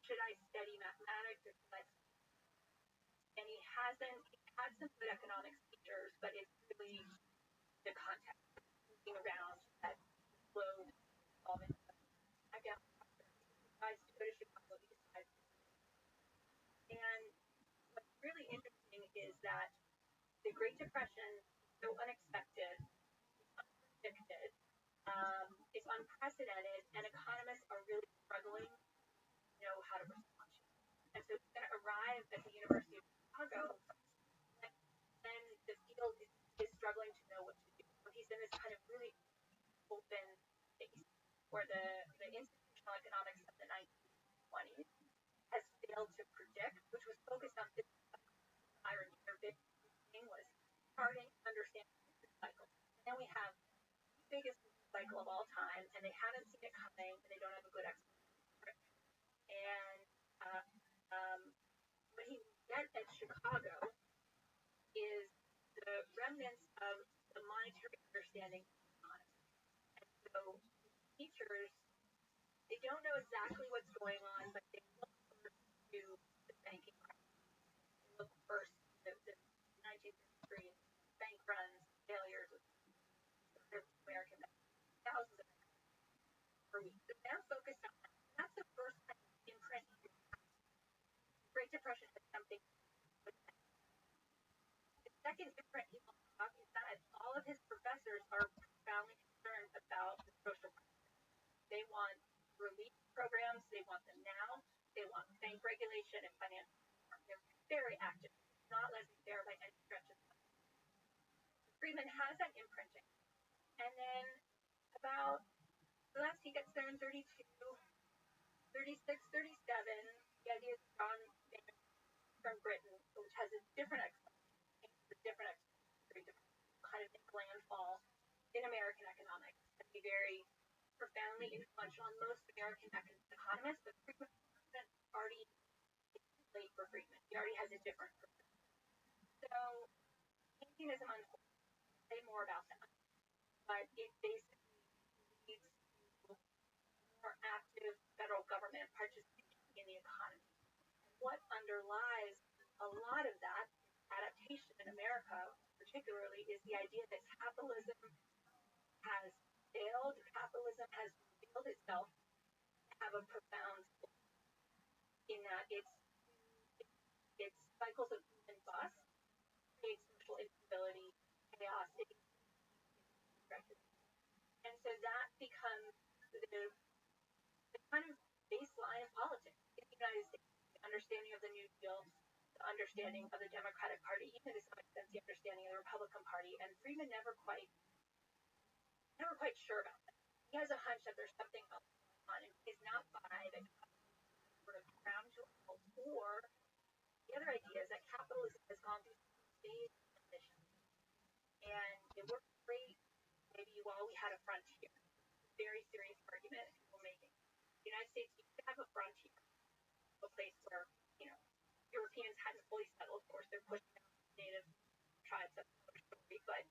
should I study mathematics or should I? And he had some good economics teachers, but it's really the context moving around that globe involving again decides to go to Chicago, he decides to, and what's really interesting is that the Great Depression is so unexpected, unpredicted, it's unprecedented, and economists are really struggling to know how to respond to it. And so he's going to arrive at the University of Chicago, and the field is struggling to know what to do. So he's in this kind of really open space where the institutional economics of the 1920s has failed to predict, which was focused on this irony or big thing was charting, understanding the cycle. And then we have the biggest cycle of all time, and they haven't seen it coming, and they don't have a good explanation for it. And what he gets at Chicago is the remnants of the monetary understanding of the economy. And so teachers, they don't know exactly what's going on, but they look first to the banking crisis. They look first to the 1933 bank runs, failures of American banks, thousands of per week. So they're focused on that. That's the first kind of imprint. The Great Depression has something with that. The second imprint he wants to talk is that all of his professors are profoundly concerned about the social crisis. They want relief programs. They want them now. They want bank regulation and financial reform. They're very active. It's not laissez-faire by any stretch of the imagination. Friedman has that imprinting. And then about, so that's, he gets there in 32, 36, 37, the idea is John from Britain, which has a different explanation, very different kind of make landfall in American economics and be very profoundly influential on most American economists, but Friedman already late for Friedman. He already has a different perspective. So Keynesianism unfolds. I'll say more about that. But it basically leads to more active federal government participation in the economy. And what underlies a lot of that adaptation in America, particularly, is the idea that capitalism has failed, capitalism has revealed itself to have a profound flaw in that its cycles of boom and bust create social instability, chaos, and so that becomes the kind of baseline of politics in the United States. The understanding of the New Deal, the understanding of the Democratic Party, even to some extent the understanding of the Republican Party, and Friedman never quite sure about that. He has a hunch that there's something else going on, and he's not by the sort of ground to a halt. Or the other idea is that capitalism has gone through phase transition, and it worked great maybe while we had a frontier. Very serious argument people making. The United States used to have a frontier, a place where, Europeans hadn't fully settled. Of course, they're pushing out native tribes, that's another story, but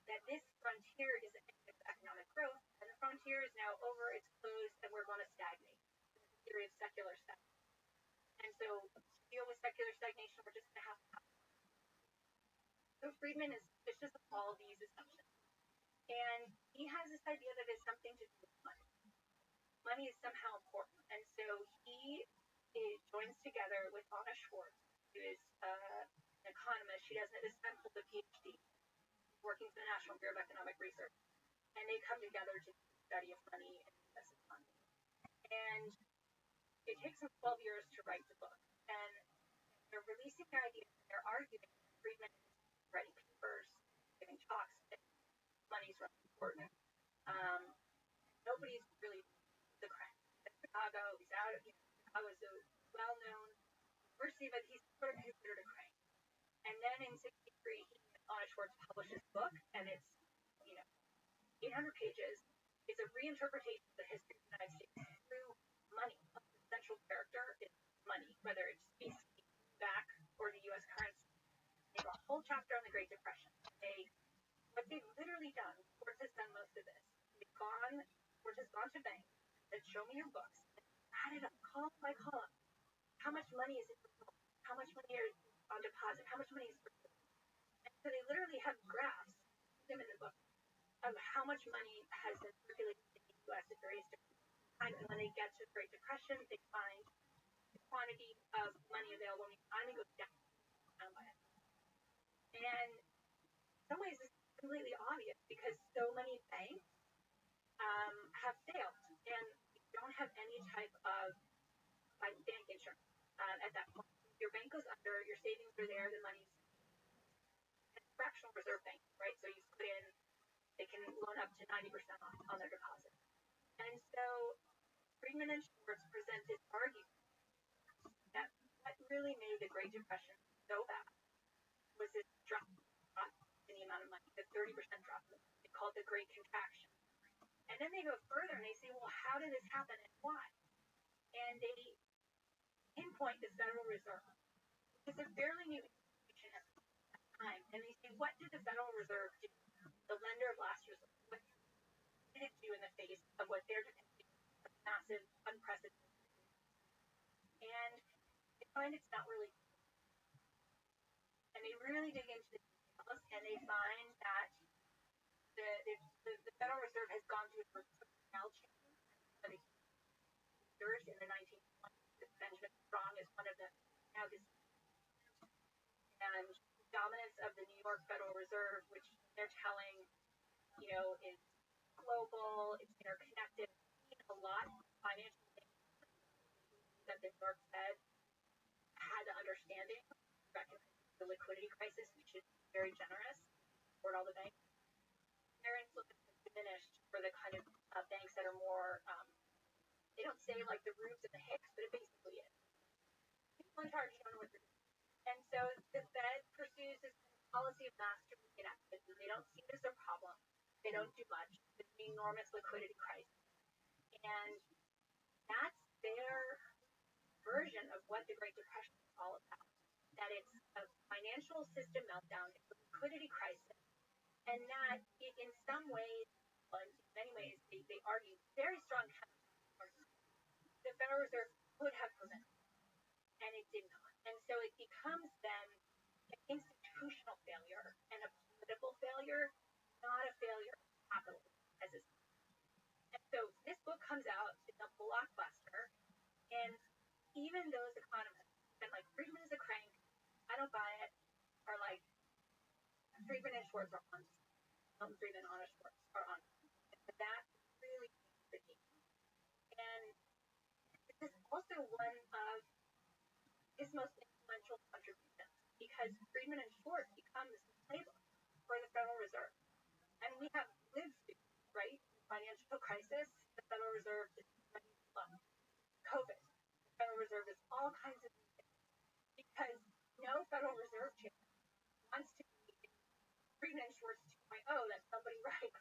that this frontier is an engine of economic growth, and the frontier is now over, it's closed, and we're going to stagnate. It's a theory of secular stagnation. And so to deal with secular stagnation, we're just going to have to have. So Friedman is suspicious of all of these assumptions. And he has this idea that it's something to do with money. Money is somehow important. And so he joins together with Anna Schwartz, who is an economist. She doesn't at this time hold a PhD, working for the National Bureau of Economic Research. And they come together to do the study of money and the US economy. And it takes them 12 years to write the book. And they're releasing their ideas, and they're arguing that Friedman is writing papers, giving talks, that money's really important. Nobody's really the crank. Chicago, he's out of, Chicago's a well-known university, but he's sort of considered a crank. And then in 63, Anna Schwartz publishes a book, and it's, 800 pages. It's a reinterpretation of the history of the United States through money. The central character is money, whether it's specie, back, or the U.S. currency. They have a whole chapter on the Great Depression. What they've literally done, Schwartz has done most of this. Schwartz has gone to banks, said, show me your books, and added up column by column how much money is in the vault, how much money is on deposit, how much money is. And so they literally have graphs, them in the book, of how much money has been circulating in the U.S. at various different times. And when they get to the Great Depression, they find the quantity of money available in the economy goes down by it. And in some ways, it's completely obvious because so many banks have failed and don't have any type of bank insurance at that point. Your bank goes under, your savings are there, the money's fractional reserve bank, right? So you put in, they can loan up to 90% on their deposit. And so Friedman and Schwartz present this argument that what really made the Great Depression so bad was this drop in the amount of money, the 30% drop. They call it the Great Contraction. And then they go further and they say, well, how did this happen and why? And they pinpoint the Federal Reserve. It's a fairly new institution at the time. And they say, what did the Federal Reserve do? The lender of last resort. What did it do in the face of what they're depicting as massive, unprecedented? And they find it's not really. And they really dig into the details, and they find that the Federal Reserve has gone through a personnel change in the 1920s. Benjamin Strong is one of them. Now this and dominance of the New York Federal Reserve, which they're telling, is global, it's interconnected. A lot of financial things that the New York Fed had an understanding, recognizing the liquidity crisis, we should be very generous toward all the banks. Their influence is diminished for the kind of banks that are more, they don't say like the Rubes and the Hicks, but it basically is. People in charge don't know what they're doing. And so the Fed pursues this policy of masterly inactivity. They don't see it as their problem. They don't do much. It's an enormous liquidity crisis. And that's their version of what the Great Depression is all about. That it's a financial system meltdown, it's a liquidity crisis, and that in some ways, well, in many ways, they argue very strong counterarguments. The Federal Reserve could have prevented it, and it did not. And so it becomes then an institutional failure and a political failure, not a failure of capitalism as a system. And so this book comes out, it's a blockbuster, and even those economists that like Friedman is a crank, I don't buy it, are like Friedman and Schwartz are on. Friedman and Schwartz are on. And that really tricky. And this is also one of his most influential contributions because Friedman and Schwartz becomes the playbook for the Federal Reserve. And we have lived through, right? Financial crisis, the Federal Reserve is COVID, the Federal Reserve is all kinds of things because no Federal Reserve chair wants to be Friedman and Schwartz 2.0 that somebody writes.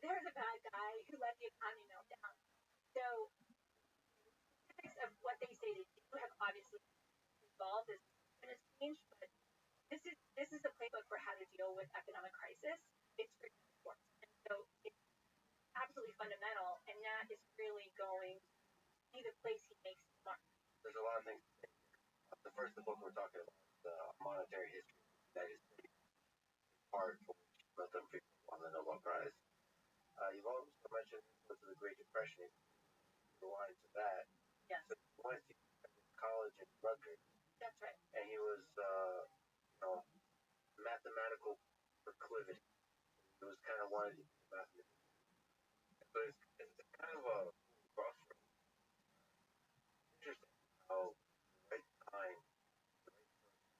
They're the bad guy who let the economy melt down. So the specifics of what they say they do have obviously evolved as and has changed, but this is the playbook for how to deal with economic crisis. It's Friedman and Schwartz. And so it's absolutely fundamental, and that is really going to be the place he makes his mark. There's a lot of things. The first book we're talking about, the monetary history of the United States, part for which Milton Friedman won the Nobel Prize. You've also mentioned the Great Depression. Rewind to that. Yes. So he went to college in Rutgers. That's right. And he was, mathematical proclivity. He was kind of wanted to do mathematics. So it's kind of a crossroads. Interesting how the right time, the right person arrived.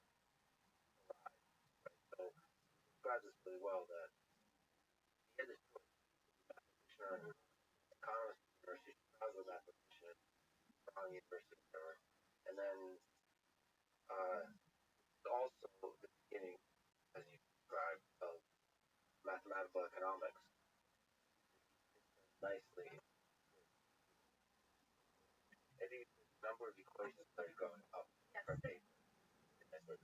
Right? So he describes this really well that he had this choice. Mathematician, economist at the University of Chicago, mathematician, Brown University, whatever. And then also the beginning, as you described, of mathematical economics. Nicely. I think the number of equations that are going up per paper.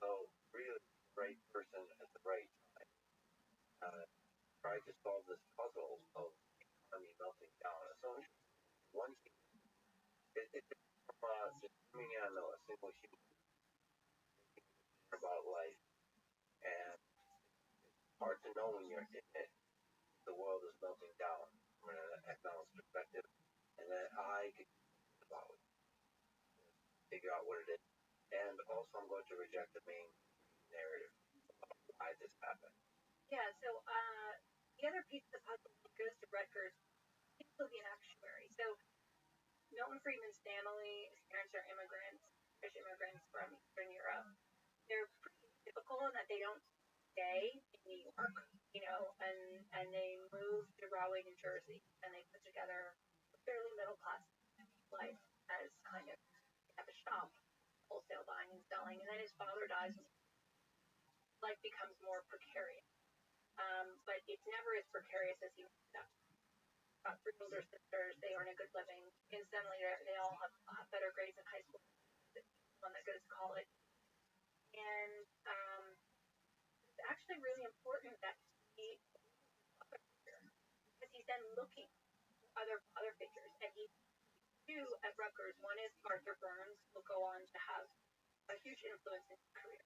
So really, the right person at the right time trying to solve this puzzle of the economy melting down. So one it's from just zooming you're in it, the world is melting down from an economic perspective, and that I could about it, figure out what it is. And also, I'm going to reject the main narrative about why this happened. Yeah, so the other piece of the puzzle goes to Rutgers. He'll be an actuary. So Milton Friedman's family, his parents are immigrants, Jewish immigrants from Eastern Europe. They're pretty typical in that they don't stay in New York, and they move to Rahway, New Jersey, and they put together a fairly middle class life as kind of have a shop, wholesale buying and selling, and then his father dies, and life becomes more precarious. But it's never as precarious as he made up. Three older sisters, they earn a good living. Incidentally, they all have better grades in high school than one that goes to college. And it's actually really important that he, because he's then looking for other figures. And he two at Rutgers. One is Arthur Burns, who will go on to have a huge influence in his career.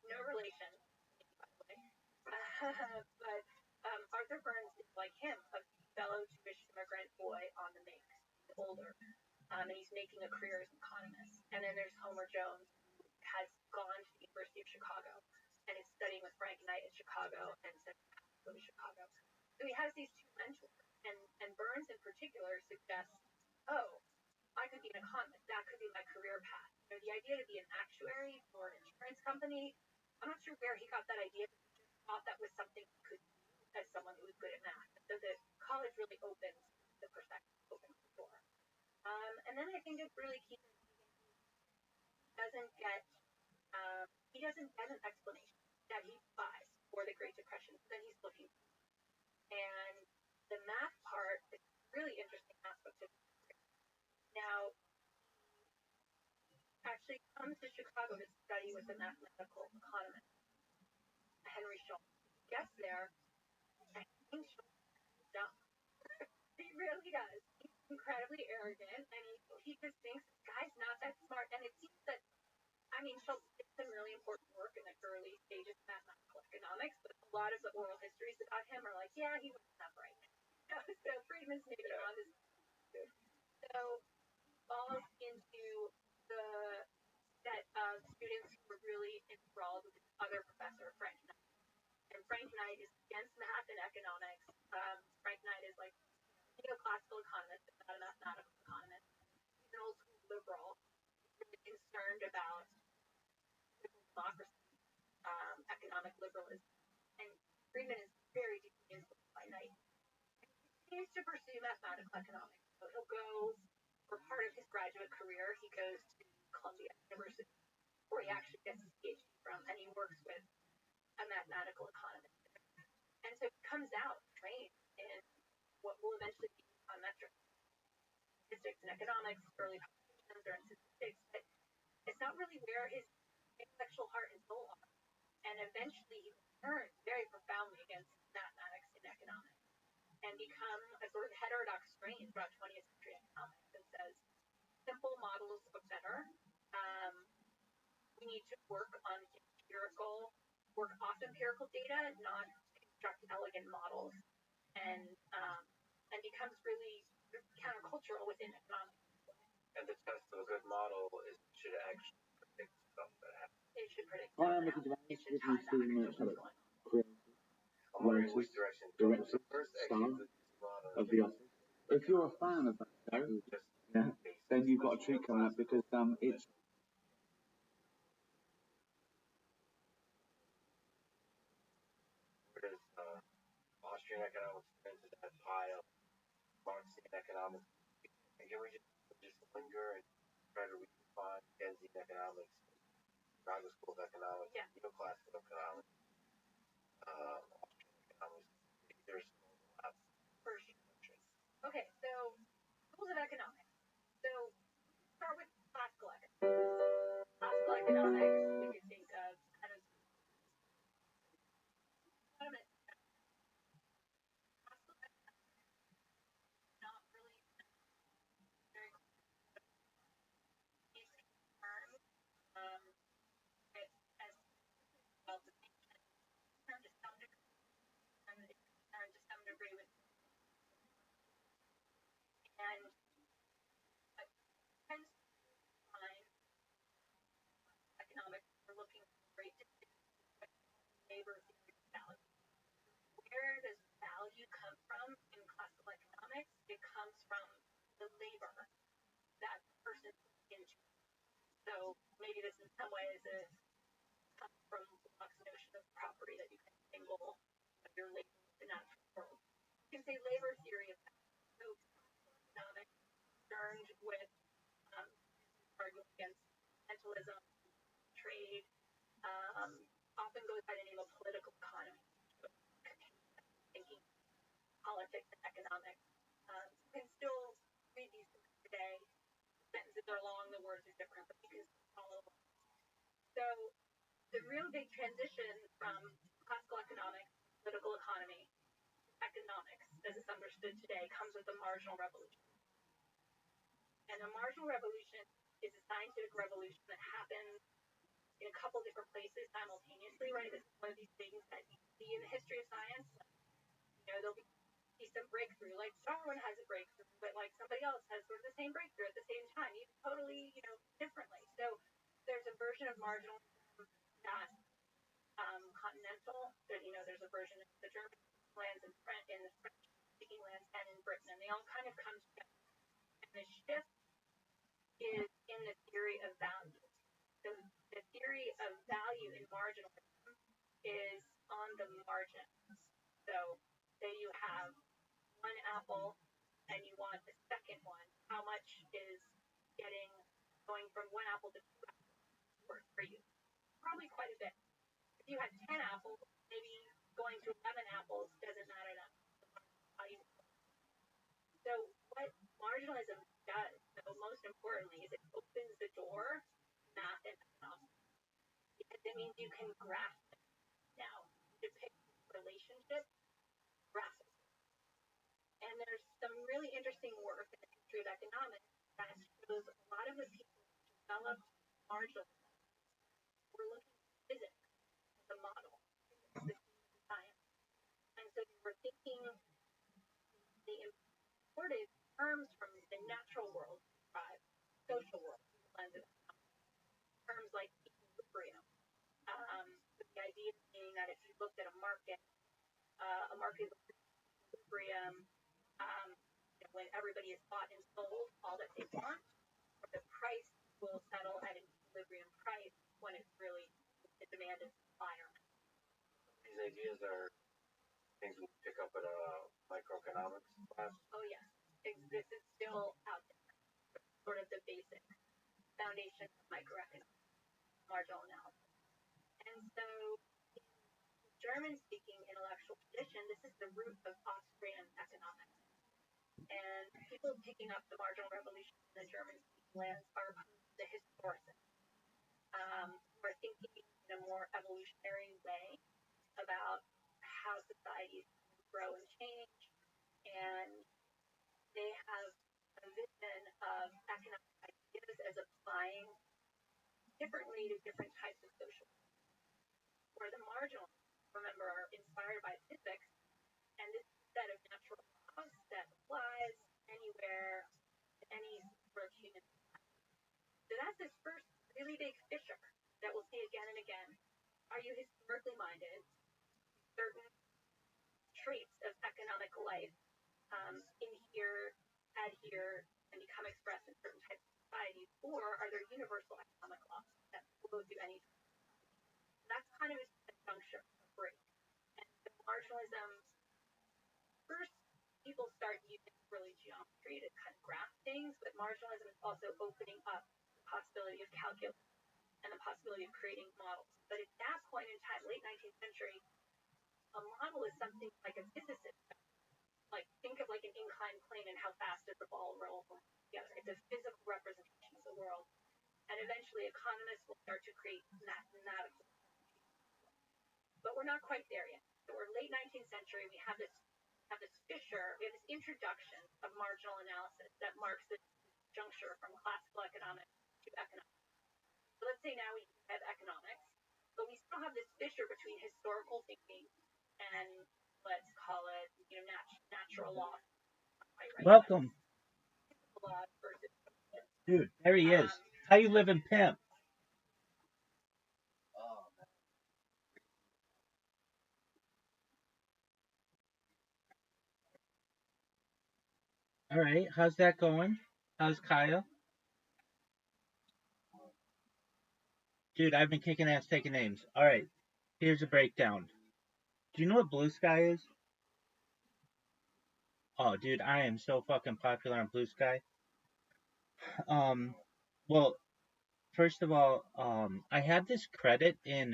No relation, by the way. But Arthur Burns is like him, a fellow Jewish immigrant boy on the make. He's older, and he's making a career as an economist. And then there's Homer Jones, who has gone to the University of Chicago and is studying with Frank Knight in Chicago and said go to Chicago. So he has these two mentors, and Burns in particular suggests, oh, I could be an economist. That could be my career path. The idea to be an actuary for an insurance company, I'm not sure where he got that idea, but he just thought that was something he could do as someone who was good at math. So the college really opens the perspective, opens the door. And then I think it's really key that he doesn't get an explanation that he buys for the Great Depression that he's looking for. And the math part is a really interesting aspect of it. Now, actually comes to Chicago to study with the mathematical economist, Henry Schultz. He gets there, and he thinks Schultz is dumb. He really does. He's incredibly arrogant, and he just thinks this guy's not that smart. And it seems that, Schultz did some really important work in the early stages of mathematical economics, but a lot of the oral histories about him are like, yeah, he wasn't that bright. So Friedman's maybe on this. So he falls into the set of students who were really enthralled with this other professor, Frank Knight. And Frank Knight is against math and economics. Frank Knight is like a neoclassical economist, but not a mathematical economist. He's an old school liberal. He's really concerned about democracy, economic liberalism. And Friedman is very deeply influenced by Knight. He continues to pursue mathematical economics. So he'll go, for part of his graduate career, he goes to Columbia University, where he actually gets his PhD from, and he works with a mathematical economist. And so he comes out trained in what will eventually be econometrics, statistics and economics, early publications are in statistics, but it's not really where his intellectual heart and soul are. And eventually he turns very profoundly against mathematics and economics and become a sort of heterodox strain throughout 20th century economics that says simple models are better. We need to work off empirical data, not construct elegant models, and becomes really countercultural within economics. And the test of a good model is it should actually predict stuff that happens. It should predict I am looking to it should tie back to what's going on. I'm wondering which direction to go. So first, actually, Of the office. If you're a fan of that show, yeah, then you've got a treat coming up because it's there's Austrian economics into that pile, Marxian economics. And can we just linger and try to redefine Keynesian economics, graduate school of economics, neoclassical economics, Austrian economics? There's First, okay, so schools of economics. So start with classical economics. Classical economics, you can think of kind of classical economics, not really very these terms as see this in some ways as comes from Locke's notion of property that you can entangle your labor in the natural world. You can say labor theory of that. So economics concerned with arguing against mentalism, trade, often goes by the name of political economy, thinking politics and economics. You can still read these things today. Sentences are long, the words are different, but you can follow along. So the real big transition from classical economics, political economy, economics, as it's understood today, comes with the marginal revolution. And the marginal revolution is a scientific revolution that happens in a couple different places simultaneously, right? This is one of these things that you see in the history of science. There'll be some breakthrough, like Darwin has a breakthrough, but like somebody else has sort of the same breakthrough at the same time, even totally, differently. So there's a version of marginalism that's continental. There's a version of the German lands in the French-speaking lands and in Britain, and they all kind of come together. And the shift is in the theory of value. So the theory of value in marginalism is on the margin. So say you have one apple and you want the second one. How much is going from one apple to two apples worth for you? Probably quite a bit. If you had 10 apples, maybe going to 11 apples doesn't matter that much. So what marginalism does, so most importantly, is it opens the door to math and economics. Because it means you can graph it now, depict relationships, graph it. And there's some really interesting work in the history of economics that shows a lot of the people who developed marginalism were looking at physics as a model, the science. And so they were thinking they imported terms from the natural world to describe social world through the lens of economics. Terms like equilibrium. With the idea being that if you looked at a market is equilibrium, when everybody is bought and sold all that they want, or the price will settle at an equilibrium price when it's really the demand and supply. These ideas are things we pick up at a microeconomics class. Oh yes, this is still out there, sort of the basic foundation of microeconomics, marginal analysis. And so in the German-speaking intellectual tradition, this is the root of Austrian economics. And people picking up the marginal revolution in the German-speaking lands are the historicists, who are thinking in a more evolutionary way about how societies grow and change, and they have a vision of economic ideas as applying differently to different types of social systems. Where the marginal, remember, are inspired by physics, and this set of natural laws that applies anywhere to any sort of human society. So that's this first really big fissure that we'll see again and again. Are you historically minded? Certain traits of economic life adhere, and become expressed in certain types of societies, or are there universal economic laws that will go through any society? That's kind of a juncture, a break. And so marginalism, first, people start using early geometry to kind of graph things, but marginalism is also opening up the possibility of calculus and the possibility of creating models. But at that point in time, late 19th century, a model is something like a physicist. Like, think of like an inclined plane and how fast does the ball roll together. It's a physical representation of the world. And eventually economists will start to create mathematical representations. But we're not quite there yet. So we're late 19th century, we have this fissure, we have this introduction of marginal analysis that marks this juncture from classical economics to economics. So let's say now we have economics, but we still have this fissure between historical thinking and let's call it, natural law. Right? Welcome. Dude, there he is. How you living, pimp? All right, how's that going? How's Kyle? Dude, I've been kicking ass taking names. All right, here's a breakdown. Do you know what Blue Sky is? Oh, dude, I am so fucking popular on Blue Sky. Um, well, first of all, I had this credit in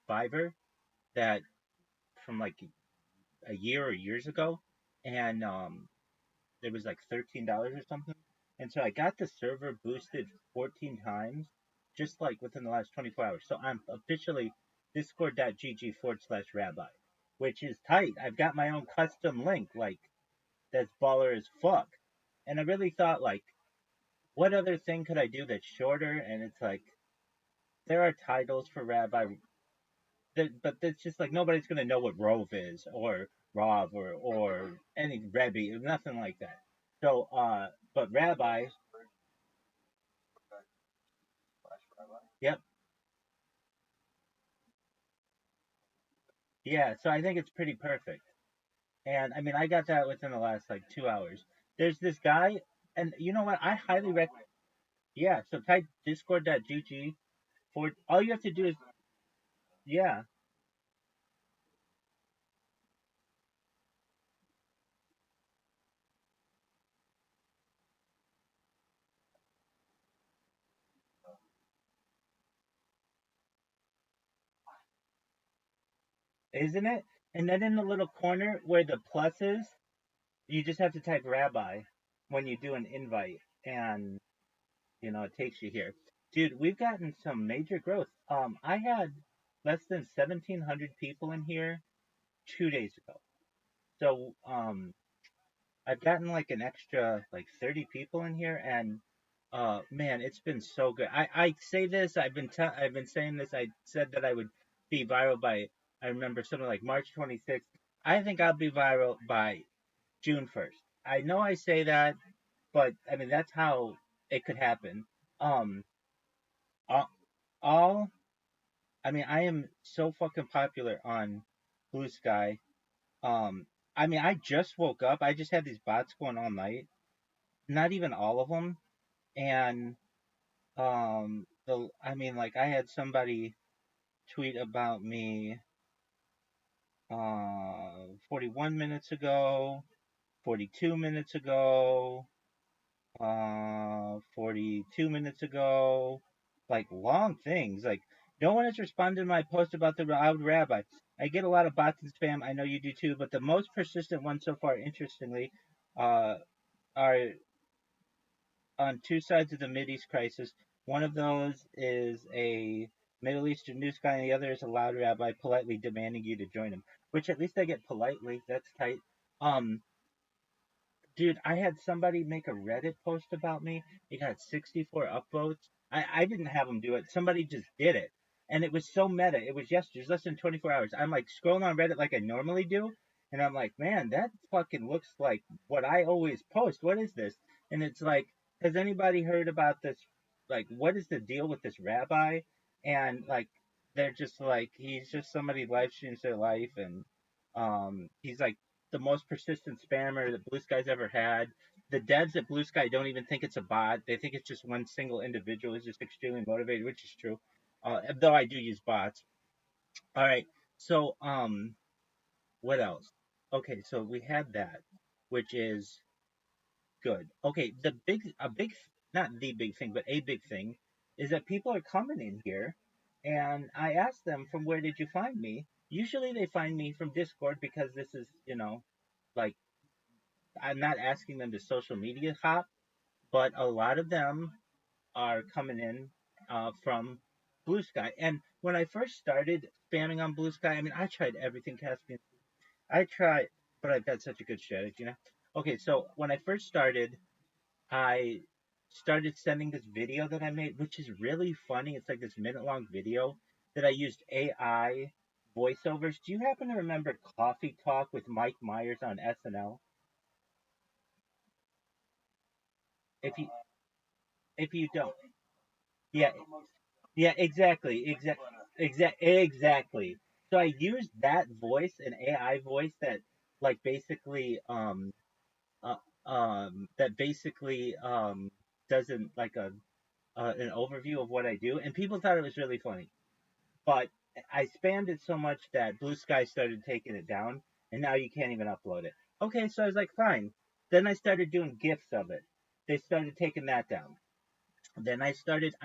Fiverr that from like a year or years ago, and it was like $13 or something. And so I got the server boosted 14 times just like within the last 24 hours. So I'm officially discord.gg/rabbi, which is tight. I've got my own custom link, like that's baller as fuck. And I really thought, like, what other thing could I do that's shorter? And it's like, there are titles for rabbi, but it's just like nobody's gonna know what Rove is or Rav or any Rebbe, nothing like that. So, but Rabbi, yep, yeah. So I think it's pretty perfect. And I mean, I got that within the last like 2 hours. There's this guy, and you know what? I highly recommend. Yeah. So type discord.gg for all you have to do is yeah, isn't it? And then in the little corner where the plus is, you just have to type rabbi when you do an invite, and it takes you here. Dude, we've gotten some major growth. I had less than 1,700 people in here 2 days ago. So, I've gotten like an extra like 30 people in here, and man, it's been so good. I say this, I've been saying this. I said that I would be viral by, I remember something like March 26th. I think I'll be viral by June 1st. I know I say that, but I mean that's how it could happen. Um, all, all I mean, I am so fucking popular on Blue Sky. Um, I mean, I just woke up. I just had these bots going all night. Not even all of them. And I mean, like, I had somebody tweet about me 41 minutes ago, 42 minutes ago, 42 minutes ago, like long things. Like, no one has responded to my post about the loud rabbi. I get a lot of bots and spam. I know you do too, but the most persistent one so far, interestingly, uh, are on two sides of the Mideast crisis. One of those is a Middle Eastern news guy, and the other is a loud rabbi politely demanding you to join him. Which at least I get politely. That's tight. Um, Dude, I had somebody make a Reddit post about me. It got 64 upvotes. I didn't have them do it. Somebody just did it. And it was so meta. It was yesterday, less than 24 hours. I'm like scrolling on Reddit like I normally do. And I'm like, man, that fucking looks like what I always post. What is this? And it's like, has anybody heard about this? Like, what is the deal with this rabbi? And like, they're just like, he's just somebody live streams their life. And he's like, the most persistent spammer that Blue Sky's ever had. The devs at Blue Sky don't even think it's a bot. They think it's just one single individual who's just extremely motivated, which is true. Though I do use bots. All right. So, what else? Okay, so we had that, which is good. Okay, not the big thing, but a big thing is that people are coming in here, and I ask them, from where did you find me? Usually they find me from Discord because this is, like I'm not asking them to social media hop, but a lot of them are coming in from Blue Sky. And when I first started spamming on Blue Sky, I mean, I tried everything, Caspian. I tried, but I've got such a good strategy, Okay, so when I first started, I started sending this video that I made, which is really funny. It's like this minute-long video that I used AI voiceovers. Do you happen to remember Coffee Talk with Mike Myers on SNL? If you if you don't, yeah, yeah, exactly. So I used that voice, an AI voice that like basically uh, that basically doesn't like a an overview of what I do, and people thought it was really funny. But I spammed it so much that Blue Sky started taking it down, and now you can't even upload it. Okay, so I was like, fine. Then I started doing GIFs of it. They started taking that down. Then I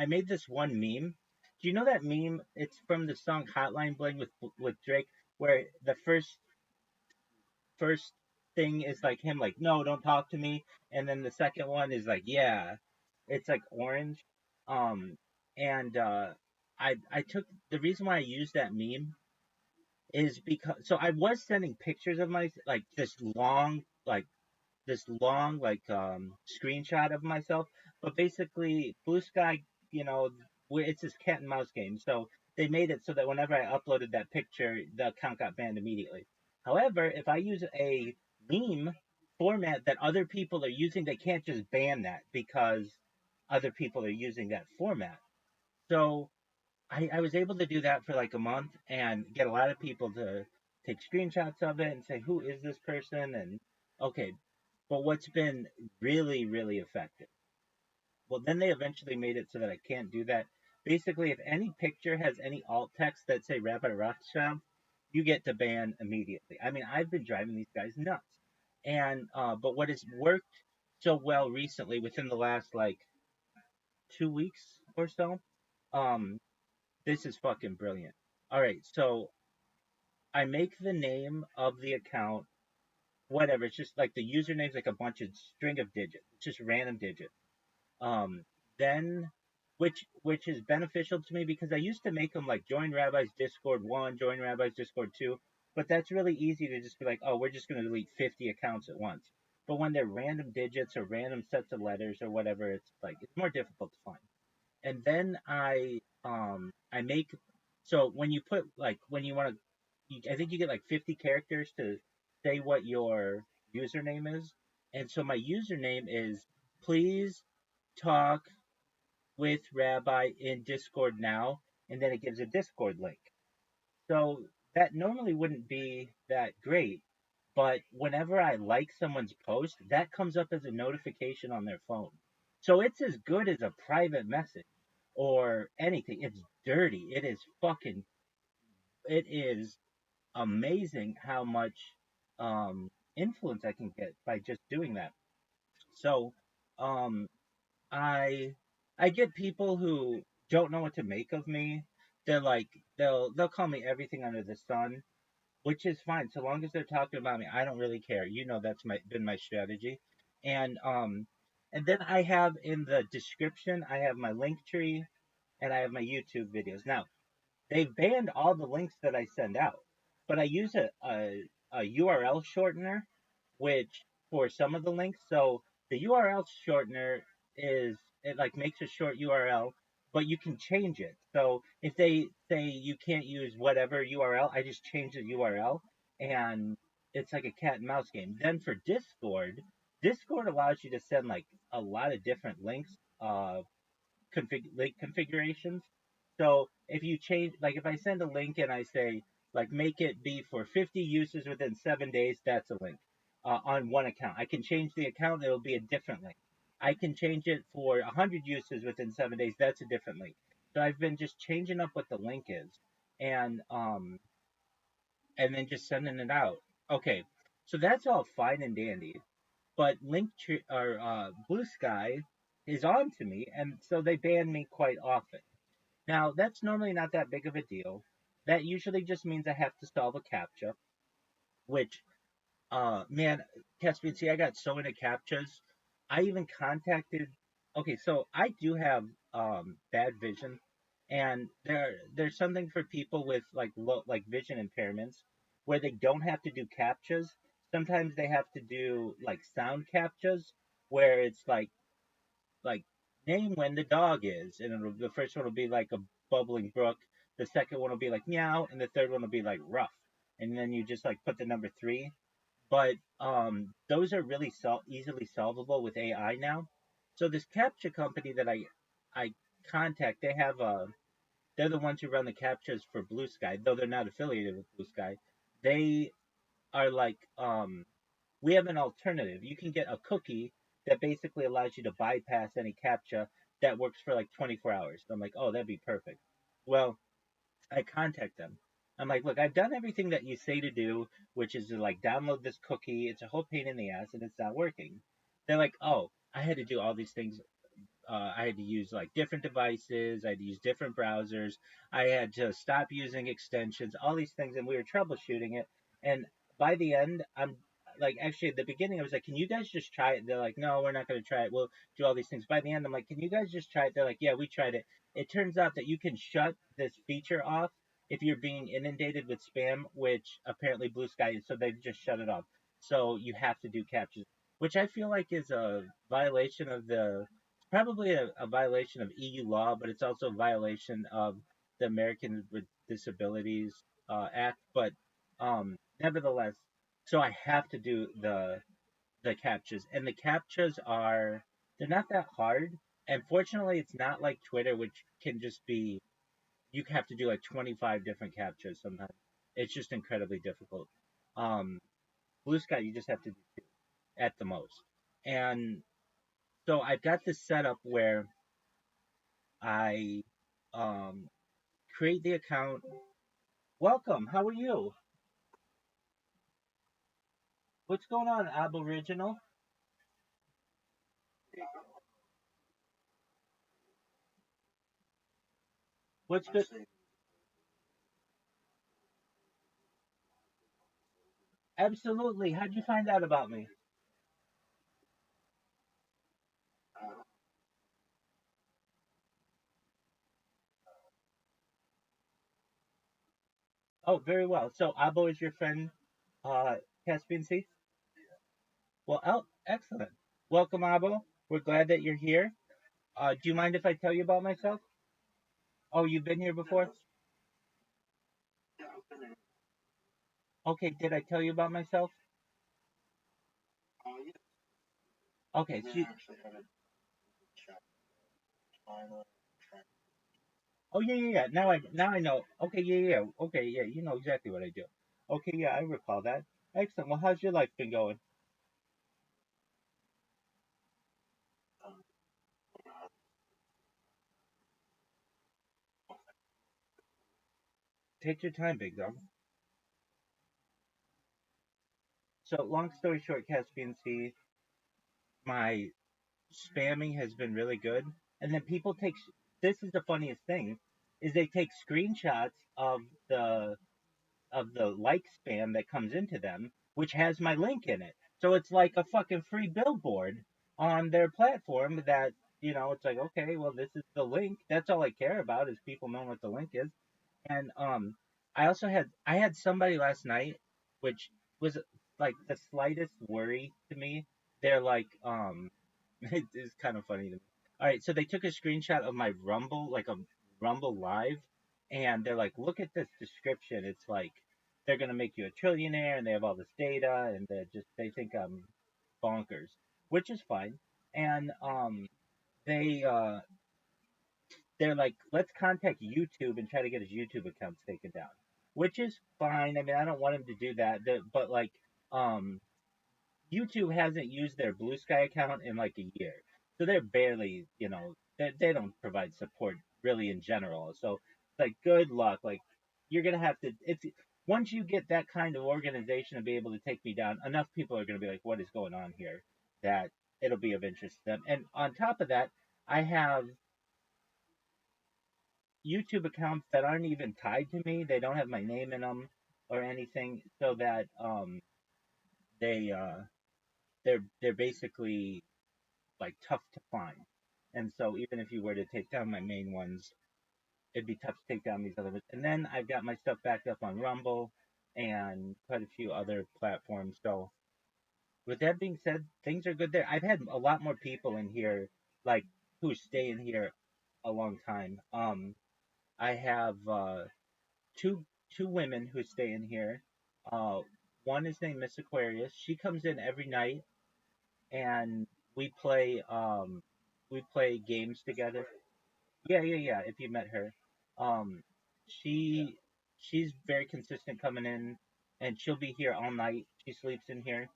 made this one meme. Do you know that meme? It's from the song Hotline Bling with Drake, where the first thing is like him like, no, don't talk to me, and then the second one is like, yeah, it's like orange. Um, and I took the reason why I used that meme is because so I was sending pictures of my like this long screenshot of myself, but basically Blue Sky, you know, it's this cat and mouse game, so they made it so that whenever I uploaded that picture, the account got banned immediately. However, if I use a meme format that other people are using, they can't just ban that because other people are using that format. So I was able to do that for like a month and get a lot of people to take screenshots of it and say, who is this person? And okay, but what's been really, really effective? Well, then they eventually made it so that I can't do that. Basically, if any picture has any alt text that say Rabbi Rothschild, you get to ban immediately. I mean, I've been driving these guys nuts. And but what has worked so well recently, within the last like 2 weeks or so, um, this is fucking brilliant. All right, so I make the name of the account whatever. It's just like the username's like a bunch of string of digits. It's just random digits. Um, then which is beneficial to me because I used to make them like join Rabbi's Discord 1, join Rabbi's Discord 2, but that's really easy to just be like, oh, we're just going to delete 50 accounts at once. But when they're random digits or random sets of letters or whatever, it's like it's more difficult to find. And then I make so when you put like when you want to, I think you get like 50 characters to say what your username is. And so my username is please talk with Rabbi in Discord now, and then it gives a Discord link. So that normally wouldn't be that great, but whenever I like someone's post, that comes up as a notification on their phone. So it's as good as a private message or anything. It's dirty. It is amazing how much influence I can get by just doing that. So um, I I get people who don't know what to make of me. They're like they'll call me everything under the sun, which is fine so long as they're talking about me. I don't really care. You know that's been my strategy. And and then I have in the description I have my link tree and I have my YouTube videos. Now, they've banned all the links that I send out, but I use a URL shortener, which for some of the links. So the URL shortener is it like makes a short URL, but you can change it. So if they say you can't use whatever URL, I just change the URL, and it's like a cat and mouse game. Then for Discord allows you to send like a lot of different links. Link configurations. So if you change, like if I send a link and I say, like, make it be for 50 uses within 7 days, that's a link on one account. I can change the account, it'll be a different link. I can change it for 100 uses within 7 days, that's a different link. So I've been just changing up what the link is and and then just sending it out. Okay, so that's all fine and dandy, but Blue Sky is on to me, and so they ban me quite often. Now, that's normally not that big of a deal. That usually just means I have to solve a CAPTCHA, which, man, Caspian, see, I got so into CAPTCHAs. I even contacted. Okay, so I do have bad vision, and there's something for people with like vision impairments where they don't have to do CAPTCHAs. Sometimes they have to do like sound CAPTCHAs where it's like name when the dog is, and the first one will be like a bubbling brook, the second one will be like meow, and the third one will be like rough, and then you just like put the number three. But those are really easily solvable with AI now. So this captcha company that I contact, they're the ones who run the captchas for Blue Sky, though they're not affiliated with Blue Sky. They are like we have an alternative. You can get a cookie that basically allows you to bypass any CAPTCHA that works for like 24 hours. So I'm like, oh, that'd be perfect. Well, I contact them. I'm like, look, I've done everything that you say to do, which is to like download this cookie. It's a whole pain in the ass, and it's not working. They're like, oh, I had to do all these things. I had to use like different devices. I had to use different browsers. I had to stop using extensions, all these things, and we were troubleshooting it. And by the end, I'm like, actually, at the beginning, I was like, can you guys just try it? They're like, no, we're not going to try it. We'll do all these things. By the end, I'm like, can you guys just try it? They're like, yeah, we tried it. It turns out that you can shut this feature off if you're being inundated with spam, which apparently Blue Sky is, so they've just shut it off. So you have to do captures, which I feel like is a violation of the probably a violation of EU law, but it's also a violation of the Americans with Disabilities Act. But nevertheless, so I have to do the captchas, and the captchas are they're not that hard. And fortunately, it's not like Twitter, which can just be you have to do like 25 different captchas sometimes. It's just incredibly difficult. Um, Blue Sky, you just have to do two at the most. And so I've got this setup where I um, create the account. Welcome. How are you? What's going on, Aboriginal? What's good? Absolutely. How'd you find out about me? Oh, very well. So Abo is your friend, Caspian Sea? Well, oh, excellent. Welcome, Abo. We're glad that you're here. Do you mind if I tell you about myself? Oh, you've been here before? Okay, did I tell you about myself? Okay, so oh yeah, yeah, yeah. Now I know. Okay, yeah, yeah. Okay, yeah. You know exactly what I do. Okay, yeah, I recall that. Excellent. Well, how's your life been going? Take your time, big dog. So, long story short, Caspian Sea, my spamming has been really good, and then people take. This is the funniest thing, is they take screenshots the of the like spam that comes into them, which has my link in it. So it's like a fucking free billboard on their platform that, it's like, okay, well, this is the link. That's all I care about is people knowing what the link is. And I had somebody last night, which was like the slightest worry to me. They're like, it is kind of funny to me. All right, so they took a screenshot of my Rumble, like a Rumble Live, and they're like, "Look at this description. It's like they're gonna make you a trillionaire, and they have all this data, and they think I'm bonkers," which is fine. And they they're like, "Let's contact YouTube and try to get his YouTube account taken down," which is fine. I mean, I don't want him to do that, but like, um, YouTube hasn't used their Blue Sky account in like a year. So they're barely, they don't provide support really in general. So like good luck. Like you're gonna have to it's once you get that kind of organization to be able to take me down, enough people are gonna be like, what is going on here? That it'll be of interest to them. And on top of that, I have YouTube accounts that aren't even tied to me. They don't have my name in them or anything, so that they they're basically like tough to find. And so even if you were to take down my main ones, it'd be tough to take down these other ones. And then I've got my stuff backed up on Rumble and quite a few other platforms. So with that being said, things are good there. I've had a lot more people in here, like who stay in here a long time. I have two women who stay in here. Uh, one is named Miss Aquarius. She comes in every night and we play we play games together. Yeah, yeah, yeah. If you met her, um, she she's very consistent coming in, and she'll be here all night. She sleeps in here,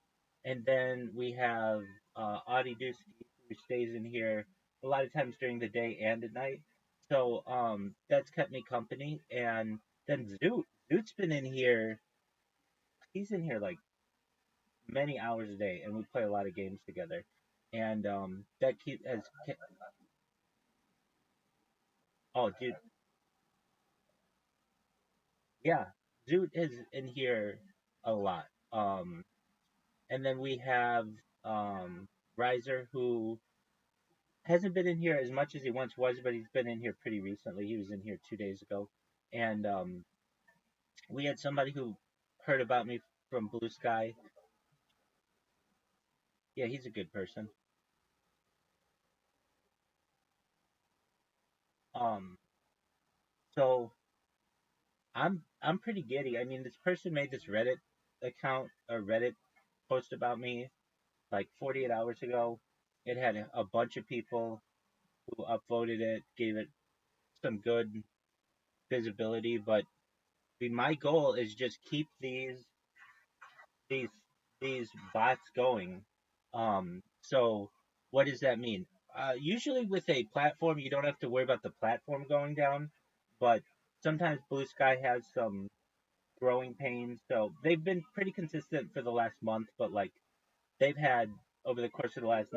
and then we have Audie Dusky who stays in here a lot of times during the day and at night. So that's kept me company. And then Zoot's been in here. He's in here like many hours a day, and we play a lot of games together. And that keep as oh dude, yeah, Zoot is in here a lot. And then we have Riser, who hasn't been in here as much as he once was, but he's been in here pretty recently. He was in here 2 days ago, and we had somebody who heard about me from Blue Sky. Yeah, he's a good person. Um, so I'm pretty giddy. I mean, this person made this Reddit account or Reddit post about me like 48 hours ago. It had a bunch of people who upvoted it, gave it some good visibility, but my goal is just keep these these bots going. So what does that mean? Usually with a platform, you don't have to worry about the platform going down, but sometimes Blue Sky has some growing pains. So they've been pretty consistent for the last month, but like they've had over the course of the last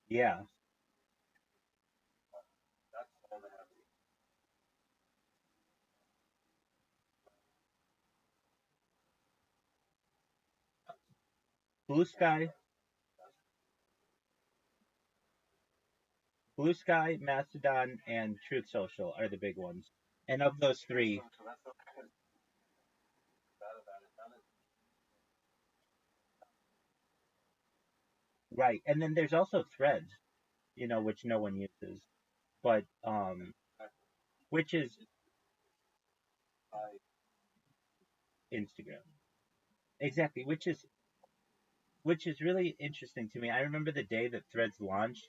yeah, Blue Sky, Blue Sky, Mastodon, and Truth Social are the big ones. And of those three, right. And then there's also Threads, which no one uses, but which is Instagram. Exactly, which is really interesting to me. I remember the day that Threads launched,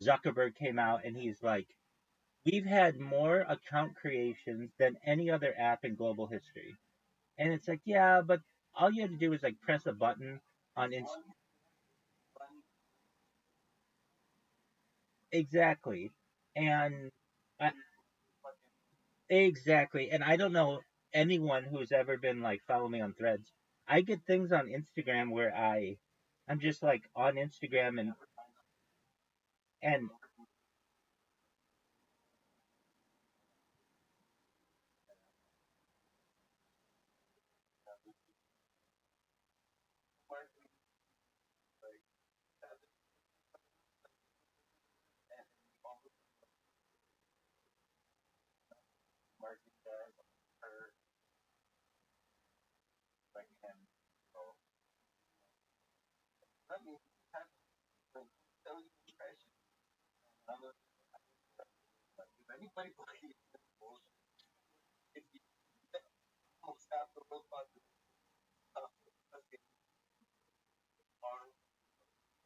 Zuckerberg came out and he's like, "We've had more account creations than any other app in global history." And it's like, "Yeah, but all you had to do was like press a button on exactly." And I, exactly. And I don't know anyone who's ever been like follow me on Threads. I get things on Instagram where I'm just like on Instagram and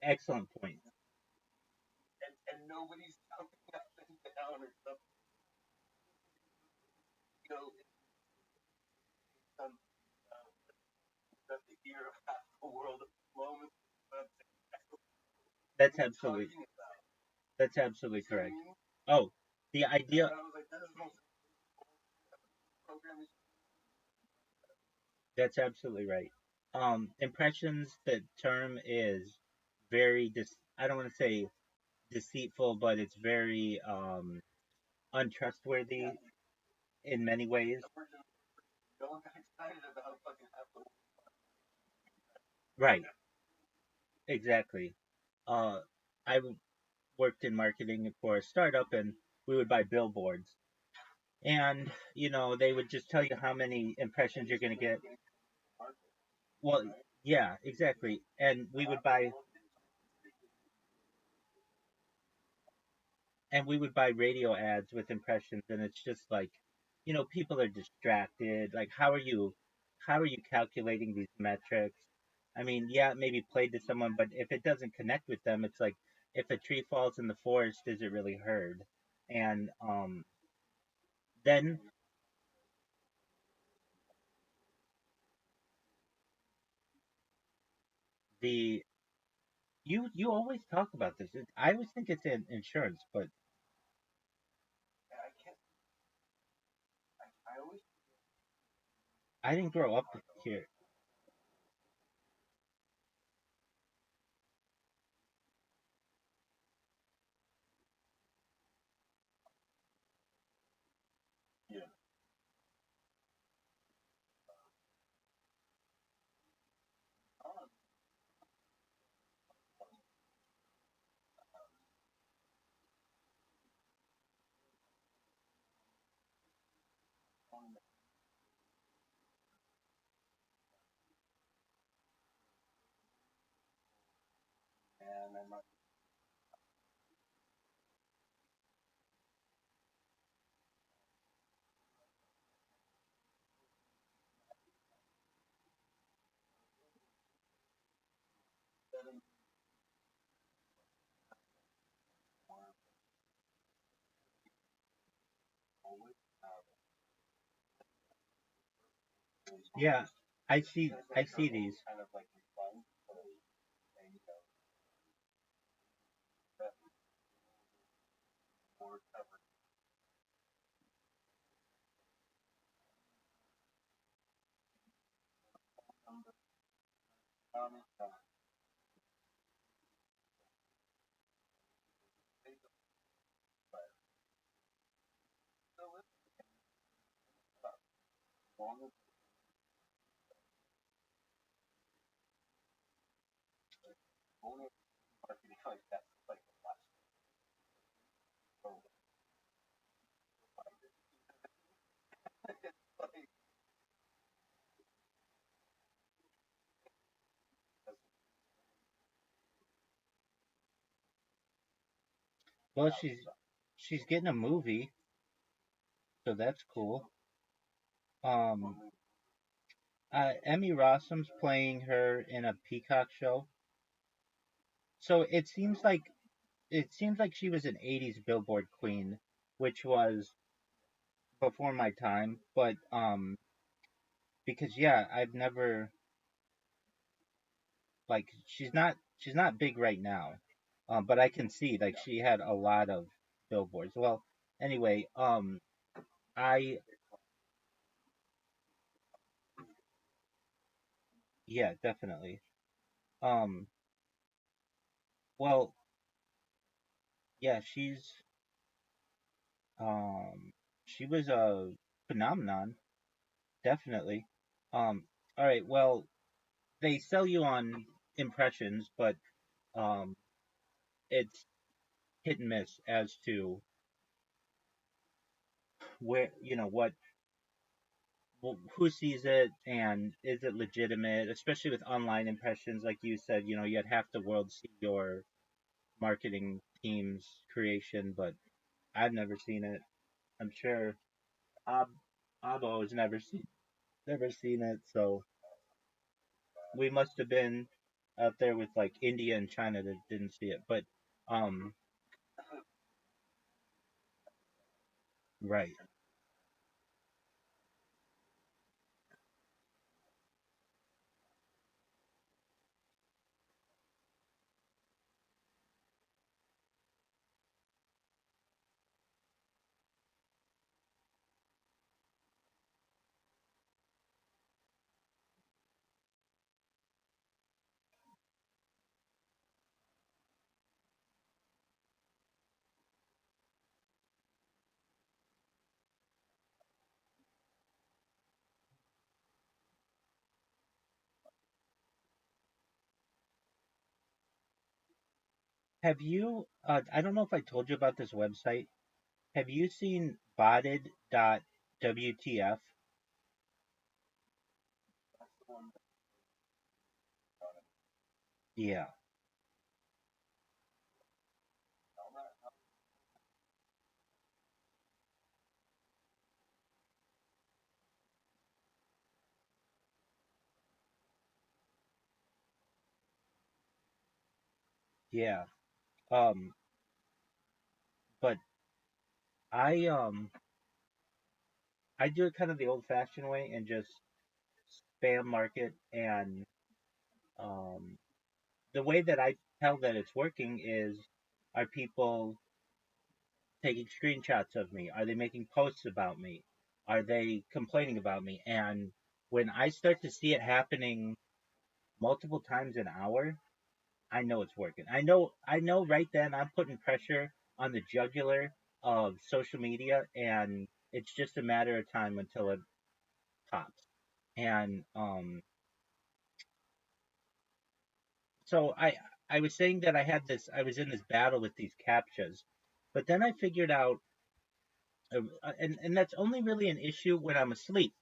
excellent point. That's absolutely that's absolutely correct. Oh, the idea that's absolutely right. Impressions, the term is very I don't want to say deceitful, but it's very untrustworthy in many ways. Right, exactly. Uh, I worked in marketing for a startup, and we would buy billboards, and they would just tell you how many impressions you're going to get. Well, yeah, exactly. And we would buy radio ads with impressions, and it's just like, people are distracted. Like, how are you calculating these metrics? I mean, yeah, it maybe played to someone, but if it doesn't connect with them, it's like, if a tree falls in the forest, is it really heard? And then the you always talk about this. I always think it's in insurance, but I can't. I always. I didn't grow up here. Yeah. And I'm not. Yeah, I see these. Kind of like fun. And that more coverage. Um, long only marketing like that. Like the last. Like, Well, she's getting a movie, so that's cool. Um, Emmy Rossum's playing her in a Peacock show. So it seems like she was an '80s Billboard queen, which was before my time. But because yeah, I've never like she's not big right now. But I can see like she had a lot of billboards. Well, anyway, I yeah, definitely. Um, well, yeah, um she was a phenomenon, definitely. Um, all right, well, they sell you on impressions, but um, it's hit and miss as to where who sees it and is it legitimate, especially with online impressions. Like you said, you'd have the world see your marketing team's creation, but I've never seen it. I'm sure Ab Abo has never seen it, so we must have been out there with like India and China that didn't see it. But um, right. Have you? I don't know if I told you about this website. Have you seen botted.wtf? Yeah, yeah. Um, but I do it kind of the old-fashioned way and just spam market and um the way that I tell that it's working is, are people taking screenshots of me? Are they making posts about me? Are they complaining about me? And when I start to see it happening multiple times an hour, I know it's working. I know right then I'm putting pressure on the jugular of social media, and it's just a matter of time until it pops. And so I was saying that I was in this battle with these captchas, but then I figured out, and that's only really an issue when I'm asleep,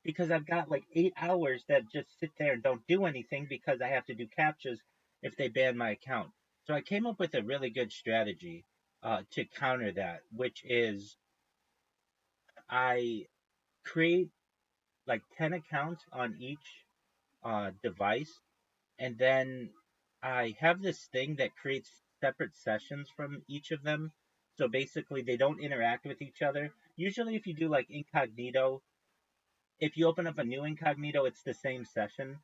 because I've got like 8 hours that just sit there and don't do anything because I have to do captchas if they ban my account. So I came up with a really good strategy to counter that, which is I create like 10 accounts on each device, and then I have this thing that creates separate sessions from each of them. So basically, they don't interact with each other. Usually, if you do like incognito, if you open up a new incognito, it's the same session.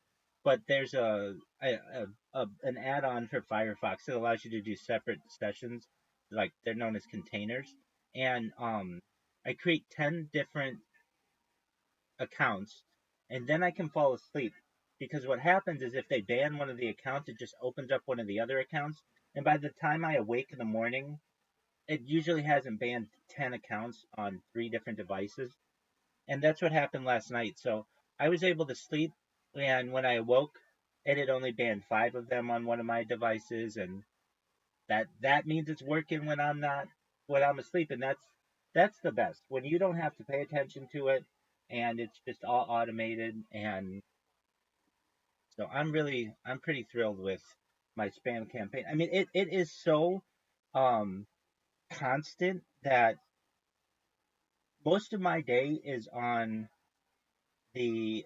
But there's an add-on for Firefox that allows you to do separate sessions, like they're known as containers. And I create 10 different accounts, and then I can fall asleep. Because what happens is if they ban one of the accounts, it just opens up one of the other accounts. And by the time I awake in the morning, it usually hasn't banned 10 accounts on 3 different devices. And that's what happened last night. So I was able to sleep, and when I awoke, it had only banned 5 of them on one of my devices, and that means it's working when I'm asleep, and that's the best when you don't have to pay attention to it, and it's just all automated. And so I'm pretty thrilled with my spam campaign. I mean, it is so um constant that most of my day the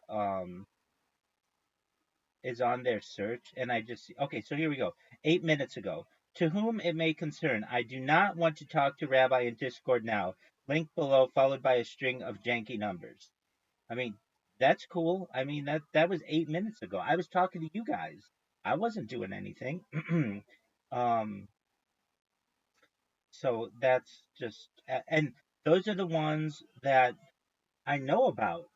is on their search, and I just okay, so here we go. 8 minutes ago. To whom it may concern, I do not want to talk to Rabbi in Discord now. Link below, followed by a string of janky numbers. I mean, that's cool. I mean, that was 8 minutes ago. I was talking to you guys. I wasn't doing anything. um, so that's just, and those are the ones that I know about.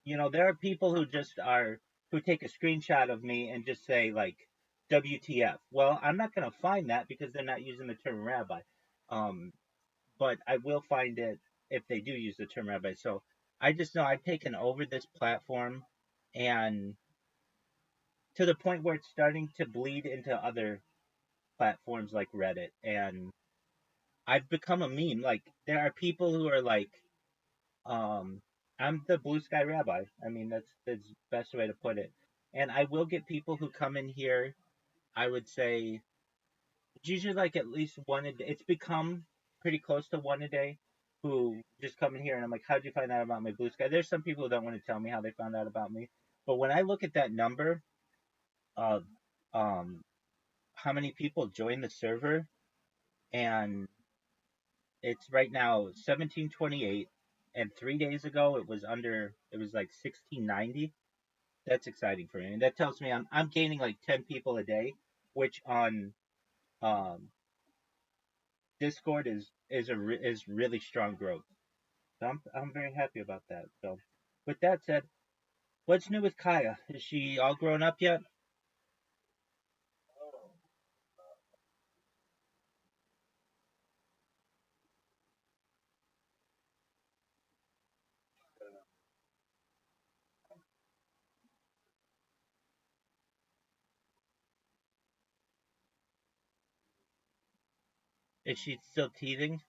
There are people who take a screenshot of me and just say like WTF. Well, I'm not going to find that because they're not using the term rabbi. Um, but I will find it if they do use the term rabbi. So I just know I've taken over this platform, and to the point where it's starting to bleed into other platforms like Reddit, and I've become a meme. Like there are people who are like, um, I'm the blue sky rabbi. I mean, that's the best way to put it. And I will get people who come in here. I would say it's usually like at least one a day. It's become pretty close to one a day who just come in here, and I'm like, how'd you find out about my blue sky? There's some people who don't want to tell me how they found out about me. But when I look at that number of how many people joined the server, and it's right now 1728, and 3 days ago it was like 1690. That's exciting for me, and that tells me I'm gaining like 10 people a day, which on um, Discord is really strong growth. So I'm very happy about that. So, with that said, what's new with Kaya? Is she all grown up yet? Is she still teething?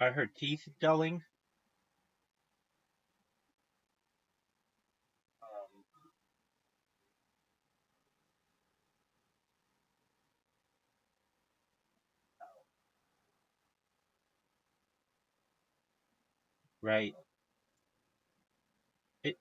Are her teeth dulling? Right. It,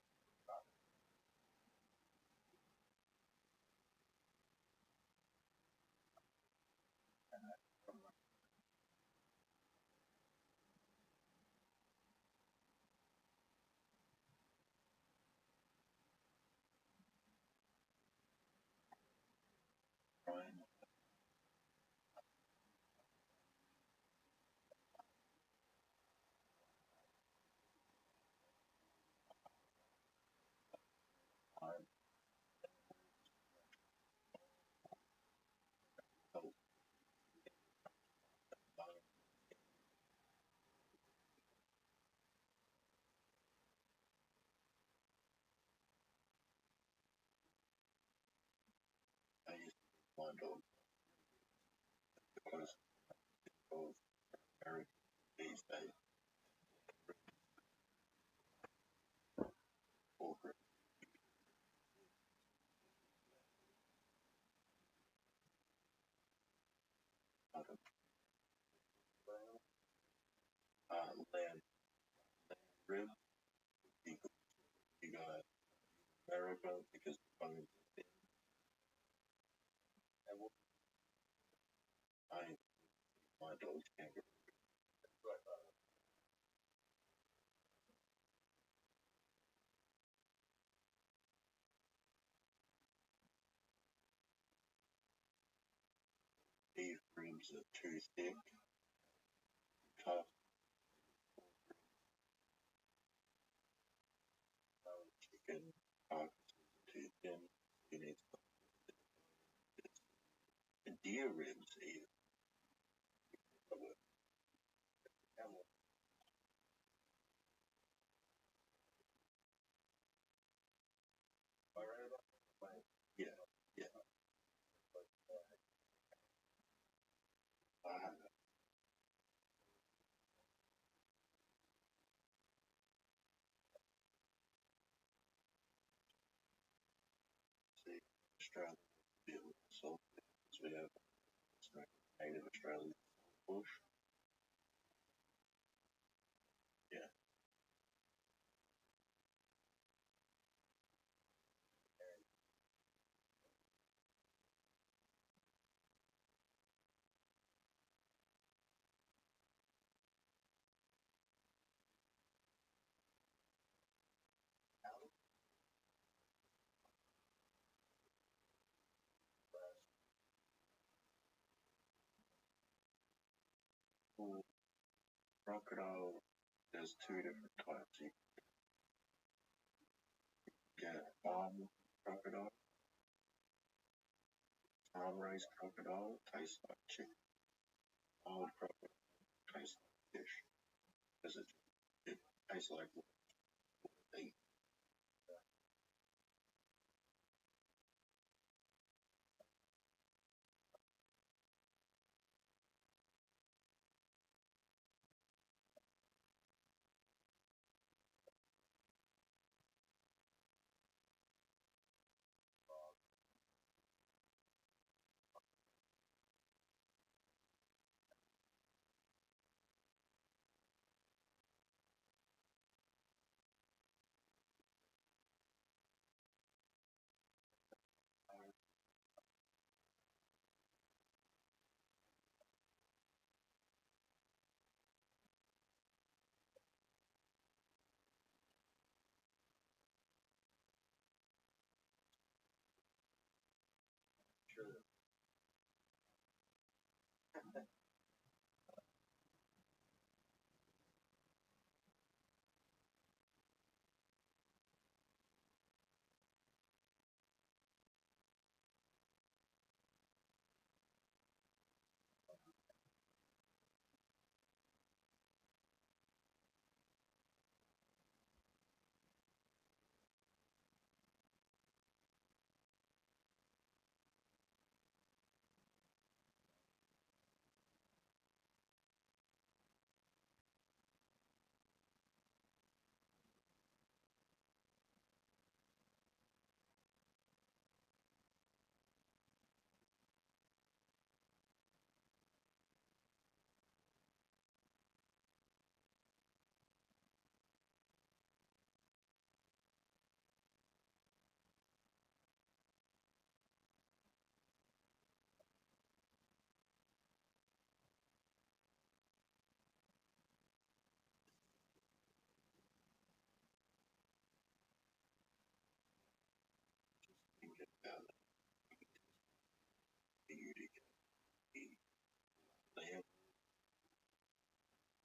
my dog because of American these days. Corporate land rib you got America because I my dogs can't get beef ribs are too thick, tough, chicken carcasses are too thin. You need and deer ribs even. Yeah, yeah. See, Australia so we have native Australian bush. Yeah. Crocodile, there's two different types. You get farm crocodile, farm raised crocodile, tastes like chicken. Wild crocodile tastes like fish. Because it tastes like meat. Sure. Thinking about the unique lamb,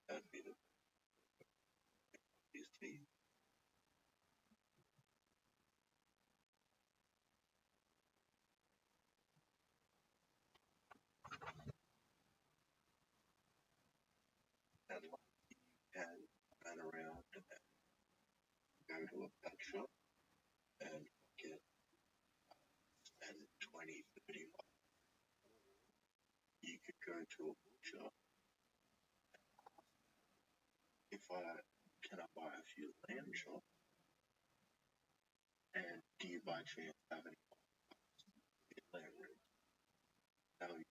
that'd be the his teeth. And like can run around and go to a pet shop and get spend 20, 30 to a bookshop, if can I buy a few lamb chops? And do you by chance have any lamb ribs? Now you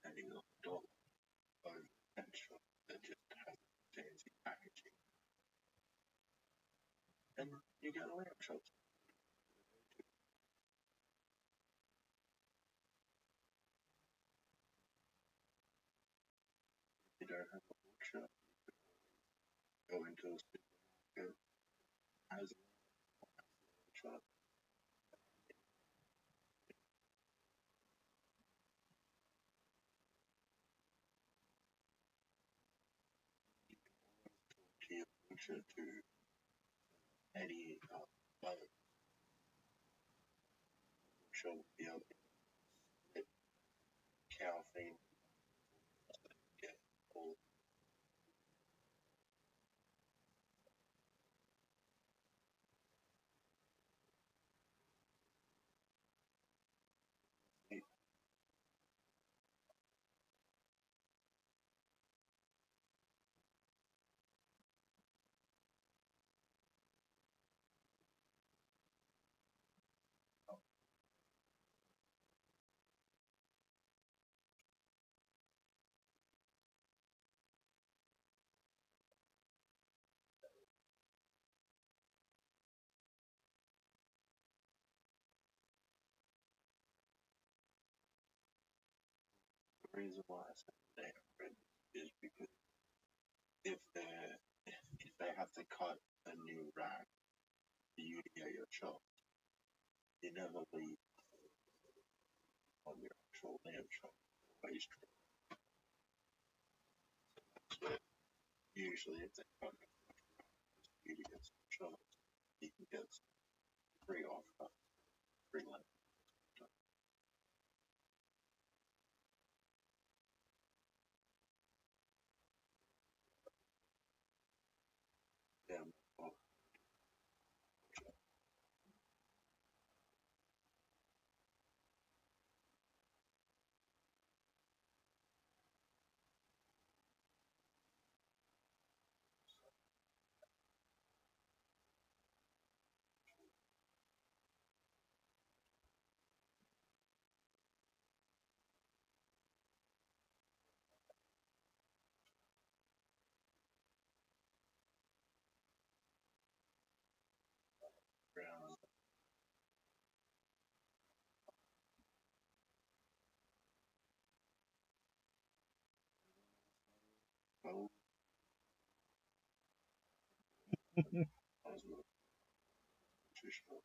depending on the dollar, or lamb chop that just has fancy packaging, and you got lamb chops. You don't have a bookshop, go into a supermarket, has a lamb chop. To your butcher to any other butcher will be able to split cow thing, get all the reason why I say they have ribs is because if they have to cut a new rack for you to get your chop, you never leave on your actual lamb chop waste tray. So usually if they cut you to get some chops, you can get some free off free lamb. Them off ground. Oh, I was with nutritional.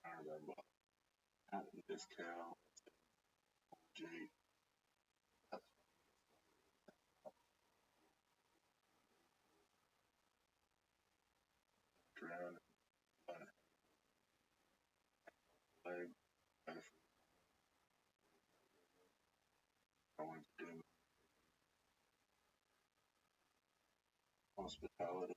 I remember having this cow, Jake, drowned by leg. I went to do hospitality.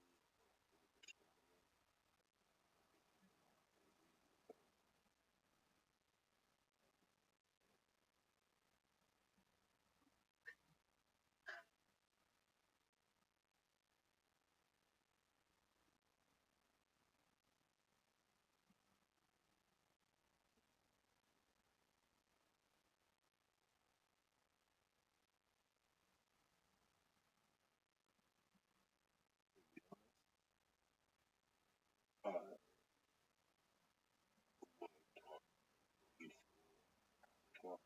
Uh, talk,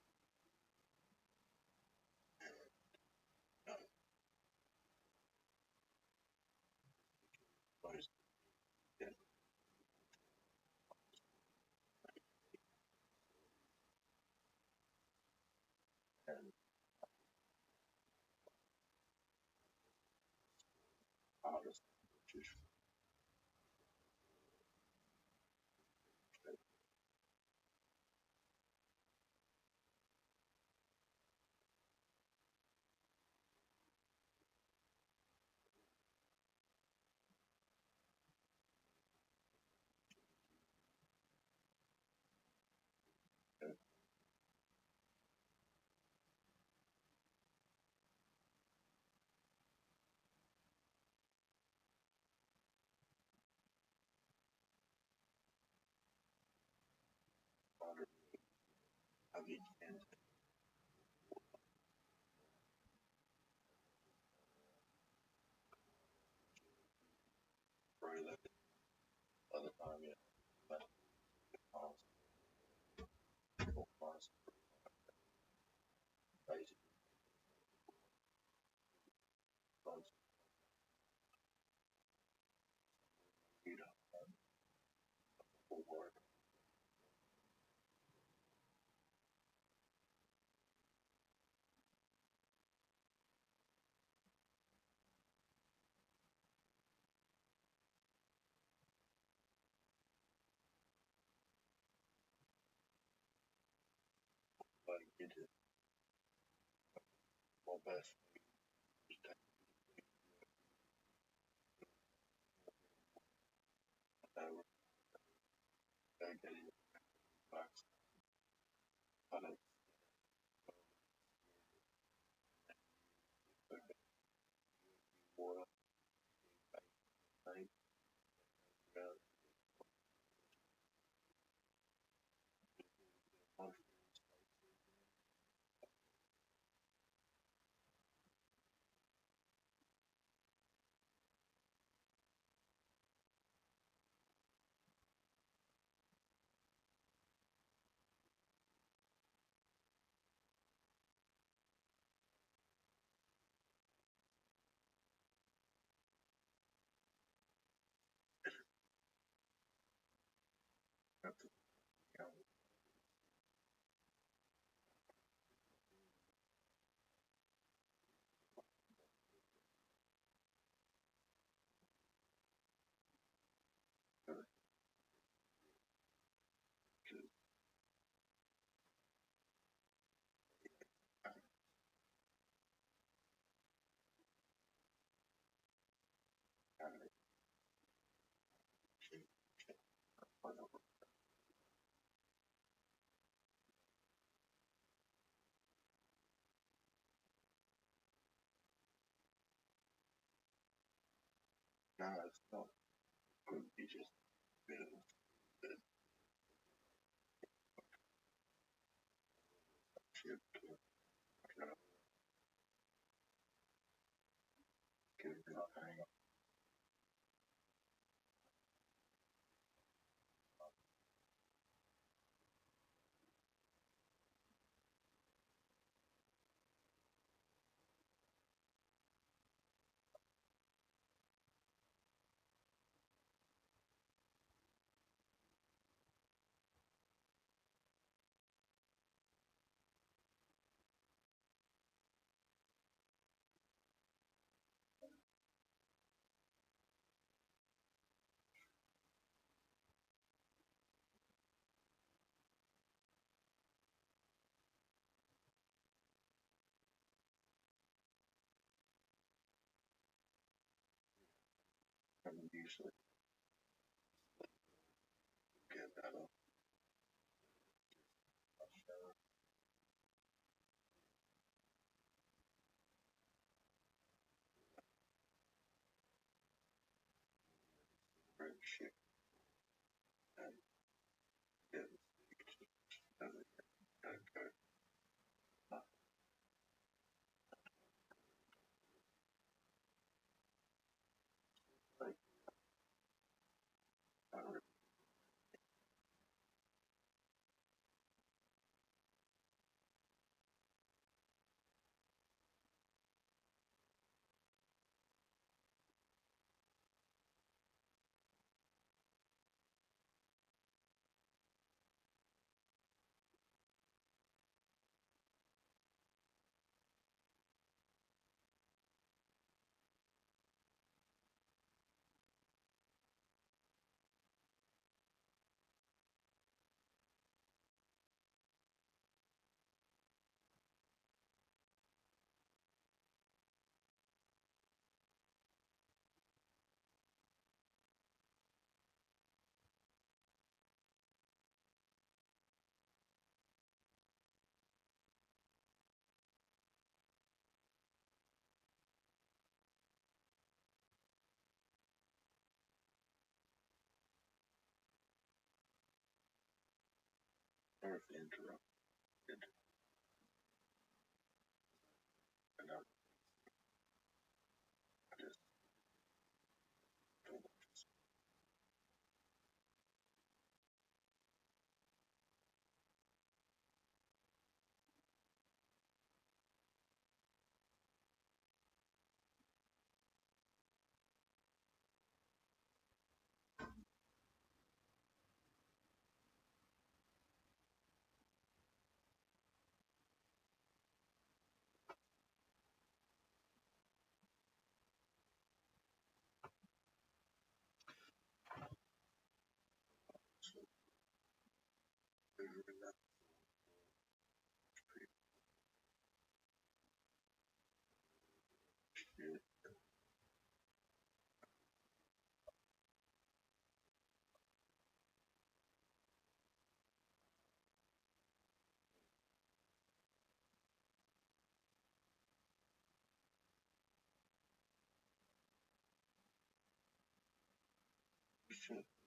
uh, was get and artist, just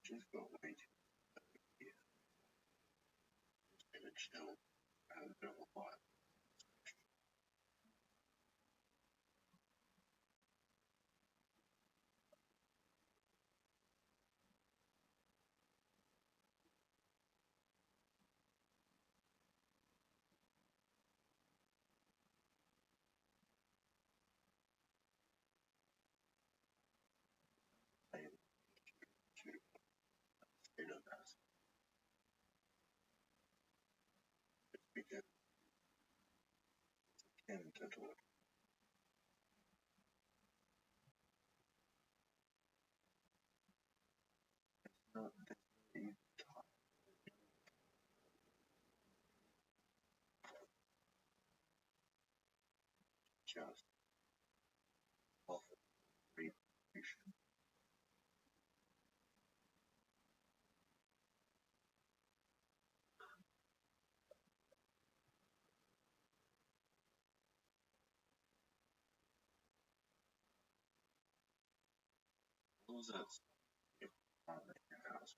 She's got way too much. And it's still has been a lot. I am too state of that. It's because Kim to do it. Not that he taught just awful reputation. What was that? If I'm in your house,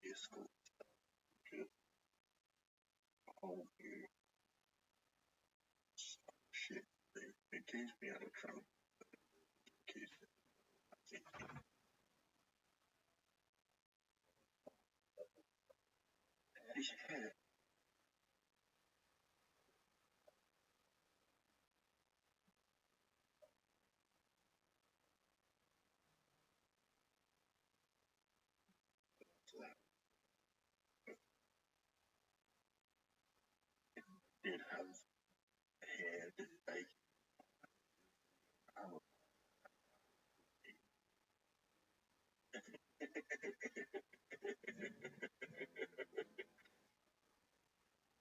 your school could hold you shit. They accused me out of Trump. Accused me. I think his head. Did have hair that they have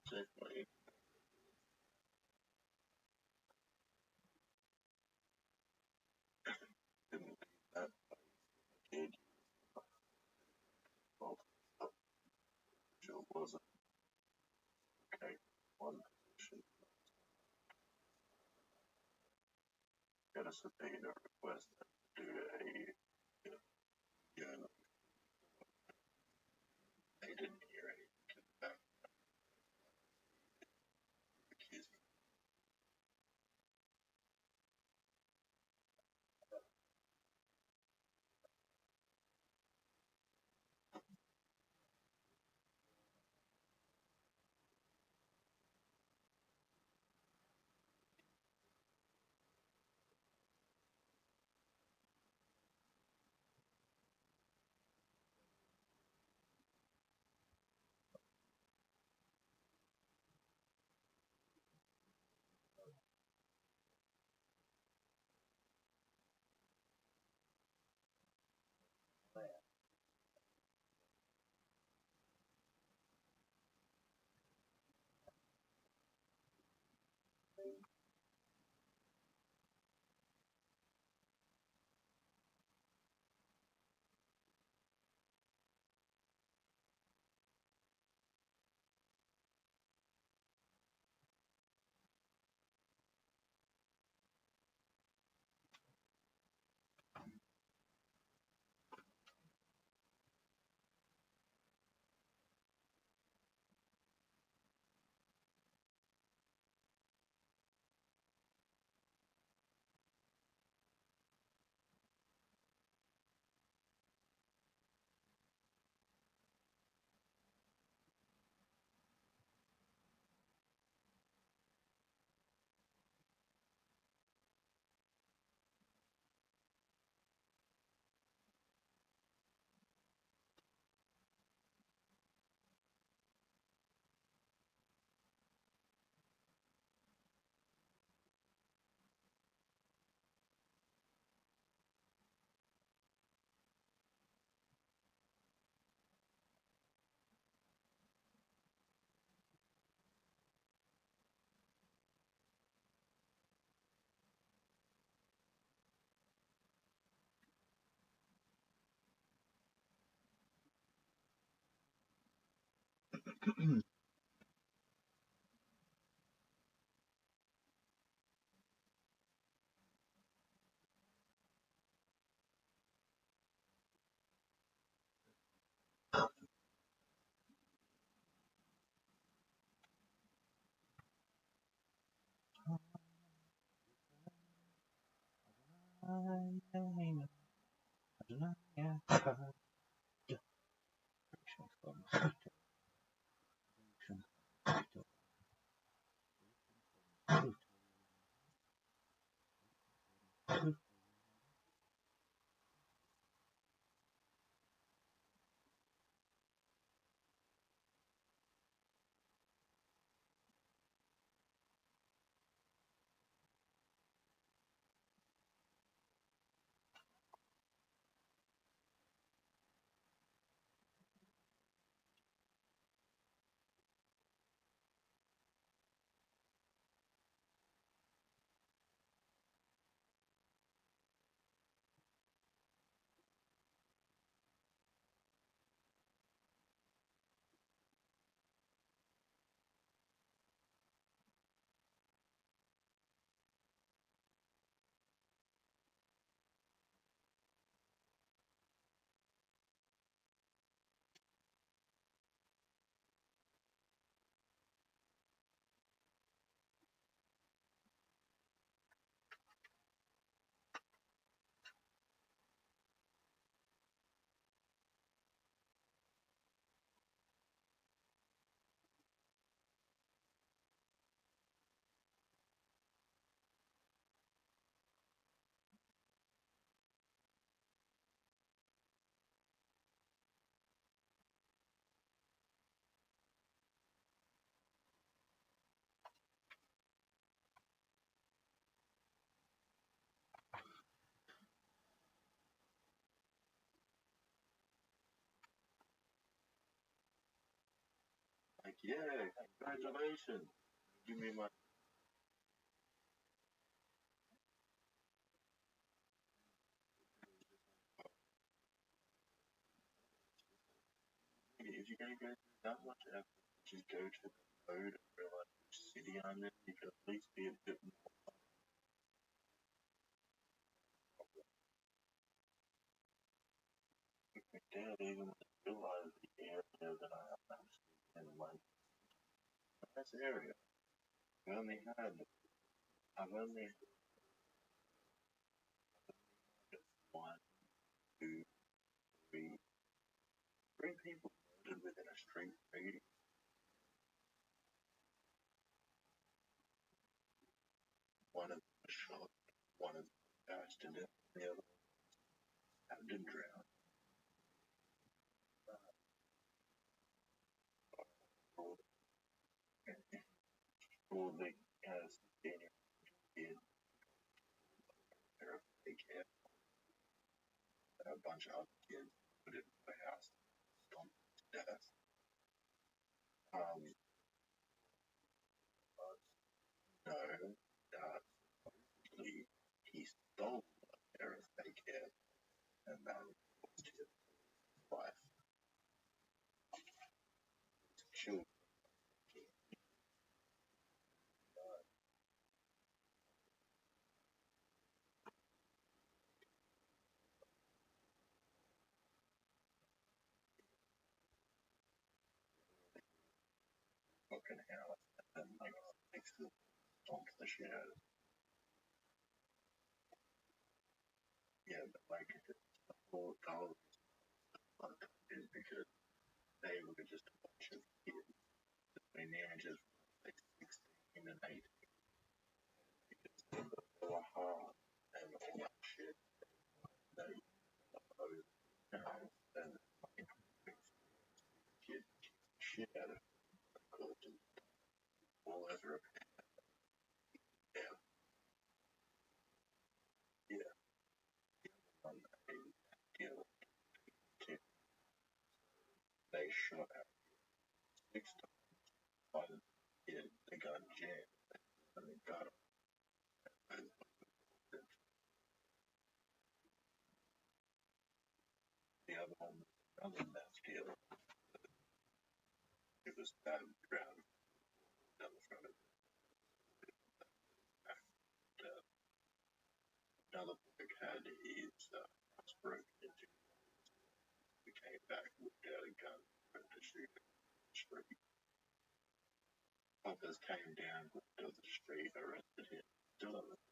exactly didn't leave that kid well sure wasn't okay. One position get a subpoena request to do a journal. They didn't hear anything back. Accused me. Like, yeah, congratulations. Give me my. If you're gonna go through that much effort, just go to the code and realize which city I'm in. You can at least be a bit more. Dad even realized the area that I am actually in, like, nice area. I've only had, I've only had one, two, three people murdered within a street radius. One of them was shot, one of them passed to death, the other one stabbed and drowned. All the 16-year-old kid, they're a fake head, and a bunch of other kids put it in the house, stomped to death. Um, no, supposedly he stole a pair of fake hair, and that cost his life. Children fucking house, and then like next to stomp the shit out of. Yeah, but like the whole goal is because they were just a bunch of kids between the ages of like 16 and 18 because they were hard and all that shit. They opposed and fucking kid shit out of caused them all over a yeah, yeah, one deal to they shot at 6 times by the kid, they got jammed and they got him. And the other one was another meth dealer. If It was stabbed around down the front of it. Another boy had his house broken into. We came back, whipped out a gun, went to shoot him in the street. Officers came down, walked to the street, arrested him. Still haven't.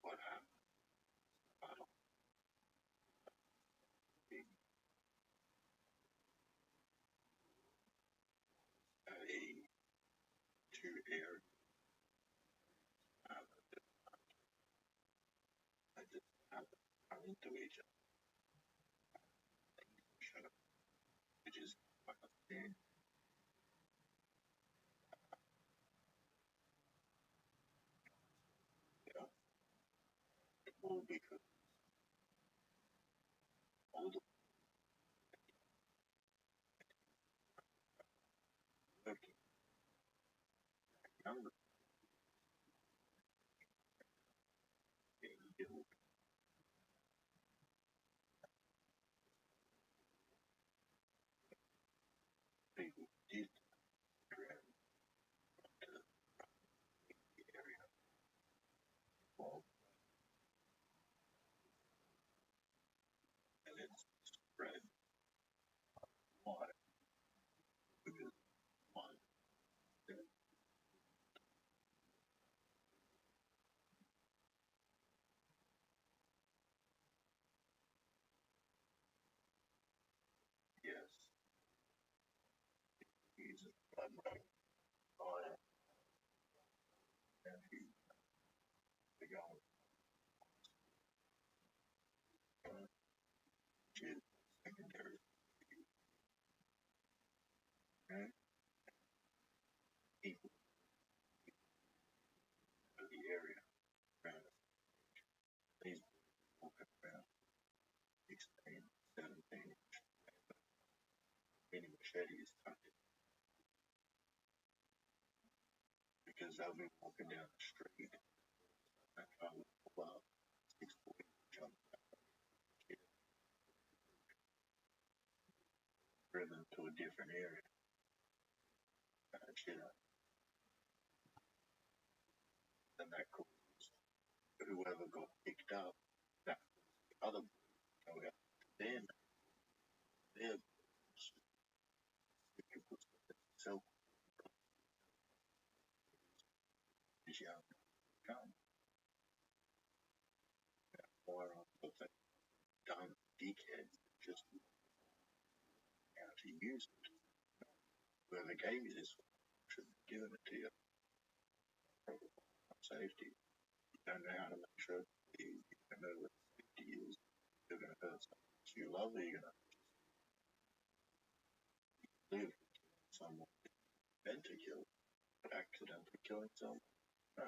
What happened? I don't think two areas. I just happened to run into each other. Shut up. Which is what I think. Yeah. All because all the working younger being killed. People did around the area. Well, and it's spread wide because one thing, yes, he's a blood fire and he's the young which is secondary and people of the area around us. These walking around 16, 17, many machetes tucked in because they'll be walking down the street and I will pull up 640 jump driven to a different area. Shit up. Then that causes whoever got picked up, that the other go out then their self is young come fire on the thing dumb dickheads just how to use it. Whoever gave you this should have given it to you. Safety. You don't know how to make sure you don't know what safety is. You're gonna hurt someone you love, or you're gonna live someone meant to kill, accidentally killing someone. No.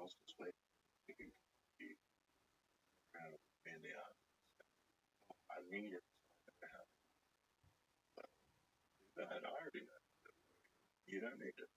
else's way, it can be kind of in the I need it. But I already know. You don't need it.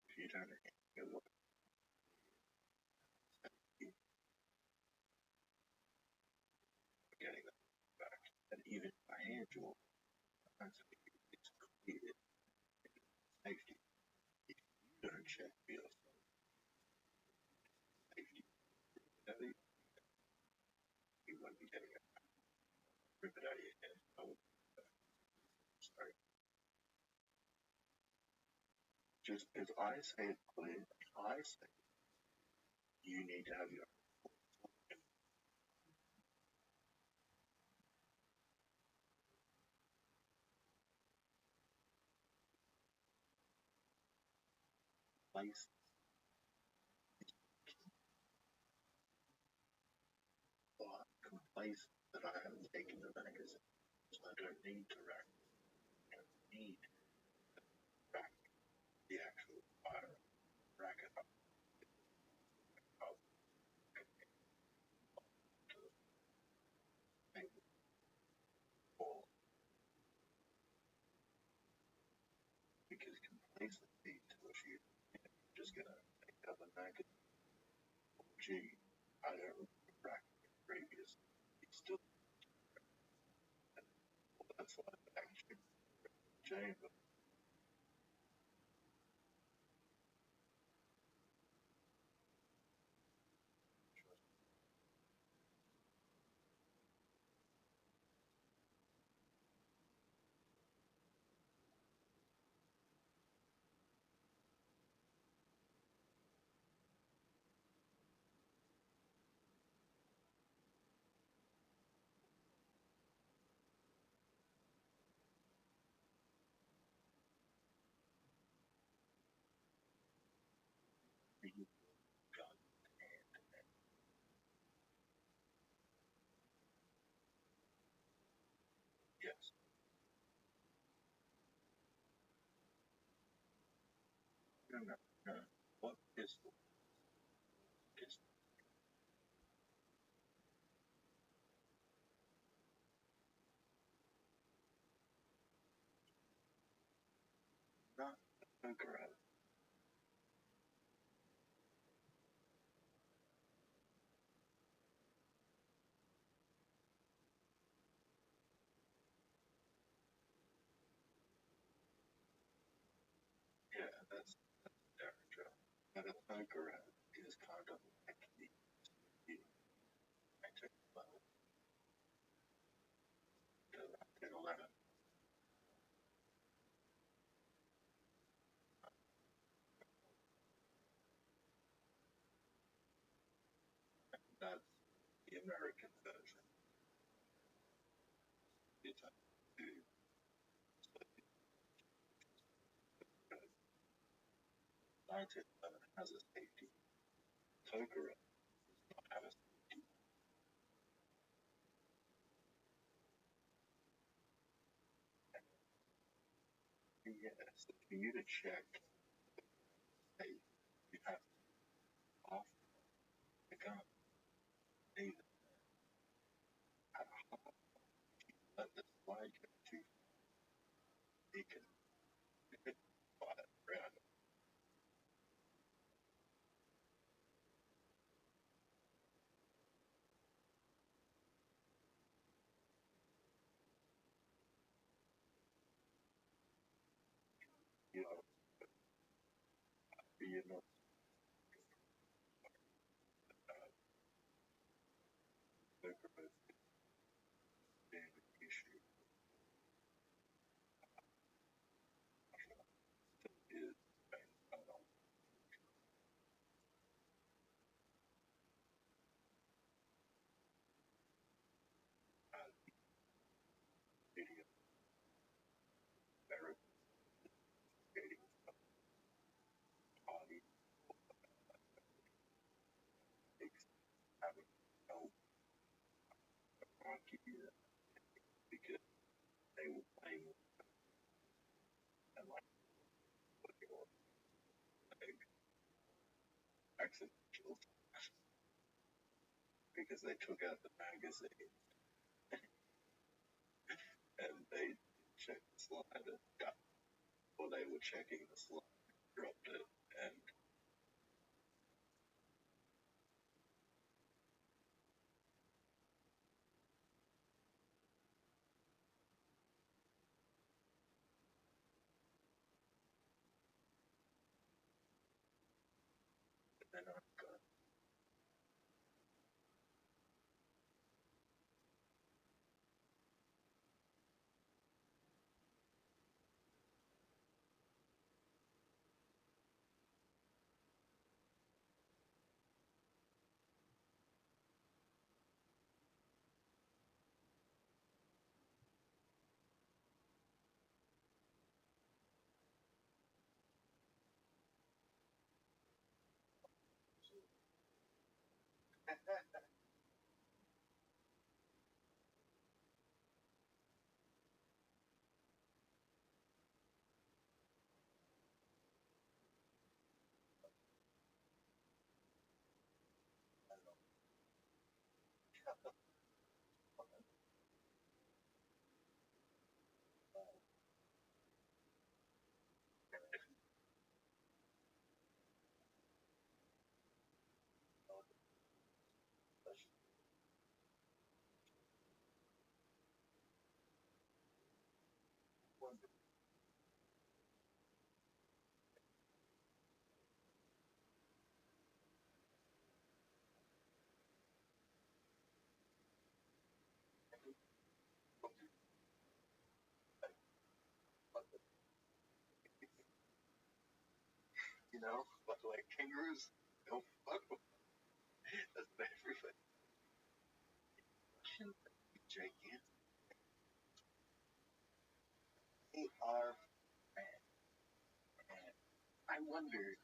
If you don't get what you're getting that back, and even if I hand you all, it's clear safety. If you don't check for yourself, safety, you won't be getting it. Rip it out of your head. Sorry. Just because I say it clear, I say you need to have your place. Place that I haven't taken the magazine, so I don't need to rack. I don't need to rack the actual fire, rack it up to the thing or because complacency tells you you're just gonna take out the magazine. Gee, I don't remember racking it previous. It's still that's like action chamber. You got yes. No, no, no. What is the is not a garage? Yeah, that's different job. But a garage is kind of like the I took level to 11. That's the American version. It's a 1911 has a safety. Tokara does not have a safety. Yes, for you to check safe, you have to off the gun. Either at a high, let the slide go too far, it can fire around. You know, you're not Tokara being the issue is because they were playing and like accidental because they took out the magazine and they checked the slide and got, or they were checking the slide, dropped it, and then I got but like kangaroos don't fuck with that's everybody. Gigantic. They are friends. And I wonder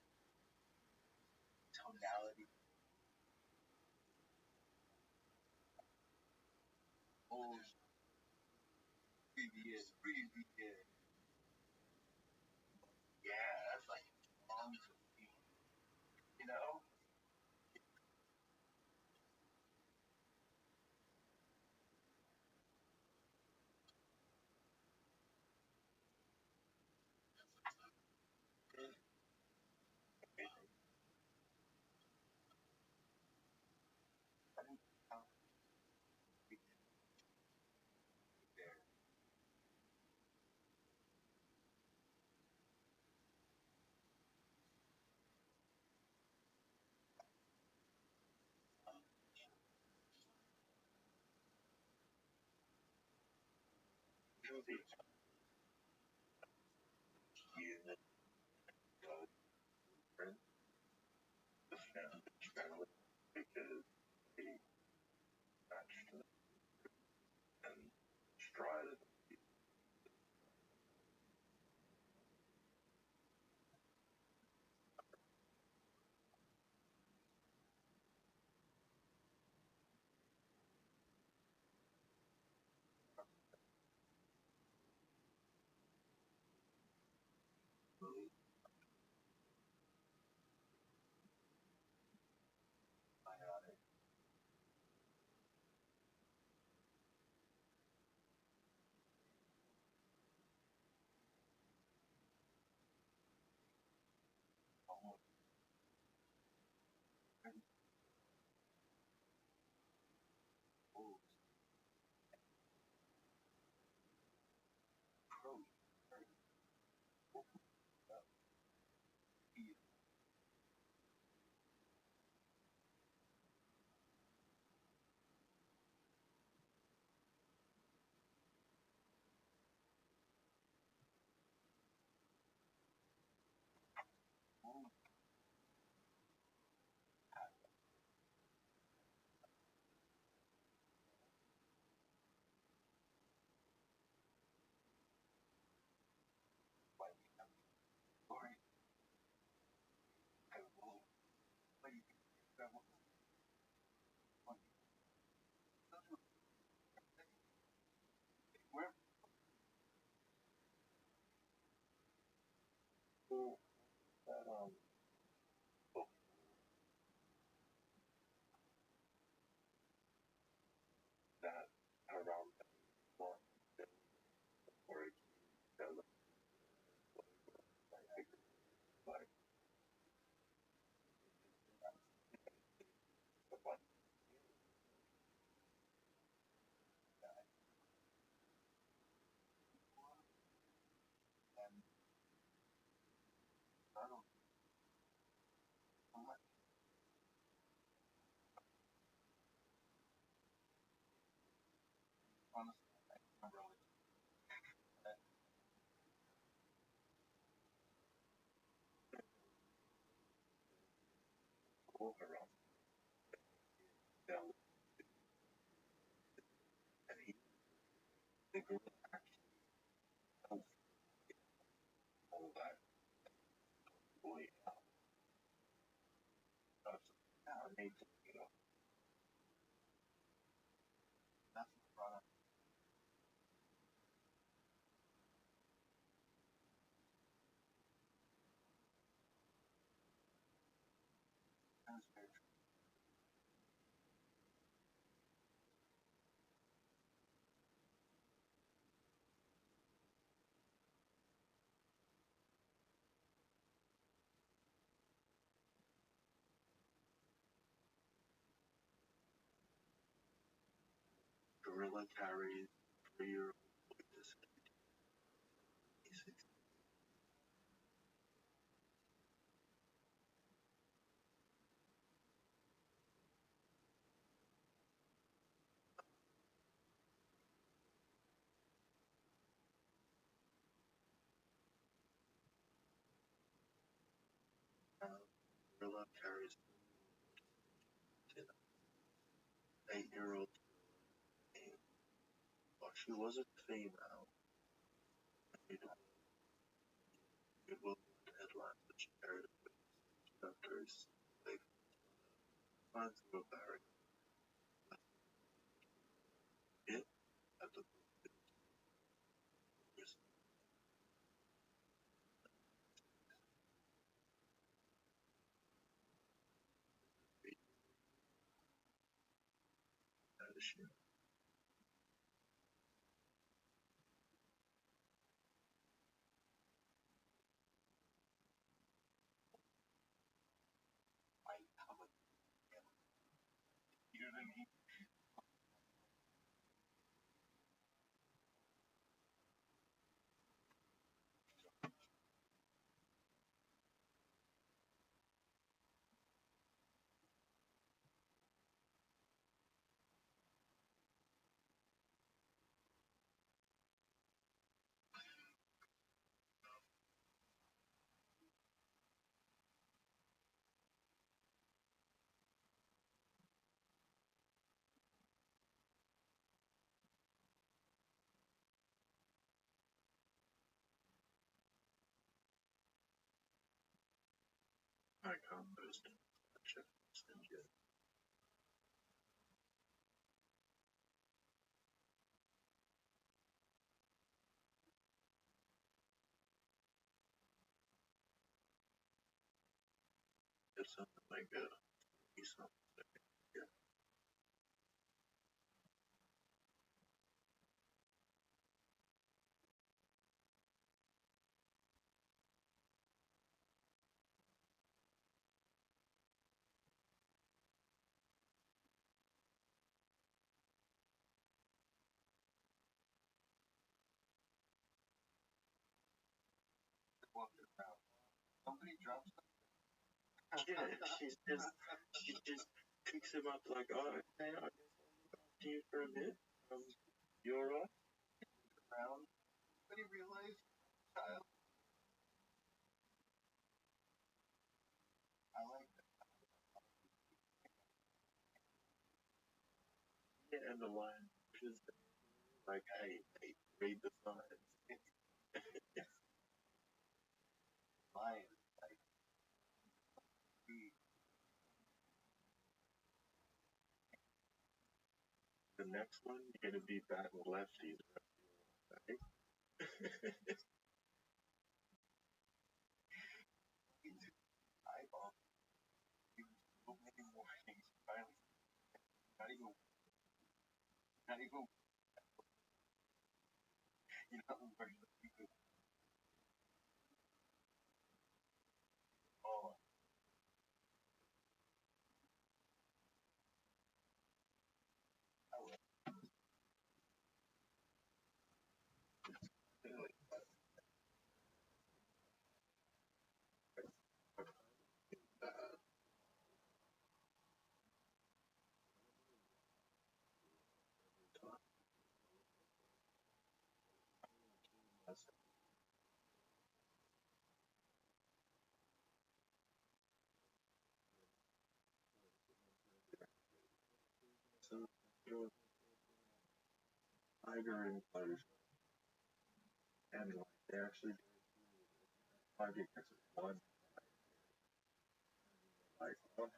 tonality. Oh, previous. Yeah, that's like long to me, you know? I think how we get there. Really unit of friends, the family, because they matched and strided. around down, and the girl actually helped all that boy out. And they took it off. Gorilla carries 3-year-old boy to safety. Gorilla carries an 8-year-old girl. While she was a female, it will headlines which carried doctors. They find through a barrier. It at the focus issue. I can't post it. Check send you. It's something like something. Yeah. Yeah, she just picks him up like, oh, okay, I guess I'll talk to you for a bit. You alright? Around. But he realized, child. I like that. Yeah, and the line pushes like, hey, read the signs. Lion, like, the next one, you're gonna be batting lefties, right? Eyeball. So many warnings. Finally, not even, you know, where you could, oh, I will. Really, so it was Tiger and Butter, and like they actually did a project that's one like on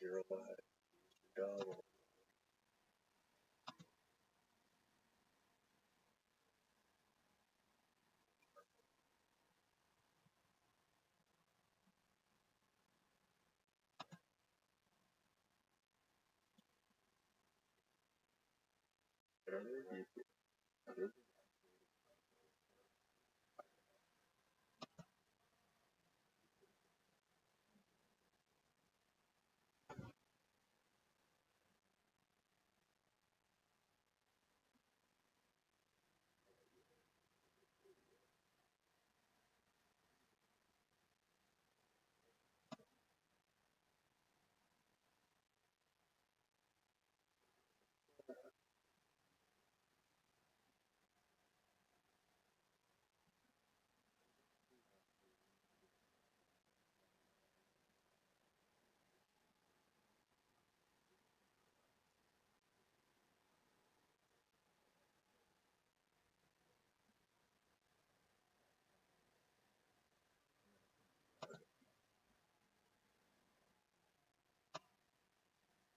you're alive, dog.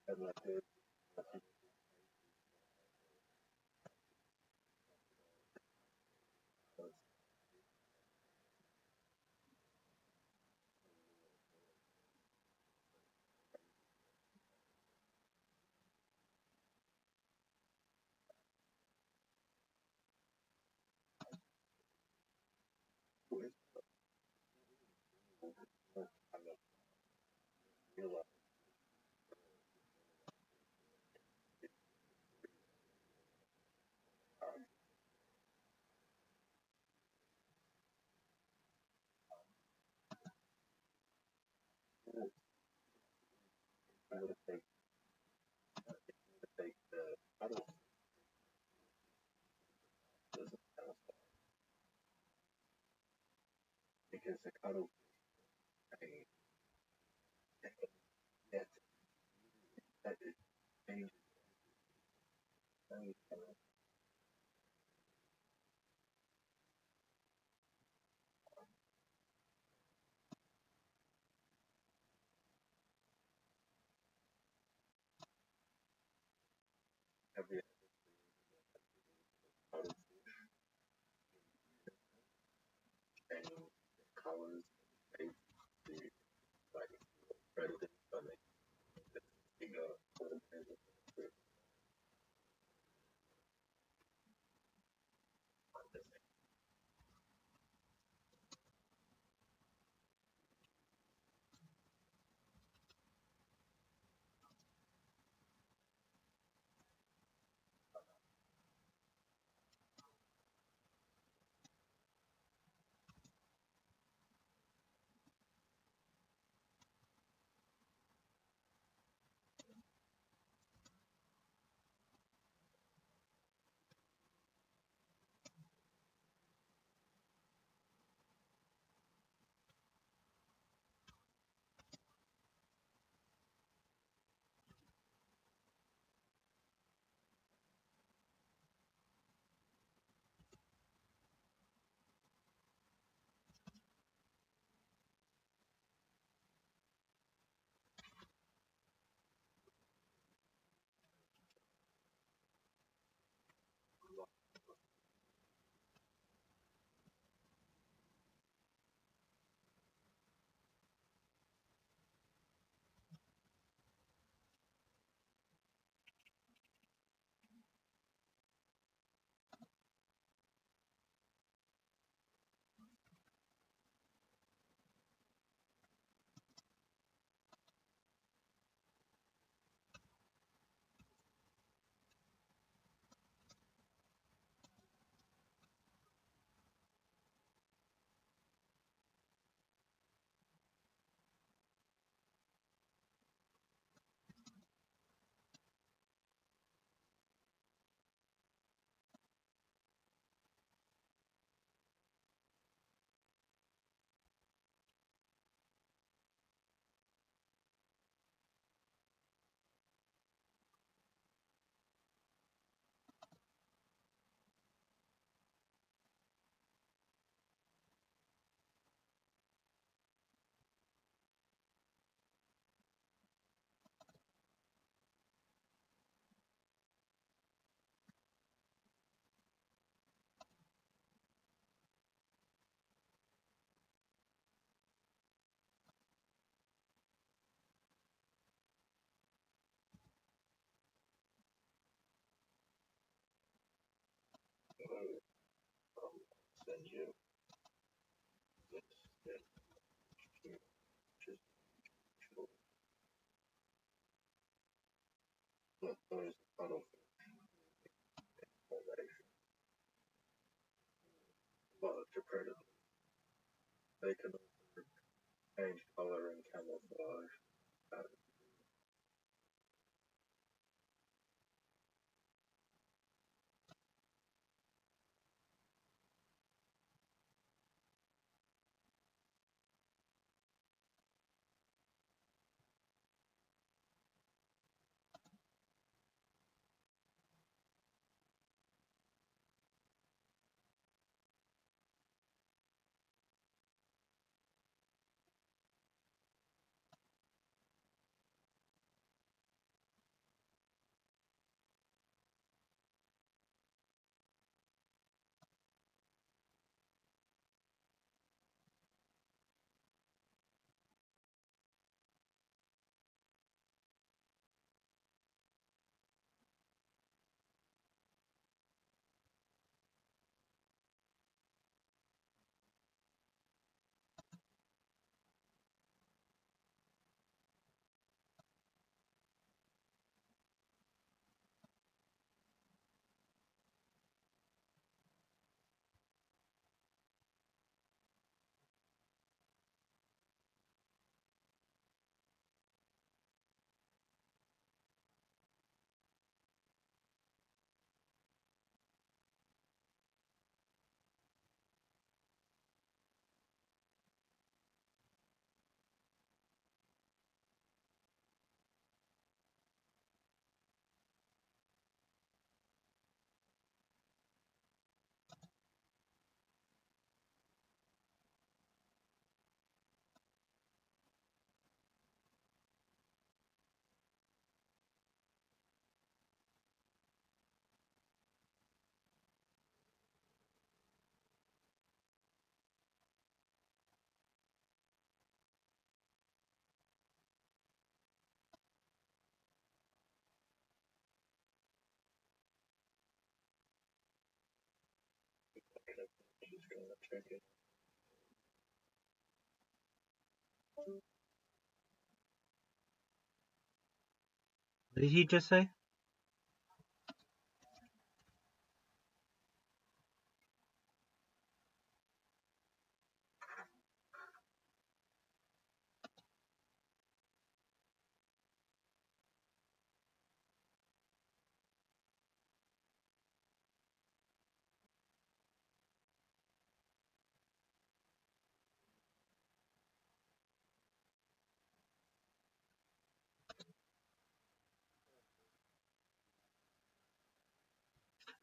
And like realize I would take the cuddle doesn't satisfy because the cuddle pain that that is changes every cuddle change colors face the like president stomach ego they can also change color and camouflage. What did he just say?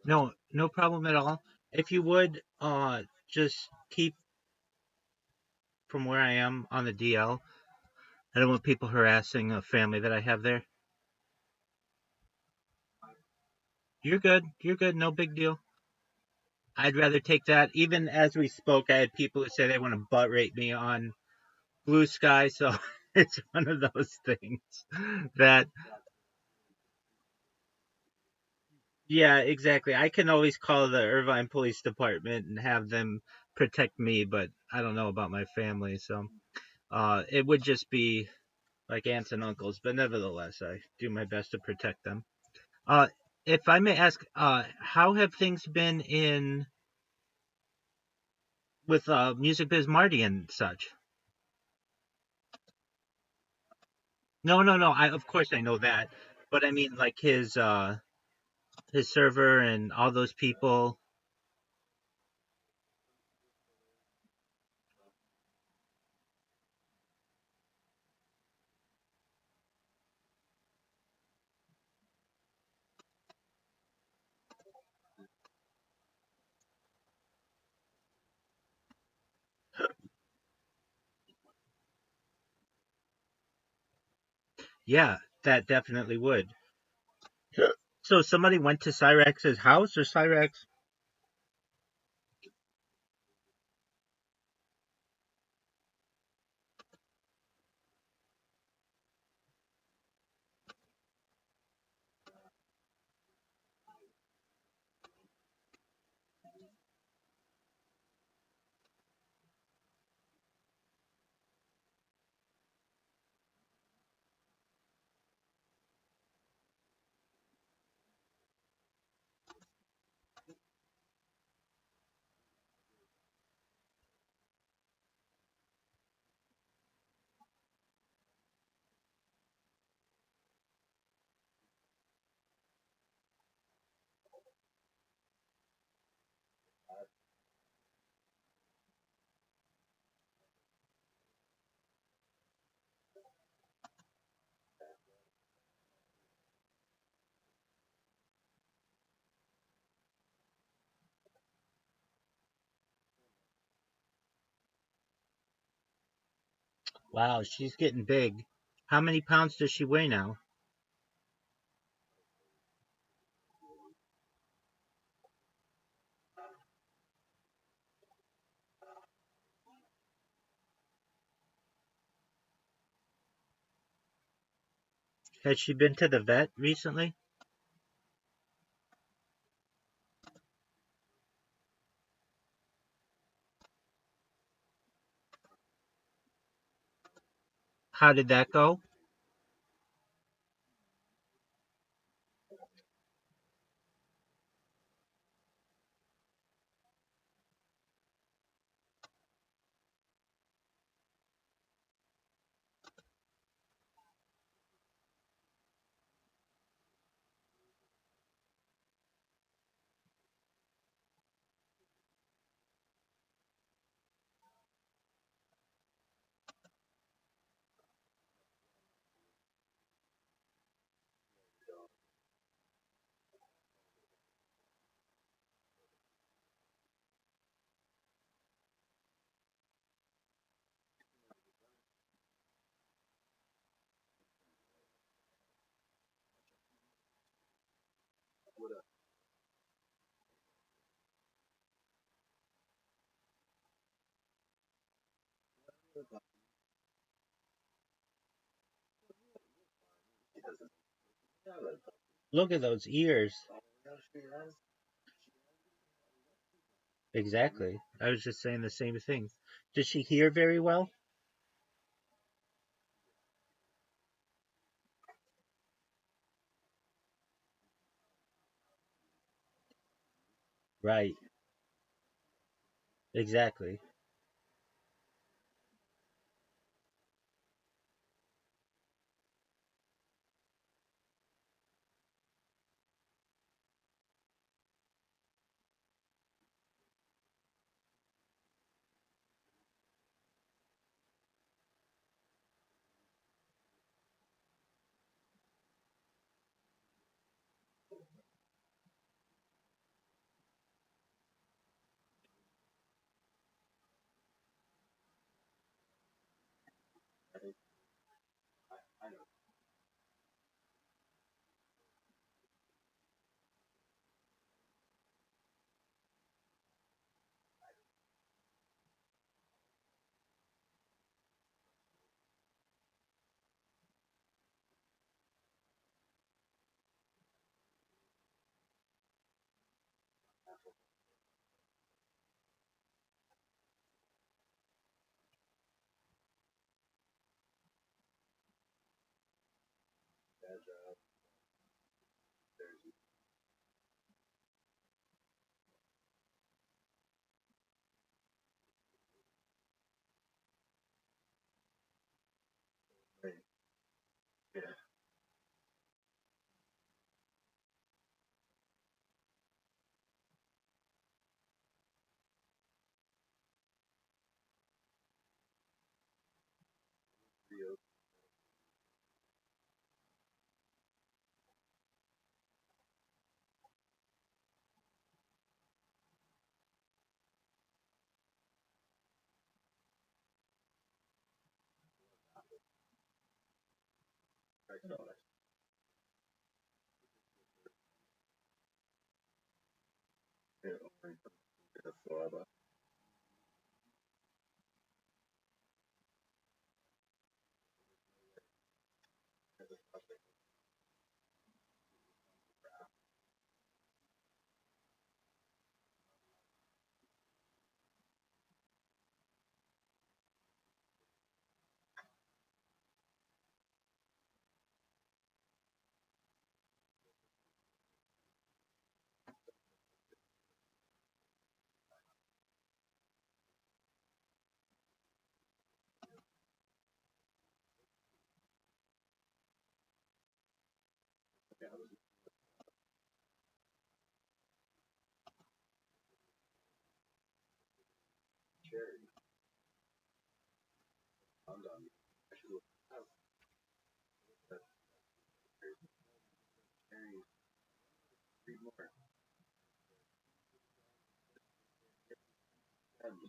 No, no problem at all. If you would, just keep from where I am on the DL. I don't want people harassing a family that I have there. You're good. You're good. No big deal. I'd rather take that. Even as we spoke, I had people who say they want to butt rate me on Blue Sky, so it's one of those things that, yeah, exactly. I can always call the Irvine Police Department and have them protect me, but I don't know about my family, so it would just be like aunts and uncles, but nevertheless, I do my best to protect them. Uh, if I may ask, how have things been in with Music Biz Marty and such? No, no, no. I of course I know that, but I mean like his server and all those people. Yeah, that definitely would. So somebody went to Cyrex's house, or Cyrex? Wow, she's getting big. How many pounds does she weigh now? Has she been to the vet recently? How did that go? Look at those ears. Exactly. I was just saying the same thing. Does she hear very well? Right. Exactly.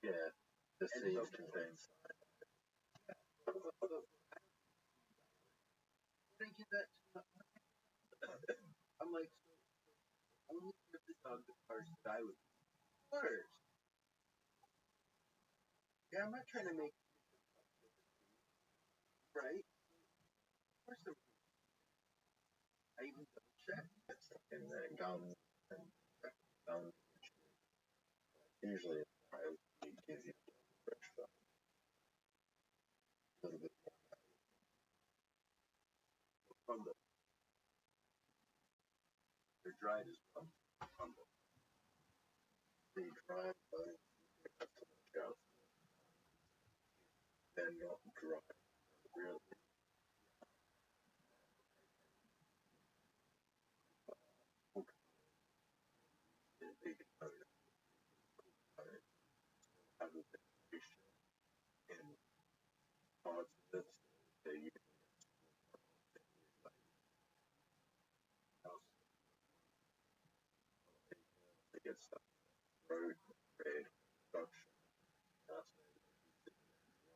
Yeah, the seeds contains. I get that? I'm like, only with the dog the cars that I would first. Yeah, I'm not trying to make right. First of all, I even double check and then gum and gum. Usually, I would give you fresh stuff, a little bit more crumble. They're dried as well. Crumble. They dry, but that's too much out. Then not dry. Really, they can have it. Have a bit of fish and odds that you can house to get stuff. Road, red, production, that's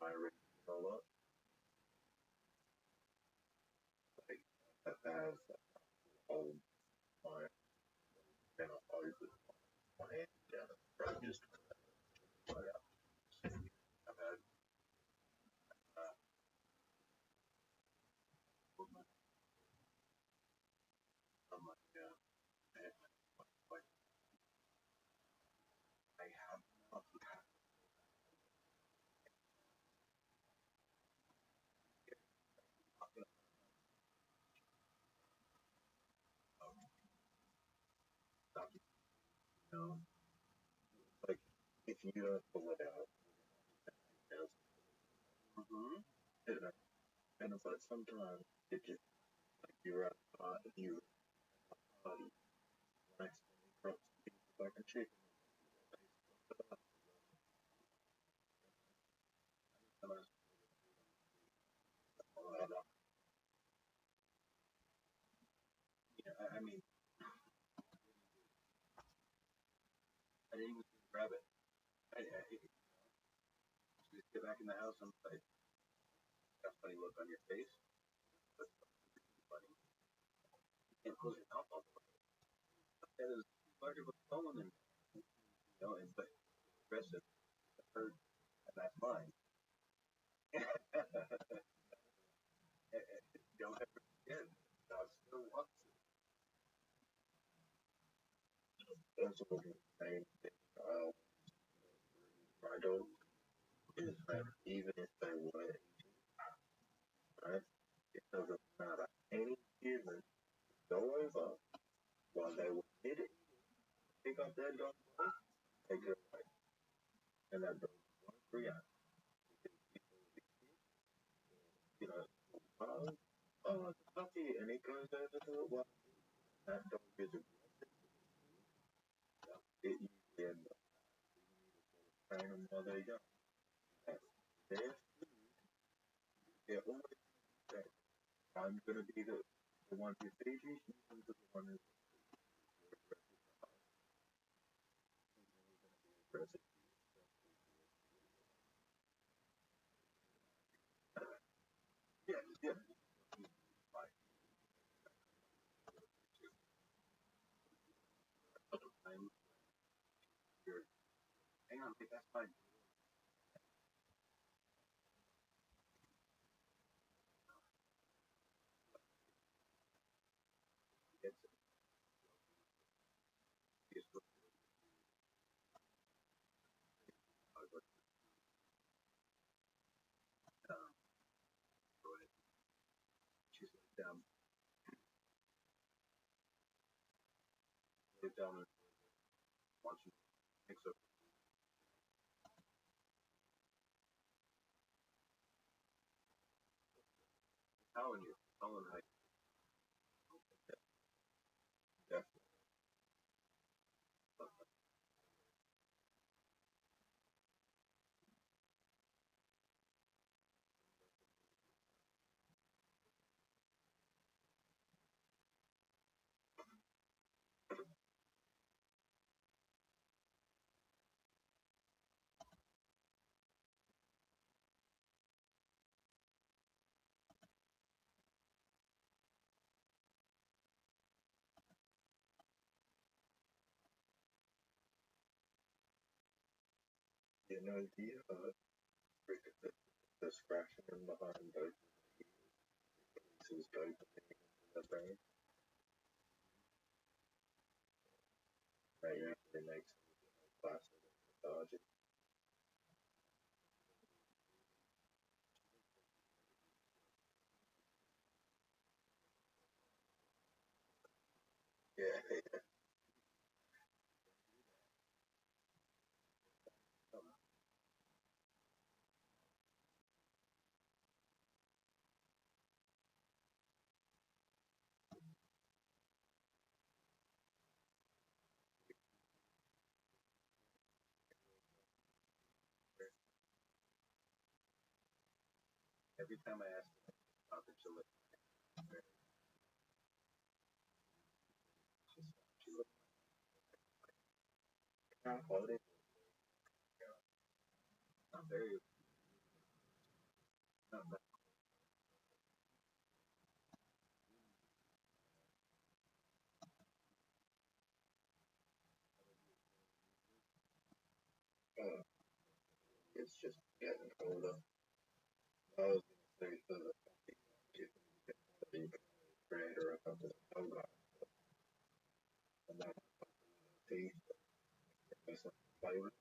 wiring, all up. Like, that has all my, and I open my hand down. Just right out. I've had, I'm like, yeah, and like, I have not stopped, like, if you don't pull it out, mm-hmm. And it's like sometimes it just, like, you're at you, next thing you cross, like a chicken. And yeah, I mean, I didn't even grab it. I just get back in the house and like, got a funny look on your face. That's funny. You can't close your mouth all the way. That is large of a bone and, and but aggressive, hurt, and that's mine. Don't ever forget. God still wants it. That's what the same thing. I don't is that even if they were, right? It doesn't matter. Any human go over while they were eating, pick up their dog, take it away, and that dog won't react. You know, it's a puppy, and it goes over to it. Well, that dog is aggressive. It usually ends up train them while they're young. Their food, they're always say, I'm gonna be the one who feeds you, she's gonna be the one who's aggressive. Yeah, yeah. Like, I'm here. Hang on, that's fine. It's it's um, she's laid down and watching mix up telling you, telling her definitely. You know the scratching behind both pieces dopamine in the brain that usually makes them placid and lethargic. Yeah, yeah. Every time I ask them about the chili, she looks not quality. Not very, not that. It's just getting colder. I was gonna say for the creator of the yoga and then tea, some flavor.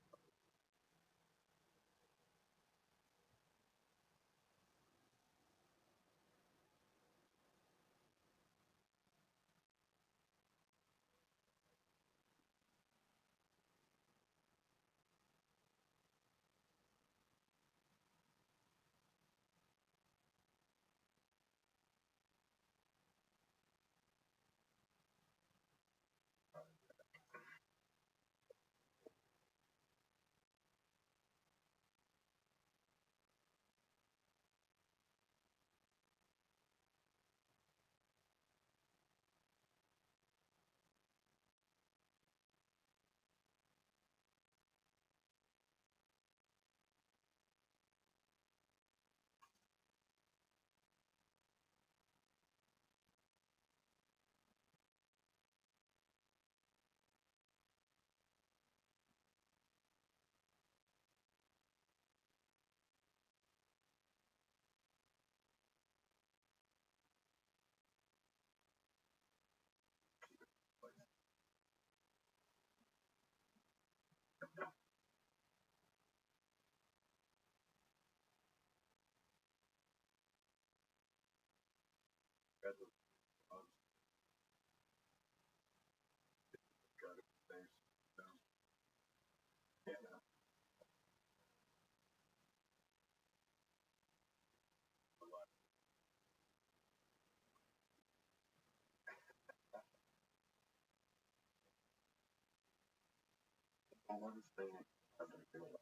One thing I've been doing,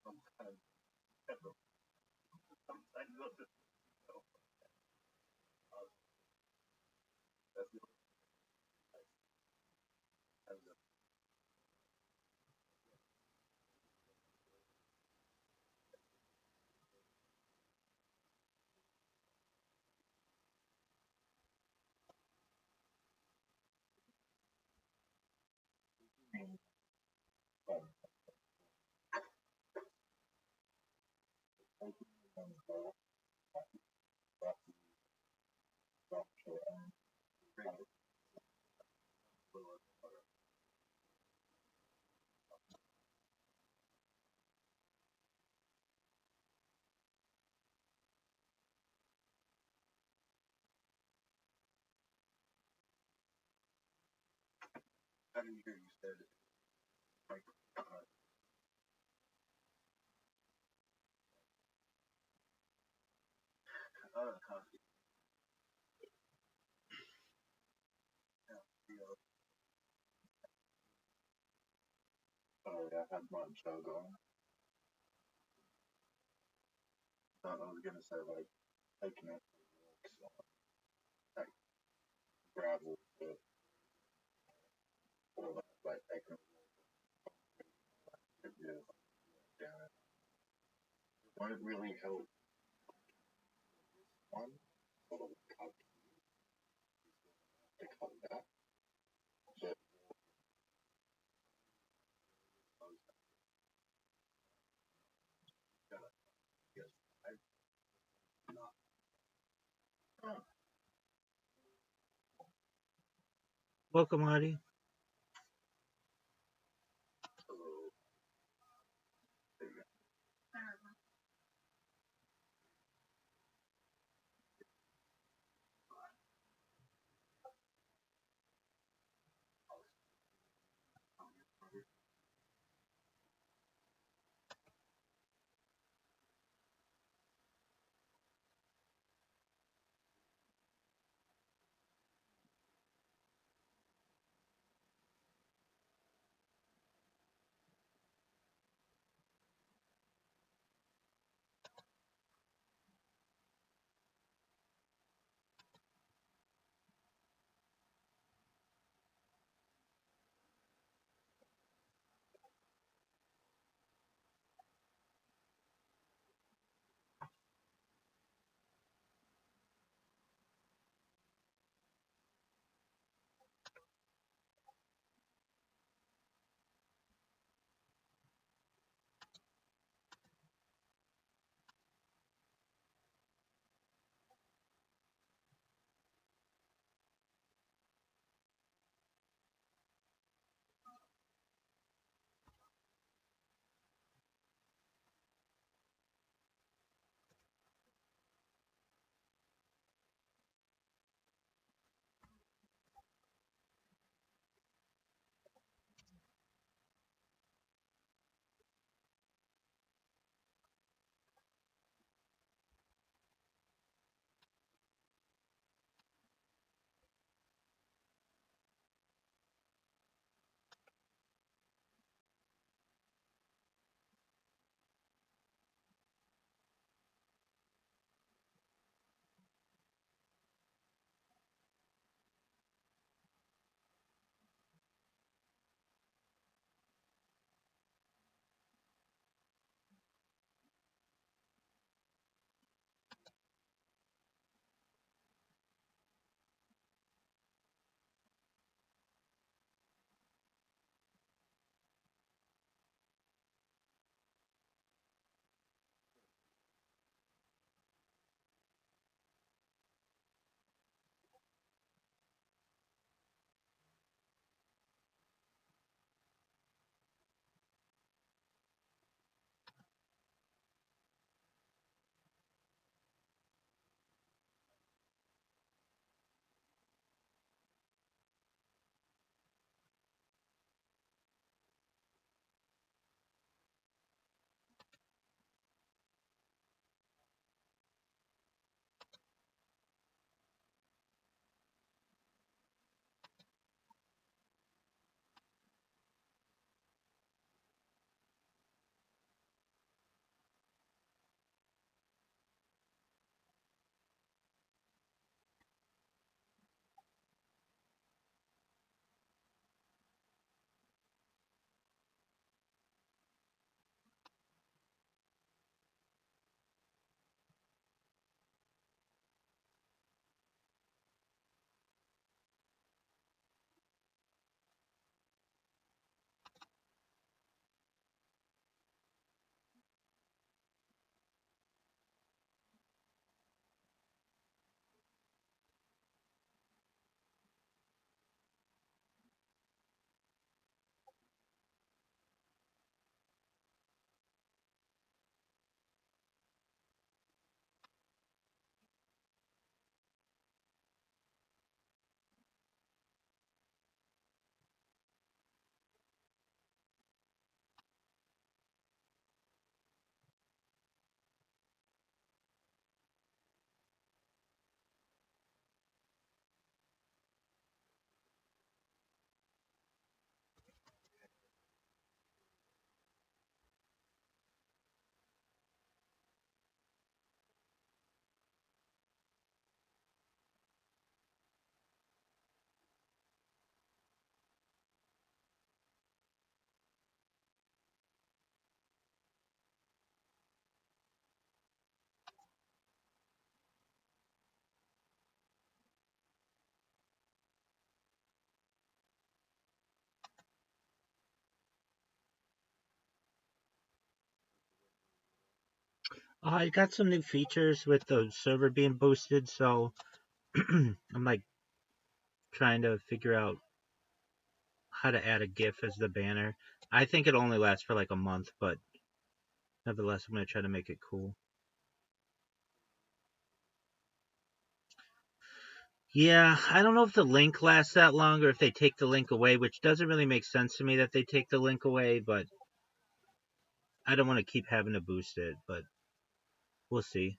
sometimes, sometimes not just that's the as a I didn't hear you said it. Like, coffee. Oh yeah, I had one show going. I was gonna say like taking it. So, like, travel to all that, like I can down. What it really helped one sort of cut to come back. So yes, I'm not Welcome, Marty. I got some new features with the server being boosted, so I'm like trying to figure out how to add a GIF as the banner. I think it'll only last for like a month, but nevertheless, I'm gonna try to make it cool. Yeah, I don't know if the link lasts that long or if they take the link away, which doesn't really make sense to me that they take the link away, but I don't want to keep having to boost it, but we'll see.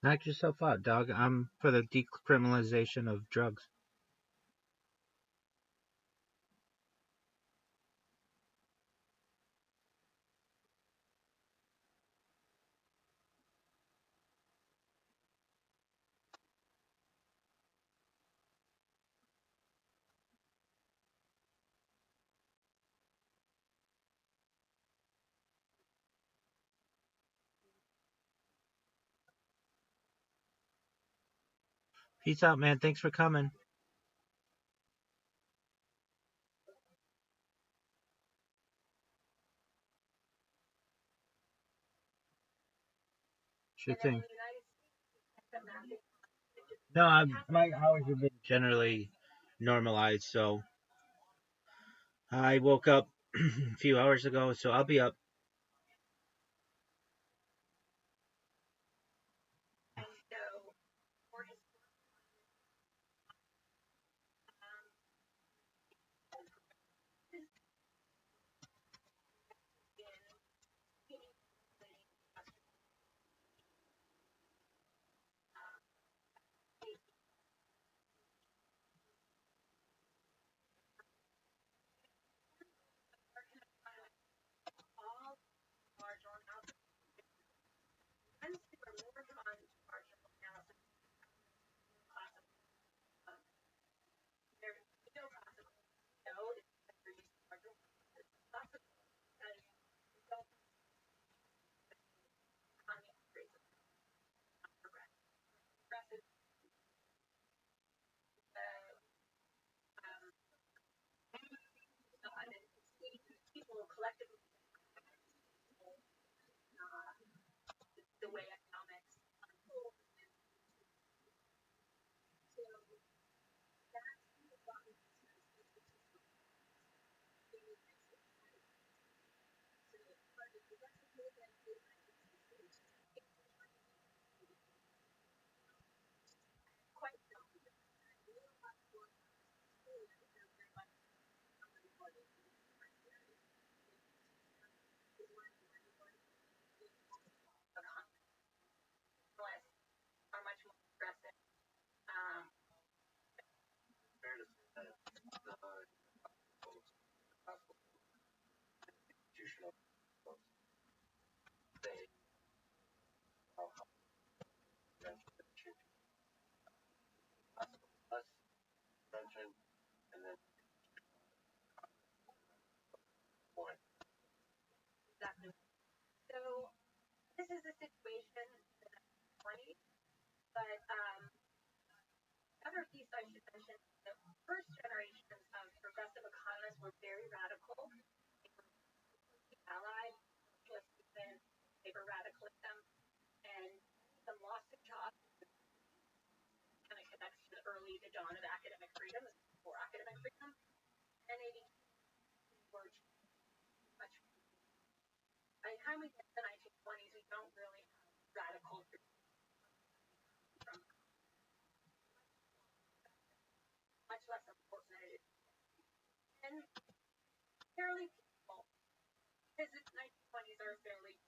Knock yourself out, dog. I'm for the decriminalization of drugs. Peace out, man. Thanks for coming. Sure thing. No, my hours have been generally normalized, so I woke up a few hours ago, so I'll be up. I should mention the first generation of progressive economists were very radical. They were allied with labor radicalism, and some lost their jobs. Kind of connects to the early dawn of academic freedom, before academic freedom, and they were much. By the time we get to the 1920s, we don't really have radical from much less important than it is. And fairly peaceful, because the 1920s are fairly.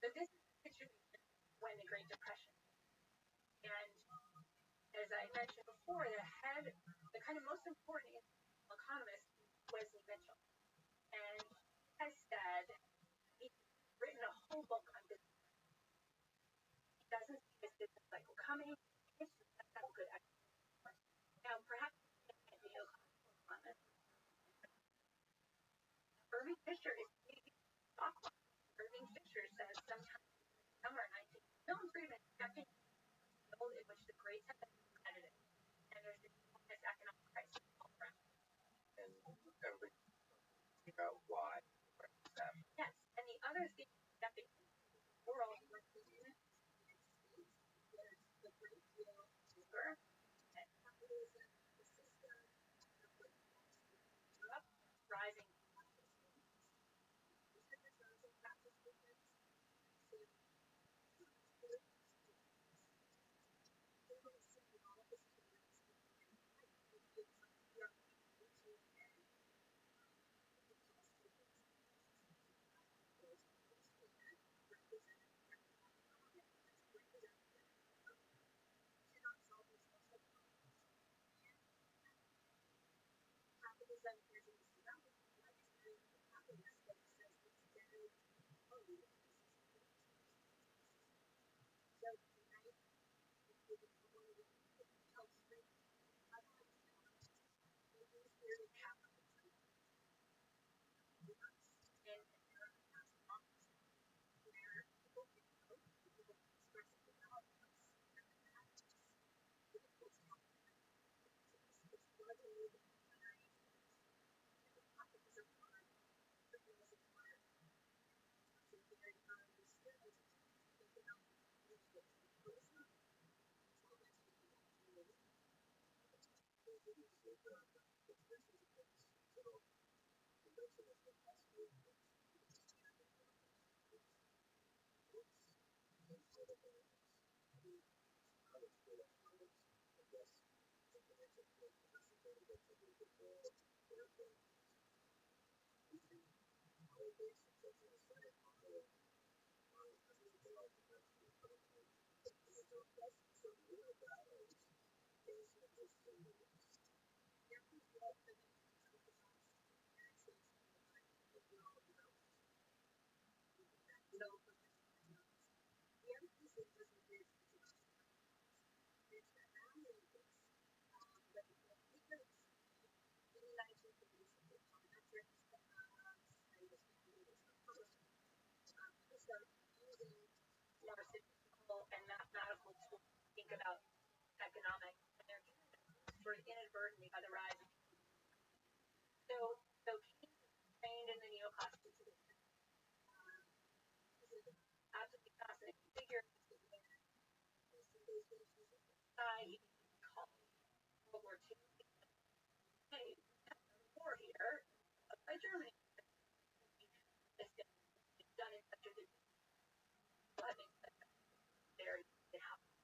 So this is the situation when the Great Depression. And as I mentioned before, the kind of most important economist was Mitchell. And he has said, he's written a whole book on business. He doesn't see this business cycle coming. It's just not a good idea. Now, perhaps you can't be on this. Irving Fisher is speaking stock market. Irving Fisher says sometime in the summer 19 Milton Friedman in which the greats have been competitive, and there's this economic crisis all around. And everybody figure out why. Yes, and the other thing that the world was in the great deal cheaper and capitalism, the system, rising. More statistical and mathematical tools to think about economics, and they're sort of inadvertently by the rise of. So Keynes is trained in the neoclassical tradition. Absolutely fascinating figure. He called World War II. Hey, war here by Germany. It's done in such a good there it happened.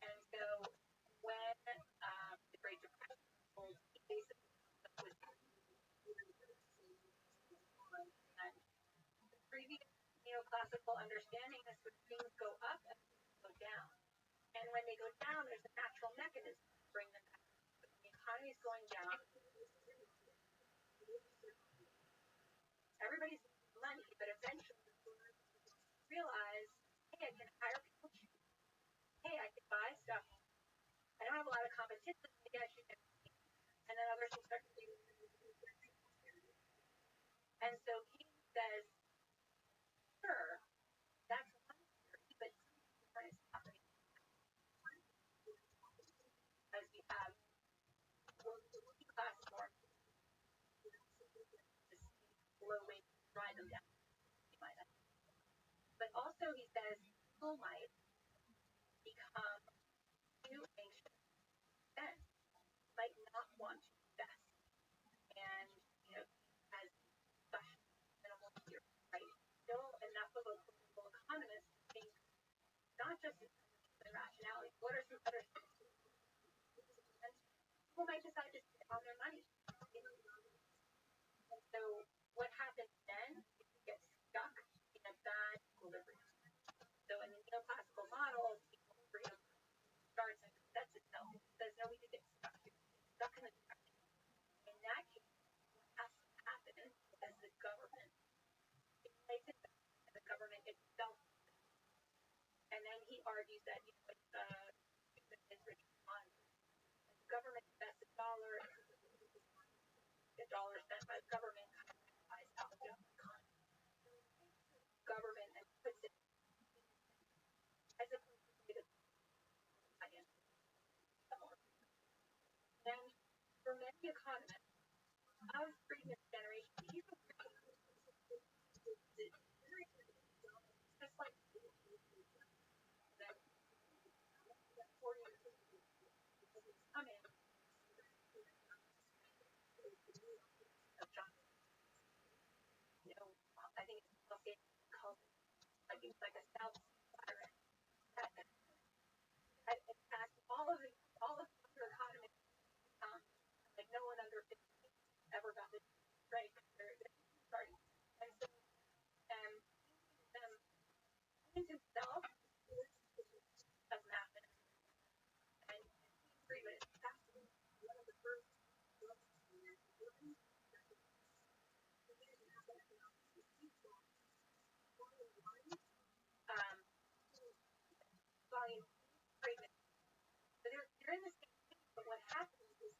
And so when the Great Depression was basically was and the previous neoclassical understanding is when things go up and go down. And when they go down, there's a natural mechanism to bring them back. When the economy is going down, everybody's making money, but eventually realize, hey, I can hire people cheap. Hey, I can buy stuff. I don't have a lot of competition. Maybe I should get. And then others will start to do. And so he says, sure, that's one theory, but something different is happening. low wage drive them down. But also he says people might become too anxious then, might not want to invest. And, as such minimal fear, right? Still enough of a political economist to think not just in rationality, what are some other things? And people might decide to sit on their money. And so what happens then is you get stuck in a bad equilibrium. So in the neoclassical model, equilibrium starts and sets itself. It says, no, we just get stuck here. Stuck in the direction. In that case, what has to happen is the government stimulates it, and the government itself. And then he argues that, it's rich on the government invests a dollar spent by the government kind of buys out the government and puts it as opposed to the financial. And for many economists of Friedman's generation, he's just like that 40 years come in of John. I think it's called like a South virus. That attacks all of the other economists. Like no one under 50 ever got this right. They're starting, and so Keynes himself doesn't happen, and Friedman is one of the first volume Friedman. So they're in the same thing, but what happens is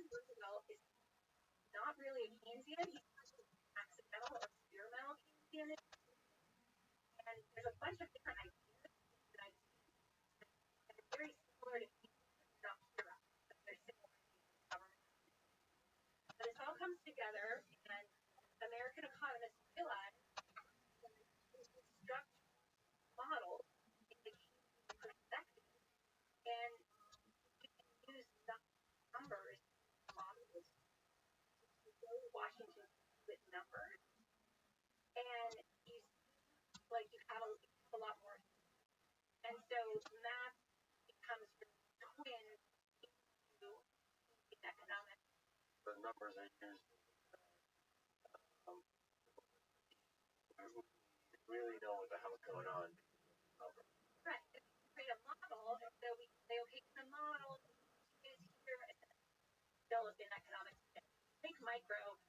Roosevelt is not really a Keynesian. He's accidental or experimental Keynesian, and there's a bunch of different ideas that I see that are very similar to Keynesian, not pure, but they're similar to government. But this all comes together, and American economists realize that structured models in the Keynesian perspective, and you can use numbers models to go to Washington with numbers, and you have a lot more. And so math becomes twin to economics. The numbers are used. Really know what the hell's going on. Right. Create a model, and so we say, okay, the model is here, and still in economics. Think micro,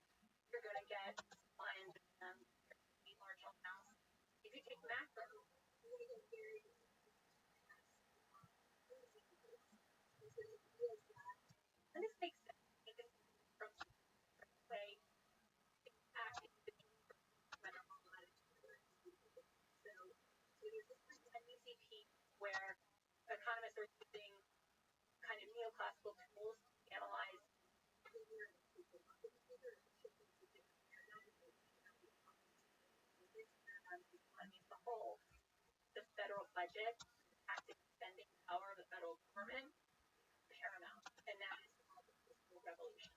you're going to get lines and marginal amounts. If you take macro, you're going to get very and this makes sense from the way acting so there's this an easy piece where economists are using kind of neoclassical tools to analyze the whole, the federal budget, active spending power of the federal government, paramount, and that is the revolution,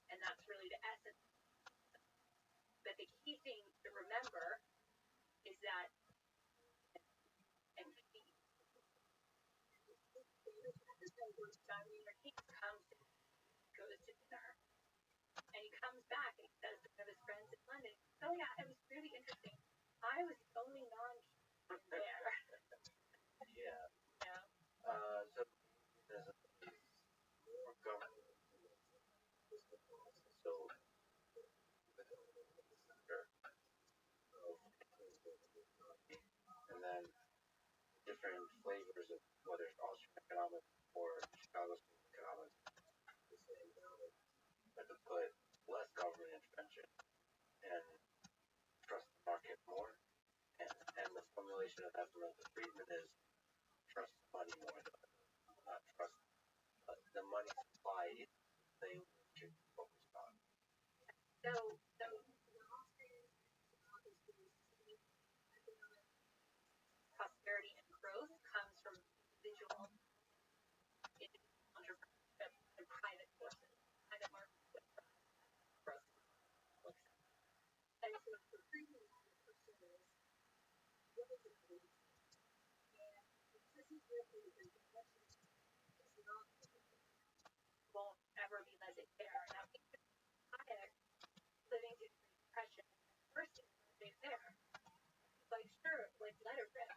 and that's really the essence. But the key thing to remember is that John Maynard Keynes goes to dinner, and he comes back and he says to one of his friends in London, "Oh yeah, it was really interesting. I was the only non-Keynesian there." Yeah. Yeah. So there's more government. So and then different flavors of whether it's Austrian economics or Chicago economics. But to put less government intervention and trust the market more, and the formulation of that from the Friedman is trust money more, not trust the money supply is the thing you should focus on. won't ever be laissez-faire. Now, Hayek, living through the Depression, first is laissez-faire. He's like, sure, like, let it rip.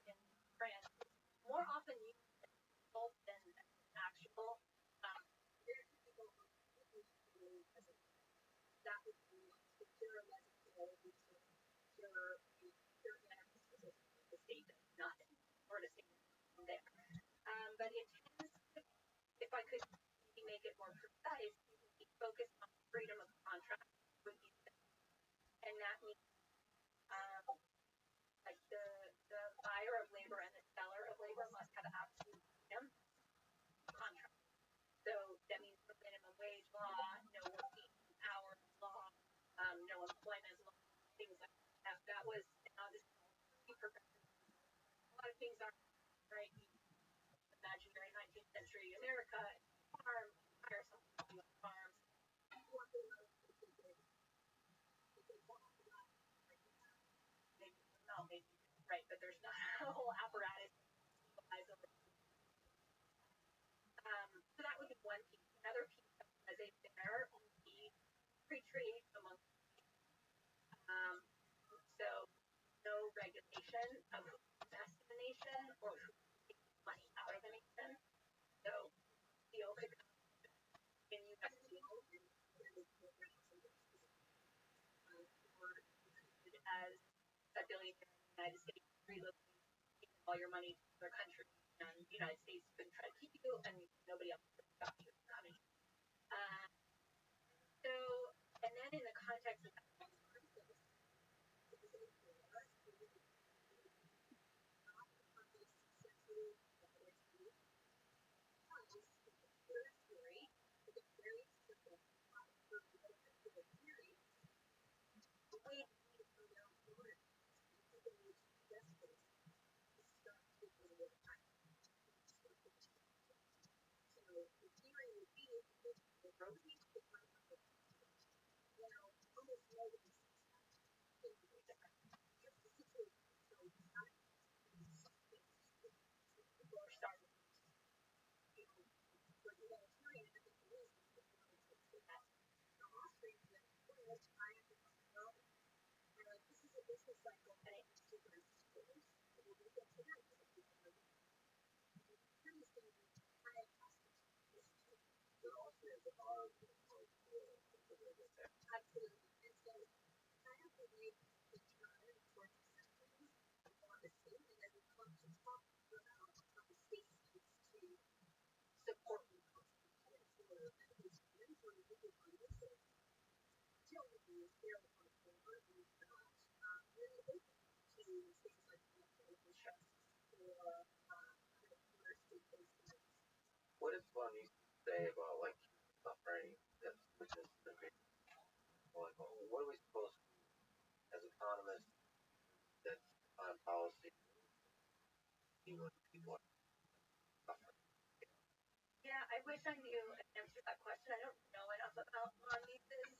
In France, more often used than actual. That would be the pure the state does nothing, or the state is there. But it tends to, if I could maybe make it more precise, be focused on freedom of contract, and that means like the buyer of labor and the seller of labor must have absolute freedom of contract. So that means no minimum wage law, no working hours law, no employment law, things like that. That was obviously a lot of things are right. Imaginary 19th century America, farm, hire someone to do farms. Maybe, no, maybe right, but there's not a whole apparatus. So that would be one piece. Another piece as a fair would be free trade among so no regulation of who invests in the nation or who takes money out of the nation. So steel could come in US steel as a billionaire in the United States relocate all your money to their country, and the United States could try to keep you, and nobody else could stop you from coming. So, and then in the context of that, What is one you say about like suffering? Which is the big like, what are we supposed to, as economists, that's on policy, even people are suffering? yeah, I wish I knew an answer to that question. I don't know enough about law nieces.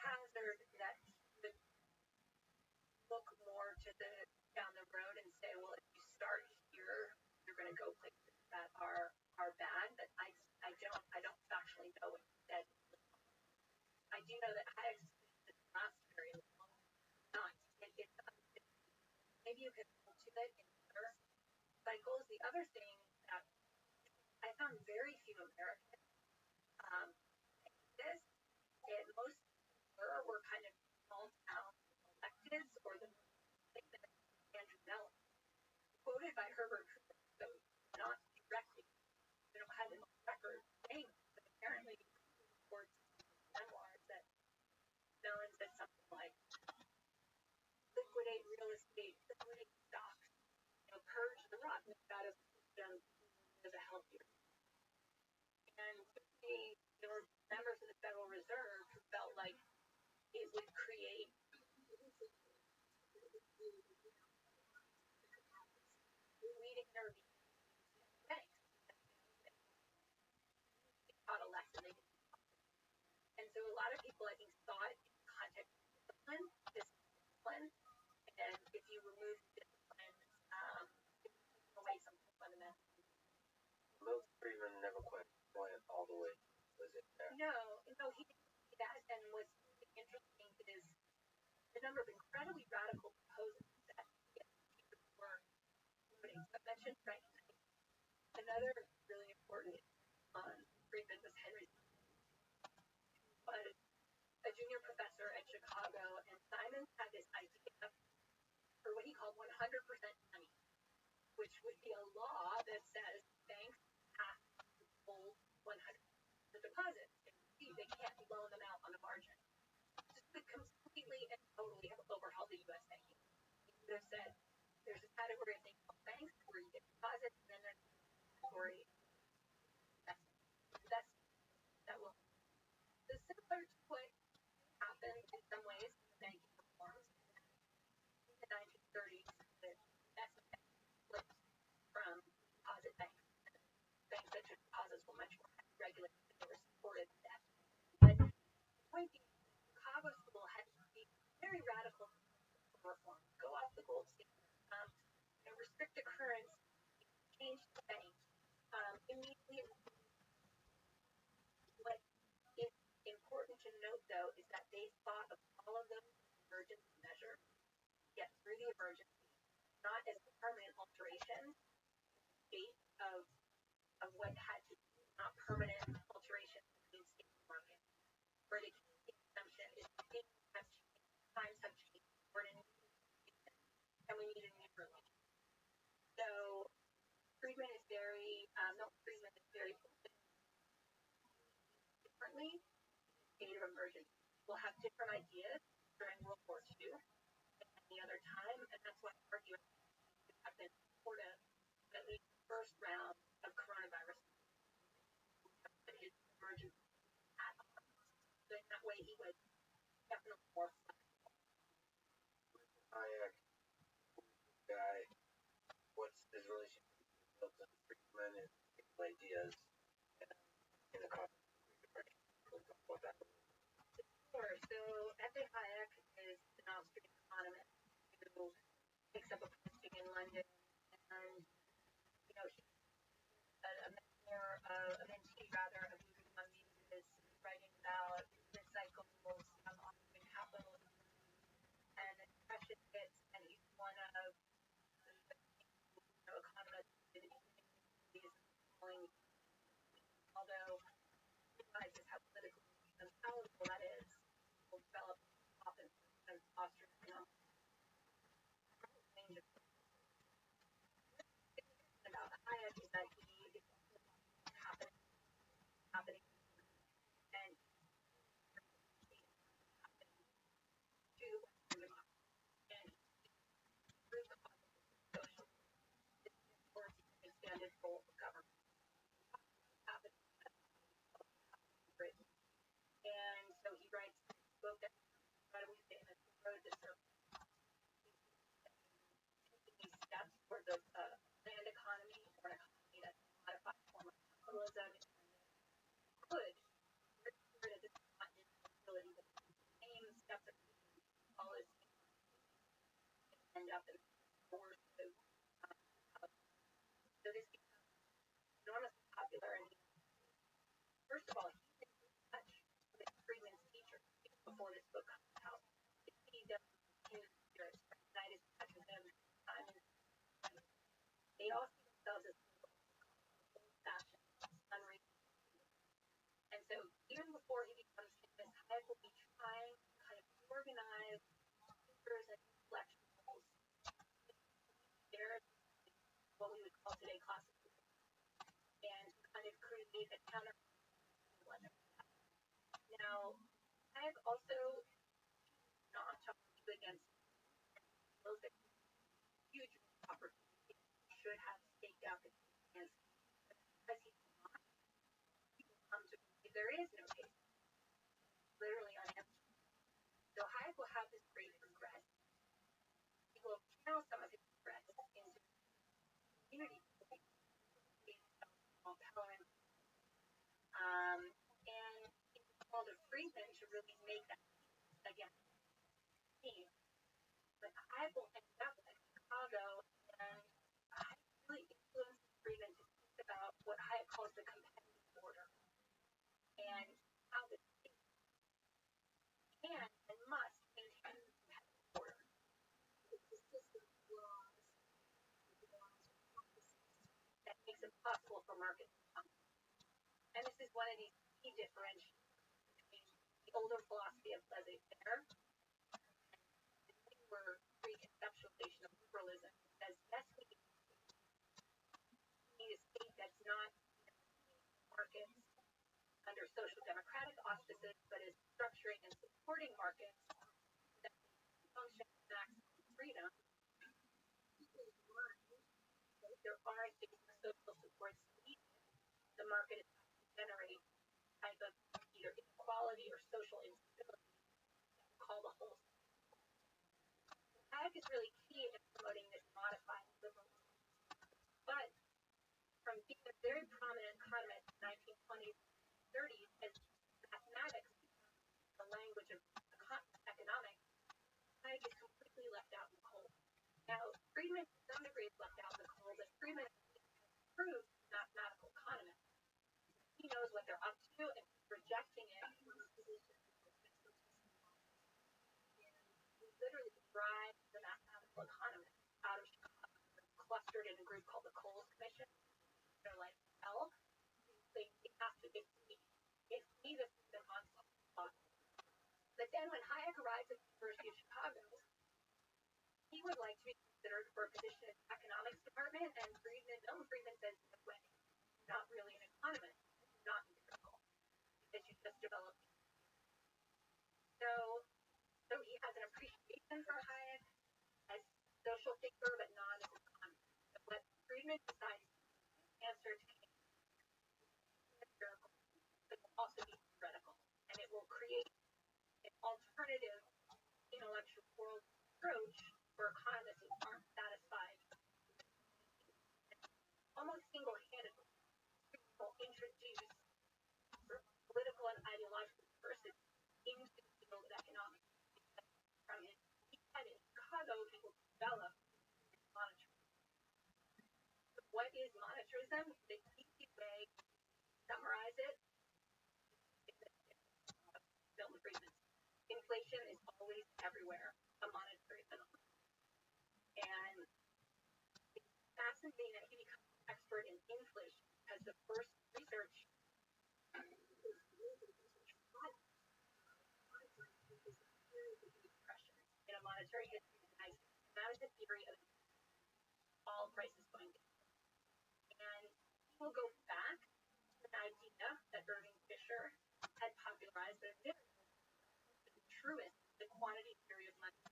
Hazard that would look more to the down the road and say, well, if you start here, you're going to go places that are bad. But I don't factually know what you said. I do know that I experienced last very long. Not maybe you could hold to it in other cycles. The other thing that I found very few Americans this, and most were kind of small town electives or the thing that Andrew Mellon quoted by Herbert Cooper, so not directly, they don't have it on record saying, but apparently reports memoirs that Mellon said something like, liquidate real estate, liquidate stocks, purge the rotten out of the system as a healthier. And there were members of the Federal Reserve who felt like it would create people, I think, saw it in the context of discipline, and if you remove discipline, away something fundamental. Most Friedman never quite went all the way. Was it there? No, he didn't see that. And what's interesting is the number of incredibly radical proposals that teachers were putting. So I mentioned right another really important on Friedman was Henry, was a junior professor at Chicago, and Simon had this idea for what he called 100% money, which would be a law that says banks have to hold 100% of deposits. They can't loan them out on the margin. This would completely and totally have overhauled the U.S. banking. He would have said there's a category of things called banks where you get deposits, and then there's a category that will. So similar to what happened in some ways in the banking reforms in the 1930s, the investment bank flipped from deposit banks. Banks that took deposits were much more regulated, but they were supported by that. But the point being, Chicago School had these very radical reform. Go off the gold standard, restrict the currency, change the bank. Immediately, what is important to note, though, is that they thought of all of those emergency measures to get through the emergency, not as permanent alterations, state of what had to be not permanent alterations in state market. Where the key assumption is things have changed, times have changed, we're in a new situation, and we need a new relief. So Friedman is very, Milton Friedman is very differently in the state of emergency. We'll have different ideas during World War II and any other time, and that's why arguing have been supportive of at least the first round of coronavirus. His emergency at so in that way he was definitely more flexible. Hayek, guy, what's his relationship with Milton Friedman and ideas in the context of the Great Depression? What that was. Sure. So F.A. Hayek is an Austrian economist who takes up a posting in London, and he's a mentor, a mentee rather, of Luhmann Mises, writing about business cycles, Austrian capitalism, and the depression hits, and he's one of the economists who is calling, although he realizes how politically unpalatable that is, will develop often as Austrian economics. About Hayek is that he is happening and to and through the social towards expanded role of government happening Britain. And so he writes a book that's incredibly famous, The Road to Service. Taking these steps towards a planned economy or an economy that's a modified form of capitalism could rid of this instability, but the same steps are policy end up in the worst of so this becomes enormously popular, and first of all, he didn't touch with Friedman's teacher before this book comes out. He does his years, recognize touch with him time and they all see themselves as old-fashioned, unreasonable. And so even before he becomes famous, Hayek will be trying to kind of organize thinkers and intellectuals there what we would call today classical and kind of create a counter. Now, Hayek also not talking against those that huge opportunity should have staked out against because he not people come to believe there is no case, literally unanswered. So Hayek will have this great regret. He will channel some of his regrets into community and it's called a Friedman to really make possible for markets to come. And this is one of these key differentiators between the older philosophy of laissez-faire and the newer reconceptualization of liberalism. Because yes, we need a state that's not markets under social democratic auspices, but is structuring and supporting markets that function with maximum freedom. There aren't social supports needed. The market is to generate a type of either inequality or social instability that we call the whole. Hayek is really key in promoting this modified liberalism. But from being a very prominent economist in the 1920s and 30s, as mathematics becomes the language of economics, Hayek is completely left out in the cold. Now, Friedman to some degree is left out in the cold, but Friedman proved mathematical economist. He knows what they're up to, and he's rejecting it. He literally drives the mathematical economists out of Chicago, clustered in a group called the Coles Commission. They're like, well, they have to give me the system on spot. But then when Hayek arrives at the University of Chicago, he would like to be considered for a position in the economics department, and Friedman says, no way, you're not really an economist, you're not empirical, because you just developed. So he has an appreciation for Hayek as a social thinker, but not as an economist. But what Friedman decides to answer to empirical, but will also be theoretical, and it will create an alternative intellectual world approach for economists who aren't satisfied. Almost single-handedly, will introduce political and ideological diversity into the field of economics. From his head in Chicago, he will develop monetarism. So what is monetarism? The easy way to summarize it is Milton Friedman. Inflation is always everywhere, a monetary phenomenon. And it's fascinating that he becomes an expert in inflation because the first research in a monetary history that is a theory of all prices going down. And he will go back to an idea that Irving Fisher had popularized, but the truest, the quantity theory of money,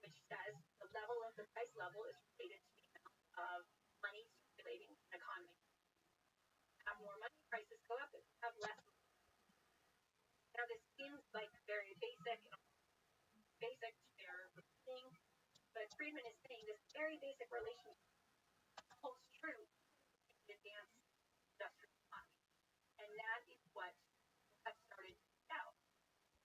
which says the level of the price level is related to the amount of money circulating in the economy. Have more money, prices go up. If you have less money. Now this seems like very basic to their thing, but Friedman is saying this very basic relationship holds true in the advanced industrial economy. And that is what has started to play out.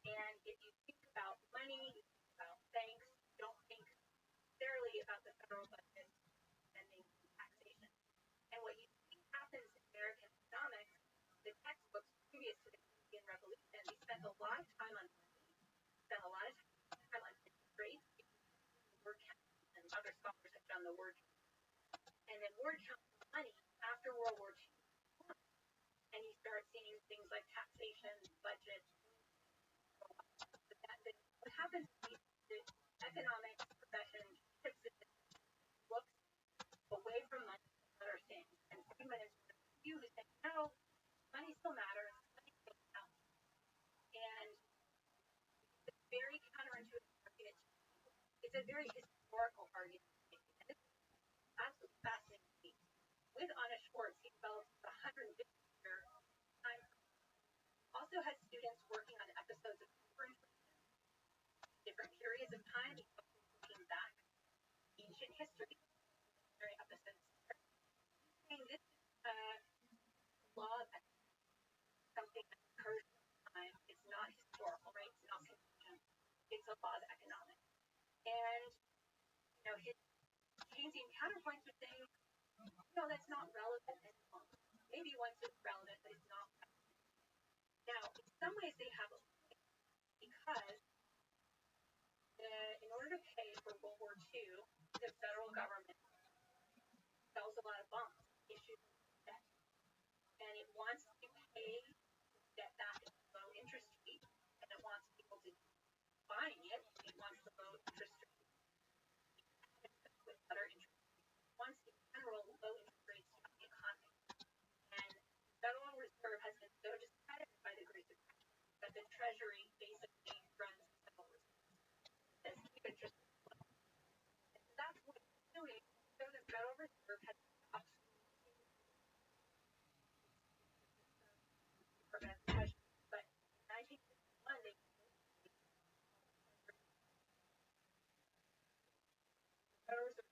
And if you think about money, you think about banks, you don't think necessarily about the federal budget, spending, taxation. And what you see happens in American economics, the textbooks previous to the Canadian Revolution, they spent a lot of time on money, spent a lot of time on interest rates, word count, and other scholars have done the word count. And then word count money after World War II. And you start seeing things like taxation, budget. What happens is the economic profession looks away from money and other things. And Friedman is one of the few who say, no, money still matters, money still counts. And it's very counterintuitive argument. It's a very historical argument. And it's absolutely fascinating. With Anna Schwartz, he developed a 150-year time. Also has students working on episodes of different periods of time, looking back ancient history, very episodes. Saying this is a law of something that occurs in time. It's not historical, right? It's not contingent. It's a law of economics. And his Keynesian counterpoints are saying, no, that's not relevant anymore. Maybe once it's relevant, but it's not relevant. Now, in some ways, they have a point because in order to pay for World War II, the federal government sells a lot of bonds, issues wants to pay get back at a low interest rate, and it wants people to buying it. It wants the low interest rate with better interest rates. It wants in general low interest rates to the economy. And the Federal Reserve has been so discredited by the Great Depression that the Treasury basically runs the Federal Reserve. Says keep interest rates low. And so that's what it's doing. So the Federal Reserve has stopped Department of the Treasury. But in 1951, they Federal Reserve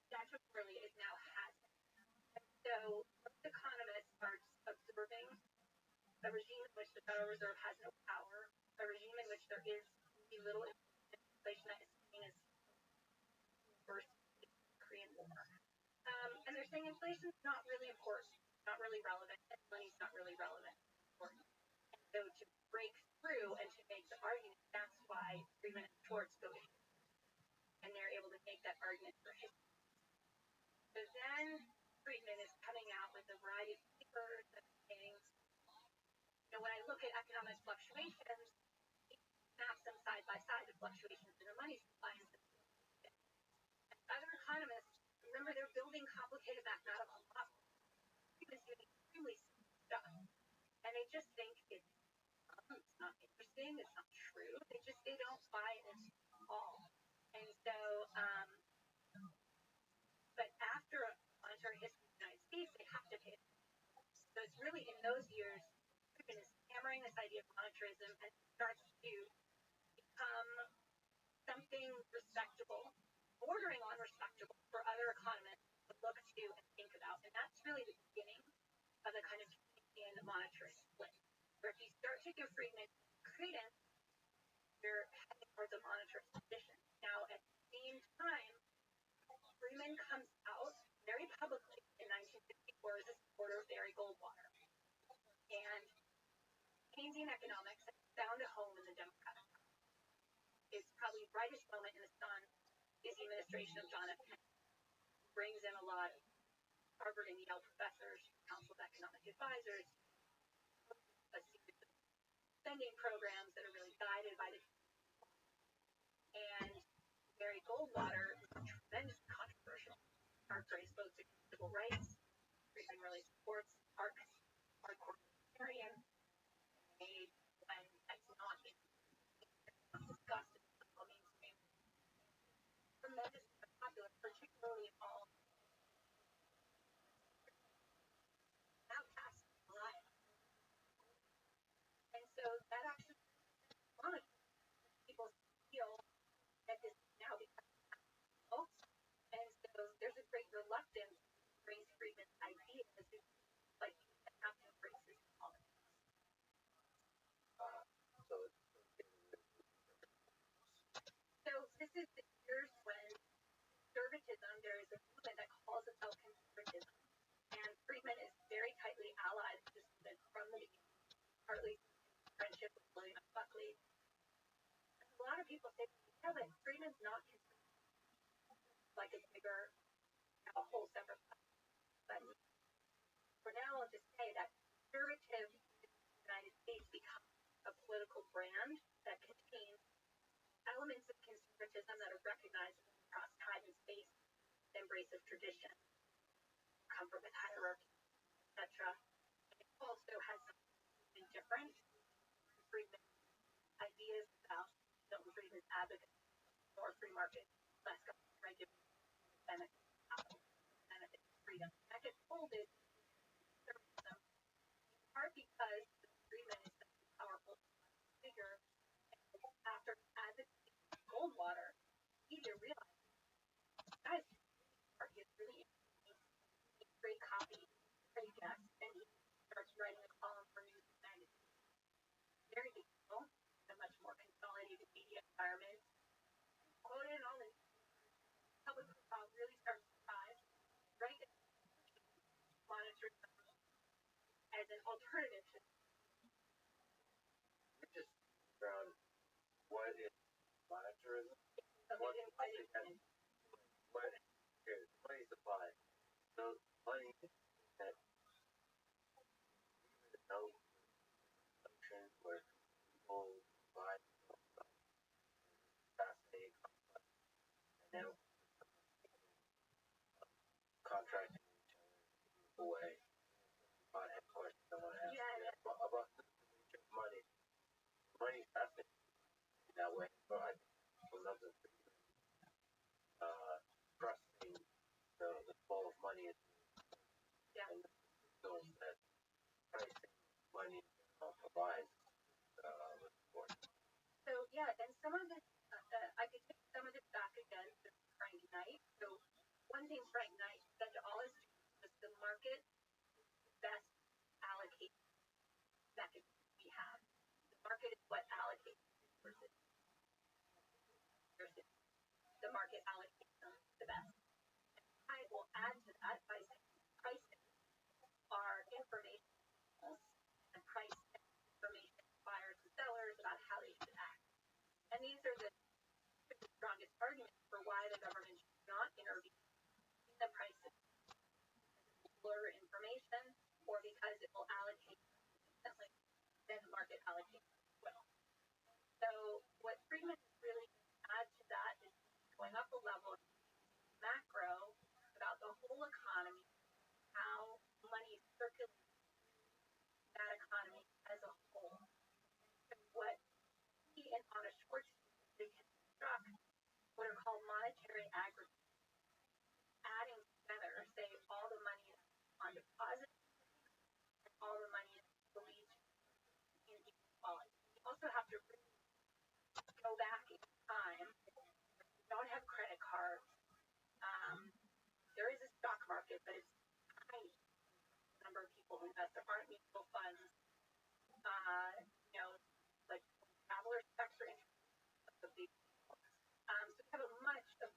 statutorily it now has it. And so most economists are observing a regime in which the Federal Reserve has no power, a regime in which there is little inflation that is seen as worse in the Korean War. And they're saying inflation is not really important, not really relevant, and money's not really relevant. Important. And so to break through and to make the argument, that's why Friedman and Schwartz go in. And they're able to make that argument for history. So then Friedman is coming out with a variety of papers and things. When I look at economic fluctuations, it maps them side by side, the fluctuations in the money supply and other economists, remember, they're building complicated mathematical models. Friedman's doing extremely simple stuff. And they just think it's not interesting, it's not true. They don't buy it at all. And so, but after monetary history of the United States, they have to pay attention. So it's really in those years, Friedman is hammering this idea of monetarism and starts to become something respectable, bordering on respectable for other economists to look to and think about. And that's really the beginning of the kind of Keynesian monetarist split. Where if you start to give Friedman credence, you're heading towards a monetarist position. Now, at the same time, Friedman comes out very publicly in 1954 as a supporter of Barry Goldwater. And Keynesian economics has found a home in the Democratic Party. It's probably the brightest moment in the sun is the administration of John F. Kennedy. Brings in a lot of Harvard and Yale professors, Council of Economic Advisors, a series of spending programs that are really guided by the and Barry Goldwater is tremendously controversial. Very exposed to civil rights. Friedman really supports hardcore libertarian aid when that's not discussed in the political mainstream. Tremendously popular, particularly all outcasts alive. And so that actually a lot of people feel that this now becomes false. And so there's a great reluctance to embrace Friedman's ideas, like you have to embrace this politics. So this is the years when conservatism, there is a movement that calls itself conservatism. And Friedman is very tightly allied with this movement from the beginning, partly friendship with William F. Buckley. And a lot of people say, yeah, but Friedman's not conservative. Like a bigger, a whole separate platform. But for now, I'll just say that conservative in the United States becomes a political brand that contains elements of conservatism that are recognized across time and space, the embrace of tradition, comfort with hierarchy, etc. It also has something different. Friedman's ideas about Milton Friedman's advocacy, more free market, less government regulation, benefit capital, benefit freedom. That gets folded in conservatism, in part because Friedman is such a powerful figure. And after advocating Goldwater, he realized guys, he is really interesting. He's a great copy, great guest, and he starts writing a column for News United. Very digital, in a much more consolidated media environment. Quoted all the public profile really starts to rise, right? Monitoring as an alternative to just around what is monetarism? What is money supply? So money that even no consumption where people buy fascinating and then contracting each other away on headquarters someone else. Yeah. About the nature of money. Money's fascinating that way. But I think people love the trusting the flow of money and those that pricing money provides important. So yeah, and some of it, I could take some of it back again to Frank Knight. So one thing Frank Knight said to all his students was the market best allocate mechanism we have. The market is what allocates resources. The market allocates them the best. I will add to that by saying pricing are information and price information to buyers and sellers about how they should act. And these are the strongest arguments for why the government should not intervene in the prices for information or because it will allocate differently than the market allocates will. So what Friedman is really add to that is going up a level macro about the whole economy, how money circulates that economy as a whole. And what he and Anna Schwartz can construct what are called monetary aggregates, adding together, say, all the money on deposit and all the money released in equality. You also have to really go back in time. You don't have credit cards. There is a stock market, but it's tiny. The number of people who invest. There aren't mutual funds. Like traveler checks or interest. So we have a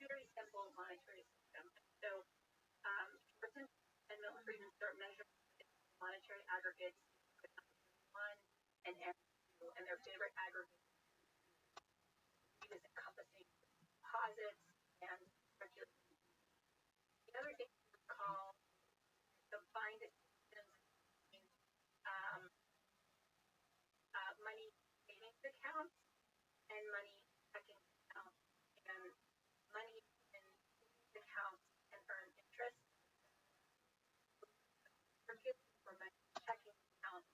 very simple monetary system. So Schwartz and Milton Friedman start measuring monetary aggregates one and M2, and their favorite aggregate is encompassing deposits and circulation. The other thing we call the bind money savings accounts and money checking accounts, and money in accounts can earn interest. For money checking accounts,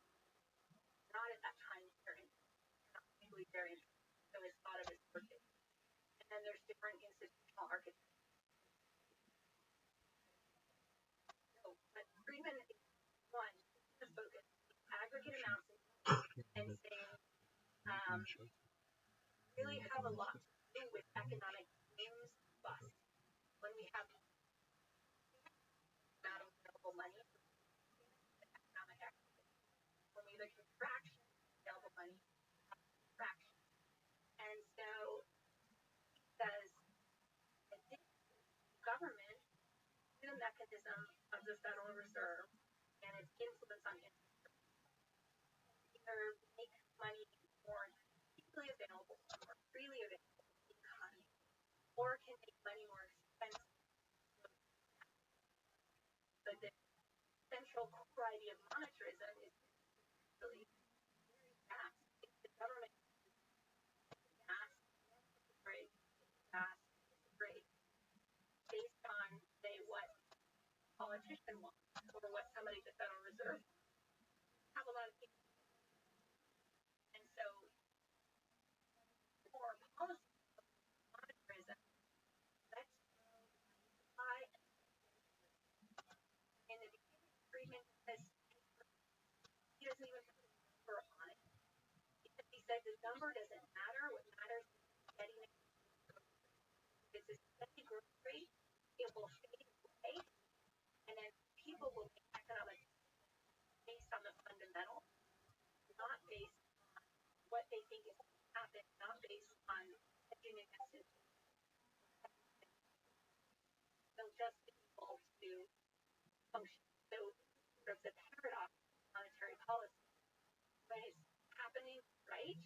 not at that time they're not usually very interested, so it's thought of as circuit. And then there's different institutional architecture. So, but Friedman is one to focus aggregate amounts and saying really have a lot to do with economic gains bust. When we have amount of available money, economic activity. When we have a contraction of available money, contraction. And so he says that this government is a mechanism of the Federal Reserve and its influence on interest rates. Either make money more easily available or more freely available in the economy, or can make money more expensive. But the central core idea of monetarism is really fast. It's the government fast, rate, fast, rate, based on, say, what a politician wants or what somebody at the Federal Reserve have a lot of people. And so, for policy monetarism, let's apply in the beginning Friedman says he doesn't even put a number on it. Because he said the number doesn't matter. What matters is getting it. If it's a steady growth rate, it will fade away, and then people will make economic based on the fundamentals, not based on what they think is going to happen, not based on hedging against it. They'll just be able to function. So sort of the paradox of monetary policy. When it's happening right,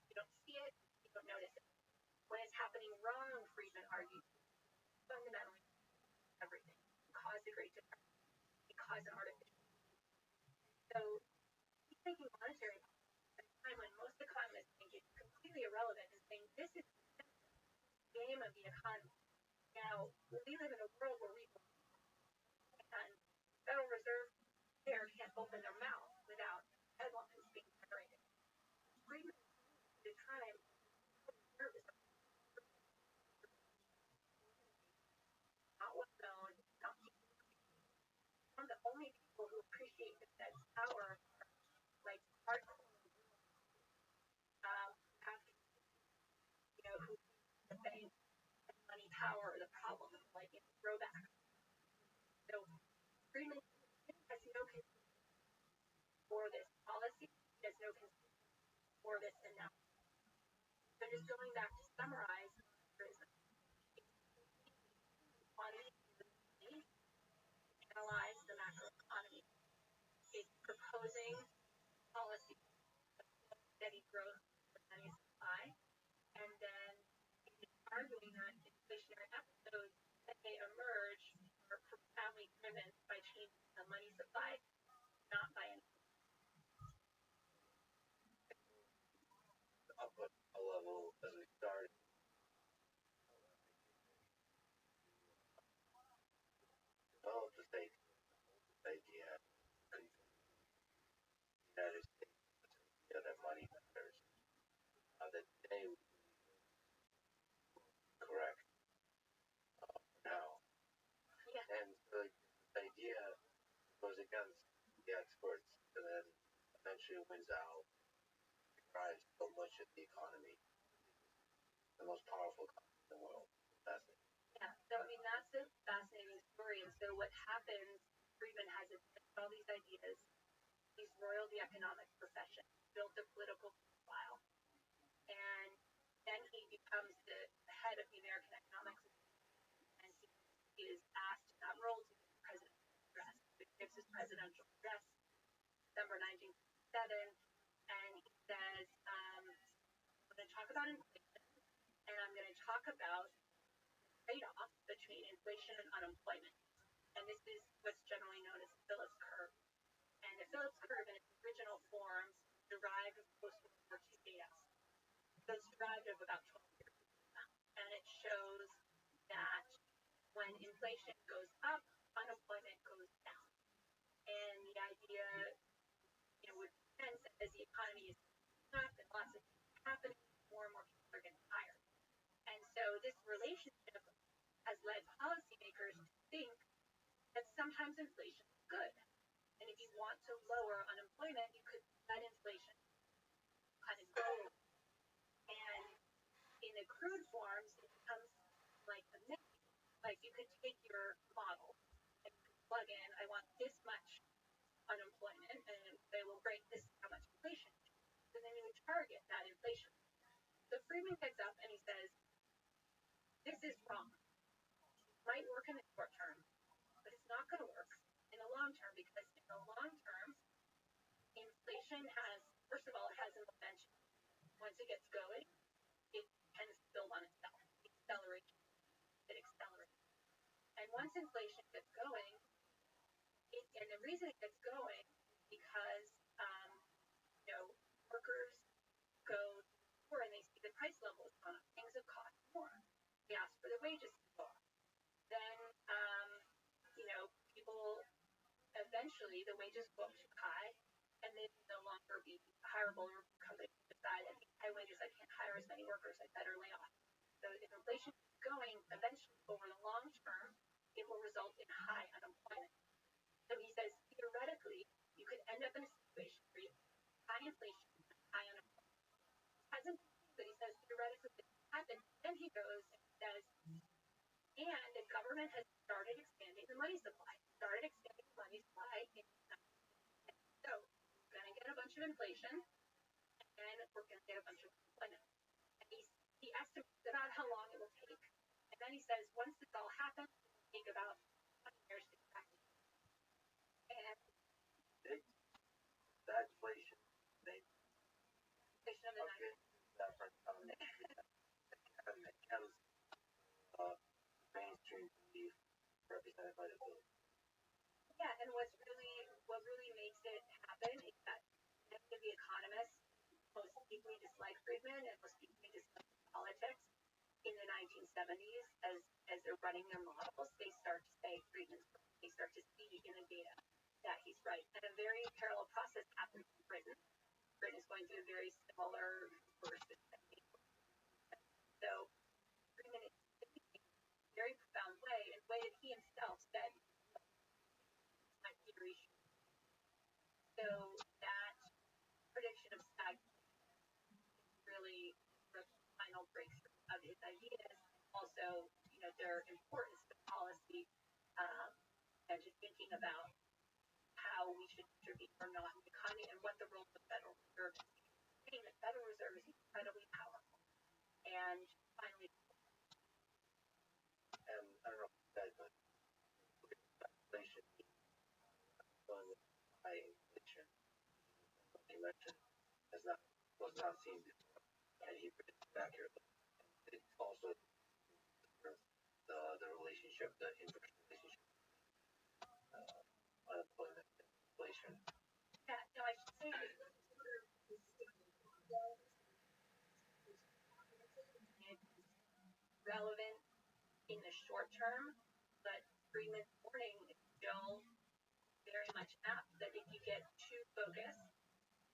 you don't see it, you don't notice it. When it's happening wrong, Friedman argues, fundamentally everything caused the Great Depression. cause an artificial. So he's making monetary policy at a time when most economists think it's completely irrelevant and saying this is the game of the economy. Now, we live in a world where we and the Federal Reserve chair can't open their mouth without headlines being generated. Freeman at the time, the Federal Reserve is not well known, not one of the only people who appreciate the Fed's power, like hardcore, after, who the bank and money power are the problem, like throwback. So Freeman has no concern for this policy, he has no concern for this analysis. So just going back to summarize, analyze the macroeconomy. It's proposing policy of steady growth of money supply, and then it's arguing that inflationary episodes that may emerge are profoundly driven by changing the money supply, not by Up a level as we started. Develop the state idea the United States that money matters. That they correct now. Yeah. And so the idea goes against the experts and then eventually wins out, drives so much of the economy, the most powerful economy in the world. That's it. Yeah, so I mean that's a fascinating story. And so what happens, Friedman has all these ideas, these royalty economic profession, built a political profile, and then he becomes the head of the American Economics, and he is asked in that role to give the presidential address. He gives his presidential address December 1957, and he says, I'm going to talk about inflation, and I'm going to talk about trade-off between inflation and unemployment. And this is what's generally known as the Phillips curve. And the Phillips curve in its original forms derived from post-World War II data. So it's derived of about 12 years ago. And it shows that when inflation goes up, unemployment goes down. And the idea, would sense as the economy is up and lots of things are happening, more and more people are getting hired. And so this relationship has led policymakers to think that sometimes inflation is good. And if you want to lower unemployment, you could let inflation kind of go. And in the crude forms, it becomes like a mix. Like you could take your model and plug in, I want this much unemployment, and they will break this how much inflation. And then you would target that inflation. So Friedman picks up and he says, this is wrong. It might work in the short term, but it's not going to work in the long term, because in the long term, inflation has, first of all, it has a momentum. Once it gets going, it tends to build on itself. It accelerates. And once inflation gets going, and the reason it gets going is because, workers go to the store and they see the price level is gone up. Things have cost more. They ask for the wages to go up. Then, people eventually, the wages go up too high, and they will no longer be hireable, or companies decide at these high wages I can't hire as many workers, I better lay off. So if inflation is going, eventually over the long term, it will result in high unemployment. So he says theoretically you could end up in a situation where you have high inflation and high unemployment. It hasn't been, but he says theoretically it can happen. Then he goes and says, and the government has started expanding the money supply. So we're going to get a bunch of inflation, and we're going to get a bunch of unemployment. And he estimates about how long it will take. And then he says, once this all happens, it will take about 20 years to get back to normal. And that inflation, inflation of the 90s. Mainstream belief represented by the bill. Yeah, and what really makes it happen is that many of the economists most deeply dislike Friedman and most deeply dislike politics in the 1970s as they're running their models. They start to say Friedman's right. They start to see in the data that he's right. And a very parallel process happens in Britain. Britain is going through a very similar versus. So Friedman is thinking in a very profound way, in a way that he himself said my theory. So that prediction of stagnation really the final breakthrough of his ideas. Also, their importance to policy and to thinking about how we should intervene or not in the economy and what the role of the Federal Reserve is. The Federal Reserve is incredibly powerful. And finally, and I don't know if you said, but inflation, going with high inflation, like you mentioned, was not seen before, and he predicted accurately. It's also the relationship, the inverse relationship, unemployment and inflation. Yeah, no, I should say relevant in the short term, but Freeman's warning is still very much apt that if you get too focused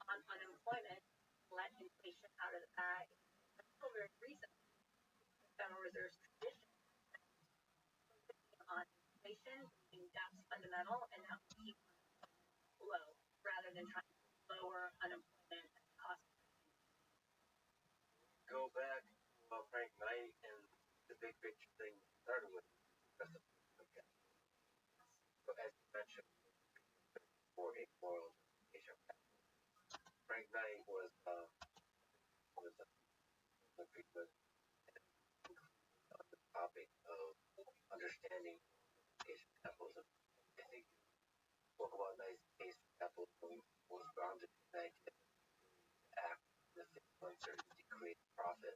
on unemployment, let inflation out of the bag. That's still very reason the Federal Reserve's tradition on inflation, that's fundamental, and that will keep low rather than trying to lower unemployment at the cost. Go back to Frank Knight and the big picture thing started with. So as you mentioned, for a moral justification, Frank Knight was on the topic of understanding Asian capitalism. I think you spoke about Knight's case for capitalism was grounded in the idea that act in the face of uncertainty creates profit.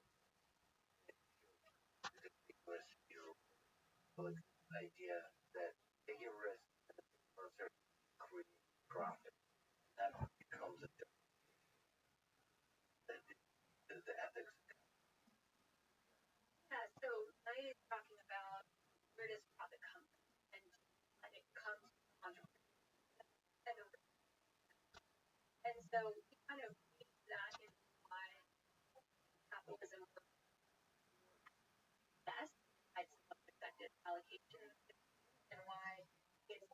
Because you like the idea that taking risk and uncertainty creates profit. That becomes the ethics. Yeah, so Knight is talking about where does profit come from, and it comes from entrepreneurship. And so he kind of weaves that into why capitalism works best, why it's the most effective allocation, and why it's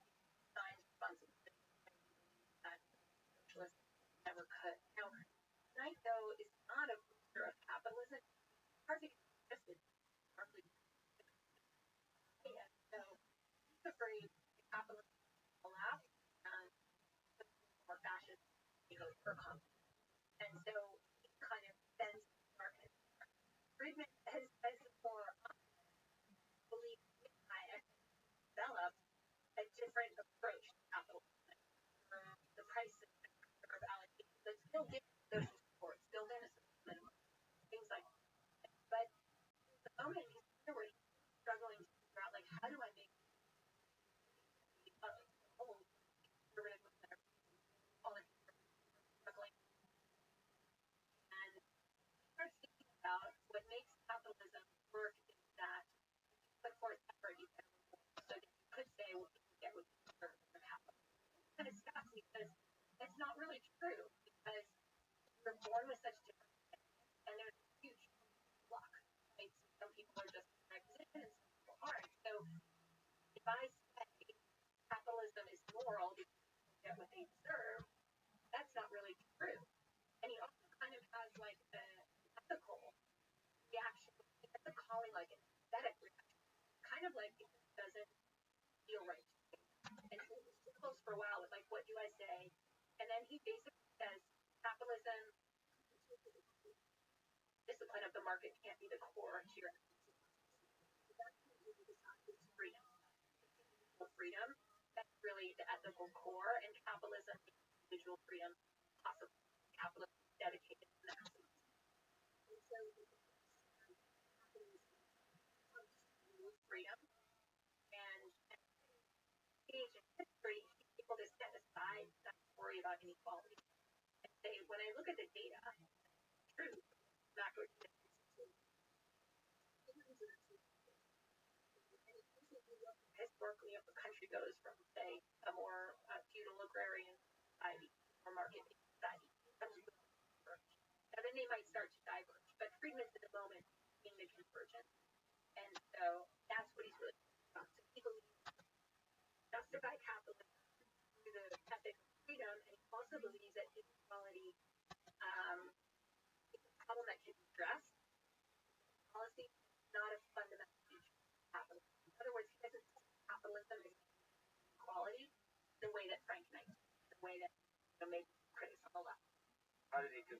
designed responsibility that socialism never could. Now, Knight, though, is not a booster of capitalism. It's hard to get this partly. So he's afraid capitalism will collapse and more fascist for conflict. And so he kind of bends the market. Friedman has more belief I developed a different approach to capitalism. The price of allocation, but still getting social support, still getting a minimum, things like that. But the moment he's here where he's struggling to figure out, like, how do I make whole conservative policy struggling and starts thinking about what makes capitalism work is that put forth effort, you get reward. So you could say what you get with capital. Kind of stuff because that's not really true because we're born with such different and there's a huge block. Right? Some people are just in the right position and some people aren't. So if I say capitalism is moral because they get what they deserve, that's not really true. And he also kind of has like an ethical reaction. He has a calling like an aesthetic reaction. Kind of like it doesn't feel right. And he struggles for a while with like, what do I say? And then he basically says capitalism, discipline of the market can't be the core to your freedom. Freedom, that's really the ethical core, and capitalism is individual freedom possible. Capitalism is dedicated to maximum. And so freedom and age and history very able to set aside that worry about inequality and say, when I look at the data, true, macro historically, if a country goes from, say, a more feudal agrarian society or market-based society, now then they might start to diverge. But Friedman's in the moment in the convergence. And so that's what he's really about. So he believes justify capitalism through the ethic of freedom, and he also believes that inequality is a problem that can be addressed. Policy is not a fundamental feature of capitalism. In other words, he doesn't see capitalism as equality the way that Frank Knight, the way that maybe critics on the left. How did he do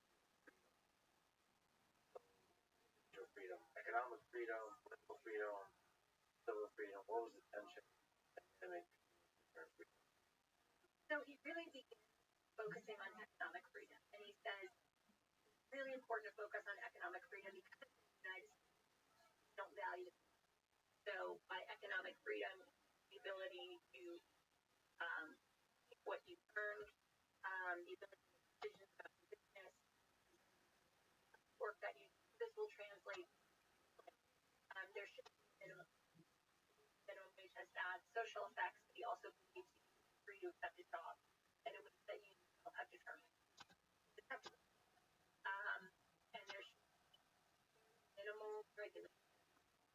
freedom, economic freedom, political freedom, civil freedom? What was the tension dynamic? So he really begins focusing on economic freedom, and he says it's really important to focus on economic freedom because the United States don't value it. So by economic freedom, the ability to what you earned, the ability to make decisions about business, work that you do. This will translate. There should be minimum wage has bad social effects, but he also believes you are free to accept a job and in which that you have determined. And there should be minimal regulation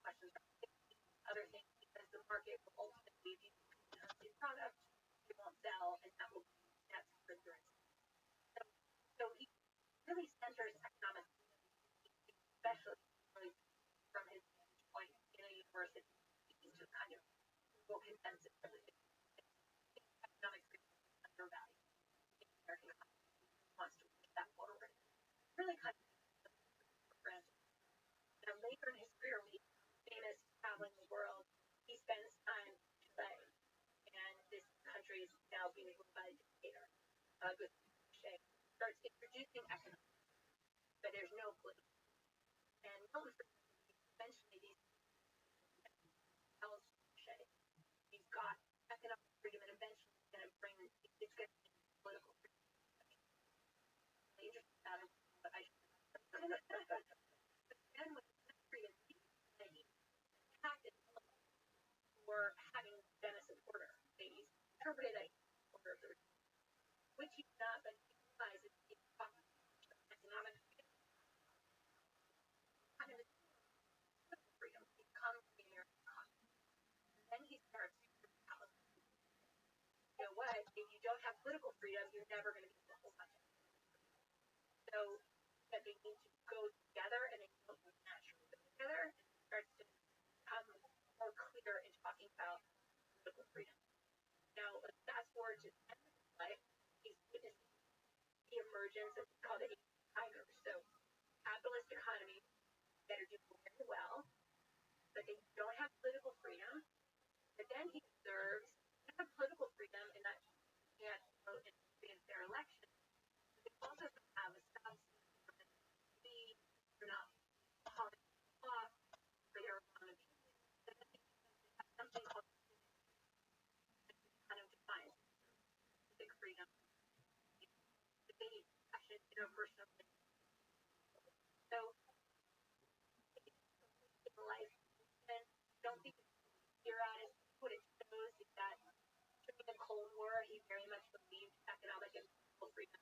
questions about other things because the market will ultimately, if you have a product, it won't sell, and that will be that's rigorous. So he really centers economic, especially from his point in a university, to kind of go consensus economic freedom is undervalued in American economy. Wants to push that forward. Really kind of granted. Now later in his career, when he's famous traveling the world, he spends time in Chile, and this country is now being ruled by a dictator. Good starts introducing economics, but there's no political. And Milton eventually these tells he's got economic freedom, and eventually it's going to bring it's going to be political freedom. Interesting matter, but I should. Then when freedom, he attacked for having been a supporter. He's interpreted a supporter of the which he's not, but he realizes he's economic freedom. Kind of freedom. He comes from the American economy. Then he starts to you know what? If you don't have political freedom, you're never going to be able to hold on. So that they need to go together, and they don't naturally go together. And it starts to become more clear in talking about political freedom. Now, let's fast forward to the end of his life. He's witnessing the emergence of what's called the tigers. So, capitalist economies that are doing very well, but they don't have political freedom. But then he observes they have political freedom in that they can't vote in their election. But they also have a substance. They're not following law for their own opinion. But then they have something called kind of defines civic freedom, debate, passion, interpersonal. So, in life, and don't think you're at it. What it shows is that during the Cold War, he very much believed economic and political freedom,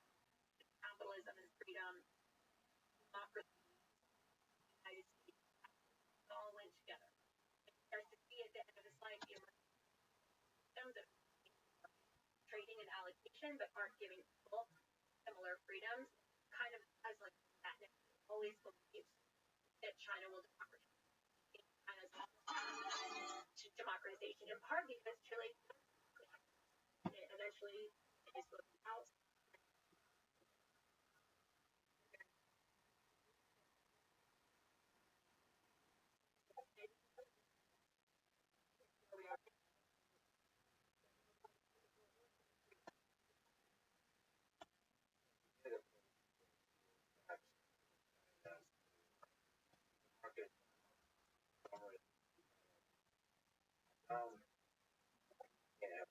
capitalism and freedom, democracy, the United States, all went together. And he starts to see at the end of his life the systems of trading and allocation, but aren't giving people similar freedoms. Kind of as like that, always believes that China will democratize. China's democratization, in part because Chile eventually is looking out. Yeah.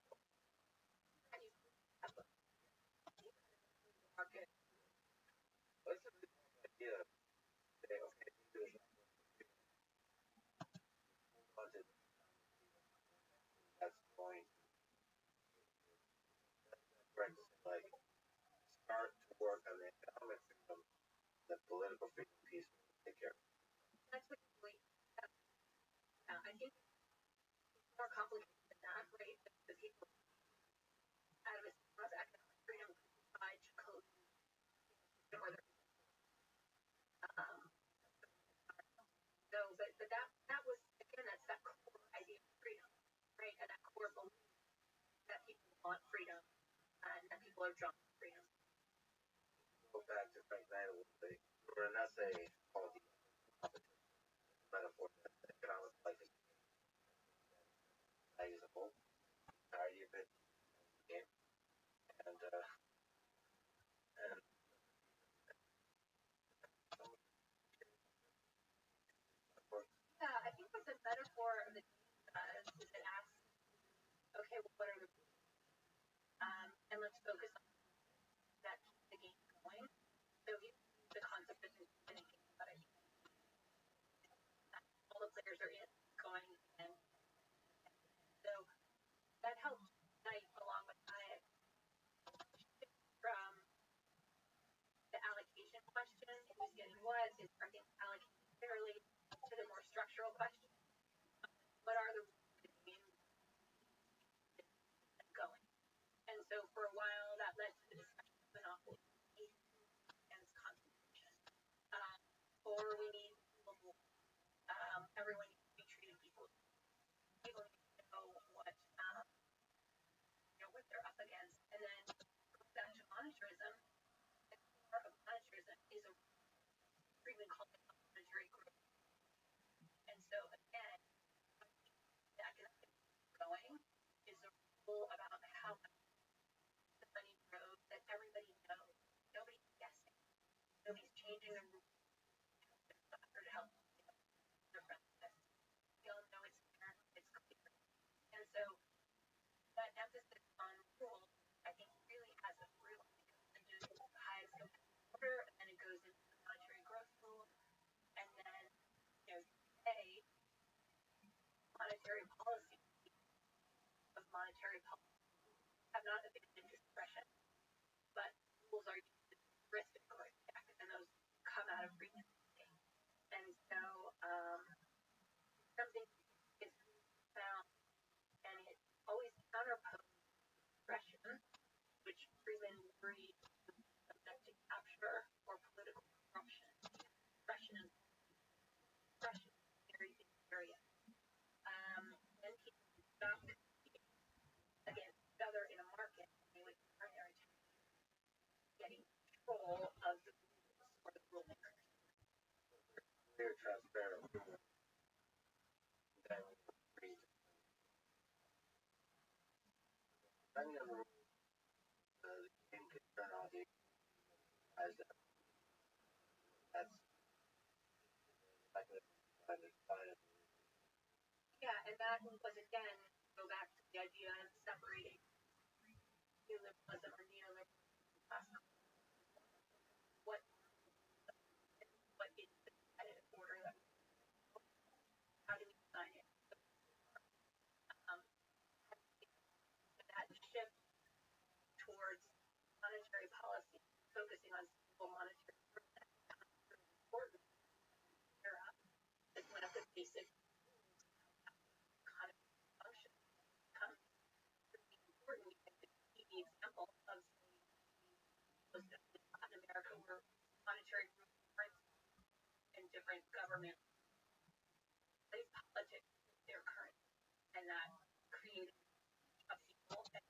economic freedom, the political freedom piece take care of. That's what really, I think it's more complicated than that, right? The people out of a system of economic freedom decide to code or so, but that was again that's that core idea of freedom, right? And that core belief that people want freedom and that people are drawn to freedom. Go back to Frank Knight a little bit. For an essay called the metaphor that economic life is valuable. Are you a bit game? And yeah, I think what the metaphor of the game does is it asks, okay, well, what are the and let's focus on that keeps the game going. So if you use the concept of winning, but all the players are in going in. So that helps Knight along with Hayek from the allocation question, who's getting what, is everything allocated fairly, to the more structural question. What are the rules of the game going? And so for a while that led to the discussion of monopoly and concentration. Or we need global, everyone needs to be treated equally. People need to know what what they're up against. And then back to monetarism, the core of monetarism is a Friedman called it monetary growth. And so again, the economic going is a rule about how much the money grows that everybody knows. Nobody's guessing. Nobody's changing the rules to help their friends. We all know it's there, it's clear. And so that emphasis on rules, I think, really has a through line into Hayek's order, and then it goes into the monetary growth rule, and then today monetary policy of monetary policy have not abandoned discretion, but rules are used as heuristic or check, and those come out of Friedman's thinking. And so something is found, and it always counterposes discretion, which Friedman worried was subject to capture or political corruption. Discretion is a very big area. Then people stop competing against each other in a market, they would prioritize getting control of the rules or the rule makers. Clear, transparent rules. Then read. Depending on the rules, the game can turn on the as that's yeah, and that was again go back to the idea of separating neoliberalism or neoliberalism. What is the competitive order that how do we design it? That shift towards monetary policy, focusing on stable monetary important era is one of the basic economic functions becomes really important. The example of Latin America where monetary currency and different governments play politics with their currency, and that created upheaval and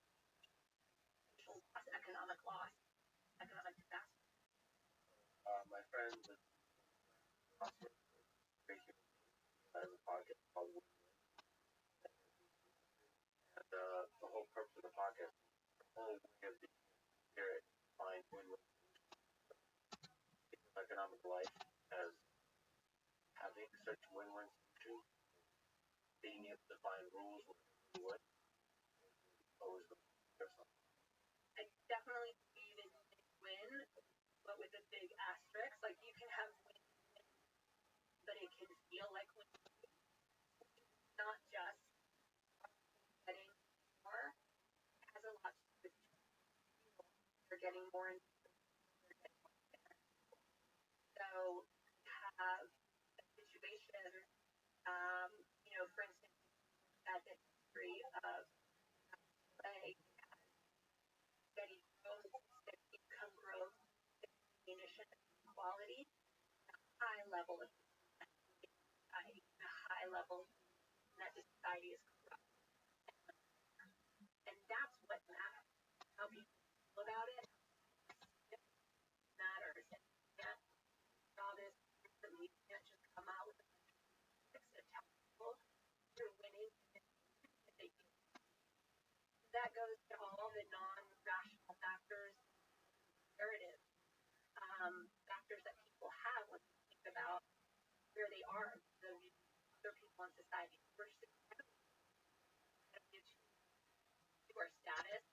economic loss, economic disaster. My friend Rothschild has a podcast called and the whole purpose of the podcast, the whole way of being here is to find win-win economic life as having such win-win solutions, being able to find rules where you would always go yourself. I definitely believe in win, but with a big asterisk. Like you can have win, but it can feel like win. Not just getting more, it has a lot to do with you're getting more into have a situation, for instance, at the history of play, steady growth, steady income growth, diminution of inequality, high level of society, a high level that the society is corrupt. And that's what matters. How people feel about it matters. And that job is you can't just come out with a fix and tell people you're winning. That goes to all the non-rational factors, narrative factors that people have when they think about where they are, the other people in society. We're to our status,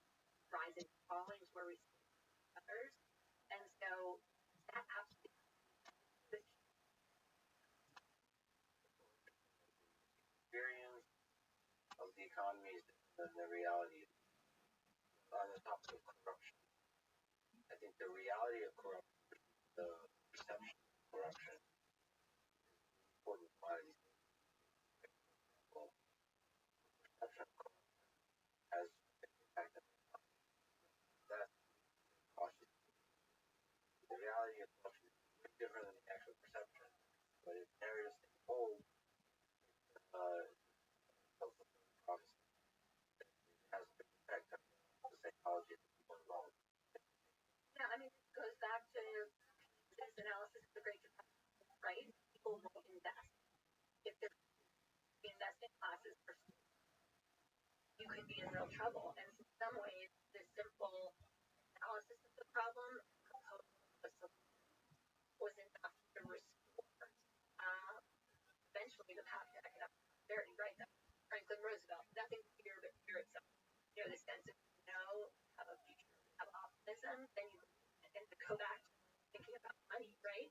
rising and falling is where we see others. And so that absolutely experience of the economy and the reality on the topic of corruption. I think the reality of corruption, the perception of corruption, is an important commodity. Well, perception of corruption has an impact on that cautious. The reality of corruption is very different than the actual perception, but if narratives take hold of the prophecy, it has a big impact on the psychology of the people involved. Yeah, I mean, it goes back to this analysis of the Great Depression, right? People won't invest. If they're investing classes, you could be in real trouble. And in some ways, the simple analysis of the problem was enough to restore eventually the path to economic prosperity, right? That's Franklin Roosevelt. Nothing fear but fear itself. The sense of have a future, have optimism, then you and to go back to thinking about money, right?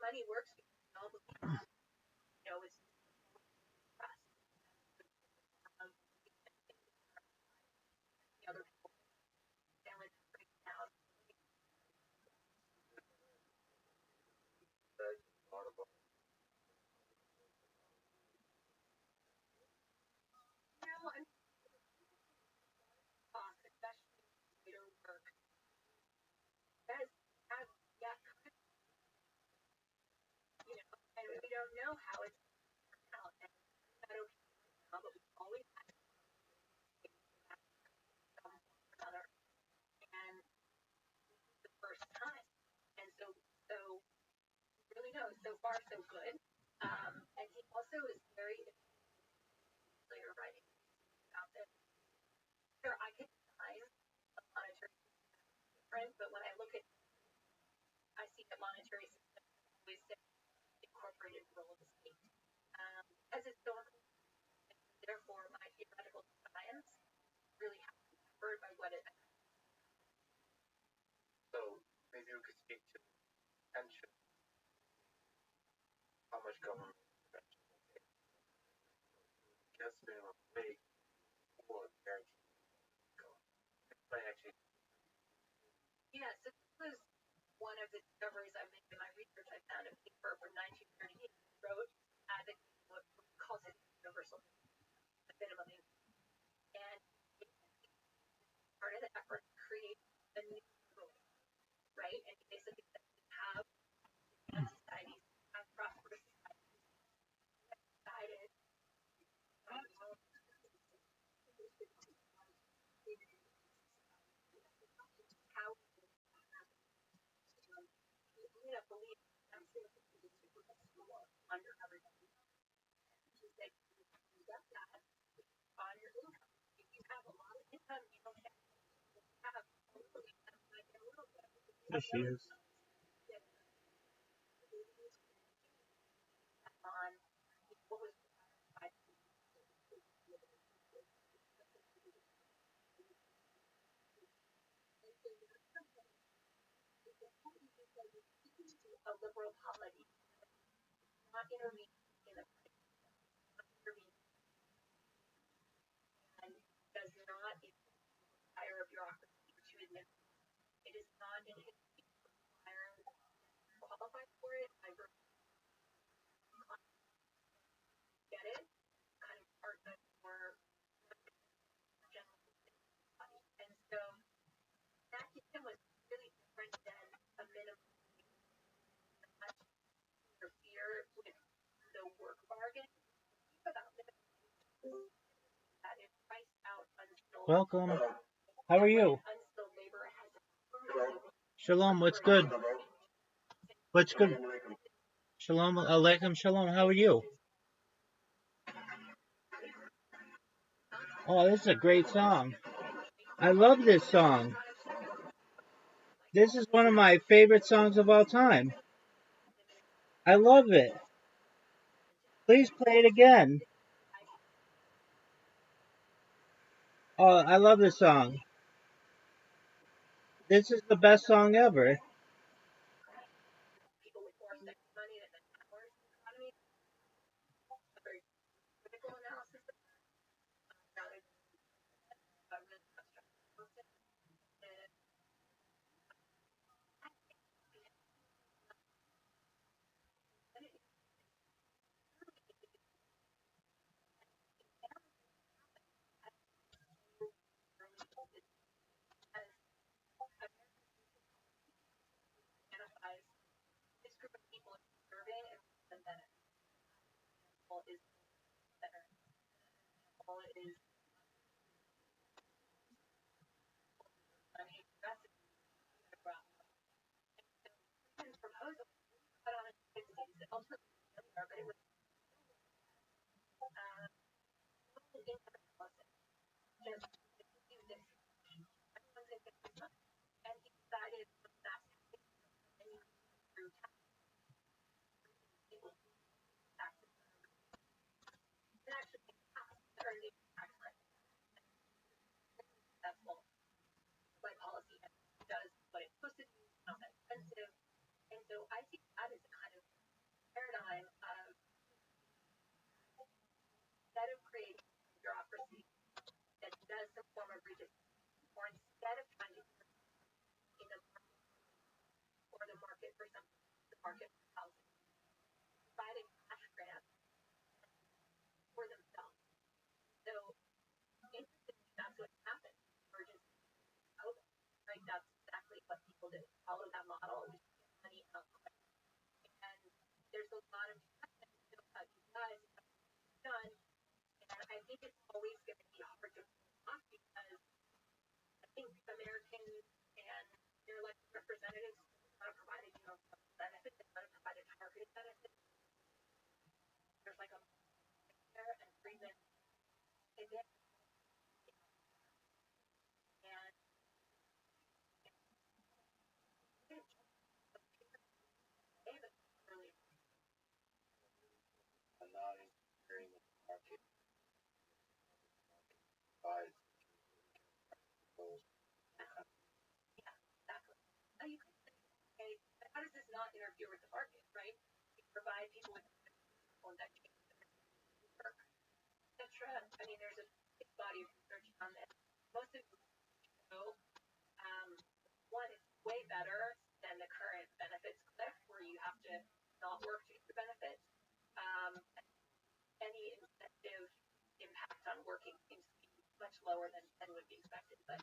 Money works because we all believe, it's trust. The other people, family breaks down. I mean, especially later work, has yet, and we don't know how it's worked out. And not okay now, but we always have to another. And the first time. And so really know, so far so good. And he also is very later writing about this. Sure, I can define a monetary system different, but when I look at, I see the monetary system always incorporated role of the state. As it's so important, therefore my theoretical science really has to be covered by what it. So maybe we could speak to tension, how much government intervention will take. Just minimum wage for guaranteed income. It might actually. Yeah, so this was one of the discoveries I made in my research. I found a paper from 1938 wrote advocating what calls it universal minimum income. And part of the effort to create a new rule, right? And basically have societies, have prosperous societies decided how we believe under everybody. That you get that on your income. If you have a lot of income, you don't have a little bit. There she is. On what was a liberal polity, not intervene in the intervene and does not require a bureaucracy to admit it is not in his require qualify for it by virtue that is priced out unskilled. Welcome. How are you? Unskilled labor has Shalom. What's good? What's good? Shalom. Alaikum shalom. How are you? Oh, this is a great song. I love this song. This is one of my favorite songs of all time. I love it. Please play it again. Oh, I love this song. This is the best song ever. people with more money than the hours economy. A very critical analysis of rather than government construction. Identifies this group of people serving and then is better. All is money. That's the proposal. But on a ultimately, but it was just this and he decided that through taxes and actually earned the tax credit. That's all by policy and does what it's supposed to do, not that expensive. And so I see that as a kind of paradigm of instead of creating bureaucracy that does some form of redistribution, or instead of trying to in the market or the market for something, the market for housing, providing cash grants for themselves. So interestingly, that's what happened. Emergency COVID, right? That's exactly what people did. Follow that model, just get money out quick. And there's a lot of discussion about you guys done, and I think it's always going to be hard to talk because I think Americans and their elected representatives want to provide a universal benefit, they want to provide a targeted benefit. There's like a there and agreement in it. And really not interfering with the market buys those. yeah, exactly. Now you could say, okay, how does this not interfere with the market, right? You provide people with one that changes work, etc. I mean, there's a big body of research on this. Most of you know, one is way better than the current benefits cliff, where you have to not work to get the benefits. Any incentive impact on working seems to be much lower than would be expected. But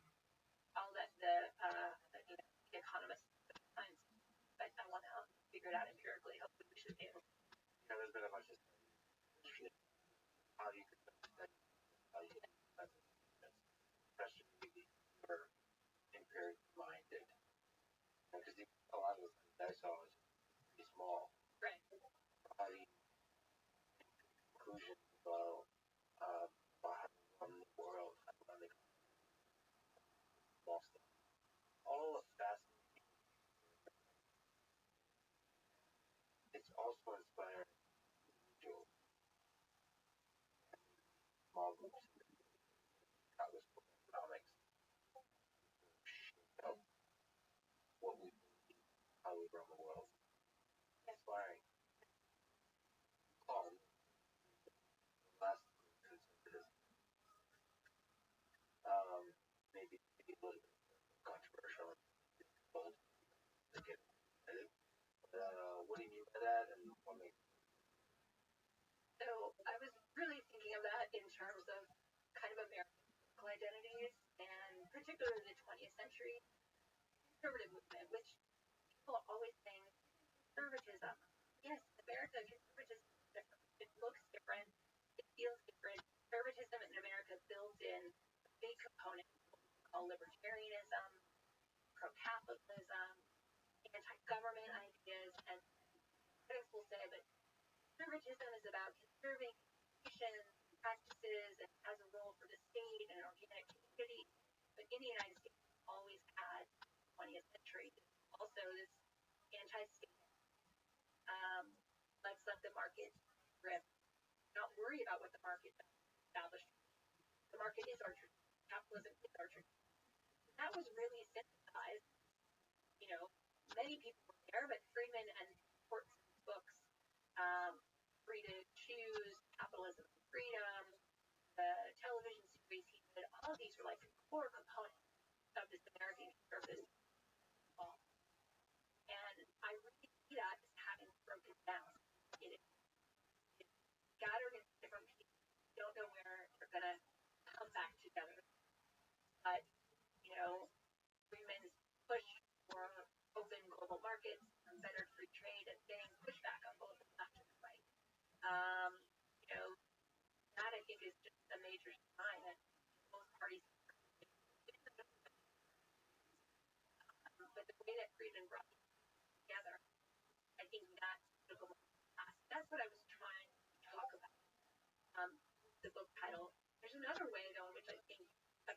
I'll let the economists science, but I want to figure it out empirically. Hopefully, we should be able to. There's been a bunch of how you could study how you can especially for empirically minded. Because a lot of the things I saw was pretty small. Right. How do you conclusions about how to run the world, how to run the small stuff. All of fascinating. It's also inspiring individuals, small groups, how this economics shape out what we believe, how we run the world. Inspiring. Calm. Last conservative. Maybe a little bit controversial. To get it. What do you mean by that? And what makes So I was really thinking of that in terms of kind of American political identities, and particularly the 20th century conservative movement, which people are always saying conservatism. Yes, America conservatism is different. It looks different. It feels different. Conservatism big components called libertarianism, pro-capitalism, anti-government ideas, and critics will say that conservatism is about conserving institutions, practices, and has a role for the state and organic community. But in the United States, we've always had 20th century. Also, this anti-state, let's let the market grip. Not worry about what the market does. Established. The market is our truth. Capitalism is our truth. That was really synthesized. Many people were there, but Friedman and Port's books, Free to Choose, Capitalism and Freedom, the television series he did, all of these were like core components of this American conservative law. And I really see that as having broken down. It's scattered into different pieces. You don't know where they're going to come back together. But, Freeman's push for open global markets, better free trade, and getting pushback on both the left and the right. That I think is just a major sign that both parties. But the way that Friedman brought them together, I think that's what I was trying to talk about. The book title. There's another way, though, in which I think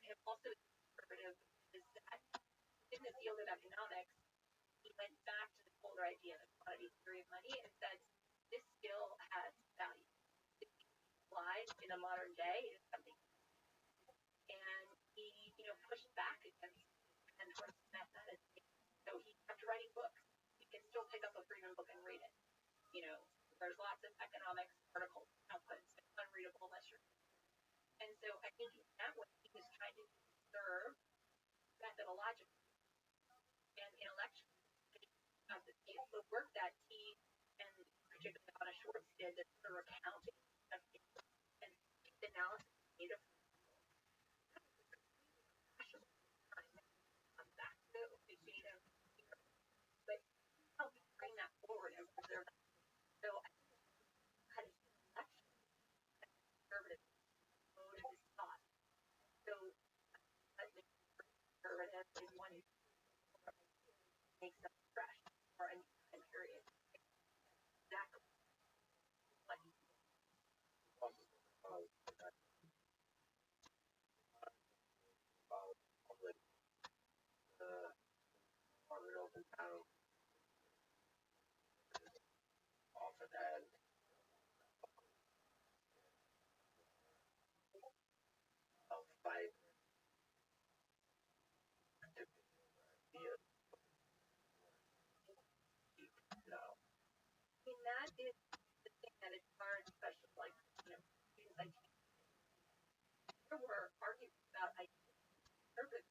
him also conservative is that in the field of economics, he went back to the older idea of quantity theory of money and said this still has value. It applied in a modern day is something. And he, pushed back against and towards that. So he kept writing books. You can still pick up a Friedman book and read it. There's lots of economics articles, outputs, unreadable unless you're. And so I think in that way he was trying to conserve methodologically and intellectually of the work that he and particularly Anna Schwartz did, that sort of recounting of and the analysis made of back to the data, but help bring that forward and preserve it. So I think kind of conservative mode of his thought. So I think conservative is one who makes them fresh for a new time period. Exactly. Like often had fight that is the thing that is hard, especially like students like there were arguments about conservative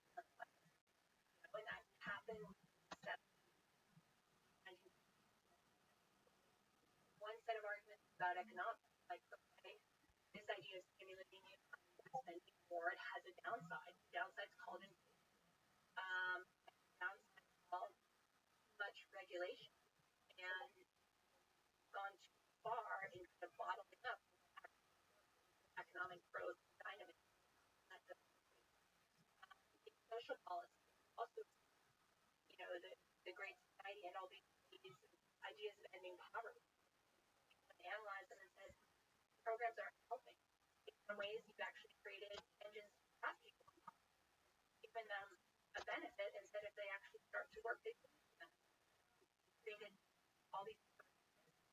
when that happened. One set of arguments about economics, like okay, this idea of stimulating you spending more, it has a downside. The downside's called inflation. Downside is called much regulation and gone too far in kind of bottling up economic growth dynamics. Social policy also, the Great Society and all these ideas of ending poverty. Analyze them and says programs aren't helping. In some ways, you've actually created engines to have people, given them a benefit instead if they actually start to work. They created all these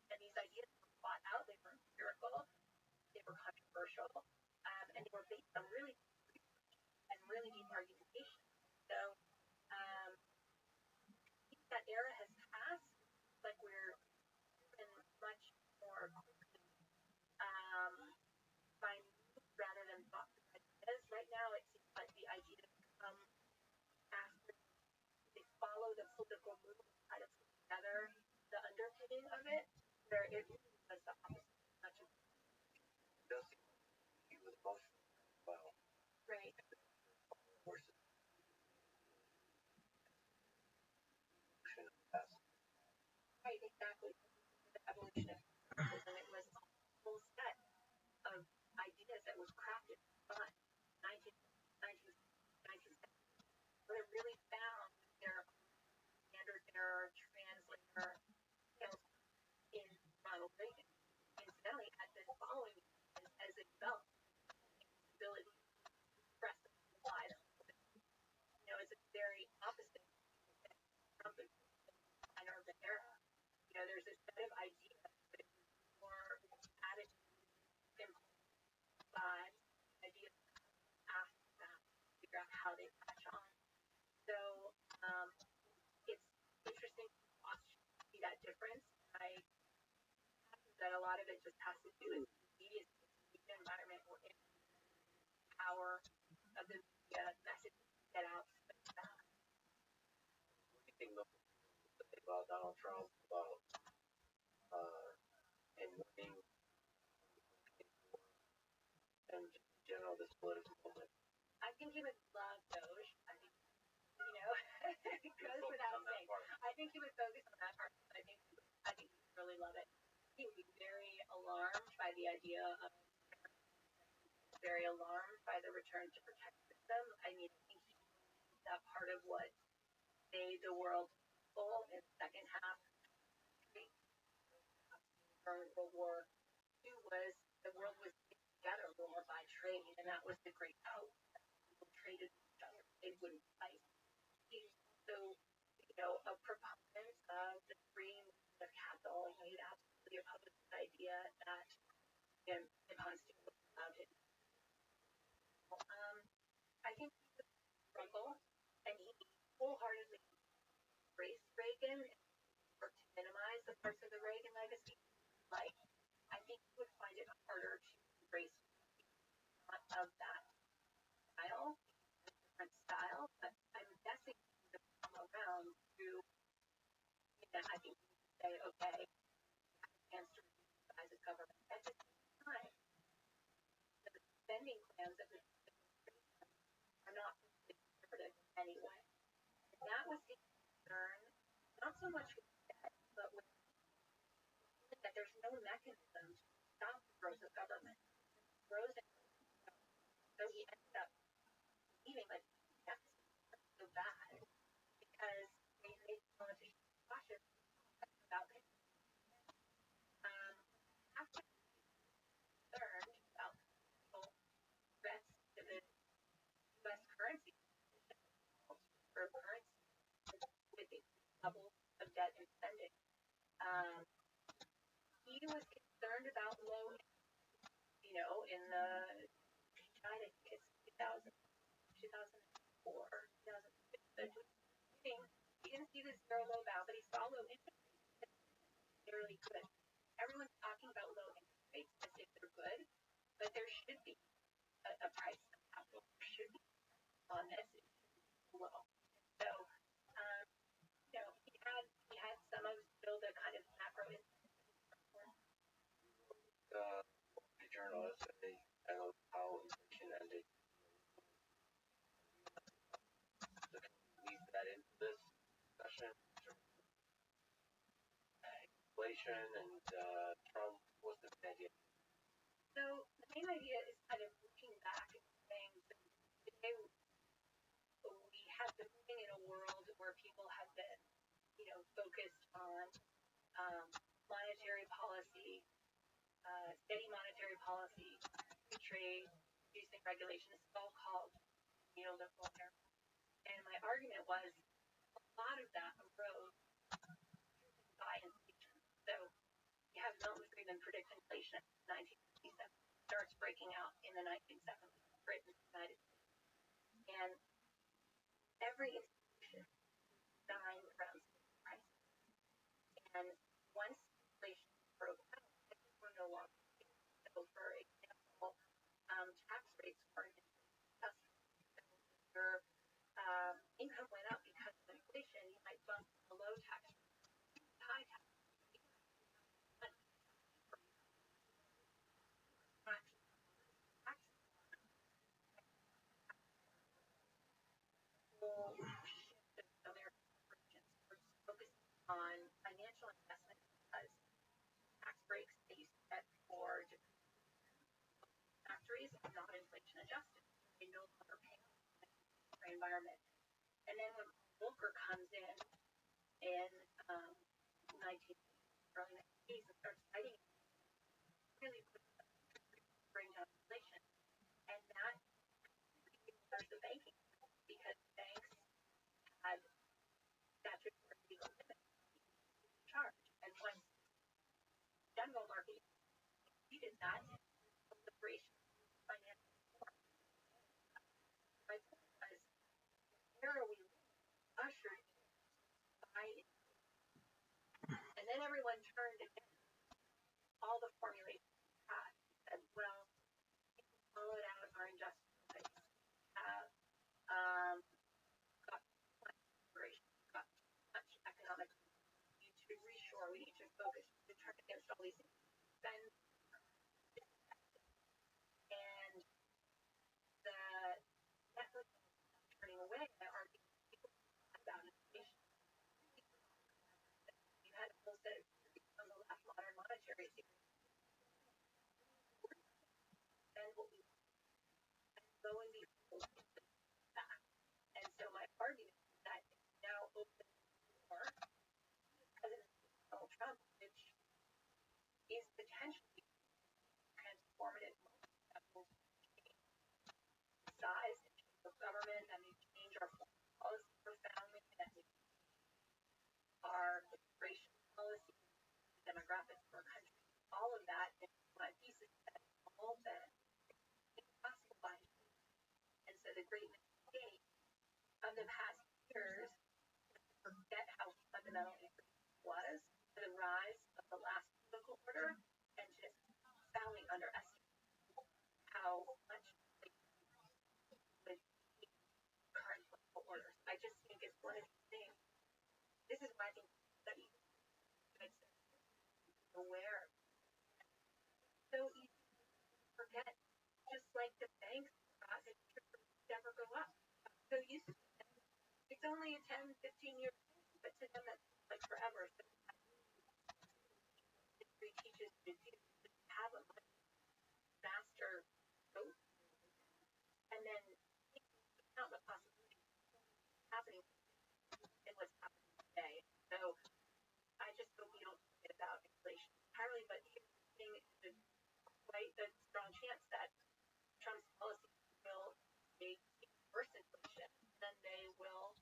and these ideas were fought out. They were empirical, they were controversial, and they were based on really deep argumentation. So that era has passed. Like we're in much more by rather than thought ideas. Right now, it seems like the ideas come after they follow the political movement, try to put together the underpinning of it, where it really was the opposite. Much of he was emotional as well. right. Right, exactly. The evolution of capitalism, it was a whole set of ideas that was crafted in 19 what I really found their standard error translator skills in Ronald Reagan. Incidentally, at this following as it developed ability to express and apply them. It's a very opposite from the minor of the era. There's this set of ideas that more added by ideas after that, figure out how they catch on. So it's interesting to watch see that difference. I that a lot of it just has to do with the media environment we're in, power of the media message get out. Anything about Donald Trump, about and winning, and just in general this political moment. I think he would love Doge. I think it goes without saying. I think he would focus on that part. I think he would really love it. He would be very alarmed by the idea of very alarmed by the return to protect system. I mean, I think that part of what made the world full in the second half during World War II was the world was together more by trade, and that was the great hope. People traded with each other; they wouldn't fight. He's also, a proponent of the free movement of capital. He'd absolutely opposed the idea that the Constitution allowed him. I think he would struggle, and he wholeheartedly embraced Reagan and worked to minimize the parts of the Reagan legacy. Like, I think he would find it harder to embrace not of that style, different style, but I'm guessing he would come around to, I think he would say, okay, chance to revise the government. At the same time, the spending plans of the are not conservative anyway. And that was the concern, not so much with debt, but with that there's no mechanism to stop the growth of government. Grows so he ended up leaving like deficit so bad because they made politicians cautious about it. After learned about the threats to the U.S. currency or currency with the level of debt and spending, he was concerned about low, in the China, I think it's 2004, 2006, he didn't see the zero low bound, but he saw low interest rates. Fairly good. Everyone's talking about low interest rates as if they're good, but there should be a price of capital. There should be on this low. So, he had some of still the kind of macro. Journal essay titled "How Inflation Ended." To weave that into this discussion, inflation and Trump was the main idea. So the main idea is kind of looking back and saying that today we have been living in a world where people have been, focused on monetary policy, steady monetary policy, free trade, reducing regulation. It's all called neoliberal era. And my argument was a lot of that arose by inflation. So you have Milton Friedman predict inflation in 1957. Starts breaking out in the 1970s, Britain, United States. And every institution designed around prices. And once inflation broke out, we're no longer. So, for example, tax rates weren't just your income went up because of inflation. You might bump a low tax rate, high tax rate. On financial investment because tax breaks they used to get for factories are not inflation adjusted. They no longer pay for environment. And then when Volcker comes in 19 early 1980s and starts fighting, really bring down inflation, and that was the banking because banks had statutory legal limits to charge, and once general market did that, liberation financial reform. My point was, where are we ushered by, and then everyone turned again. All the formulations had said, well, we followed out our industrial base, have got much liberation, got much economic. We need to reshore, we need to focus, we need to turn against all these things. And the methods of turning away are about inflation. You had a whole set of on the left modern monetary theory. And what we go and be back. And so my argument is that it's now open for President Donald Trump, which is potentially transformative that will change the size of government, that may change our foreign policy profoundly, that may our immigration policy, demographics of our country, all of that, and my thesis has all been impossible. And so the great mistake of the past years, forget how fundamental it was, the rise of the last political order, and just soundly underestimate how much would current political orders. I just think it's one of these things. This is why I think study makes aware. So easy to forget, just like the banks deposit never go up. So used to it's only a 10, 15-year thing, but to them that's like forever. So history teaches you to have a much faster growth, and then count the possibilities happening in what's happening today. So I just hope we don't forget about inflation entirely, but here's the thing, there's quite a strong chance that Trump's policy will make worse inflation than they will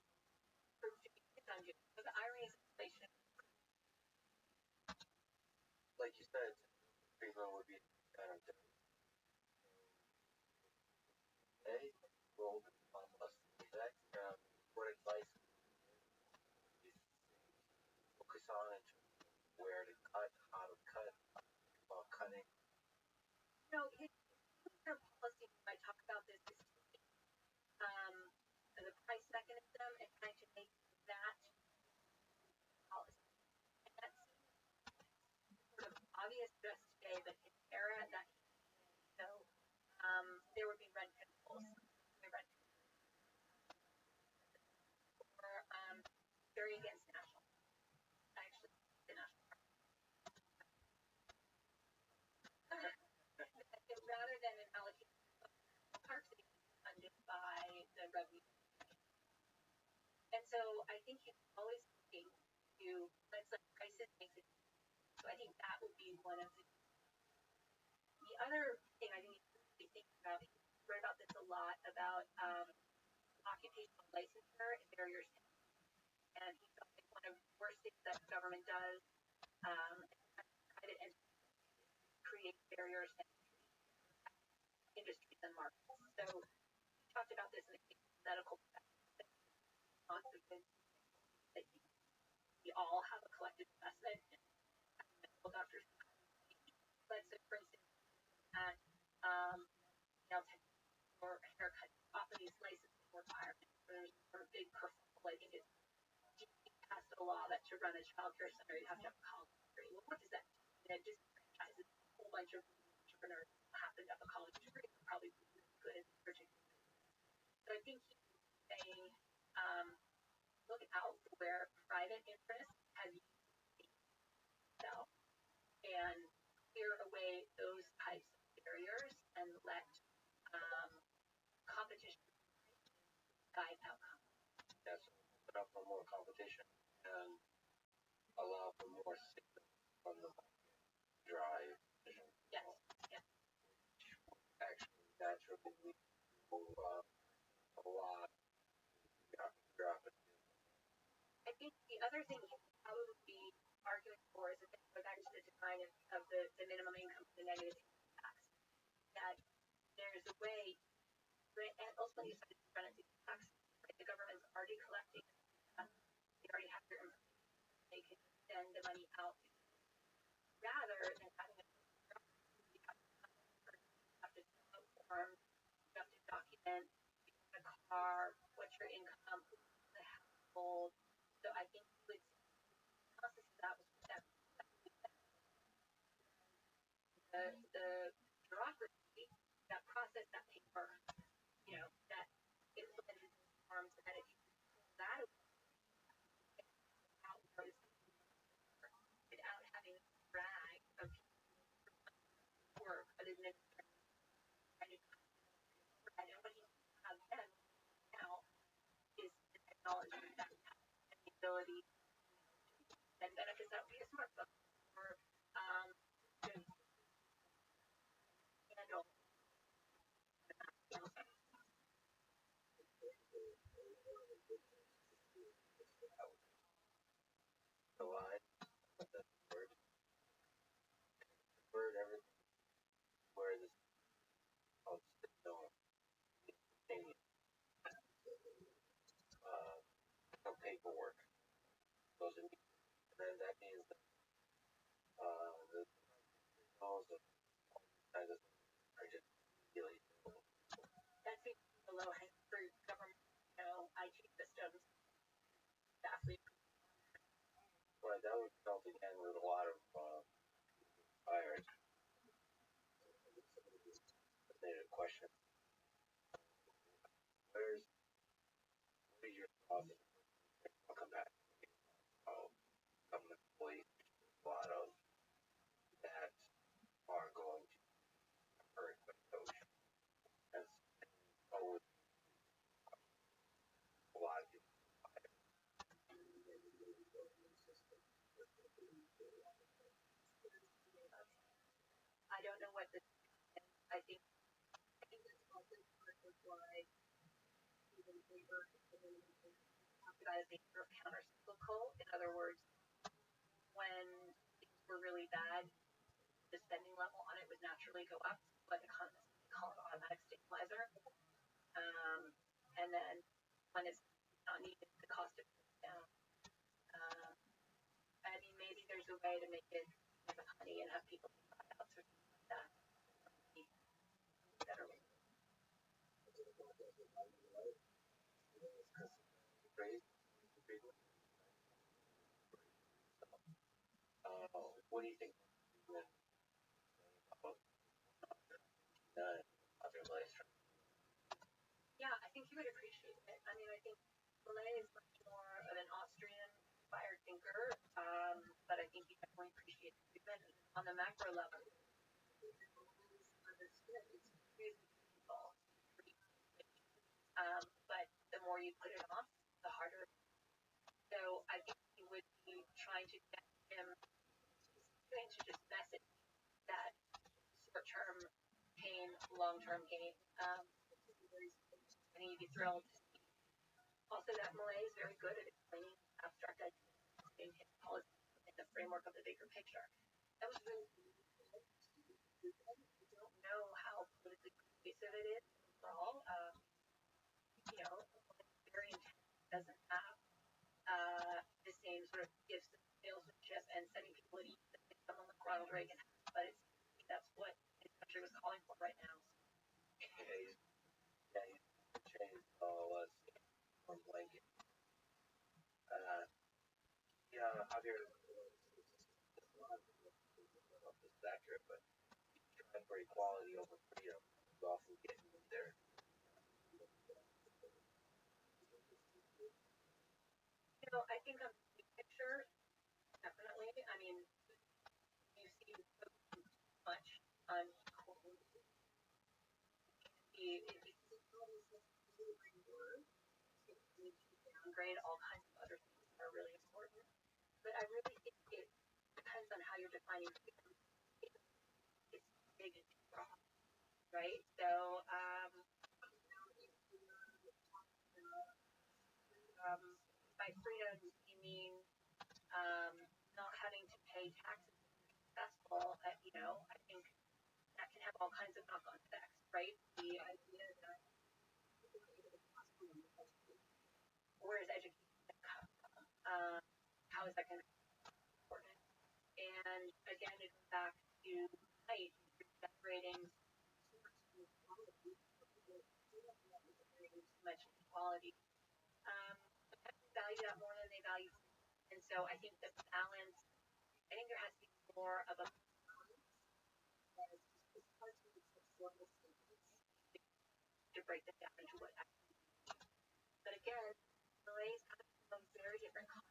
prove to be unjust. So the irony is inflation. Like you said, treatment would be kind of different. Hey, roll on us next. What advice focus on in terms of where to cut, how to cut, while cutting? No, his policy, I talk about this, is the price mechanism and trying to make that policy. And that's sort of obvious just today, but in the era that so there would be red pimples, or very against national. Actually, the national. Rather than an allocation of parks funded by the revenue. And so I think you always think to let's let prices make it. So I think that would be one of the other thing I think you think about. I read about this a lot about occupational licensure and barriers. And he felt like one of the worst things that government does, private entities create barriers and industries and markets. So we talked about this in the case of medical professionals. That we all have a collective investment in medical doctors. Let's say, for instance, at nail technique or haircut, often these licensing requirements. There's a big kerfuffle. I think it's passed a law that to run a child care center you have to have a college degree. Well, what does that mean? It just franchises a whole bunch of entrepreneurs who happen to have a college degree, probably good in particular. So I think he's saying, look out for where private interests have used itself and clear away those types of barriers and let competition guide outcomes. So more competition and allow for more signal from the drive. Yes. Yes. Actually, naturally lead to a lot of traffic. I think the other thing you could probably be arguing for is that they go back to the decline of the minimum income, the negative tax. That there's a way, and ultimately you said it's run into tax. Right? The government's already collecting. They already have their information. They can send the money out rather than having a you have to fill out forms, you have to document a car, what's your income, the household. So I think you would process that was that the bureaucracy, that process, that paper, that implemented forms, that if you pull that out without having a drag of work, but administrative, and what you have then now is the technology that and the ability and benefits that would be a smartphone or to handle The line, the word, everything, where this signal no paperwork goes in, and that means that the signals of kind of are just really that's the low hanging fruit government, IT systems, vastly. well, that would result again with a lot of fires. They had a question. Where's your thoughts? I'll come back. Government employees, a lot of that are going to hurt with those. That's always a lot of people. I don't know what this is. I think that's also part of why even labor talked about as being sort of counter cyclical. In other words, when things were really bad, the spending level on it would naturally go up, what economists call an automatic stabilizer. And then when it's not needed, the cost of it goes down. Um, I mean, maybe there's a way to make it make honey and have people buy out or something like that. Better way. What do you think about other lives? Yeah, I think you would appreciate it. I mean, I think Millet is much more of an Austrian-inspired thinker, but I think you definitely appreciate the movement on the macro level. Understood. It's really difficult. But the more you put it off, the harder. So I think you would be trying to get him trying to just message that short-term pain, long-term gain. And he'd be thrilled. Also, that Malay is very good at explaining abstract ideas in his policy in the framework of the bigger picture. That was really I don't know how politically persuasive it is overall. It's very intense. It doesn't have the same sort of gifts and salesmanship and setting people at ease that someone like Ronald Reagan has. But that's what his country was calling for right now. He's changed all us from blanket. Javier, this is accurate, but trying for equality over freedom, you often get there. I think on the big picture, definitely. I mean, you see so much unequal. downgrade all kinds of other things that are really important. But I really think it depends on how you're defining freedom. It's big and broad, right? So, by freedom, you mean not having to pay taxes to be successful. I think that can have all kinds of knock-on effects, right? The idea that where is education going to come from? How is that going to be important? And again, it goes back to height. You're generating too much inequality. People value that more than they value freedom. And so I think the balance, I think there has to be more of a to break that down into what actually means. But again, Malays come from a very different country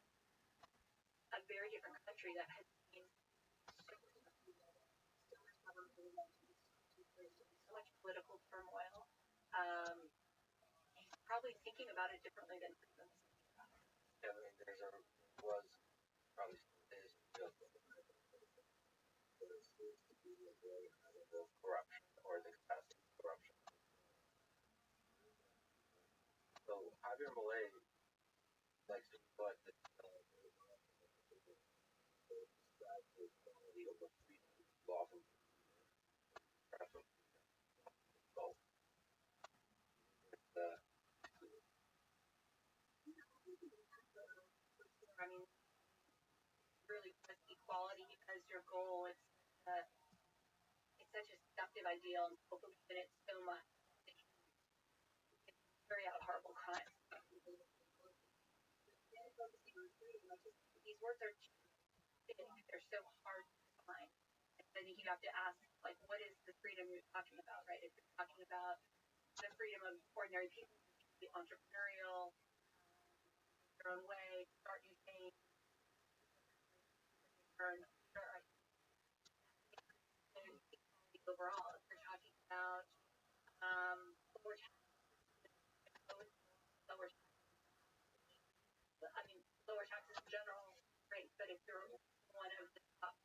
that has seen so much political turmoil. He's probably thinking about it differently than freedom is thinking about it. Yeah, I mean, was probably still is corruption or the capacity of corruption. So Javier Malay likes to put the often I mean, really was equality as your goal. It's such a seductive ideal, and people believe in it so much. It can carry out horrible crimes. These words are big, they're so hard to define. I think you have to ask, like, what is the freedom you're talking about, right? If you're talking about the freedom of ordinary people to be entrepreneurial, their own way, start new things, earn, sure, overall. If you're talking about lower lower, lower taxes in general, great. But if you're one of the top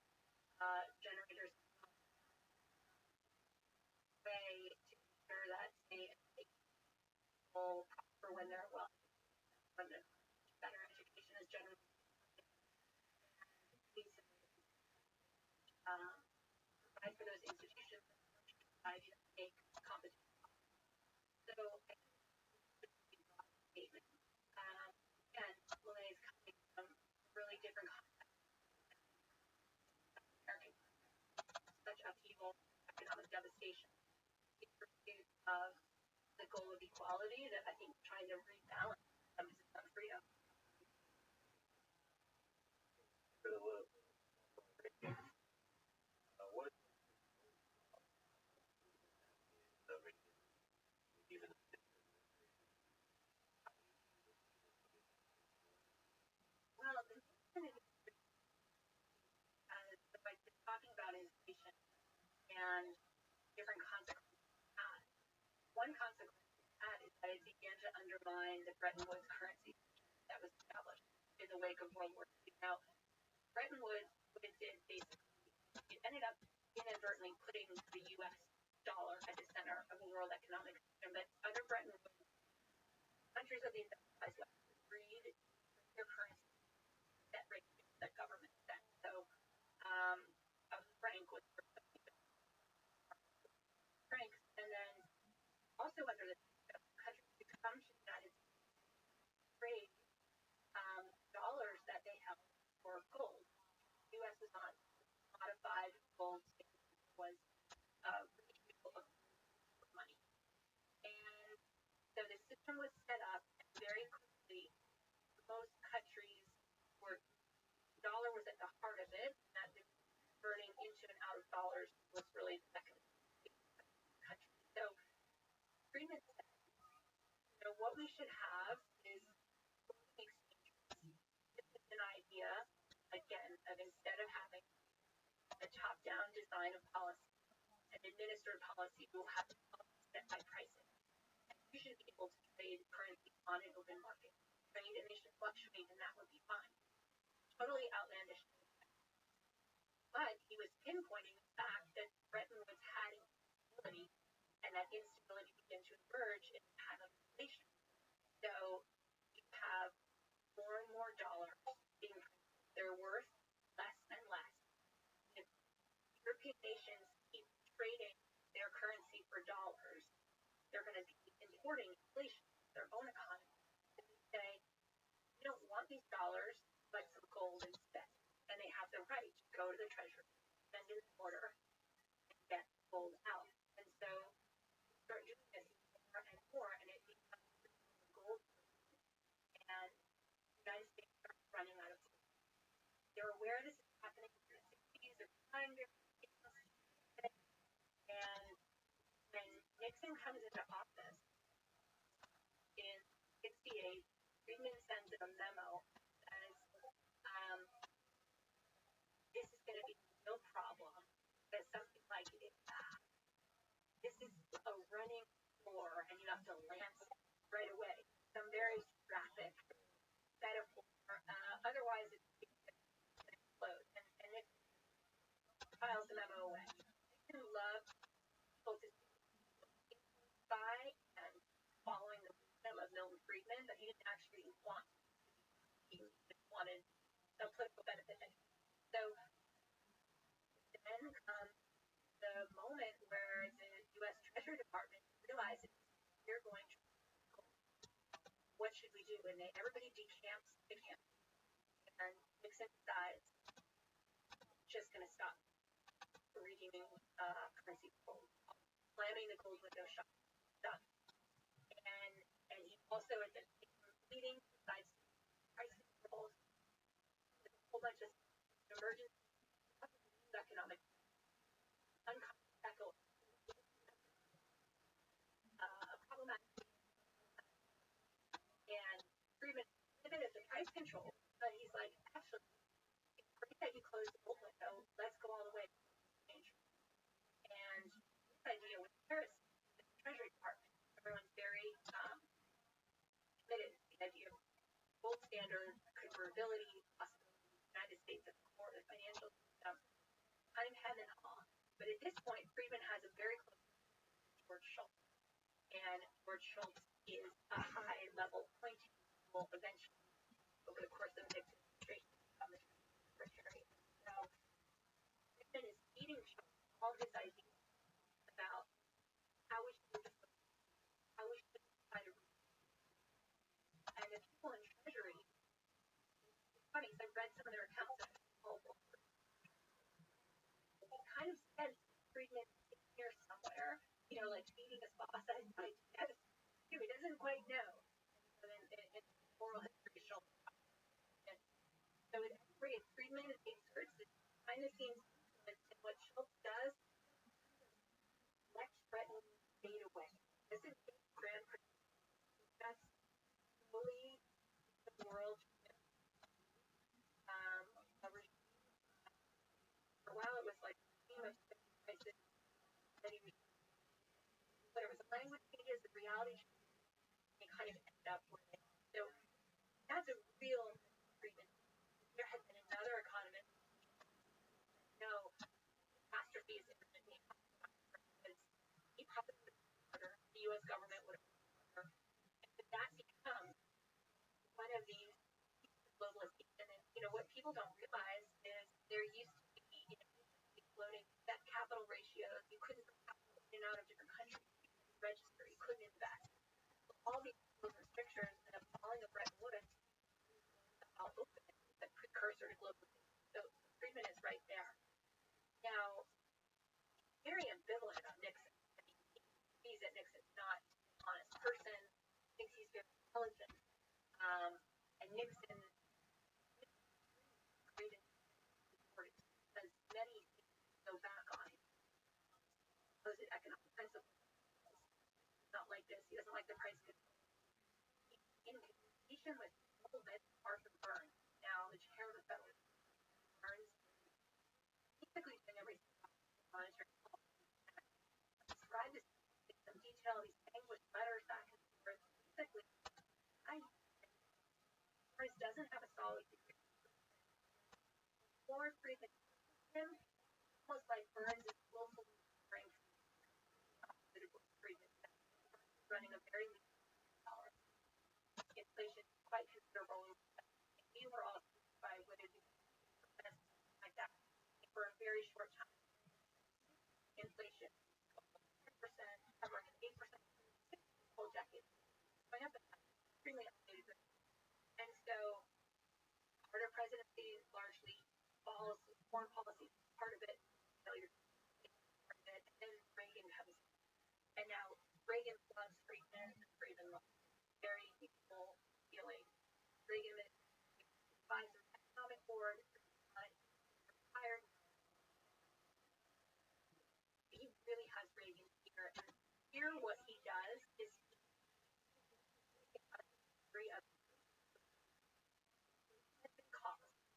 generators way to ensure that state will prosper when they're well, when better education is generally provide for those institutions that make competition. So I think it's a statement. Again, Malay is coming from really different contexts. American such upheaval, economic devastation, in pursuit of the goal of equality that I think trying to rebalance emphasis on freedom. What even Well, the thing that I've been talking about inflation and different consequences of that. One consequence of that is that it began to undermine the Bretton Woods currency that was established in the wake of World War II. Now, Bretton Woods did basically, it ended up inadvertently putting the U.S. dollar at the center of the world economic system, but other Bretton Woods countries of the industrialized West agreed their currency set rate that government set. So, a franc was francs, and then also under the countries who come to the United States trade dollars that they held for gold. The U.S. was on modified gold was money, and so the system was set up very quickly. Most countries were dollar was at the heart of it, and that converting into and out of dollars was really the mechanism country. So agreement said, what we should have is exchanges. This is an idea, again, of instead of having a top-down design of policy, an administered policy will have to be set by pricing. And you should be able to trade currency on an open market. trade and they should fluctuate and that would be fine. Totally outlandish. But he was pinpointing the fact that Bretton Woods had instability and that instability began to emerge in the time of inflation. So you have more and more dollars being printed. They're worth less and less. If European nations keep trading their currency for dollars, they're going to be importing inflation to their own economy. And they say, we don't want these dollars, but some gold instead. And they have the right to go to the treasury, send in an order, and get gold out. And so you start doing this more and more, and it becomes gold. And the United States starts running out of gold. They're aware this is happening in the 60s. They're trying to and when Nixon comes into office in 68, Friedman sends him a memo that says, this is going to be no problem. But something like this is a running war, and you have to lance right away. Some very graphic metaphor. Otherwise, it's going to explode. And it files the memo away. Nixon loved people to by and following the wisdom of Milton Friedman, but he didn't actually want. He just wanted a political benefit. So then comes the moment where the U.S. Treasury Department realizes we're going to. What should we do? And everybody decamps the camp, and Nixon decides just going to stop redeeming currency gold, slamming the gold window shut. Done. And he also at the meeting decides price controls, a whole bunch of emergency economic problematic, and Friedman pivoted the price control, but he's like, actually, it's great that you closed the gold window. Let's go all the way to exchange. And this idea with Paris, the Treasury Department, everyone's very committed to the idea of gold standard, convertibility, possibility, the United States at the core of the financial system, kind of head and haw. But at this point, Friedman has a very close relationship with George Shultz. And George Shultz is a high-level appointee who will eventually, over the course of the next administration, become the secretary. So Friedman is feeding Shultz all his ideas about how we should how we should try to. And the people in Treasury, it's funny, so I've read some of their accounts of he kind of said Friedman is here somewhere, like feeding his boss ideas. He doesn't quite know. So then in oral history, Schultz. So at every rate, Friedman exerts this behind the scenes influence, and what Schultz does, let's threaten fade away. This is his grand that's slowly the world. For a while, it was like a theme of crisis that he was. But it was language changes, the reality changes, and kind of ended up with it. So that's a real treatment. There had been another economist, catastrophes imminently because he probably would have order, the U.S. government would have order, and that becomes one of these globalization. And what people don't realize is there used to be floating that capital ratios. You couldn't put capital in and out of different countries. You couldn't register. You couldn't invest. So all these restrictions and the falling of Bretton Woods all open the precursor to globalization. So Friedman is right there. Now, very ambivalent about Nixon. I mean, he sees that Nixon's not an honest person, thinks he's very intelligent, and Nixon created because many go back on him. Supposed economic principles. He's not like this. He doesn't like the price control. In communication with Arthur Burns, now the chair of the Federal Reserve, Burns basically doing everything monetary policy. Described this in some detail. These anguished letters back and forth. Basically, running a very lean dollar. Inflation is quite considerable. We were all by what is like that for a very short time. Inflation, 10%, covering an 8% whole decade, going up extremely elevated. And so, Carter presidency largely falls foreign policy part of it, failure part of it, and then Reagan comes in. And now Reagan loves Friedman, Friedman loves very peaceful feeling. Reagan finds an economic board, hired. He really has Reagan here. And here what he does is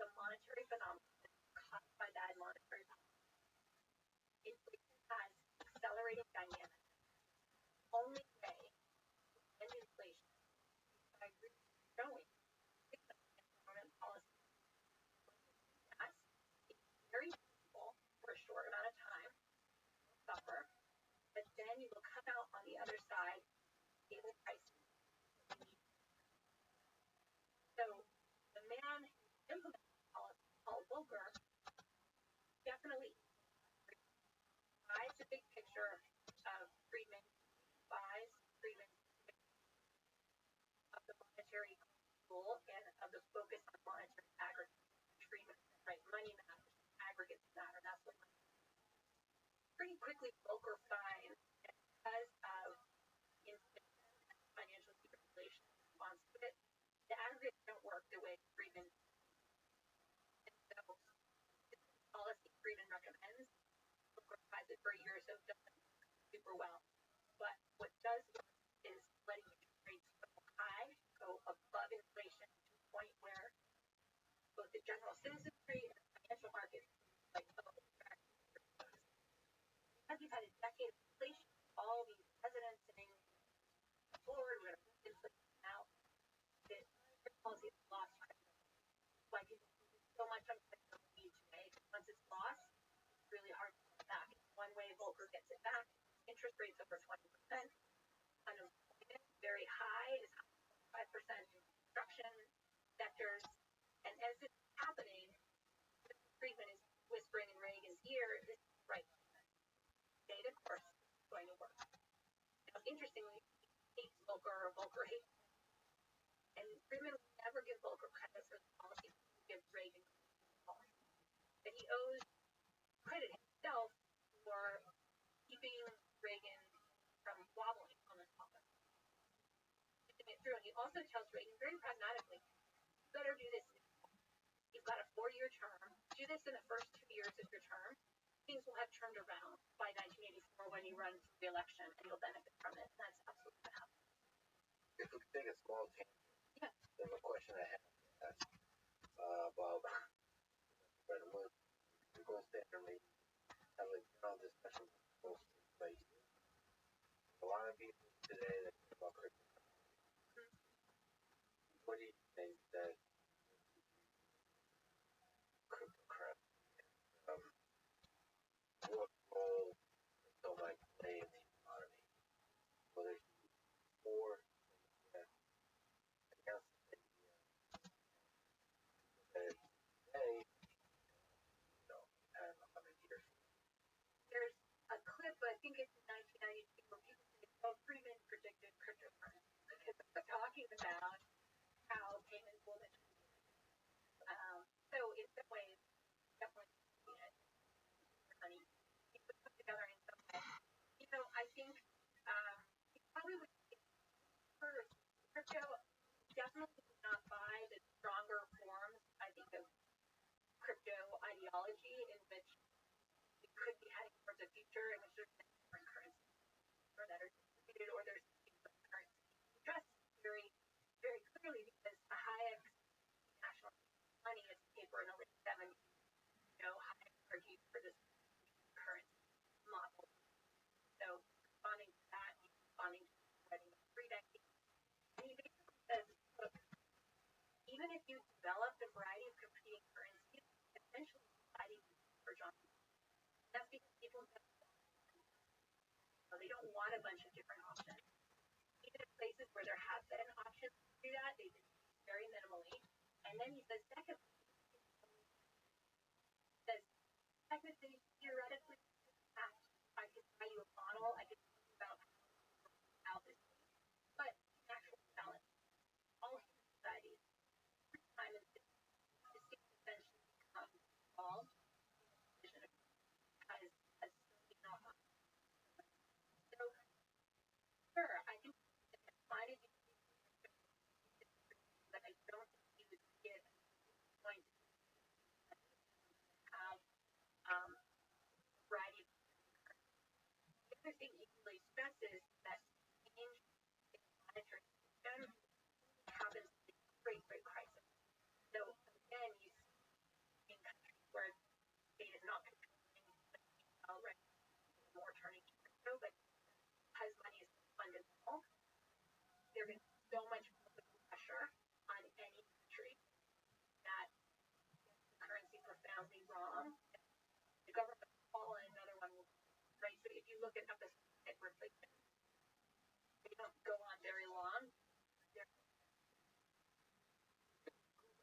the monetary phenomenon caused by that monetary policy. Inflation has accelerating dynamics. Only way to end inflation is by really showing government policy. That's very useful for a short amount of time, suffer, but then you will come out on the other side, stable prices. So the man who implemented policy, Paul Volcker, definitely buys the big picture of Friedman, buys Friedman of the monetary goal and of the focus on monetary aggregate treatment, right? Money matters, aggregates matter. That's what pretty quickly Volcker finds because of financial deregulation response to it, the aggregates don't work the way Friedman. And so this policy Friedman recommends, Volcker tries it for a year or so, doesn't super well. But what does work is letting interest rates go high, go above inflation to a point where both the general citizenry and the financial markets like, oh, because you've had a decade of inflation, all these presidents saying forward, we're going to put inflation out, the policy is lost. Why people so much on technology today, once it's lost, it's really hard to get back. One way Volcker gets it back, interest rates over 20%, unemployment very high, is 5% in construction sectors, and as it's happening, Friedman is whispering in Reagan's ear, this is right. Data course is going to work. Now, interestingly, he hates Volcker or Volcker hates him. And Friedman will never give Volcker credit for the policy he gives Reagan policy. But he owes credit himself for keeping Reagan from wobbling on this topic. And he also tells Reagan very pragmatically, you better do this. You've got a 4-year term. Do this in the first 2 years of your term. Things will have turned around by 1984 when you run for re-election, and you'll benefit from it. And that's absolutely what happens. If we take a small tangent, then the question I have about Brett Wood, the gold standard may have a general discussion about inflation. A lot of people today that talk about cryptocurrency. What do you think that cryptocurrency, what role crypto might play in the economy? Whether it's for against the idea that today, and 100 years. There's a clip, I think it's in 1992, where people say, oh, Friedman predicted cryptocurrency. Because they're talking about how payments will be. So in some ways, definitely money. You put together in some way. You know, I think you probably would for crypto definitely would not buy the stronger forms, I think, of crypto ideology in which we could be heading towards a future in which there's different currencies or that are distributed or there's different currencies. Addressed very, very clearly because Hayek's national money is paper in the late 70s. You know, Hayek argued for this currency model. So responding to that, responding to writing a free decade. And he basically says, look, even if you develop a variety of competing currencies, essentially deciding to converge on them. That's because people they don't want a bunch of different options. And then he says, second, he says, technically, theoretically, I could buy you a bottle, I could tell you about how this is, but in actual balance, all human societies, time and distinct essentially become involved in the vision of as certainly not us. So, sure, I think it's fine if you but I don't think you would get going to have a variety of the other thing he really stresses that change in monetary system happens in a great crisis. So again, you see in countries where the state is not controlling right more turning to crypto, but because money is fundamental, there is so much political pressure on any country that the currency profoundly wrong. The government will fall and another one will, right? So if you look at episodic replacement, they don't go on very long.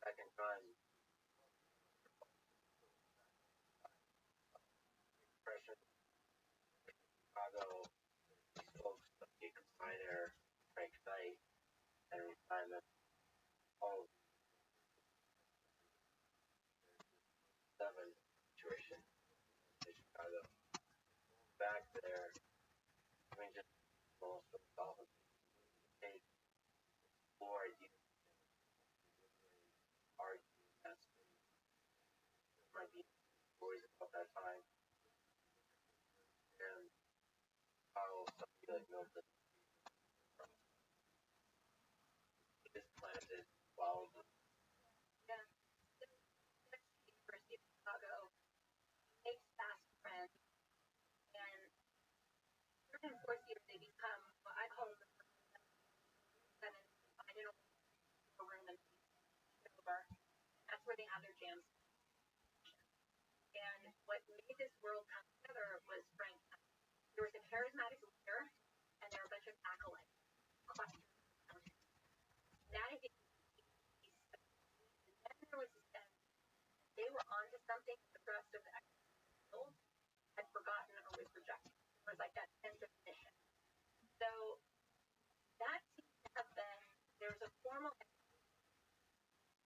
Second time, impression, Chicago, these folks that get consigner, Frank Knight, Henry Simon, all seven situation in Chicago. Back there, I mean, just almost philosophical case, or you argue that might be stories about that time, and how somebody like Milton is planted wildly. Yeah. So that's the University of Chicago makes fast friends and third and fourth year they become what I call the then find in a room and over. That's where they have their jams. And what made this world come together was Frank. There was a charismatic leader and there were a bunch of acolytes. That is a and then there was a sense they were onto something the rest of the world had forgotten or was rejected. It was like that sense of mission. So that seems to have been there was a formal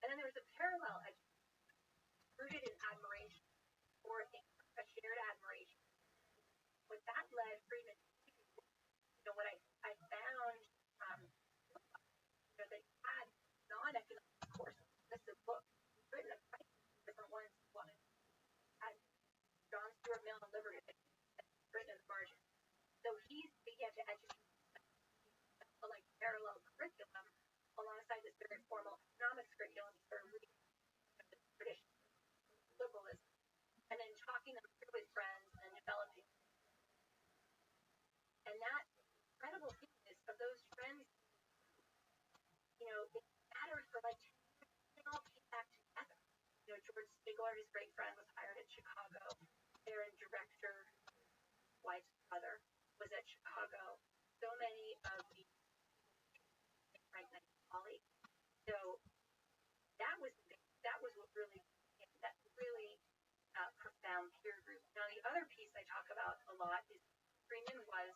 and then there was a parallel education rooted in admiration for a shared admiration. What that led Friedman to, what I found, that he had non-economic courses. This is a book written a different ones. One had John Stuart Mill and Liberty written in the margin. So he began to educate a like parallel curriculum alongside this very formal economics curriculum for reading the tradition of liberalism, and then talking them through with friends and developing. And that incredible thickness of those friends, it mattered for like 10 years. They all came back together. George Stigler, his great friend, was hired at Chicago. Aaron Director, wife's brother, was at Chicago. So many of the Frank Knight colleagues. So that was what really that really profound peer group. Now the other piece I talk about a lot is Freeman was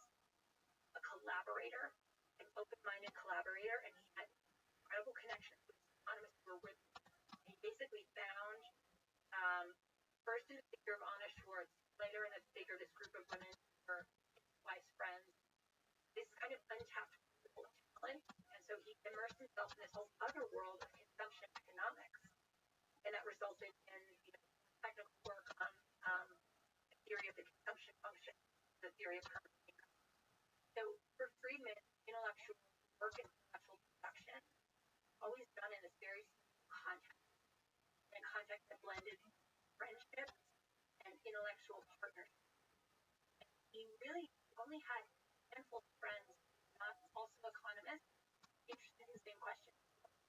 a collaborator, an open-minded collaborator, and he had incredible connections with economists who were with him. He basically found first in the figure of Anna Schwartz, later in the figure of this group of women who were his wife's friends, this kind of untapped talent. And so he immersed himself in this whole other world of consumption economics. And that resulted in technical work on the theory of the consumption function, the theory of permanent income. So for Friedman, intellectual work and intellectual production always done in this very context, in a context that blended friendship and intellectual partnership. And he really only had a handful of friends, not also economists, interested in the same question.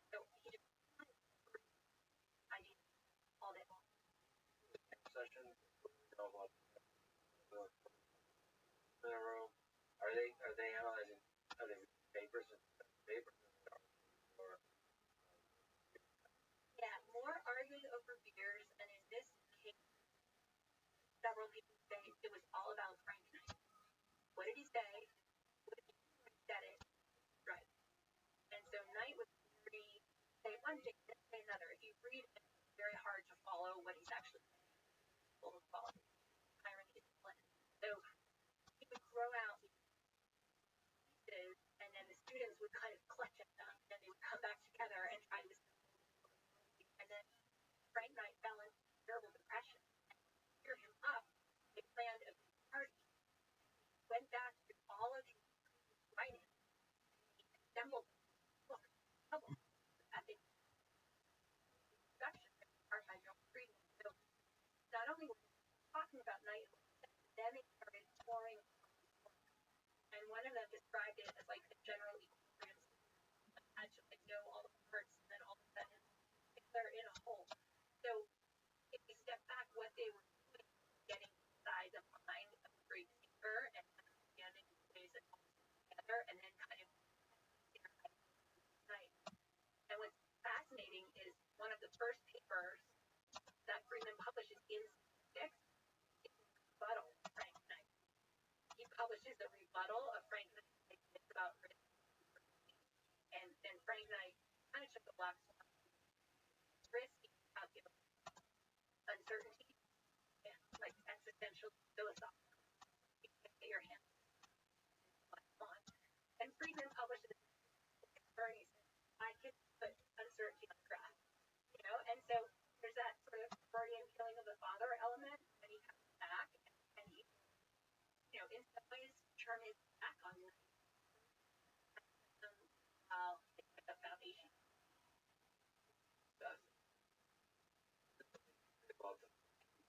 So he just ideas all day long. Session, about in a room. Are they analyzing how they read papers and papers or yeah, one day and say another. If you read it, it's very hard to follow what he's actually full of quality, irony, discipline. So he would throw out pieces, and then the students would kind of clutch at them, and they would come back together and try to. And then Frank Knight fell into terrible depression. And to cheer him up, they planned a big party. Went back to all of his writing. He assembled a book, published at the production of Archival Freedom. So not only were they talking about Knight, then they started touring. And one of them described it as like a general equilibrium. Had to like know all the parts, and then all of a sudden they're in a hole. So if you step back, what they were doing was getting inside the mind of a great thinker and understanding the ways that all together, and then kind of night. And what's fascinating is one of the first papers that Freeman publishes in '66 is a rebuttal of Frank Knight. He publishes a rebuttal of Frank Knight's about risk. And Frank Knight kind of took the black swan. Risk, calculation, uncertainty, and like existential philosophical. You can get your hands on. And Friedman published this paper, and he said, I can put uncertainty on the graph. You know, and so there's that sort of Freudian killing of the father element, and he comes back, and he, you know, in some ways turn his back on the foundation. About the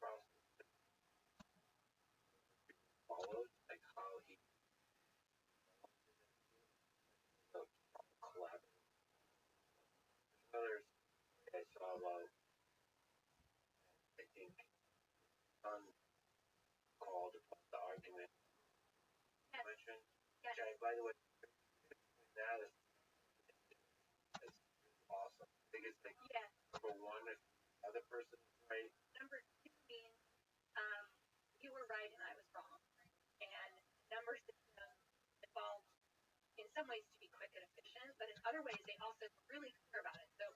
process followed, like how he collaborated. Others I saw about, I think, called about the argument Yes. mentioned. Yes. Which by the way, that is awesome. I think it's like number one, if the other person is right. Number two means you were right and I was wrong. And number system evolved in some ways to be quick and efficient, but in other ways they also were really clear about it. So,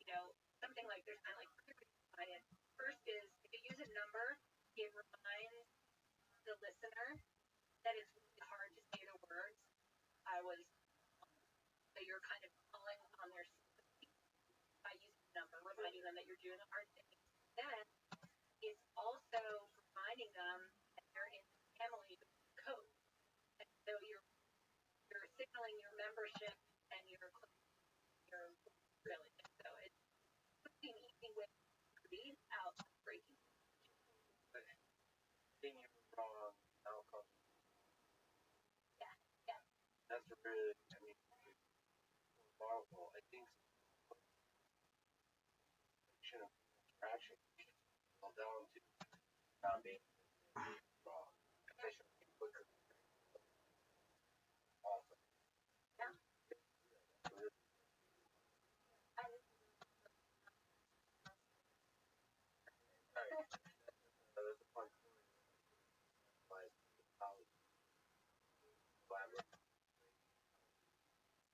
you know, something like there's kind of like three ways to find it. First is if you use a number, it reminds the listener that it's really hard to say the words I was. So you're kind of calling on their sympathy by using a number, reminding them that you're doing a hard thing. Then it's also reminding them that they're in the family code. And so you're signaling your membership and your really. So it's an easy way to read out breaking. Being wrong outcome. Yeah, yeah. That's really, I mean, powerful. I think interaction all down to not being wrong. Efficiently, quicker. Awesome. Yeah. There's a fun collaborate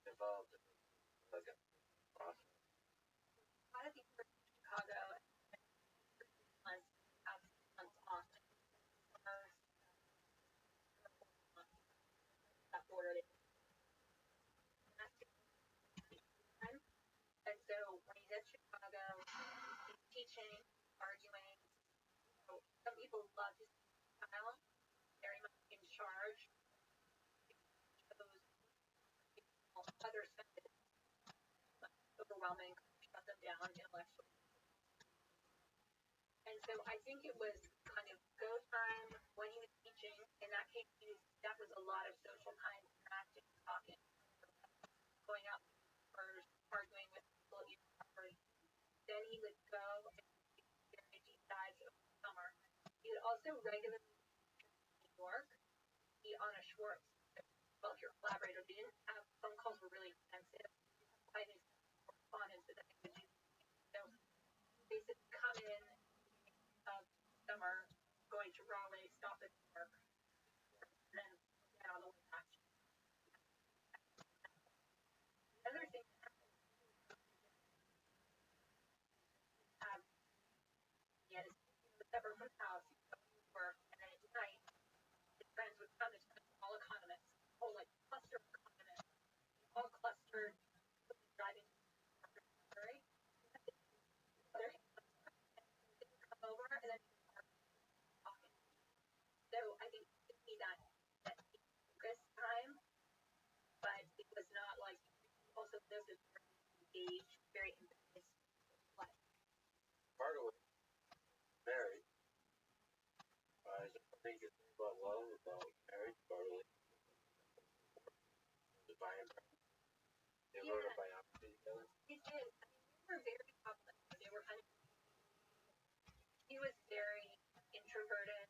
involved like a process. A lot of these in Chicago months have months off. That border. And so when he's in Chicago, he's teaching, arguing. So some people love his style, very much in charge. Others find it overwhelming, shut them down intellectually. And so I think it was kind of go time when he was teaching. In that case, that was a lot of social kind of interacting, talking, going out for arguing with people. Then he would go and very deep dives over the summer. He would also regularly in New York be on a Schwartz, 12-year collaborator. They didn't have phone calls were really expensive. Quite as correspondence that they would do. So basically come in summer, going to Raleigh, stop at New York, and then get on the way back. The other thing also lives a very engaged, very ambitious life. Part of it, married. Is there something you think about love, about marriage, about the biography? They wrote a biography together. He did. I mean, they were very complex. They were kind of. He was very introverted,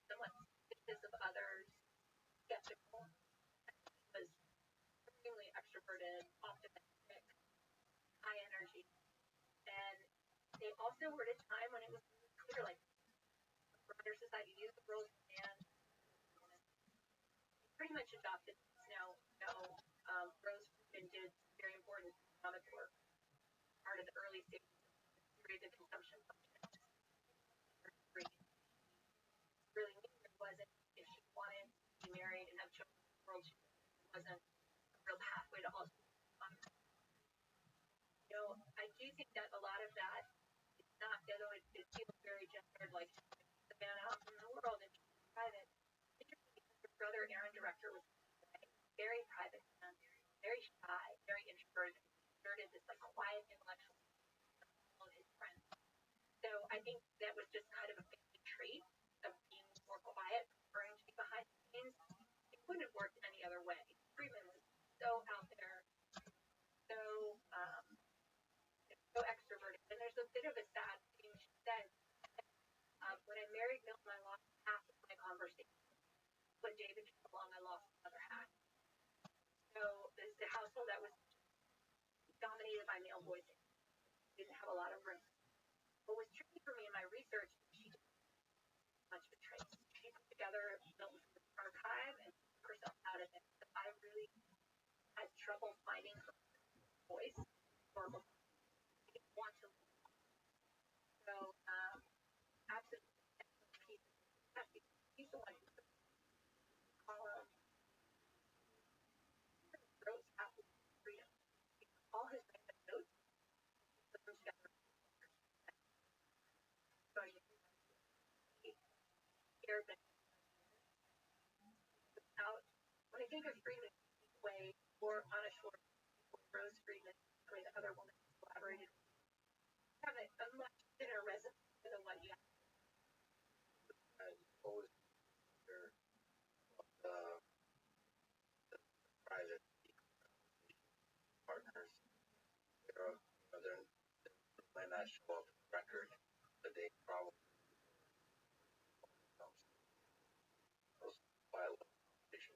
somewhat suspicious of others, skeptical. He was extremely extroverted, optimistic, high energy, and they also were at a time when it was really clear, like broader society, these are roles of man. Pretty much adopted this. Now, Rose Friedman did very important economic work, part of the early stages of the consumption function. Really knew it wasn't if she wanted to be married and have children in the world, it wasn't a real pathway to also. I do think that a lot of that is not, although it feels very gendered, like the man out in the world and private. Interesting because her brother, Aaron Director, was very private man, very shy, very introverted, this like quiet intellectual of his friends. So I think that was just kind of a family trait of being more quiet, preferring to be behind the scenes. It wouldn't have worked any other way. Friedman was so out there, so extroverted. And there's a bit of a sad thing she said. When I married Milton, I lost half of my conversation. When David came along, I lost the other half. So this is a household that was dominated by male voices. Didn't have a lot of room. What was tricky for me in my research, she didn't have much of a trace. She put together Milton's archive and took herself out of it. But I really had trouble finding her voice or want to. So, absolutely, he's the one who wrote Absolute Freedom. All his notes, put them together. So he cared that without, when I think of Freedom, way or on a short Rose Freedman, or the other woman who collaborated, have a much thinner resume than what you have. Always the private partners. They might not show up in the record, but they probably those file conversation.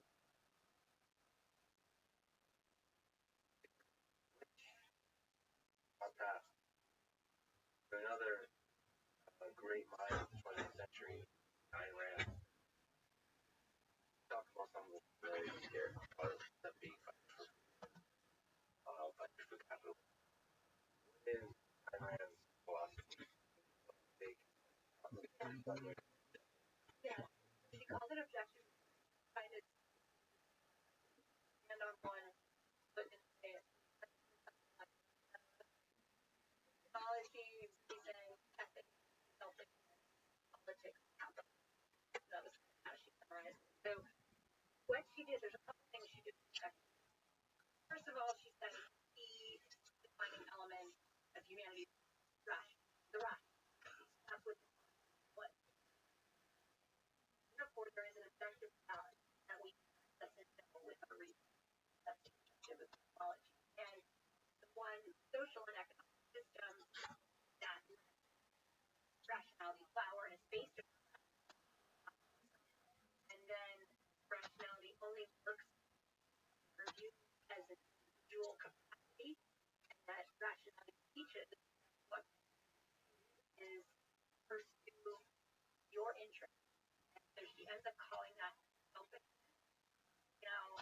Our path. Another great mind of the 20th century, Ayn Rand. Talk about some of the very scared of that being fighters for capital. What is Ayn Rand's philosophy? Yeah, she called it objective, kind of stand on one foot and say it. Technology, reason, ethics, selfish, politics, capital. That was how she summarized it. So what she did, there's a couple things she did. First of all, she said the defining element of humanity is the rush. That's what. Therefore, there is an objective balance that we access with our reason. That's the objective of technology. And the one social and economic system that rationality flower is based on, and then rationality only works for you as an individual capacity, and that rationality teaches what is pursue your interest. And so she ends up calling that selfish. Now,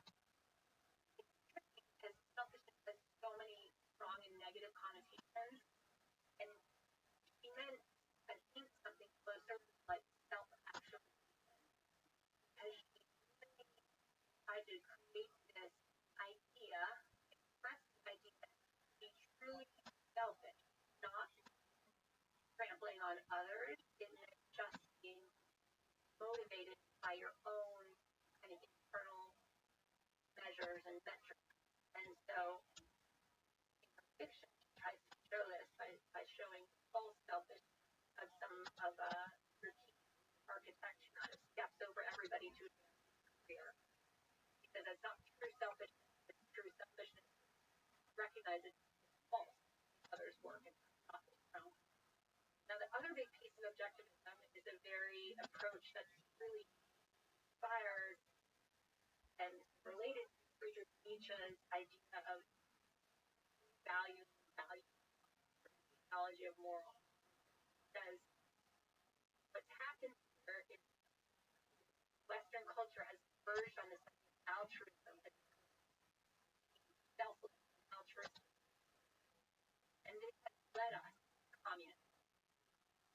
because selfishness has so many strong and negative connotations, and she meant, I think, something closer to like self-actualization, because she tried to create this idea, express the idea that be truly selfish, not trampling on others, in just being motivated by your own kind of internal measures and metrics. And so says it's false. Others work in that realm. Now, the other big piece of objectivism is a very approach that's really inspired and related to Friedrich Nietzsche's idea of value, theology of moral. Because what's happened here is Western culture has verged on this idea of altruism, selfless altruism, and this has led us to communism.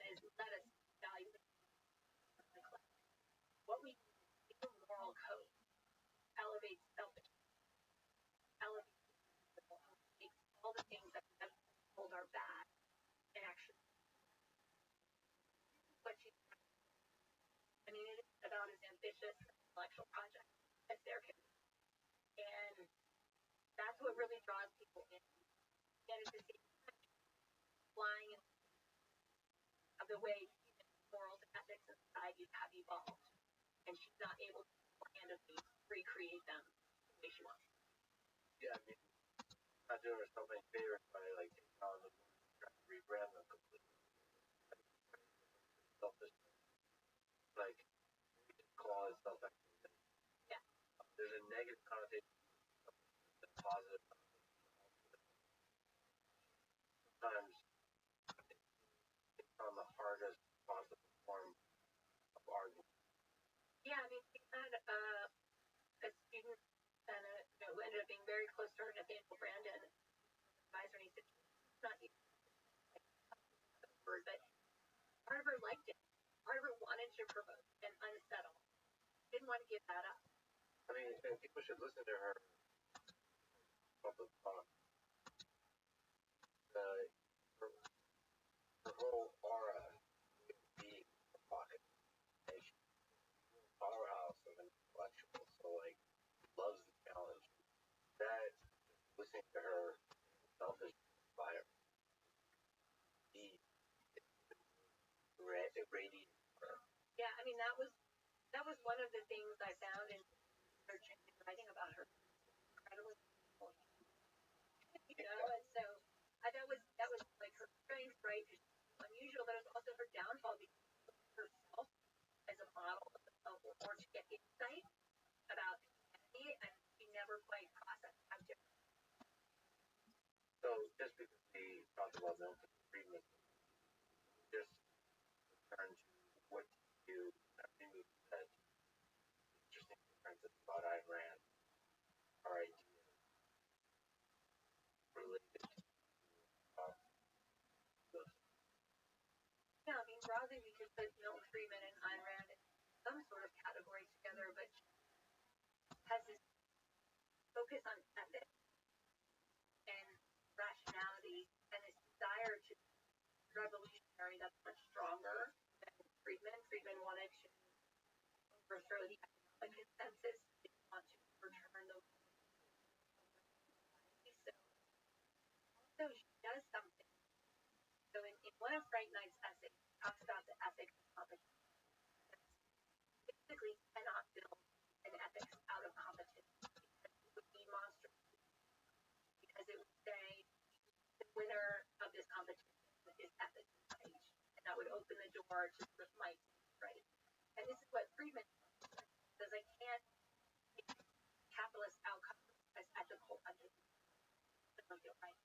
It has led us to value neglect. What we need is a moral code, elevates selfishness, elevates takes all the things that we have told are bad and actually what you I mean, it is about as ambitious an intellectual project as there can be. And that's what really draws people in. And it's the same flying in of the way human morals, ethics, and society have evolved. And she's not able to handedly recreate them the way she wants. Yeah, I mean, not doing herself any favors by like taking on the trying to rebrand them completely. Selfish, like call it self-activity. Yeah. There's a negative connotation, a positive. Sometimes it's on the hardest possible form of argument. Yeah, I mean, we had a student and who ended up being very close to her, Nathaniel Brandon, advisor, and he said, not even word, but part of her liked it. Part of her wanted to provoke and unsettle. Didn't want to give that up. I mean, and people should listen to her public talk. Her whole aura would be provocative. And she's a powerhouse of an intellectual, so like loves the challenge. That listening to her selfish fire, he radiated her. Yeah, I mean that was one of the things I found in researching and writing about her. Incredibly beautiful, and so that was like her strength, right? She's unusual, but it was also her downfall because herself as a model or to get insight about humanity, and she never quite processed how different. So just because we talked about Milton Friedman, just return to what you movie said. Interesting differences about Ayn Rand, our idea related to the Yeah, I mean broadly we could put Milton Friedman and Ayn Rand in some sort of category together, but she has this focus on ethics and rationality and this desire to be revolutionary that's much stronger than Friedman. Friedman wanted to overthrow the economic consensus. He didn't want to overturn the so she does something. So in one of Frank Knight's essays, he talks about the ethics of competition. Basically, cannot build an ethics out of competition because it would be monstrous. Because it would say the winner of this competition is ethically right, and that would open the door to sort of might, right? And this is what Friedman says: I can't make capitalist outcomes as ethical under right.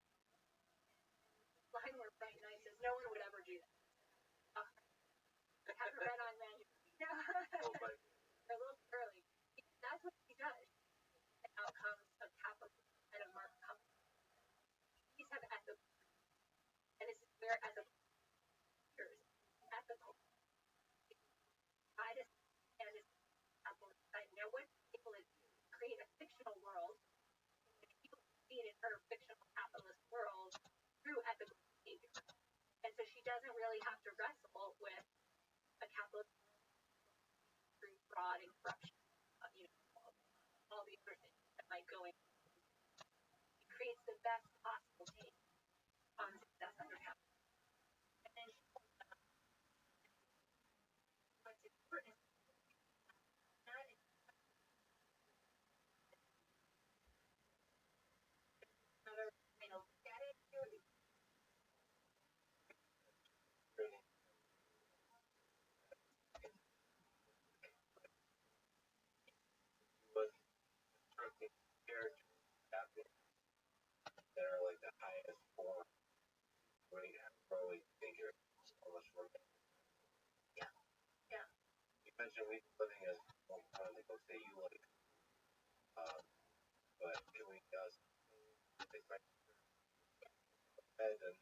Line where Frank Knight says no one would ever do that. I haven't read on Rand. They're a little early. That's what he does. The outcomes of capitalism and of market companies. These have ethical, and this is where ethical try to understand this capitalist side. Now, what people is create a fictional world, and people see it in her fictional capitalist world through ethical behavior. And so she doesn't really have to wrestle with a capitalist through fraud and corruption, all the other things that might go in. It creates the best possible take on success under capitalism. And then she what's important is that is another think characters happen that are like the highest form, great heroic figure, almost romantic. Yeah. You mentioned we living as one of the books that you like, but can we take my head and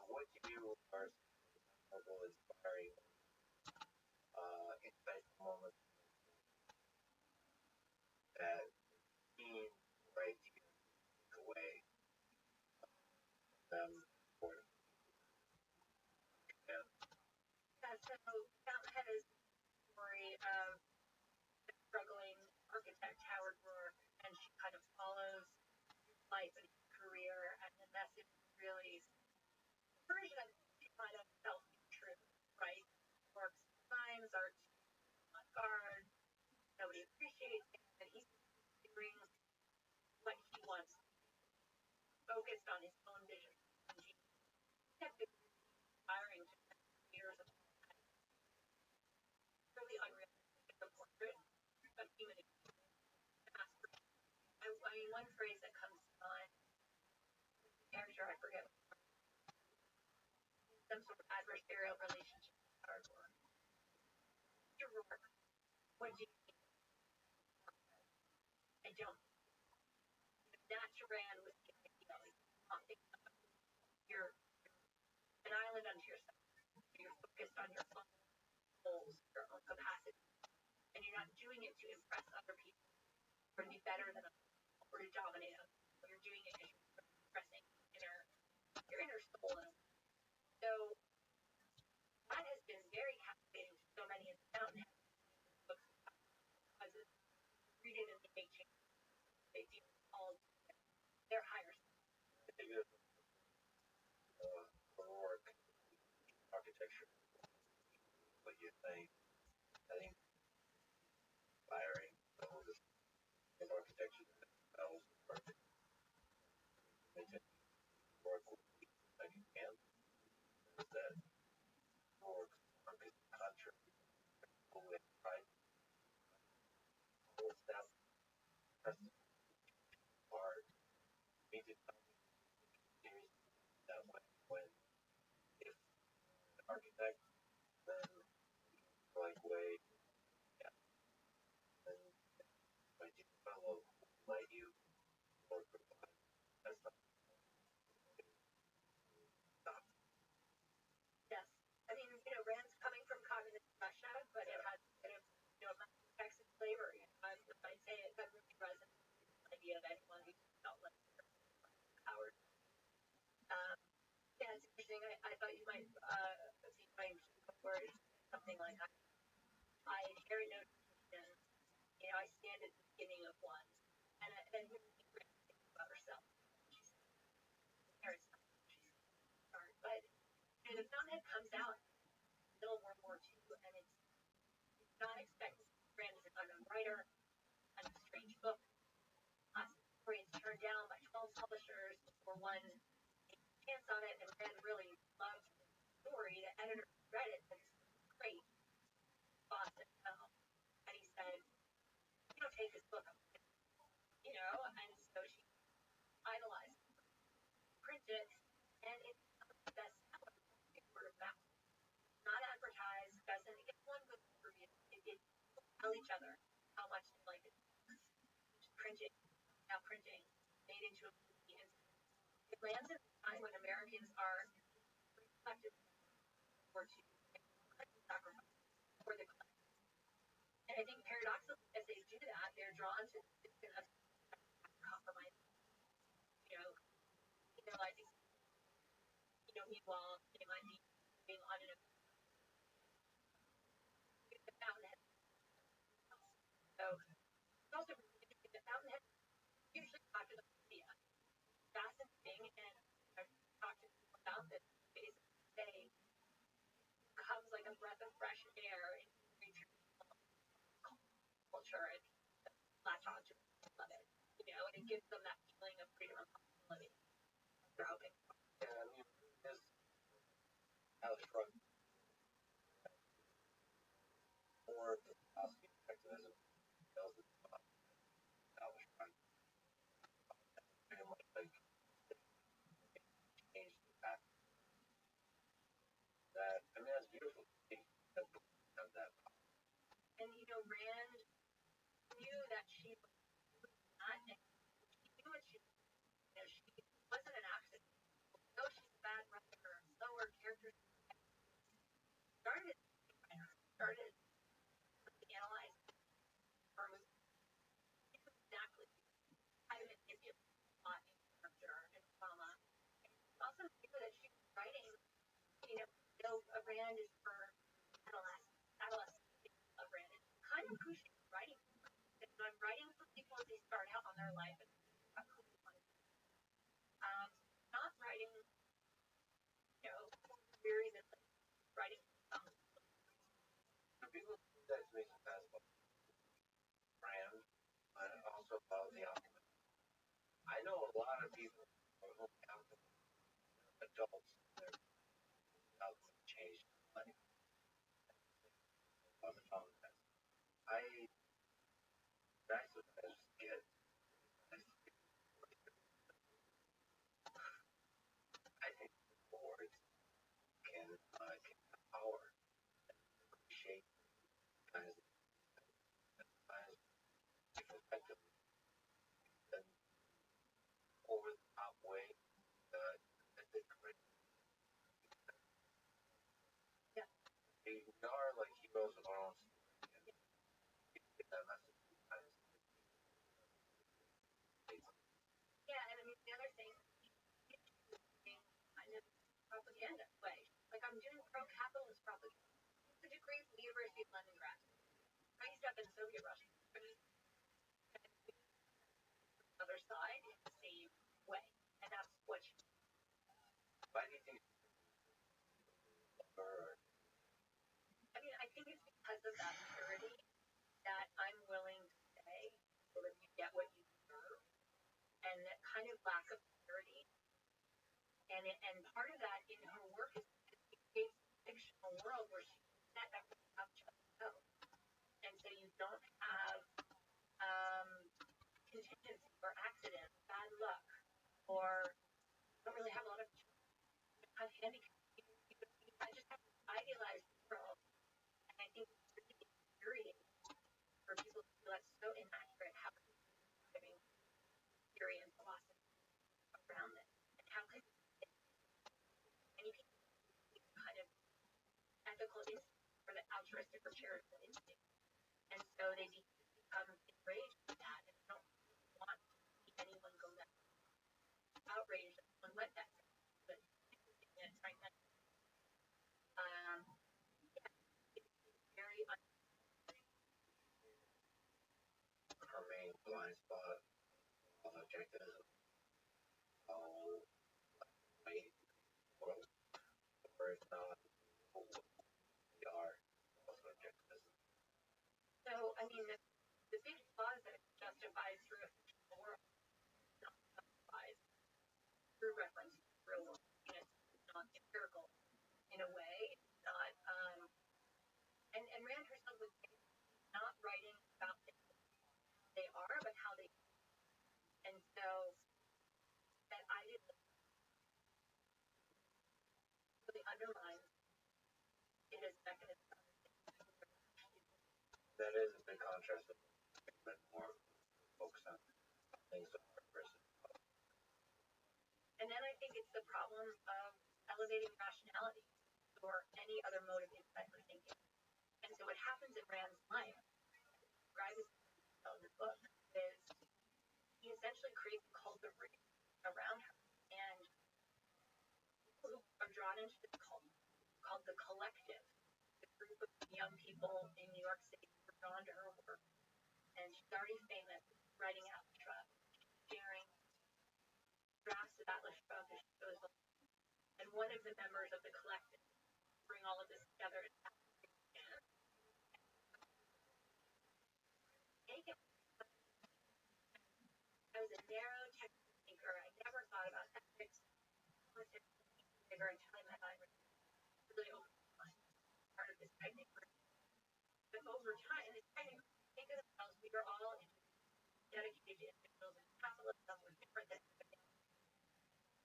what to you are memorable, inspiring, insightful moments that mean right take away them for them? Yeah, so Fountainhead is a story of a struggling architect, Howard Rourke, and she kind of follows life and his career, and the message is really a version of she kind of felt true, right? Rourke's times are on guard, nobody appreciates him, and he's doing what he wants, focused on his own vision. And she kept it inspiring to years of really unrealistic a portrait of human aspiration. I mean, one phrase that comes to mind, character, I forget, some sort of adversarial relationship with Howard Rourke. Mr. Rourke, what do you think? I don't. Naturan was the idea, like something you're an island unto yourself. You're focused on your own goals, your own capacity, and you're not doing it to impress other people or to be better than others or to dominate others. You're doing it because you're expressing your inner soul. So that has been very captivating to so many in the Fountainhead books because it's rooted in the nature. They feel called their higher self. I think of Rourke architecture, what you think. I think inspiring. In architecture that spells perfect. Rourke would be like a camp. Is that Rourke's work is contrary with pride, whole staff, presence, art, need to come seriously that way when if an architect then like way yeah then my dear fellow let you or provide that's not stop. Yes. I mean, Rand's coming from communist Russia, but it has kind of, Texas flavor. If I say it, that really resonates with the idea of anyone who felt like Howard. Um, yeah, it's interesting. I thought you might see my word something like I inherit no traditions. I stand at the beginning of one, and then we think about herself. She's inherits nothing. She's start, but the Fountainhead comes out in the middle of World War II, and it's not expected. Rand is an unknown writer, and a strange book. Story is turned down by 12 publishers before one takes a chance on it, and Rand really loved the story. The editor read it, and it's great. Boss said no, and he said, "You don't take this book, and so she idolized it, print it, and it's the best seller. It's word of mouth, not advertised, doesn't get one good review. It tell each other how much they like it. Printing, now printing, made into a movie, and it lands at a time when Americans are reflective for to sacrifice for the cause. And I think paradoxically, as they do that, they're drawn to the position of compromise. Realizing, meanwhile, they might be being on an the Fountainhead. So it's also really interesting. The Fountainhead usually talk to the media. Fascinating, and I've talked to people about this. Basically, say comes like a breath of fresh air in culture and latch on to love it. And it gives them that feeling of freedom and possibility they're hoping for. Yeah, I mean, this how struck more of the philosophy of activism tells us about a brand is for adolescents, a brand is kind of crucial writing. If I'm writing for people as they start out on their life, not writing, queries and writing songs. So people think that's making that brand, but also about the alchemy. I know a lot of people who have adults that are out to change their life. I sometimes get I think words can have power shape kind of effectively than over the top way that they create. Yeah. We are like heroes of our own story. And get that message sometimes. Yeah, and I mean the other thing kind of propaganda way. Like I'm doing pro-capitalist propaganda. It's a degree from the University of London grad. I used to have in Soviet Russia. Other side in the same way, and that's what. Why do you think? I mean, I think it's because of that purity that I'm willing to say, so that you get what you deserve, and that kind of lack of purity. And part of that in her work is it creates a fictional world where she set everything up just so, and so you don't have contingency or accident, bad luck, or don't really have a lot of handicap. You just have this idealized world, and I think it's really infuriating for people to feel that's so inaccurate. How can you having theory and philosophy around it, and how can many people kind of ethical instinct or the altruistic or charitable instinct, and so they become enraged with that and don't want to see anyone go that outraged that someone went that but it's right now. Yeah, it's very Her main blind spot on objectivism. Wait, world, or if not, we are also objectivism. so. I mean, the big flaw is that it's justified through a fictional world, not justified through reference to the real world. And it's not empirical in a way. It's not. And Rand herself was not writing about things they are, but how they. And so that idea really underlines it as mechanism. That is a big contrast with more focused on things that are versus. And then I think it's the problem of elevating rationality or any other mode of insight or thinking. And so what happens in Rand's life, describes in the book, is he essentially creates a cult of rage around her. And people who are drawn into this cult, called the Collective, the group of young people in New York City who are drawn to her work. And she's already famous, writing Atlas Shrugged, sharing drafts of Atlas Shrugged as she goes along. And one of the members of the Collective bring all of this together and take it. I was a narrow technical thinker. I never thought about ethics, politics, bigger until I met Iris. Really open part of this technique. But over time, this technique, think of themselves, we were all dedicated to individuals, and capitalism was different than everything.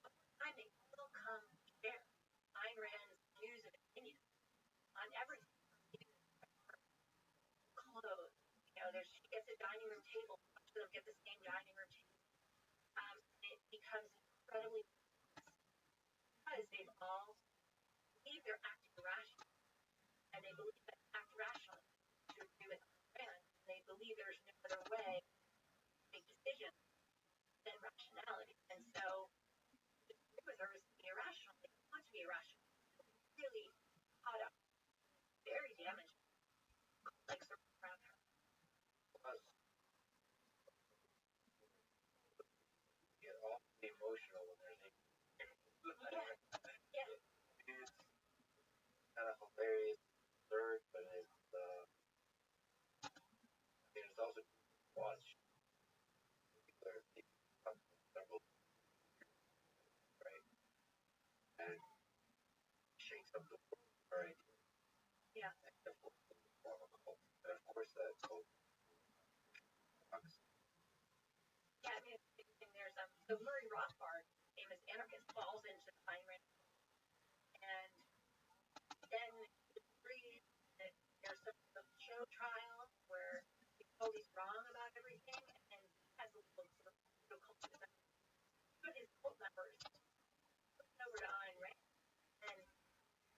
Over time, they will come to share Ayn Rand's views and opinions on everything. Clothes, she gets a dining room table, she'll get the same dining room table. It becomes incredibly because they've all believe they're acting rationally, and they believe that act rationally to agree with Rand. They believe there's no other way to make decisions than rationality, and so to agree with her is to be irrational. They want to be irrational. Really caught up, very damaging, like around her. Plus, you get awfully emotional when there's a Yeah. It's kind of hilarious, absurd, but it's it's also watch particular people come from several right and shakes up the world right Yeah. and of course form a cult. And of course that cult rocks. Yeah, I mean, there's so Murray Rothbard, famous anarchist, falls into the Ayn Rand, and then there's some show trial where he's told he's wrong about everything, and he has a little sort of cult of his own. Two of his cult members went over to Ayn Rand, and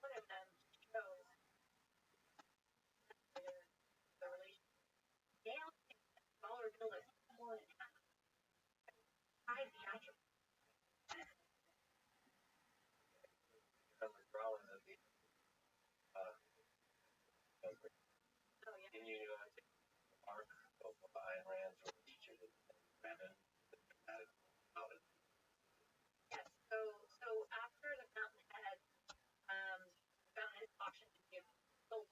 one of them shows the relationship. Nailed $1 more than half. I theatrical. Rollins at the Oh yeah. and you know I take arc of Ayn Rand's relationship with Brandon about it. Yes. So after the Fountainhead, Fountainhead auction to give sold.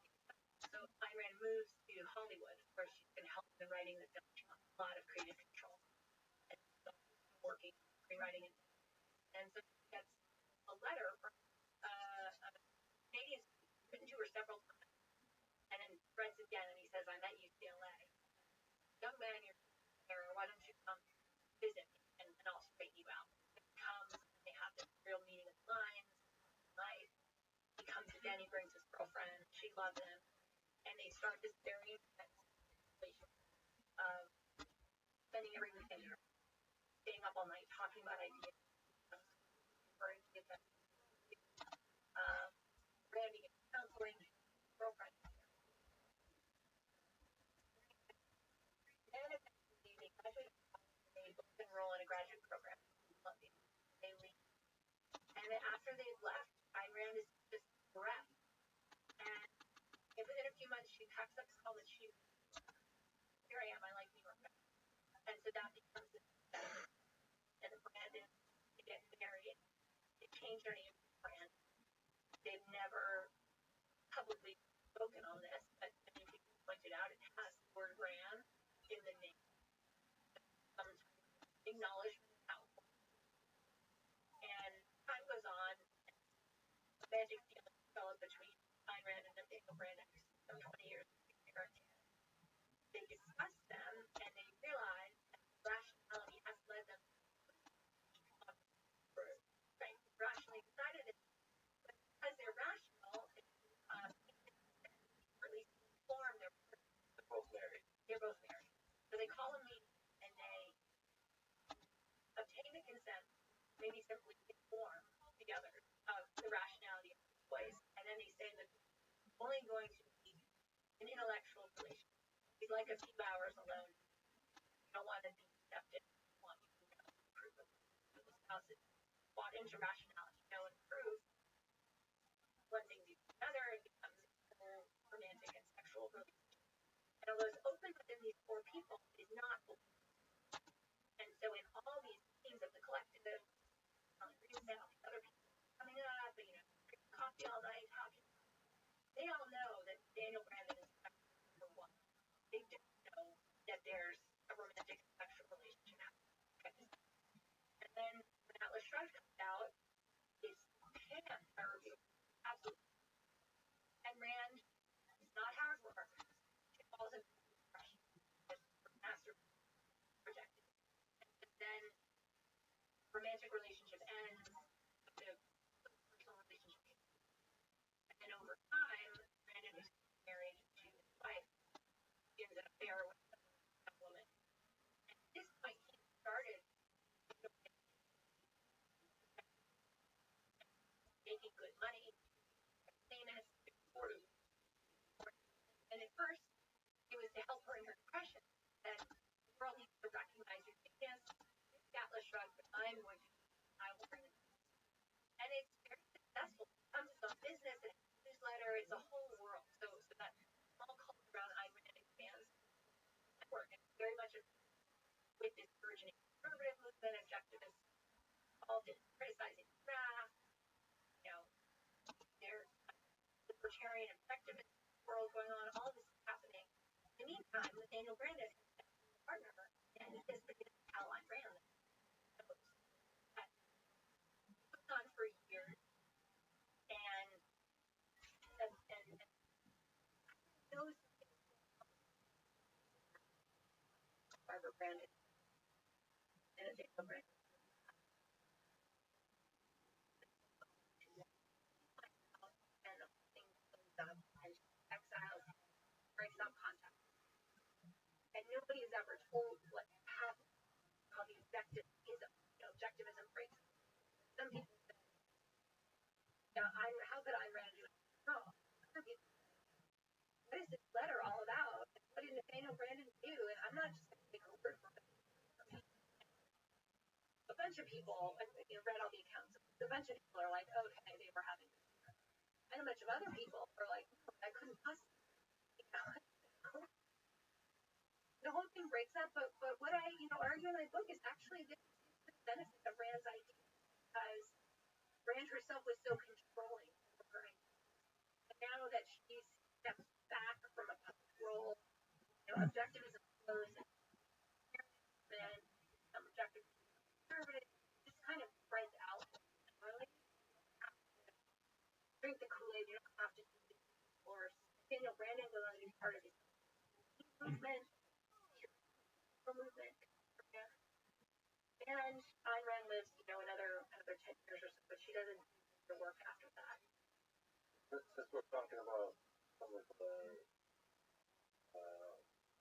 So Ayn Rand moves to Hollywood, where she's been helping in writing the film. She wants a lot of creative control and working, rewriting it. And so she gets a letter from a Canadian written to her several times, and then writes again, and he says, "I'm at UCLA. Young man, you're there. Why don't you come visit me, and I'll straighten you out." And he comes, and they have this real meeting of the minds. Life. He comes again. He brings his girlfriend. She loves him, and they start this very intense relationship of spending every weekend, staying up all night, talking about ideas, referring to them. Randy gets counseling, girlfriend. And eventually they graduate. They both enroll in a graduate program in Columbia. They leave. And then after they've left, Ayn Rand is just bereft. And within a few months, she packs up his college shoes. Here I am. I like New York. And so that becomes the and Brandon to get married. They changed their name to Brand. They've never publicly spoken on this, but many people pointed out it has the word Brand in the name. Acknowledgement of powerful. And time goes on, a magic feeling developed between Ayn Rand and Nathaniel Brand after some 20 years later. They discuss them, and they realize that rationality has led them right, rationally decided it, but because they're rational, or at least form, They're both married. They're both married. So they call a meeting, and they obtain the consent, maybe simply inform together of the rationality of the choice, and then they say that it's only going to be an intellectual relationship. We'd like a few hours alone. We don't want to be deceptive. We want you to prove it. The spouse is bought into rationality, and prove one thing leads to another, and becomes a romantic and sexual relationship. And although it's open within these four people, it is not open. And so in all these themes of the collective, other people coming up, drinking coffee all night, talking, they all know that Daniel Brandon is number one. They just know that there's a romantic sexual relationship happening. And then when Atlas Shrugged comes out, it's panned by review. Absolutely. And Rand is not hard work. She falls into depression. Master projected. And then romantic relationship ends. The personal relationship. And over time, Brandon is married to his wife. He ends an affair with that woman. And at this point, he started making good money, famous, Supported. and at first, it was to help her in her depression. That the world needs to recognize your genius. Atlas Shrugged, but I will bring it. And it's very successful. It becomes its own business, it has a newsletter, work. And very much with this burgeoning conservative movement, objectivists involved in criticizing craft, you know, there's libertarian objectivist world going on, all this is happening. In the meantime, Nathaniel Brandis has been a partner, and he has been Caroline Brand. That goes on for years, and those Barbara Brandis and Nathaniel Brandis. Exiles, breaks up contact. And nobody has ever told what happened, how the objectivism breaks. Some people say, how could I Rand do it? No. Other people say, what is this letter all about? What did Nathaniel Brandon do? And I'm not just going to take a word from it. A bunch of people, read all the accounts, a bunch of people are like, okay, they were having this. And a bunch of other people are like, no, I couldn't possibly. The whole thing breaks up, but what I argue in my book is actually this is the benefit of Rand's idea, because Rand herself was so controlling of her idea. And now that she's stepped back from a public role, objectivism flows and objective conservative just kind of spreads out. Really, you have to drink the Kool-Aid. You don't have to do the course. Daniel Brandon goes on to be part of his movement. And Ayn Rand lives, another 10 years or so, but she doesn't do work after that. Since we're talking about some of the,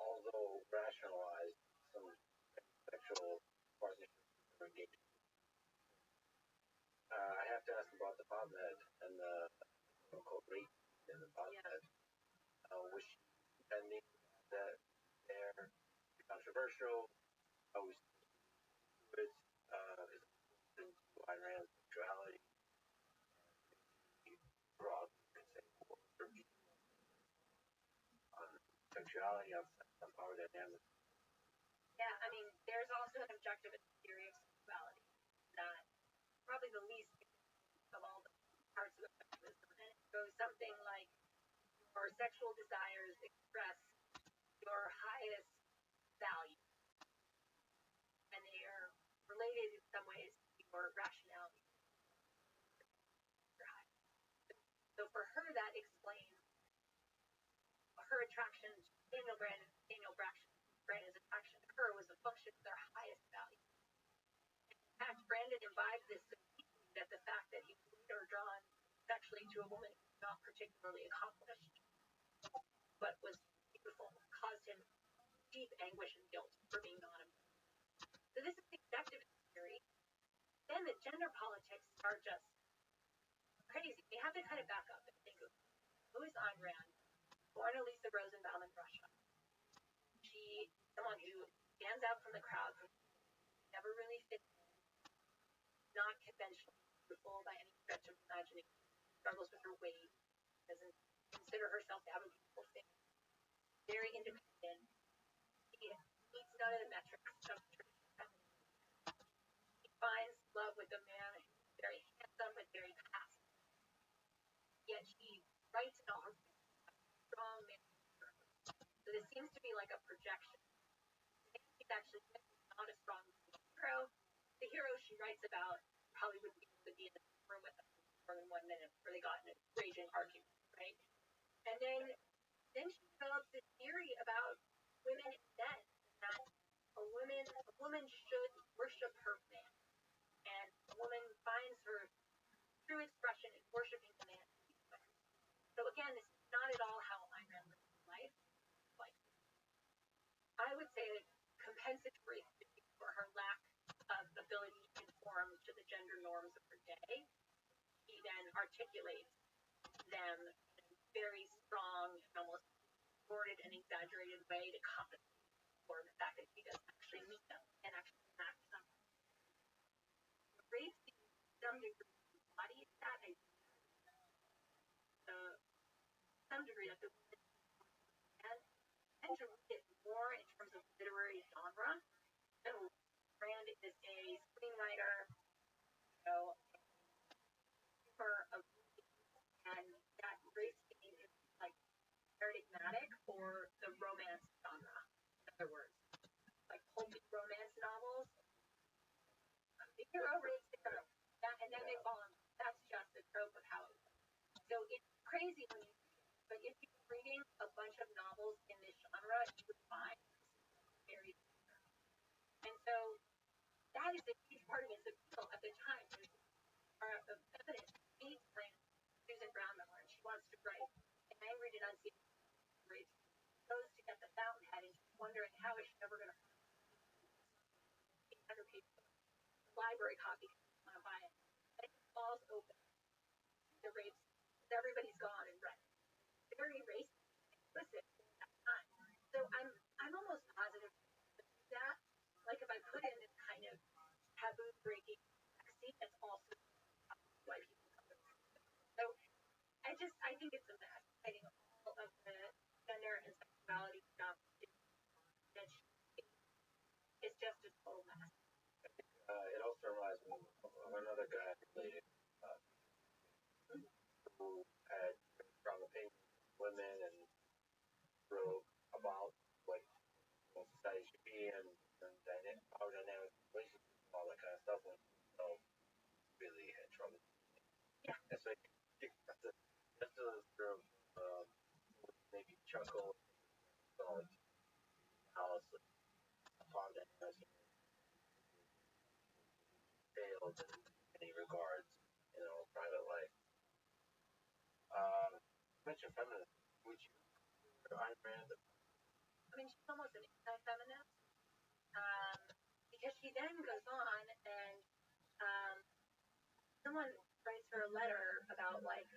although rationalized, some sexual partnerships or engagement, I have to ask about the Bobhead and the quote-unquote rape in the Bobhead. Was she intending that they're controversial? Was it into Ayn Rand's sexuality? Broad on sexuality outside of power dynamics. Yeah, there's also an objectivist theory of sexuality that probably the least of all the parts of objectivism, and it goes something like your sexual desires express your highest value, and they are related in some ways to your rationality. So for her, that explains her attraction to Daniel Brandon's attraction to her was a function of their highest value. In fact, Brandon imbibed this so deeply that the fact that he was later drawn sexually to a woman who was not particularly accomplished, but was beautiful, caused him deep anguish and guilt for being non-important. So this is the objectivist theory. Then the gender politics are just crazy. We have to kind of back up and think of who is Ayn Rand, born Elisa Rosenbaum in Russia. She is someone who stands out from the crowd, never really fits in, not conventionally beautiful by any stretch of imagination, struggles with her weight, doesn't consider herself to have a beautiful face, very independent. She meets none of the metrics of tradition. She finds love with a man who's very handsome but very passive. Yet she writes in all her strong man. So this seems to be like a projection. She's actually not a strong hero. The hero she writes about probably would be in the room with them for more than 1 minute before they got in a raging argument, right? And then she develops this theory about women and men, that a woman should worship her man, and a woman finds her true expression in worshiping the man. So again, this is not at all how Ayn Rand lives her life. Like, I would say that compensatory for her lack of ability to conform to the gender norms of her day, she then articulates them in a very strong and almost distorted and exaggerated way to compensate for the fact that she doesn't actually meet them and actually act them. Race to some degree embodies that idea. Some degree that the women tend to read it more in terms of literary genre. And Rand is a screenwriter, you know, of, and that race theme is like paradigmatic for the romance genre. In other words, like pulpy romance novels. The hero rapes the hero, and then they fall in love. That's just the trope of how it works. So it's crazy when you, but if you're reading a bunch of novels in this genre, you would find very similar. And so that is a huge part of its appeal at the time. There's of evidence needs Susan Brown Miller, and she wants to write an angry denunciation. She goes to get the Fountainhead, and she's wondering how is she ever going to 800 pages library copy. Want to buy it? And it falls open. The rapes, everybody's gone and read it. Very racist, explicit at that time. So I'm almost positive that, like, if I put in this kind of taboo breaking scene, that's also why people come to it. So I think it's a mess. I think all of the gender and sexuality stuff is just a total mess. It also reminds me of another guy related who had strong opinions on women and wrote about what society should be and how dynamic relationships and all that kind of stuff. And so really had trouble. Yeah. And so just to sort of maybe chuckle about how upon that has failed in many regards, private life. You mentioned feminism. Would you Ayn Rand? I mean, she's almost an anti-feminist because she then goes on and someone writes her a letter about like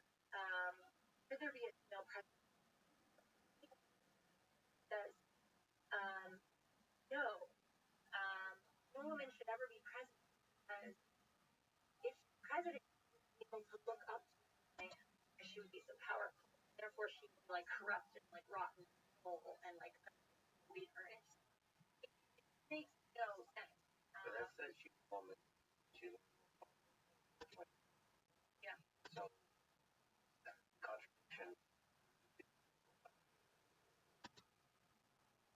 should there be a female president? Says no, no woman should ever be president because if president is able to look up to a man, she would be so powerful. Therefore, she would be like corrupt and like rotten and like be earnest. It makes no sense. But that says she's a woman. Yeah. So that contradiction.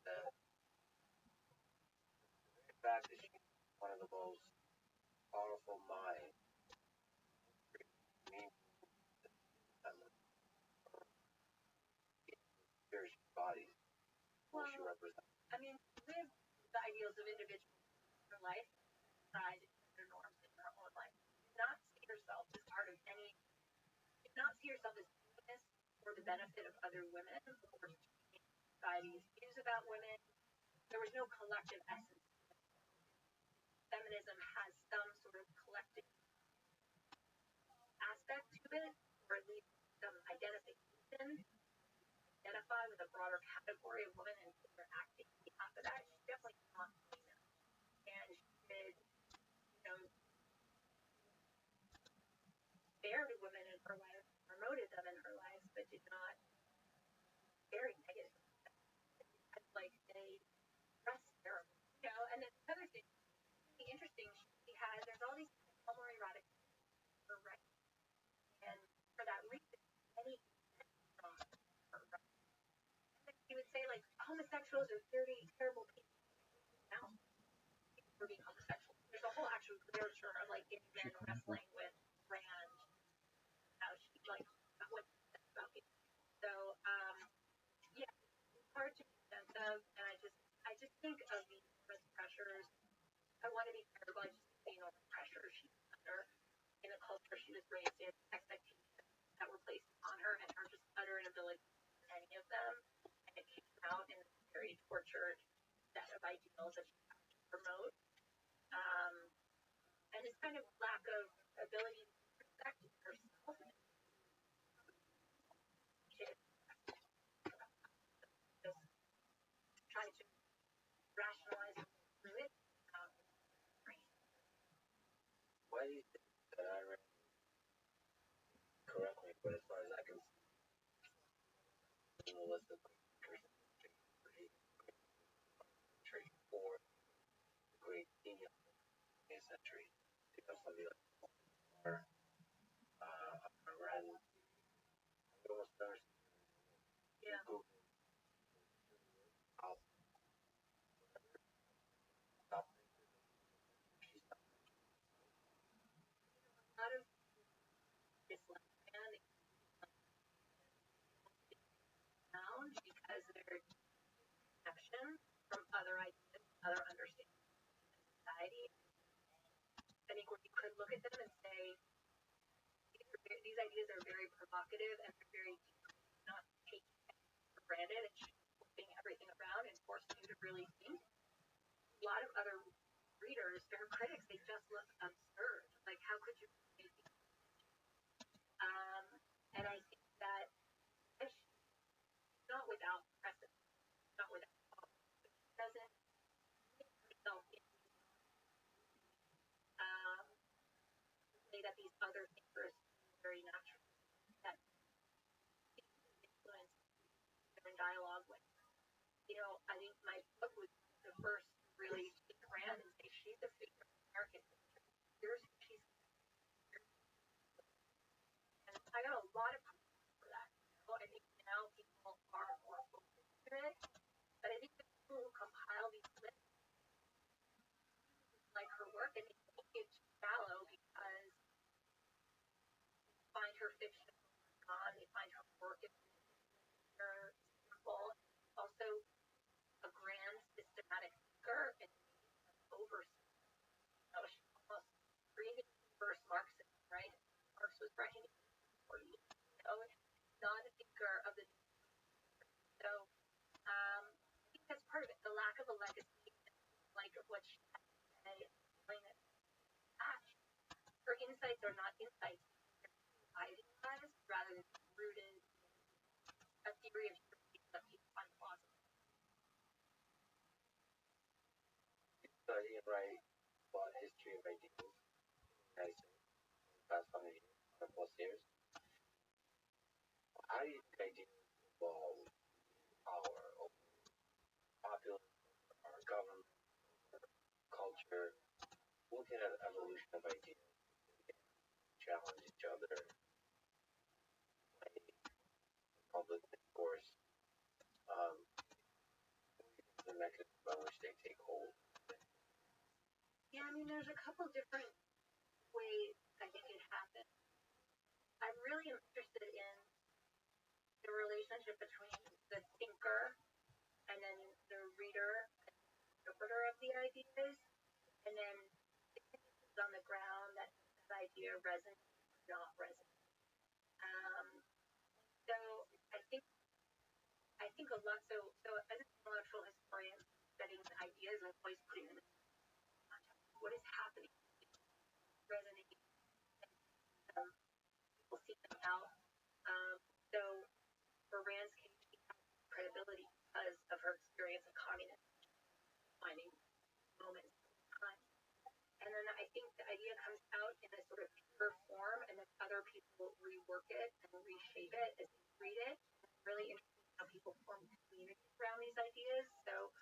The fact that she's one of the most powerful minds means spiritual bodies Well, she represents. I mean, live the ideals of individual in her life, size and norms in her own life. Not see yourself as part of any. Not see yourself as feminist for the benefit of other women or society's views about women. There was no collective essence. Feminism has some sort of collective aspect to it, or at least some identification, identify with a broader category of women and they're acting on behalf of that. She's definitely not doing that. And she did, fair to women in her life, promoted them in her life, but did not very negative. It's like they dress terrible. And then the other thing, really interesting, there's all these homoerotic her right. And for that reason, any from her right. And then she would say, like, homosexuals are dirty, terrible people. Now, people for being homosexual. There's a whole actual literature of, like, gay men wrestling with Rand, how she, like, what about it. So, yeah, it's hard to make sense of, and I just think of the enormous pressures. I want to be fair, but I just think the enormous pressure she's under in the culture she was raised in, expectations that were placed on her, and her just utter inability to do any of them. And it came out in a very tortured set of ideals that she had to promote. And this kind of lack of ability to respect herself. Just try to rationalize through it. Why do you think that I read correctly, but as far as I can see, in the list of century. You know, somebody like or Rand, I almost never Yeah. Google how stop she's not A lot of this land found because they're exception from other ideas, other understandings of society. I think where you could look at them and say these ideas are very provocative and they're very not taking for granted and flipping everything around and forcing you to really think. A lot of other readers, their critics, they just look absurd. Like, how could you? And I think that it's not without precedent, not without doesn't itself say that these other thinkers are very natural, that influence they're in dialogue with. You know, I think my book was the first to really take Rand and say she's a figure of American history. Here's who she's, and I got a lot of praise for that. So I think now people are more open to it, but I think the people who compile these lists like her work and they think it's shallow because they find her fiction on, they find her work simple, also a grand systematic thinker and over almost breathing first Marxism, right? Marx was writing for you. Not a thinker of the so I think that's part of it. The lack of a legacy, like of what she had to say, her insights are not insights, they're idealized rather than rooted in a theory of truth that people find plausible. study and write about history of ideas in the past 100+ years. How do you think ideas evolve power over popular or government or culture? Looking at the evolution of ideas, challenge each other, public discourse, the mechanism by which they take hold. Yeah, I mean, there's a couple different ways I think it happens. I'm really interested in the relationship between the thinker and then the reader, interpreter of the ideas, and then on the ground that idea resonates or not resonate. So I think a lot. So as an intellectual historian, studying ideas and always putting them in context. What is happening? Resonating. People see them out. So for Rand's case, she has credibility because of her experience in communism, finding moments in time. And then I think the idea comes out in a sort of pure form, and then other people rework it and reshape it as they read it. It's really interesting how people form communities around these ideas. So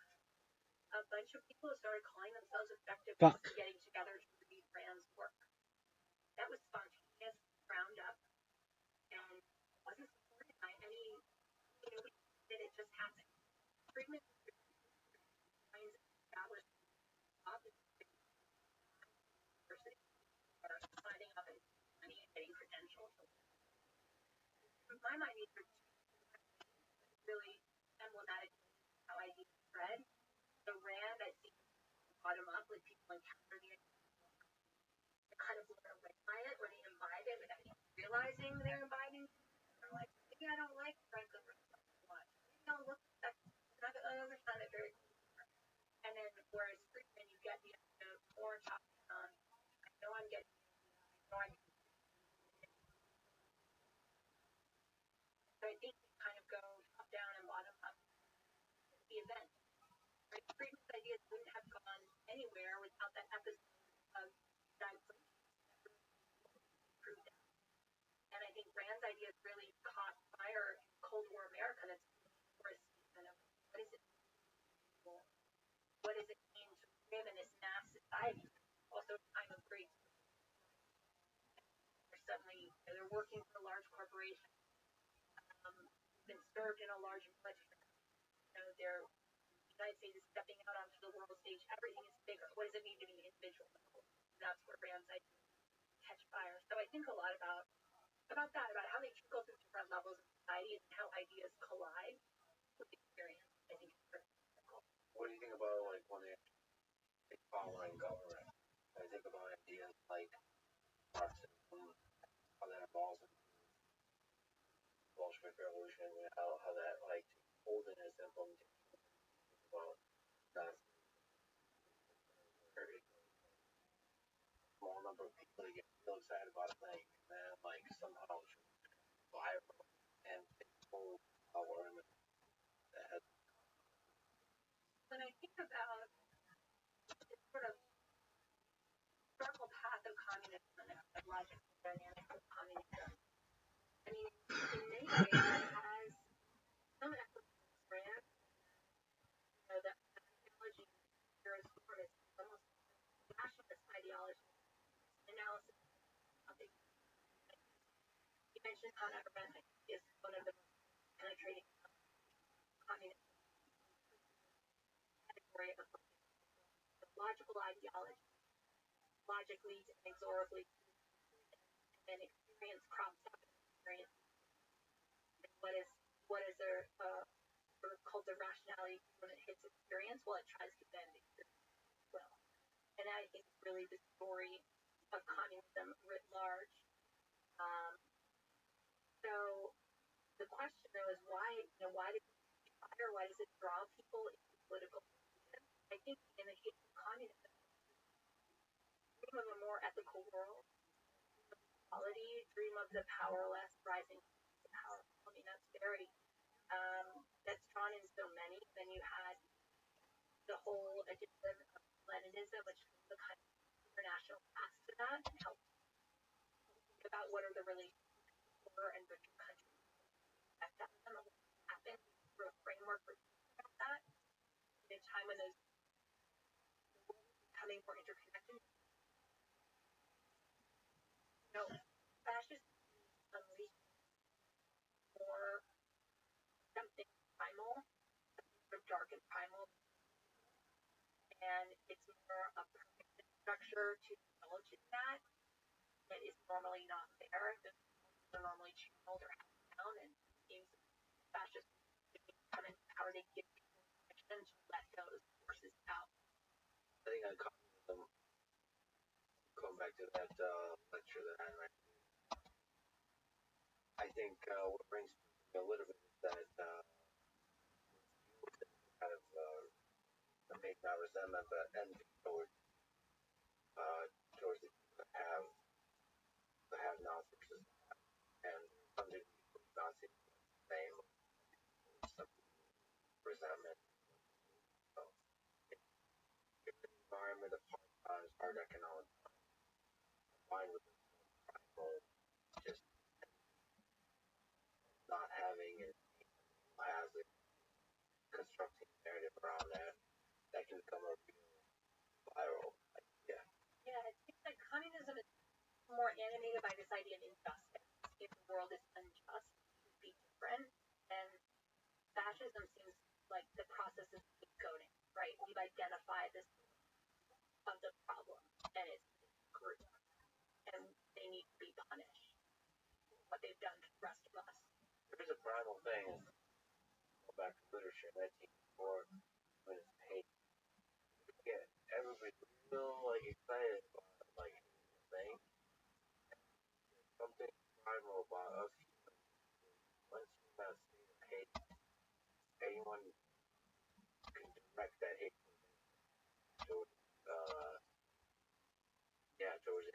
a bunch of people started calling themselves objectivists, getting together to read Rand's work. That was spontaneous, ground up, and wasn't supported by any. Nobody did it just happen. Friedman finds established university or signing up and money and getting credentials. In my mind, these are really emblematic of how ideas spread. So Rand, I think, bottom up, like people encounter the idea, they kind of blown away by it, or they imbibe it without even realizing they're imbibing. They're like, maybe I don't like Franklin Roosevelt so much. Maybe I'll look at that. And others find it very cool. And then, whereas Friedman, you get the more top down. I know I'm getting. I know I'm. So I think you kind of go top down and bottom up the event. Right? Friedman's ideas wouldn't have gone anywhere without that episode of stagflation. And I think Rand's ideas really caught fire in Cold War America. That's for a statement of what is it mean to live in this mass society, also also a time of great. Suddenly, they're working for a large corporation, been served in a large military. They're the United States is stepping out onto the world stage. Everything is bigger. What does it mean to be an individual? That's where brands like catch fire. So I think a lot about that, about how they trickle through different levels of society and how ideas collide with experience. I think it's critical. What do you think about like when they online government? I think about ideas like Marxism, how that evolves in the Bolshevik Revolution, how that like holding its implementation about that small number of people that get real excited about a thing and then like somehow viral and take full power and that has When I think about this sort of historical path of communism and the logical dynamics of communism, I mean, in many ways, it has some equity brand. The ideology here is form is almost nationalist ideology analysis. You mentioned Hannah Arendt is one of the most penetrating communist category of the logical ideology. Logic leads inexorably, and experience crops up in experience. And what is a sort of cult of rationality when it hits experience? Well, it tries to bend experience as well. And I think really the story of communism writ large. So the question though is why does it fire? Why does it draw people into political positions? I think in the case of communism, dream of a more ethical world, equality, dream of the powerless rising to the powerful. I mean, that's very that's drawn in so many. Then you had the whole agenda of Leninism, which is the kind of international path to that, and help think about what are the relations between poorer and richer countries that happen through a framework for about that in a time when those becoming more interconnected. Fascism unleashed more something primal, something sort of dark and primal, and it's more a perfect structure to indulge in that is normally not there. They're normally channeled or held down, and it seems fascists come into power to give people permission to let those forces out. I think on communism, going back to that lecture that I read, I think what brings me a little bit is that kind of maybe not resentment, but envy towards the people that have not versus that, and something not seeing the same, some resentment. So, if the environment of hard times, hard economic times, combined with the primal, just not having and has a constructing narrative around that, that can become a real viral idea. Yeah, it seems like communism is more animated by this idea of injustice. If the world is unjust, it should be different. And fascism seems like the process of scapegoating, right? We've identified this of the problem, and it's group, and they need to be punished for what they've done to the rest of us. There's a primal thing, go back to literature, 1904, when it's hate. Get everybody real like excited about like the thing. Something primal about us humans. Once you're in that state of hate, anyone can direct that hate towards towards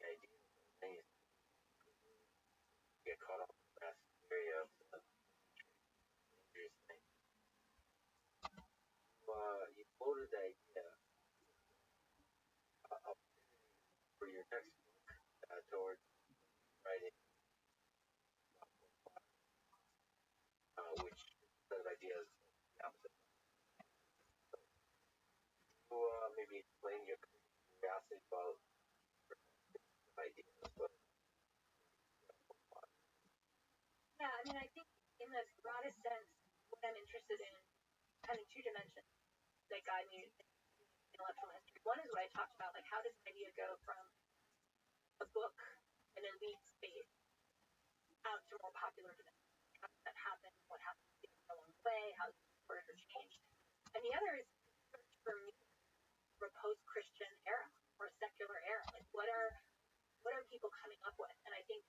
any idea of things. Get caught up in that area of the dangerous thing. You floated the idea for your next book towards writing, which set of ideas the opposite. So, maybe explain your curiosity interested in kind of two dimensions that guide me in intellectual history. One is what I talked about, like how does an idea go from a book, an elite space, out to more popular dimensions? How does that happen? What happens along the way? How does it change? And the other is for me, a post-Christian era or secular era. Like what are people coming up with? And I think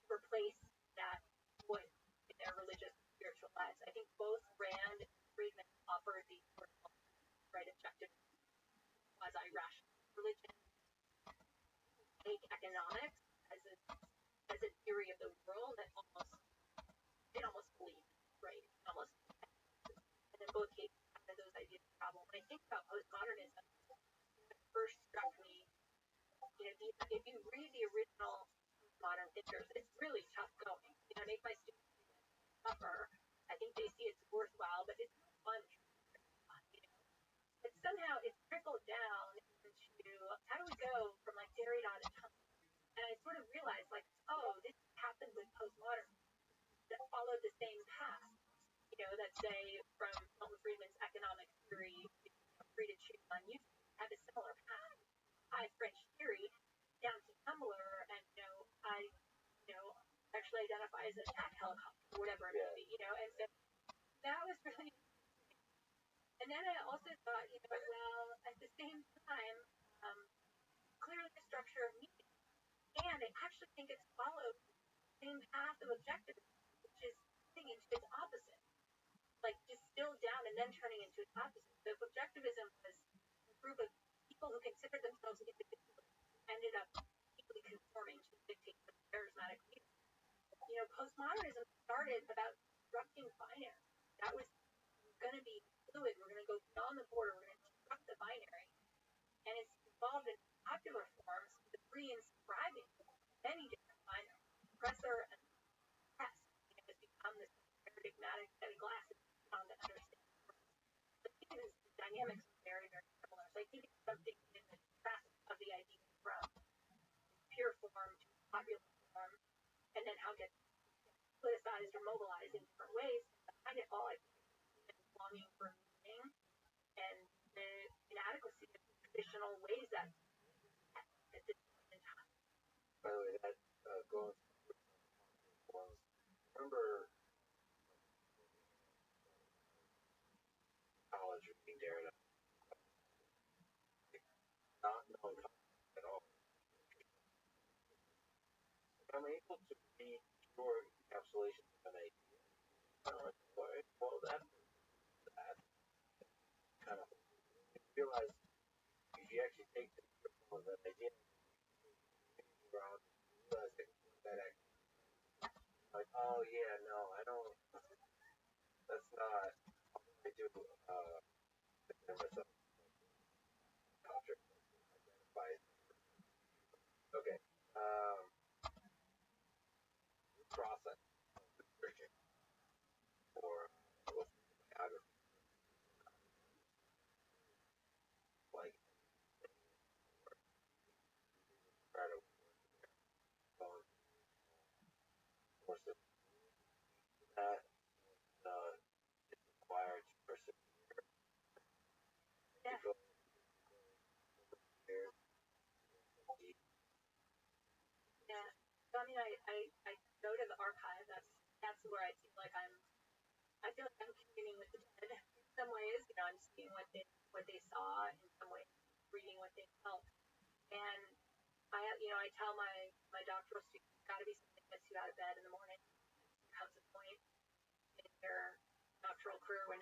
replace that void in their religious and spiritual lives. I think both Rand and Friedman offer the right objective quasi-rational religion, take economics as a theory of the world that almost believe, right? Almost, and in both cases, those ideas travel. When I think about postmodernism, it first struck me, if you read the original modern thinkers, it's really tough going. I make my students suffer. I think they see it's worthwhile, but it's not fun. But somehow it's trickled down into how do we go from like Derrida to Thomas? And I sort of realized like, oh, this happened with postmodern that followed the same path. That say from Milton Friedman's economic theory, free to choose on YouTube, had a similar path. High French theory down to Tumblr, and I actually identify as an attack helicopter, or whatever it may be, and so that was really. And then I also thought, well, at the same time, clearly the structure of media, and I actually think it's followed the same path of objectivism, which is turning into its opposite, like distilled down and then turning into its opposite. So if objectivism was a group of people who considered themselves individuals, ended up deeply conforming to the dictates of charismatic leaders. Postmodernism started about constructing binary. That was going to be fluid. We're going to go beyond the border. We're going to construct the binary. And it's evolved in popular forms with re-inscribing many different binaries. Oppressor and oppressed has become this paradigmatic set of glasses on to understand. But the dynamics are very, very similar. So I think it's something in the trust of the idea from pure form to popular form, and then how it gets politicized or mobilized in different ways. Behind it all, I think it's longing for meaning and the inadequacy of traditional ways that at this point in time. By the way, that going was remember college reading Derrida, not knowing at all. I'm able to read pure encapsulation of an idea. Well, that kind of you realize if you actually take the form of that idea, around, realize that like, oh yeah, no, I don't. That's not. I do. Myself. Identify. Okay. Process searching for biography, like try to course of that is required to persevere. Yeah. To go here. Yeah. So I mean, I go to the archive. That's where I feel like I feel like I'm communing with the dead in some ways. I'm seeing what they saw in some ways, reading what they felt. And I tell my doctoral students, it's got to be something that gets you out of bed in the morning. There comes a point in your doctoral career where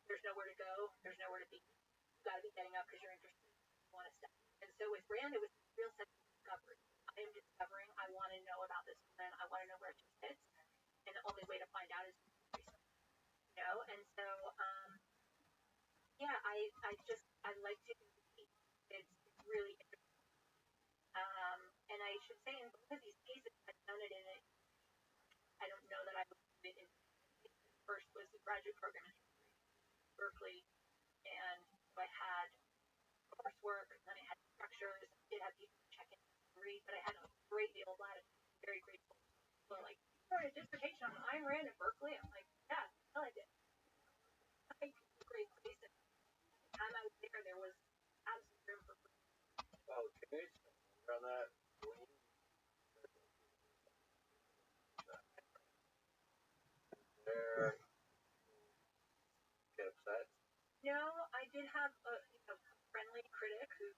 there's nowhere to go, there's nowhere to be. You got to be getting up because you're interested, you want to study. And so with Rand, it was a real sense of discovery. I am discovering. I want to know about this woman. I want to know where she sits, and the only way to find out is research. And so yeah, I like to compete. It's really interesting. And I should say in both of these cases, I've done it in it. I don't know that I would do it in. First was the graduate program in Berkeley, and so I had coursework, and then I had structures. I did have people check in and read, but I had a great deal of latitude. Very grateful. People are like, you wrote a dissertation on Ayn Rand at Berkeley? I'm like, yeah, I did. time I was there was absolute room for. Well, can you on that? When you there, get upset? No, I did have a friendly critic who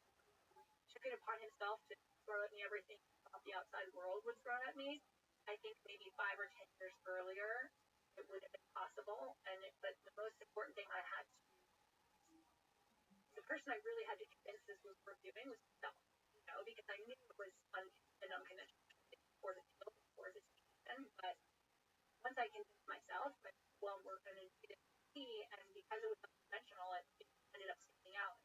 took it upon himself to throw at me everything the outside world would throw at me. I think maybe 5 or 10 years earlier it would have been possible, but the most important thing the person I really had to convince this was worth doing was myself, because I knew it was an unconventional for the field, for the season, but once I convinced myself, well, we're going to do this, and because it was unconventional, it ended up sticking out.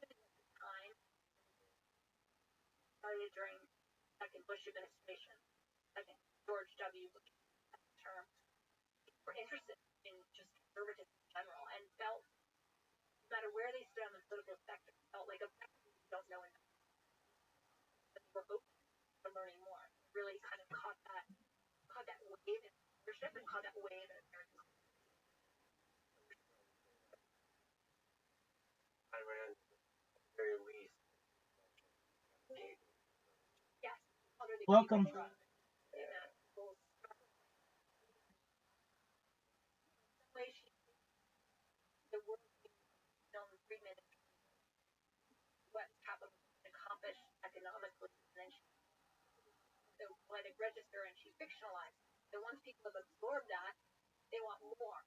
At the time, started during the second Bush administration, second George W. Bush term, were interested in just conservatism in general, and felt, no matter where they stood on the political spectrum, felt like objectively don't know enough. But they were open to learning more. Really kind of caught that wave in leadership and caught that wave in American culture. I ran at the very least. Yes, under the Welcome. in that whole way, the world Milton Friedman what capitalism can accomplish economically, and then so let it register, and she fictionalized. So once people have absorbed that, they want more.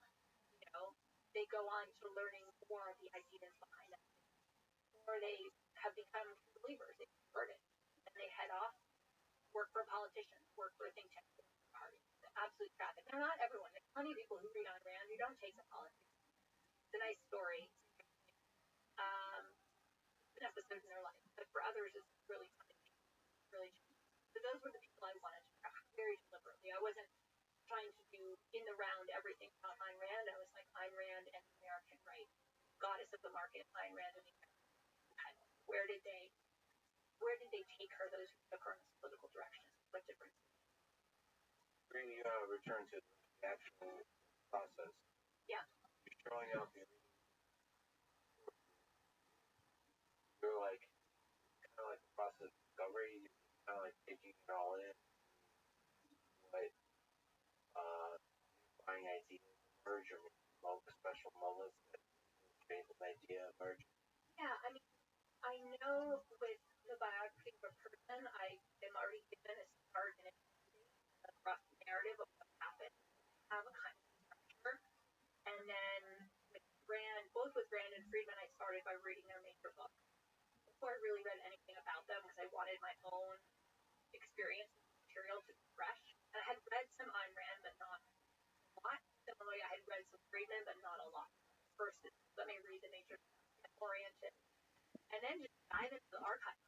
They go on to learning more of the ideas behind it, or they have become true believers. They convert it, and they head off, work for politicians, work for a think tank, party. Absolute traffic. Now, not everyone. There's plenty of people who read Ayn Rand who don't take to politics. It's a nice story. An episode in their life, but for others, it's really really. So those were the people I wanted to track very deliberately. I wasn't trying to do in the round everything about Ayn Rand. I was like Ayn Rand and American right, goddess of the market, Ayn Rand and the American title. Where did they take her? Those who took her in this political direction. What difference? Bring return to the actual process. Yeah. You're showing up. You're like kind of like the process of discovery. You're kind of like taking it all in. What finding ideas emerge, or special moments that create an idea emerge. Yeah, I mean, I know with the biography of a person, I am already given a start and a rough narrative of what happened. I have a kind of structure, and then both with Rand and Friedman, I started by reading their major book before I really read anything about them, because I wanted my own experience material to be fresh. And I had read some Ayn Rand, but not a lot. Similarly, I had read some Friedman, but not a lot. First, let me read the major oriented, and then just dive into the archive.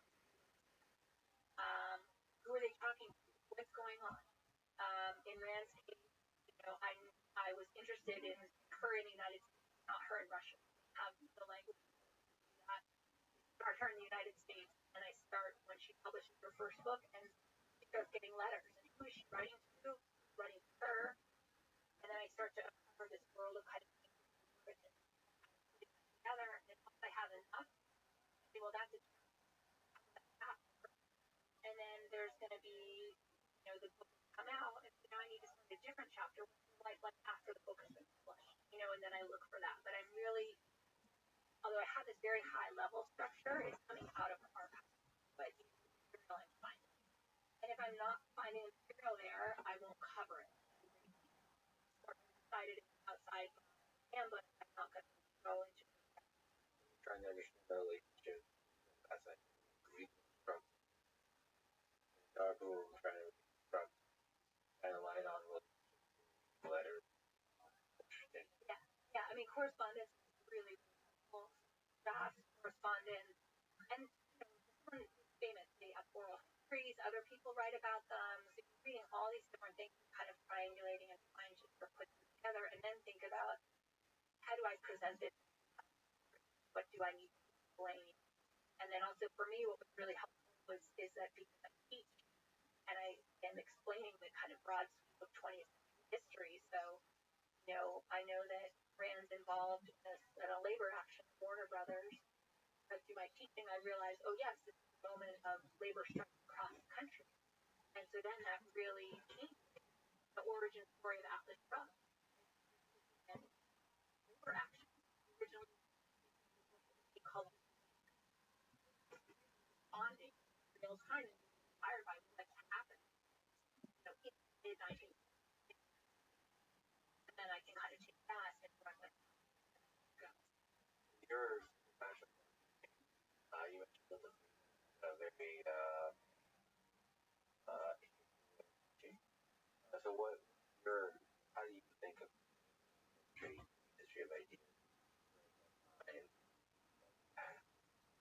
Who are they talking to? What's going on? In Rand's case, I was interested in her in the United States, not her in Russia. Have the language that start her in the United States, and I start when she publishes her first book, and she starts getting letters. And who is she writing to? Writing to her, and then I start to uncover this world of kind of written together. And once I have enough, I say, well, that's a and then there's going to be, the book come out, and I need to start a different chapter, like after the book has been published, and then I look for that. But I'm really, although I have this very high level structure, it's coming out of archive, but material I'm finding. And if I'm not finding the material there, I won't cover it. Or decided it's outside but I'm not going to go into it. Trying to understand the relationship as I read from Darko, trying to from kind of light on what letters. Interesting. Yeah. I mean, correspondence is really cool. Fast correspondence, and someone famous. They have oral histories. Other people write about them. So you're reading all these different things, kind of triangulating and trying to put them together, and then think about how do I present it? What do I need to explain? And then also for me, what was really helpful is that because I teach and I am explaining the kind of broad sweep of 20th century history, so I know that brands involved in a labor action, Warner Brothers. But through my teaching, I realized, oh yes, this is a moment of labor strike across the country. And so then that really changed the origin story of Atlas Shrugged and labor action. Originally called bonding, real time, inspired by what happened, in the mid-19th. And then I can kind of take that and run with it. Your passion, you mentioned a very so how do you think of history of ideas?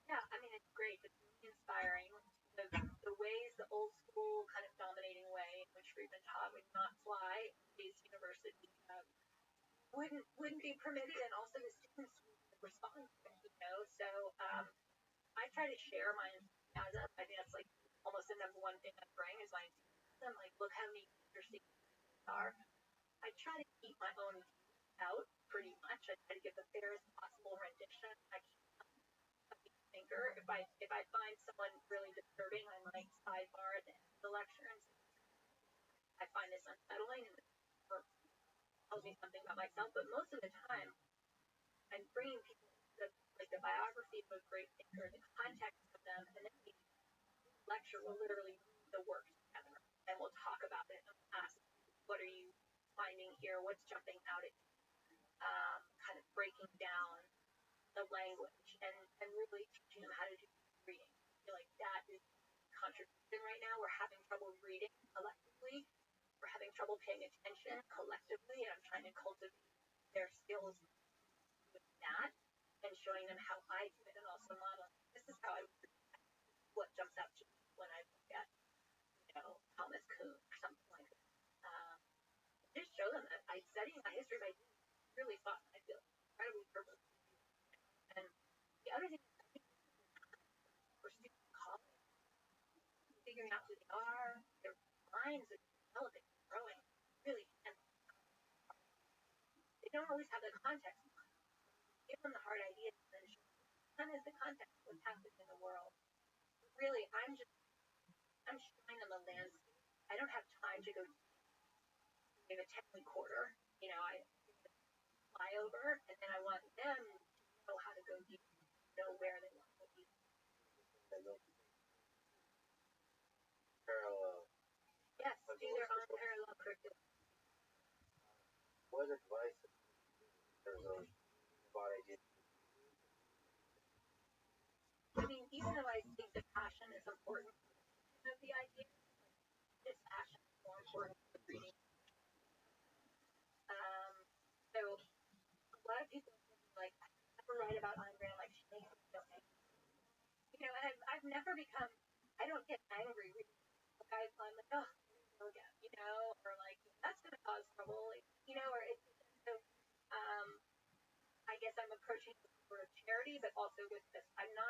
Yeah, I mean, it's great. It's really inspiring. The ways, the old school kind of dominating way in which Friedman taught would not fly. These universities wouldn't be permitted, and also the students would respond to it, So I try to share my enthusiasm. I think that's like almost the number one thing I bring is my enthusiasm. Like, look how neat interesting are. I try to keep my own out pretty much. I try to give the fairest possible rendition. I can't be a thinker. If I find someone really disturbing, I might sidebar at the end of the lecture and say, I find this unsettling and or tells me something about myself. But most of the time, I'm bringing people the biography of a great thinker, the context of them, and then the lecture will literally read the work together, and we'll talk about it and ask, what are you finding here? What's jumping out at you? Kind of breaking down the language and really teaching them how to do reading. I feel like that is contradiction right now. We're having trouble reading collectively. We're having trouble paying attention collectively, and I'm trying to cultivate their skills with that and showing them how I do it and also modeling. This is how I would what jumps out to me when I look at, Thomas Kuhn or something like that. Just show them that I studying my history by really thought I feel incredibly privileged. And the other thing for students in college, figuring out who they are, their minds are developing, growing, really, and they don't always have the context. Give them the hard ideas and then show them is the context of what's happening in the world. Really, I'm showing them a landscape. I don't have time to go give a 10-week quarter. I fly over, and then I want them to know how to go deep, know where they want to go deep. Parallel. Yes, do their own parallel curriculum. What advice there's a lot of ideas? I mean, even though I think the passion is important of the idea, this passion is more important than reading. So a lot of people like, I never write about Ayn Rand, like she makes me so angry. And I've never become, I don't get angry reading. Like I'm like, oh, again, or like that's gonna cause trouble, or it's so. I guess I'm approaching it with sort of charity, but also with this. I'm not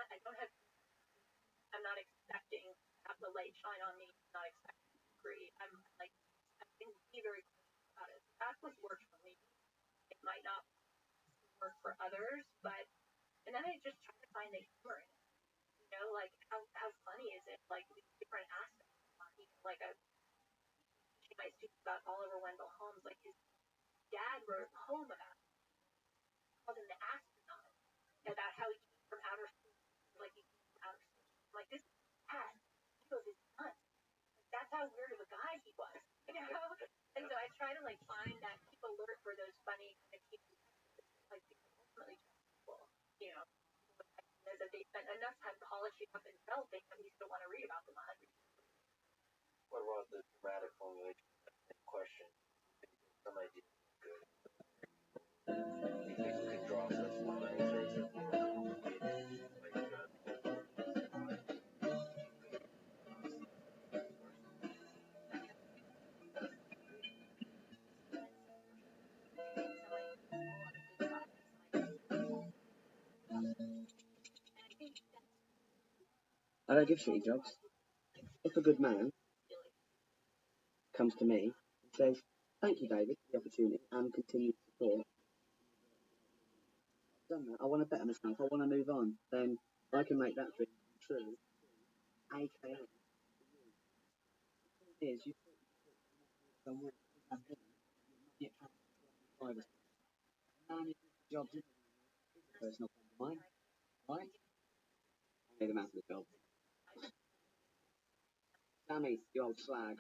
expecting to have the light shine on me. I'm not expecting to agree. I'm being very cautious about it. That's what works for me. It might not work for others, and then I just try to find the humor in it. Like how funny is it? Like these different aspects of funny. Like I'm teaching my students about Oliver Wendell Holmes. Like his dad wrote a poem about him, called him the astronaut, about how he came from outer space. Like he came from outer space. Like this is dad. He goes his son. Like that's how weird of a guy he was. And so I try to find that keep alert for those funny kind of keep ultimately people. That they spent enough time polishing up and developing that we still want to read about them 100 years. What about the dramatic formulation question? Some idea good. You could draw such lines, or is it more complicated? I don't give shitty jobs. If a good man comes to me and says, thank you, David, for the opportunity and continued support, done that. I want to better myself. I want to move on. Then I can make that dream come true. AKA, is you somewhere you have privacy. And jobs in personal friend of mine. Why? I made him out of the job. Sammy, you old slag.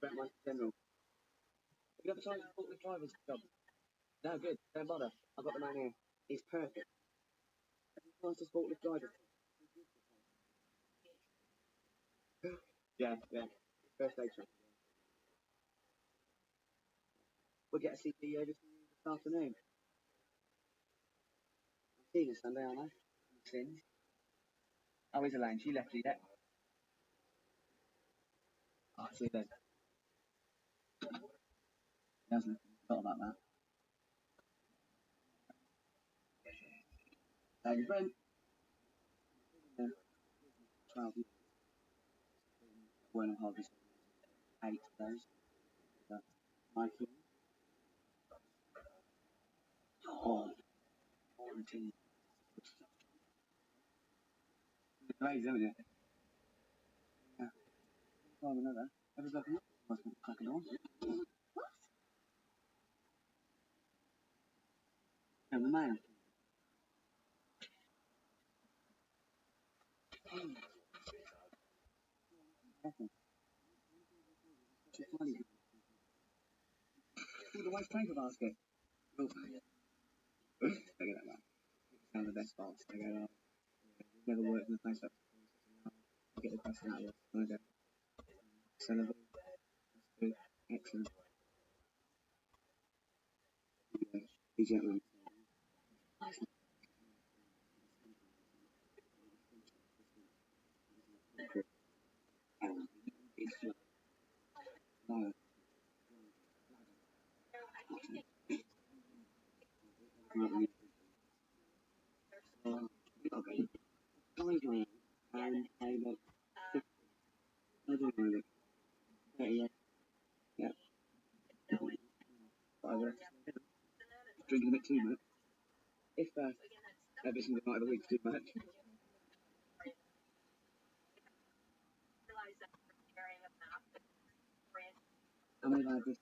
Brent wants general. Have you ever tried to talk with drivers job? No, good. Don't bother. I've got the man here. He's perfect. Have you tried to talk with drivers? Yeah. First aid training. We'll get a CD over to you this afternoon. I'm seeing you Sunday, aren't I? Sins. Oh, he's Elaine. She left you yet? Oh, see you then. He hasn't thought about that. Thank you, Brent. 12 years. When I'm hardly 8 days. Mikey. Oh, 14. It's crazy, isn't it? Yeah. Oh, another. Everyone's like, what's the cracking on? And the man. The white paper basket. Oh, look at that man. Found the best box. I go, never worked in a place like that. Get the best out of it. I go, celebrate. Excellent. Be gentleman. Okay. And I look. I don't know. Yeah. Drinking a bit too much. If every single night of the week's too much. I mean, I just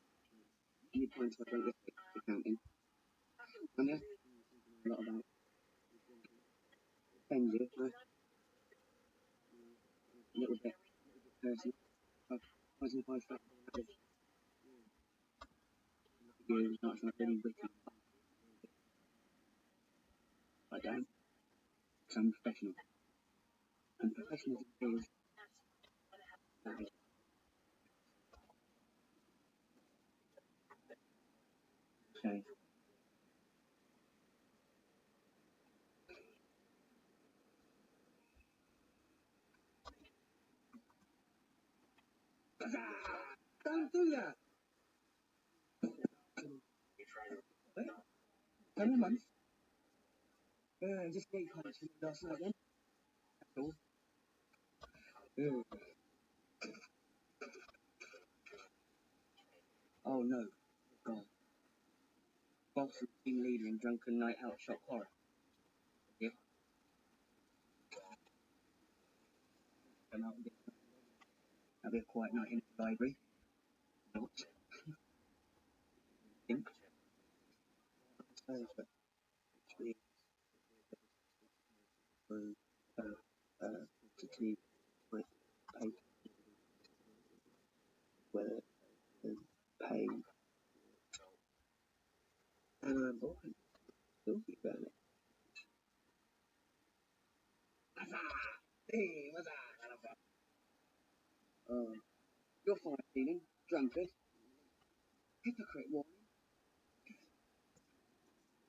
any points I drink this week accounting. And yeah, a lot about things here. A little bit personal. I wasn't quite fat. You not really witty. I don't. Because I'm professional. And professionalism is okay. Don't do that! What? 10 months? Just get caught last night then. That's all. Oh no. God. Boss and team leader in drunken night out shot horror. Yeah. That'll be a quiet night in the library. Not. Think. To keep with whether pay and I'm open. Don't be bad. Hey, what's that? You're fine feeling drunkard. Hypocrite warning.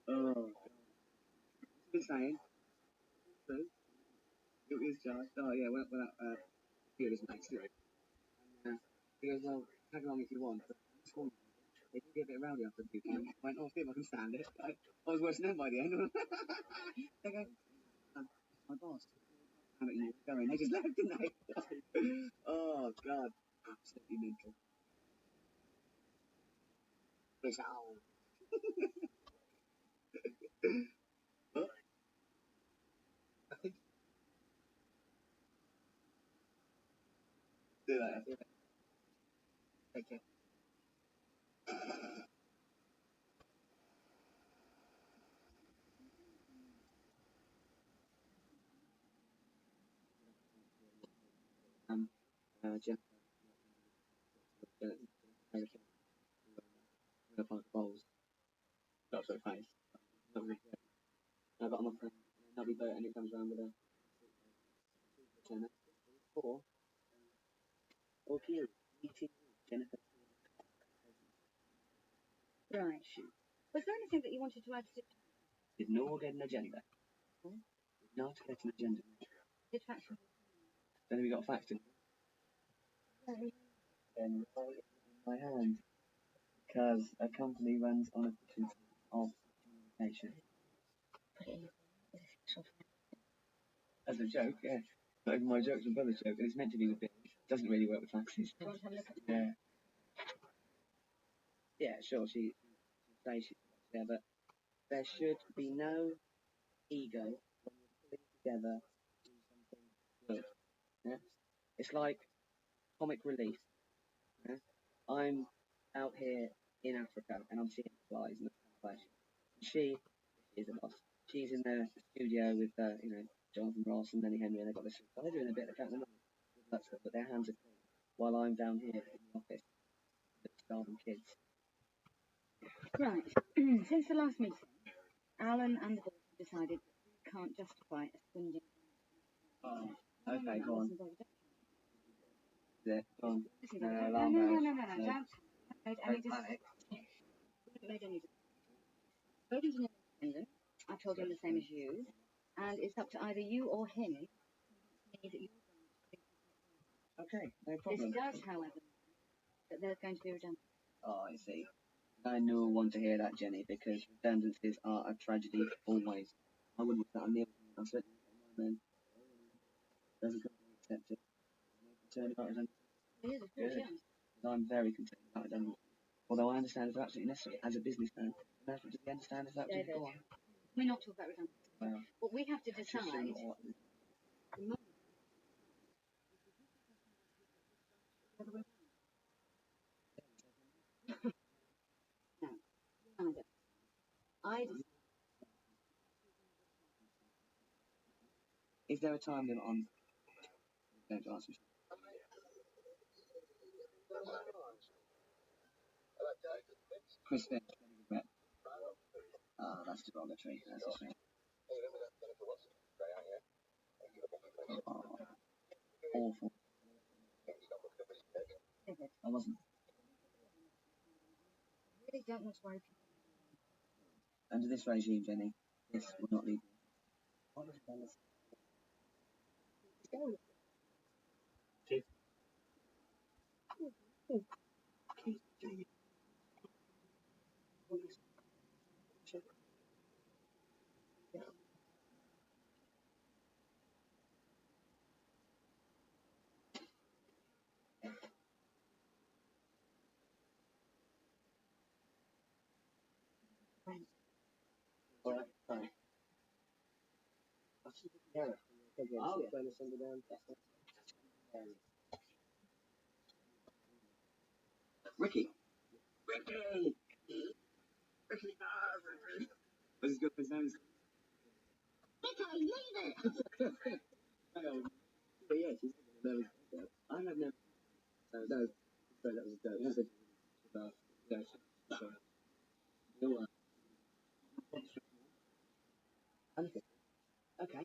Oh, been saying. True. It is charged. Oh yeah, when here it is next to it. He goes, well, tag along if you want, but they did get a bit rowdy after a few times. I went, oh, see if I can stand it. I was worse than them by the end. They go, my boss. How about you going? They just left, didn't they? Oh, God. Absolutely mental. It's all. See you later. Take care. Jennifer, a pint of bowls. That's her face. I got on my friend, Nubby Boat, and it comes around with a Jenna. Or Kiri, meeting Jennifer. Right. Was there anything that you wanted to add to it? Did no get an agenda. Did not get an agenda. Did faction? Then we got faction. And right in my hand. Because a company runs on efficiency of communication. As a joke, yeah. Not even my joke's my brother's joke, and it's meant to be the bit. It doesn't really work with faxes. Yeah. Yeah, sure, she says she's there, but there should be no ego when you're putting together to do something good. Yeah? It's like comic relief. Yeah? I'm out here in Africa and I'm seeing flies and flash. She is a boss. She's in the studio with Jonathan Ross and Lenny Henry, and they've got this. They're doing a bit of counting money, that stuff, but their hands are clean. While I'm down here in the office with starving kids. Right. Since the last meeting, Alan and the board have decided that we can't justify a swindling. Oh, okay, go on. Yeah, go on. No. Don't made any decision. Made any decision. Brody's an independent. I told him the same as you, and it's up to either you or him. Okay, no problem. This does, however, that there's going to be redundancy. Oh, I see. I know I want to hear that, Jenny, because redundancies are a tragedy always. I wouldn't wish that on the other one. I certainly don't. Doesn't company accept it. Concerned about redundancy. It is, of course, yes. I'm very concerned about redundancy. Although I understand it's absolutely necessary as a businessman. Does he understand it's absolutely go on? We're not talking about redundancy. Well, what we have to decide. No, I just. Is there a time limit on? Don't ask me. Chris Finch, regret. Ah, that's derogatory. That's a shame. Oh, awful. I wasn't. Really don't want to worry people. Under this regime, Jenny, this will not lead. All right, fine. Ricky. What's his good for his name? Yeah, she's nervous. I have never. No, sorry, that was a joke. That's about. Yeah, you know what? Okay.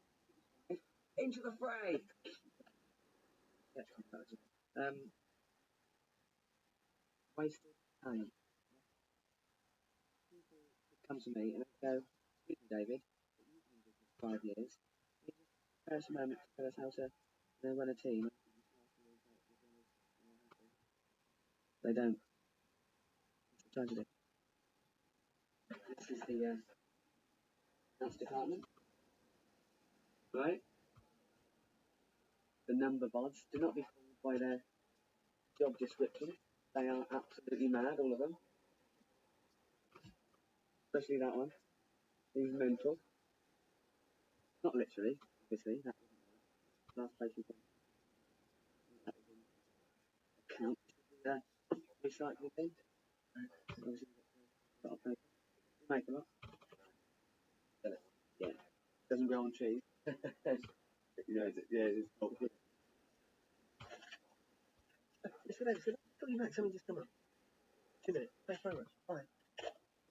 Into the fray. Wasted time. People come to me and they go, "Excuse me, David, you've been in business for 5 years. Can you just spare us a moment to tell us how to run a team?" They don't. It's a tragedy. This is the finance department, right? The number bods. Do not be fooled by their job description. They are absolutely mad, all of them. Especially that one. He's mental. Not literally, obviously. That last place you can. recycling bin. Obviously, got to pay. Make a lot. Yeah. Doesn't grow on trees. You know, it's not good. It's good. I thought you might something just come up. 2 minutes. Thanks very much. Bye.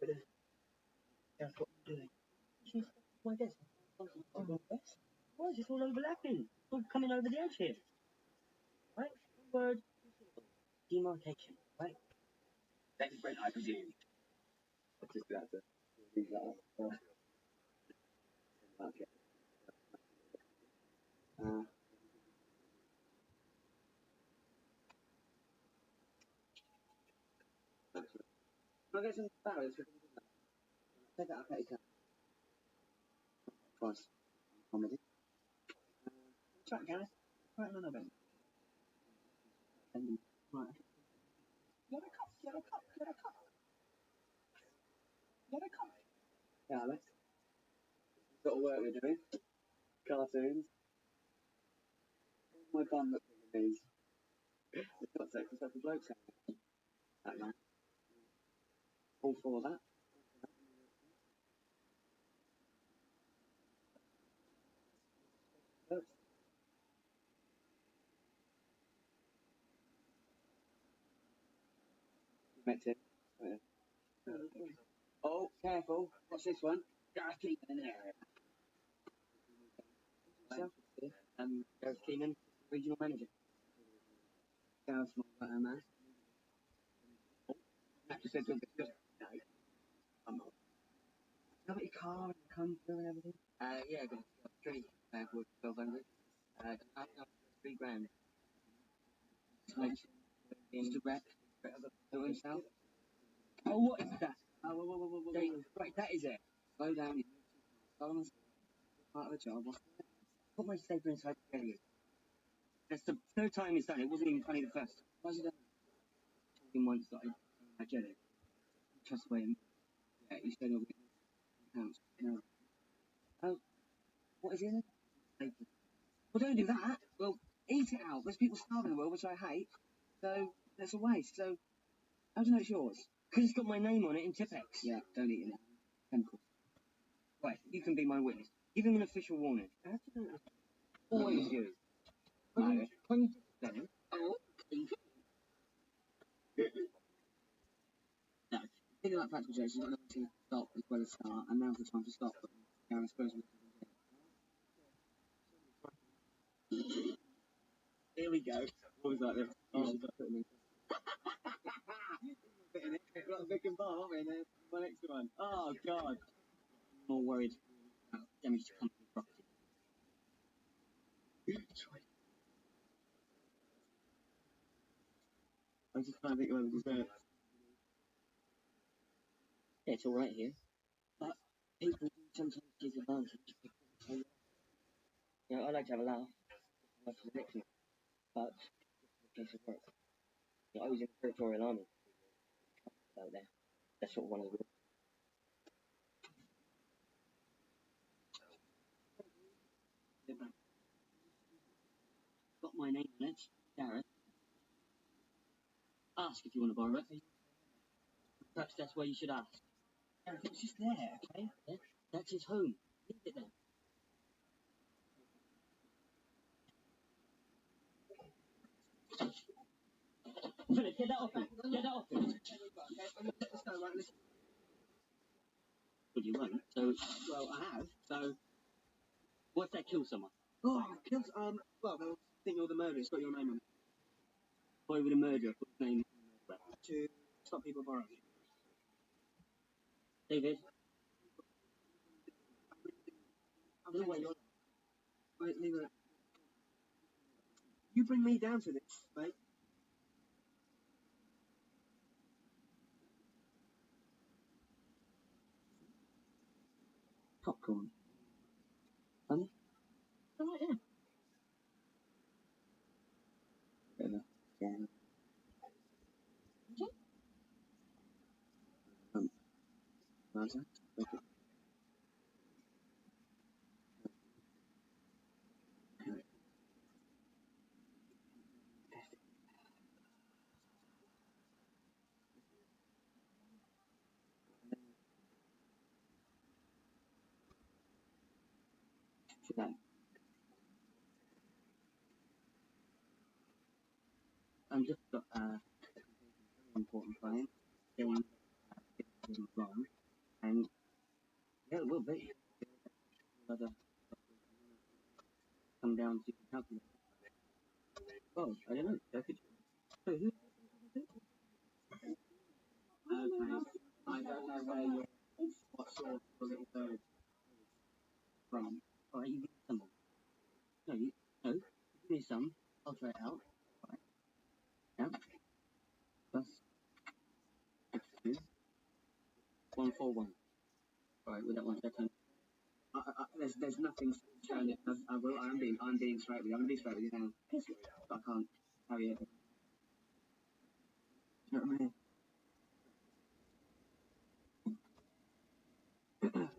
But then, that's what I'm doing. She's my desk. Why is this all overlapping? It's all coming over the edge here. Right? Word. Demarcation. Right? That's Brent, I presume. I just have to leave that up. Okay. I'll get some barrels for take that up at your price. Comedy. Track, guys. Right, no, Ben. Right. Get a cup. Yeah, Alex. Got a work we're doing. Cartoons. My bum looks like these. It's got sex with the blokes out there. That man. All for that. Met him. Oh, careful. What's this one? Gareth Keenan in there. Gareth Keenan, regional manager. Gareth, my man. Actually said to him, no, I'm not. You got your car and the come through and everything? Yeah, I got a tree for 1,200. I got $3,000. Just a wreck. To himself. Oh, what is that? Oh, whoa. Right, that is it. Slow down. Solomon's part of the job. Put my stapler inside the area. That's the third time he's done it. It wasn't even funny the first. Why is he done it? Told him once that I get it. Trust him. Yeah, he said over accounts. No. Oh, what is it? Stapler. Well, don't do that. Well, eat it out. There's people starving in the world, which I hate. So, that's a waste. So, how do you know it's yours? Because it's got my name on it in Tipex. Yeah, don't eat it now. Chemicals. Right, you can be my witness. Give him an official warning. Always you. No. Can you just let him? Oh, no. Think about practical jokes. You've got nothing to stop as well as start, and now's the time to stop. Now, I suppose here we go. What was that there? Oh, like Vic and Bob, aren't we? My next one. Oh, God. I'm more worried about damage to company property. I just can't think of other desserts. Yeah, it's alright here. But people do sometimes take advantage. You know, I like to have a laugh. That's ridiculous. But it's a case of work. You know, I was in the territorial army out there. That's sort of one of the got my name on it, Gareth. Ask if you want to borrow it. Perhaps that's where you should ask. Gareth, it's just there, okay? Yeah? That's his home. Leave it there. Philip, get that off him. Get that off him. Well, you won't. So, well, I have. So, what's that kill someone? Oh, killed, well, the thing or the murder, it's got your name on it. Why would a murderer put his name on it? To stop people borrowing. David? I'll wait, leave it. You bring me down to this, mate. Popcorn. Honey? Oh, right, yeah. Yeah. Rosa? Okay. Should I? I'm just got very important client. Saying it wasn't wrong, and yeah, it will be. Whether come down to calculate. Oh, I don't know. So who? Okay. I don't know where you're. What sort of little bird from? All right, you give me some. No, no. You give me some. I'll try it out. All right. Yeah. Plus 141. All right, with that 1 second. There's nothing showing it. I'm being straight with you. I'm gonna be straight with you now. But I can't carry it. You know what I mean?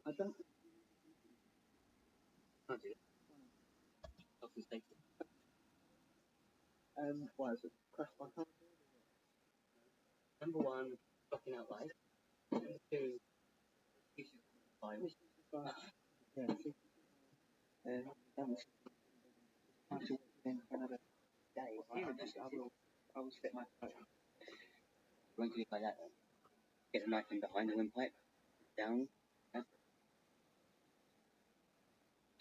I don't. Can't do it. Often take it. Why is it crashed my car? Number one, blocking out light. Number two, light. Yeah. That was time to wait then for another day. I will set my phone. Won't do it like that. Get the knife in behind the windpipe. Down. Yeah.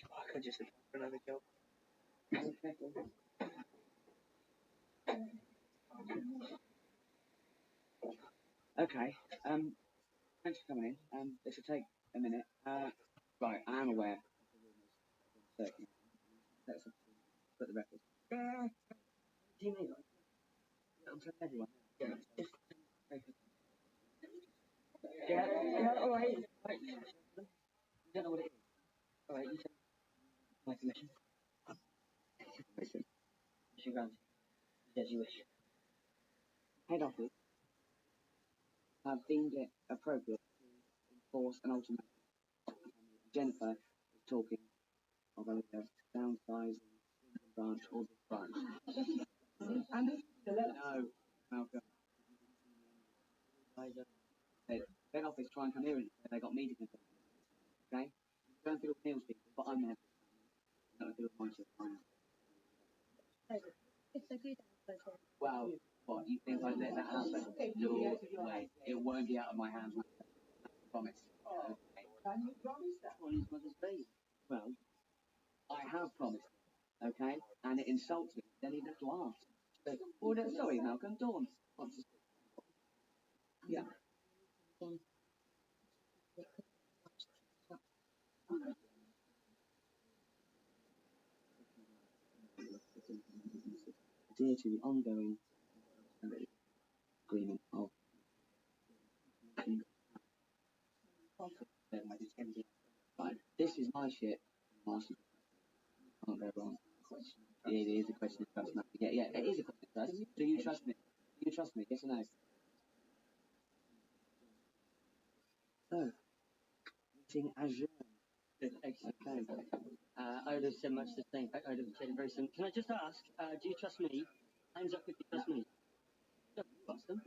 Oh, I could just apply for another job. Okay. Thanks for coming in. This will take a minute. Right, I am aware. Let's put the record. Yeah. Do you mean? I'm telling everyone. Yeah. Yeah, alright. Right. You don't know what it is. Alright, you take my permission. Listen. She grants as you wish. Head office have deemed it appropriate to enforce an ultimatum. Jennifer is talking of either downsizing the branch or the branch. No, Malcolm. Head office try and come here and they got meetings and things. Okay? Don't feel Neil's people, but I'm there. Don't feel my shit. It's a good answer. Well, what, you think I let that happen? No way. It won't be out of my hands. I promise. Okay. Can you promise that? On his mother's baby. Well, I have promised him, okay? And it insults me. Then he'd have to ask. But, oh, no, sorry, Malcolm. Dawn wants to speak. Yeah. Adhere to the ongoing agreement of right. This is my shit. Can't go wrong. Yeah, it is a question of trust. Yeah, it is a question of trust. Do you trust me? Do you trust me? Yes or no? So, meeting adjourned. Okay. I would have said much the same. I would have said it very simple. Can I just ask, do you trust me? Hands up if you trust me. No, trust them.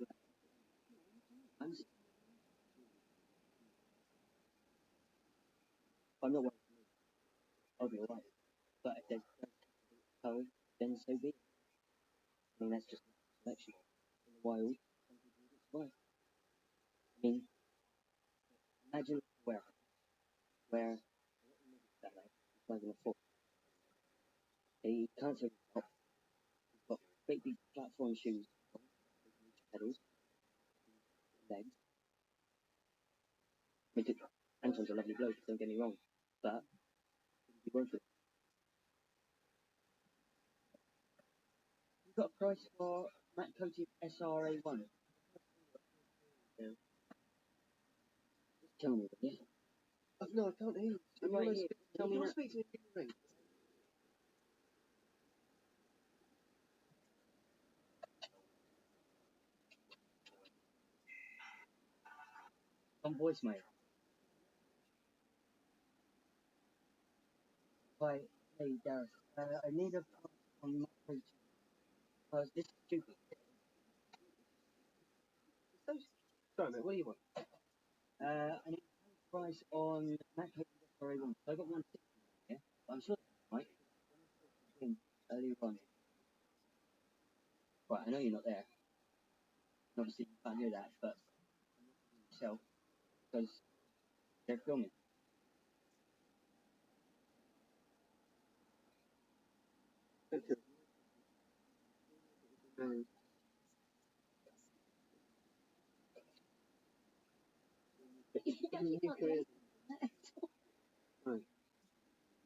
I'm not worried. I'll be alright. But if there's code, then so be it. I mean, that's just a selection. In the wild, some people would survive. I mean, imagine where that like, driving a foot. He can't take his top. He's got great big platform shoes, pedals, legs. I mean, Anton's a lovely bloke, don't get me wrong, but he won't. You've got a price for Matt Coty SRA1. Yeah. Just tell me, will you? No, I can't hear you. I'm right here. Tell me that. Speak to me. On voicemail. Hi, hey Gareth. I need a price on Matt Coty. This is stupid. Sorry, mate. What do you want? I need a price on Matt Coty SRA1. So I got 160 here. I'm sure, right? Earlier on. Right, I know you're not there. Obviously, you can't do that, but myself, because they're filming.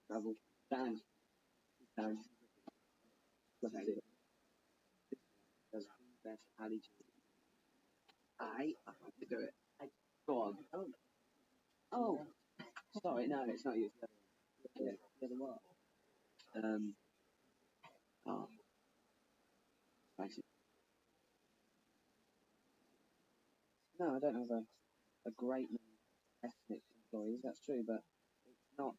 Travel. Dan. Look at it. Does best Ali I have to do it. Go on. Oh. Sorry, no, it's not you. Yeah. The other what? Oh. Spicy. No, I don't have a great many ethnic employees, that's true, but it's not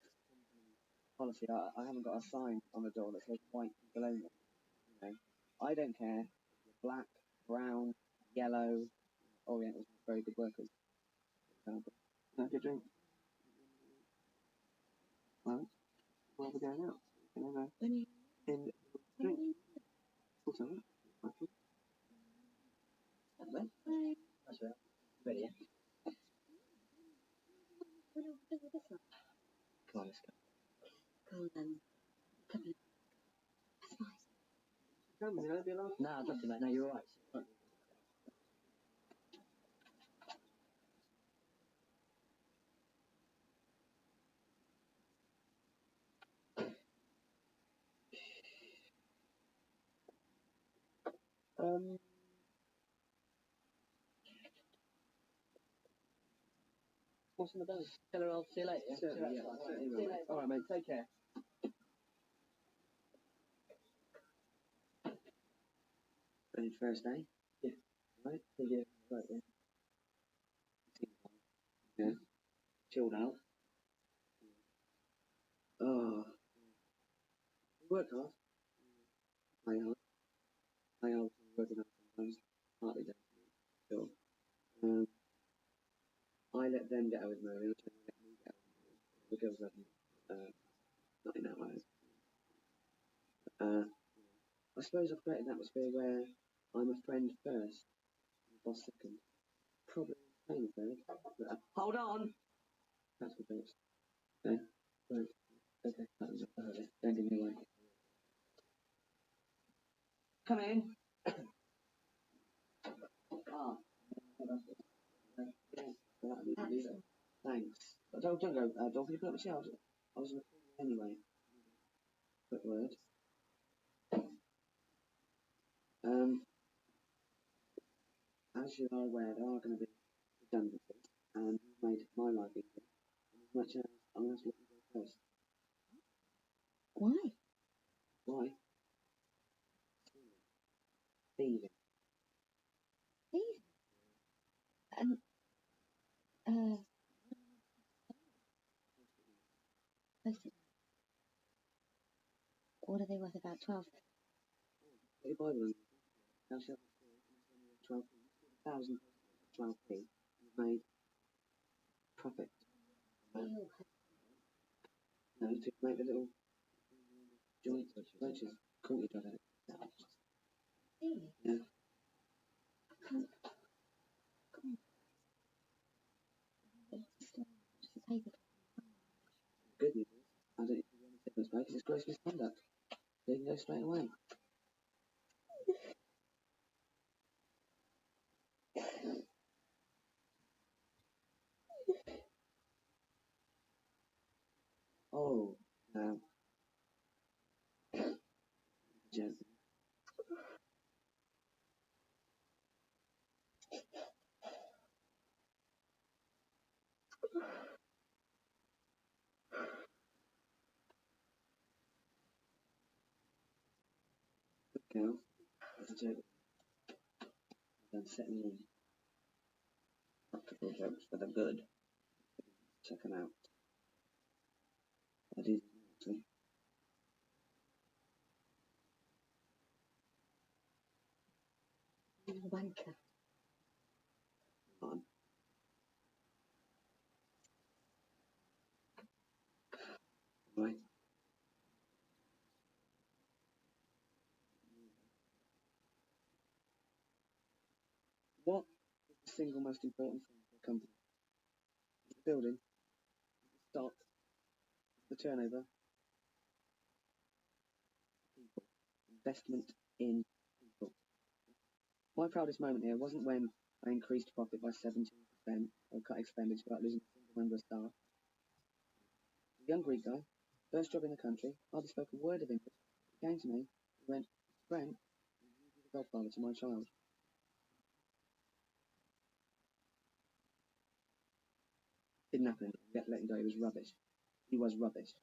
policy. I haven't got a sign on the door that says white people only. You know, I don't care if you're black, brown, yellow, Orientals are very good workers. Can I get a drink? Well, where are we going out? Can I go in drink? Also, that's right. Ready, yeah? Come on, let's go. Cool then. Couple of Come on, be alone. No, I've got to, mate. No, you're alright. What's in the belly? Tell her I'll see you later. Yeah? Certainly, yeah. See you later. Alright, mate. Take care. Ready for first day? Yeah. Right? Yeah. Right, yeah. Yeah. Chilled out. Oh. Work hard. Play hard. Play hard. Working hard sometimes. Partly down to me. Sure. I let them get out with Mary, which I let me get out with Mary. The girls have not in that way. I suppose I've created an atmosphere where I'm a friend first, and boss second. Probably playing third. Hold on! That's good, thanks. Okay. Right. Okay. That was it. Don't give me away. Come in. Ah. Yeah. Thanks. But don't go, don't you put up the shelves? I was anyway. Quick word. As you are aware, there are going to be redundancies, and you've made my life easier. As much as I'm going to let you go first. Why? Why? Thieving. And post-it. What are they worth? About 12. Get your Bible and thou shalt not steal. 12,000 12p. You've made profit. No, to make the little joint roaches. Cool, you got it. Yeah. Good news is, I don't think you're on the fitness because it's gross misconduct. So you can go straight away. Oh, no. Joking. Good girl. That's a joke. Don't set me in. Practical jokes that are good. Check them out. I do actually. Wanker. On. Right. What is the single most important thing for a company? The building, the stock, the turnover, people, investment in people. My proudest moment here wasn't when I increased profit by 17% or cut expenditure without losing a single member of staff. The young Greek guy, first job in the country, hardly spoke a word of English. He came to me and went, Brent, will you be the godfather to my child? Didn't happen. Yet let him go. He was rubbish. He was rubbish.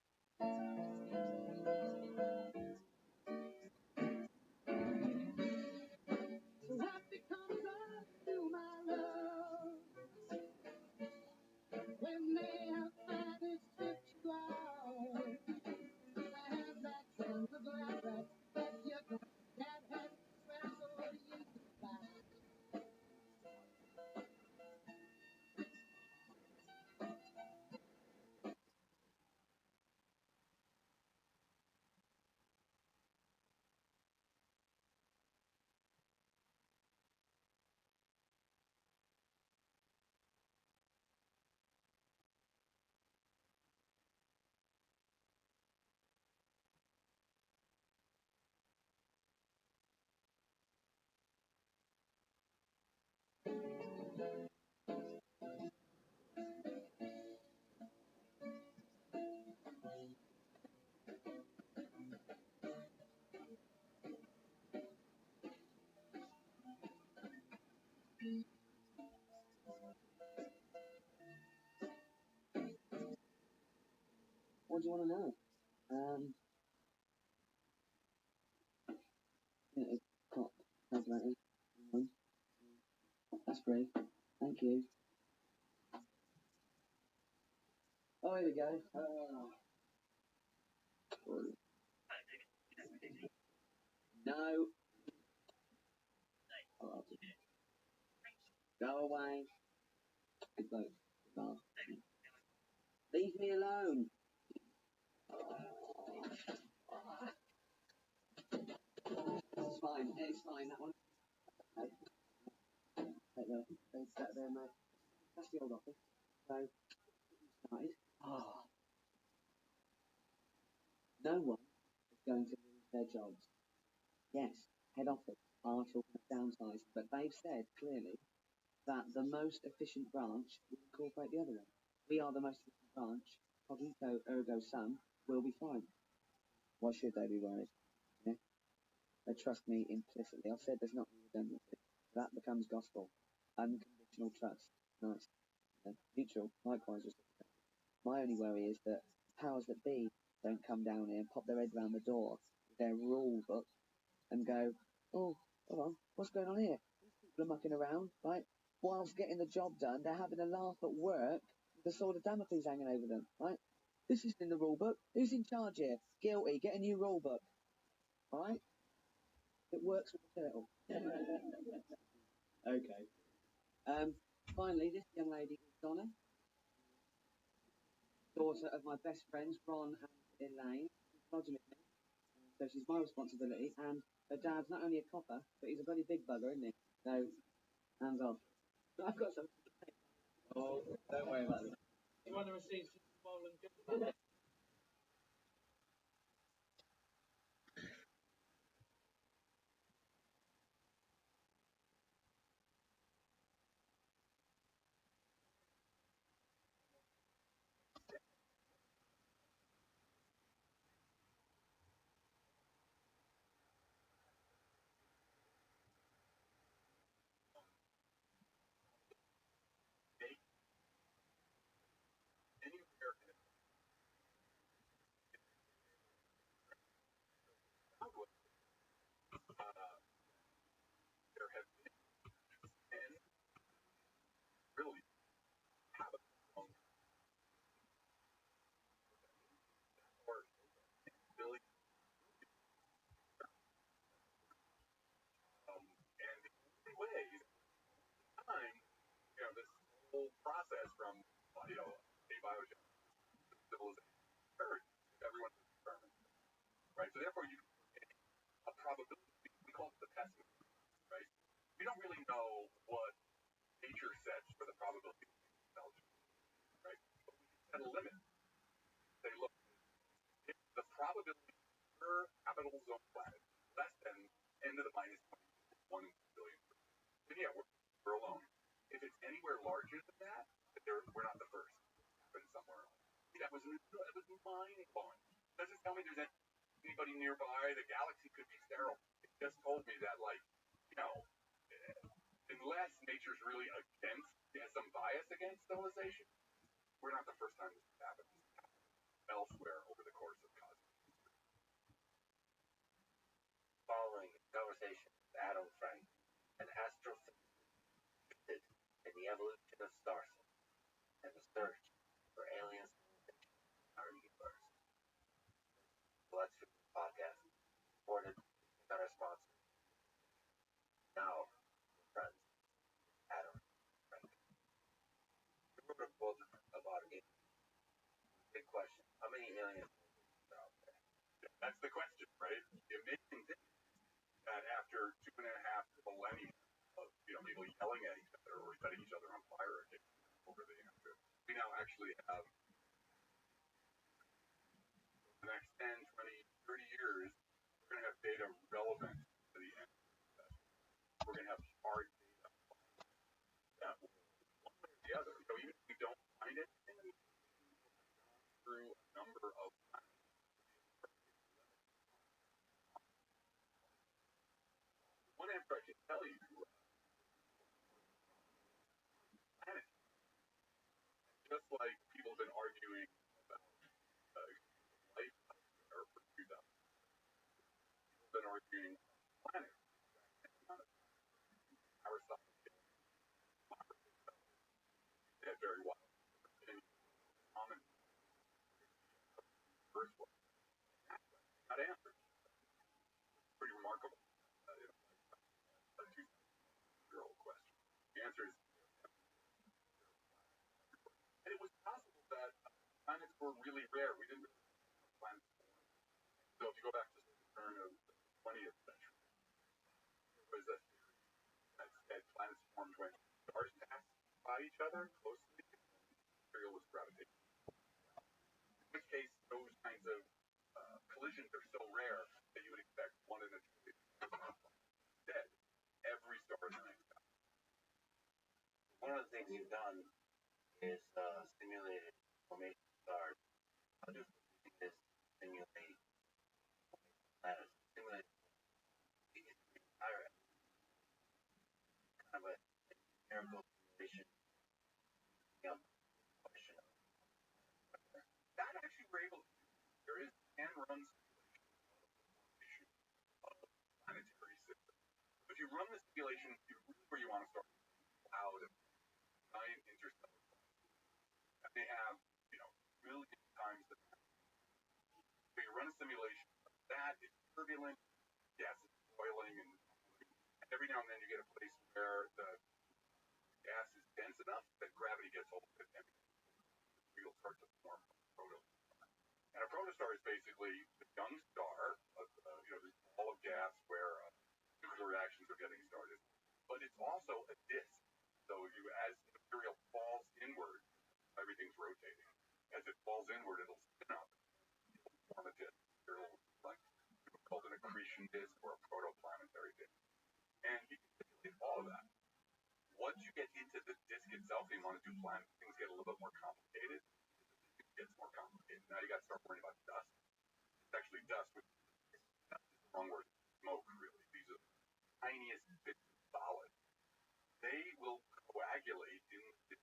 What do you want to know? Calculating. That's great. Thank you. Oh, here we go. No. Oh, go away. Leave me alone. It's fine. It's fine. That one. They sat there, mate. That's the old office. So, started. Oh. No one is going to lose their jobs. Yes, head office are talking of downsizing, but they've said clearly that the most efficient branch will incorporate the other one. We are the most efficient branch. Cogito ergo sum will be fine. Why should they be worried? Yeah? They trust me implicitly. I've said there's not any redundancy. That becomes gospel. Unconditional trust. Nice. Yeah. Mutual, likewise. My only worry is that powers that be don't come down here and pop their head round the door with their rule book and go, oh, hold on, what's going on here? These people are mucking around, right? Whilst getting the job done, they're having a laugh at work with the sword of Damocles hanging over them, right? This isn't in the rule book. Who's in charge here? Guilty. Get a new rule book. All right? It works with the turtle. Okay. Finally, this young lady is Donna, daughter of my best friends, Ron and Elaine. She's lodging with me, so she's my responsibility. And her dad's not only a copper, but he's a bloody big bugger, isn't he? So, hands off. I've got some. Oh, don't worry about it. You want to receive some swollen good? Whole process from a biogen civilization occurred. Everyone's experiment, right? So therefore, you a probability. We call it the pessimist, right? We don't really know what had a limit. They look, if the probability per habitable zone planet less than 10 to the minus 1 billion, then yeah, we're alone. If it's anywhere larger than that, we're not the first. But somewhere else. That was mind-blowing. Doesn't tell me there's anybody nearby. The galaxy could be sterile. It just told me that, like, you know, unless nature's really has some bias against civilization, we're not the first time this happens elsewhere over the course of cosmos. Following conversation with Adam Frank, an astrophysicist interested in the evolution of star systems and the search for alien civilization in our universe. Let's do the podcast, supported by our sponsor. Now, friends, Adam Frank. You wrote a book about aliens. Big question: how many aliens are out there? That's the question, right? The amazing thing is that after 2.5 millennia of people yelling at each other or setting each other on fire over the answer, we now actually have the next 10, 20, 30 years, we're going to have data relevant to the end. We're going to have hard data that will, one way or the other, even if we don't find it, through a number of one answer I can tell you, planet, just like people have been arguing about life or for 2,000 years, people have been arguing planet. Our side had very wild common first one. Not answered. Pretty remarkable. A 2,000-year-old question. The answer is, and it was possible that planets were really rare. We didn't really know planets form. So if you go back to the turn of the 20th century, there was a theory that said planets formed when stars passed by each other closely, and material was gravitational. In which case, those kinds of collisions are so rare that you would expect one in a trillion. Instead, every star is an example. One of the things you've done is simulated formation of stars. How difficult do you think it is to simulate planets? Simulate the entire kind of a numerical simulation. Question of That actually we're able to do. There is can-run simulation of the planetary system. If you run the simulation, where you want to start cloud of giant interstellar planets, and they have, millions of times the mass. So you run a simulation of that, it's turbulent, gas is boiling, and every now and then you get a place where the gas is dense enough that gravity gets hold of it, and you'll start to form a protostar. And a protostar is basically the young star of this ball of gas where nuclear reactions are getting started. But it's also a disk. So as the material falls inward, everything's rotating. As it falls inward, it'll spin up. It'll form a disk. It'll called an accretion disk or a protoplanetary disk. And you can simulate all of that. Once you get into the disk itself, and you want to do planets, things get a little bit more complicated. It gets more complicated. Now you got to start worrying about dust. It's actually dust, which is the wrong word. Smoke, really. These are the tiniest bits of solid. They will coagulate in the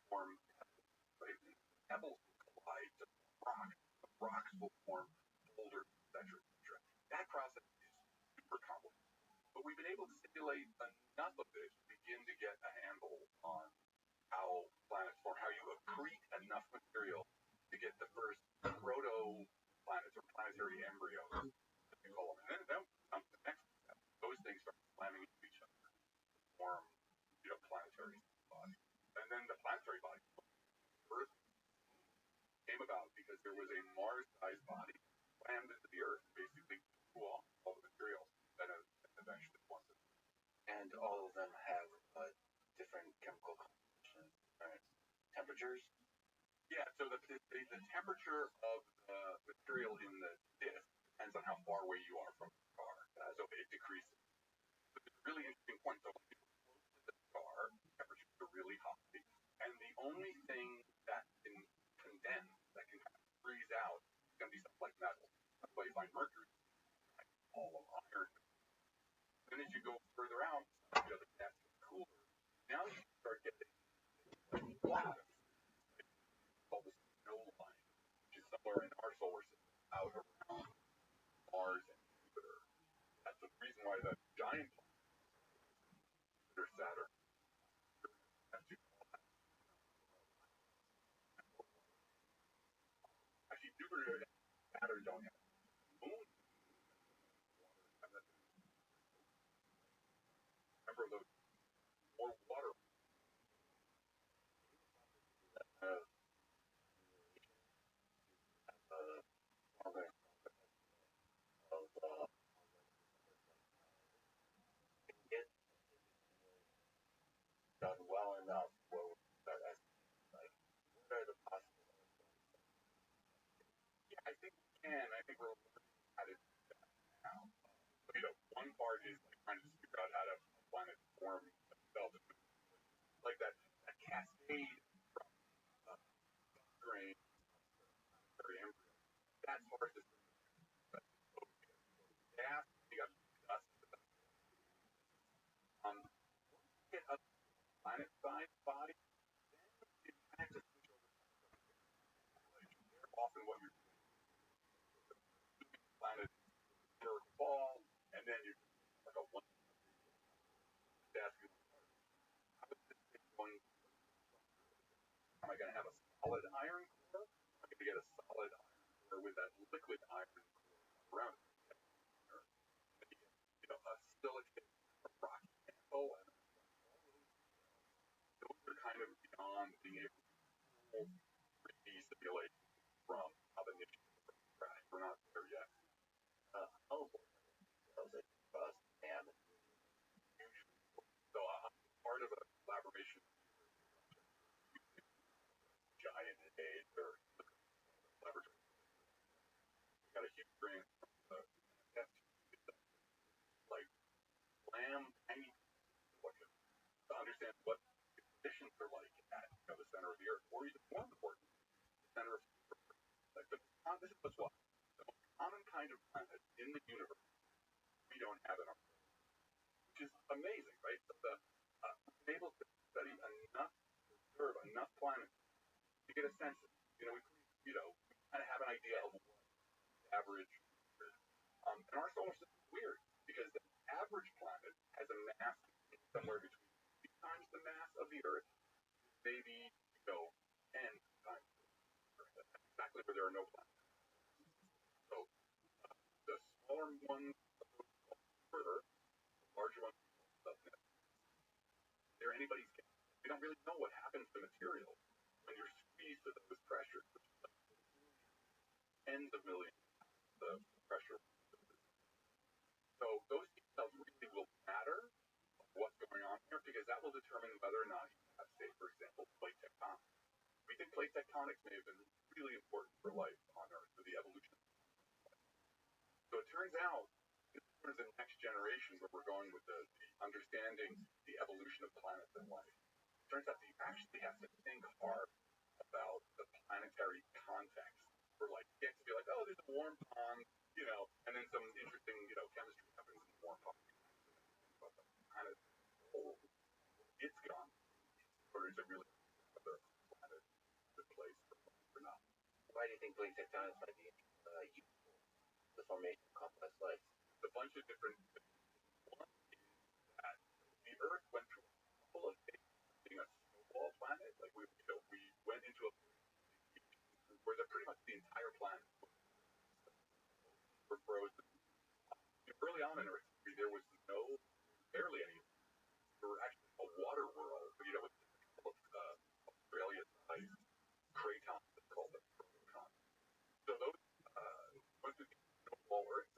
form pebbles, right? And pebbles will collide to rocks. The rocks will form boulders, etc., etc. That process is super complicated. But we've been able to simulate enough of it to begin to get a handle on how planets form, how you accrete enough material to get the first proto-planets or planetary embryos, as we call them. And then comes the next step. Those things start slamming into each other to form, planetary bodies. And then the planetary body, Earth, came about because there was a Mars-sized body slammed into the Earth, basically blew off all the material that eventually formed it. And all of them have different chemical compositions, different temperatures. Yeah, so the temperature of the material in the disk depends on how far away you are from the star. So it decreases. But it's a really interesting point. So when you go close to the star, temperatures are really high. And the only thing that can condense, that can kind of freeze out, is going to be stuff like metal. That's why you find mercury, all of iron. Then as you go further out, the gas gets cooler. Now you start getting like water. Called the snow line, which is somewhere in our solar system, out around Mars and Jupiter. That's the reason why the giant Jupiter, Saturn, Neptune, actually Jupiter and Saturn don't have moons. Remember those more water. Uh, get done well enough where we start asking, like, what are the possibilities? Yeah, I think we can. I think we're learning how to do that now. One part is like trying to figure out how to planet form themselves, like that cascade from grain very embryo. That's hard to gas. You got dust. Get a planet-sized body. You have to switch over to they're often what you're planet for fall, and then you like a one asking, how is this thing going? Am I going to have a solid iron core? Am I going to get a solid iron core with that liquid iron core around it? A silicate, a rock mantle, and those are kind of beyond being able to 3D simulation from how the nature crash. We're not there yet. Oh, and so I'm part of a collaboration giant age or laboratory. Got a huge grant from the like lamb tiny to understand what conditions are like at the center of the earth, or even more important, the center of like this is what's what the most common kind of planet in the universe we don't have in our which is amazing, right? So we've been able to study enough, observe enough planets to get a sense of, we kind of have an idea of what the average is. And our solar system is weird because the average planet has a mass somewhere between 3 times the mass of the Earth, maybe 10 times the Earth. That's exactly where there are no planets. So the smaller ones for Earth, the larger ones they're anybody's guess. We don't really know what happens to material when you're squeezed to those pressures, which is like tens of millions of pressure. So those details really will matter what's going on here because that will determine whether or not you have, say, for example, plate tectonics. We think plate tectonics may have been really important for life on Earth, for the evolution. So it turns out, this is sort of the next generation where we're going with the understanding the evolution of planets and life. It turns out that you actually have to think hard about the planetary context for life. You can't just be like, oh, there's a warm pond, and then some interesting, chemistry happens in the warm pond. Kind of, it's gone. Or is it really the planet, the place or not? Why do you think plate tectonics might be useful? The formation of complex life. A bunch of different things. One is that the Earth went through a couple of things being a snowball planet. Like we went into a where pretty much the entire planet were frozen. Early on in Earth history, there was barely any. There were actually a water world, with Australia-sized cratons, it's called the proton. So those went through the snowball Earth,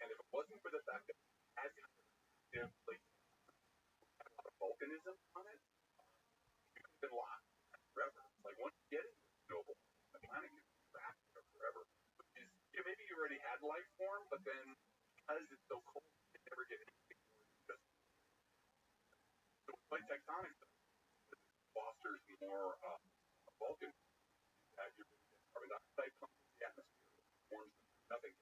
and if it wasn't for the fact that it had a lot of volcanism on it, you could have been locked forever. Like once you get into the had life form, but then because it's so cold, they never get anything more than just so plate tectonics fosters more volcanism. That you're going to get carbon dioxide comes into the atmosphere, warms nothing.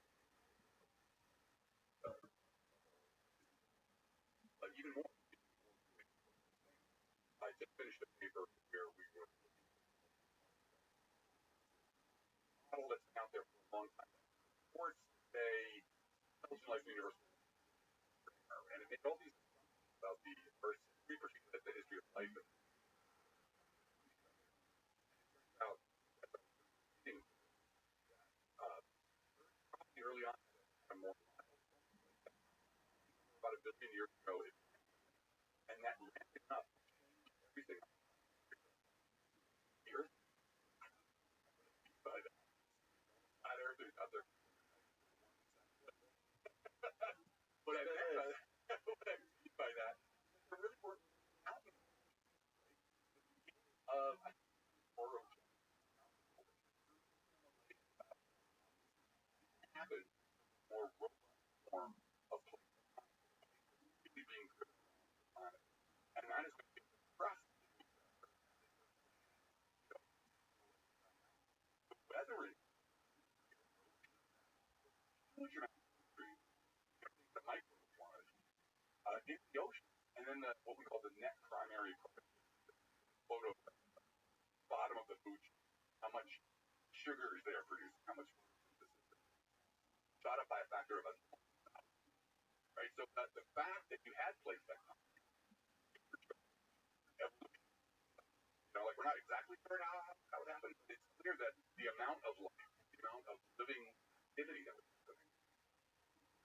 But even more, I just finished a paper where we were model that's been out there for a long time. Reports say intelligent life in the universe, and it made all these about the Earth's history, particularly the history of life. And out probably early on, more about a billion years ago, and that ramping up everything. The Earth, but not Earth is out there. What I mean by that, there really were mountains of happened more robust form of really being driven on it, and that is going to be compressed. The weathering, huge amount of the microplanet in the ocean, and then what we call the net primary photo bottom of the food chain, how much sugar is there produced, how much shot up by a factor of right? So the fact that you had plate tectonics, evolution, like we're not exactly sure how it happened, but it's clear that the amount of life, the amount of living activity that was happening,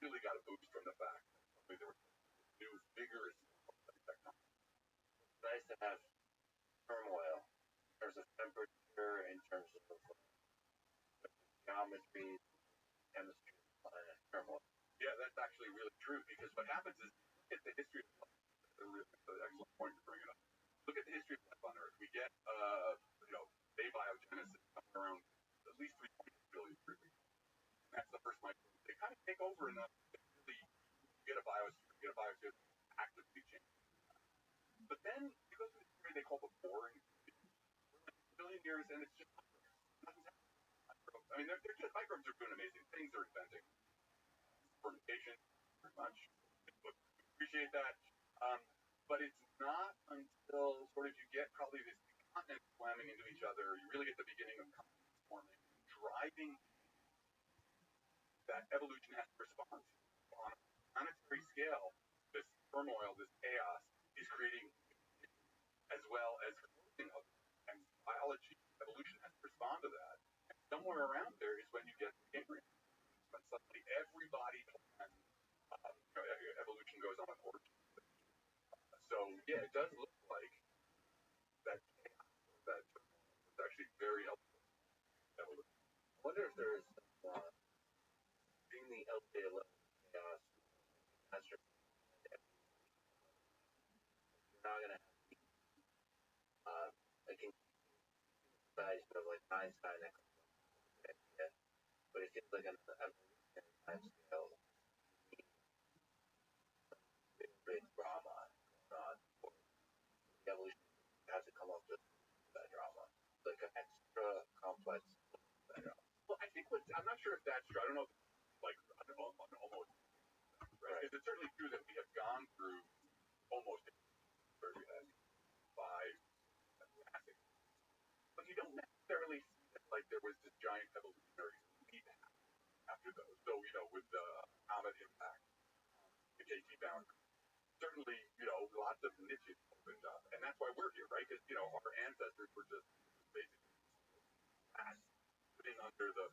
really got a boost from the fact that there was new, vigorous plate tectonics. It's nice to have turmoil in terms of temperature, in terms of geometry, chemistry, turmoil. Yeah, that's actually really true, because what happens is, look at the history of life. That's an excellent point to bring it up. Look at the history of life on Earth. We get, abiogenesis somewhere around at least 3.8 billion years ago. And that's the first microbe. They kind of take over enough to really get a biosphere actively change. But then you go through this period they call the boring billion years, and it's just nothing's happening. I mean, they're just microbes are doing amazing things. They're inventing fermentation, very much. Appreciate that. But it's not until sort of you get probably this continent slamming into each other, you really get the beginning of continents forming, driving that evolution has to respond to. On a planetary scale, this turmoil, this chaos is creating as well as closing of it. And biology, evolution has to respond to that. And somewhere around there is when you get the Cambrian. When suddenly everybody plans, evolution goes on a course. So yeah, it does look like that was actually very helpful. I wonder if there's being the elevated level of chaos, you're not gonna have like size of like Einstein, but it seems like an evolutionary time scale. Big drama going on. The evolution has to come up with that drama, like an extra complex drama. Well, I think I'm not sure if that's true. I don't know, like almost, right? Because it's certainly true that we have gone through almost where we had 5 massive, but you don't necessarily see that like there was this giant evolutionary leap after those. So with the comet impact, the KT boundary. Certainly, lots of niches opened up, and that's why we're here, right? Because our ancestors were just basically sitting under the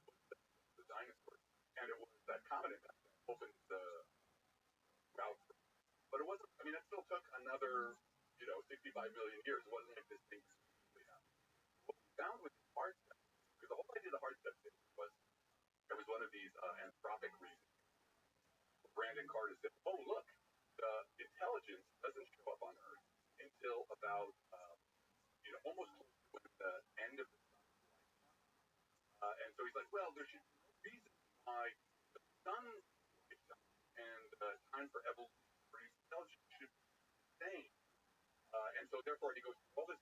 dinosaurs, and it was that comet impact that opened the route. But it wasn't. I mean, that still took another, 65 million years. It wasn't like this thing completely happened. What we found with the hard step, because the whole idea of the hard step was there was one of these anthropic reasons. Brandon Carter said, "Oh, look, the intelligence doesn't show up on Earth until about, almost close to the end of the sun's lifetime." And so he's like, well, there should be no reason why the sun's lifetime and time for evolution to produce intelligence should be the same. And so therefore he goes through all this,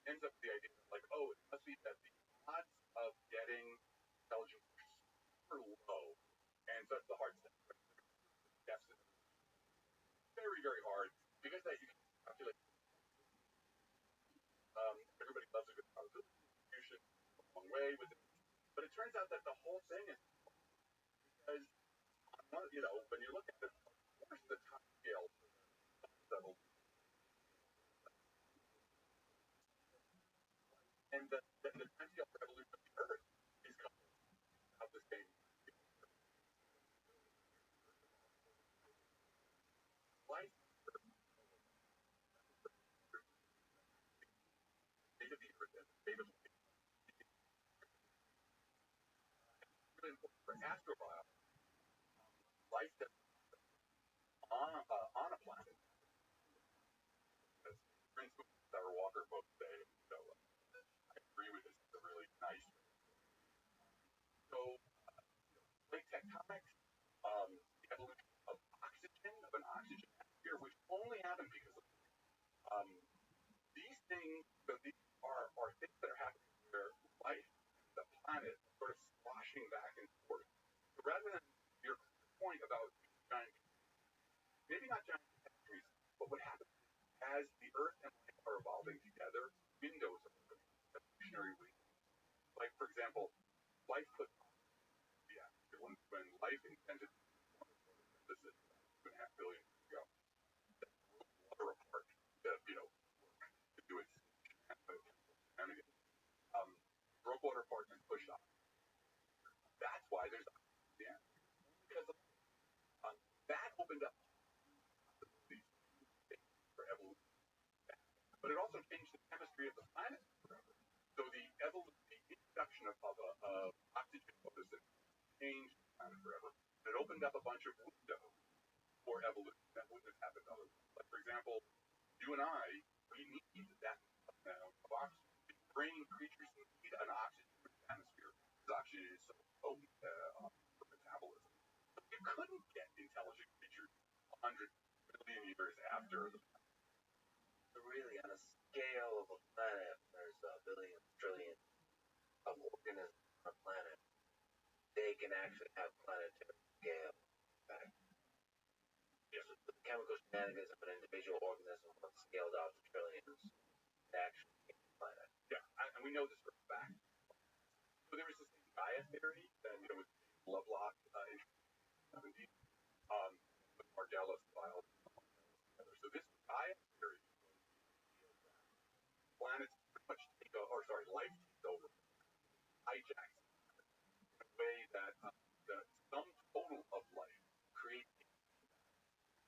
ends up with the idea that like, oh, it must be that the odds of getting intelligence are super low. And so that's the hard step. Yes, very, very hard. Because that you can calculate. Everybody loves a good probability distribution, a long way with it. But it turns out that the whole thing is because, when you look at it, where's the time scale level? And the time scale for evolution of the Earth is coming out the same. Life of the Earth as a state of life. Really important for astrobiology. Life that on a planet. As Prince our Walker both say, so I agree with this. It's a really nice. So, plate tectonics, the evolution of oxygen, of an oxygen atmosphere, which only happened because of these things. So these are things that are happening where life, the planet, sort of sloshing back and forth. So rather than your point about giant, maybe not giant catastrophes, but what happens as the Earth and life are evolving together, windows of evolutionary windows. Like, for example, life put when life invented this is 2.5 billion years ago, that broke water apart to do its shenanigans. Broke water apart and pushed off. That's why there's oxygen. Because that opened up these things for evolution. But it also changed the chemistry of the planet forever. So the introduction of oxygen photosynthesis changed the planet forever. And it opened up a bunch of windows for evolution that wouldn't have happened otherwise. Like, for example, you and I, we need that amount of oxygen. Brain creatures need an oxygen atmosphere because oxygen is so potent for metabolism. But you couldn't get intelligent creatures 100 million years after the Really, on a scale of a planet, there's a billion, trillion of organisms on a planet. They can actually have planetary scale. Yes. The chemical shenanigans of an individual organism when scaled out to trillions actually make the planet. Yeah, and we know this for a fact. So there was this Gaia theory that was Lovelock in 1970, with Margellus biology together. So this Gaia theory planets pretty much life takes over, hijacks in a way that the sum total of life creates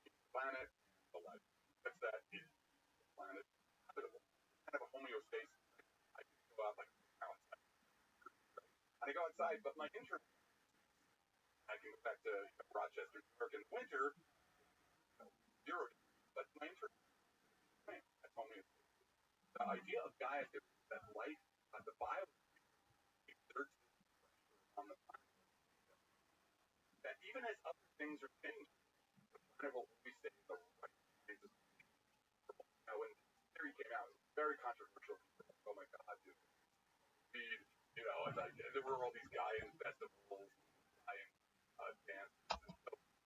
the planet, the life. Such that is the planet habitable. Kind of a homeostasis. I can go out like outside. And I go outside, but my internet, I can go back to Rochester, New York in the winter, 0 degrees, but my internet, that's homeostasis. The idea of Gaia is that life, the biosphere, exerts on the planet. That even as other things are changing, the planet will always stay the right kinds of things. Now, when this theory came out, it was very controversial. Oh my God, there were all these Gaian festivals, Gaian dances, and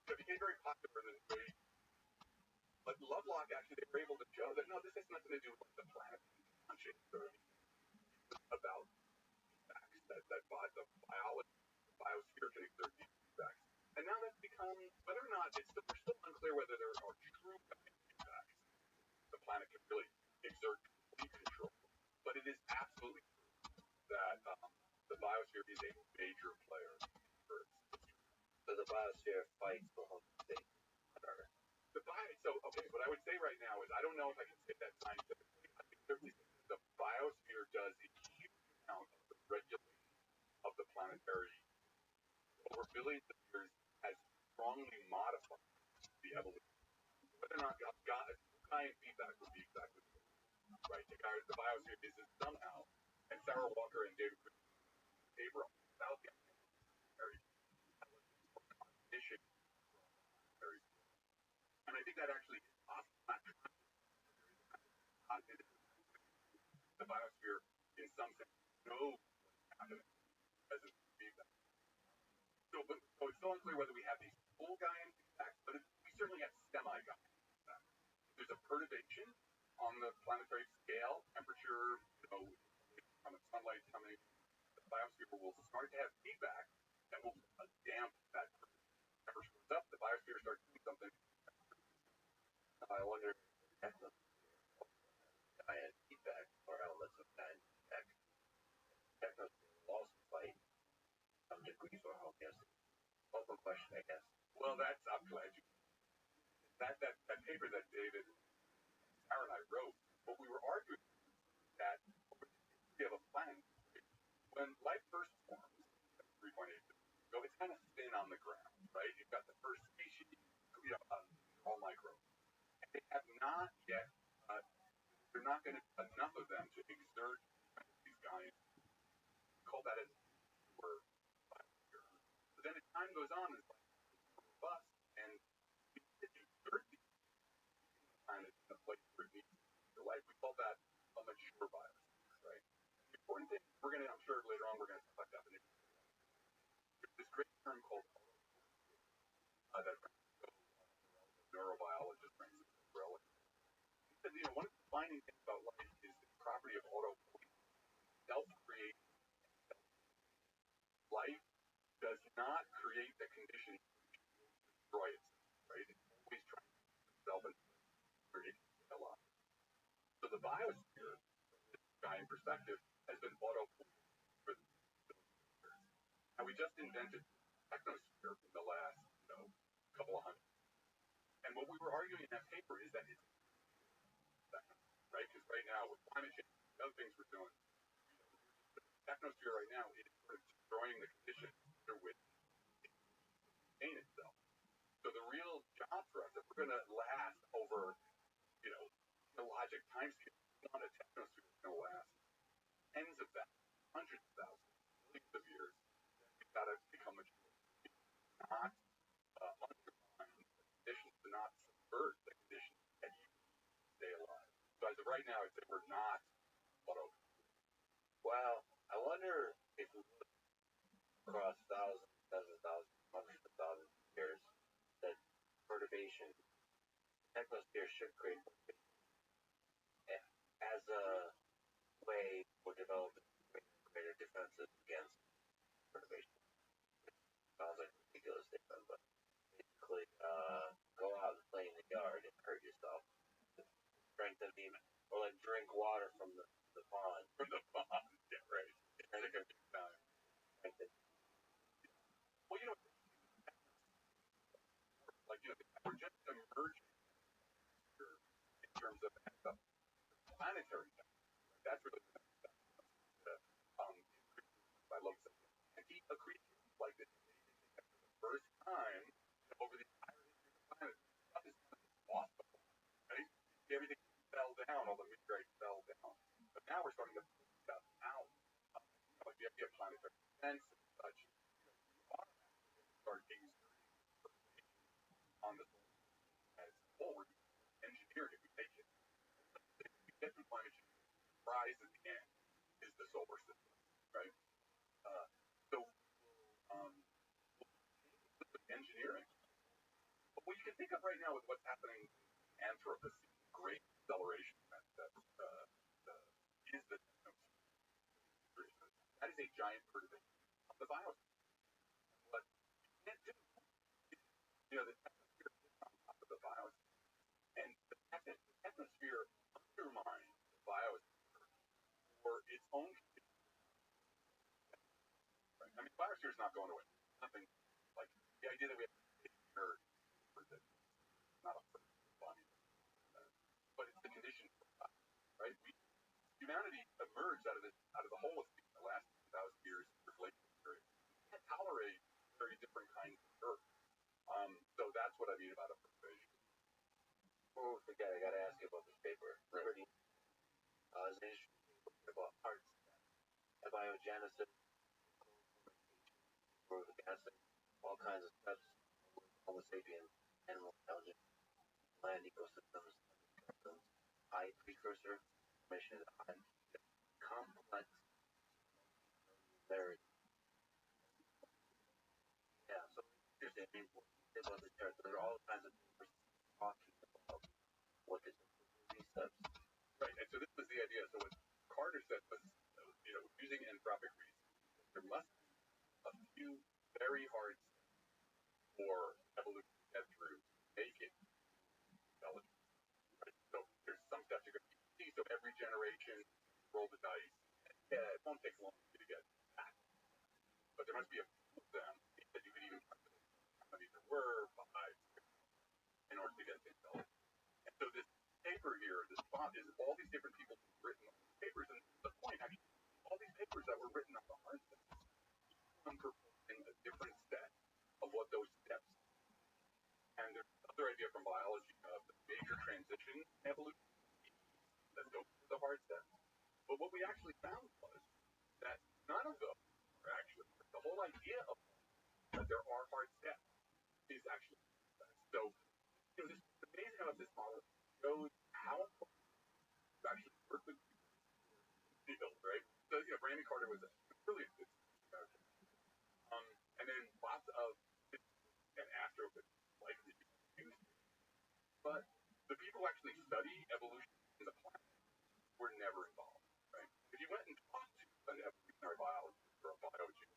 so it became very popular in the New Age. But Lovelock, actually, they were able to show that, no, this has nothing to do with the planet launching or about facts, that the biology, the biosphere can exert these effects. And now that's become, whether or not, we're still unclear whether there are true effects. The planet can really exert complete control. But it is absolutely true that the biosphere is a major player for its history. So the biosphere fights the whole thing. What I would say right now is I don't know if I can say that scientifically. I think the biosphere does a huge amount of the regulation of the planetary over billions of years has strongly modified the evolution. Whether or not Gaian feedback would be exactly right. The biosphere is somehow, and Sarah Walker and David Abrams, without the planetary issue. And I think that actually is often not the biosphere in some sense knows what's happening as a feedback. So it's still unclear whether we have these full Gaian feedbacks, but we certainly have semi-Gaian feedback. There's a perturbation on the planetary scale, temperature, from the sunlight coming, the biosphere will start to have feedback that will damp that temperature goes up, the biosphere starts doing something. I wonder if Gaian feedback or elements of Gaian feedback technosphere will also fight some degree for homeostasis. Open question, I guess. Well, I'm glad you. That paper that David, Sarah, and I wrote, what we were arguing that we have a planet. When life first forms, 3.8 so it's kind of thin on the ground, right? You've got the first species, all microbes. And they have not yet, they're not going to enough of them to exert these guys. Call that a word. But then as time goes on, it's like robust, and we exert these planets in a place where it needs to life. We call that a mature biosphere, right? The important thing, I'm sure later on we're going to talk about definition. There's this great term called that neurobiologist brings relevant. He said, one of the defining things about life is the property of self-creating. Life does not create the condition to destroy itself, right? It's always trying to itself and create alive. So the biosphere, from this Gaian perspective, has been auto-created for the years. And we just invented technosphere in the last, couple of hundred. And what we were arguing in that paper is that it's right, because right now with climate change, the other things we're doing, the technosphere right now is sort of destroying the conditions under which it sustain itself. So the real job for us, if we're going to last over, geologic timescale, we want a technosphere that's going to last tens of thousands, hundreds of thousands, millions of years. We've got to become mature. Not undermine the conditions, to not subvert the conditions that you stay alive. So as of right now, I'd say we're not auto. Well, I wonder if we look across thousands, dozens of thousands, hundreds of thousands of years, that perturbation, technosphere should create perturbation as a way for developing greater defenses against perturbation. Sounds like a ridiculous statement, but basically, go out and play in the yard and hurt yourself. Strengthen the, or like drink water from the pond. From the pond, yeah, right. Take a big time. Well, we're just emerging here in terms of planetary time. That's really I love that. And keep a creature like this for the first time over the entire history of the planet. Stuff is awesome, right? Everything fell down, all the meteorites fell down. But now we're starting to put stuff out. Like the idea of planetary defense and such, automatically start exerting on the solar system as a whole. We're engineered if we take it. We get through climate change. The prize at the end is the solar system, right? Engineering. But what you can think of right now with what's happening in Anthropocene, great acceleration that is the that is a giant perturbation of the biosphere. But you can't do the atmosphere is on top of the biosphere, and the atmosphere undermines the biosphere for its own condition. Right? I mean, the biosphere is not going away. Nothing like the idea that we have Earth for this, not a body, but it's the condition for us, right? Humanity emerged out of the whole of the last 2,000 years of glacial period. We can't tolerate very different kinds of Earth. So that's what I mean about a perturbation. Oh, forget, I gotta ask you about this paper. Liberty is an interesting about parts, abiogenesis, for the gassing, all kinds of steps, Homo sapiens, animal intelligence, land ecosystems, high precursor, information is high, complex, there. Yeah, so interesting. I mean, about the chart, there are all kinds of people talking about what is these steps. Right, and so this was the idea. So what Carter said was, using anthropic reason, there must be a few very hard steps for evolution to get through to make it intelligent. Right? So there's some steps you're going to see. So every generation, roll the dice. Yeah, it won't take long to get that. But there must be a few of them that you could even calculate how many there were, 5, in order to get to intelligence. And so this paper here, this font is all these different people who've written on these papers, and the point actually, all these papers that were written on the hard steps, each one proposing a different set of what those steps are. And there's another idea from biology of the major transition evolution that goes through the hard steps. But what we actually found was that none of those are actually, the whole idea of that there are hard steps is actually so. This is amazing about this model shows how important to actually work with people, right? So Brandon Carter was a brilliant physicist about it. And then lots of and astrophysics likely used it. But the people who actually study evolution in the planet were never involved, right? If you went and talked to an evolutionary biologist or a biogeologist,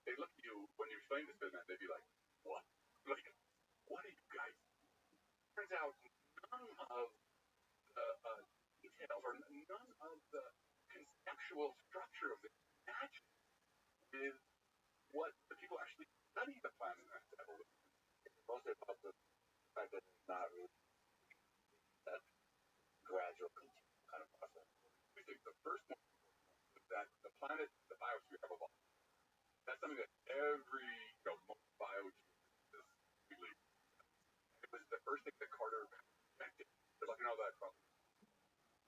they look at you when you explain this to them, they'd be like, "What? Like, what are you guys?" Turns out none of the details or none of the conceptual structure of this matches with what the people actually study the planet as evolution. It's mostly about the fact that it's not really that gradual, continual kind of process. We think the first one is that the planet, the biosphere have evolved. That's something that every most biogeologist believe. It was the first thing that Carter connected. They're like, that problem.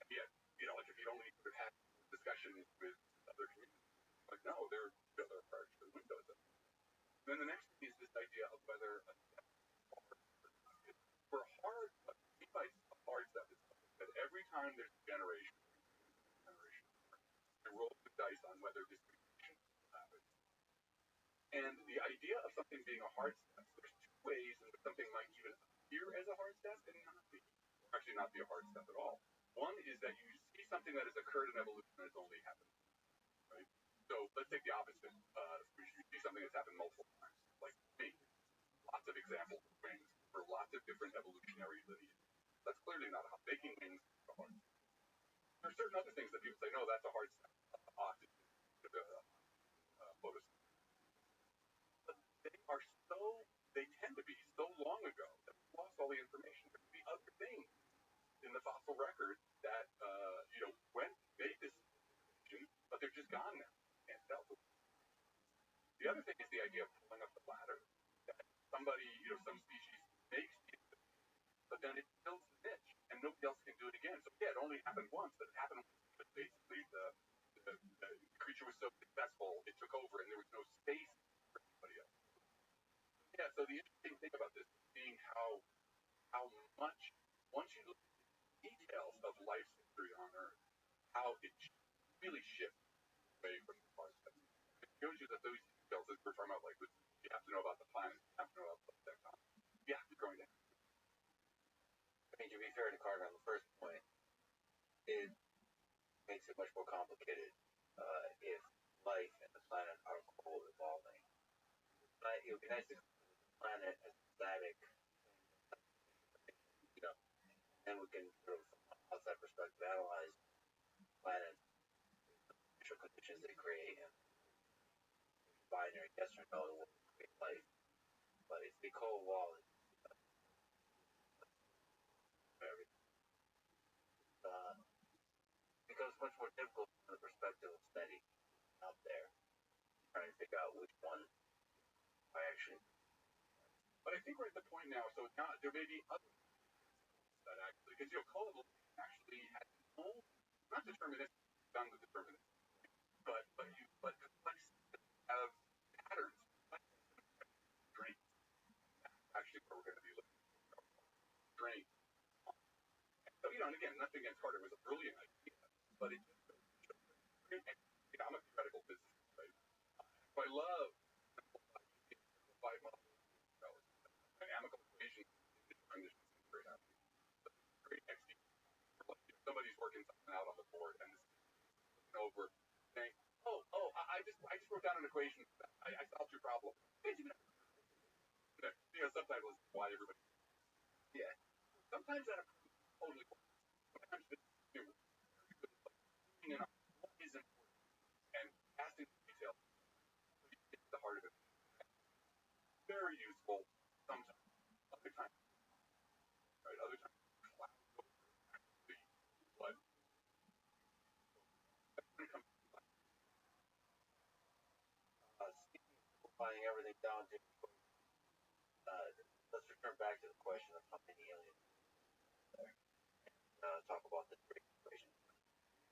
And yet, like if you only would have had discussions with other communities, like no, they're parts of the windows. And then the next thing is this idea of whether a step for hard, what he likes a hard step is that every time there's a generation, you roll the dice on whether this mutation happens. And the idea of something being a hard step, there's two ways in which something might even appear as a hard step and not be, or actually not be a hard step at all. One is that you see something that has occurred in evolution and it's only happened, right? So let's take the opposite. You see something that's happened multiple times, like me. Lots of examples of wings for lots of different evolutionary lineages. That's clearly not how making wings is a hard step. There are certain other things that people say, no, that's a hard step. Oxygen, photosynthesis. But they tend to be so long ago that we lost all the information. There could be other things in the fossil record that, made this information, but they're just gone now. Can't tell. The other thing is the idea of pulling up the ladder. That somebody, some species makes it, but then it fills the niche, and nobody else can do it again. So yeah, it only happened once, but it happened because basically the creature was so successful, it took over, and there was no space for anybody else. Yeah, so the interesting thing about this is seeing how much, once you look at the details of life's history on Earth, how it really shifts away from the hard steps. It shows you that those details that we're talking about, like you have to know about the planet, you have to know about the technology, you have to go into. I mean, to be fair to Carter on the first point, it makes it much more complicated if life and the planet are co-evolving. It would be nice to consider the planet as static, and we can sort of, from an outside perspective, analyze planets, initial conditions they create, and binary yes or no will create life. But if they co-evolve, it becomes much more difficult from the perspective of study out there, trying to figure out which one I actually. But I think we're at the point now, so now there may be other that actually, because co-evolution actually has no, not deterministic, done with determinism, but complex have patterns again, nothing against Carter. It was a brilliant idea, but it just I'm a theoretical physicist, right? So I love simplified models, dynamical equations in conditions and great happy. Great XD. Like if somebody's working something out on the board and this is over saying, I just wrote down an equation. I solved your problem. Subtitles why everybody. Yeah. Sometimes that totally. Sometimes it's in what is important and asking detail is the heart of it. Very useful sometimes. Other times, right? Other times, but when it comes to Simplifying everything down to let's return back to the question of how many aliens there. Talk about the Drake equation.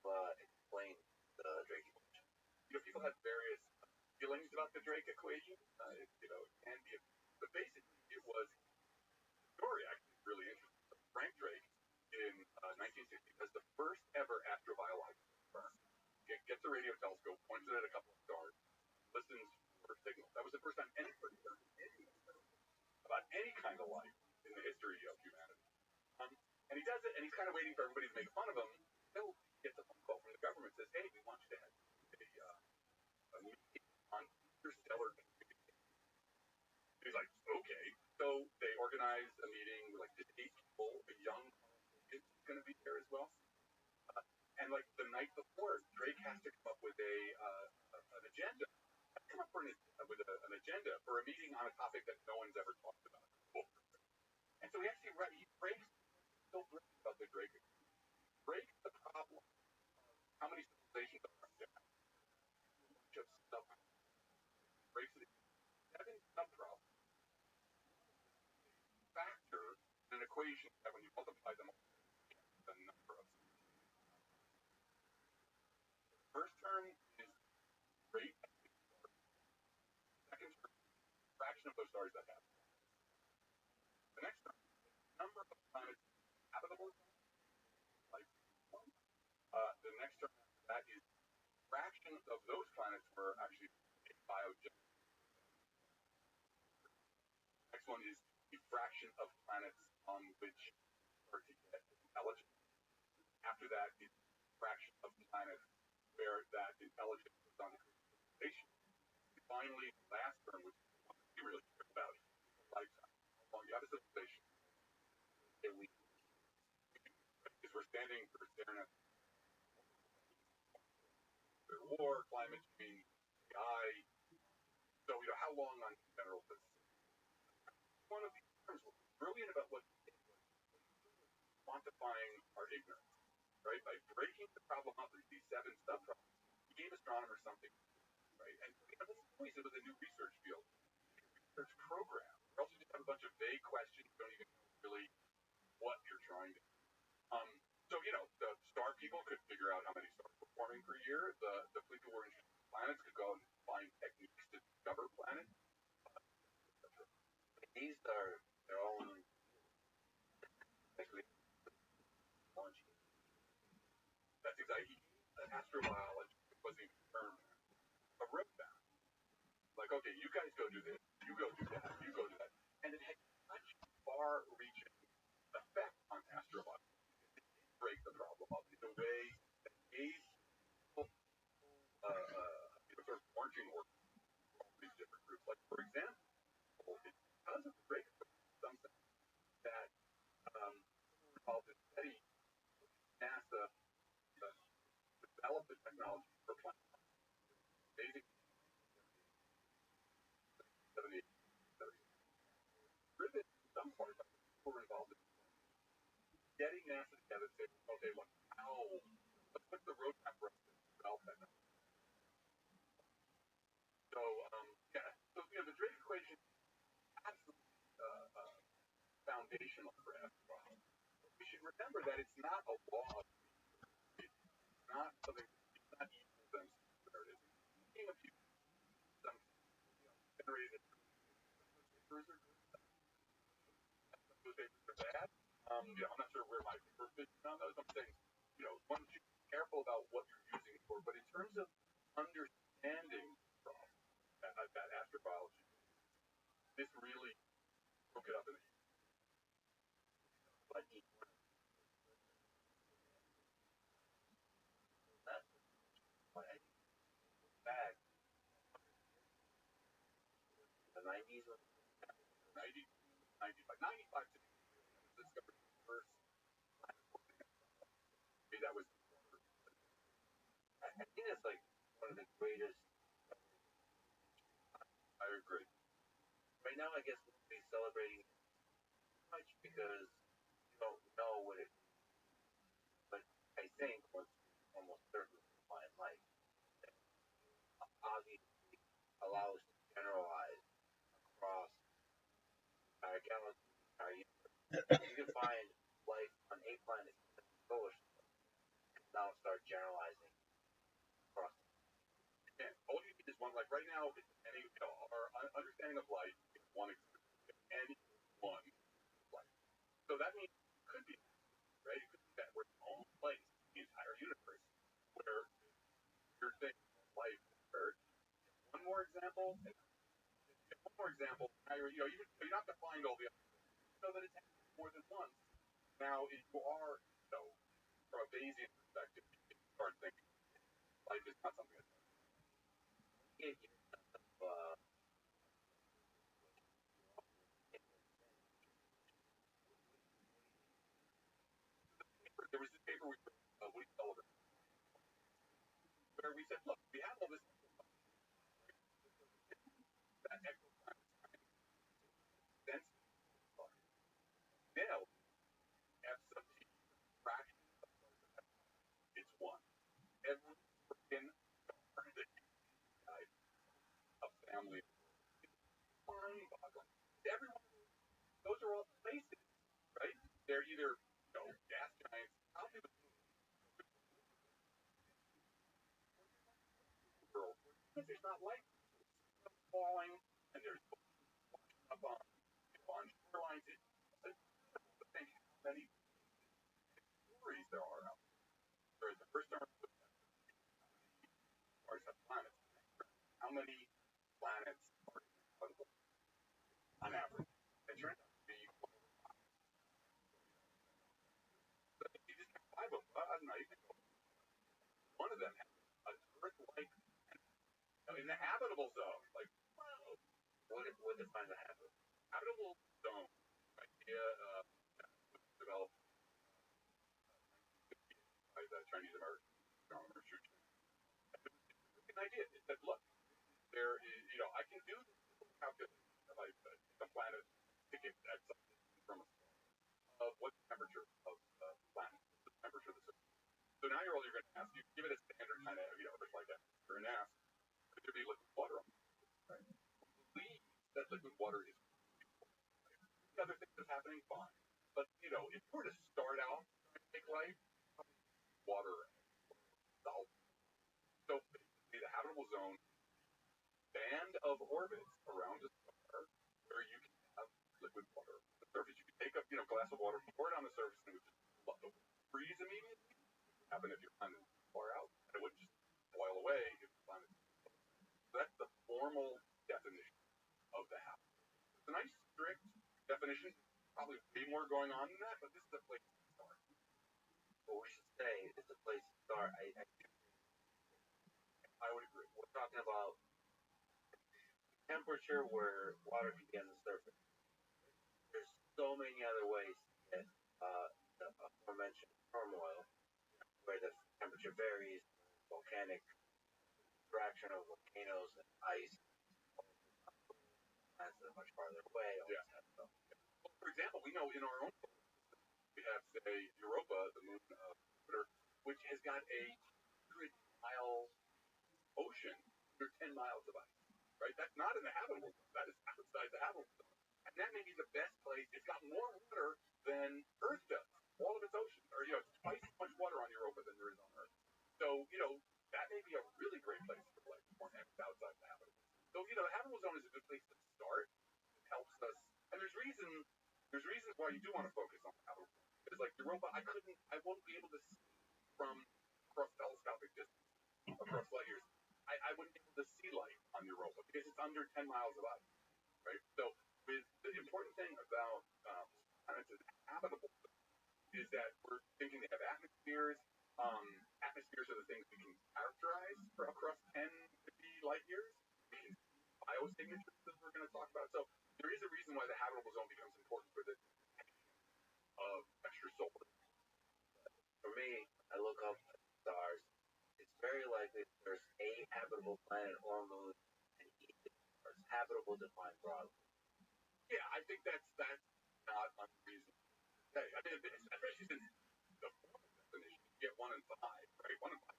Explain the Drake equation. People have various feelings about the Drake equation. It can be, but basically it was the story actually is really interesting. Frank Drake in 1960 has the first ever astrobiological experiment. Gets a radio telescope, points it at a couple of stars, listens for signals. That was the first time anybody heard anything about any kind of life in the history of humanity. And he does it, and he's kind of waiting for everybody to make fun of him until he gets a phone call from the government that says, hey, we want you to have a meeting on interstellar communication. He's like, okay. So they organize a meeting with like 8 people, a young is going to be there as well. And like the night before, Drake has to come up with an agenda. Come up with an agenda for a meeting on a topic that no one's ever talked about before. And so he breaks so brilliant about the Drake. Breaks the problem. How many civilizations are there? Just stuff. Breaks it. 7 subproblems. Factor in an equation that when you multiply them, the number of. First term is rate. Second term, fraction of those stars that have. The next term, number of planets habitable. Like the next term that is fraction of those planets were actually biogenic. Next one is the fraction of planets on which start to get intelligence. After that is fraction of planets where that intelligence is on civilization. Finally, the last term, which is what we really care about, is lifetime. How long you have a civilization. Because we're staring at war, climate change, AI. So, how long on general this? One of the terms brilliant about what quantifying our ignorance, right? By breaking the problem up into these 7 subproblems, he gave astronomers something, right? And it was a new research field, research program. We also just have a bunch of vague questions. You don't even know really what you're trying to do. So, the star people could figure out how many stars were forming per year. The people who were interested in planets could go and find techniques to discover planets. These are their own launching. That's exactly astrobiology was the term a roadmap. Like, okay, you guys go do this, you go do that, you go do that. And it had such far-reaching effect on astrobiology. It did break the problem up in a way that gave people sort of marching orders for all these different groups. Like, for example, because of the break something that involved in study, NASA developed the technology for planets. Basically, 70, driven in some part by people who were involved in getting NASA together to say, okay, look, let's put the roadmap for us to develop that. So, the Drake equation is absolutely foundational for astrobiology. We should remember that it's not a law. It's not something. It's not equal to where it is. Being a few some generated papers are good. Those papers are bad. I'm not sure where my paper fits on those. I'm saying, one should be careful about what you're using it for. But in terms of understanding that astrobiology, this really broke it up in But that's what I think back the 90s when 90, 95 to discovered first. Maybe that was. I think that's like one of the greatest. I agree. Right now, I guess we'll be celebrating much because you don't know what it. But I think what's almost certainly find life obviously allows to generalize across our galaxy, our universe. You can find life on a planet in the solar system and now start generalizing across. And all you need is one. Like right now, our understanding of life is one example. Any one life. So that means it could be right. It could be that we're the only place in the entire universe where you're saying life occurred. One more example. One more example. Now you're not to find all the other. So that it's happened more than once. Now, if you are, from a Bayesian perspective, you can start thinking life is not something that's there was this paper we Woody Sullivan where we said, look, we have all this that exoplanet dense now F sub t fraction it's one. Every freaking a family mind-boggling. Everyone, those are all places, right? They're either gas giants. How do the world? There's not light falling, and there's up on shorelines. It's think how many stories there are out there. The first time stars have planets. How many planets are on average? It turns out to be you just have five of them. I don't know. You can go. One of them has an Earth-like in the habitable zone. Like, wow. What defines a habitable zone? Idea developed by the Chinese American astronomer Xu Chen. An idea. It said, look, there is, I can do this calculation if I take a planet, stick it at something from a star, of what the temperature of the planet, the temperature of the system. So now all you're going to ask, you give it a standard kind of, Earth-like atmosphere, and ask, could there be liquid water on it? Right? Believe that liquid water is the other things that's happening, fine. But, if you were to start out and take life, water, salt. So basically the habitable zone band of orbits around a star where you can have liquid water on the surface. You can take a glass of water, pour it on the surface, and it would just freeze immediately. It would happen if your planet was far out, and it wouldn't just boil away if the planet was close. So that's the formal definition of the habitable. It's a nice strict definition. Probably way more going on than that, but this is a place to start. What we should say is a place to start. I would agree. We're talking about temperature where water can get on the surface. There's so many other ways to get the aforementioned turmoil, where the temperature varies, volcanic interaction of volcanoes and ice, plants that are much farther away. Yeah. Well, for example, we know in our own we have, say, Europa, the moon of Jupiter, which has got a 100-mile ocean under 10 miles of ice. Right? That's not in the habitable zone. That is outside the habitable zone. And that may be the best place. It's got more water than Earth does. All of its oceans. Or, it's twice as much water on Europa than there is on Earth. So, that may be a really great place for life to form outside the habitable zone. So, the habitable zone is a good place to start. It helps us. And there's reasons why you do want to focus on habitable. Because like Europa, I won't be able to see from across telescopic distance, across light years. I wouldn't be able to see light on Europa because it's under 10 miles above, right? So with the important thing about planets as habitable is that we're thinking they have atmospheres. Atmospheres are the things we can characterize for across 10 50 light years. We can see biosignatures that we're going to talk about. So there is a reason why the habitable zone becomes important for the of extrasolar. For me, I look up at the stars. It's very likely that there's a habitable planet or moon, and it's habitable defined broadly. Yeah, I think that's not unreasonable. Okay, I mean, especially since the formal definition, you get 1 in 5, right? 1 in 5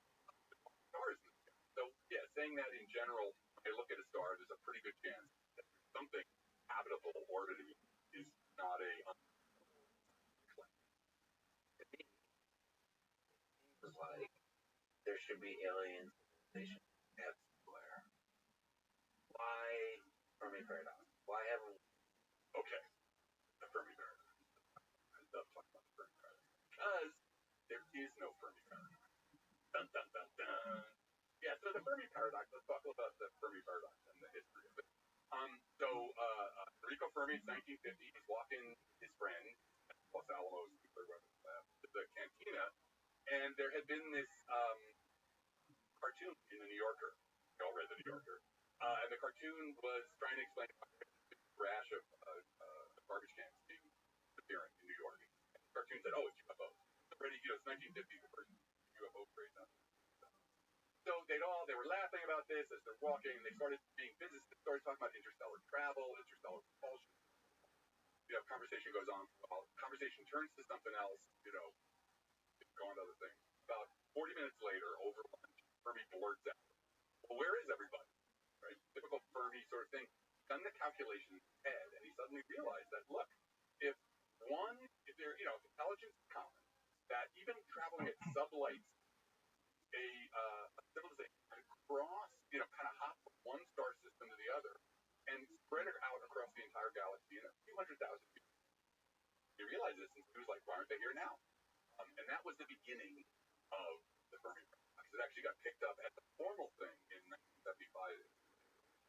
stars in the sky. So yeah, saying that in general, when I look at a star, there's a pretty good chance that something habitable orbiting is not a It's like there should be alien civilization everywhere. Why Fermi paradox? Why haven't okay? The Fermi paradox. I love talking about the Fermi paradox because there is no Fermi paradox. Dun dun dun dun. Yeah, so the Fermi paradox. Let's talk about the Fermi paradox and the history of it. So Enrico Fermi, in 1950, he's walking with his friend at Los Alamos nuclear weapons lab to the cantina, and there had been this cartoon in the New Yorker. You all read the New Yorker, and the cartoon was trying to explain a rash of garbage cans being disappearing in New York. And the cartoon said, "Oh, it's UFOs." It's already, it's 1950, the first UFO craze. So they were laughing about this as they're walking, and they started being physicists, started talking about interstellar travel, interstellar propulsion. Conversation goes on for a while. Conversation turns to something else, go on to other things. About 40 minutes later, over lunch, Fermi blurts out, "Well, where is everybody?" Right? Typical Fermi sort of thing. He's done the calculation in his head, and he suddenly realized that, look, if intelligence is common, that even traveling at sublight a civilization could cross, kind of hop from one star system to the other and spread it out across the entire galaxy in a few 100,000 years. He realized this, and he was like, "Why aren't they here now?" And that was the beginning of the Fermi paradox. It actually got picked up as a formal thing in 1975 in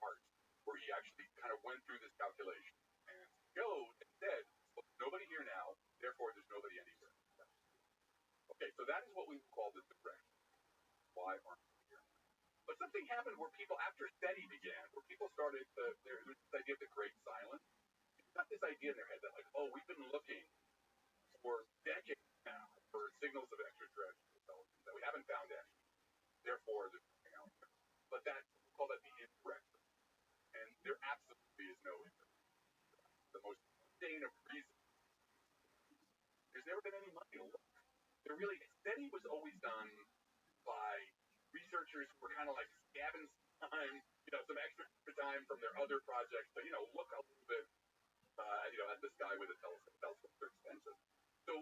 March, where he actually kind of went through this calculation and showed and said, "Well, there's nobody here now, therefore there's nobody anywhere." Okay, so that is what we call the direction. Why aren't we here? But something happened where people, after SETI began, where people started there was this idea of the Great Silence. They got this idea in their head that, like, oh, we've been looking for decades now for signals of extraterrestrial intelligence that we haven't found actually. Therefore, there's nothing out there. But we call that the indirect. And there absolutely is no indirect. The most mundane of reasons. There's never been any money to look. SETI was always done by researchers who were kind of like scabbing time, some extra time from their other projects to, look a little bit, at the sky with a telescope. Telescopes are expensive. So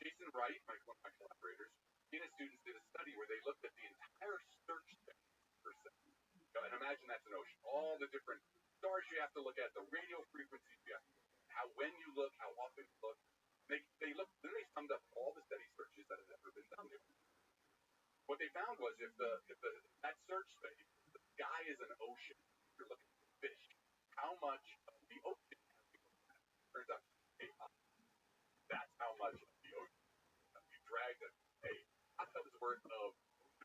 Jason Wright, one of my collaborators, he and his students did a study where they looked at the entire search space per second. And imagine that's an ocean. All the different stars you have to look at, the radio frequencies you have to look at, when you look, how often you look. They looked, then they summed up all the SETI searches that had ever been done. What they found was if that search space, the sky is an ocean, you're looking for fish, how much of the ocean have you looked at? Turns out, that's how much of the ocean you dragged it. Half that was worth of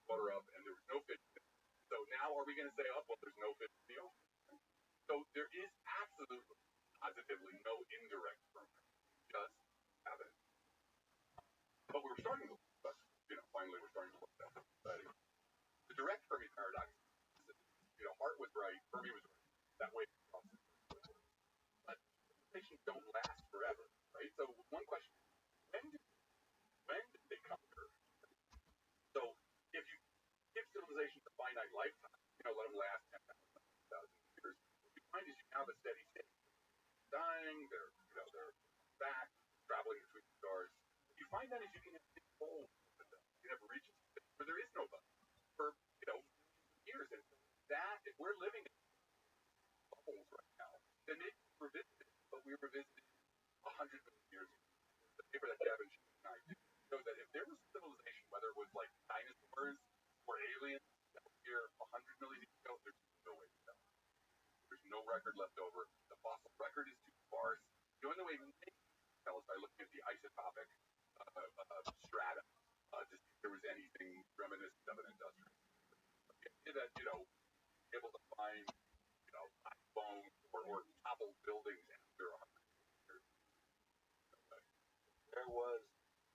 water up, and there was no fish. So now are we going to say, oh, well, there's no fish in the ocean? So there is absolutely, positively no indirect program. Just have it. But we're starting to look, but finally we're starting to look at that. The direct Fermi paradox, Hart was right, Fermi was right. That way, but civilizations don't last forever, right? So one question: when did they come to Earth? So if you give civilizations a finite lifetime, let them last 10,000 years, what you find is you have a steady state. Dying, they're back, traveling between the stars. You find that as you can have big holes, you can have regions where there is no bubble for years, and that if we're living in bubbles right now, then maybe we're visiting, but we were visiting 100 million years ago. The paper that Gavin and I did showed that if there was civilization, whether it was like dinosaurs or aliens that were here 100 million years ago, there's no way to tell. There's no record left over. The fossil record is too sparse. The only way we can tell is by looking at the isotopic strata to see if there was anything reminiscent of an industrial. The idea that, able to find, iPhones or toppled buildings after 100 years. There was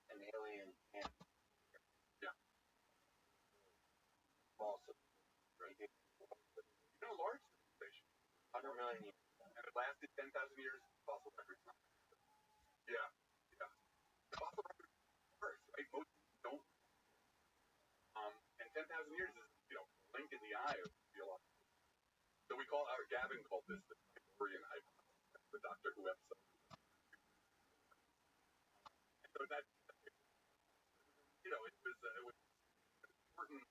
an alien camp. Yeah. Also, right here. Large civilization. 100 million years. And it lasted 10,000 years. Fossil records not. Yeah. The fossil records first, right? Most people don't. And 10,000 years is, blink in the eye of geological. So Gavin called this the Victorian hypothesis, the Doctor Who episode. And so that, it was an important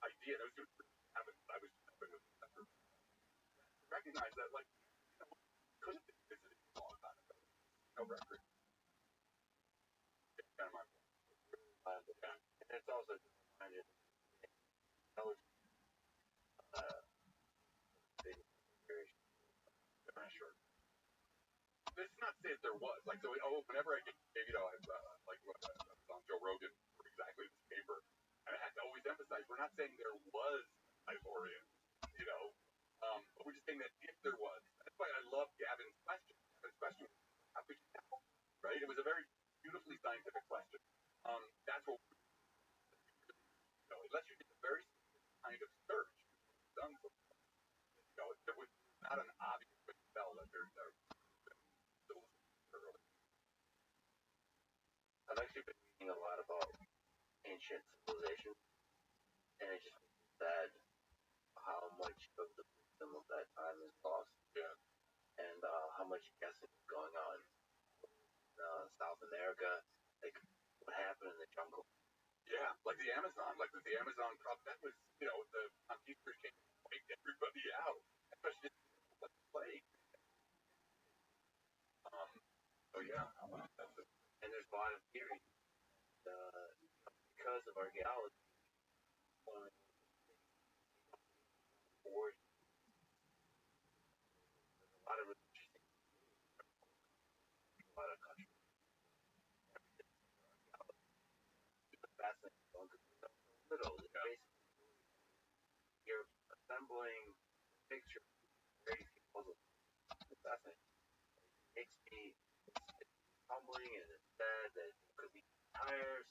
idea. It was just I was having with to recognize that, could have been visited a long time ago. No record. It's kind of my point. Yeah. And it's also kind of sure. This is not to say that there was. Whenever I get, I was on Joe Rogan for exactly this paper, and I had to always emphasize, we're not saying there was Ivorian, but we're just saying that if there was. That's why I love Gavin's question. Gavin's question was, how could you tell? Right? It was a very beautifully scientific question. That's what, unless you did a very specific kind of search, done for, there was not an obvious way to tell that there's I've actually been reading a lot about ancient civilizations, and it just makes me sad how much of the wisdom of that time is lost. Yeah. And how much guessing is going on in South America. Like, what happened in the jungle? Yeah, like the Amazon. The Amazon problem. That was, the conquistadors came to wipe everybody out, especially like the plague. Yeah. And there's a lot of theories. Because of archaeology, there's a lot of really interesting, a lot of countries. It's fascinating because it's so little. It's basically, you're assembling a picture of very few puzzles. It's fascinating. It makes me, it's humbling, and it's sad that it could be entire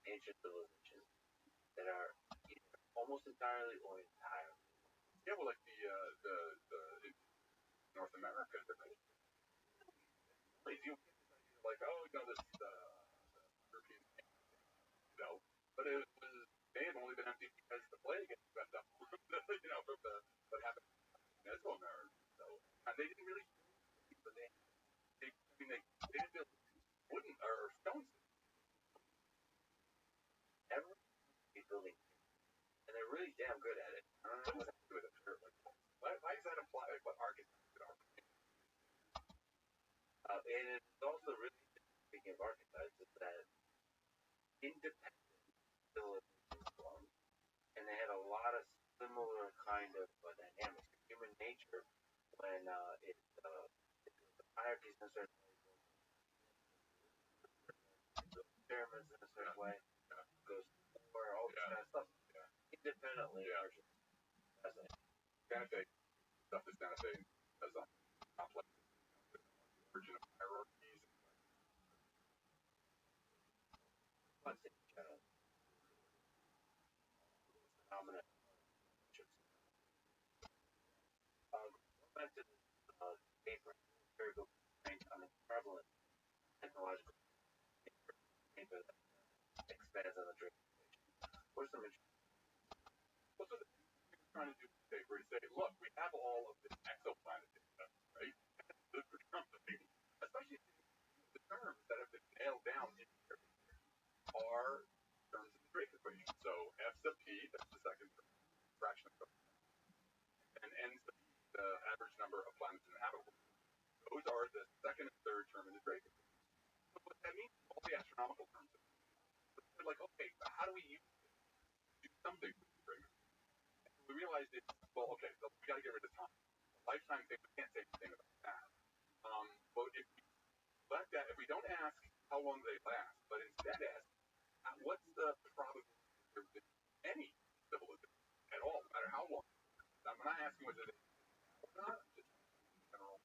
ancient civilizations that are either almost entirely or entirely. Yeah, well, like the in North America, they're kind of like, this European, but it was, they have only been empty because the plague had swept up, from what happened in Mesoamerica. So, and they didn't really, but they didn't build wooden or stone systems. Every building, and they're really damn good at it. I don't know what to do with it. Why does that apply? What architects are? And it's also really, speaking of archetypes, is that independent civilizations formed, and they had a lot of similar kind of dynamics. Human nature, when the hierarchies in a certain way, pyramids in a certain way, goes or all this kind of stuff independently. Santa Fe stuff is Santa Fe as complex origin of hierarchies. In general, phenomenon. Back to this paper, empirical on the prevalent technological paper that expands on the dream. What's some interesting? Well, so the thing we're trying to do today, where you say, look, we have all of this exoplanet data, right? Good for something, especially the terms that have been nailed down in here are terms of the Drake equation. So F sub P, that's the second fraction of and N sub P, the average number of planets inhabitable. So Those are the second and third term in the Drake equation. So what that means is all the astronomical terms. We're like, okay, how do we do something with the Drake equation? And we realized it's, well, okay, so we got to get rid of time. The lifetime thing, we can't say anything about that. But if we let that, if we don't ask how long they last, but instead ask, what's the probability that there's any civilization at all, no matter how long? I'm not asking whether they or not, just general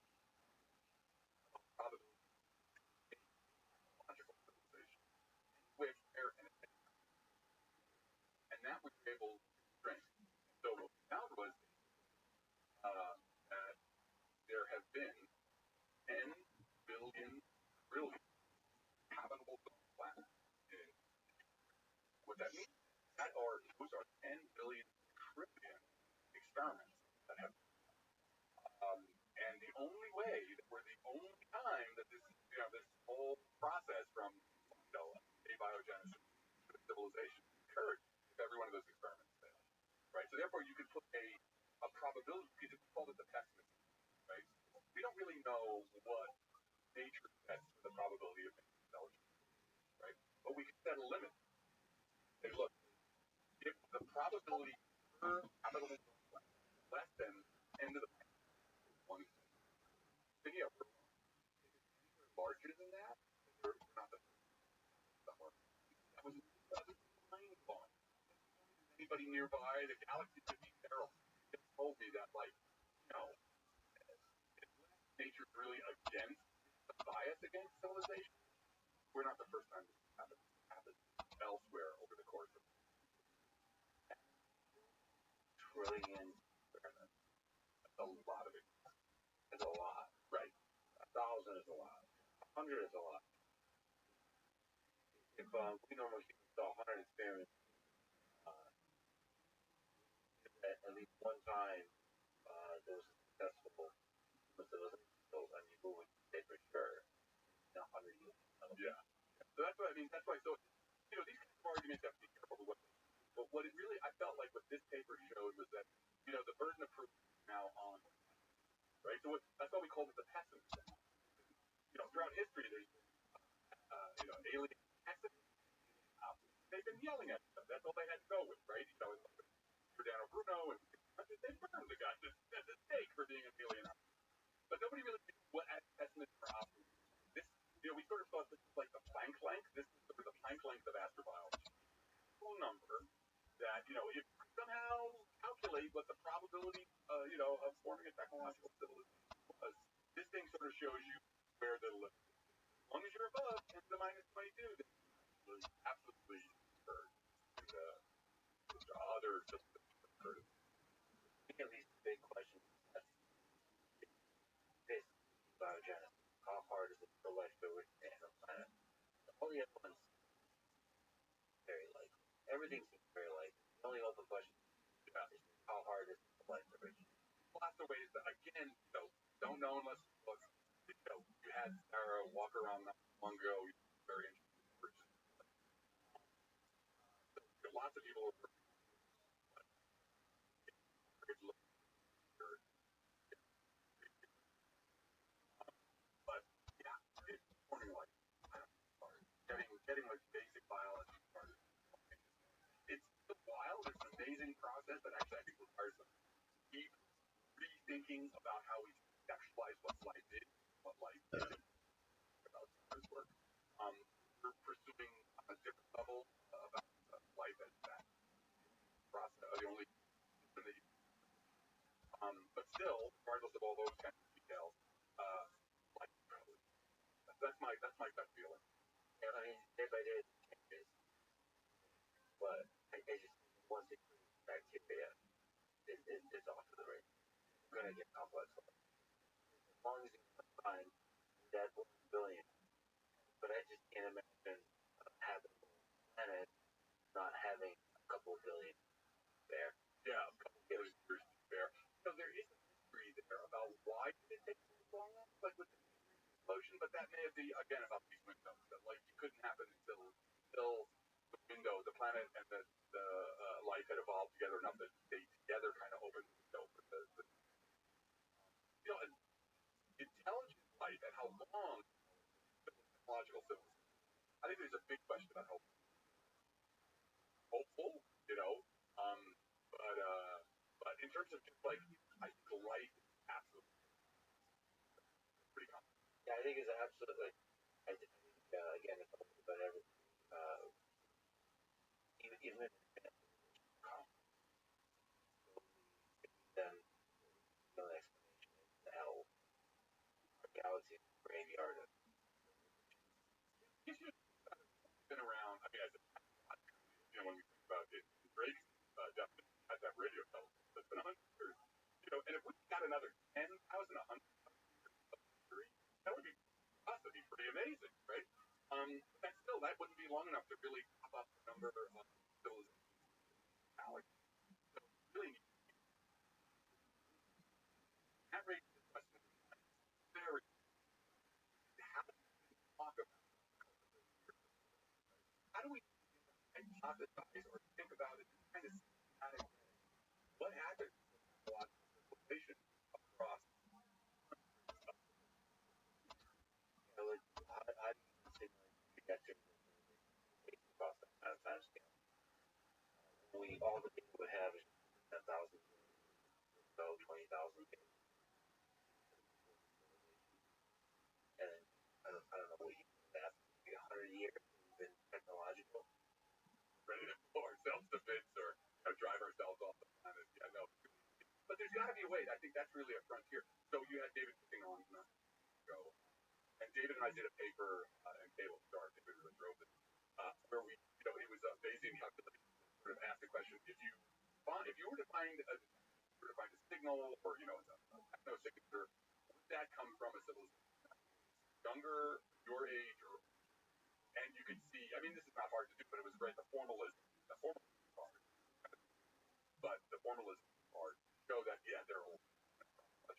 probability of logical civilization with air and that we were able to string. So what we found was that there have been 10 billion trillion habitable planets. What that means that those are 10 billion trillion experiments that have and the only way that we're the only time that this this whole process from abiogenesis to civilization occurred if every one of those experiments failed. Right? So therefore you could put a probability, you could call it the pessimist, right? We don't really know what nature sets for the probability of intelligence, right? But we can set a limit. Say, look, if the probability per habitable is less than 10 to the 1, then yeah, we're larger than that, we're not the somewhere. That was mind-blowing. Anybody nearby, the galaxy could be sterile. It told me that, like, nature's really against the bias against civilization. We're not the first time this happened elsewhere over the course of trillion experiments. That's a lot of it. That's a lot. Right. 1,000 is a lot. 100 is a lot. If we normally saw 100 experiments, at least one time there was a successful civilization. So I mean, who would say for sure? 100 years. Yeah. So that's what I mean. That's why. So these kinds of arguments have to be careful with what. But what it really, I felt like what this paper showed was that the burden of proof is now on, right? So that's why we called it the pessimist. Throughout history, there's alien pessimists. They've been yelling at them. That's all they had to go with, right? Giordano Bruno and they burned the guy at the stake for being an alien. But nobody really knew what pessimists are optimism. This, we sort of thought this was like the Planck length. This is sort of the Planck length of astrobiology. Full number that if you somehow calculate what the probability of forming a technological civilization was, this thing sort of shows you where the limit is. As long as you're above 10 to the minus 22, then it's absolutely absurd. And other civilizations are absurd. I think at least the big question is basically biogenesis. How hard is it for life to originate on the planet? All the other ones very likely. Everything seems very likely. The only open question is how hard is it for life to originate? Lots of ways that, again, don't know unless you had Sarah walk around not long ago. Very interesting. Lots of people are but yeah, it's forming life. Getting like basic biology started. It's wild. It's an amazing process that actually I think requires some deep rethinking about how we conceptualize what life is, what life is about this work. We're pursuing on a different level about life as that process. The only but still, regardless of all those kinds of details, life probably. That's my gut feeling. Yeah, I mean, day by day it changes. But I just once it bacteria is off to the race. We're gonna get complex. As long as you can find that 1 billion. But I just can't imagine a habitable planet not having a couple of billion there. Yeah, a couple of billion years there. There is a history there about why did it take so long, like with the explosion, but that may be again about these windows that like it couldn't happen until the window, the planet and the life had evolved together enough that they together kind of opened the window for the intelligent life. technological civilization. I think there's a big question about hope. Hopeful, but in terms of just like, I think life is absolutely pretty common. Yeah, I think it's absolutely. I think again, it's all about everything. Even if then, explanation is hell. Our galaxy is a graveyard of. He's just been around. I mean, when we think about it, Drake's definition had that radio telescope that's been 100 years. And if we got another 10,000, 100 years, that would be possibly pretty amazing, right? That wouldn't be long enough to really top up the number of civilizations in the galaxy. So really need that raises the question very how do we talk about how do we hypothesize or think about it in kind of systematic way? What happened to a lot of civilization across How do you simulate the trajectory across that kind of time scale? All the data we have is 10,000 so 20,000 years. And I don't know what you think that 100 years been technological. Ready to blow ourselves to bits or drive ourselves off the planet. Yeah, no. But there's got to be a way. I think that's really a frontier. So you had David Picking on go, and David and I did a paper in Cable Star. David really drove it, where we, it was Bayesian calculation. Sort of asked the question: if you were to find a signal or a techno signature, would that come from a civilization younger, your age, or and you could see. I mean, this is not hard to do, but it was great. The formalism part, but the formalism part show that they're old.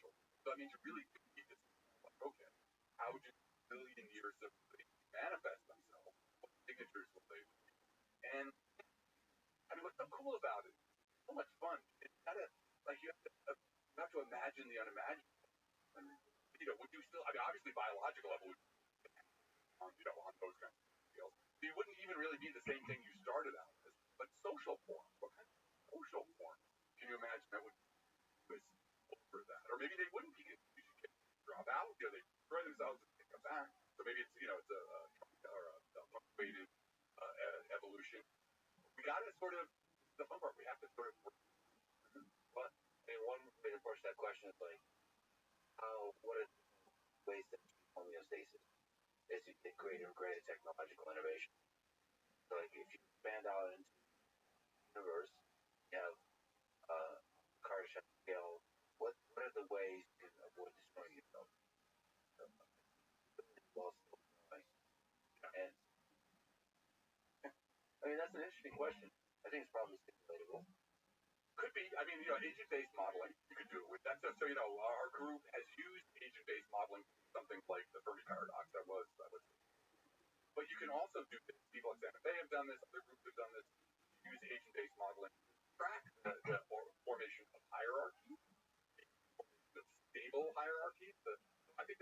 So that means you really do need this. Like, okay, how do billion years of manifest themselves? What signatures will they be? And I mean, what's so cool about it? It's so much fun. It's kind of like you have to imagine the unimaginable. And, would you still? I mean, obviously, biological evolution on those kinds of deals. So you wouldn't even really be the same thing you started out as. But social form, what kind of social form can you imagine that would be over that? Or maybe they wouldn't be. You should drop out. They destroy themselves and they come back. So maybe it's it's a punctuated evolution. We got to sort of the fun part. We have to sort of. But I mean, one way to approach that question is like, what are ways to achieve homeostasis? Is you get greater and greater technological innovation. So like if you expand out into the universe, you have Kardashev scale. What are the ways to avoid destroying yourself? While still growing. And I mean that's an interesting question. I think it's probably simulatable. Could be. I mean, agent-based modeling, you could do it with that. So our group has used agent-based modeling, something like the Fermi paradox. That was. But you can also do this. People at Santa Fe have done this. Other groups have done this. Use agent-based modeling to track the formation of hierarchies, the stable hierarchies. I think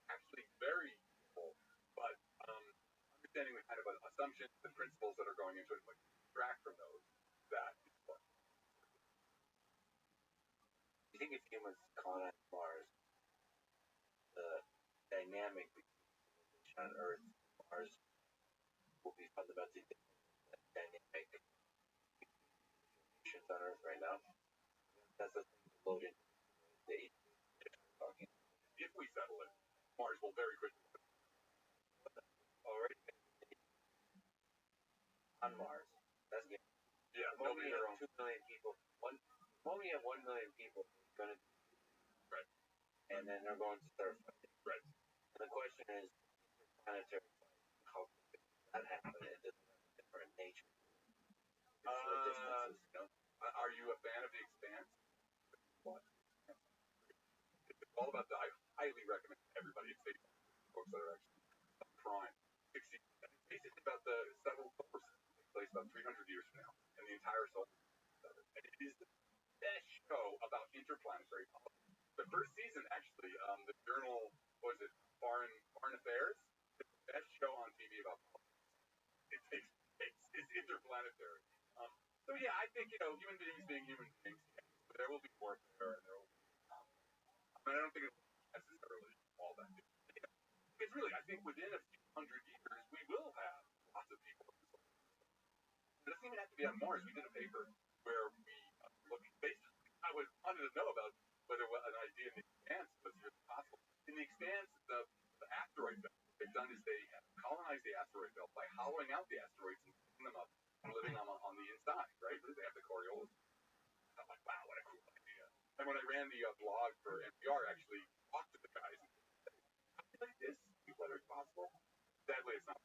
actually very useful. But understanding the kind of assumptions and principles that are going into it, like extract from those, that is fun. You think if humans colonize Mars, the dynamic between on Earth and Mars will be fundamentally different than the dynamic conditions on Earth right now? That's the thing to load in the talking. If we settle it, Mars will very quickly. Already on Mars. That's good. Yeah, nobody have 2 million people. Only have 1 million people going to right, and then they're going to start fighting. Right. And the question is, planetary fight. How could that happen? It doesn't have a different nature. Are you a fan of The Expanse? What? It's all about I highly recommend everybody. It's books that are actually Prime. It's basically about the settled course that takes place about 300 years from now, and the entire solar system. And it is the best show about interplanetary politics. The first season, actually, the journal, Foreign Affairs, the best show on it's interplanetary. So yeah, I think human beings being human beings, but there will be warfare, and there will. I don't think it's necessarily all that. It's really, I think, within a few hundred years, we will have lots of people. It doesn't even have to be on Mars. We did a paper where we looked at space. I wanted to know about whether an idea in the expanse was really possible. In the expanse, the asteroid belt, what they've done is they have colonized the asteroid belt by hollowing out the asteroids and picking them up and living on the inside, right? They have the Coriolis. I'm like, wow, what a cool idea. And when I ran the blog for NPR, actually talked to the guys and said, how do you like this? Whether it's possible? Sadly, it's not.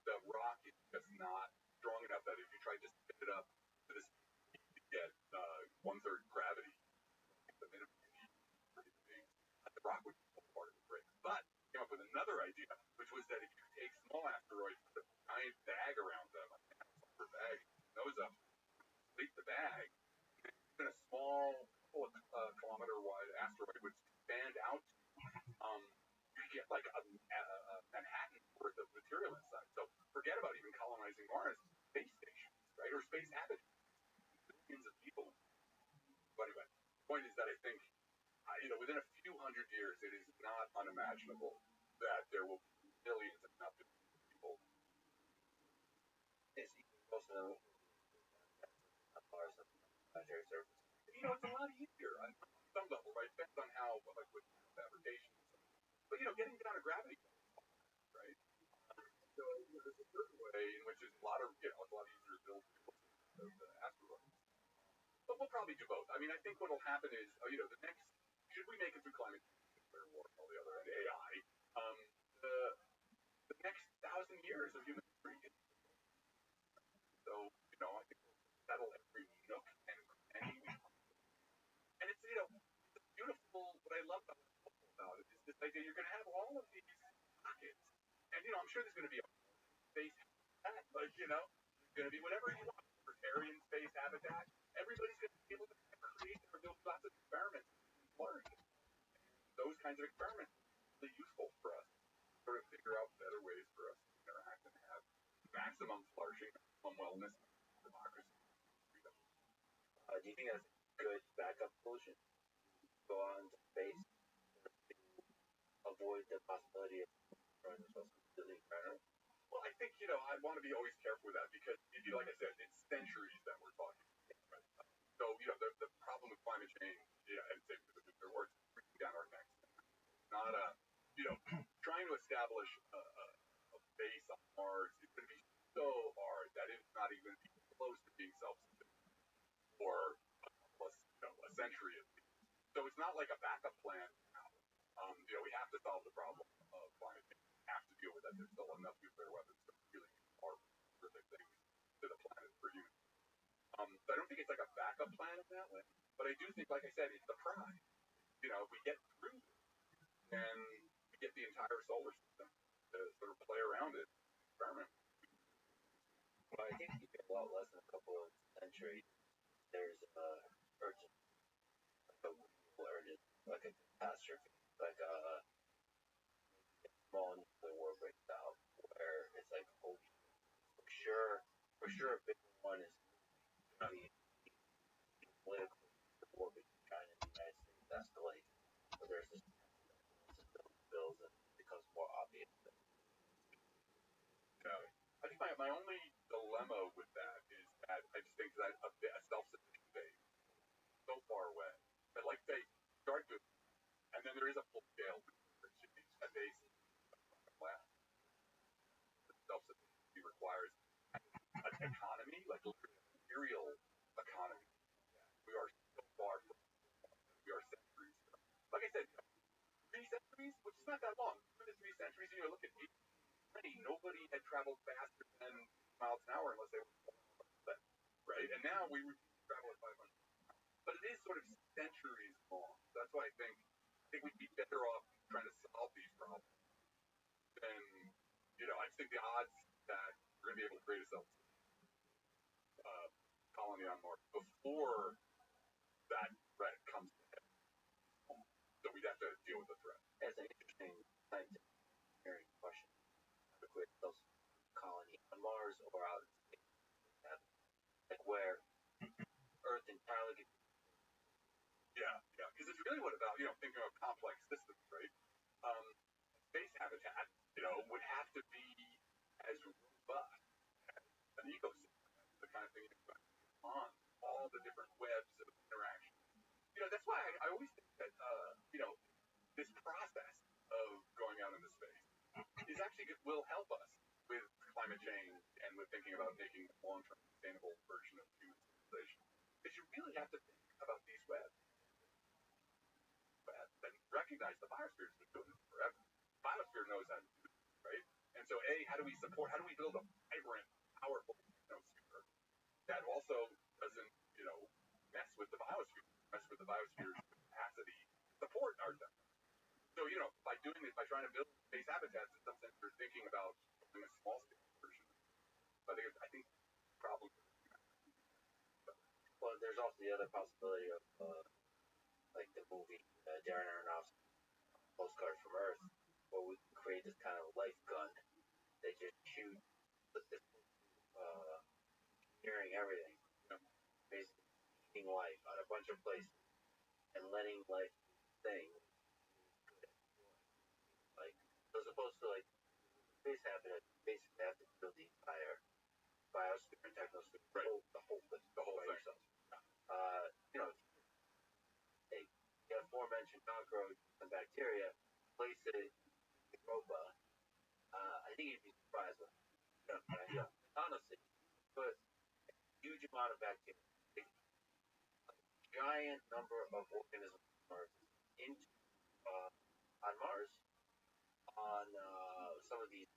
The rock is just not strong enough that if you try to spin it up to this, you get 1/3 gravity. The minimum you need for human beings, the rock would fall apart and break. But came up with another idea, which was that if you take small asteroids, put a giant bag around them, a bag, nose up, complete the bag, even a small kilometer wide asteroid would expand out. You get like a Manhattan worth of material inside. So forget about even colonizing Mars, space stations, right, or space habitats, billions of people. But anyway, the point is that I think, within a few hundred years, it is not unimaginable that there will be millions, if not billions, of people. It's most of them on Mars and planetary surface. It's a lot easier on some level, right? Depends on how, like with fabrication. But getting down to gravity, right? So there's a certain way in which it's a lot easier to build the asteroids. But we'll probably do both. I mean, I think what will happen is, the next, should we make it through climate change, nuclear war, all the other, and AI, the next 1,000 years of human history. So, I think we'll settle every nook and cranny. And it's, it's beautiful. What I love about it is this idea you're going to have all of these pockets. And, I'm sure there's going to be a space habitat, like, there's going to be whatever you want. Libertarian space habitat. Everybody's going to be able to create or build lots of experiments. Learn. Those kinds of experiments are really useful for us to sort of figure out better ways for us to interact and have maximum flourishing, maximum wellness, democracy, freedom. Do you think that's a good backup solution? Go on to space to avoid the possibility of running themselves completely environment? Well, I think, I want to be always careful with that because, like I said, it's centuries that we're talking about. Right? So, the problem with climate change, and same with the nuclear war, it's breaking down our necks. Not trying to establish a base on Mars is going to be so hard that it's not even close to being self-sufficient for a century at least. So it's not like a backup plan now. We have to solve the problem of climate change. We have to deal with that. There's still enough nuclear weapons to really are terrific things to the planet for humans. So I don't think it's like a backup plan in that way. But I do think, like I said, it's the prize. If we get through this, then we get the entire solar system to sort of play around it, experiment. Well, I think you get a lot less than a couple of centuries. There's urgent, like a real urgent, like a catastrophe, like a small nuclear war breaks out, where it's like, oh, for sure, a big one is the political war between China and the United States escalates. So there's this bills and it becomes more obvious. I think my only dilemma with that is that I just think that a self-sufficient base so far away. But like they start to, and then there is a full scale a base last. Self-sufficiency requires an economy, like a material economy. We are so far from we are centuries. Like I said, 3 centuries, which is not that long. 2 to 3 centuries, look at nobody had traveled faster than miles an hour unless they were right? And now we travel at 500. But it is sort of centuries long. That's why I think we'd be better off trying to solve these problems than, I just think the odds that we're going to be able to create a colony on Mars before that threat comes to head. So we'd have to deal with the threat. That's an interesting scientific question. Mars or out in space, like where Earth entirely gets. Yeah, because it's really what about, thinking about complex systems, right? Space habitat, would have to be as robust as an ecosystem, the kind of thing you can on all the different webs of interaction. That's why I always think that, this process of going out into space is actually will help us with climate change and with thinking about making a long-term sustainable version of human civilization. Because you really have to think about these webs and recognize the biosphere has been doing this forever. The biosphere knows how to do it, right? And so, how do we build a vibrant, powerful sphere that also doesn't, mess with the biosphere, mess with the biosphere's capacity to support our stuff. So, by doing this, by trying to build space habitats, in some sense, you're thinking about building a small scale version. So I think the problem. Well, there's also the other possibility of, like the movie Darren Aronofsky, Postcard from Earth, where we create this kind of life gun that just shoots hearing everything, basically eating life on a bunch of places and letting life thing. Like, as opposed to like space habitat, basically have to build the entire biosphere and technosphere, right. the whole thing. Yourself. The aforementioned cockroach and bacteria, place it in Europa. I think you'd be surprised with honestly, put a huge amount of bacteria, a giant number of organisms on Mars into on Mars, on some of these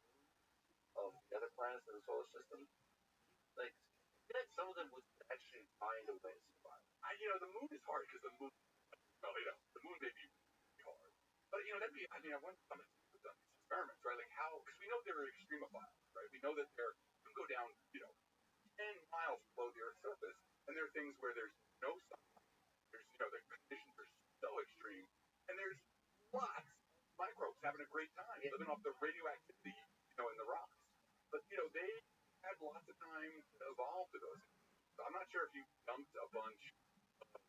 of the other planets in the solar system. Like some of them would actually find a way to survive. The moon is hard because the moon. Well, the moon may be hard, but that'd be. I wonder some of have done these experiments, right? Like how, because we know they're extremophiles, right? We know that you can go down, 10 miles below the Earth's surface, and there are things where there's no sunlight. There's, the conditions are so extreme, and there's lots of microbes having a great time living off the radioactivity, in the rocks. But they had lots of time to evolve to those. So I'm not sure if you dumped a bunch of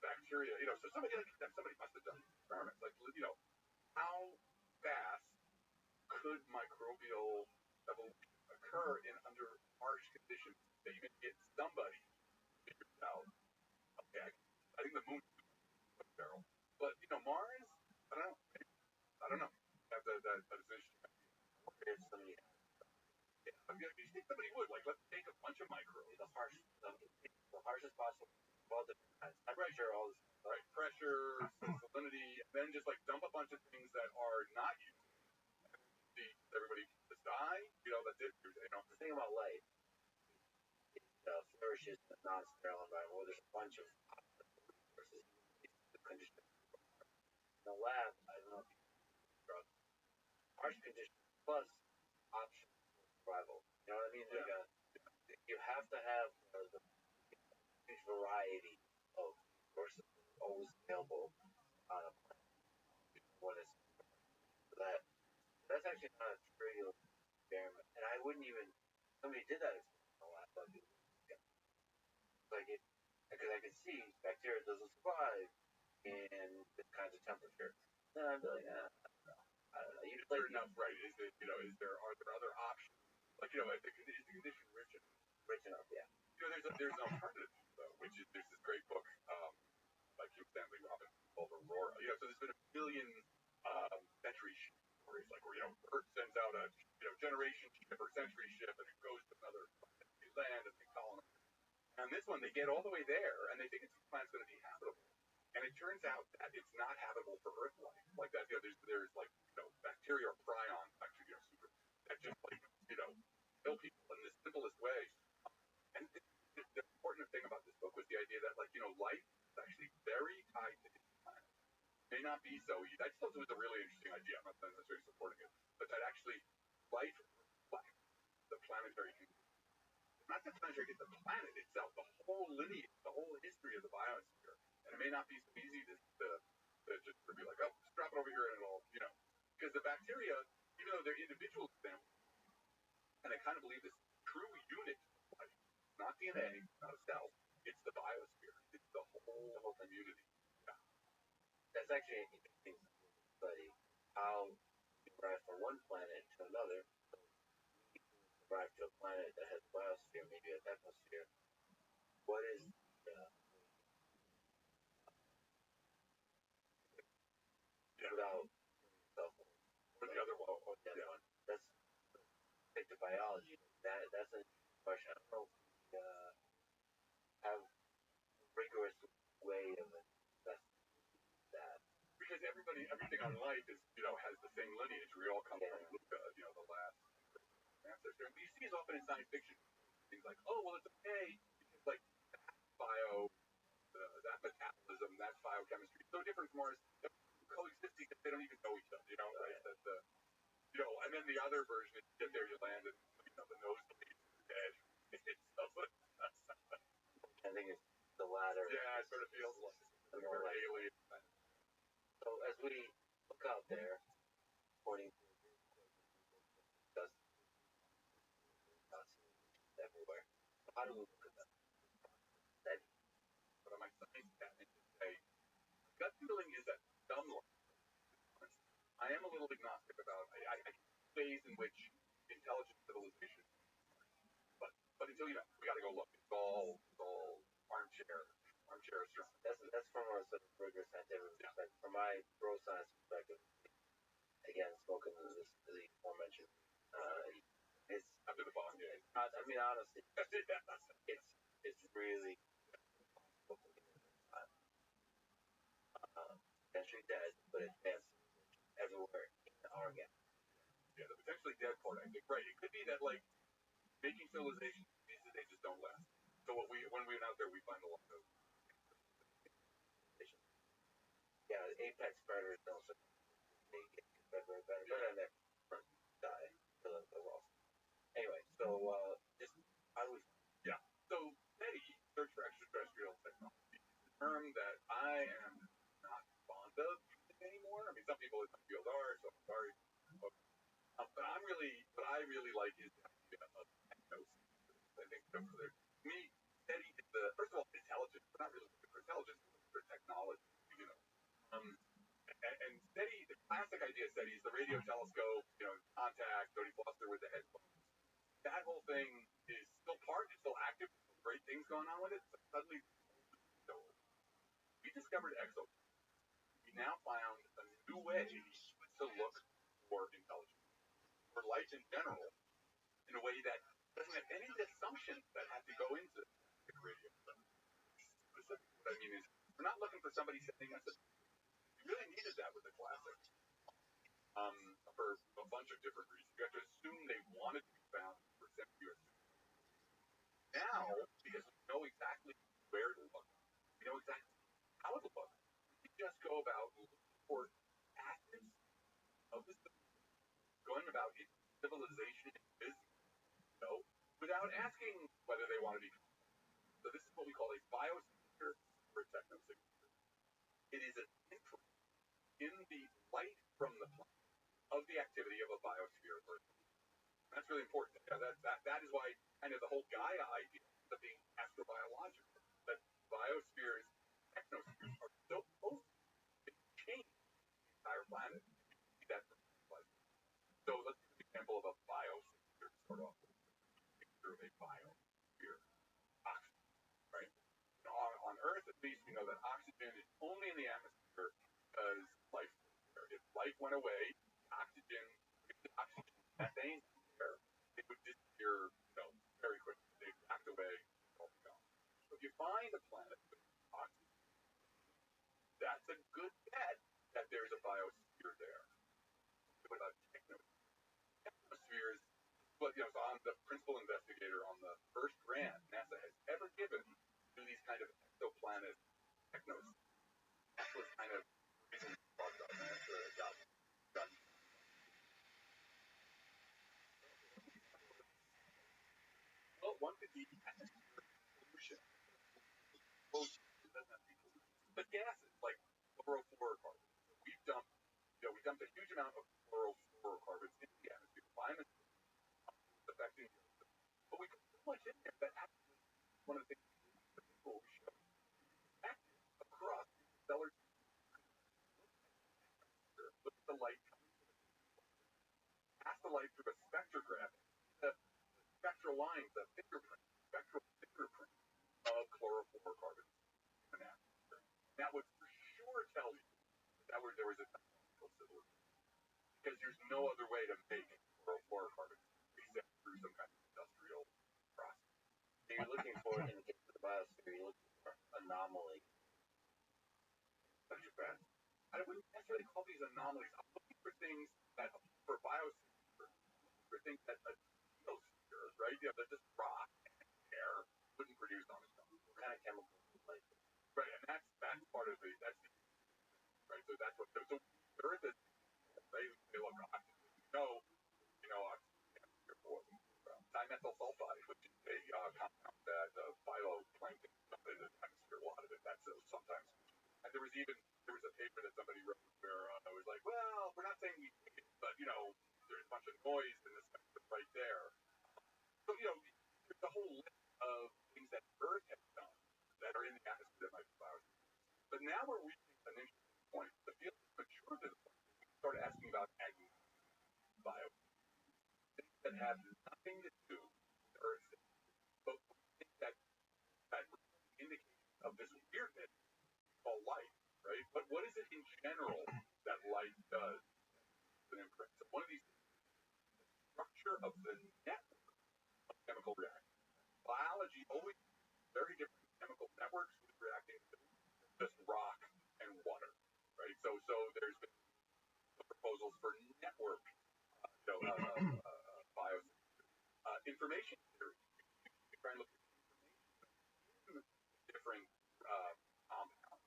bacteria, so somebody must have done experiments, like, how fast could microbial evolution occur in under harsh conditions that you can get somebody figured out. Okay, I think the moon is barrel, but Mars, I don't know. That is interesting. If somebody, you think somebody would let's take a bunch of microbes, the harshest possible, all different kinds. Temperature, all this. Right, pressure, salinity, and then just dump a bunch of things that are not used. See everybody just die. That's it. The thing about life, it flourishes in a non-sterile environment where there's a bunch of versus the conditions. In the lab, I don't know if you drug harsh conditions plus options for survival. You know what I mean? Yeah. You have to have the huge variety of resources always available on a planet. When it's that's actually not a trivial experiment, and I wouldn't even. Somebody did that experiment in the lab, because I could see bacteria doesn't survive in this kinds of temperature. Then I'd be like, I don't know. You'd like enough, right? Are there other options? Is the condition rich enough? Yeah. There's an alternative, though, which is there's this great book by Kim Stanley Robinson called Aurora. So there's been a billion century stories, where Earth sends out a generation ship or century ship, and it goes to another planet, they land and they colonize. And this one, they get all the way there, and they think the planet's going to be habitable, and it turns out that it's not habitable for Earth life. Like that, there's bacteria or prions, actually, super that just kill people in the simplest way. And the important thing about this book was the idea that life is actually very tied to this planet. It may not be so easy. I just thought it was a really interesting idea. I'm not necessarily supporting it, but that actually life reflects the planetary condition. Not the planetary, it's the planet itself, the whole lineage, the whole history of the biosphere. And it may not be so easy to just be like, oh, just drop it over here and it'll, because the bacteria, even though they're individuals to them, kind of kind of believe this true unit of life, not DNA, not a cell. It's the biosphere. It's the whole community. Yeah. That's actually an interesting study. How you arrive from one planet to another. So you arrive to a planet that has a biosphere, maybe an atmosphere. What is without cell phone? Or the other one. Or the other one. That's take the biology. That's a question. I don't know if we have a rigorous way of assessing that. Because everything on life is, has the same lineage. We all come from Luca, the last ancestor. And you see it often in science fiction. Things like, oh, well, it's okay. Because, like, that metabolism, that's biochemistry. It's so different from ours. They're coexisting because they don't even know each other, right? That's and then the other version is you get there, you land, and, the nose bleeds, dead. I think it's the latter. Yeah, it sort of feels like we're alien. So as we look out there, pointing dust everywhere, how do we look at that? But my science cat and say, gut feeling is that some I am a little agnostic about. I phase in which intelligent civilization, but until we got to go look. It's all armchair astronomy. That's from a sort of rigorous scientific perspective. From my bro science perspective, again, spoken to the aforementioned, it's After the bomb, yeah. I mean, honestly, it's really potentially dead, but advanced everywhere in our galaxy. Yeah, the potentially dead part, I think. Right. It could be that, like, making civilization pieces, they just don't last. So when we went out there, we find a lot of. Yeah, the apex predators don't they get better and better, and then die. Anyway, so just I was So SETI, Search for Extraterrestrial Technology, is a term that I am not fond of using anymore. I mean, some people in my field are, so I'm sorry. But what I really like is the idea of technosis. I think for me, SETI is first of all, intelligence. We're not really looking for intelligence, we're looking for technology, And SETI, the classic idea of SETI is the radio telescope, contact, Jodie Foster with the headphones. That whole thing is still it's still active, great things going on with it, but suddenly, we discovered exoplanets. We now found a new way to look for intelligence, for life in general, in a way that doesn't have any of the assumptions that have to go into the radio. What I mean is, we're not looking for somebody sending us we really needed that with the classic. For a bunch of different reasons. You have to assume they wanted to be found for you. Now, because we know exactly where to look, we know exactly how to look, we just go about looking for aspects of this, going about civilization and business, without asking whether they want to be. So this is what we call a biosphere or a technosphere. It is an inference in the light from the planet of the activity of a biosphere. That's really important. That is why kind of the whole Gaia idea of being astrobiological, that biospheres, technospheres are so close to change the entire planet. You see that from life. So let's give an example of a biosphere. Start off with a picture of a biosphere. Oxygen, right? On Earth, at least, we know that oxygen is only in the atmosphere because life is there. If life went away, oxygen, methane, it would disappear, very quickly. They'd act away, all gone. So if you find a planet with oxygen, that's a good bet that there's a biosphere there. What about technospheres? Technospheres, so I'm the principal investigator on the first grant NASA has ever given to these kind of exoplanet technospheres. That was kind of the reason we talked about that. Well, one could be atmospheric pollution. But gases like fluorocarbons. We dumped a huge amount of fluorocarbons into the atmosphere. Climate is affecting the find the fingerprint, spectral fingerprint of chlorofluorocarbons in an atmosphere. That would for sure tell you that there was a technological civilization, because there's no other way to make chlorofluorocarbons except through some kind of industrial process. So you're looking for, in the case of the biosphere, you're looking for anomalies. I wouldn't necessarily call these anomalies. I'm looking for things that, for biosphere, for things that a geosphere, right? Yeah, that just rock and air wouldn't produce on its own. What kind of chemicals? Like, right, and that's part of the, that's the, right, so that's what, so the Earth is, right, they look, dimethyl sulfide, which is a compound that phytoplankton dump into the atmosphere, a lot of it, that's sometimes. And there was a paper that somebody wrote where I was like, well, we're not saying we take it, but, there's a bunch of noise in the spectrum right there. So, there's a whole list of things that Earth has done that are in the atmosphere that might be biosphere. But now we're reaching an interesting point. The field has matured to the point where we start asking about biosphere. Things that have nothing to do with Earth, but things that indicate of this weirdness called light, right? But what is it in general that light does? An imprint. So one of these things is the structure of the network of chemical reactions. Biology always uses very different chemical networks with reacting to just rock and water, right? So there's been proposals for network, information theory. You try and look at information in different compounds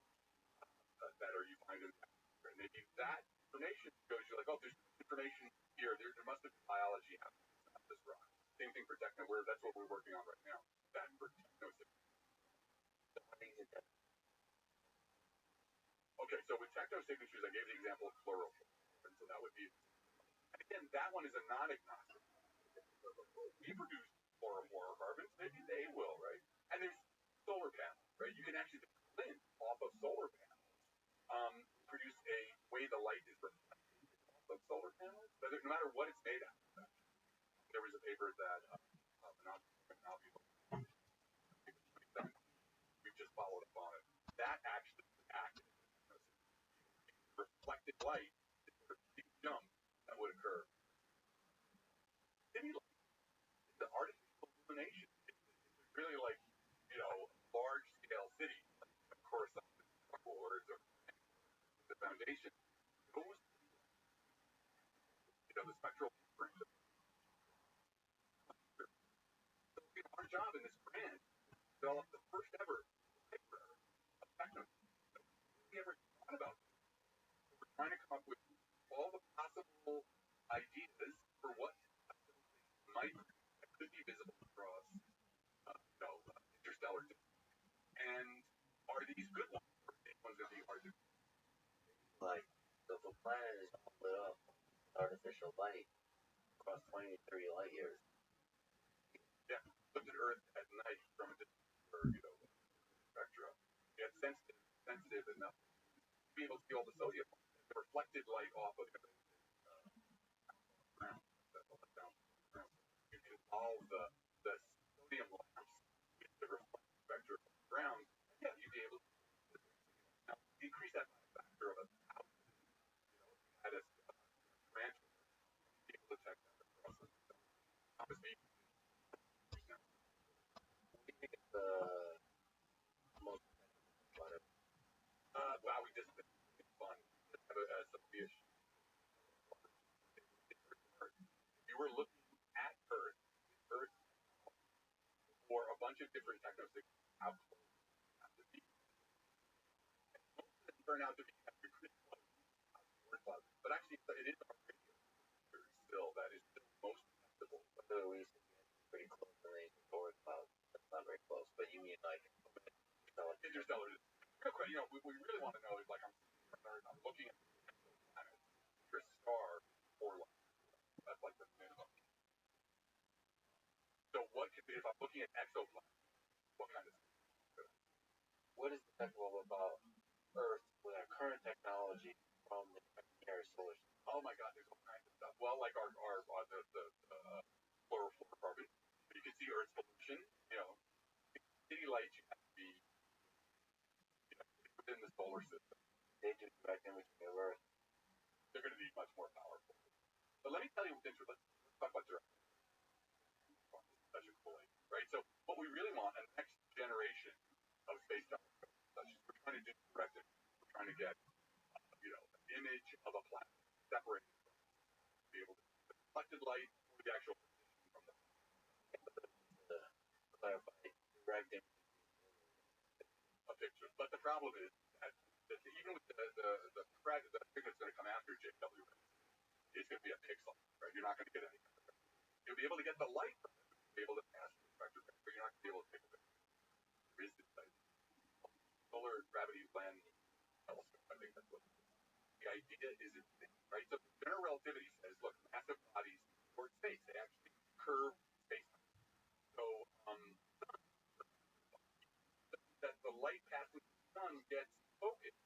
that you find in the atmosphere. And maybe that information shows you like, oh, there's information here. There must have been biology happening on this rock. Same thing for techno. That's what we're working on right now. That for techno. Okay, so with techno signatures, I gave the example of chlorofluorocarbon, so that would be. And again, that one is a non-agnostic. We produce chlorofluorocarbons, maybe they will, right? And there's solar panels, right? You can actually flint off of solar panels, produce a way the light is reflected off of solar panels, no matter what it's made out of. There was a paper that we just followed up on it. That actually acted reflected light, the big jump that would occur. The artificial illumination is really like, large scale city, of course, or the foundation. Those, the spectral difference. So, our job in this grant is to develop the first ever library of techno. We ever thought about this. We're trying to come up with all the possible ideas for what might could be visible across, interstellar distance. And are these good ones, or are these ones going to be hard to? Like, so if the planet is all lit up with artificial light across 20 to 30 light years. Yeah, look at Earth at night from a distance, or spectra. It's sensitive enough to be able to see all the sodium, the reflected light off of the ground. You can follow the sodium lamps with the reflected spectra of the ground. Yeah, you'd be able to decrease that factor of 1,000. At a branch, be able to detect that across the Most wow, we just it's fun. Just have some fish. You were looking at Earth for a bunch of different techno signals. How close have to be? And most of them turn out to be pretty close. But actually, it is our radio still that is still most sensible. So we used to get pretty close and they forward cloud. That's not very close, but you mean like interstellar. We really want to know is like I'm looking at the planet, your star or light. That's like the minimum. So what could be if I'm looking at exoplanets? What kind of stuff? What is the technical about Earth with our current technology from the near solar system? Oh my God, there's all kinds of stuff. Well, like our the chlorofluorocarbon. You can see Earth fully, right? So what we really want in the next generation of space telescopes, we're trying to do directed. We're trying to get, an image of a planet separated from it, to be able to reflected light or the actual position from the clarify direct image a picture. But the problem is that even with the thing that's going to come after JW, it's going to be a pixel, right? You're not going to get any. You'll be able to get the light from it. You'll be able to pass the reflector, but you're not going to be able to take a picture. There is this solar gravity lens telescope. I think that's what the idea is. Right? So general relativity says, look, massive bodies toward space, they actually curve space. So that the light passing the sun gets focused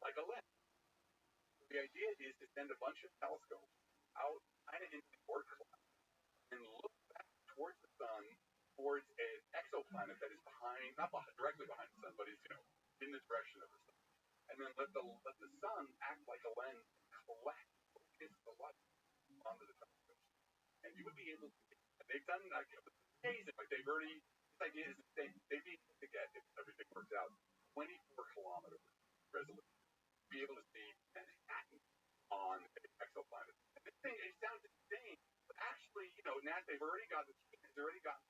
like a lens. So the idea is to send a bunch of telescopes out kind of into the Oort cloud and look back towards the sun, towards an exoplanet that is behind, not directly behind the sun, but is in the direction of the sun. And then let the sun act like a lens and collect the light onto the telescopes. And you would be able to, and they've done amazing, like they've already, this idea is they'd be able to get, if everything works out, 24-kilometer resolution. Be able to see Manhattan on an exoplanet. And this thing, it sounds insane, but actually, they've already got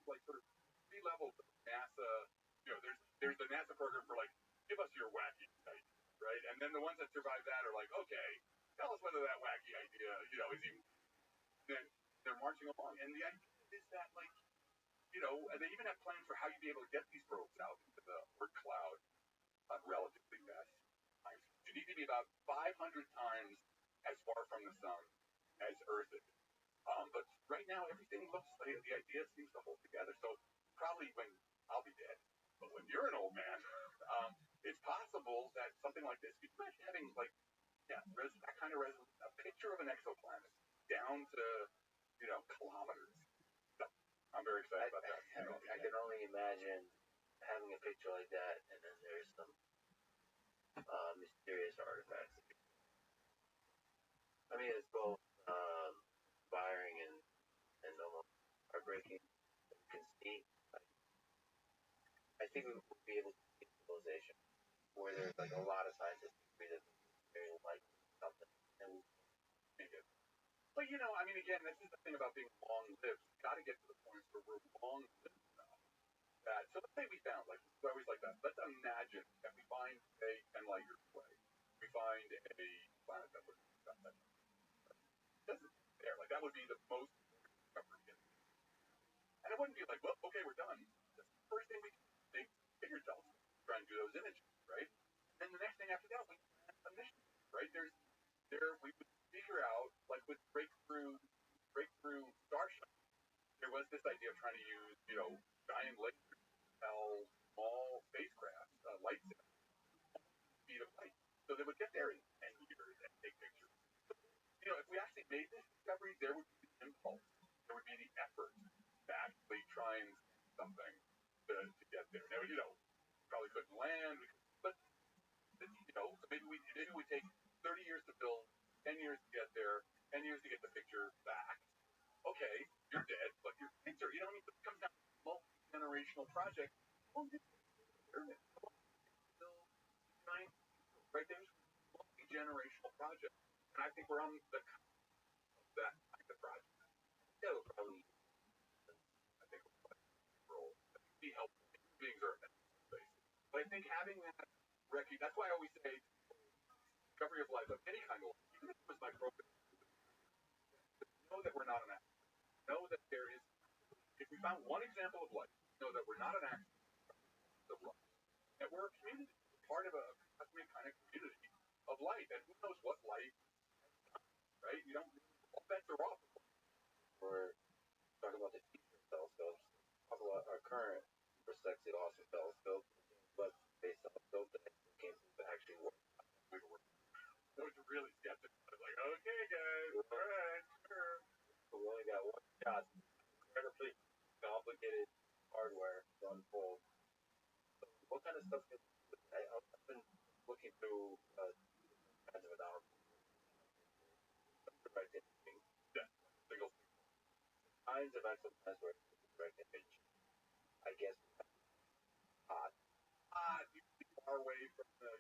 like sort of 3 levels of NASA. There's the NASA program for like, give us your wacky idea, right? And then the ones that survive that are like, okay, tell us whether that wacky idea, is even. Then they're marching along, and the idea is that, like, they even have plans for how you'd be able to get these probes out into the Oort cloud on relatively fast times. You need to be about 500 times as far from the sun as Earth is. But right now, everything looks like the idea seems to hold together. So probably when I'll be dead, but when you're an old man, it's possible that something like this. Could you imagine having that kind of resolution, a picture of an exoplanet down to kilometers? So I'm very excited about that. I can only imagine having a picture like that, and then there's some mysterious artifacts. I mean, it's both inspiring and almost heartbreaking. You can see. I think we will be able to see civilization where there's like a lot of scientists agree that it's very likely something, and we make it. But I mean, again, this is the thing about being long-lived. We've got to get to the point where we're long-lived enough that. So let's say we found, like, I always like that. Let's imagine that we find a 10 light years away. We find a planet that looks like that. Doesn't there? Like, that would be the most discovery. And it wouldn't be like, well, okay, we're done. That's the first thing we can do. Bigger telescope, try and do those images, right? And then the next thing after that, we plan a mission, right? We would figure out, like with breakthrough Starship, there was this idea of trying to use, giant lasers to tell small spacecraft, light speed of light. So they would get there in 10 years and take pictures. So, if we actually made this discovery, there would be the impulse, there would be the effort to actually try and something to get there. Now, probably couldn't land, but so maybe we take 30 years to build, 10 years to get there, 10 years to get the picture back. Okay, you're dead, but your picture, it comes down to a multi-generational project. Well, right there's a multi-generational project, and I think we're on the that kind of project. That will probably, I think, role. Be helpful. Beings are space. But I think having that that's why I always say discovery of life, of any kind of life, even if it was microbial, know that we're not an accident. Know that there is, if we found one example of life, know that we're not an accident of life. That we're a community, part of a kind of community of life, and who knows what life, right? All bets are off. We're talking about the future telescopes. Talk about our current super sexy, awesome telescope, but based on the scope that came to actually work. I was really skeptical. I was like, okay, guys, all right, sure. We only got one shot. Incredibly complicated hardware to unfold. So what kind of stuff can I've been looking through kinds of analysis. Direct imaging. Yeah, single. Kinds of exoplanets where direct image, I guess, hot. You can be far away from the,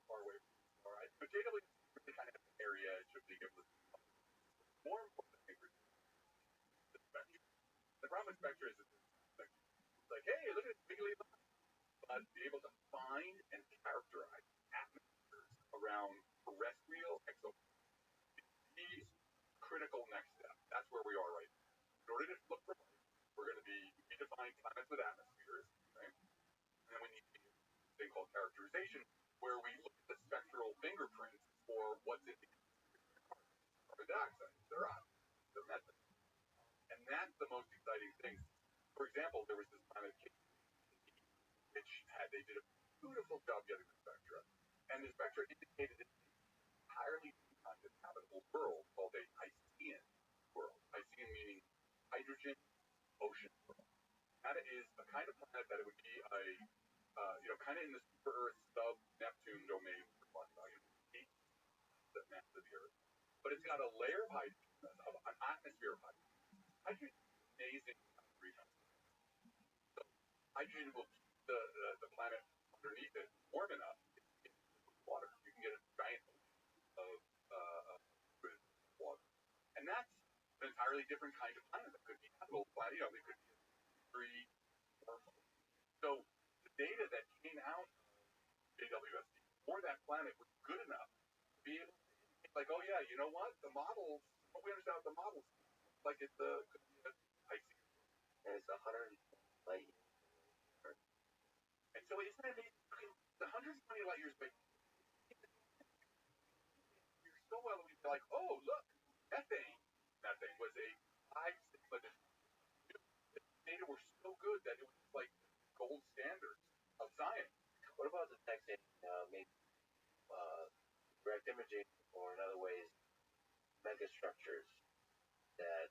far away from the star. But JW really kind of has an area to be able to see. More important, I think, is the spectrum. The problem with spectra is it's like, hey, look at this wiggly line. But be able to find and characterize atmospheres around terrestrial exoplanets is the critical next step. That's where we are right now. In order to look for life, we're going to be redefine planets with atmospheres, right? And then we need to do this thing called characterization, where we look at the spectral fingerprints for what's in the carbon dioxide, their oxygen, their methane. And that's the most exciting thing. For example, there was this planet which they did a beautiful job getting the spectra. And the spectra indicated an entirely new kind of habitable world called a Piscean world. Piscean meaning hydrogen ocean world. That is a kind of planet that it would be kind of in the super Earth sub-Neptune domain for talking about, the mass of the Earth. But it's got a layer of hydrogen, an atmosphere of hydrogen. Hydrogen is amazing greenhouse. So hydrogen will keep the planet underneath it warm enough to get water. You can get a giant of water. And that's an entirely different kind of planet. That could be habitable planet. They could be very warm. So the data that came out of JWST for that planet was good enough to be able to indicate, like, oh yeah, you know what? The models, what we understand about the models, like it's could be a Pisces. And it's 100 light years. And so isn't that amazing? The 120 light years away. You're so well, we'd be like, oh look, methane. Methane was a 5 sigma. The data were so good that it was like gold standards of science. What about detecting maybe direct imaging, or in other ways, megastructures that?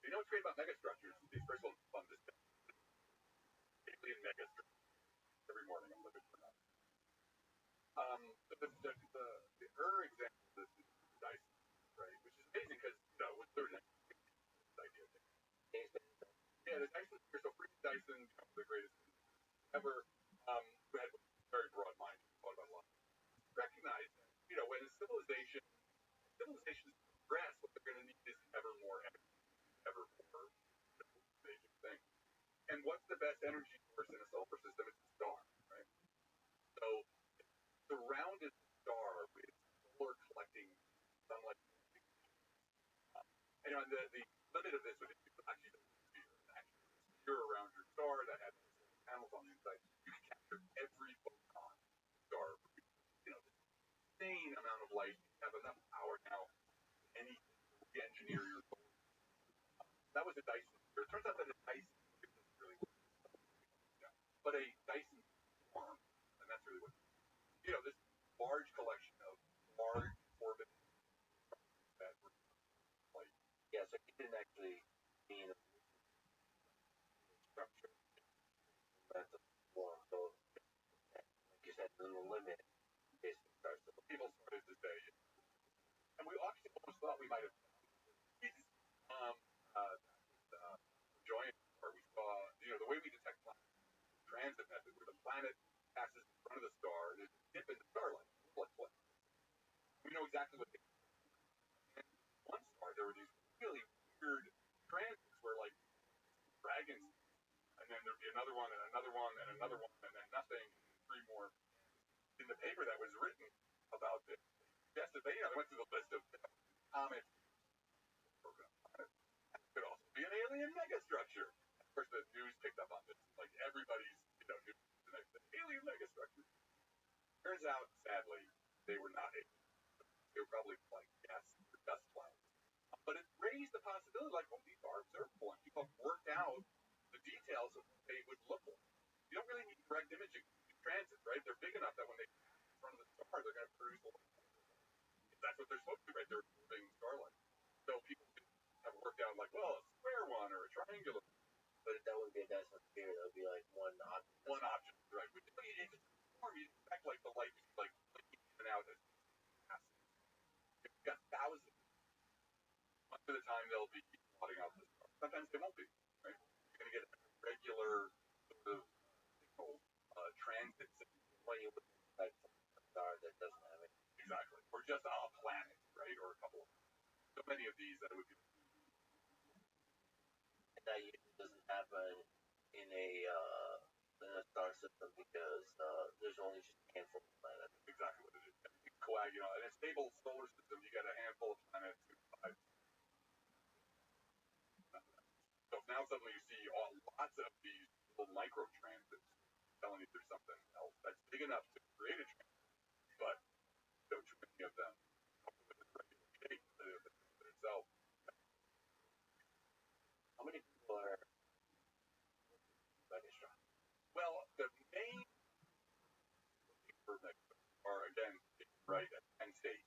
You know what's great about megastructures? First of all, it's fun to study. Alien megastructures. Every morning I'm looking for that. The example of this is Dyson, right? Which is amazing because with third idea. Yeah, the Dyson. So Freeze Dyson, the greatest ever. Who had a very broad mind, thought about a lot. Recognize that when civilizations progress, what they're going to need is ever more energy, ever more major thing. And what's the best energy source in a solar system? It's a star, right? So surrounded the star with solar collecting sunlight. The limit of this would be actually the sphere around your star that has panels on the inside. You can capture every photon star. Insane amount of light. You have enough power now. Any engineer your solar. That was a Dyson. It turns out that a Dyson doesn't really work. But a Dyson farm, and that's really what this large collection of large orbit that were like. Yeah, so he didn't actually mean a structure that's a form. So, like you said, the limit basically starts to. People started to say, and we actually almost thought we might have. Joint, where we saw, the way we detect planets, transit method, where the planet passes in front of the star, there's a dip in the starlight. We know exactly what they and one star, there were these really weird transits where, like, dragons, and then there'd be another one, and another one, and another one, and then nothing, and 3 more. In the paper that was written about this, yes, they went through the list of comets. Could also be an alien megastructure. Of course, the news picked up on this. Like everybody's, news the next day. Alien megastructure. Turns out, sadly, they were not alien. They were probably like gas or dust clouds. But it raised the possibility, like, oh, these are observable, and people have worked out the details of what they would look like. You don't really need direct imaging in transit, right? They're big enough that when they pass in front of the star, they're going to produce a lot. That's what they're supposed to do, right? They're moving starlight. So people have worked out, like, well, a square one or a triangular. But that wouldn't be a Dyson sphere. That would be like one object. One object, right? If it's form, you'd expect like the light to be like blinking in and out as passes. If you've got thousands, much of the time they'll be plotting out the star. sometimes they won't be, right? You're going to get a regular sort of signal transit when you look at a star that doesn't have it. Exactly. Or just a planet, right? Or a couple of so many of these that it would be. And that usually doesn't happen in a star system because there's only just a handful of planets. Exactly what it is. Coagulate. In a stable solar system, you got a handful of planets. So now suddenly you see lots of these little micro transits telling you there's something else that's big enough to create a transit, but no too many of them with the regular shape itself. How many people are megastar? Well, the main are again right at Penn State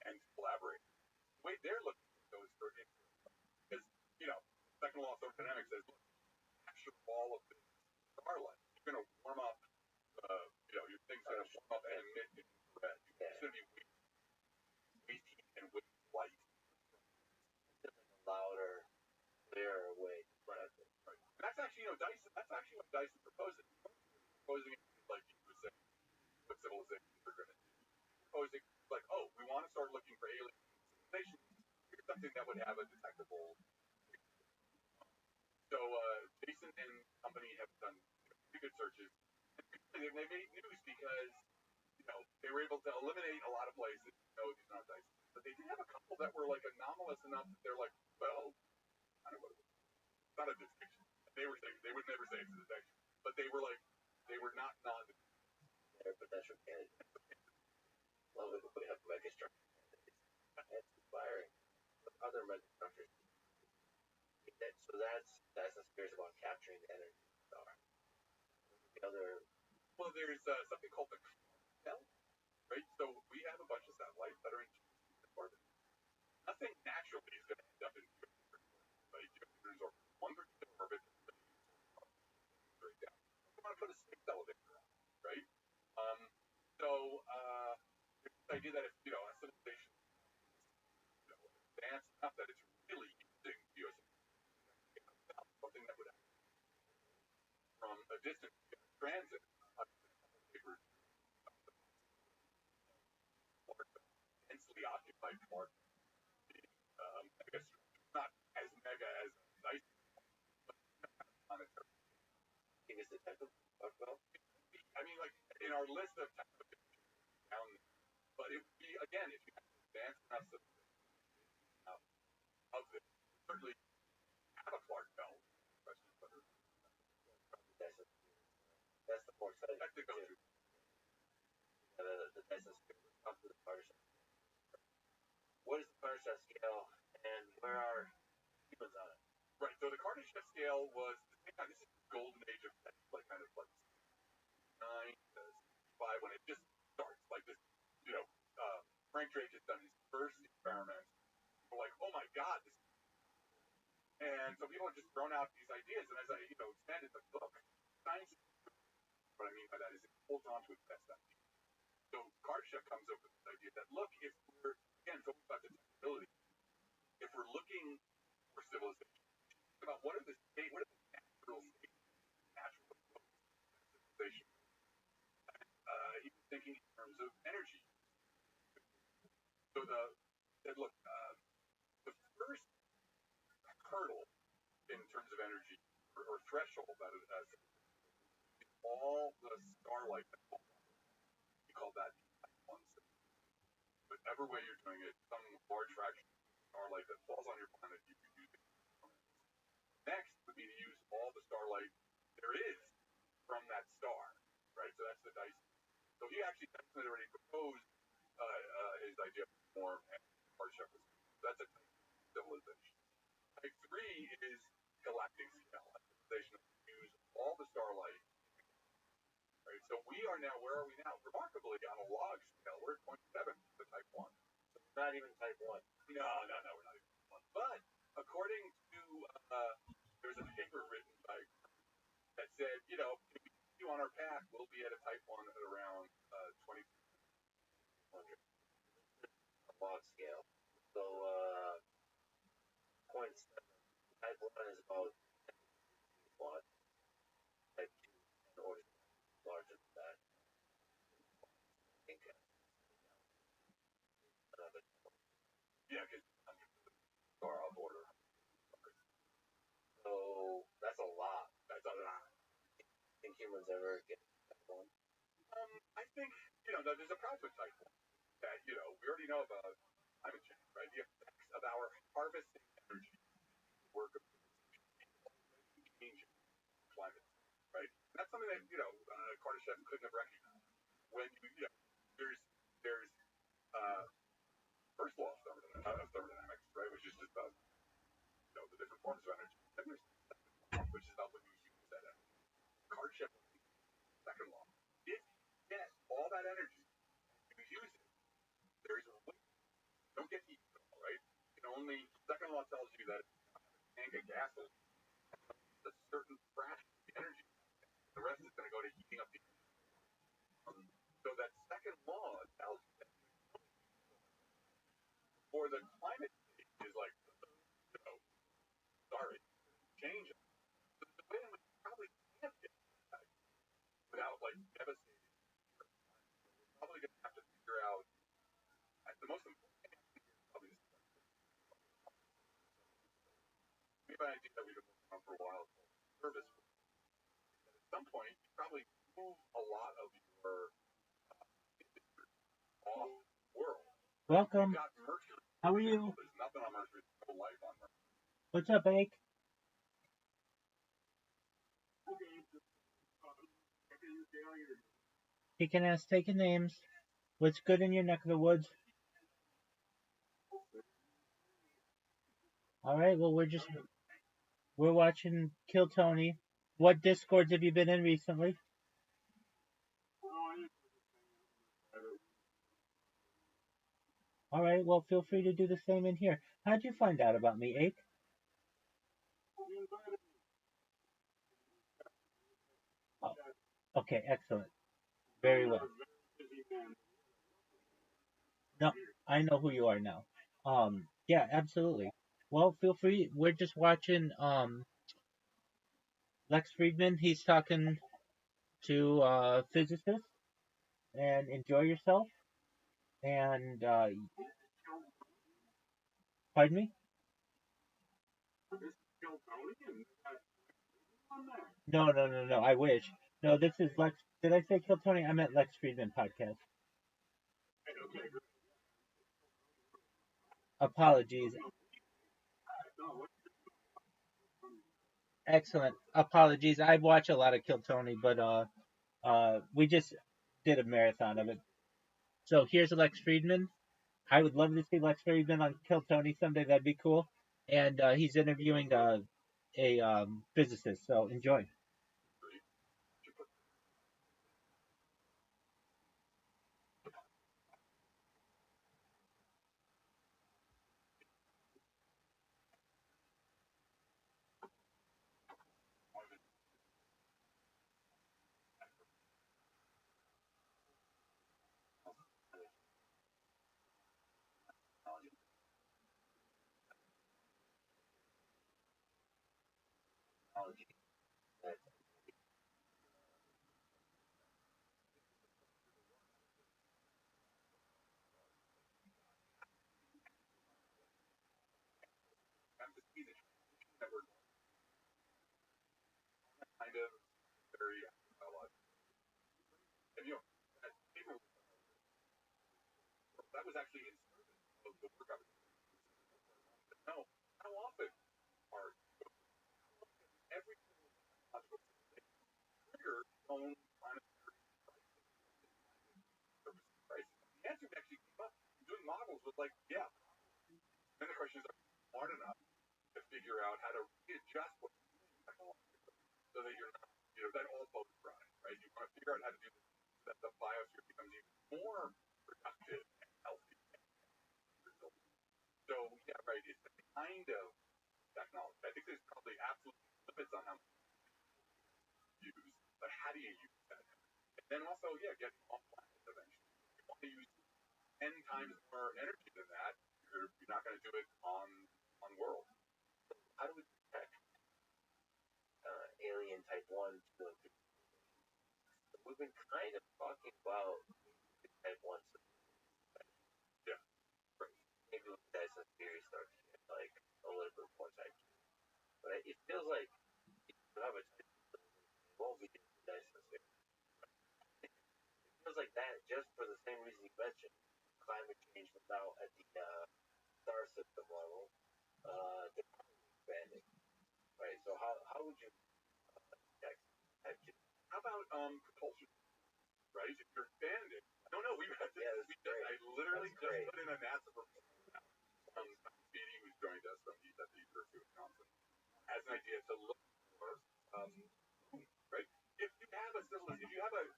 and collaborate. The way they're looking at those for because second law of thermodynamics says look, capture all of this starlight. You're going to warm up. Your thing's going to warm up and emit infrared. It's going to be waste heat and waste light. It's like a louder, clearer way to put it. Right. And that's actually, Dyson. That's actually what Dyson proposing. Proposing it like you would say, what civilizations are going to do. Proposing like, oh, we want to start looking for alien civilizations. Here's something that would have a detectable. So Jason and company have done pretty good searches. They made news because they were able to eliminate a lot of places. These are not Dyson, but they did have a couple that were like anomalous enough that they're like, well, I don't know, it's not a distinction. They were saying they would never say it's a distinction, but they were like they were not non-distinction. They're potential candidates. Well, we have megastructure candidates. That's inspiring. But other megastructures. So that's serious about capturing the energy of the star. The other. Well, there's something called the belt, right? So we have a bunch of satellites that are in orbit. Nothing naturally is going to end up in Jupiter's orbit, right? Jupiter's orbit, one particular orbit, straight down. We want to put a space elevator on, right? So the idea that if a civilization advanced enough that it's really using something that would happen from a distance transit densely occupied part. I guess not as mega as nice, but planetary. I think it's detectable. Well, I mean, like in our list of down, but it would be again if you have advanced enough of it, certainly have a Clark belt. That's the more exciting. That's the go-to. The Dyson scale. Up to the Carter. What is the Carter scale, and where are humans on it? Right. So the Carter scale was this is the golden age of like kind of like 9 to 5 when it just starts like this. Frank Drake has done his first experiment. We're like, oh my god, this. And so people have just thrown out these ideas, and as I expanded the book, science. What I mean by that is it holds on to its best idea. So Kardashev comes up with this idea that look, if we're again talking about detectability, if we're looking for civilization, about what are the natural states, natural civilization. He was thinking in terms of energy. So look, the first hurdle in terms of energy or threshold that it has all the starlight that falls on it. We call that type 1 system. Whatever way you're doing it, some large fraction of starlight that falls on your planet, you can use it. Next would be to use all the starlight there is from that star, right? So that's the Dyson. So he actually already proposed his idea of form and hardship. That's a type of civilization. Type 3 is galactic scale. A civilization that use all the starlight. Right? So we are now, where are we now? Remarkably, on a log scale, we're at 0.7, the type 1. So we're not even type 1. No, we're not even type 1. But according to, there's a paper written by that said, if we continue on our path, we'll be at a type 1 at around 20. A log scale. So 0.7 Type 1 is about 10 watts. Type 2 and or larger than that. I think another. Yeah, because are out of order. So that's a lot. That's a lot. Think humans ever get type 1? I think, there's a problem with type 1 that, we already know about climate change, right? The effects of our harvesting energy, work of changing climate, right? And that's something that, Kardashev couldn't have recognized. When there's first law of thermodynamics, right, which is just about, the different forms of energy. Then there's the second law, which is about when you use that energy. Kardashev, second law. If you get all that energy, you use it, there's a way. Don't get to use it all, right? Second law tells you that if you have a tank of gasoline, a certain fraction of the energy, the rest is going to go to heating up the energy. So that second law tells you that for the climate change is like, sorry, change it. So the way in which you probably can't get that without devastating, we're probably going to have to figure out, the most important thing is probably this. We have an idea that we've been working on for a while called service. At some point, you probably move a lot of your industry off world. Welcome. You've got Mercury. How are you? There's nothing on Mercury. There's no life on Mercury. What's up, Ake? Taking ass, taking names. What's good in your neck of the woods? Alright, well, we're watching Kill Tony. What Discords have you been in recently? Alright, well, feel free to do the same in here. How'd you find out about me, Ake? Oh, okay, excellent. Very well. No, I know who you are now. Yeah, absolutely. Well, feel free. We're just watching Lex Friedman. He's talking to physicists, and enjoy yourself. And pardon me? No. I wish. No, this is Lex. Did I say Kill Tony? I meant Lex Friedman podcast. Apologies. Excellent. Apologies. I watch a lot of Kill Tony, but we just did a marathon of it. So here's Lex Friedman. I would love to see Lex Friedman on Kill Tony someday. That'd be cool. And he's interviewing a physicist. So enjoy. Kind of very and that was actually in service of the work I was doing. No, how often are every logical trigger own planetary service crisis? The answer actually came up doing models was like, yeah. Then the question is, are you smart enough to figure out how to readjust what you're doing technologically so that you're not, that all boats rise, right? You want to figure out how to do this so that the biosphere becomes even more productive and healthy. So, yeah, right, it's the kind of technology. I think there's probably absolute limits on how much you use, but how do you use that? And then also, yeah, getting off planet eventually. If you want to use 10 times more energy than that, you're not going to do it on world. How do we type 1, 2, and 3. So we've been kind of talking about type 1 Yeah. Right. Maybe when Dyson's theory starts to get like a little bit more type 2. But it feels like if you have a type 2, it won't be Dyson's theory. It feels like that just for the same reason you mentioned. Climate change was now at the star system level. The expanding. Right. So how would you detect type 2? How about propulsion? Right? If you're expanding, I don't know. We've had this. Yeah, I literally just put in a NASA proposal now. Speedy, who's joined us from the University of Wisconsin, has an idea to look for right. If you have a civilization, if you have a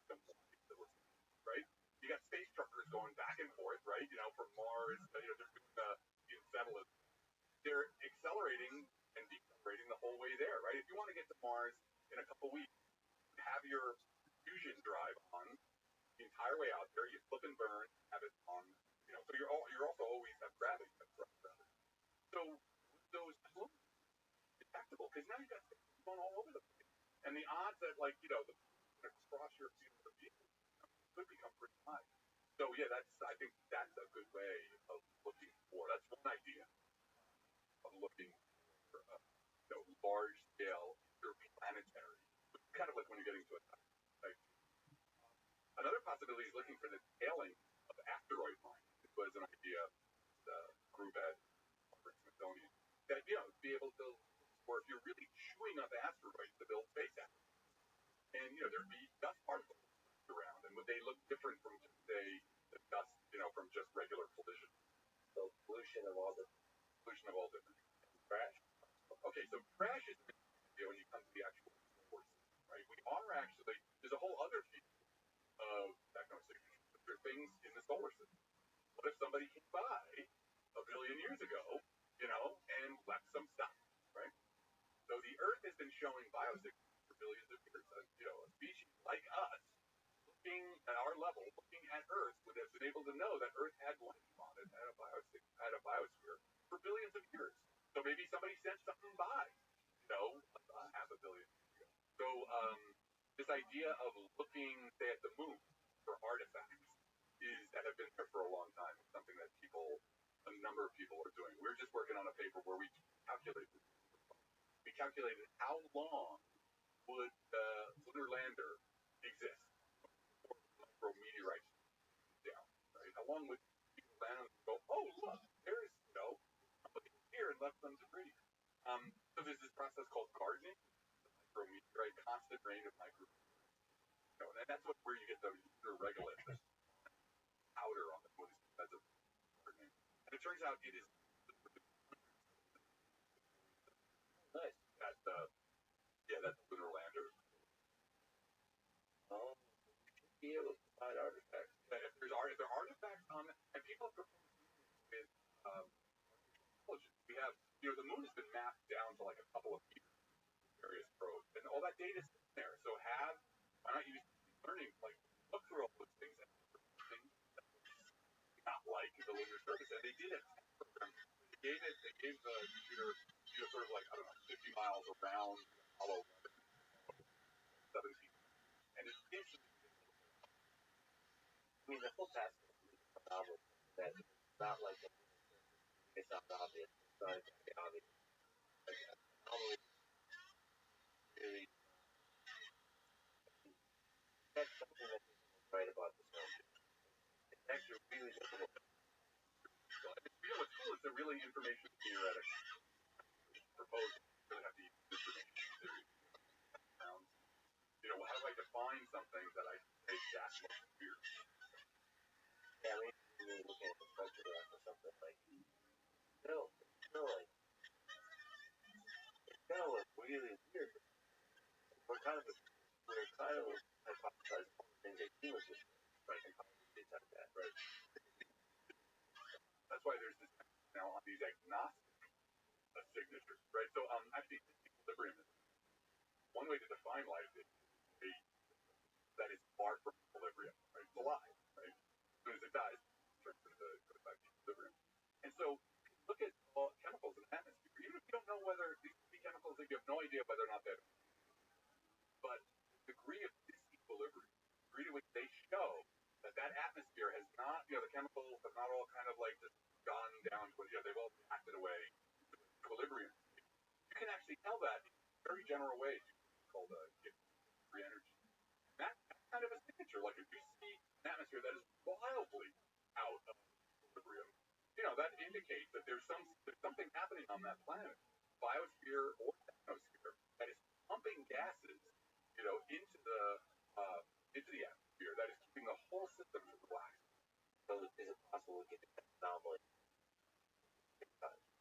system, right? You got space truckers going back and forth, right? You know, from Mars, they're doing the satellites. They're accelerating and decelerating the whole way there, right? If you want to get to Mars in a couple weeks, have your fusion drive on the entire way out there. You flip and burn, have it on. You know, so you're also always have gravity. So those plumes detectable because now you got things going all over the place, and the odds that like the cross your field of view could become pretty high. So yeah, I think that's a good way of looking for. That's one idea of looking for large scale interplanetary. Kind of like when you're getting to a type. Another possibility is looking for the tailing of asteroid lines. It was an idea the group at Smithsonian that be able to, or if you're really chewing up asteroids to build space assets, and there'd be dust particles around, and would they look different from say the dust from just regular collision? So pollution of all different crash. Okay, so crash is when you come to the actual source, right? We are actually there's a whole other field of that kind of signature. There are things in the solar system. What if somebody came by a billion years ago, and left some stuff, right? So the Earth has been showing biosignatures for billions of years. A species like us, looking at our level, looking at Earth, would have been able to know that Earth had life on it, had a biosphere for billions of years. So maybe somebody sent something by, half a billion years ago. So this idea of looking, say, at the moon for artifacts that have been there for a long time. It's something that a number of people are doing. We're just working on a paper where we calculated how long would the lunar lander exist before micrometeorites down, right? How long would people land and go, oh, look, there's, somebody here and left some debris. So there's this process called gardening, the micrometeorite, constant rain of micrometeorites. And that's where you get the lunar regolith, the powder on the moon is because of gardening. And it turns out it is nice. That's the lunar lander. Oh, be able to find artifacts. If there are artifacts on it, and people have proposed with intelligence. We have, the moon has been mapped down to like a couple of meters, various probes, and all that data is in there. So why not use learning, like look through all those things and things that not like the lunar surface, and they did it. They gave the computer, sort of like, I don't know, 50 miles around Apollo 17, and it instantly. I mean, the whole task is novel. That it's not like it's not obvious. It's not exactly obvious. Like, normally, really, that's something that's right about this film. It's actually really difficult. What's cool is the really information theoretic proposal. You really have to use information theory. How do I define something that I say that looks weird? Yeah, maybe you're looking at the spectrograph or something like. It's gonna look really weird. We're kind of hypothesizing things that humans would do, right? And how we detect that, right? That's why there's this now on these agnostic signatures, right? So actually, equilibrium is one way to define life is that is far from equilibrium, right? It's alive, right? As soon as it dies, it turns into goes back to equilibrium. And so look at all chemicals in the atmosphere. Even if you don't know whether these chemicals so you have no idea whether or not that. But the degree of disequilibrium, the degree to which they show that atmosphere has not, the chemicals have not all kind of like just gone down to, they've all acted away to equilibrium. You can actually tell that in very general ways, called free energy. And that's kind of a signature. Like if you see an atmosphere that is wildly out of equilibrium, that indicates that there's something happening on that planet, biosphere or atmosphere, that is pumping gases, into the atmosphere, that is keeping the whole system relaxed. So is it possible to get that anomaly?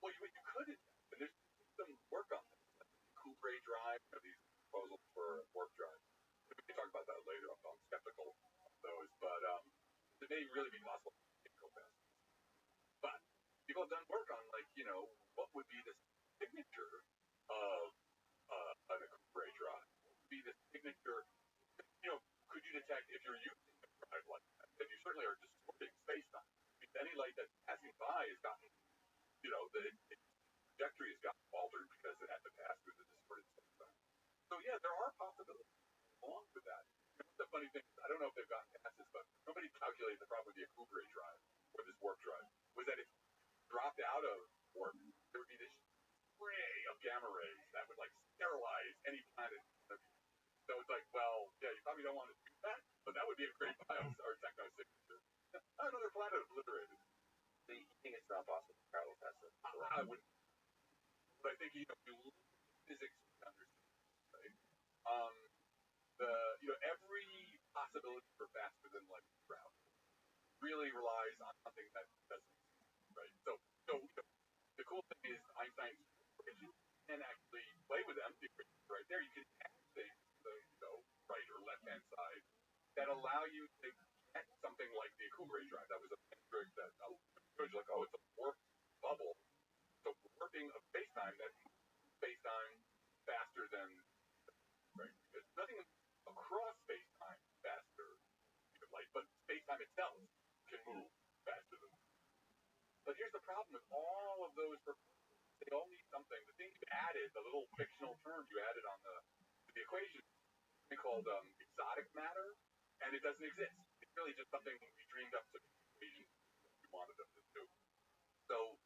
Well, you could, and there's some work on this. Kubre drive, these proposals for warp drive. We can talk about that later. I'm skeptical of those, but it may really be possible to go fast. But people have done work on, what would be the signature of a Kubre drive? What would be the signature? Could you detect if you're using a drive like that? Then you certainly are distorting space-time. Any light that's passing by has gotten, the trajectory has gotten altered because it had to pass through the distorted space-time. So yeah, there are possibilities along with that. The funny thing is, I don't know if they've gotten past this, but nobody calculated the problem with the Kubre drive or this warp drive was that if it dropped out of warp, there would be this spray of gamma rays that would sterilize any planet. So it's well, yeah, you probably don't want to do that, but that would be a great bios or techno signature. Another planet obliterated. So you think it's not possible to travel faster? I wouldn't. But I think you look at physics to understand, right? Every possibility for faster than light travel really relies on something that doesn't exist, right? So the cool thing is Einstein's equations can actually play with them. The equations right there. You can add things to the right or left hand side that allow you to get something like the Kubre drive. That was a metric that showed you it's a warped bubble. So warping of space-time that space-time faster than right. There's nothing across space-time faster than light, but space-time itself can move faster than light. But here's the problem with all of those proposals. They all need something. The thing you added, the little fictional term you added on the equation, is called exotic matter, and it doesn't exist. It's really just something we dreamed up to the equation we wanted them to do. So,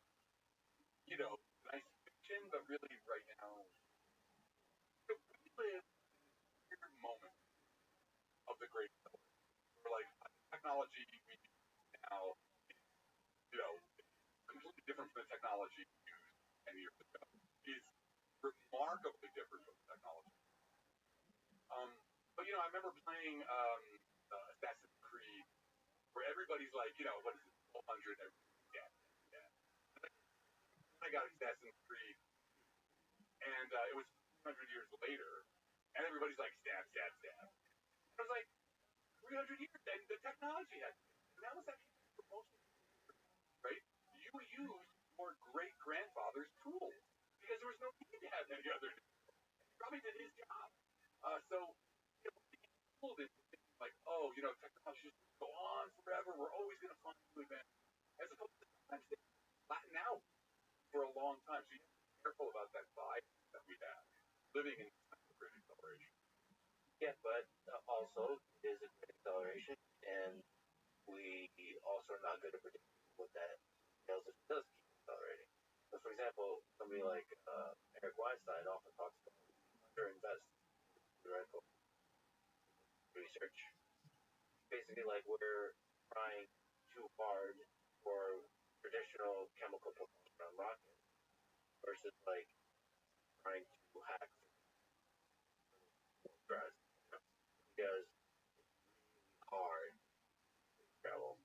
nice fiction, but really right now, we live in a weird moment of the great acceleration. We're technology we use now is, completely different from the technology we used 10 years ago. It's remarkably different from the technology. But I remember playing Assassin's Creed, where everybody's what is it, 1200? Yeah. I got Assassin's Creed, and it was 200 years later, and everybody's stab, stab, stab. I was 300 years, and the technology had, and that was actually for most of the right? You used your great-grandfather's tools, because there was no need to have any other. He probably did his job. So, being fooled into thinking technology just go on forever, we're always going to find new advances, as opposed to sometimes things flatten out for a long time. So you have to be careful about that bias that we have living in this kind of great acceleration. Yeah, but also it is a great acceleration, and we also are not good at predicting what that entails if it does keep accelerating. So, for example, somebody like Eric Weinstein often talks about underinvest in theoretical research. Basically, we're trying too hard for traditional chemical propulsion on rockets versus trying to hack drives because it's hard to travel.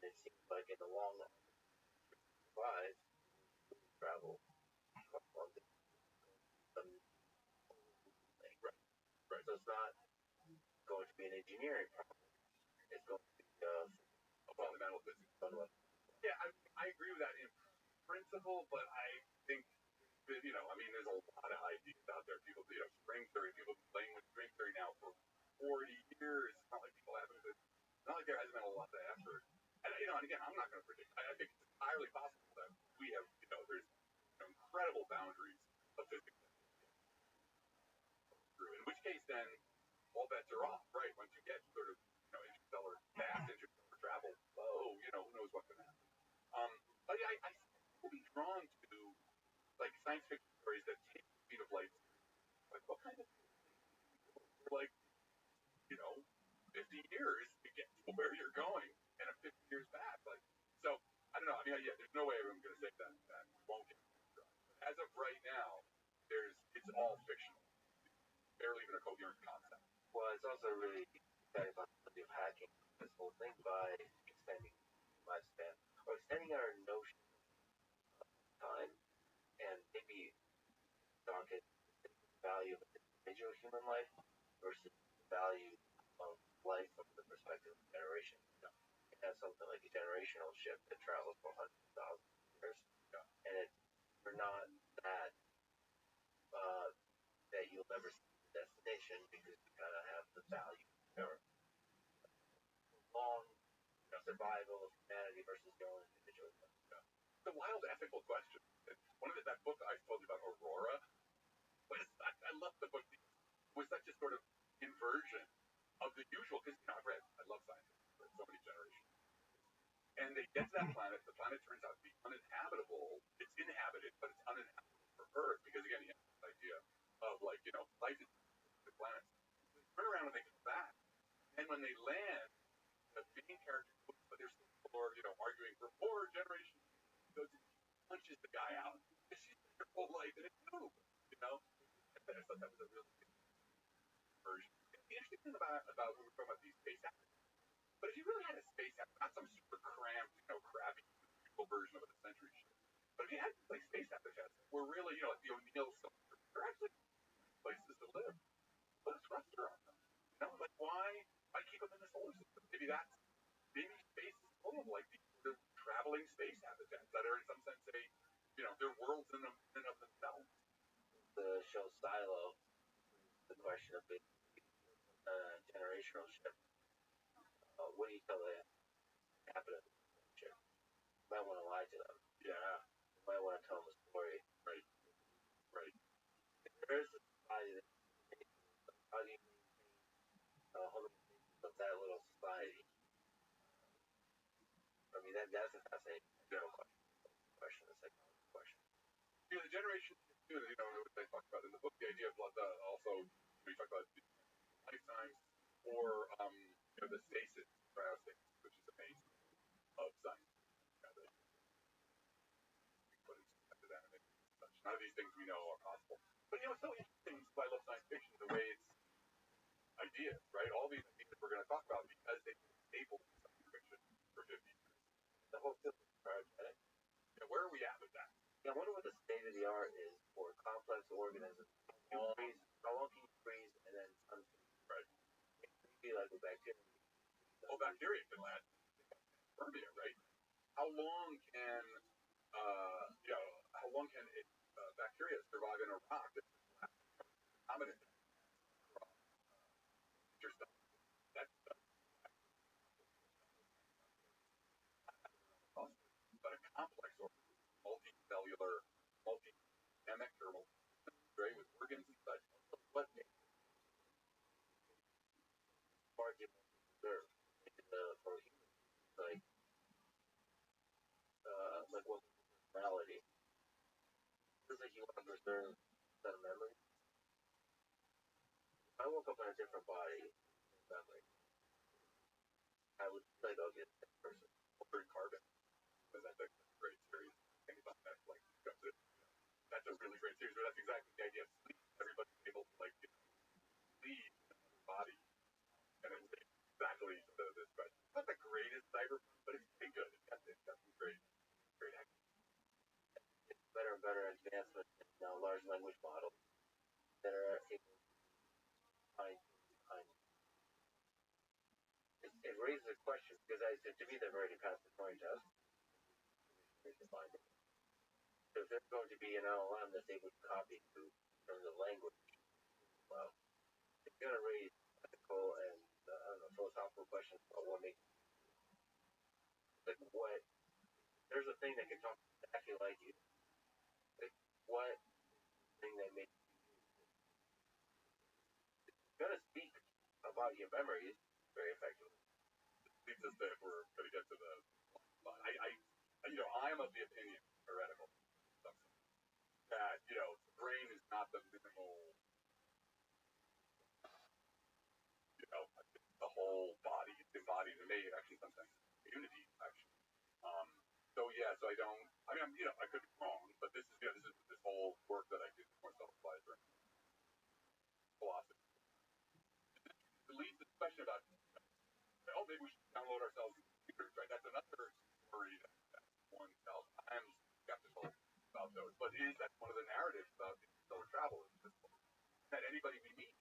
And it seems like in the long run, survive travel on the thing. Right. So it's not going to be an engineering problem. It's going to be a fundamental physics. Yeah, I agree with that in principle, but I think there's a lot of ideas out there. People, string theory. People have been playing with string theory now for 40 years. It's not like people haven't been. Not like there hasn't been a lot of effort. And and again, I'm not going to predict. I think it's entirely possible that we have, there's incredible boundaries of physics. years to get to where you're going, and I'm 50 years back. Like, so I don't know. I mean, yeah, there's no way I'm going to say that we won't get to. As of right now, it's all fictional, barely even a coherent concept. Well, it's also really exciting possibility of hacking this whole thing by extending lifespan or extending our notion of time and maybe talking the value of individual human life versus the value of life from the perspective of generation. You know, it has something like a generational shift that travels for hundreds of thousands of years, and we're not that that you'll never see the destination because you kind of have the value or long survival of humanity versus your own individual. It's a wild ethical question. One of that book I told you about, Aurora, I love the book. It was such a sort of inversion of the usual, because I love science. I've read so many generations. And they get to that planet. The planet turns out to be uninhabitable. It's inhabited, but it's uninhabitable for Earth because, again, you have this idea of life is the planet. They turn around when they come back, and when they land, the main character, but they're still arguing for 4 generations. He goes and punches the guy out. She's been her whole life, and it's new. I thought that was a really good version. The interesting thing about when we're talking about these space apps, but if you really had a space app, not some super cramped, crappy version of a century ship, but if you had like space applications where really, like the O'Neill stuff, they're actually places to live. Put a thruster on them. Like why keep them in the solar system? Maybe space is full of like these sort of traveling space habitats that are in some sense they're worlds in and of themselves. The show Silo, the question of being generational shift. What do you tell the inhabitants of the ship? You might want to lie to them. Yeah. You might want to tell them a story. Right. If there is a society how do you of that little society? I mean, that's a fascinating question, a psychology question. The generation, they talked about in the book, the idea of also, we talked about lifetimes or the stasis, cryostasis, which is amazing, of science. None of these things we know are possible. But it's so interesting why I love science fiction, the way it's ideas, right? All these ideas we're going to talk about because they've been stable in science fiction for 50 years. The whole field is cryogenic. Where are we at with that? I wonder what the state of the art is for complex organisms. How long can you freeze and then unfreeze? Right. Maybe like with bacteria. Well, bacteria can last Permia, right? How long can bacteria survive in a rock that's dominant? But a complex organism, multicellular, multi-emic, or multi with organs and such. What argument there for humans like what morality? Feels like you want to preserve that memory. If I woke up in a different body, memory, I would like I'll get that person. Altered Carbon. That's a great series. Think about that. Like that's a really great series. But that's exactly the idea of sleep. Everybody's able to leave the body, and it's exactly this question. It's not the greatest cyberpunk, but it's pretty good. It's got some great acting. It's better and better advancement in large language models that are able to find it raises a question because to me they've already passed the Turing test. So if there's going to be an LLM that's able to copy in terms of language, well, it's going to raise ethical and philosophical questions about what makes what. There's a thing that can talk exactly like you. What thing that makes it's going to speak about your memories very effectively. Leads us that we're going to get to the. I'm of the opinion, heretical, that the brain is not the minimal. The whole body may actually sometimes immunity actually. So yeah, so I don't. I mean, I could be wrong, but this is this whole work that I did with more self-applied philosophy. It leads to the question about maybe we should download ourselves computers, right? That's another story that one tells. I'm skeptical about those, but that's one of the narratives about interstellar travel is that anybody we meet,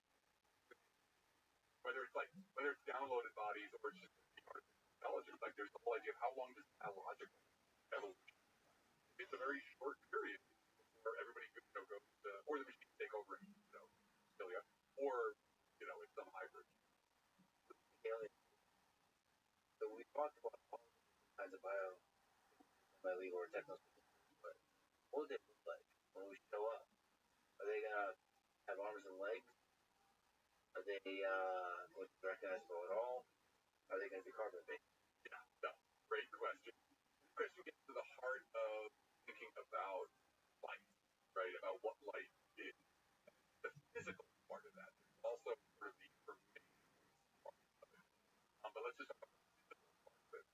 whether it's downloaded bodies or it's just artificial intelligence, like there's the whole idea of how long does biological evolution. It's a very short period where everybody goes to, or the machines take over and kill you, or it's some hybrid. So we talked about all kinds of biological or technical, but what would they look like when we show up? Are they gonna have arms and legs? Are they going to be recognizable at all? Are they going to be carbon-based? Yeah, no, great question. This question gets to the heart of thinking about light, right? About what light is. The physical part of that. There's also sort of the information part of it. But let's just talk about the physical part of it.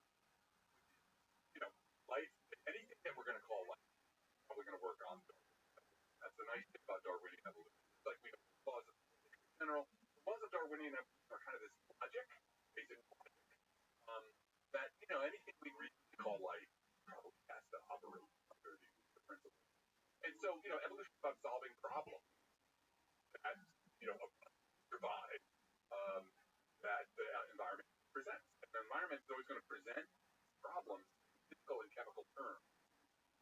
Light, anything that we're going to call light, is probably going to work on Darwinian. That's the nice thing about Darwinian evolution. It's like we have laws of physics in general. The laws of Darwinian evolution are kind of this logic, basic logic, that anything we reasonably call light probably has to operate under these principles. And so evolution is about solving problems that survive that the environment presents. And the environment is always going to present problems in physical and chemical terms,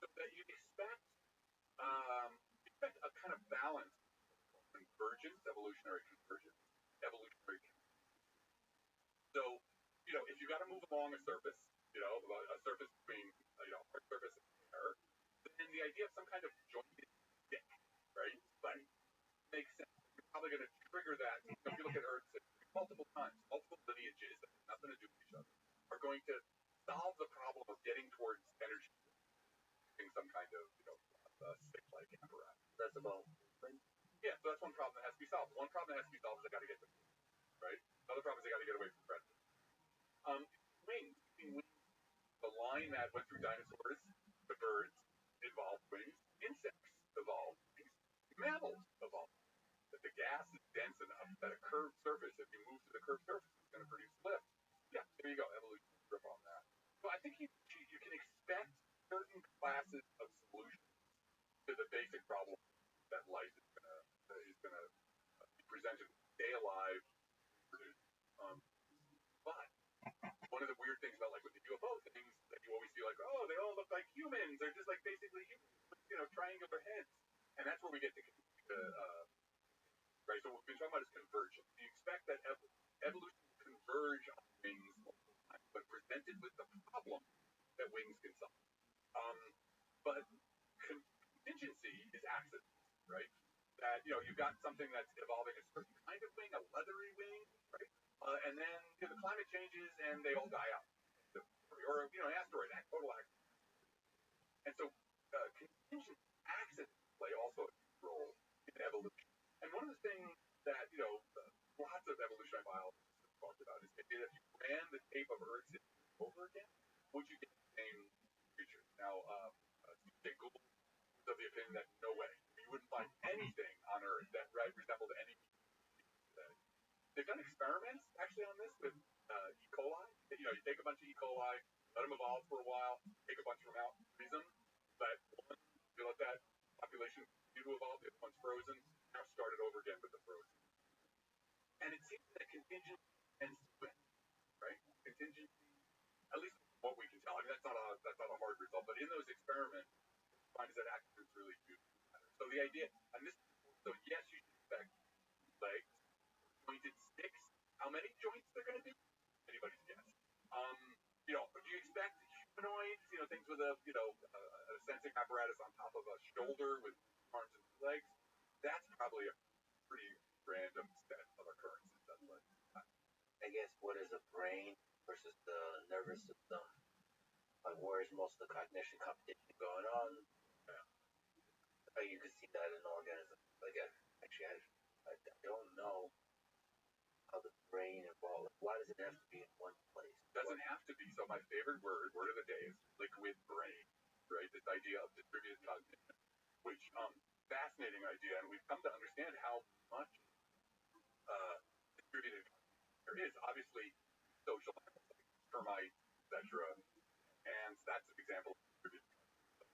so that you expect a kind of balance, convergence, evolutionary convergence, evolutionary. So if you got to move along a surface, a surface between our surface and air, then the idea of some kind of jointed stick, right? Like makes sense. You're probably going to trigger that. If you look at Earth multiple times, multiple lineages that have nothing to do with each other are going to solve the problem of getting towards energy using some kind of stick-like apparatus. That's about. Yeah, so that's one problem that has to be solved. One problem that has to be solved is they got to get to food, right? Another problem is they got to get away from predators. Wings. The line that went through dinosaurs, the birds evolved wings, insects evolved wings, mammals evolved. That the gas is dense enough that a curved surface, if you move to the curved surface, is going to produce lift. Yeah, there you go, evolution grip on that. So I think you can expect certain classes of solutions to the basic problem that life is going to be presented, stay alive, produce. But one of the weird things about with the UFO things that you always feel like, oh, they all look like humans. They're just like basically humans with triangular heads, and that's where we get to right. So what we've been talking about is convergence. You expect that evolution will converge on wings multiple times, but presented with the problem that wings can solve. But contingency is accident, right? That you've got something that's evolving a certain kind of wing, a leathery wing, right? And then the climate changes and they all die out, or an asteroid, total accident. And so contingency accidents play also a role in evolution. And one of the things that lots of evolutionary biologists have talked about is that if you ran the tape of Earth's history over again, would you get the same creature? Now, Google is of the opinion that no way. You wouldn't find anything on Earth that resembled any today. They've done experiments actually on this with E. coli. You take a bunch of E. coli, let them evolve for a while, take a bunch of them out, freeze them, let that population continue to evolve. The other one's frozen. Now start it over again with the frozen. And it seems that contingency tends to win, right? Contingency, at least what we can tell. I mean, that's not a hard result, but in those experiments, what you find is that accidents really do matter. So the idea, and this, so yes, you should expect legs, jointed sticks. How many joints they're going to be? Anybody's guess. Do you expect humanoids? Things with a sensing apparatus on top of a shoulder with arms and legs. That's probably a pretty random set of occurrences. That's what I guess what is the brain versus the nervous system? Like where is most of the cognition competition going on? Yeah. You can see that in organisms. Actually, I don't know how the brain evolved. why does it have to be in one place? Doesn't have to be. So my favorite word of the day is liquid brain, right? This idea of distributed cognition, which fascinating idea, and we've come to understand how much distributed there is. Obviously, social animals like termites, etc., and that's an example of distributed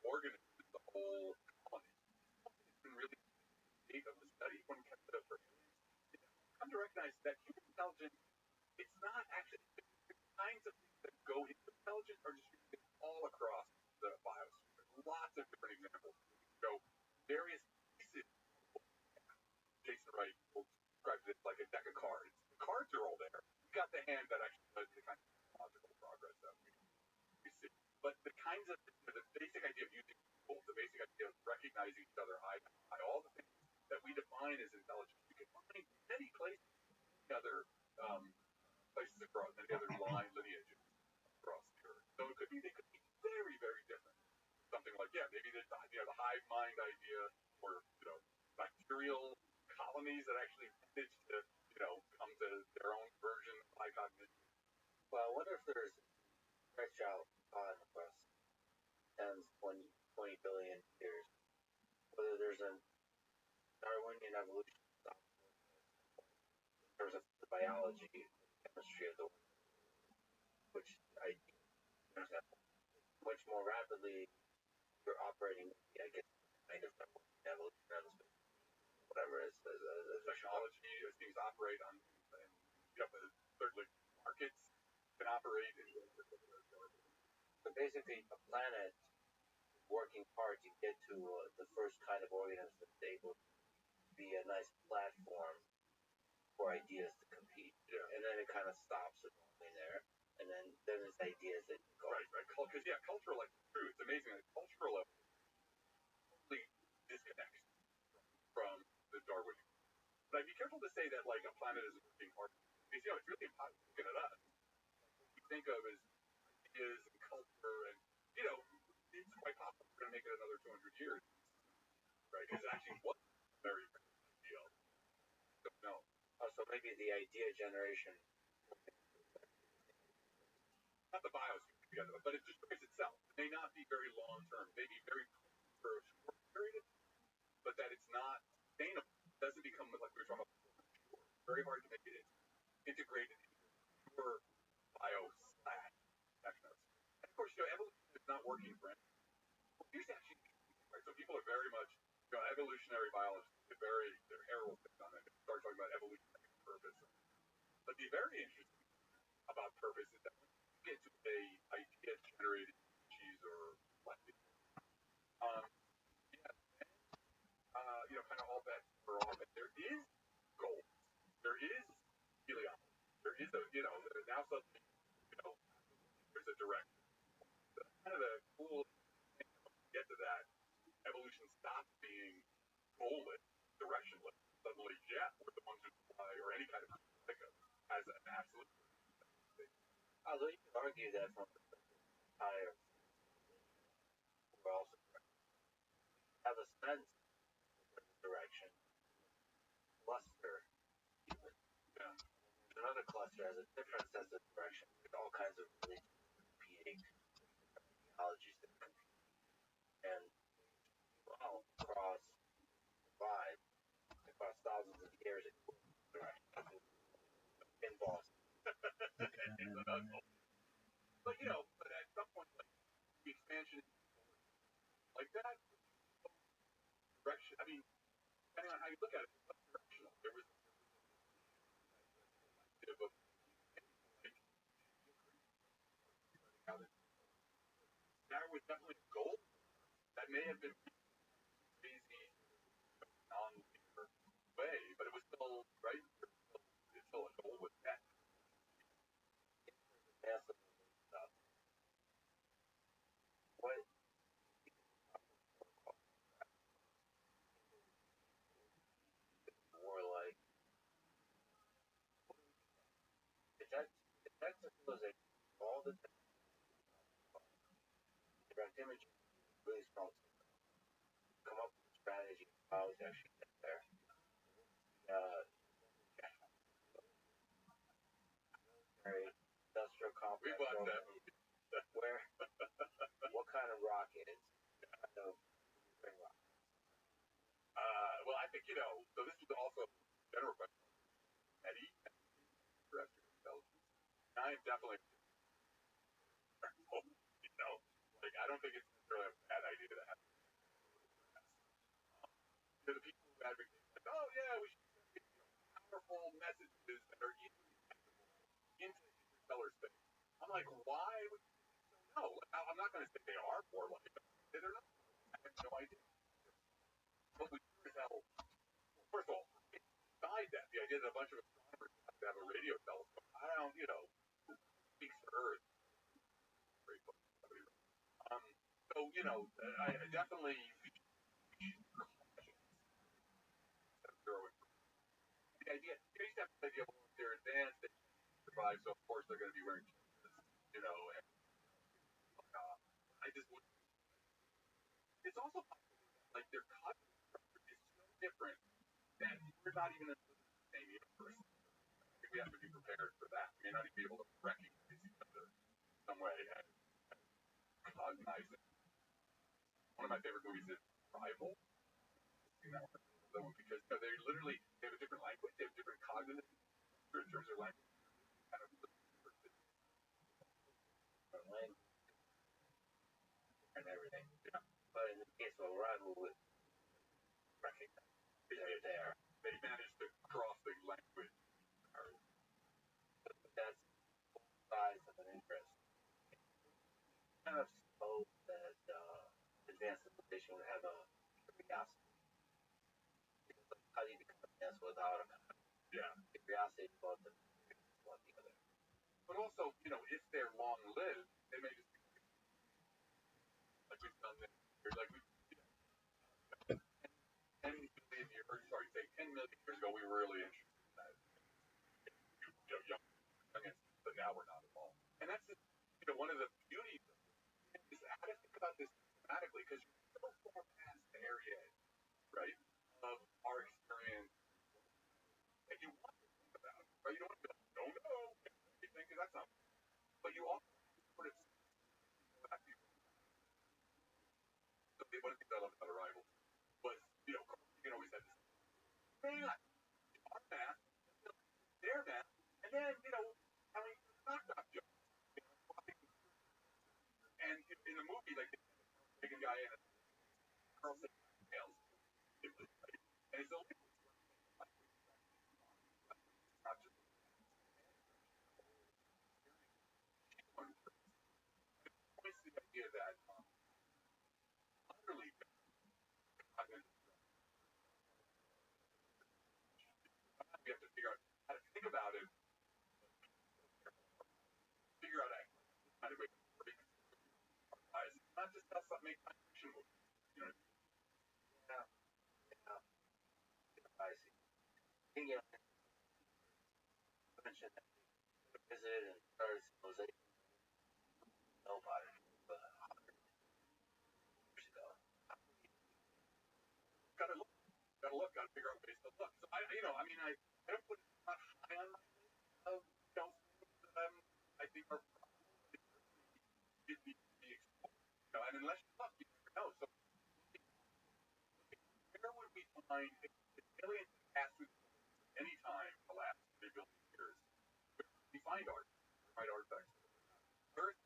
organisms. The whole colony has been really the state of the study when we come to recognize that human intelligence, it's not actually the kinds of things that go into intelligence are distributed all across the biosphere. Lots of different examples. So various pieces. Jason Wright will describe it like a deck of cards. The cards are all there. You got the hand that actually led to the kind of technological progress that we see. But the kinds of the basic idea of using tools, the basic idea of recognizing each other eye to eye, all the things that we define as intelligence, you can find many places, other places across many other lineages across the earth. So it could be, they could be very, very different. Something like, yeah, maybe the hive mind idea, or bacterial colonies that actually manage to come to their own version of high cognition. Well, I wonder if there's stretch out on across 10, 20 billion years, whether there's a Darwinian evolution in terms of the biology, chemistry of the world, which I much more rapidly you're operating, I guess, kind of evolution, whatever it is, technology as things operate on, and thirdly, markets can operate. So basically, a planet working hard to get to the first kind of organism that's able to be a nice platform for ideas to compete. Yeah. And then it kind of stops there. And then there's ideas that go. Right. Because, cultural, like, true, it's amazing that cultural level totally disconnects from the Darwinian. But I'd be careful to say that, like, a planet is working hard. Because, it's really impossible looking at us. What we think of as ideas and culture, and, it's quite possible we're going to make it another 200 years. Right? Because it actually was very, very ideal. Don't know. So maybe the idea generation. Not the biosphere together, but it destroys itself. It may not be very long term, maybe very for a short period, but that it's not sustainable. It doesn't become, like we were talking about before, very hard to make it integrated into pure bio/technos. And of course, evolution is not working for anything. Well, here's actually right. So people are very much, evolutionary biologists. They're heralded on it. They start talking about evolutionary purpose. But the very interesting about purpose is that when you get to a idea generated species or collective, kind of all bets are off. And there is gold. There is helium. There is now suddenly, there's a direction. Kind of the cool thing to get to that, evolution stops being goalless, directionless. Suddenly, we're the ones who fly, or any kind of as an absolute. Although you could argue that from higher, we're also have a sense of direction. Cluster, even. Yeah. Another cluster has a different sense of direction. With all kinds of really competing ideologies that compete. And across thousands of years, it in Boston. But but at some point, like the expansion, like that direction. I mean, depending on how you look at it, it's directional. There was there was definitely a goal that may have been crazy, non-linear way, but it was still right. It's still a goal with that. Massive stuff. What? More like detect civilization all the time. Direct image really strong. Come up with a strategy how to actually get there. We watched that movie. Where? What kind of rock is? So, rock. Well, I think, so this was also general question. Eddie, I am definitely, like, I don't think it's necessarily a bad idea to have to the people who advocate, like, oh yeah, we should get powerful messages that are easily into interstellar space. I'm like, why would you know? Like, I'm not going to say they are more like it. They're not. I have no idea. But we sure as hell, first of all, beside that, the idea that a bunch of astronomers have to have a radio telescope, I don't, speaks for Earth. So, I definitely the idea, you used to have the idea, well, if they're advanced, they survive, so of course they're going to be wearing and I just would. It's also possible that, like, their cognitive structure is so different that we're not even in the same universe. I think we have to be prepared for that. We may not even be able to recognize each other some way and cognize it. One of my favorite movies is Rival. Because they literally have a different language, they have different cognitive in terms of language. Kind of language and everything. Yeah. But in the case of Rival, with recognize they're there. They managed to cross the language. But that's both sides of an interest. Kind of suppose that advanced civilization would have a curiosity. How do you become advanced without a curiosity about the other? But also, if they're long lived, they may just like we've done this. Like we 10 million years, say 10 million years ago, we were really interested in that. Young, but now we're not at all. And that's just, one of the beauties of this is how to think about this systematically, because you're so far past the area, right, of our experience that you want to think about, right? You don't want to be like, no, you think that's not, but you also sort of back to so one of the things I love about Arrival was, you can always have this math, our math, their math, and then, having knock jokes. And in the movie, like, they take a guy in and Carl says, tails. And it's only not just points to the idea that utterly cognitive. We have to figure out how to think about it, figure out how to make it not just how something makes action movies. Yeah. I see. I mentioned that we visited and started civilization. Nobody. But 100 years ago. Gotta look, gotta figure out ways to look. So I don't put it not high on my list of I think are need to be explored. And unless you look, you never know. So where would we find if aliens passed through any time in the last 3 billion years? Where would we find artifacts? Earth?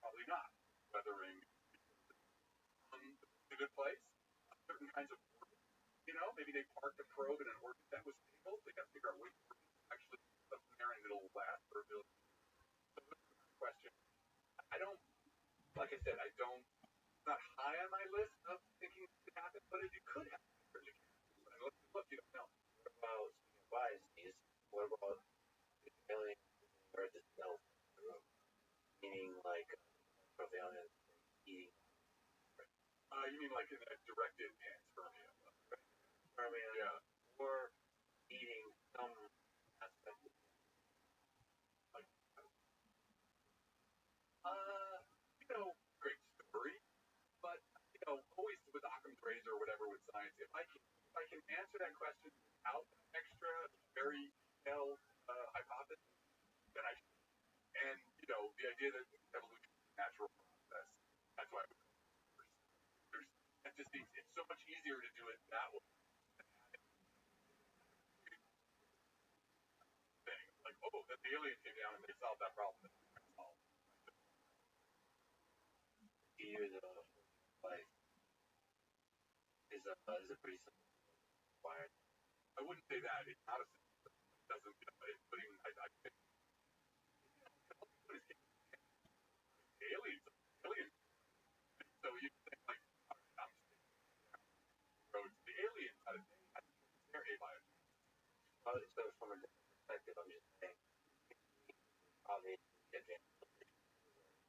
Probably not. Weathering a good place. Certain kinds of maybe they parked a probe in an orbit that was stable. They got to figure out which orbit actually something there and it'll last for a billion. So that's the question. Like I said, it's not high on my list of thinking it could happen, but it could happen. Look, you don't know. What about biases? What about the alien Earth itself? Meaning, like, the alien eating. You mean like in that directed panspermia? Yeah. Or eating some aspect of it. Like, great story, but always with Occam's razor or whatever with science. If I can answer that question without extra very detailed hypothesis, then I should. And the idea aliens came down and they solved that problem. Years of life is a pretty simple fire. I wouldn't say that. It's not a simple. It doesn't. It's putting. I think aliens. Aliens. So you think like roads. The aliens had a they're alien. So from a different perspective, I'm just saying how they advance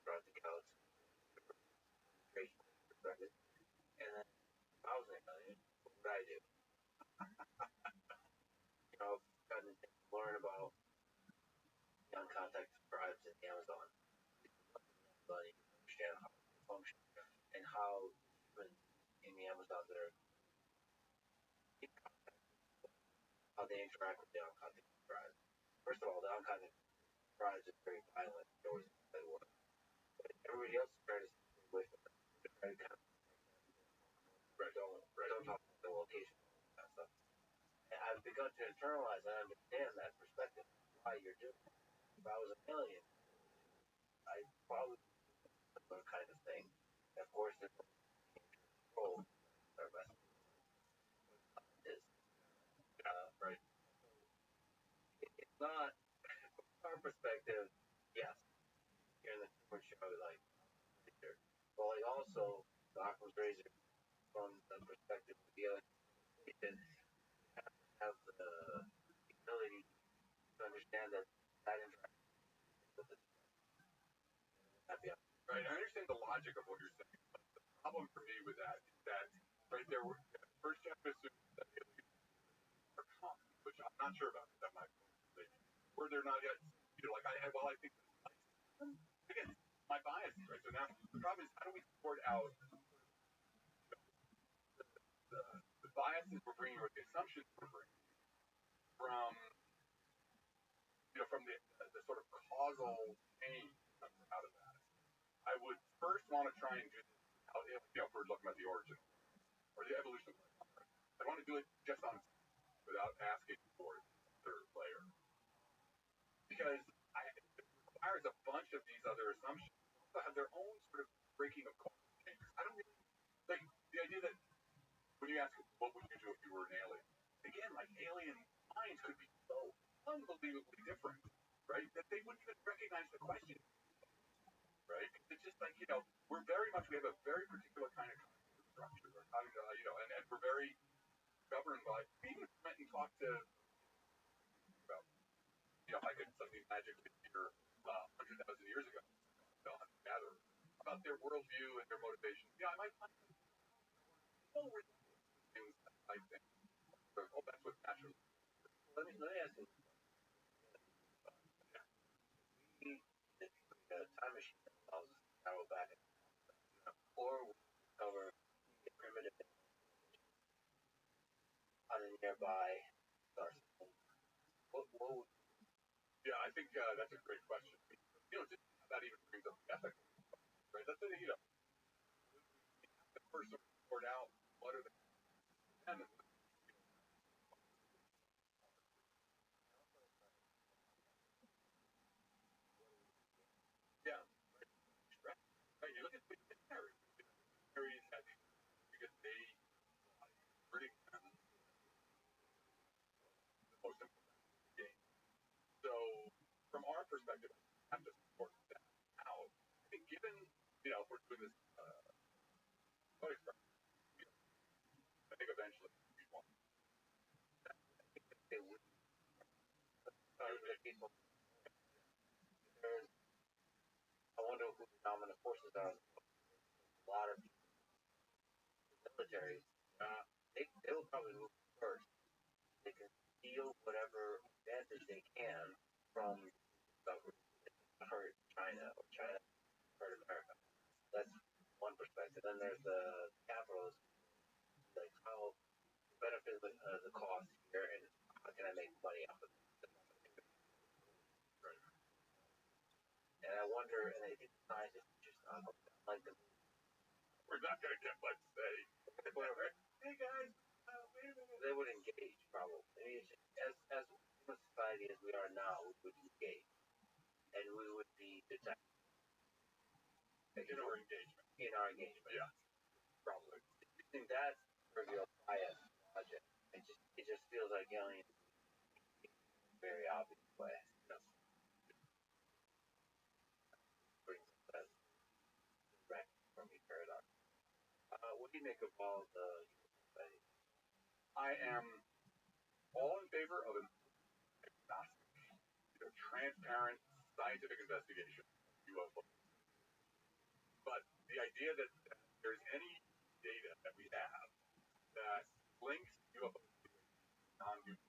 throughout the galaxy. And then I was like, what would I do? Gotten to learn about non-contact tribes in the Amazon. But understand how they function and how humans in the Amazon that are in contact, how they interact with the non-contact tribes. First of all, the non-contact tribes are very violent. They always play war. But everybody else is trying to stay away from them. They're trying to kind of don't talk about the location and that stuff. And I've begun to internalize and understand that perspective, why you're doing it. If I was an alien, I probably similar kind of thing. And of course, it's control our best is right. It's not from our perspective. Yes, here in the different show, like, but like also the Occam's razor from the perspective of the other, it have the ability to understand that interaction with the right. I understand the logic of what you're saying. But the problem for me with that is that right there, first you have to assume that the are common, which I'm not sure about. That might be where they're not yet. Like I think again, my bias, right? So now the problem is how do we sort out the biases we're bringing or the assumptions we're bringing from from the sort of causal chain out of that. I would first want to try and do this if we're looking at the origin or the evolution of life. I want to do it just on without asking for the third layer. Because it requires a bunch of these other assumptions that have their own sort of breaking of causal chains. I don't really like the idea that when you ask what would you do if you were an alien, again, like alien minds could be so unbelievably different, right? That they wouldn't even recognize the question, right? It's just like we have a very particular kind of structure, and we're very governed by. We even went and talked to, I could suddenly magically appear 100,000 years ago, gather about their worldview and their motivation. Yeah, I might find things I think. That's what naturally. Let me ask you. The time machine allows us to travel back, or we cover a primitive on a nearby star system. What would? Yeah, I think that's a great question. Just that even brings up ethics, right? That's the first sort out what are the yeah, right. You look at the Harry. Harry's had these because they pretty the most important game. So from our perspective, we have to sort that out. I think given if we're doing this I think eventually we want They would. People. There's. I wonder who the dominant forces are. A lot of military. They will probably move first. They can steal whatever advantage they can from hurt China or China hurt America. That's one perspective. Then there's the capitalism, like how benefit the cost here and how can I make money off of it. And I wonder, and I think scientists just like them. we're not going to get much say. Hey guys, wait a minute. They would engage probably. I mean, as human society as we are now, we would engage. we would be detected in our engagement. Yeah, Probably. I think that's trivial bias logic. It just feels like aliens in a very obvious way. Yes. Brings us that direct from the paradox. What do you make of all the studies? I am all in favor of an agnostic, transparent scientific investigation of UFO. But the idea that there's any data that we have that links UFO to non-human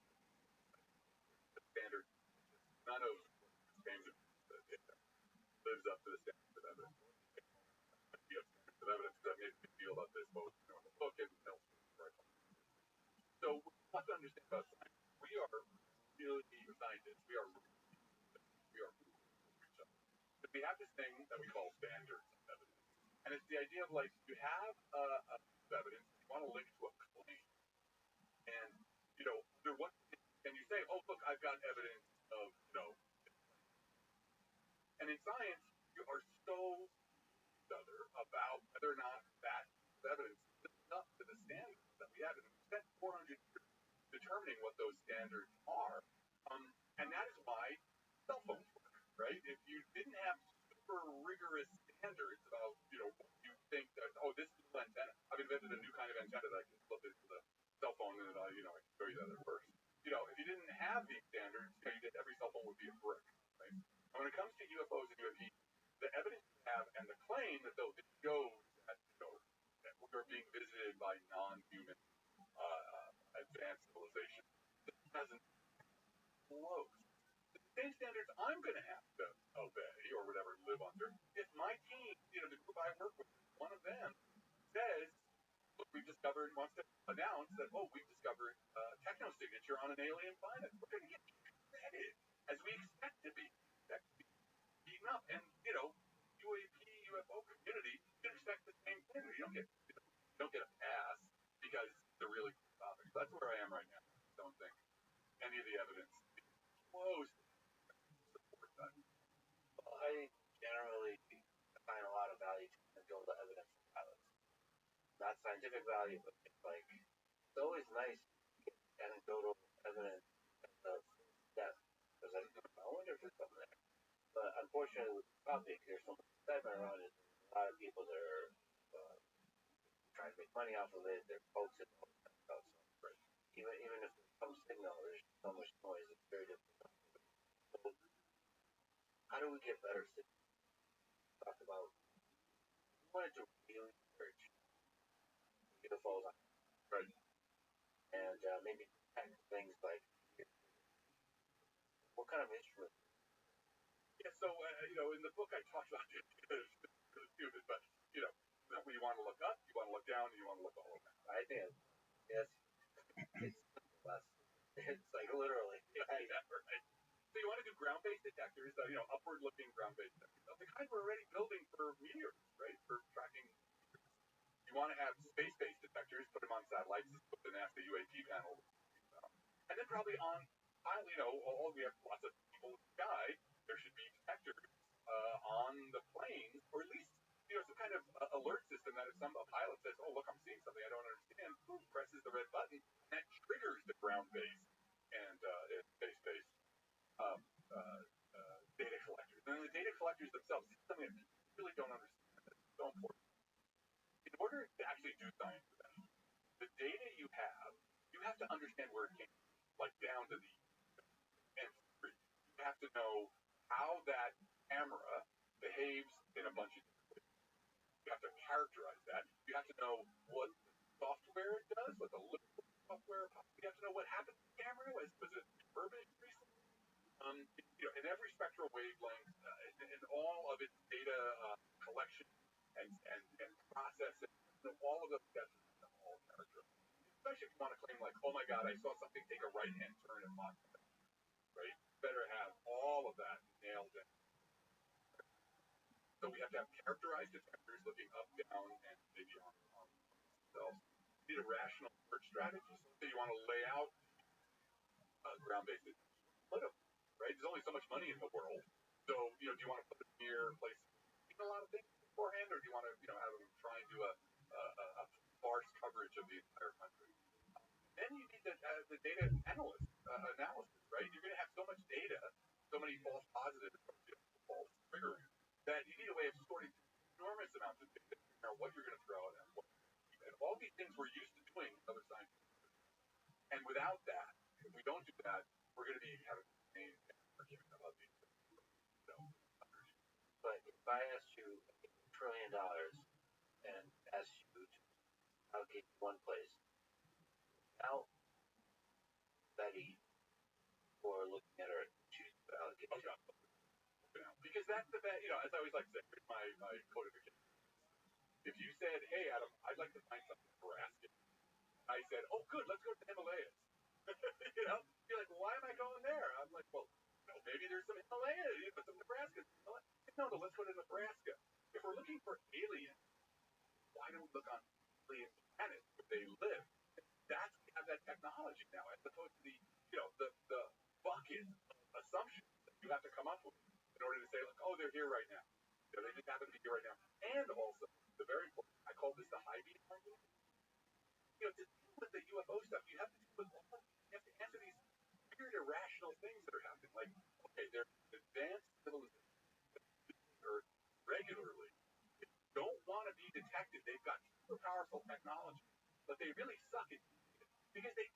standard, none of the claims that it lives up to the standards of evidence. The standards of evidence that made a big deal about this both in the book and elsewhere. So we have to understand about science. We are really scientists. We are research. But we have this thing that we call standards of evidence. And it's the idea of like you have a evidence, you want to link to a claim. And under what can you say, oh look, I've got evidence of, and in science, you are so other about whether or not that evidence lives up to the standards that we have. And we spent 400 years determining what those standards are. And that is why cell phones work, right? If you didn't have super rigorous standards about, what you think that, this little antenna, I've invented a new kind of antenna that I can flip into the cell phone and, I can show you that at first. If you didn't have these standards, every cell phone would be a brick, right? And when it comes to UFOs and UAPs, the evidence you have and the claim that it shows that, that we are being visited by non-human advanced civilization, it doesn't close. The same standards I'm going to have to obey or whatever, live under. If my team, the group I work with, one of them says, look, wants to announce that, we've discovered techno signature on an alien planet. We're going to get credit as we expect to be. Beaten up. And, UAP, UFO community, you can expect the same thing. You don't get a pass because it's a really cool topic. That's where I am right now. I don't think any of the evidence is close to support that. Well, I generally find a lot of value to build the evidence of pilots. Not scientific value, but it's always nice to get anecdotal evidence of death. Because I wonder if there's something there. But unfortunately, with the topic, there's so much excitement around it. A lot of people that are trying to make money off of it. They're hoaxing all that stuff. So, even if there's some signal, there's so much noise. It's very difficult. So, how do we get better signals? Talk about. We wanted to really research UFOs on right. And maybe detect things like what kind of instruments. Yeah, so, in the book I talked about it, it's stupid, but, when you want to look up, you want to look down, and you want to look all around. I think it's less. It's like literally. Right. Right. So you want to do ground-based detectors, upward-looking ground-based detectors. The kind we're already building for meteors, right, for tracking meteors. You want to have space-based detectors, put them on satellites, put the NASA UAP panel, and then probably on, we have lots of people in the sky, there should be detectors on the planes, or at least, some kind of alert system that if a pilot says, look, I'm seeing something I don't understand, boom, presses the red button, and that triggers the ground-based and space-based data collectors. And the data collectors themselves, this is something that people really don't understand. It's so important. In order to actually do science with that, the data you have to understand where it came from, like down to the nth degree. You have to know how that camera behaves in a bunch of different ways. You have to characterize that. You have to know what software it does, what the liquid software. You have to know what happened to the camera. Was it refurbished recently? In every spectral wavelength, in all of its data collection and processing, all of those steps are all characterized. Especially if you want to claim like, oh my God, I saw something take a right-hand turn at Mach 7, right? You better have all of that nailed down. So we have to have characterized detectors looking up, down, and maybe on themselves. You need a rational search strategy. So you want to lay out ground-based detectors. Split them, right? There's only so much money in the world. So, do you want to put them near places a lot of things beforehand, or do you want to, have them try and do a sparse coverage of the entire country? Then you need the data analysis, right? You're going to have so much data, so many false positives, false triggering, that you need a way of sorting enormous amounts of data to figure out what you're going to throw at them. And all these things we're used to doing with other scientists. And without that, if we don't do that, we're going to be having the same argument about these things. But if I asked you $1 trillion and asked you to allocate one place, how study for looking at our choose to allocate? Because that's the best, as I always like to say, here's my codification. If you said, hey, Adam, I'd like to find something in Nebraska, I said, oh, good, let's go to the Himalayas. You're like, well, why am I going there? I'm like, well, maybe there's some Himalayas, some Nebraska. No, let's go to Nebraska. If we're looking for aliens, why don't we look on alien planets where they live? We have that technology now, as opposed to the bucket of assumptions that you have to come up with in order to say, like, oh, they're here right now. They just happen to be here right now. And also, the very important, I call this the high beam argument. To deal with the UFO stuff, you have to deal with you have to answer these weird, irrational things that are happening. Like, okay, they're advanced civilizations Earth regularly. They don't want to be detected. They've got super powerful technology, but they really suck at it because they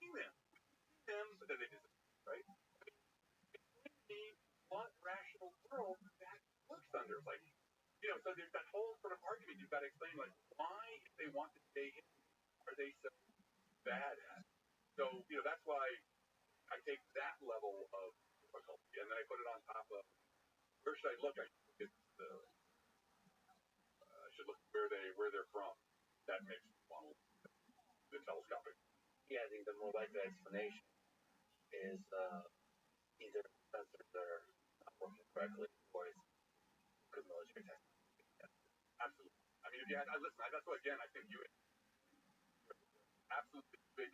see them, but then they disappear, right? Explain to me what rational world that works under. Like, so there's that whole sort of argument you've got to explain, like, why, if they want to stay in, are they so bad at it? So, that's why I take that level of difficulty and then I put it on top of where should I look? I should look where they're from. That makes me want to look at the telescopic. Yeah, I think the more likely explanation is either sensors are not working correctly or it's good military technology. Absolutely. I mean, if you had, listen, that's why, again, I think you absolutely big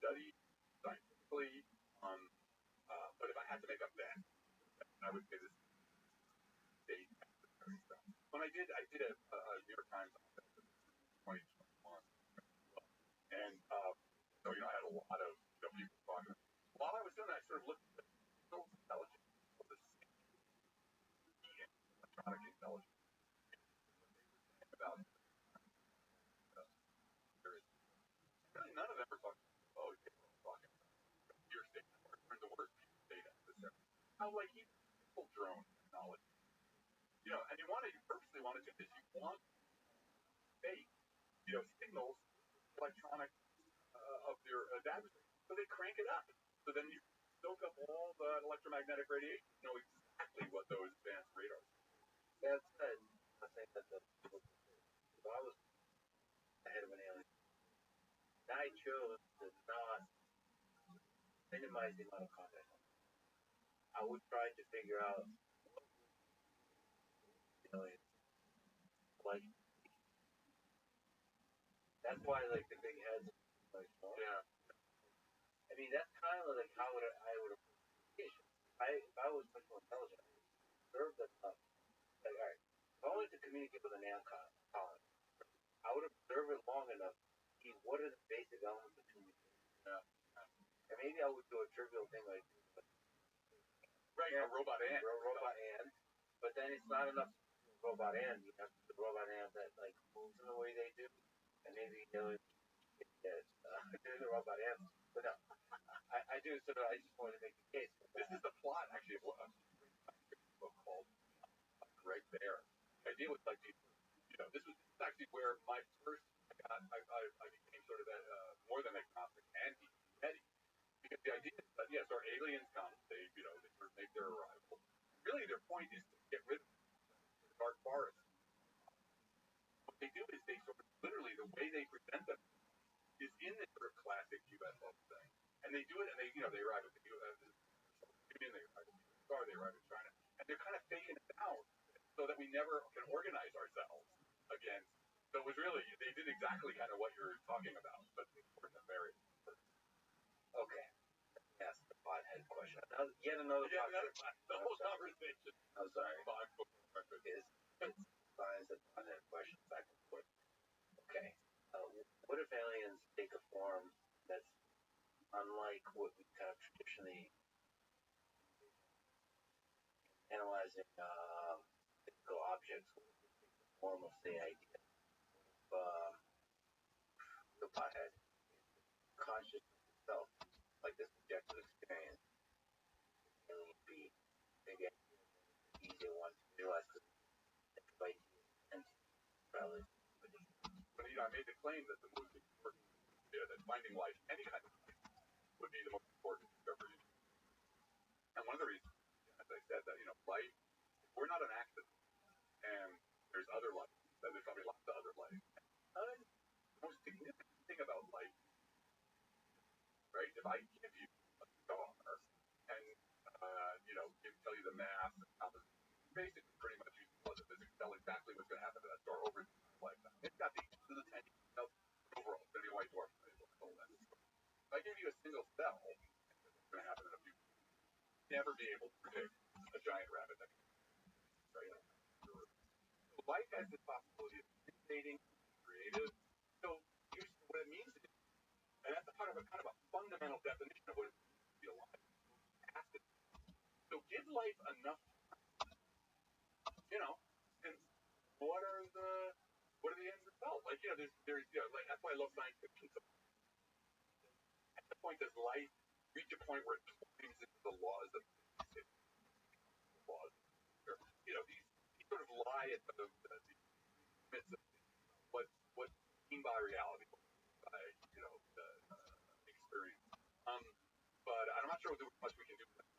study scientifically. But if I had to make a bet, I would say this state stuff. When I did a New York Times 2021, and so I had a lot of people talking. While I was doing that, I sort of looked at the signals intelligence of the electronic intelligence about really none of them are talking. Oh, talking your state or the word data. How like even simple drone technology, and you purposely want to do this. You want fake, signals, electronic of your adapters, so they crank it up. So then you soak up all the electromagnetic radiation. You know exactly what those advanced radars. That said, I think that if I was ahead of an alien, I chose to not minimize the amount of contact. I would try to figure out what aliens like. That's why like the big heads. Like, yeah. I mean, that's kind of like how I would approach communication. If I was much more intelligent, I would observe them up. Like, all right, if I wanted to communicate with an ant colony, I would observe it long enough to see what are the basic elements of communication. Yeah. And maybe I would do a trivial thing like right, a robot ant. Robot ant. But then it's not enough robot ant. You have the robot ant that like moves in the way they do, and maybe do the robot ant. But no, I do sort of. I just wanted to make the case. This is the plot actually of a book called Greg Bear. The idea was like this was actually where my first I became sort of more than agnostic anti-Eddie. Because the idea is that yes, our aliens come, they sort of make their arrival. Really, their point is to get rid of the dark forest. What they do is they sort of literally the way they present them is in this sort of classic UFO thing, and they do it, and they arrive at the U.S. They arrive at the star, they arrive in China, and they're kind of faking it out so that we never can organize ourselves against. So it was really they did exactly kind of what you're talking about, but for the very okay. Ask the pothead question. question. Yet another the whole conversation. I'm sorry. Is science and content questions back and forth. Okay. What if aliens take a form that's unlike what we kind of traditionally analyzing physical objects, the form of, say, idea of the pothead, consciousness itself, like this subjective experience, alien being, maybe easier one to realize because it's like probably. But I made the claim that the most important, that finding life, any kind of life, would be the most important discovery. And one of the reasons, as I said, that life, we're not an accident, and there's other life. There's probably lots of other life. The most significant thing about life, right? If I give you a star and tell you the mass and composition, basically pretty much use laws of physics, tell exactly what's going to happen to that star over its lifetime. It's got the 10 to the 10 overall. It's going to be a white dwarf. If I give you a single cell, what's going to happen in a few years? Never be able to predict a giant rabbit that can, right? So life has this possibility of innovating, creative. So here's what it means to be, and that's a kind of a fundamental definition of what it means to be alive. So give life enough, and what are the end result? Like, there's like, that's why I love science fiction. So at the point does life reach a point where it climbs into the laws of physics, laws, or, these sort of lie at the limits of what's seen by reality, by the experience. But I'm not sure there's much we can do with that.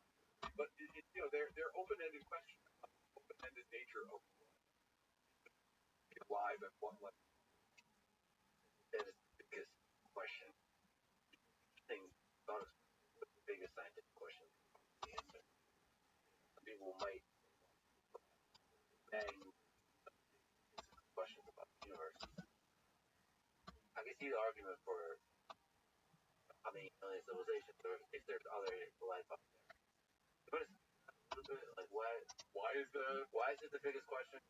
But they're open-ended questions, open-ended nature of live and what life. That is the biggest question. Things thought of the biggest scientific question. The answer. Some people might bang questions about the universe. I can see the argument for how many alien civilizations, or if there's other life out there. But it's a little bit like why is it the biggest question?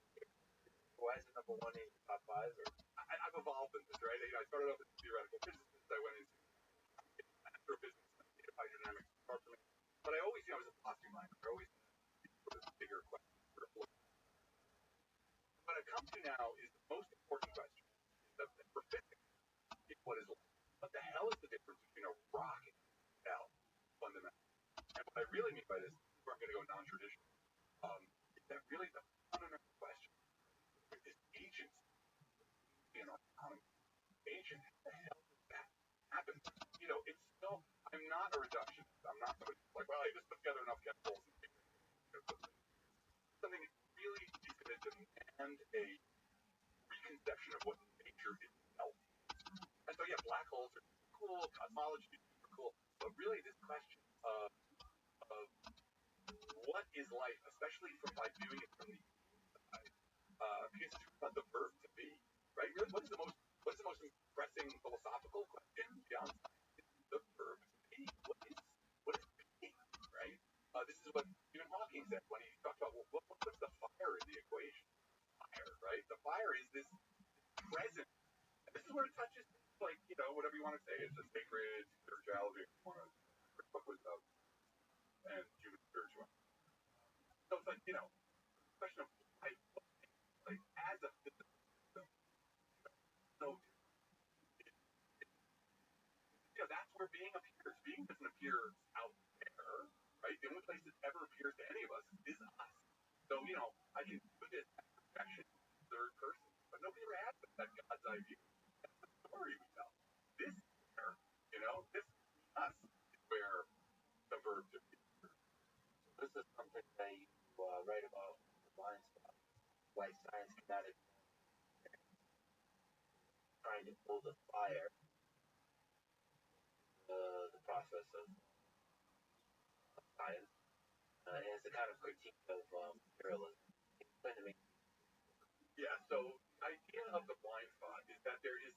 Why is it number one in the top five? Or I've evolved in this, right? I started off as a theoretical physicist. I went into astrophysics, hydrodynamics, but I always, I was a philosophy minor. I always sort of bigger question. What I've come to now is the most important question. For physics, what is life? What the hell is the difference between a rock and a cell, fundamentally? And what I really mean by this, where I'm going to go non-traditional, is that really the fundamental question is agency in our economy. Agent, how the hell does that happen? It's still, I'm not a reductionist. I'm not somebody who's like, well, I just put together enough chemicals and something that really is going to demand a reconception of what nature itself is. And so, yeah, black holes are cool, cosmology is super cool, but really this question of what is life, especially by viewing it from the inside, because it's about the verb to be, right? Really, what's the most pressing philosophical question beyond science? The verb to be. What is being, right? This is what Stephen Hawking said when he talked about what's the fire in the equation? Fire, right? The fire is this present. And this is where it touches, like, whatever you want to say. It's a sacred spirituality. Book was and human spirituality. So it's like, question of life, like as a physical system. So that's where being appears. Being doesn't appear out there, right? The only place it ever appears to any of us is us. So, I can put this projection third person, but nobody ever has that God's eye view. That's the story we tell. This is where, this us is where the verb to be. This is something that you write about the blind spot. Why science cannot trying to pull the fire, the process of science, and it's a kind of critique of materialism. Explain to me. Yeah, so the idea of the blind spot is that there is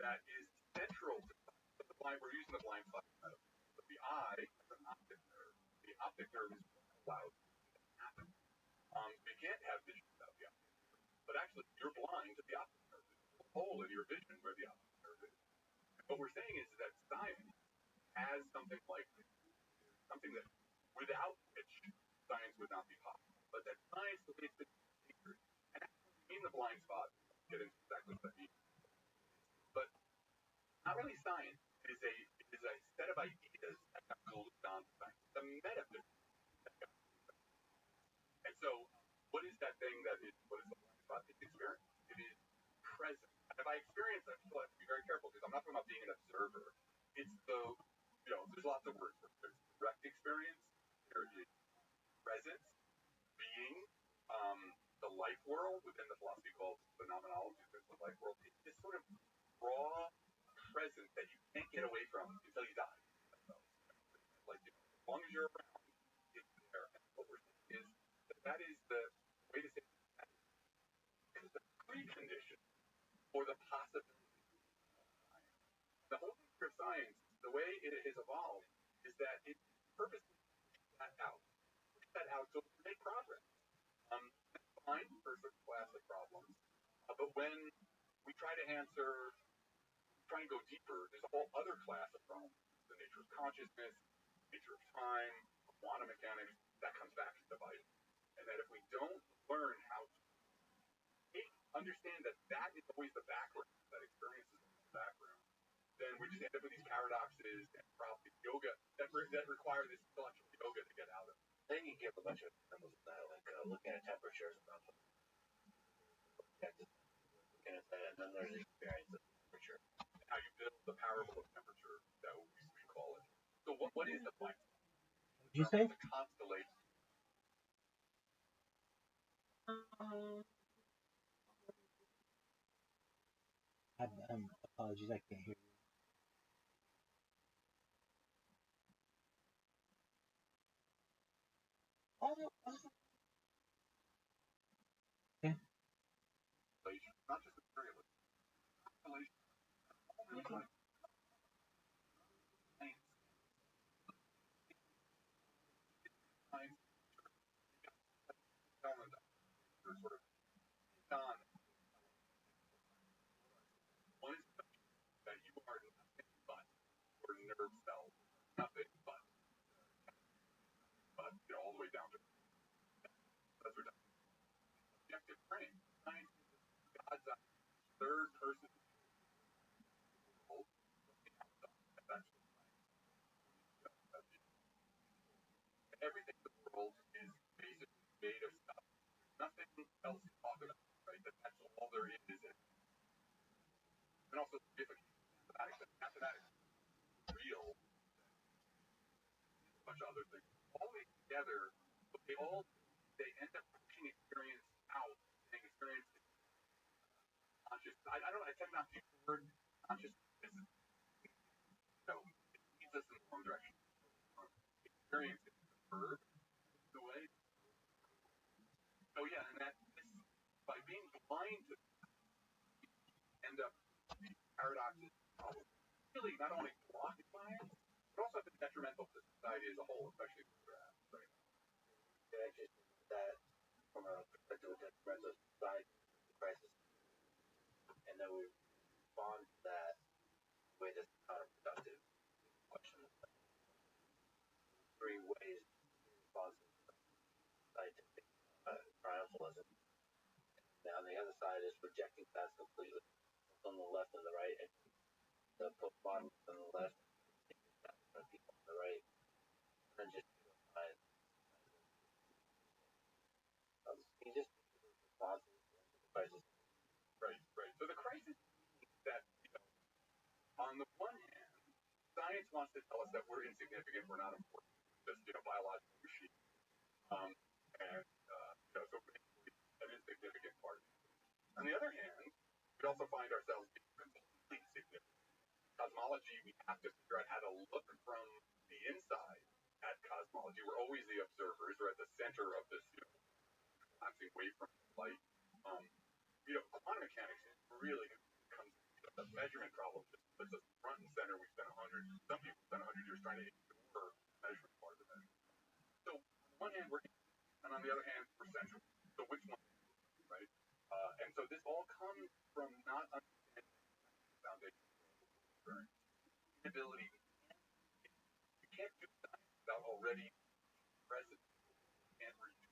that is central to the blind. We're using the blind spot. the eye has an optic nerve. The optic nerve is what allows it to happen. You can't have vision without the optic nerve. But actually, you're blind to the optic nerve. There's a hole in your vision where the optic nerve is. And what we're saying is that science has something like this, something that without which science would not be possible. But that science, the way it's been configured, and actually in the blind spot, I'll get into exactly what that means. But not really science. It is a set of ideas that got glued onto science. It's a metaphysics that got glued onto science. And so, what is that thing that is, what is the blind spot? It's experience. It is present. And by experience, I still have to be very careful because I'm not talking about being an observer. It's the, there's lots of words. There's direct experience, there is presence, being, the life world within the philosophy called phenomenology. There's the life world. It's this sort of raw presence that you can't get away from until you die. Like, as long as you're around, it's there. And what we're saying is that is the way to say that is the precondition for the possibility of science. The whole nature of science, the way it has evolved, is that it purposely push that out so we make progress. That's fine for a certain class of problems, but when we try to answer, try and go deeper, there's a whole other class of problems. The nature of consciousness, nature of time, quantum mechanics, that comes back to the vital. And that if we don't learn how to understand that that is always the background, that experience is the background, then we just end up with these paradoxes and probably yoga that require this intellectual yoga to get out of. Then you give a bunch of examples of that, like looking at temperatures and looking at that, and then there's the experience of temperature. And how you build the parable of temperature, that we call it. So what is the blind spot? Did you say? The constellation. Apologies, I can't hear you. Okay. Not just a materialist. Constellation. Sort of done. One is that you are nothing but your nerve cells, nothing but all the way down to that's what objective frame. Science is God's eye, third person world, looking outside. That's everything in the world is basically made of stuff. Nothing else to talk about, right? That's all there is. And also significant mathematics is real, a bunch of other things. All these together, but they end up pushing experience out, and experience is conscious. I tend not to use the word consciousness. It leads us in the wrong direction. Experience is the verb, the way. Oh yeah, and that is, by being blind to end up these paradoxes, really not only block science, but also have been detrimental to society as a whole, especially where we're at right now. Yeah, just that from a perspective of detrimental society, the crisis, and then we respond to that in a way that's counterproductive. Question three ways to respond to scientific triumphalism. Now, on the other side is rejecting that completely on the left and the right, and the postmodernists on the left, and people on the right, and then just find you just responses to the crisis. Right. So the crisis is that, on the one hand, science wants to tell us that we're insignificant, we're not important, just biological machines, and so basically an insignificant part. On the other hand, we also find ourselves being completely significant. Cosmology, we have to figure out how to look from the inside at cosmology. We're always the observers. We're at the center of this, collapsing wave from light. Quantum mechanics really comes the measurement problem just puts us front and center. We spent some people spent 100 years trying to ability. You can't do science without already present. You can't reach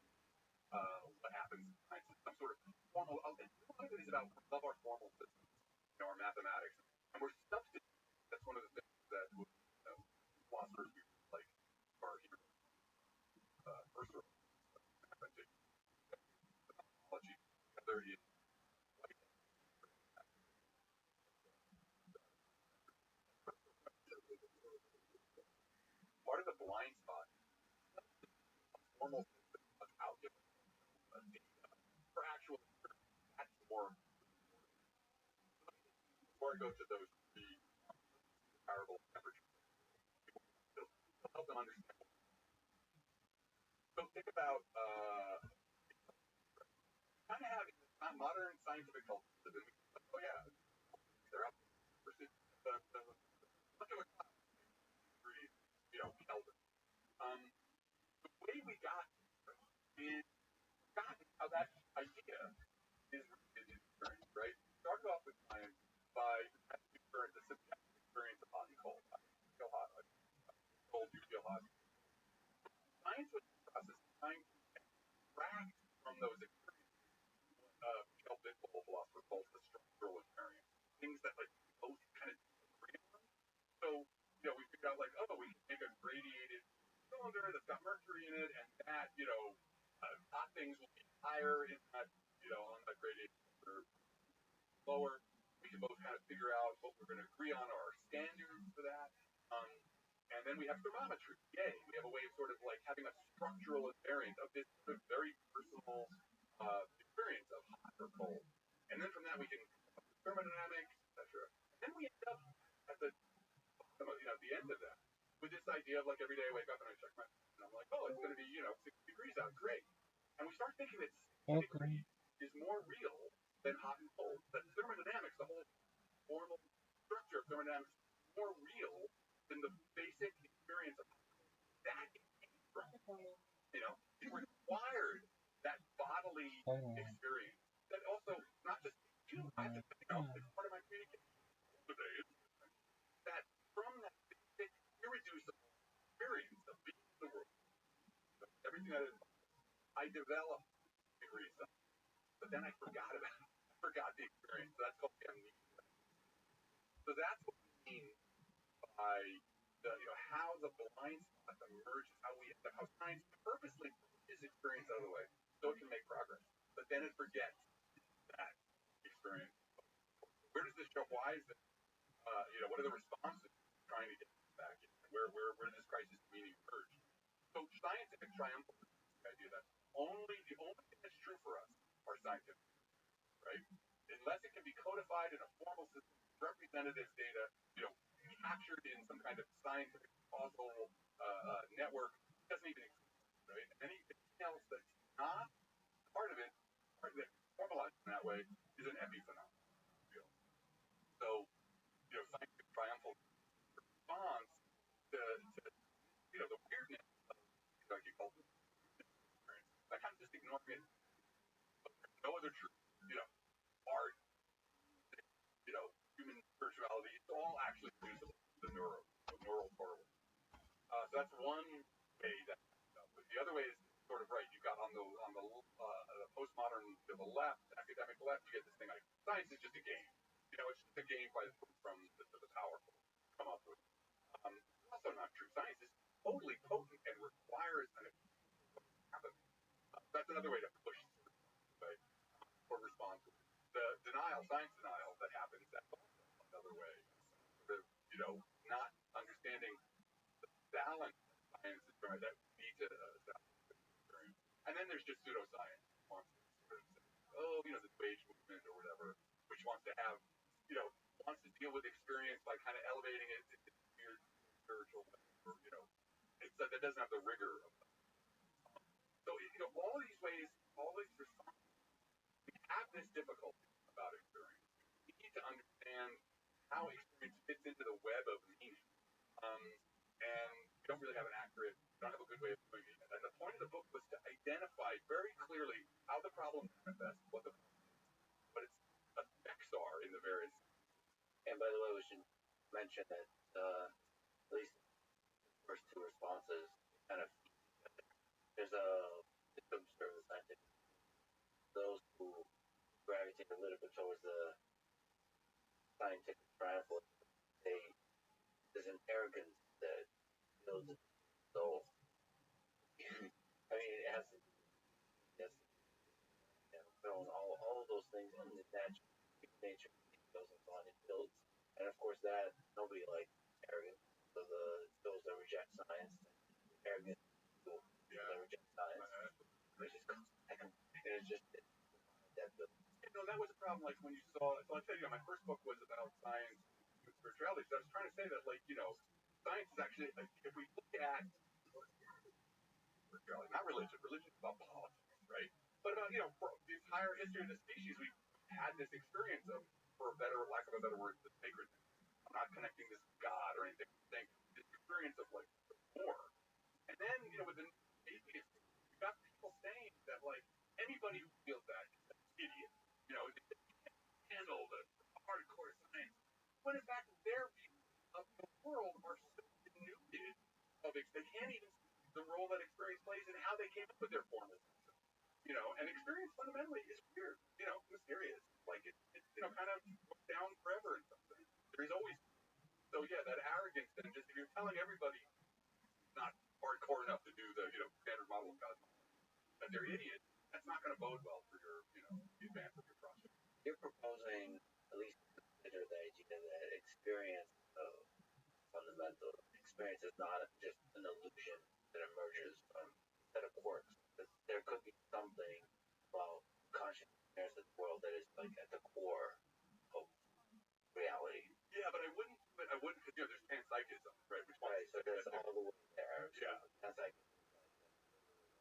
what happens in science. Some sort of formal. A lot of it is about we love our formal systems, our mathematics, and we're substituting. That's one of the things that philosophers like are here. First of all, technology, whether it's part of the blind spot, formal system of algebra, for actual, that's more. Before I go to those three variable temperatures, to help them understand. So think about kind of having modern scientific culture. Oh yeah, they're up versus look at what degrees, Kelvin. The way we got is gotten how that idea is experienced, right? Started off with science by the subjective experience of hot and cold. I feel hot, cold, you feel hot. Science was the process of trying to extract from those experiences what biblical philosopher calls the structural invariance. Things that like both kind of agree on. So, we figured out like, oh, we can make a radiated cylinder that's got mercury in it, and that, hot things will be higher in that, on that radiated cylinder, lower. We can both kind of figure out what we're going to agree on our standards for that. And then we have thermometry. Yay, we have a way of sort of like having a structural invariant of this sort of very personal experience of hot or cold. And then from that we can thermodynamics, etc. And then we end up at the the end of that with this idea of like every day I wake up and I check my and I'm like, oh, it's going to be 60 degrees out, great. And we start thinking that 60 degrees is more real than hot and cold. That thermodynamics, the whole formal structure of thermodynamics, is more real than the basic experience of that it came from. It required that bodily experience. That also not just I have to it's part of my communication today. That from that basic, irreducible experience of being in the world, everything that is, I developed degrees of, but then I forgot about it. I forgot the experience. So that's called amnesia. So that's what we mean by the, how the blind spot emerges, how science purposely pushes experience out of the way so it can make progress. But then it forgets that experience. Where does this show? Why is it? What are the responses trying to get back in? Where does this crisis meaning emerge? So scientific triumphalism is the idea that the only thing that's true for us are scientific, right? Unless it can be codified in a formal system, represented as data, captured in some kind of scientific causal network, it doesn't even exist, right? Anything else that's not part of it, that's formalized in that way, is an epiphenomenon. So, scientific triumphal response to the weirdness of you call it experience. That kind of just ignoring it. But there's no other truth. Art, human spirituality, it's all actually reducible to the neural correlate. So that's one way that. But the other way is sort of right. You got on the postmodern to the left, academic left, you get this thing like science is just a game. It's just a game from the powerful come up with. It's also not true. Science is totally potent and requires an happen. That's another way to push right, for response. The science denial that happens, that's also another way. Not understanding the balance of science that leads to experience. And then there's just pseudoscience. The wage movement or whatever, which wants to have, wants to deal with experience by kind of elevating it to weird spiritual, or, that doesn't have the rigor of that. So, all these ways, all these responses, we have this difficulty about experience. We need to understand how experience fits into the web of meaning. And we don't really have an accurate, we don't have a good way of doing it. And the point of the book was to identify very clearly how the problem manifests, what the problem is, what its effects are in the various. And by the way, we should mention that responses kind of there's a observe the scientific those who gravitate a little bit towards the scientific triumphal they there's an arrogance that feels so I mean it has yes all of those things in the natural nature goes and so on it builds and of course that nobody likes arrogance so those that reject science arrogant people that reject science which is and it's just that that was a problem. Like when you saw, so I tell you, my first book was about science and spirituality. So I was trying to say that, like, science is actually, like, if we look at spirituality, not religion. Religion is about politics, right? But about for the entire history of the species, we've had this experience of, for a better, lack of a better word, the sacred. I'm not connecting this to God or anything. I'm saying this experience of like war. And then with the atheists, you got people saying that like anybody who feels that is an idiot. They can't handle the hardcore science. When in fact their views of the world are so denuded of it, they can't even see the role that experience plays in how they came up with their formula system. And experience fundamentally is weird, mysterious. Like it kind of goes down forever in some sense. There's always so yeah, that arrogance and just if you're telling everybody not hardcore enough to do the standard model of God that they're idiots, that's not going to bode well for your the advance of your project. You're proposing at least consider the idea that experience fundamental experience is not just an illusion that emerges from a set of quirks. That there could be something about conscious experience of the world that is like at the core of reality. Yeah, but I wouldn't because there's panpsychism, right? Which right, so there's all the way there. Yeah. That's like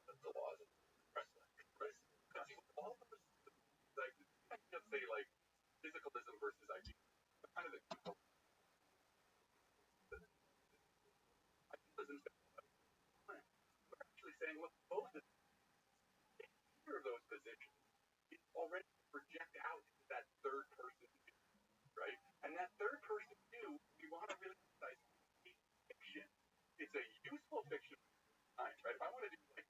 the laws of wrestling. Right. All of those like let's say like physicalism versus idealism. Kind of the idealism we're actually saying, look, both of either of those positions is already project out into that third person view, right? And that third person view, we want to really emphasize fiction. It's a useful fiction time, right? If I want to do like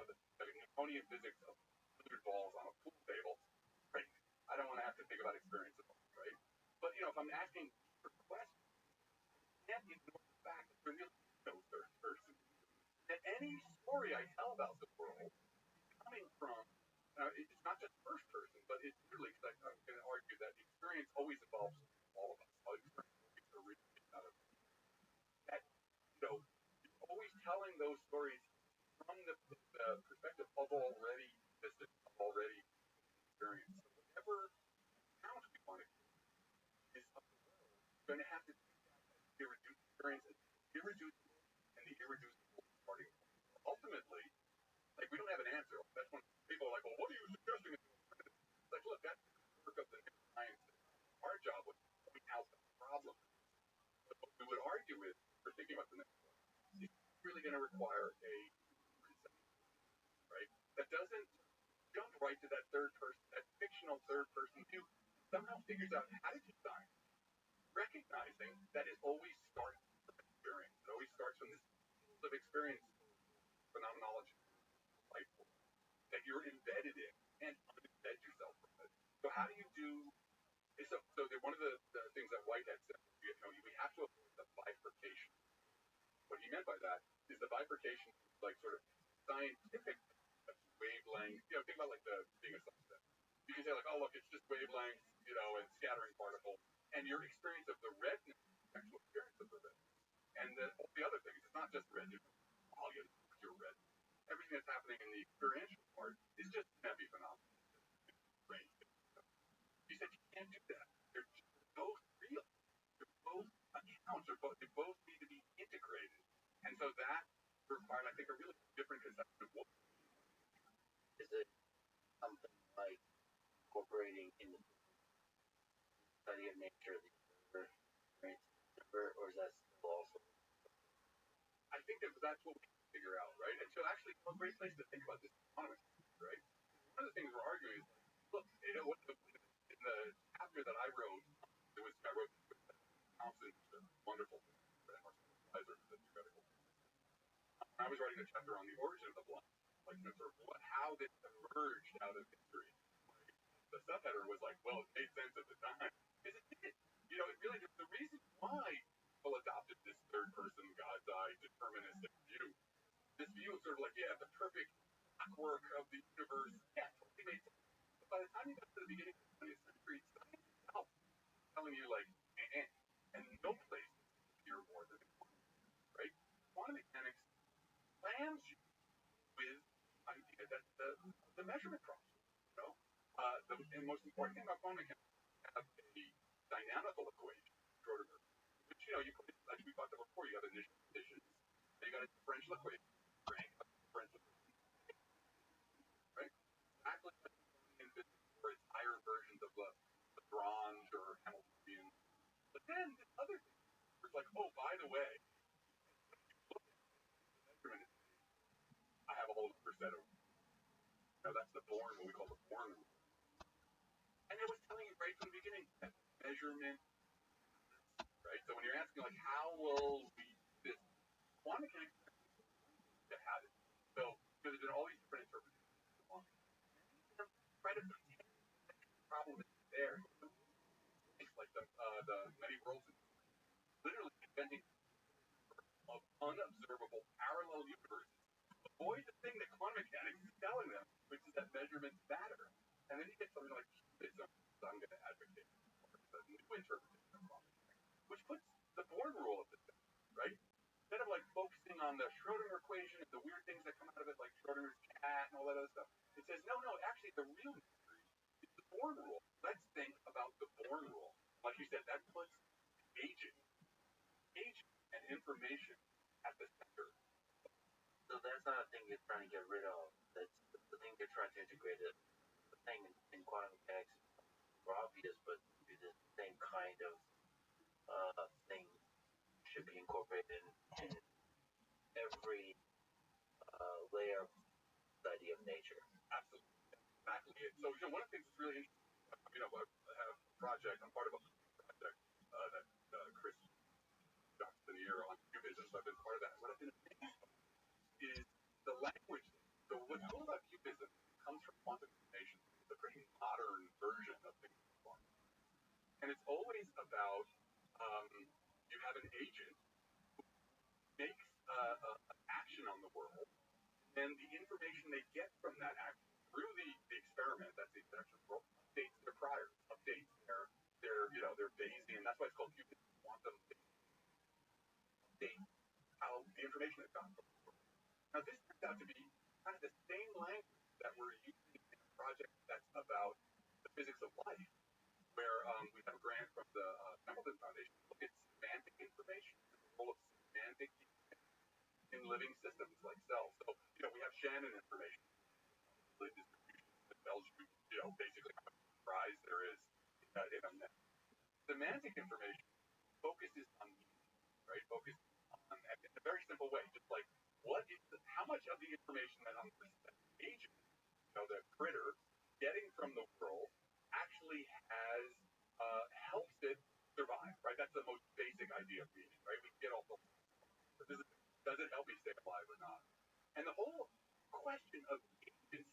the Newtonian physics of 100 balls on a pool table, right? I don't want to have to think about experience at all, right? But if I'm asking for questions, I can't ignore the fact that there really is no third person. That any story I tell about the world is coming from it's not just first person, but it's really because I'm going to argue that experience always involves all of us. All experience originates out of that. You're always telling those stories from the perspective of already existed, of already experienced. So whatever account we want to give is going to have to take that irreducible experience as irreducible and the irreducible starting point. Ultimately, like we don't have an answer. That's when people are like, well, what are you suggesting? It's like, look, that's the work of the science. Our job was to point out the problem. But what we would argue is, for thinking about the next one, it's really going to require a right? That doesn't jump right to that third person, that fictional third person view. Somehow figures out how to design, recognizing that it always starts from experience. It always starts from this field of experience phenomenology, life that you're embedded in and unembed yourself from it. So how do you do? So one of the things that White had said, we have to avoid the bifurcation. What he meant by that is the bifurcation, like sort of scientific wavelength. Think about like the being a sunset. You can say like, oh look, it's just wavelengths, and scattering particles, and your experience of the redness, the actual experience of the redness, and all the other things. It's not just red. Volume, your red. Everything that's happening in the experiential part is just an epiphenomenon. He said you can't do that. They're both real. They're both accounts. They both need to be integrated. And so that requires, I think, a really different conception of what is it something like incorporating in the study of nature the experience or is that still also I think that's what we can figure out, right? And so actually a great place to think about this autonomous, right? One of the things we're arguing is look, in the chapter that I wrote, I wrote with Thompson, who's a wonderful advisor to the theoretical. I was writing a chapter on the origin of the blind, like sort of how this emerged out of history. The subheader was like, well, it made sense at the time. Because it did. It really did. The reason why people adopted this third-person God's eye deterministic view, this view of sort of like, yeah, the perfect work of the universe, yeah, totally made sense. But by the time you got to the beginning of the 20th century, science itself telling you like, and no place here more than right? Quantum mechanics slams you with the idea that the measurement problem, the most important thing about quantum mechanics is have a dynamical equation, Schrodinger, which you put like we talked about before, you have initial conditions, then you got a differential equation, differential equation, right? Exactly like in physics or its higher versions of the Lagrange or Hamiltonian. But then this other thing is like, oh, by the way, measurement, I have a whole other set of, that's the Born, what we call the Born rule. And it was telling you right from the beginning that measurement, right? So when you're asking like, how will we do this? Quantum mechanics that had it. So there's been all these different interpretations of quantum mechanics. Right at the problem is there. Like the many worlds, literally inventing of unobservable parallel universes. Avoid the thing that quantum mechanics is telling them, which is that measurements matter. And then you get something like cubism, so I'm going to advocate for the new interpretation of quantum mechanics, which puts the Born rule at the center, right? Instead of like focusing on the Schrodinger equation and the weird things that come out of it, like Schrodinger's cat and all that other stuff, it says, no, actually the real mystery is the Born rule. Let's think about the Born rule. Like you said, that puts agent and information at the center. So that's not a thing you're trying to get rid of. That's the thing you're trying to integrate it. The thing in quantum mechanics is obvious, but the same kind of thing should be incorporated in every layer of the idea of nature. Absolutely. Exactly. So one of the things that's really interesting, I have a project, I'm part of a project that Chris Johnson here on cubism, so I've been part of that. What I've been amazed by is the language. So what's cool about cubism comes from quantum information. It's a pretty modern version of things like quantum. And it's always about you have an agent who makes an action on the world, and the information they get from that action through the experiment, that's the interaction world, updates their priors, updates their Bayesian, that's why it's called cubism, quantum update how the information is gotten from the world. Now this turns out to be kind of the same language that we're using in a project that's about the physics of life, where we have a grant from the Templeton Foundation to look at semantic information and the role of semantic in living systems like cells. So, we have Shannon information, the distribution that tells you, basically how much prize there is in a net. Semantic information focuses on meaning, right? Focuses on, in a very simple way, just like how much of the information that that agent, the critter, getting from the world actually helps it survive, right? That's the most basic idea of meaning, right? We get all the does it help me stay alive or not? And the whole question of agency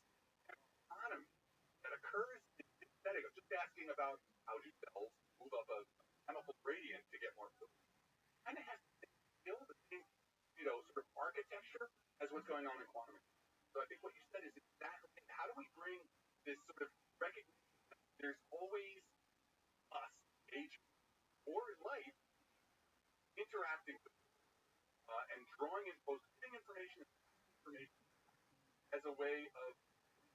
and autonomy that occurs in this setting of just asking about how do cells move up a chemical gradient to get more food, kind of has still the same, sort of architecture as what's going on in quantum mechanics. So I think what you said is exactly how do we bring this sort of recognition that there's always us, agent, or life interacting with and drawing in both giving information as a way of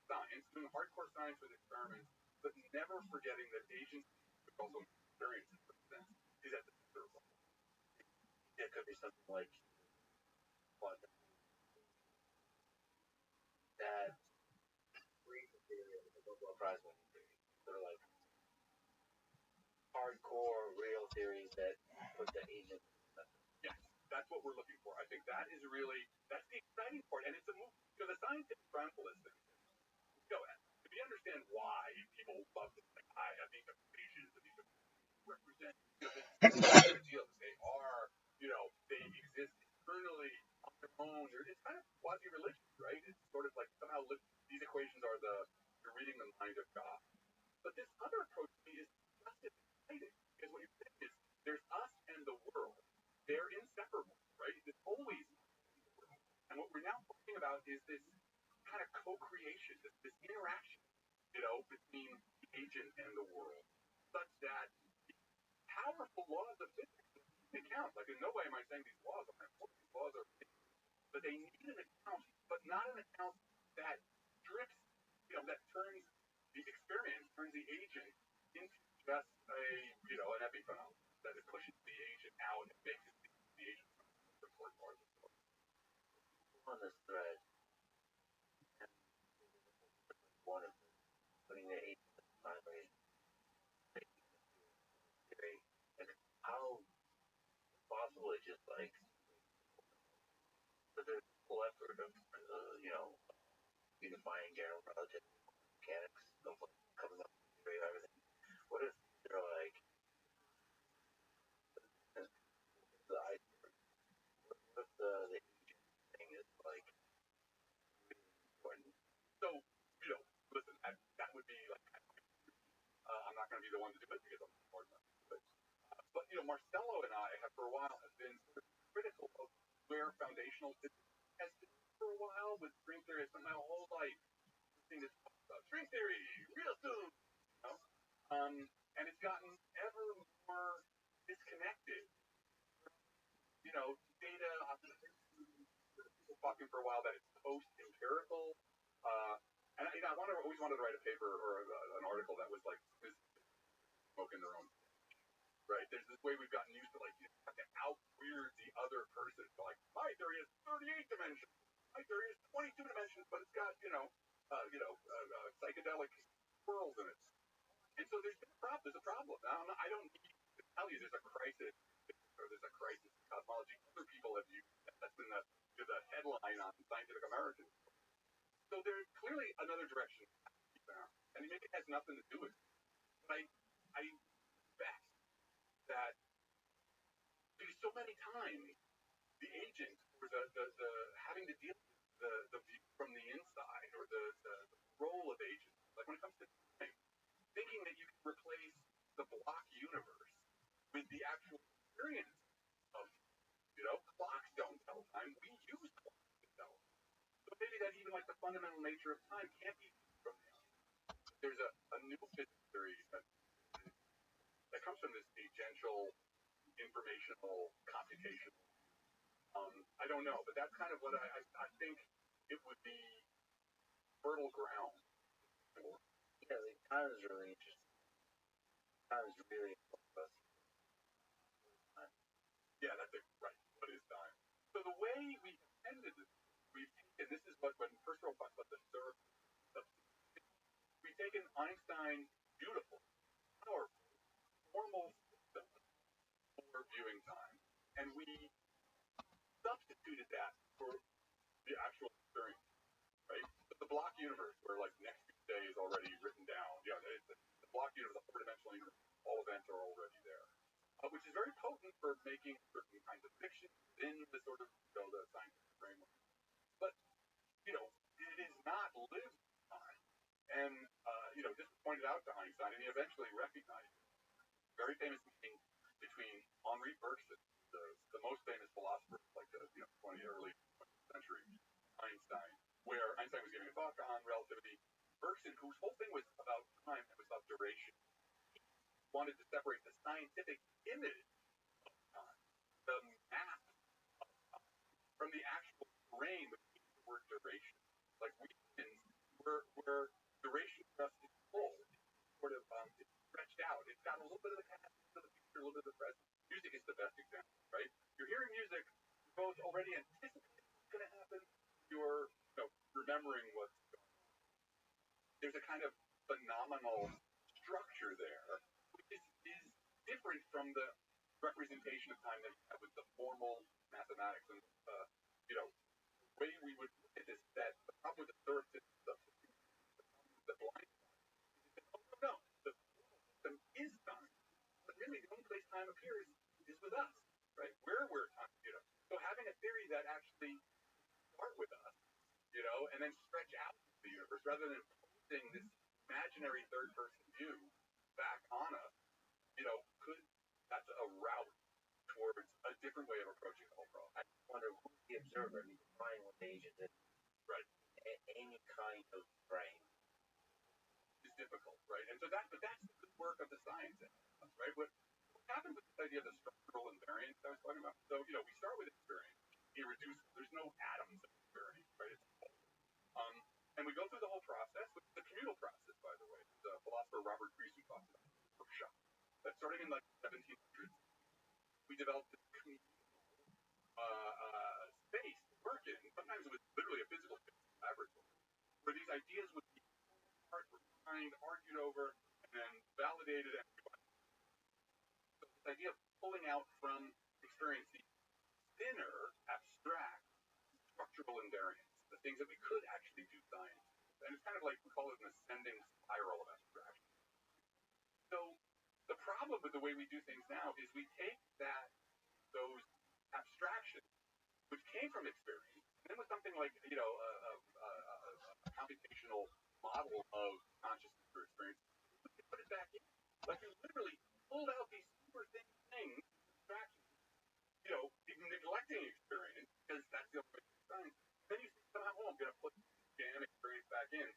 science, doing hardcore science with experiments, but never forgetting that agency, which also experience in some sense, is at the center of life. It could be something like quantum that Nobel Prize winning theory. They're like hardcore real theories that put the agent. Yes, that's what we're looking for. I think that's the exciting part, and it's a move. The scientific frontalist thing. If you understand why people love this, like I have these equations and these represent deals. They are, they exist internally on their own. It's kind of quasi-religious, right? It's sort of like somehow these equations are you're reading the mind of God. But this other approach to me is just as exciting, because what you're saying is there's us and the world. They're inseparable, right? It's always the world. And what we're now talking about is this kind of co-creation, this interaction, between the agent and the world, such that powerful laws of physics account. Like, in no way am I saying these laws are important. These laws are, but they need an account, but not an account that strips, that turns the experience, turns the agent into just an epiphenomenon, that it pushes the agent out and makes the agent the important part of the story. On this thread, and one of them, putting the agent in the primary theory, and how possible it just like, but there's a whole effort of, unifying general relativity mechanics, of coming up with a theory of everything. What if they're like, the iceberg? What if the agent thing is like really important? So, listen, that would be like, I'm not going to be the one to do it because I'm more than that. But Marcello and I have for a while been sort of critical of where foundational physics has been for a while with string theory. It's my whole life thing to talk about string theory real soon, and it's gotten ever more disconnected. Data. People talking for a while that it's post-empirical, and I always wanted to write a paper or an article that was like smoking their own. Right? There's this way we've gotten used to, like, you have to out-weird the other person. So, like, my theory is 38 dimensions. My theory is 22 dimensions, but it's got, psychedelic swirls in it. And so there's a problem. Now, I don't need to tell you there's a crisis, or there's a crisis in cosmology. Other people have used that. That's been the headline on Scientific American. So there's clearly another direction and maybe it has nothing to do with it. But I bet that because so many times the agent or the having to deal with the view from the inside, or the role of agent, like when it comes to time, thinking that you can replace the block universe with the actual experience of, clocks don't tell time. We use clocks to tell. So maybe that even like the fundamental nature of time can't be from the outside. There's a new physics theory that comes from this agential, informational, computational. I don't know, but that's kind of what I think it would be fertile ground. Yeah, the time is really interesting. Time is really important. Yeah, that's it. Right. What is time? So the way we intended it, and this is what when Kurzweil talks about the third, we've taken Einstein's beautiful, powerful, formal system for viewing time, and we substituted that for the actual experience, right? But the block universe, where like next day is already written down, the block universe, the four-dimensional universe, all events are already there, which is very potent for making certain kinds of fiction in the sort of the scientific framework. But it is not lived time, and this was pointed out to Einstein, and he eventually recognized it. Very famous meeting between Henri Bergson, the most famous philosopher, like the early 20th century, Einstein, where Einstein was giving a talk on relativity. Bergson, whose whole thing was about time and was about duration, wanted to separate the scientific image of time, the map of time, from the actual frame of the word duration. Like we humans, where duration for us is full, sort of it's stretched out. It's got a little bit of the past, a little bit of the future, a little bit of the present. Music is the best example, right? You're hearing music, you're both already anticipating what's going to happen. You're remembering what's going on. There's a kind of phenomenal structure there, which is different from the representation of time that we have with the formal mathematics and the way we would look at this set. The problem with the third system, the blind spot, is that no, the formal system is time, but really the only place time appears is with us, right? We're time, So having a theory that actually start with us, and then stretch out the universe rather than posting this imaginary third-person view back on us. Could that's a route towards a different way of approaching the whole problem. I wonder who's the observer. You define what the agent is. Right. Any kind of frame is difficult, right? And so that's the good work of the science, right? What happens with this idea of the structural invariance I was talking about? So, we start with experience, irreducible. There's no atoms of experience, right? It's and we go through the whole process, which is the communal process, by the way. The philosopher Robert Creasy talks about Rothschild. That starting in like 1700s, we developed this communal space to work in. Sometimes it was literally a physical laboratory, where these ideas would be refined, argued over, and then validated. And so this idea of pulling out from experience the thinner, abstract, structural invariance, the things that we could actually do science. And it's kind of like, we call it an ascending spiral of abstraction. So the problem with the way we do things now is we take those abstractions, which came from experience, and then with something like, a computational model of consciousness or experience, we can put it back in. Like, you literally pulled out these super thin things, abstractions, neglecting experience, because that's the only way to do science. Then you somehow, I'm going to put jam experience back in, and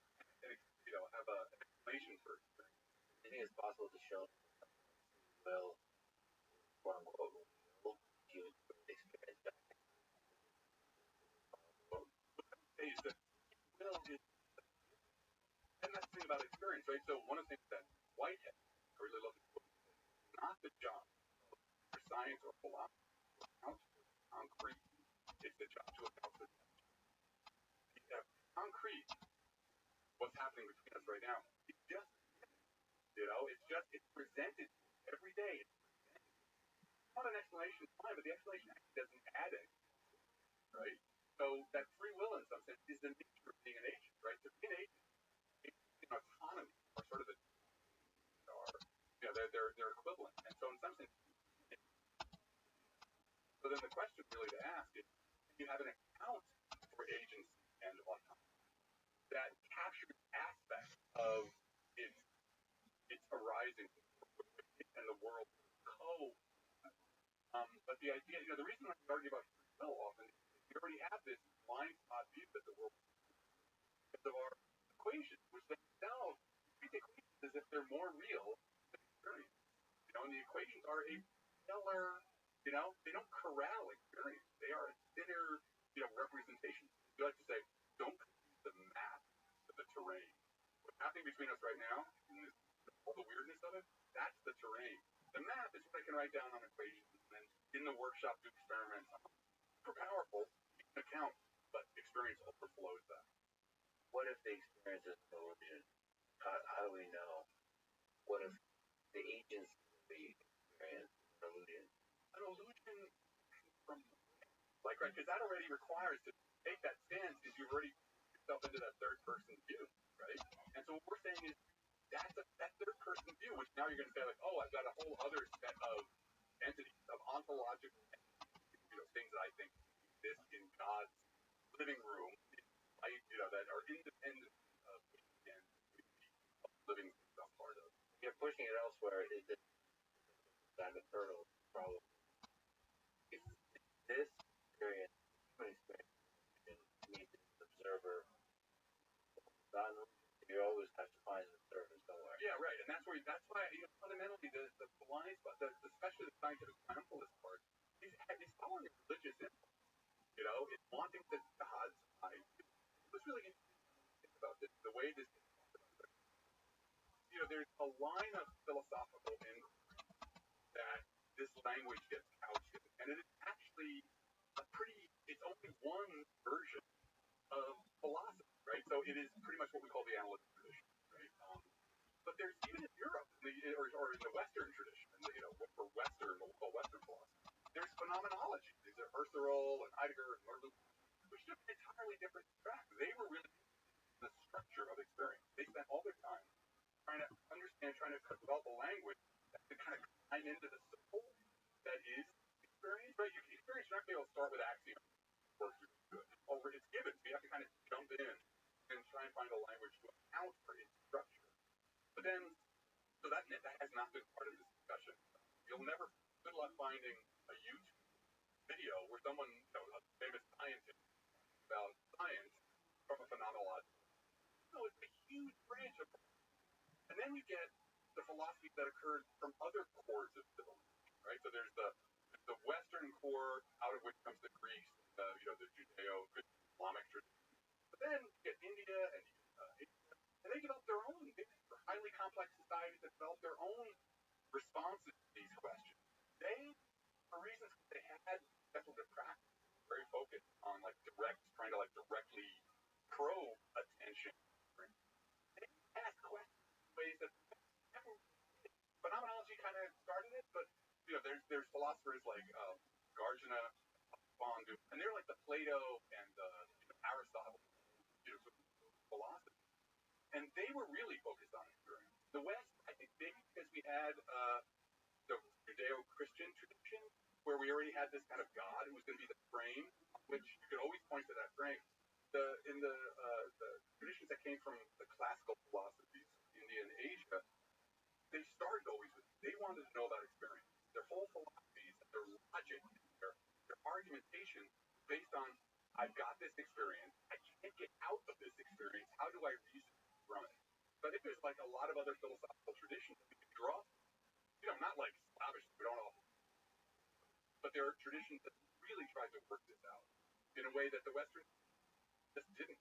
have an explanation for experience. I think it's possible to show, well, quote unquote, human experience back. Is that will is, and that's the thing about experience, right? So one of the things that Whitehead, I really love this book, not the job for science or philosophy to account for concrete. It's the job to account for concrete. What's happening between us right now? It's just, it's presented every day. It's not an explanation, fine, but the explanation actually doesn't add it, right? So that free will, in some sense, is the nature of being an agent, right? To be an agent, autonomy, or sort of they're equivalent, and so in some sense. So then the question really to ask is, do you have an account for agency and autonomy that captures aspects of its arising and the world but the idea, the reason I argue about free will often is we already have this blind spot view that the world because of our equations, which themselves treat the equations as if they're more real than experience. And the equations are a stellar, they don't corral experience. They are a thinner, representation. You like to say, don't confuse the map with the terrain. What's happening between us right now, and all the weirdness of it, that's the terrain. The map is what I can write down on equations, and then in the workshop do experiments. Super powerful, you can account, but experience overflows that. What if the experience is an illusion? How do we know? What if the agency of the experience is an illusion? An illusion from right, because that already requires to take that stance is you've already put yourself into that third person view, right? And so what we're saying is that third person view, which now you're going to say like, oh, I've got a whole other set of entities, of ontological entities, things that I think exist in God's living room, light, that are independent of living things I'm part of. You're pushing it elsewhere. Is it that eternal problem? If this experience, human experience, needs an observer, you always have to find an observer somewhere. Yeah, right, and that's why fundamentally the blind spot, especially the scientific templist part, is following a religious impulse. It's wanting the God's eye. What's really interesting to think about this, the way this is talked about. There's a line of philosophical inquiry that this language gets couched in, and it is actually it's only one version of philosophy, right? So it is pretty much what we call the analytic tradition, right? But there's even in Europe, or in the Western tradition, for Western, what we call Western philosophy, there's phenomenology. These are Husserl and Heidegger and Martin, which took an entirely different track. They were really in the structure of experience. They spent all their time trying to understand, trying to develop a language that could kind of climb into the soul that is experience, right? Experience, you're not going to be able to start with axioms. It's then, so that has not been part of this discussion. You'll never, good luck finding a YouTube video where someone, a famous scientist about science from a phenomenological. No, it's a huge branch of, and then you get the philosophies that occurred from other cores of civilization, right? So there's the Western core, out of which comes the Greeks, the Judeo-Islamic tradition. But then you get India and and they develop their own highly complex societies that develop their own responses to these questions. They, for reasons they had speculative practice, very focused on trying to directly probe attention. They ask questions in ways that phenomenology kind of started it, but there's philosophers like Garjuna, Bondu, and they're like the Plato and Aristotle philosophy. And they were really focused on experience. The West, I think, maybe because we had the Judeo-Christian tradition, where we already had this kind of God who was going to be the frame, which you could always point to that frame. In the traditions that came from the classical philosophies, India and Asia, they started always with, they wanted to know about experience. Their whole philosophies, their logic, their argumentation based on, I've got this experience, I can't get out of this experience, how do I reason from it? So I think there's a lot of other philosophical traditions that we could draw, not like Slavish, we don't all, but there are traditions that really tried to work this out in a way that the Western just didn't.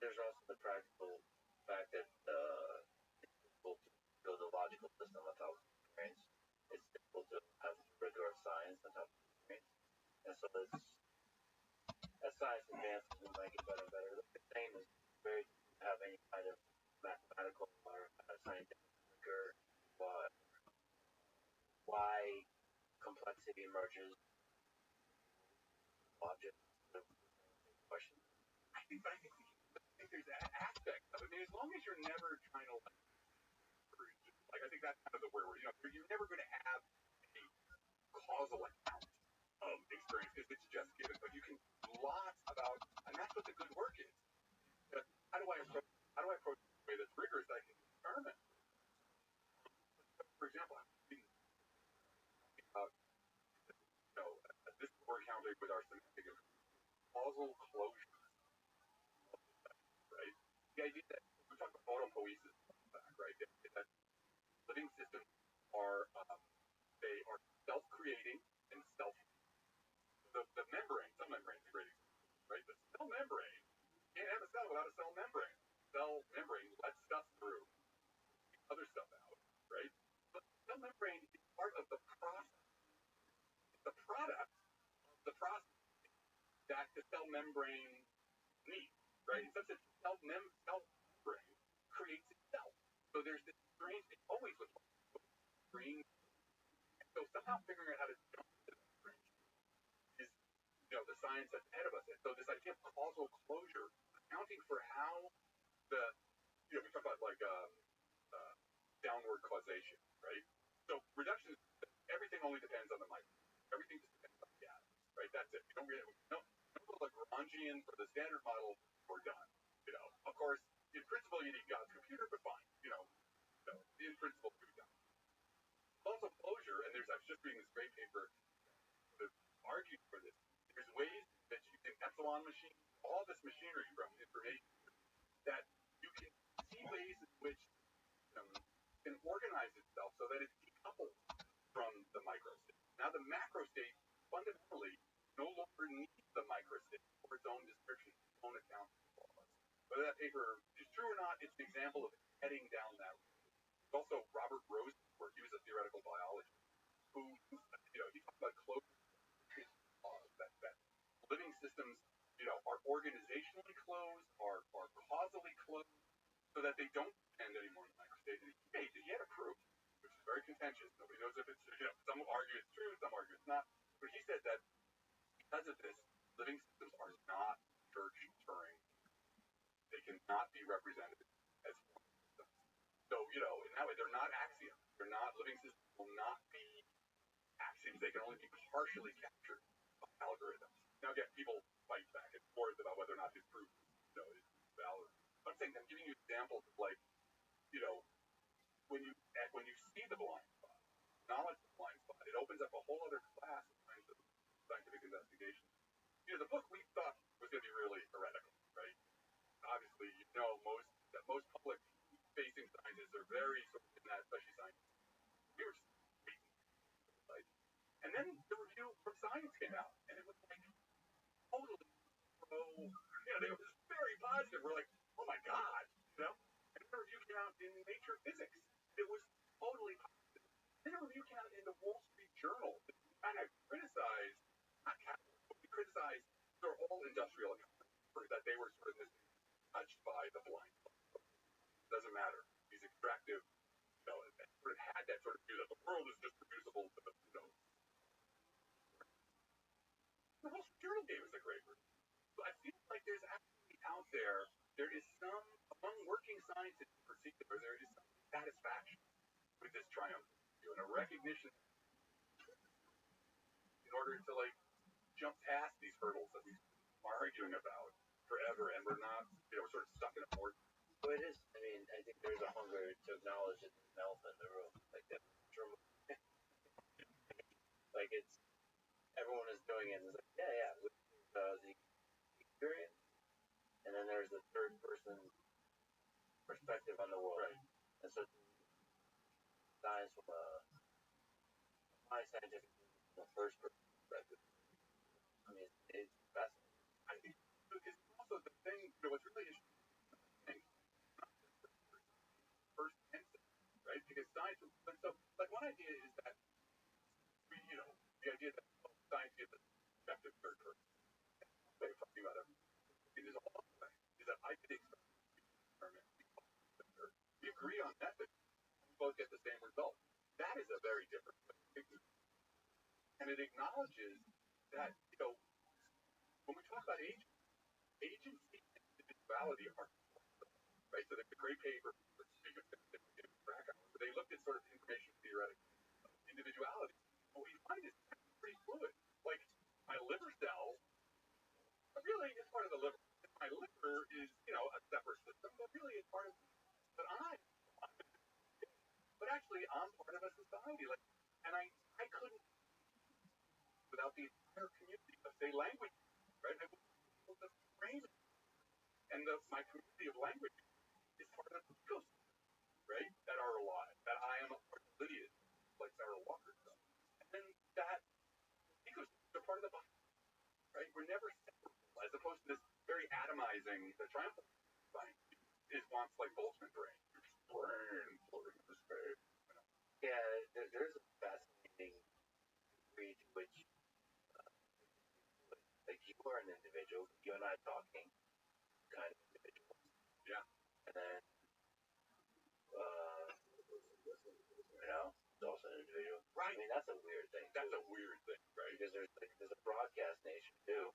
There's also the practical fact that it's difficult to build a logical system without experience. It's difficult to have rigor of science without experience. And so as science advances, we might get better and better. The same is very difficult to have any kind of mathematical or scientific rigor. Why complexity emerges, objects, question. I think there's that aspect of it. I mean, as long as you're never trying to I think that's kind of where we're, you're never going to have a causal account of experience because it's just given, but you can lots about, and that's what the good work is. How do I approach it in a way that's rigorous that I can determine? For example, I'm thinking about, this we're encountering with our semantic causal closure, right? The idea that we talk about autopoiesis, right? That living systems are they are self-creating and the membrane, cell membrane is a great example, right? The cell membrane, you can't have a cell without a cell membrane. Cell membrane lets stuff through, other stuff out, right? But the cell membrane is part of the process. It's the product of the process that the cell membrane needs, right? It's such a cell membrane creates itself. So there's this strange, it always was strange. So somehow figuring out how to jump into that strange is, the science that's ahead of us. And so this idea of causal closure, accounting for how we talk about downward causation, right? So reduction, everything only depends on the micro. Everything just depends on the atoms, right? That's it. You don't really, no Lagrangian for the standard model, we're done. Of course, in principle, you need God's computer, but fine. In principle, we've done. Also closure, and I was just reading this great paper that argued for this. There's ways that you can epsilon machine, all this machinery from information, that you can see ways in which can organize itself so that it's decoupled from the micro state. Now the macro state fundamentally no longer needs the micro state for its own description, its own account of laws. Whether that paper is true or not, it's an example of heading down that road. There's also Robert Rothschild, where he was a theoretical biologist, who he talked about closure laws, that living systems are organizationally closed, are causally closed, so that they don't depend anymore on the microstate. And he had a proof, which is very contentious. Nobody knows if it's, some argue it's true, some argue it's not. But he said that because of this, living systems are not church-Turing. They cannot be represented as systems. So, in that way, they're not axioms. They're not, living systems will not be axioms. They can only be partially captured by algorithms. Now, again, people fight back and forth about whether or not his proof is valid. I'm saying, I'm giving you examples of opens up a whole other class of scientific investigation. The book we thought was going to be really heretical, right? Obviously, most public-facing scientists are very sort of in that, especially science. We were just like, and then the review from Science came out, and it was like totally it was very positive. We're like, oh my god, And then a review came out in Nature Physics. It was totally positive. Then a review came out in the Wall Street Journal. And I criticized, not capitalism, but we criticized their whole industrial economy that they were sort of touched by the blind. Doesn't matter. These extractive, sort of had that sort of view that the world is just reducible to the, The Wall Street Journal gave us a great review. So I feel like there's actually out there is some, among working scientists in particular, there is some satisfaction with this triumph and a recognition in order to jump past these hurdles that we've been arguing about forever, and we're not, sort of stuck in a port. So it is. I mean, I think there's a hunger to acknowledge that there's an elephant in the room, like that. Like it's everyone is doing it. And it's like, yeah, the experience, and then there's the third person perspective on the world, right? And so science from my scientific from the first person perspective. I mean, it's fascinating. I think it's also the thing. What's really interesting, first instant, right? Because science. So, one idea is that the idea that science gives us objective third person. Way of talking about it. It is all thing. Is that I can experiment. We agree on methods. We both get the same result. That is a very different thing. And it acknowledges that, when we talk about agency and individuality are right. So the great paper, they looked at sort of information theoretic individuality. What we find is pretty fluid. Like my liver cell, really it's part of the liver. My liver is, a separate system, but really it's part of. But actually I'm part of a society. And I couldn't without the entire community of say language, right? I wouldn't be able to frame it. And my community of language is part of the ecosystem, right? That are alive. That I am a part of lineage, like Sarah Walker does. And then that ecosystem are part of the body, right? We're never separable, as opposed to this very atomizing, the triumphal science is wants like Boltzmann brain. Brain floating in space. Yeah, there's a fascinating degree to which, you are an individual, you and I talking, kind of individual. Yeah. And then, it's also an individual. Right. I mean, that's a weird thing. That's a weird thing, right? Because there's a broadcast nation too.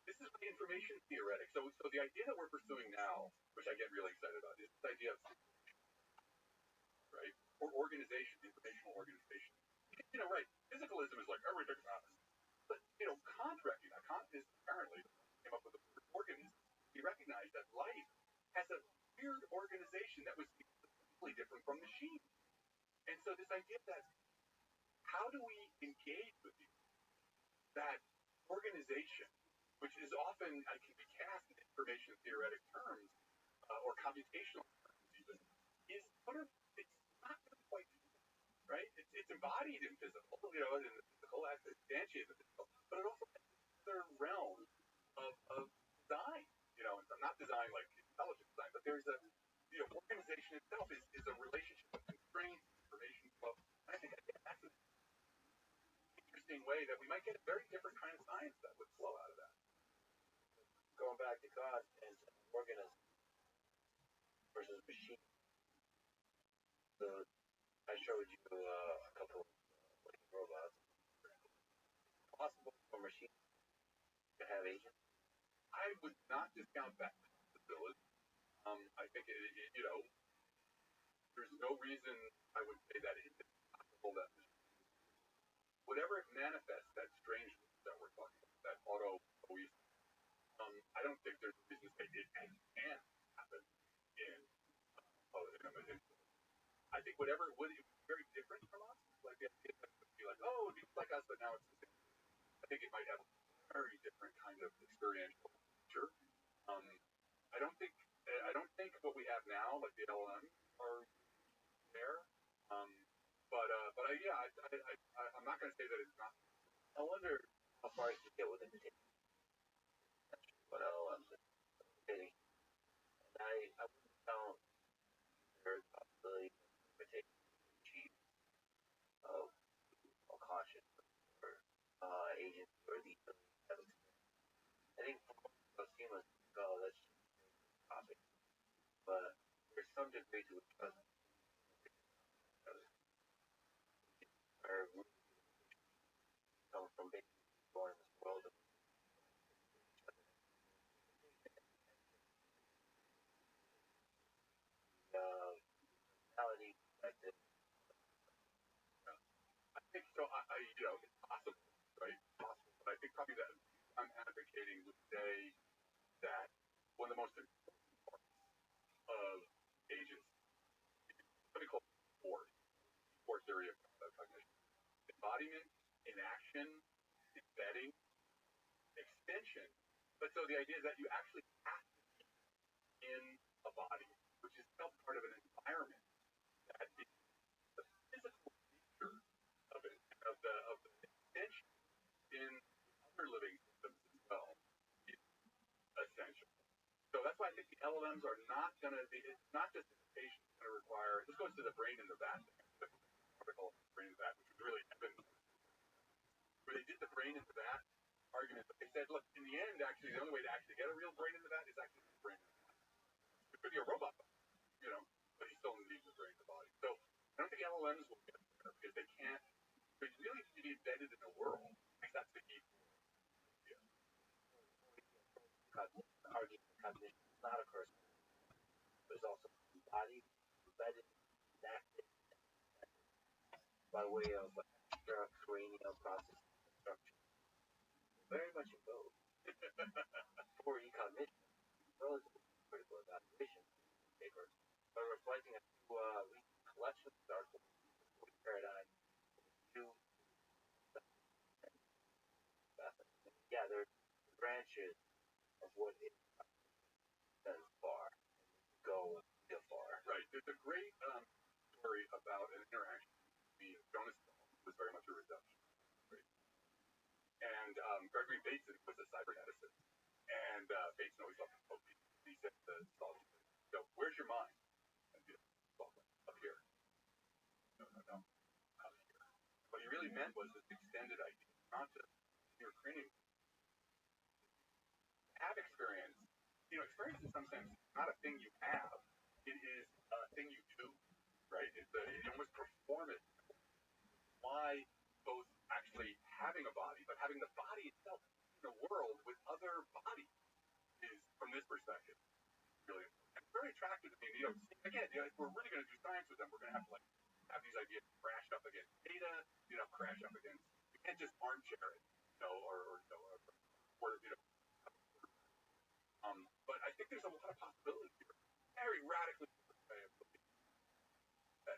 This is information theoretic. So the idea that we're pursuing now, which I get really excited about, is this idea of, right, or organization, informational organization. Right, physicalism is like everything's honest. But, Kant is apparently came up with the word organism. He recognized that life has a weird organization that was completely different from machine. And so this idea that how do we engage with that organization, which is often can be cast in information theoretic terms or computational terms even, is sort of it's not really quite right. It's embodied in physical, in the physical as instantiated in the physical, but it also has another realm of design. Not design like intelligent design, but there's a organization itself is a relationship of constraints, information flow. I think that's an interesting way that we might get a very different kind of science that would flow out of that. Going back to Kant and organism versus machine. So I showed you a couple of robots. Possible for machines to have agents? I would not discount that possibility. I think there's no reason I would say that it's possible that whatever it manifests, that strange that we're talking about, that auto-cohesion, I don't think there's a reason to say it can't happen in I think whatever would be very different from us, like the idea that would be like, intangible nature. I don't think what we have now, like the LLMs, are there. I'm not going to say that it's not. I wonder how far you can get with imitation. What LLMs are imitating. And I wouldn't count there's a possibility of imitation cheap of caution or agents or the ability to have experience. I think for most humans, oh, that's just a topic. But there's some degree to which us are really come from being born in this world of personality perspective. I think so. It's possible, right? Possible, but I think probably that I'm advocating would say that one of the most important parts of agents, what we call core theory of cognition, embodiment, inaction, embedding, extension. But so the idea is that you actually have to be in a body, which is still part of an environment that is the physical nature of it, of the extension in other living systems as well, is essential. So that's why I think the LLMs are not going to be. It's not just imitation. It's going to require. This goes to the brain in the vat article, brain in the vat, which was really where they did the brain in the vat argument. But they said, look, in the end, actually, the only way to actually get a real brain in the vat is actually the brain in the vat. It could be a robot, but he still needs the brain in the body. So I don't think LLMs will get there because they can't. They really need to be embedded in the world. Because that's the key. Yeah. Cognition is not a person. There's also embodied, embedded, enacted by way of extracranial processing structure. Very much in vogue. For e-cognition, relatively critical evaluation paper, but reflecting a few recent collections of articles paradigm to yeah, there's branches of what it does far, go real far. Right. There's a great story about an interaction between Jonas who was very much a reduction, right? And Gregory Bateson was a cyberneticist. And Bateson always loved to quote people. He said to Solomon, where's your mind? And Solomon, up here. No, up here. What he really meant was this extended idea, not just your cranium. Have experience. Experience in some sense is not a thing you have. It is a thing you do, right? It almost perform it. Why both actually having a body, but having the body itself in the world with other bodies is, from this perspective, really important. And very attractive. I mean, again, if we're really going to do science with them, we're going to have to have these ideas crash up against data, crash up against. You can't just armchair it, but I think there's a lot of possibilities here. Very radically different way of looking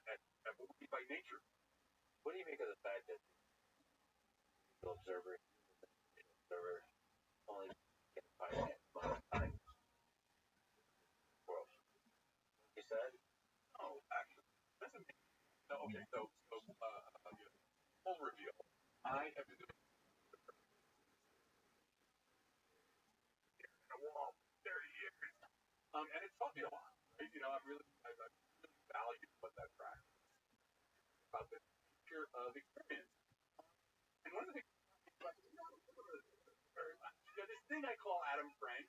at what we by nature. What do you make of the fact that the observer only get a finite amount of time world? You said? Oh, actually, doesn't make no. Okay, so full reveal. I have been doing a wall 30 years, and it's taught me a lot. Right? I've really valued what that practice about the nature of experience. And one of the things very much, this thing I call Adam Frank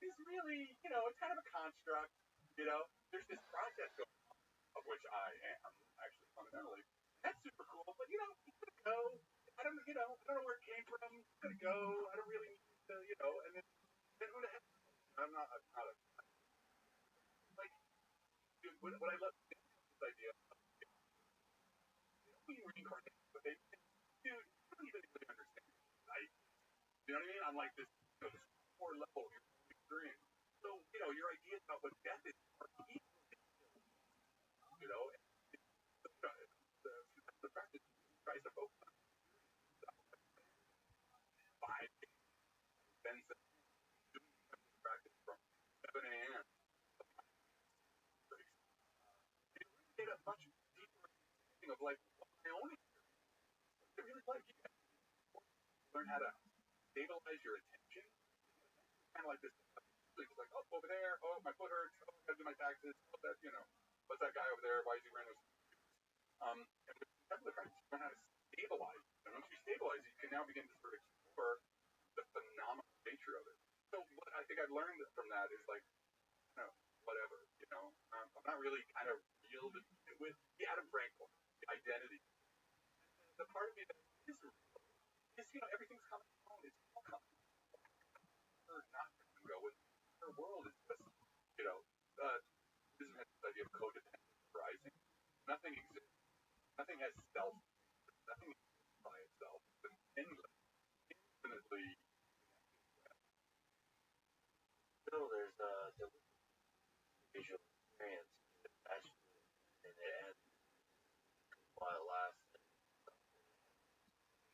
is really, it's kind of a construct. There's this process going on, of which I am actually fundamentally. That's super cool, but it's gonna go. I don't know where it came from. It's gonna go. I don't really need to, and then who the heck? I'm not a like, dude, what I love is this idea of being reincarnated, but dude, you don't even really understand life. You know what I mean? I'm like this core level of your experience. So, your ideas about what death is are equally, the practice tries to focus on by Benson like this. It's like, oh, over there, oh, my foot hurts, oh, I gotta do my taxes, oh, that, what's that guy over there, why is he wearing those? And with contemplative practice, you learn how to stabilize it. And once you stabilize it, you can now begin to sort of explore the phenomenal nature of it. So what I think I've learned from that is like, whatever, I'm not really kind of real to begin with. The Adam Frank one, the identity. The part of me that is real is, everything's coming home. It's all coming. We're not going to go with our world is just, this idea of codependent rising. Nothing exists. Nothing has self. Nothing exists by itself. It's infinitely. Still, there's the visual experience attached to it, and it ends while it lasts.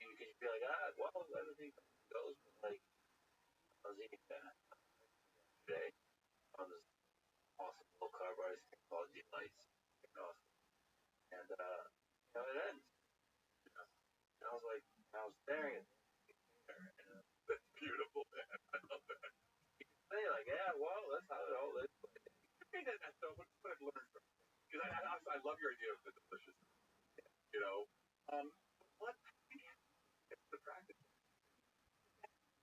You can be like, well, everything goes, but like, I was eating that today on this awesome low carb ice cream called Delights, awesome, and it ends. And I was like, I was staring at it. That's beautiful, man. I love that. You can say like, yeah, well, that's how it all is. That's what I've learned from it. Because I love your idea of the delicious. What it's the practice.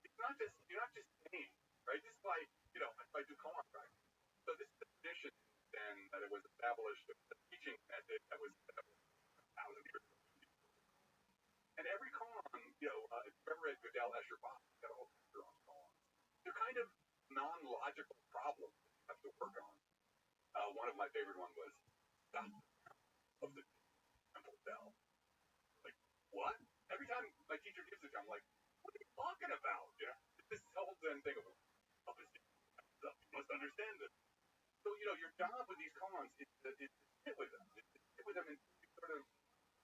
You're not just saying, right? This is why, I do koan practice. So this is the tradition then that it was established, the teaching method that was established 1,000 years ago. And every koan, if you've ever read Gödel Escher Bach, got a whole chapter on koans. They're kind of non-logical problems that you have to work on. One of my favorite ones was of the temple bell. Like, what? Every time my teacher gives it, I'm like, what are you talking about? This whole Zen thing of, you must understand this. So, your job with these koans is to sit with them. Is to sit with them and sort of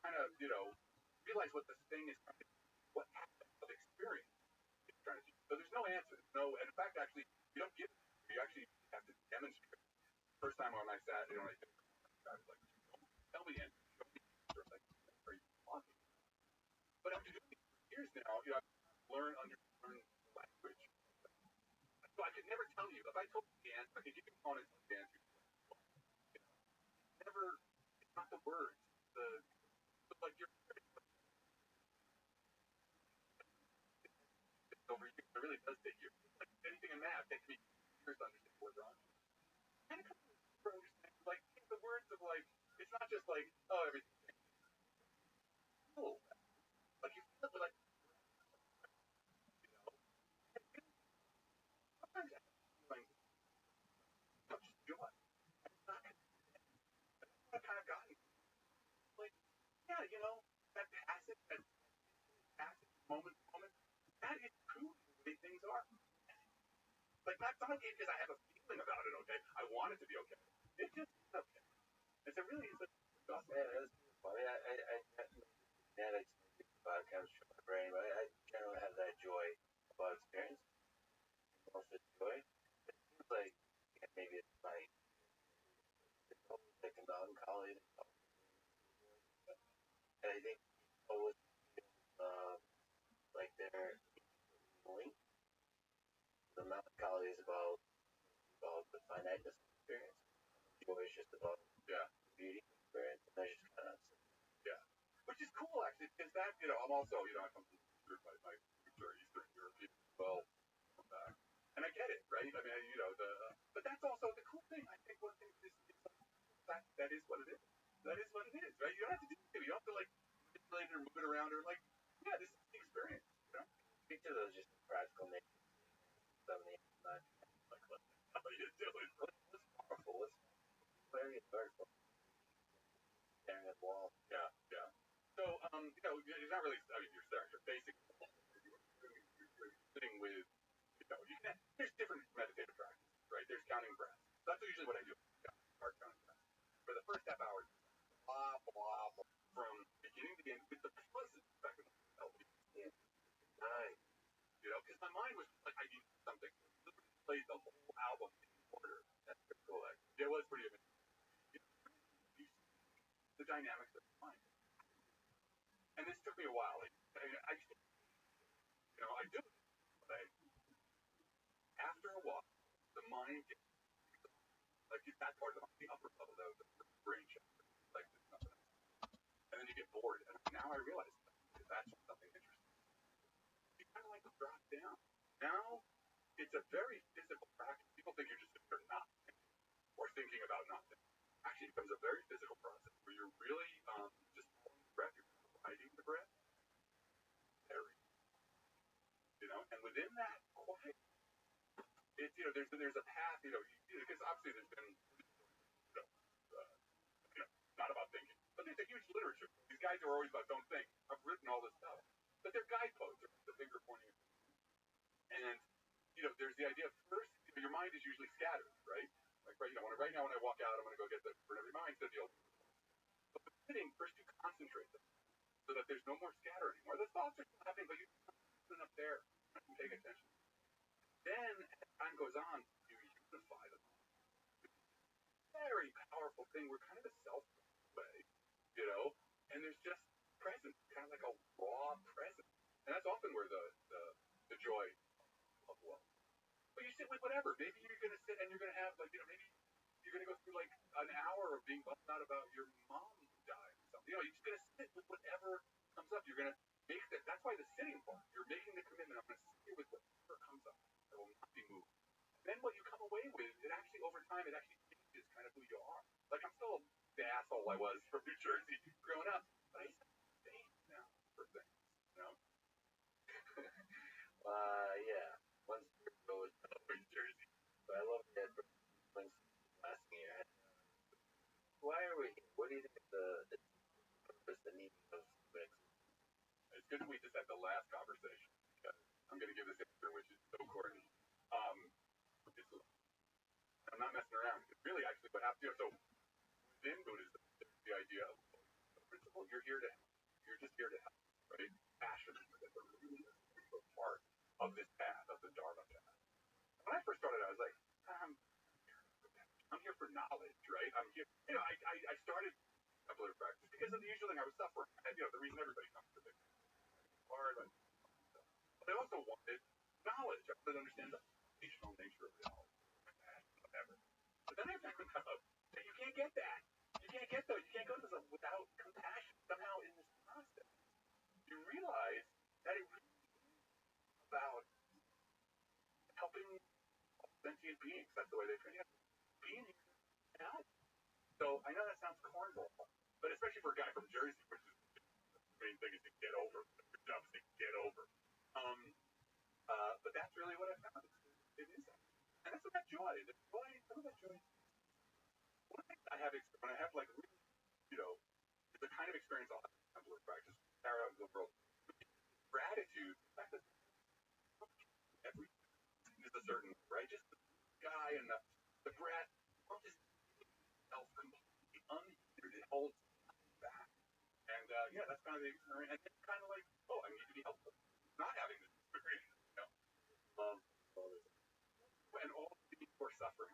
kind of, realize what this thing is trying to do, what aspect of experience it's trying to do. So there's no answer. And in fact, actually, you don't give it. You actually have to demonstrate. First time when I sat, I was like, tell me the answer. Show me the answer. Like, are you talking? But after doing it for years now, I've learned language. So I could never tell you. If I told you the answer, I could give you a phone and tell you the answer. It's not the words. It's like you're over here. It really does take you. Like anything in math takes me years to understand what's wrong. And it comes to understand, like, the words of, like, it's not just like, oh, everything. No. Like, you feel it, like, sometimes I feel like, just joy. And it's not, I kind of got it. Like, yeah, that passive, moment, that is truly the way things are. Like, not okay because I have a feeling about it, okay? I want it to be okay. It's just okay. It's a really, it's awesome. Yeah, that's beautiful. I mean, I genetics, biochemistry, my brain, but I generally have that joy about experience. Most of the joy. It seems like maybe it's like a melancholy. And I think people with like their linked. The melancholy is about the finiteness of experience. Joy is just about beauty of experience, and that's just kind of Which is cool actually, because that I'm also I come from my roots are Eastern European as well, and I get it, right? I mean, but that's also the cool thing. I think one thing is that is what it is. That is what it is, right? You don't have to do it. You don't have to like manipulate it or move it around or like, yeah, this is the experience. Speak to those just practical nature. Like, how are you doing? What's powerful? What's very powerful? Staring at the wall. Yeah. So, you're not really. I mean, you're staring. You're basically you're sitting with. There's different meditative practices, right? There's counting breaths. That's usually what I do. Start counting breaths. For the first half hour, blah blah blah, from beginning to end with the pleasant effect of melody. Yeah. Nice. Because my mind was like, I need something. Literally played the whole album in order. That's pretty cool. It was pretty amazing. The dynamics of the mind. And this took me a while. I do it, but after a while. mind gets, like that part of the upper level, the brain check, like there's nothing else. And then you get bored. And now I realize that's something interesting. You kind of like to drop down. Now it's a very physical practice. People think you're just sitting there not thinking or thinking about not thinking. Actually, it becomes a very physical process where you're really just holding the breath, you're riding the breath, very, and within that quiet, it's there's a path, because obviously there's been not about thinking, but there's a huge literature. These guys are always about don't think. I've written all this stuff, but they're guideposts, the finger pointing, and there's the idea of first, your mind is usually scattered, right? Like right now when I walk out, I'm going to go get the word of your mind to deal. But with sitting, first you concentrate them so that there's no more scatter anymore. The thoughts are still happening, but you're up there and paying attention. Then as time goes on, you unify them. Very powerful thing. We're kind of a self-way, and there's just presence, kind of like a raw presence, and that's often where the joy of love. But you sit with whatever. Maybe you're going to sit and you're going to have, maybe you're going to go through like an hour of being bummed out about your mom dying or something. You're just going to sit with whatever comes up. You're going to make that. That's why the sitting part. You're making the commitment. I'm going to sit with whatever comes up. I will not be moved. And then what you come away with, it actually over time, it actually changes kind of who you are. Like I'm still the asshole I was from New Jersey growing up, but I have faith now for things. Yeah. Once you go to New Jersey, but I love that. Asking you, why are we here? What do you think is the purpose, the meaning of sex? It's good that we just had the last conversation. I'm going to give this answer, which is so corny. I'm not messing around. It's really actually what happens. So within Buddhism, the idea of the principle, you're just here to help, right? Passion is a really essential part of this path, of the Dharma path. When I first started, I was like, I'm here for knowledge, right? I'm here. I started Kepler practice because of the usual thing I was suffering. And, the reason everybody comes to this hard. But I also wanted knowledge. I wanted to understand the foundational nature of reality, whatever. But then I found out that you can't get that. You can't go to this without compassion. Somehow in this process, you realize that it really is about helping sentient beings. That's the way they train. Being here to help. So I know that sounds cornball, but especially for a guy from Jersey, which is the main thing is to get over. Your job is to get over. But that's really what I found. It is that. And that's what that joy. Some of that joy. One thing I have when I have like really, it's the kind of experience I'll have in Templar practice, Sarah the world. Gratitude, the fact that everything is a certain, right? Just the sky and the breath, I'll just self completely unhindered. It holds back. And that's kind of the experience. And it's kind of like, oh, I need to be helpful. Not having this experience, love, and all the people who are suffering.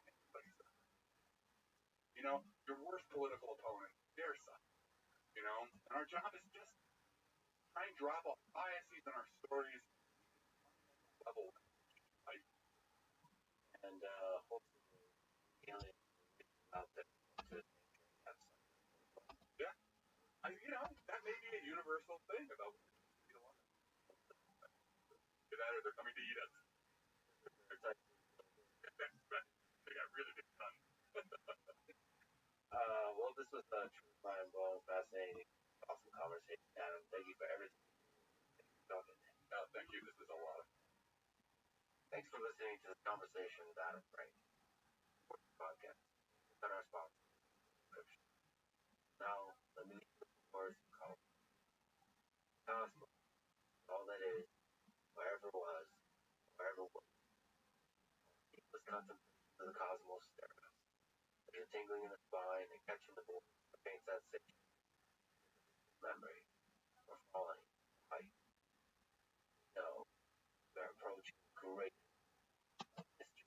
Your worst political opponent, they're suffering. And our job is just try and drop off biases in our stories level, right? And hopefully, healing out there to have something. Yeah, that may be a universal thing about that, or they're coming to eat us. They got really big fun. Well, this was a true mind-blowing, fascinating, awesome conversation, Adam. Thank you for everything. Thank you. This is a lot of fun. Thanks for listening to this conversation with Adam Frank. Podcast. On our sponsor. Now, let me leave the words called cosmos. All that is, wherever it was, wherever it was. Deepest contemplation of the cosmos stare at us. There's a tingling in the spine and catching the voice that paints that sensation. Memory. Or falling. Height. No. We're approaching great history.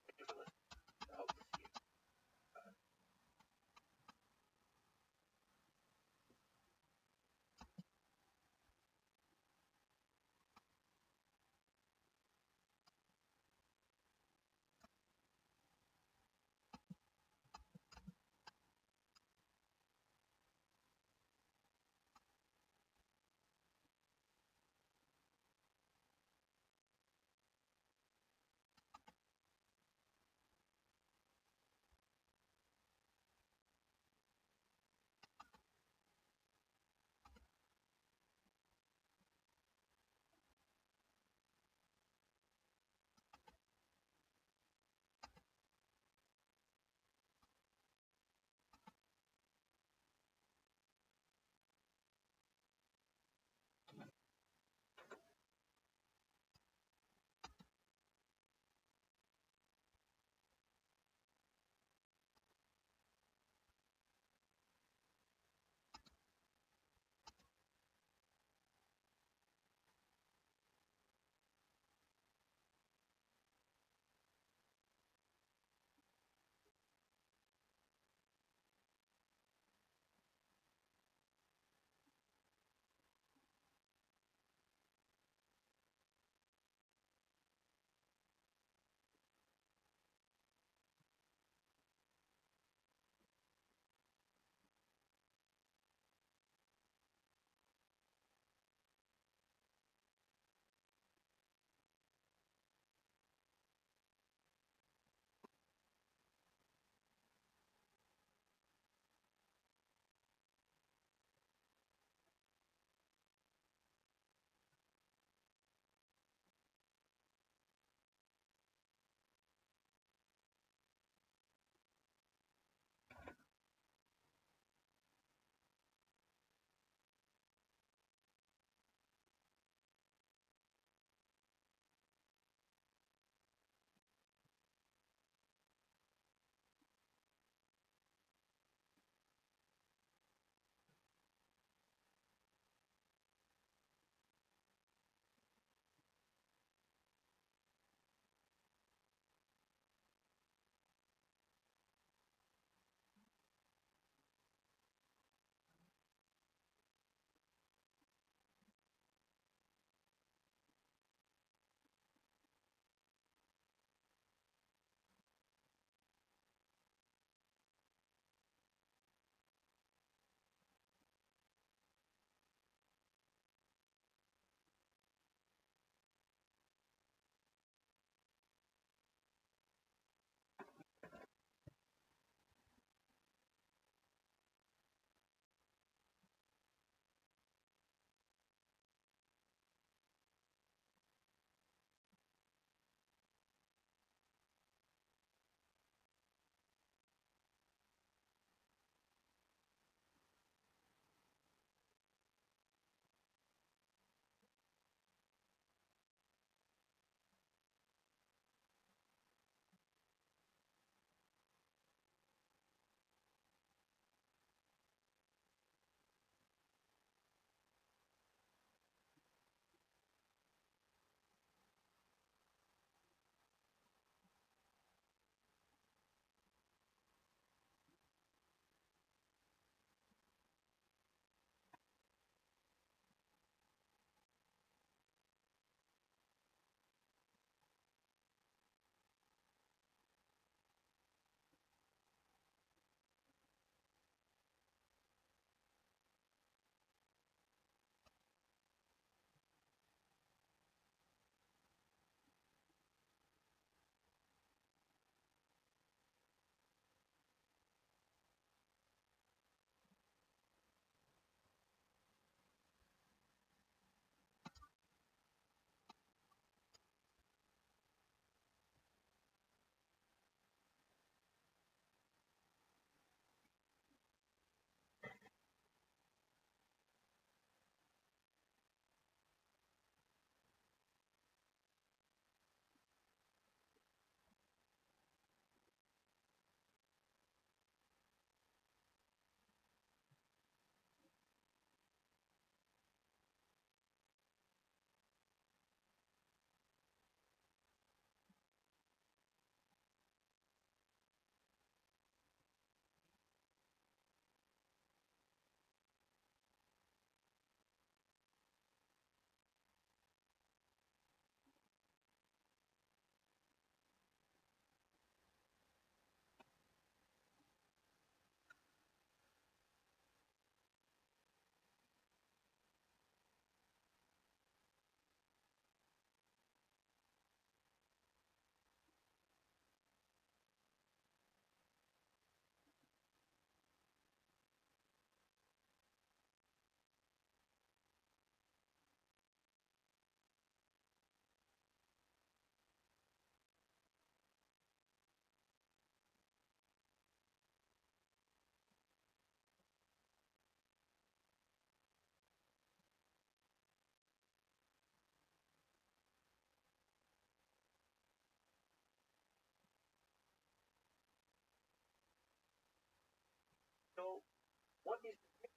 Thank you for listening. I hope to see you.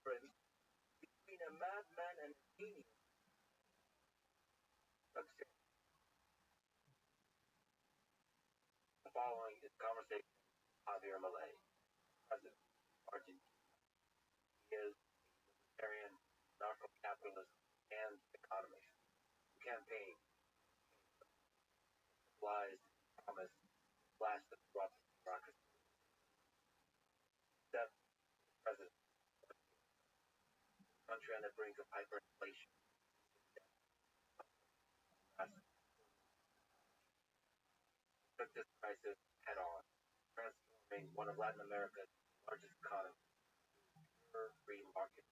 difference between a madman and a genius. The following is conversation with Javier Milei, President of Argentina. He is a libertarian, anarcho-capitalist, and economist. The campaign lies, promise, blast the corrupt bureaucracy. Step President, country on the brink of hyperinflation. Took this crisis head on, transforming one of Latin America's largest economies into a free market.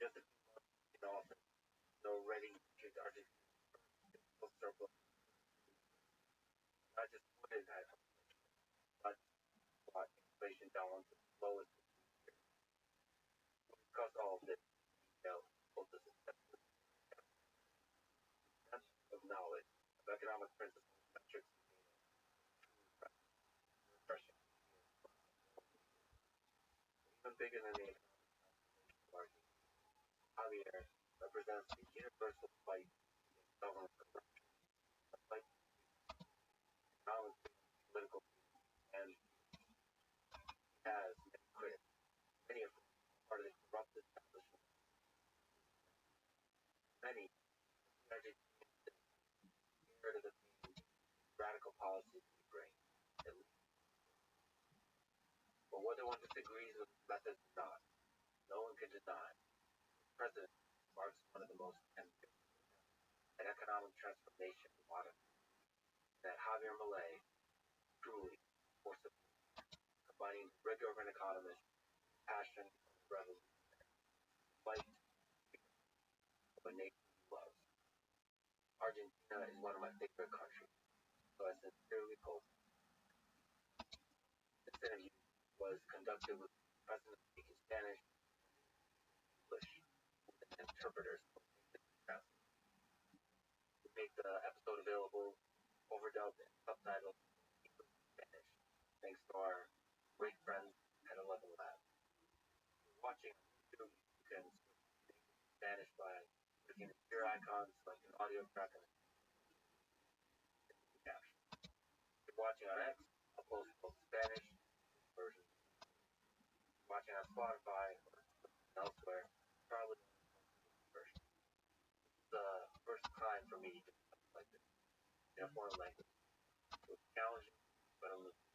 Just a few months in office, it already achieved Argentina's fiscal surplus. Not just put it at but brought inflation down to the lowest in 2 years. We'll discuss all of this in detail, both the successes and of knowledge of economic principles, metrics, and data. Refreshing. Even bigger than the economic market, Javier represents the universal fight against government corruption, a fight economic, political, and has many critics, many of whom are part of the corrupt establishment. Many Argentinians scared of the pain radical policies we bring, at least. But whether one disagrees with methods or not, no one can deny the president marks one of the most ambitious and economic transformation in modern times. That Javier Milei truly force of combining rigor of an economist, passion of a revolutionary, fight of a nation he loves. Argentina is one of my favorite countries, so I sincerely hope this interview was conducted with the president speaking Spanish and English with an interpreter so they could translate. We make the episode available, overdubbed and subtitled in English and Spanish, thanks to our great friends at 11 Lab. If you're watching on YouTube, you can switch to English and Spanish by clicking the gear icon, selecting audio track, and the caption. If you're watching on X, I'll post both Spanish and English versions. If you're watching on Spotify or elsewhere, probably English version. This is the first time for me to do something like this in a foreign language. It was challenging, but illuminating.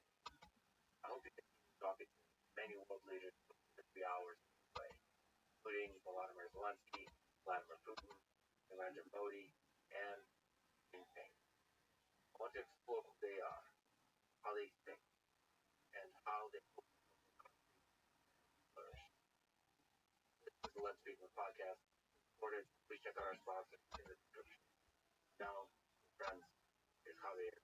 I hope you continue talking to many world leaders for 3 hours this way, including Volodymyr Zelensky, Vladimir Putin, Narendra Modi, and Xi Jinping. I want to explore who they are, how they think, and how they hope to help their country flourish. This is the Let's Speak With podcast. Supported, please check out our sponsor in the description. Now, friends, here's Javier.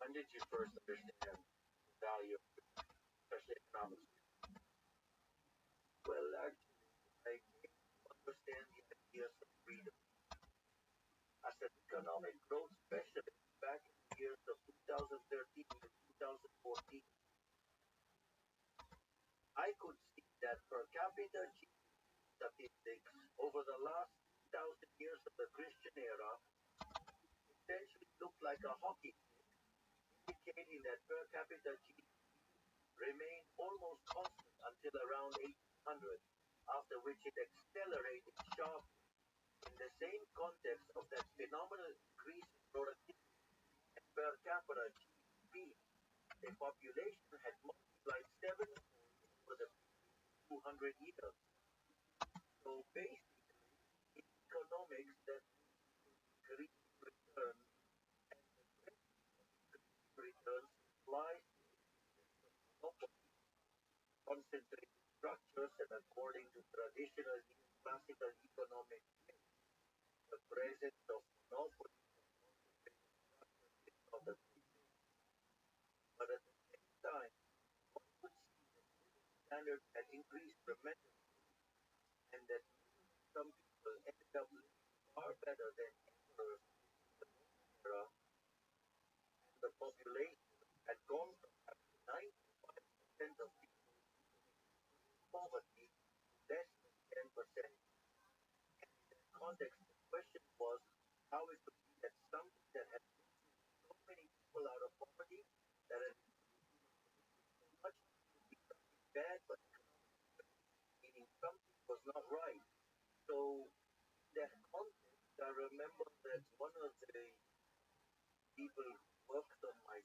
When did you first understand the value of freedom, especially economics? Well, actually, I came to understand the ideas of freedom as an economic growth specialist back in the years of 2013 to 2014. I could see that per capita GDP statistics over the last 2,000 years of the Christian era essentially looked like a hockey stick, indicating that per capita GDP remained almost constant until around 1800, after which it accelerated sharply. In the same context of that phenomenal increase in productivity and per capita GDP, the population had multiplied sevenfold over the previous 200 years. So basically, in economics, that means increasing returns, and the principle of increasing returns implies the existence of monopolies, concentrated structures, and according to traditional neoclassical economic theory, the presence of monopolies and concentrated structures is not a good thing. But at the same time, one could see that living standards had increased tremendously, and that some people ended up living far better than emperors did in the Roman era, and the population had gone from having 95% of people context, the question was how it could be that something that had so many people out of poverty, that had so much could be something bad, but meaning something was not right. So in that context, I remember that one of the people who worked on my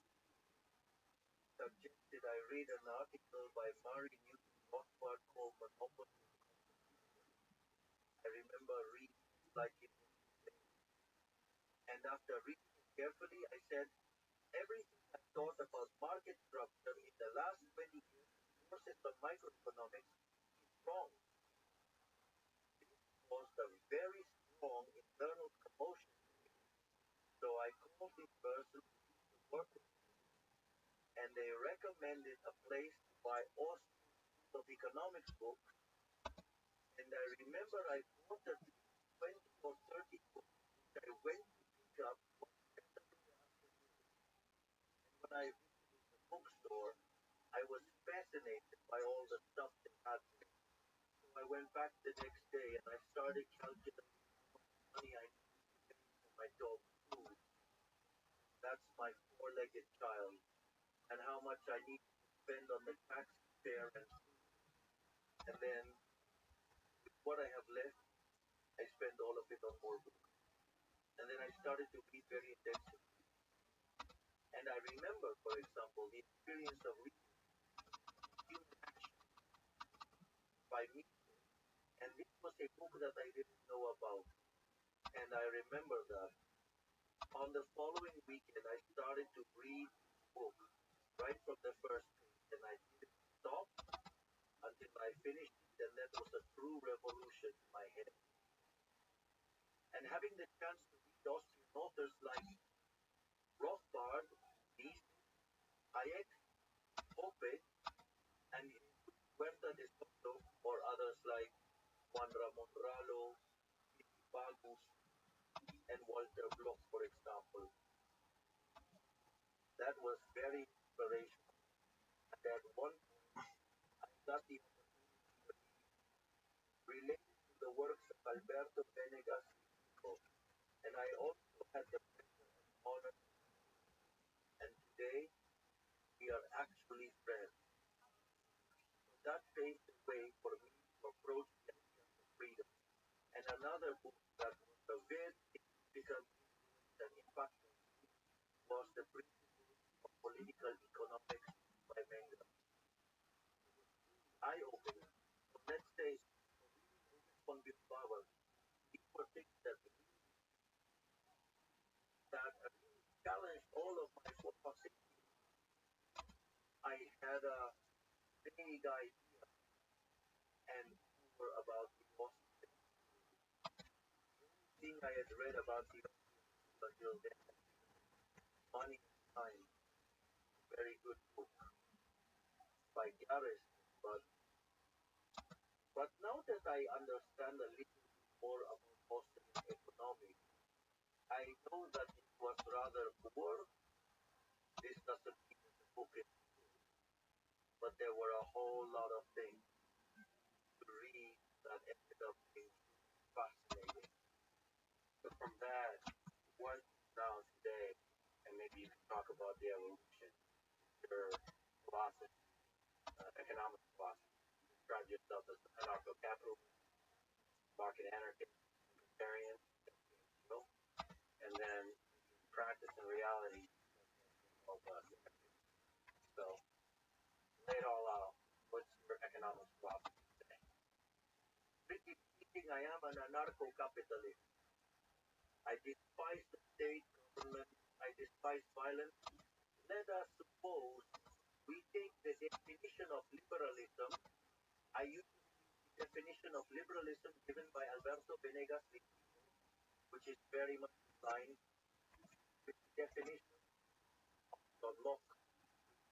suggested I read an article by Mary Newton Rothbard called Monopoly. I remember reading it like it was today. And after reading it carefully, I said, everything I thought about market structure in the last 20 years, process of microeconomics, is wrong. This was a very strong internal commotion. So I called this person who used to work with me, and they recommended a place to buy Austrian School of Economics books. And I remember I bought at least 20 or 30 books, which I went to pick up one Saturday afternoon. And when I visited the bookstore, I was fascinated by all the stuff they had there. So I went back the next day and I started calculating how much money I needed to pay for my dog's food. That's my four-legged child. And how much I needed to spend on the taxi fare and food. And then with what I have left, I spend all of it on more books. And then I started to read very intensively. And I remember, for example, the experience of reading Human Action by me. And this was a book that I didn't know about. And I remember that on the following weekend, I started to read this book right from the first page. And I didn't stop until I finished it. And that was a true revolution in my head. And having the chance to read Austrian authors like Rothbard, Mises, Hayek, Pope, and Huerta de Soto, or others like Juan Ramon Rallo, Bagus, and Walter Block, for example. That was very inspirational. And at one point, I got the opportunity to read related to the works of Alberto Venegas Rico. And I also had the pleasure and honor to meet him. And today, we are actually friends. So that paved the way for me to approach the idea of freedom. And another book that was a very significant influence and impact on me was The Principles of Political Economics by Menga. It was truly eye-opening. So let's say, for reading Rubens von Bildbauer, these were things that really challenged all of my former thinking. I had a vague idea and over about the Austrian school. The only thing I had read about the Austrian school until then had been Money and Time, a very good book by Garrison. But now that I understand a little bit more about Austrian economics, I know that it was rather poor. This doesn't mean that the book is good, but there were a whole lot of things to read that ended up being truly fascinating. So from that, what now today, and maybe you can talk about the evolution, your philosophy, economic philosophy. You describe yourself as anarcho-capitalist, market anarchist, libertarian, you know, and then in practice and reality, of so lay it all out. What's your economic philosophy today? Strictly speaking, I am an anarcho-capitalist. I despise the state government. I despise violence. Let us suppose we take the definition of liberalism. I usually use the definition of liberalism given by Alberto Venegas Rico, which is very much in line with the definition of John Locke,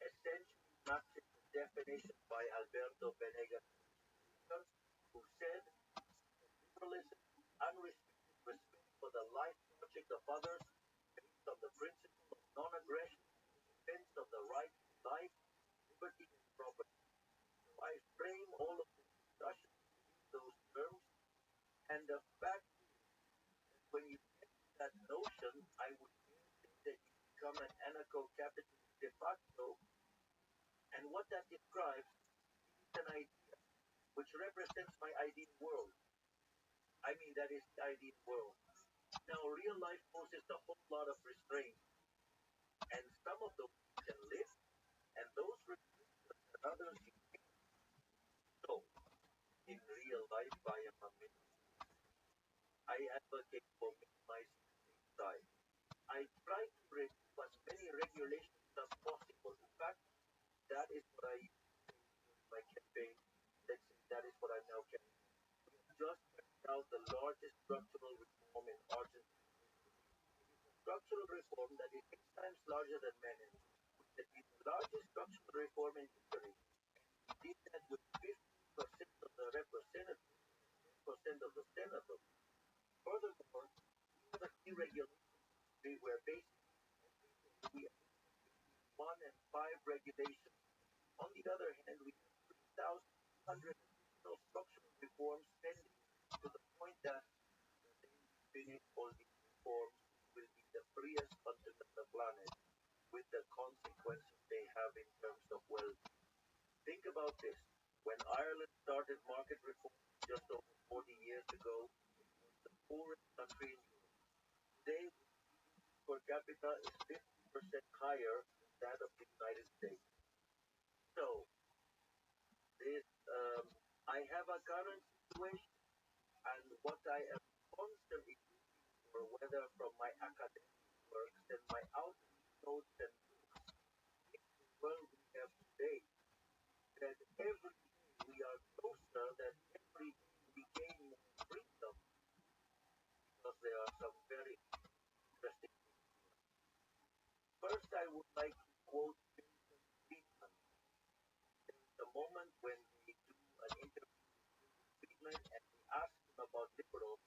essentially matches the definition by Alberto Venegas Rico, who said that liberalism is unrestricted respect for the life project of others based on the principle of non-aggression and the defense of the right to life, liberty, and property. So I frame all of the discussions within those terms, and the fact is become an anarcho-capitalist de facto, and what that describes is an idea which represents my ideal world. I mean, that is the ideal world. Now, real life poses a whole lot of restraints, and some of those you can live, and those restrictions and others you can't. So, in real life, I am a minimalist. I advocate for minimizing screen time. I try to remove as many regulations as possible. In fact, that is what I used to say during my campaign. Let's say that is what I'm now carrying. We have just carried out the largest structural reform in Argentine history. It is a structural reform that is 6 times larger than Menem. We said it's the largest structural reform in history. And we did that with 15% of the representatives and 10% of the senators. Furthermore, we have a key regulation history where basically every day we amended between 1 and 5 regulations. On the other hand, we have 3,200 additional structural reforms pending to the point that the day we finish all these reforms, we will be the freest continent on the planet with the consequences they have in terms of well-being. Think about this. When Ireland started market reforms just over 40 years ago, it was the poorest country in Europe. Today, its GDP per capita is 50% higher than that of the United States. So, this I have a current situation, and what I am constantly looking for, whether from my academic works and my outreach notes and books, is the world we have today. That every day we are closer, that every day we gain more freedom, because there are some very interesting things here. First, I would like to quote Milton Friedman. There is a moment when they do an interview with Milton Friedman and they ask him about liberals,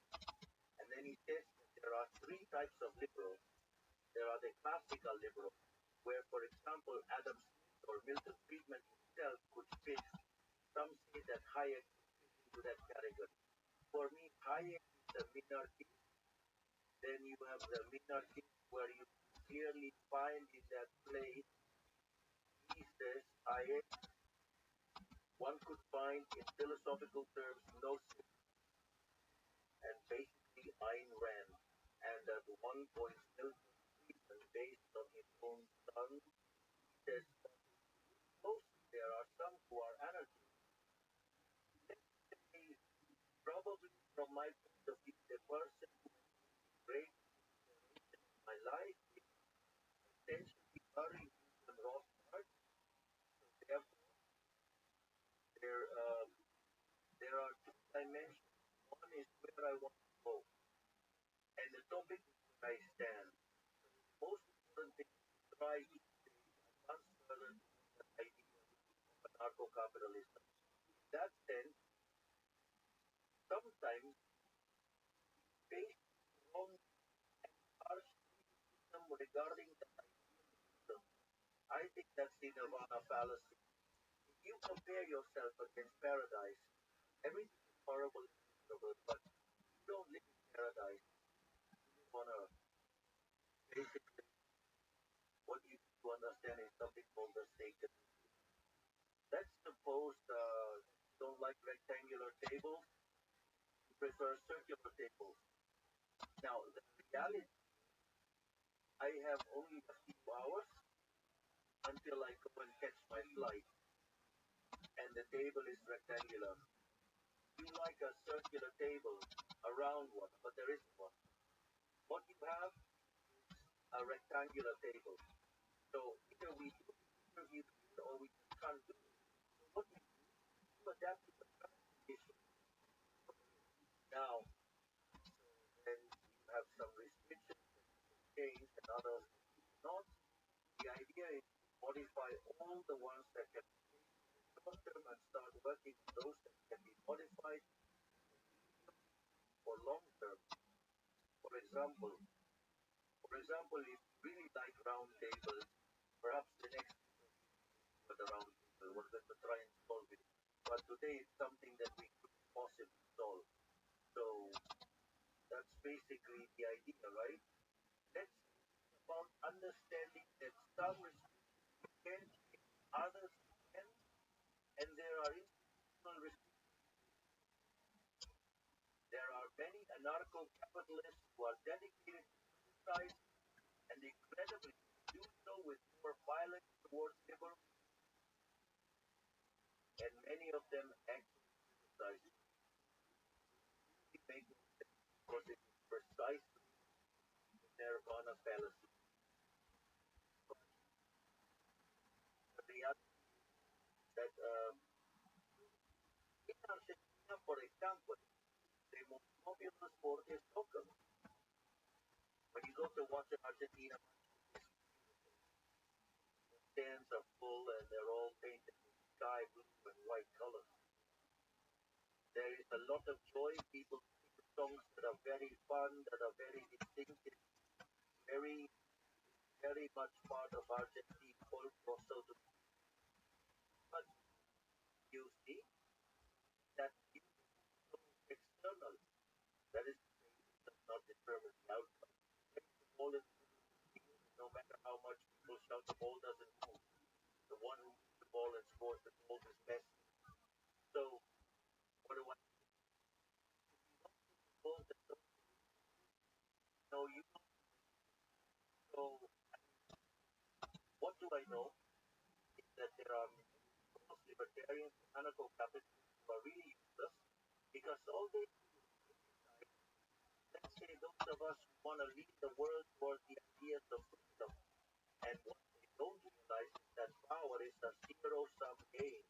and then he says that there are 3 types of liberals. There are the classical liberals, where, for example, Adam Smith or Milton Friedman himself could fit. Some say that Hayek could fit into that category. For me, Hayek is a minarchist. Then you have the minarchist where you clearly find in that place, he says, Hayek, one could find in philosophical terms gnosis and basically Ayn Rand. And at one point, Milton Friedman, based on his own son, he says, but if you look closely, there are some who are anarchists. Let's say, probably from my point of view, the person who has been the greatest inspiration in my life is essentially Barry Newton Rothbard. So therefore, there um, there are 2 dimensions. One is where I want to go, and the topic is where I stand. So the most important thing is to try each day to advance further towards that idea of anarcho-capitalism. In that sense, sometimes we face strong and harsh criticism regarding that idea of freedom. I think that's the nirvana fallacy. If you compare yourself against paradise, everything is horrible and miserable, but you don't live in paradise, you live on earth. Basically, what you need to understand is something called the sacred regime. Let's suppose that you don't like rectangular tables, you prefer circular tables. Now, the reality is, I have only a few hours until I go and catch my flight, and the table is rectangular. You like a circular table, a round one, but there isn't one. What you have is a rectangular table. So either we do the interview here or we just can't do it. So what do? You adapt to the current conditions. This is what it is. Now, so then you have some restrictions that you can change and others that you cannot. The idea is to modify all the ones that can be changed in the short term and start working on those that can be modified in the medium or long term. For example, if you really like round tables, perhaps the next interview we will do at the round table. We're going to try and solve it. But today it's something that we couldn't possibly solve. So that's basically the idea, right? Let's say it's about understanding that some restrictions can change, others can, and there are institutional restrictions. There are many anarcho-capitalists who are dedicated to criticize and incredibly do so with more violence towards liberals, and many of them actually criticize make because it is precisely the nirvana fallacy. But the reality that in Argentina, for example, the most popular sport is soccer. When you go to watch an Argentina match, the stands are full and they're all painted with sky blue and white colors. There is a lot of joy. People sing songs that are very fun, that are very distinctive, very, very much part of Argentine folklore, so to speak. But you see that music is so external. That is to say, it does not determine the outcome. Take the ball in the middle of the field, and no matter how much people shout, the ball doesn't move. The one who moves the ball and scores the goal is best. So, what do I know that don't know you? So, what do I know is that there are most libertarians and anarcho-capitalists who are really useless because all they do is criticize, let's say, those of us who want to lead the world towards the ideas of freedom. And what they don't realize is that power is a zero-sum game.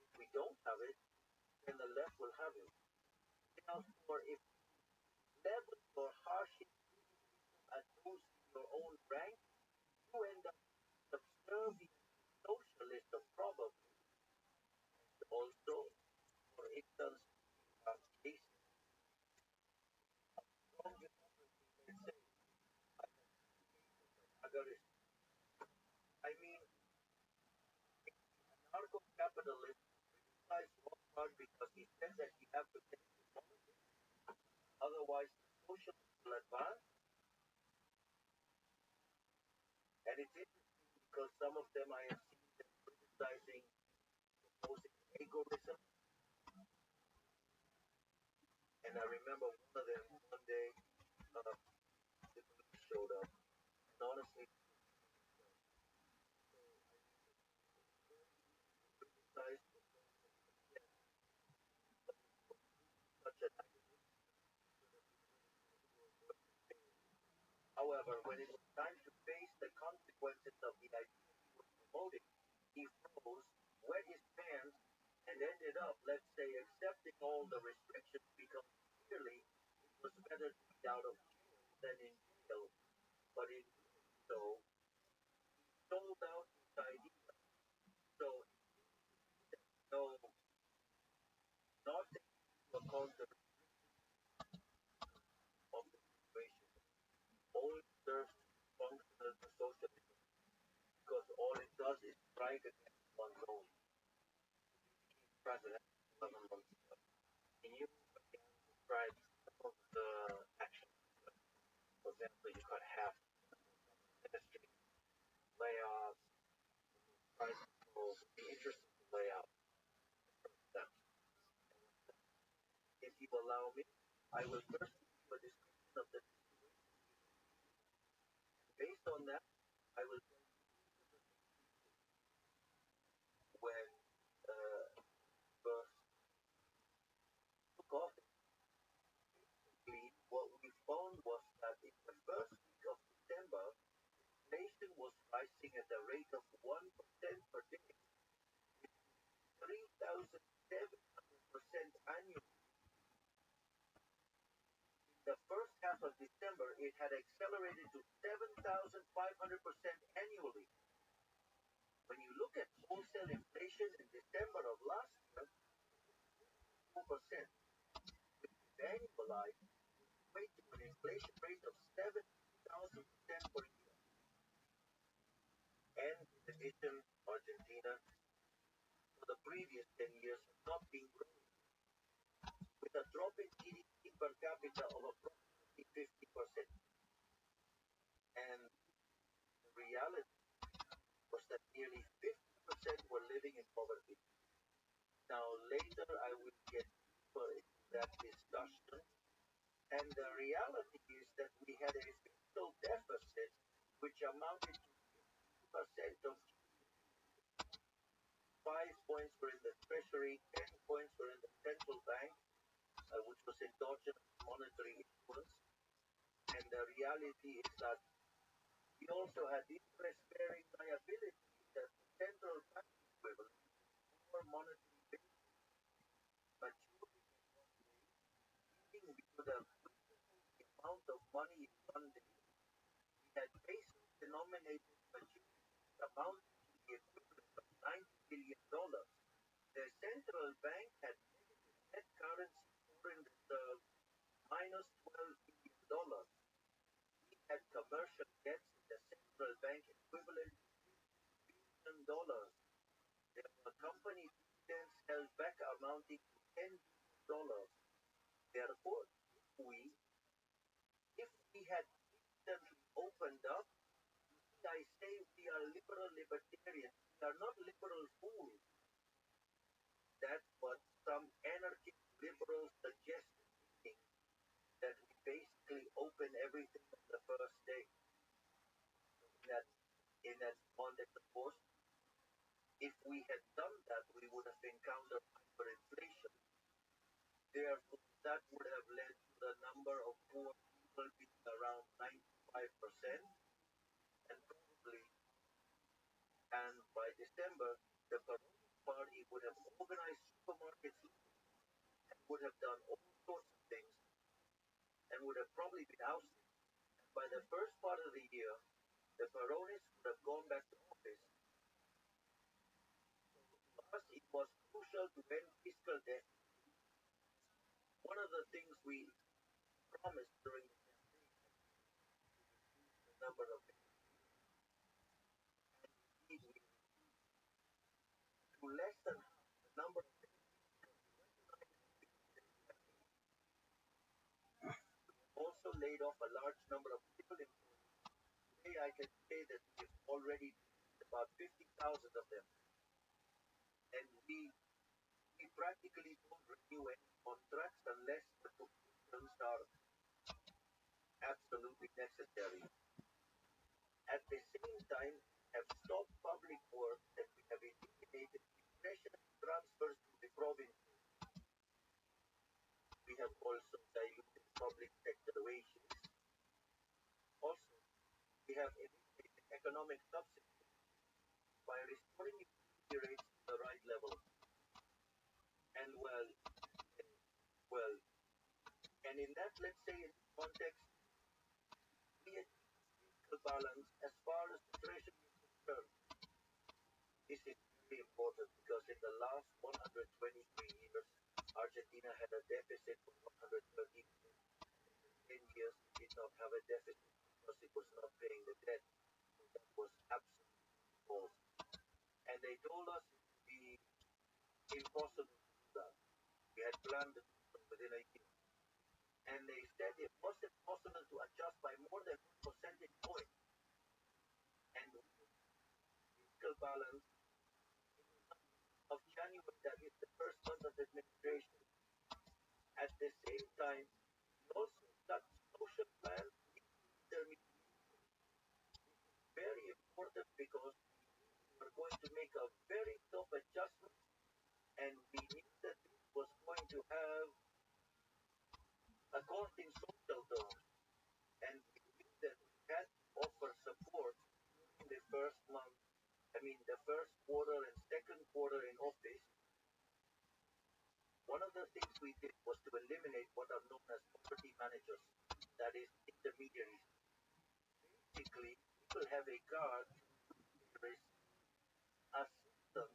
If we don't have it, then the left will have it. Therefore, if you level your harshest criticism at those in your own rank, you end up subservient socialist of probably. And also, for instance, cases from democracy, let's say, I have cases of I mean, anarcho-capitalist criticized Rothschild because he said that you have to take the politics, otherwise the socialists will advance. And it's interesting because some of them I have seen them criticizing, opposing egoism. And I remember one of them one day, the police showed up, and honestly, criticized such an however, when it was time to face the consequences of the idea he was promoting, he froze, wet his pants, and ended up, let's say, accepting all the restrictions because clearly it was better to be out of jail than in jail. But in doing so, sold out his idea. So, no, not taking into account the of the situation only serves to be functional to socialism because all it does is strike against one's own. President 11 months ago. Can you again describe some of the actions? For example, you cut half ministry layoffs, price control. Would be interesting to lay out them. If you allow me, I will first give you a description of the situation. Based on that, I will tell you when uh, first took office. What we found was that in the first week of December, inflation was rising at a rate of 1% per day, 3,700% annually. In the first half of December, it had accelerated to 7,500% annually. When you look at wholesale inflation in December of last year, 4%, which is annualized, equate to an inflation rate of 7,000% per year. And in addition, Argentina, for the previous 10 years, has not been growing, with a drop in GDP per capita of approximately 50%. And reality was that nearly 50% were living in poverty. Now, later I will get deeper into that discussion, and the reality is that we had a fiscal deficit which amounted to 50% of 5 points were in the Treasury, 10 points were in the central bank, which was endogenous monetary influence. And the reality is that we also had interest-bearing liability that the central bank equivalent for monetary base maturing meaning we could have the amount of money in one day. We had pesos denominated maturity amount to the equivalent of $90 billion. The central bank had net currency foreign reserve minus $12 billion. We had commercial debts in the central bank equivalent to $1 billion. There were company dividends held back amounting to $10 billion. Therefore, if we had instantly opened up, I say we are liberal libertarians. We are not liberal fools. That's what some anarchist liberals suggested, meaning that we basically open everything on the first day. In that context, of course, if we had done that, we would have encountered hyperinflation. Therefore, that would have led to the number of poor people being around 95%, and probably, and by December, the party would have organized supermarkets and would have done all sorts of things and would have probably been ousted. And by the first part of the year, the Peronis would have gone back to office. Thus, it was crucial to end fiscal deficit. One of the things we promised during the campaign was the number of to less than the number of also laid off a large number of people employees. Today I can say that we've already about 50,000 of them. And we practically don't renew any contracts unless the conditions are absolutely necessary. At the same time, have stopped public work and we have eliminated discretionary transfers to the province. We have also diluted public sector wages. Also, we have eliminated economic subsidies by restoring utility rates to the right level. And and in that, let's say, in this context, we achieve fiscal balance as far as the treasury is concerned. This is very important because in the last 123 years, Argentina had a deficit of 130 billion. In 10 years, it did not have a deficit because it was not paying the debt. So that was absolutely false. And they told us it would be impossible to do that. We had planned to do it within a year. And they said it wasn't possible to adjust by more than 1 percentage point. And fiscal balance of January, that is the first month of administration. At the same time, we also got social plans intermediation. Very important because we were going to make a very tough adjustment, and we knew that this was going to have a cost in social terms, and we knew that we had to offer support in the first month, the first quarter and second quarter in office. One of the things we did was to eliminate what are known as property managers, that is, intermediaries. Basically, people have a card, there is a system,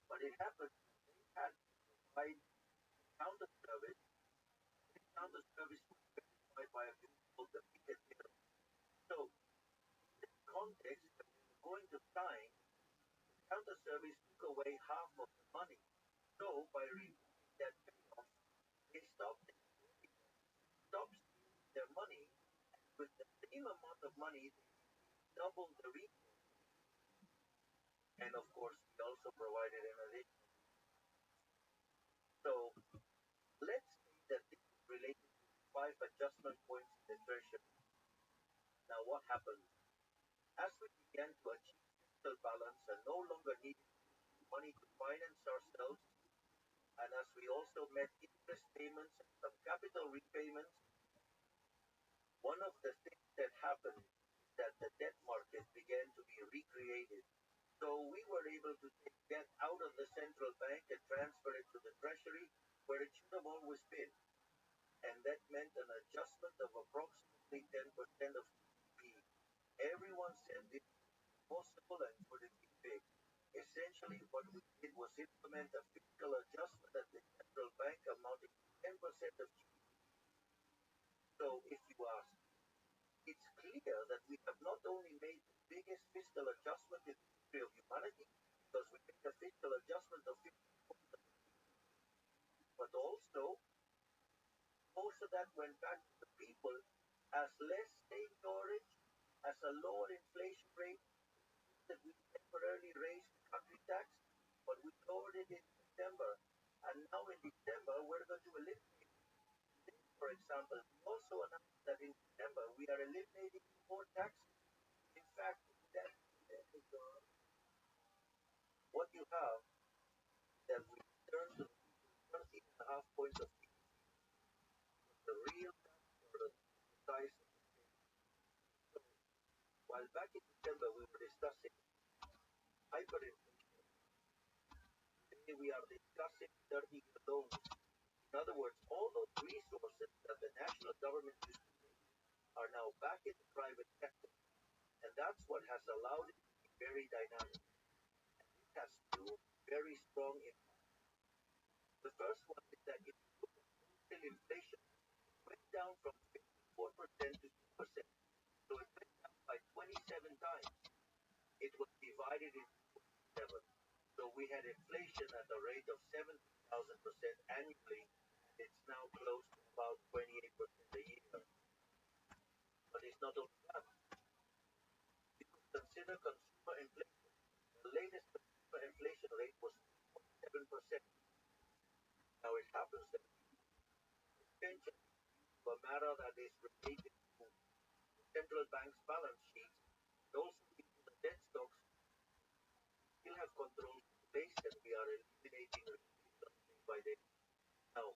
but it happens they had to provide counter service. This counter service was verified by a group called the Picket Middle. So, in this context, when we were going to sign, the counter service took away half of the money. So, by removing that payoff, they stopped stealing their money, and with the same amount of money, they doubled the repo, and of course, we also provided an additional. So let's say that this is related to 5 adjustment points in the treasury. Now, what happened? As we began to achieve fiscal balance and no longer needed money to finance ourselves, and as we also met interest payments and some capital repayments, one of the things that happened is that the debt market began to be recreated. So we were able to take debt out of the central bank and transfer it to the treasury where it should have always been. And that meant an adjustment of approximately 10% of GDP. Everyone said this was possible and could it be big. Essentially, what we did was implement a fiscal adjustment at the central bank amounting to 10% of GDP. So if you ask, it's clear that we have not only made the biggest fiscal adjustment in the history of humanity, because we made a fiscal adjustment of 50%, but also most of that went back to the people as less state storage, as a lower inflation rate, that we temporarily raised the country tax, but we lowered it in September. And now in December, we're going to eliminate it. For example, we also announced that in December, we are eliminating more taxes. In fact, that what you have, that we return to the 13.5 points of the real tax burden size. While back in December, we were discussing hyperinflation. Today, we are discussing 30-year loans. In other words, all those resources that the national government used to pay are now back in the private sector. And that's what has allowed it to be very dynamic. And it has two very strong impacts. The first one is that if you look at wholesale inflation, it went down from 54% to 2%. So it went down by 27 times. It was divided into 27. So we had inflation at a rate of 7,000% annually. It's now close to about 28% a year. But it's not only that. You could consider consumer inflation. The latest consumer inflation rate was 2.7%. Now it happens that pension, a matter that is related to the central bank's balance sheet, and also into the debt stocks, still have control in place and we are eliminating inflation day by day. Now,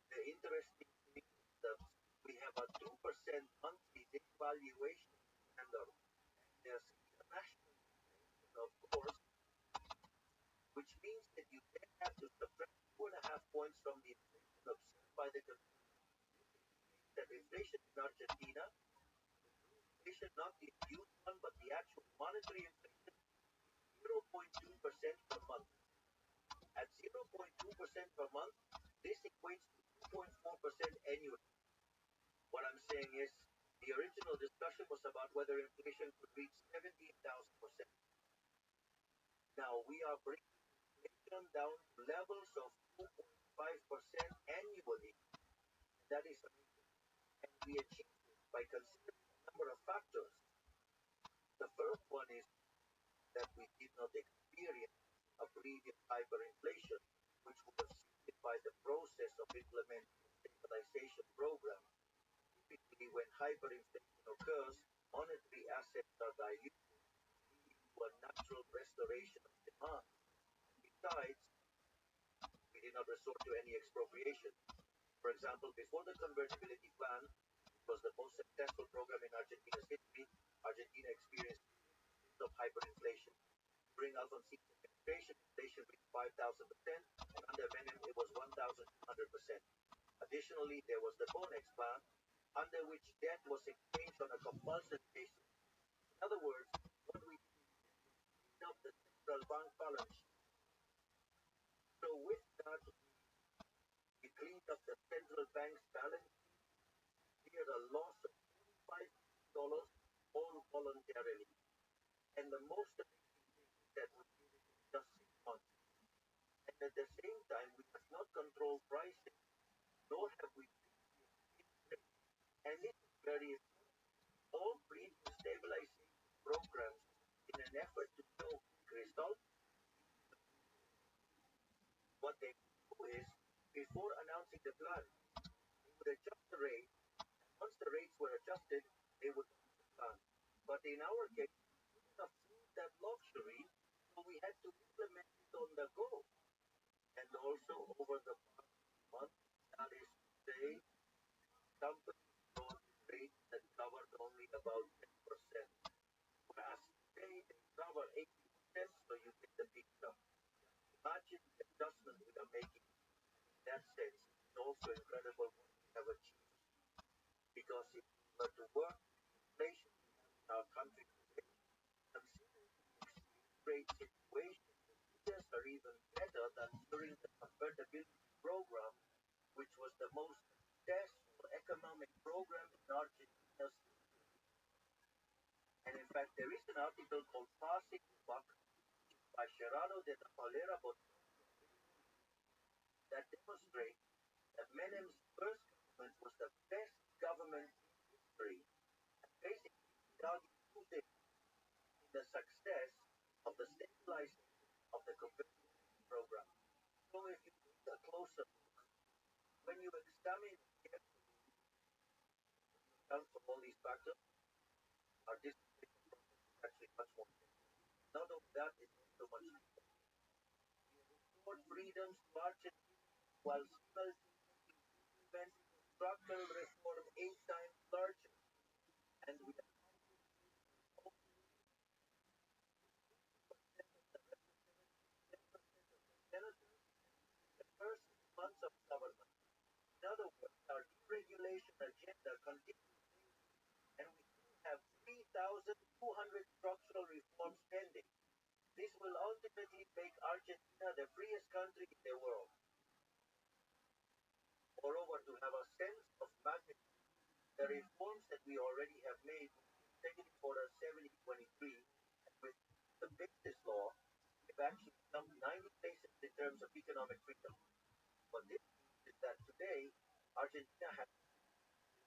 the interesting thing is that we have a 2% monthly devaluation standard. There's international inflation, of course, which means that you then have to subtract 2.5 points from the inflation observed by the consumer. That inflation in Argentina, inflation not the induced one, but the actual monetary inflation, 0.2% per month. At 0.2% per month, this equates to 2.4% annually. What I'm saying is, the original discussion was about whether inflation could reach 17,000%. Now we are bringing inflation down to levels of 2.5% annually. That is amazing. And we achieve this by considering a number of factors. The first one is that we did not experience a previous hyperinflation, which would have simplified the process of implementing a stabilization program. Typically, when hyperinflation occurs, monetary assets are diluted, leading to a natural restoration of demand. Besides, we did not resort to any expropriation. For example, before the convertibility plan, which was the most successful program in Argentina's history, Argentina experienced of hyperinflation. During Alfonsin's administration, inflation reached 5,000%, and under Menem it was 1,200%. Additionally, there was the Bonex plan, under which debt was exchanged on a compulsory basis. In other words, what we did is clean up the central bank balance sheet. So with that, we cleaned up the central bank's balance sheet, cleared a loss of $45 all voluntarily. And the most amazing thing is that we did it in just 6 months. And at the same time, we have not controlled pricing, nor have we fixed interest rates. And this is very important. All previous stabilization what they would do is, before announcing the plan, they would adjust the rate. Once the rates were adjusted, they would launch the plan. But in our case, we couldn't afford that luxury, so we had to implement it on the go. And also over the past month, that is to say, companies brought rates that covered only about 10%. Whereas today they cover 80%, so you get the picture. Imagine the adjustment we are making in that sense. It's also incredible what we have achieved. Because if we were to work with the inflation we have in our country today, considering the exchange rate situation, the figures are even better than during the convertibility program, which was the most successful economic program in Argentina's history. And in fact, there is an article called Passing the Buck by Gerardo de la Valera that demonstrates that Menem's first government was the best government in history. And basically, it argues two things in the success of the stabilization of the convertibility program. So if you take a closer look, when you examine carefully, account for all these factors, our distribution process is actually much more effective. Not only that, it's also much cheaper. We restored freedoms to Argentina while simultaneously implementing a structural reform 8 times larger. And we appointed percent of the representatives, 10% of the senators in the first 6 months of government. In other words, our deregulation agenda continues daily, and we still have 3,200 structural reforms pending. This will ultimately make Argentina the freest country in the world. Moreover, to have a sense of magnitude, the reforms that we already have made with the Executive Order 7023 and with the basis law, we've actually jumped 90 places in terms of economic freedom. What this means is that today, Argentina has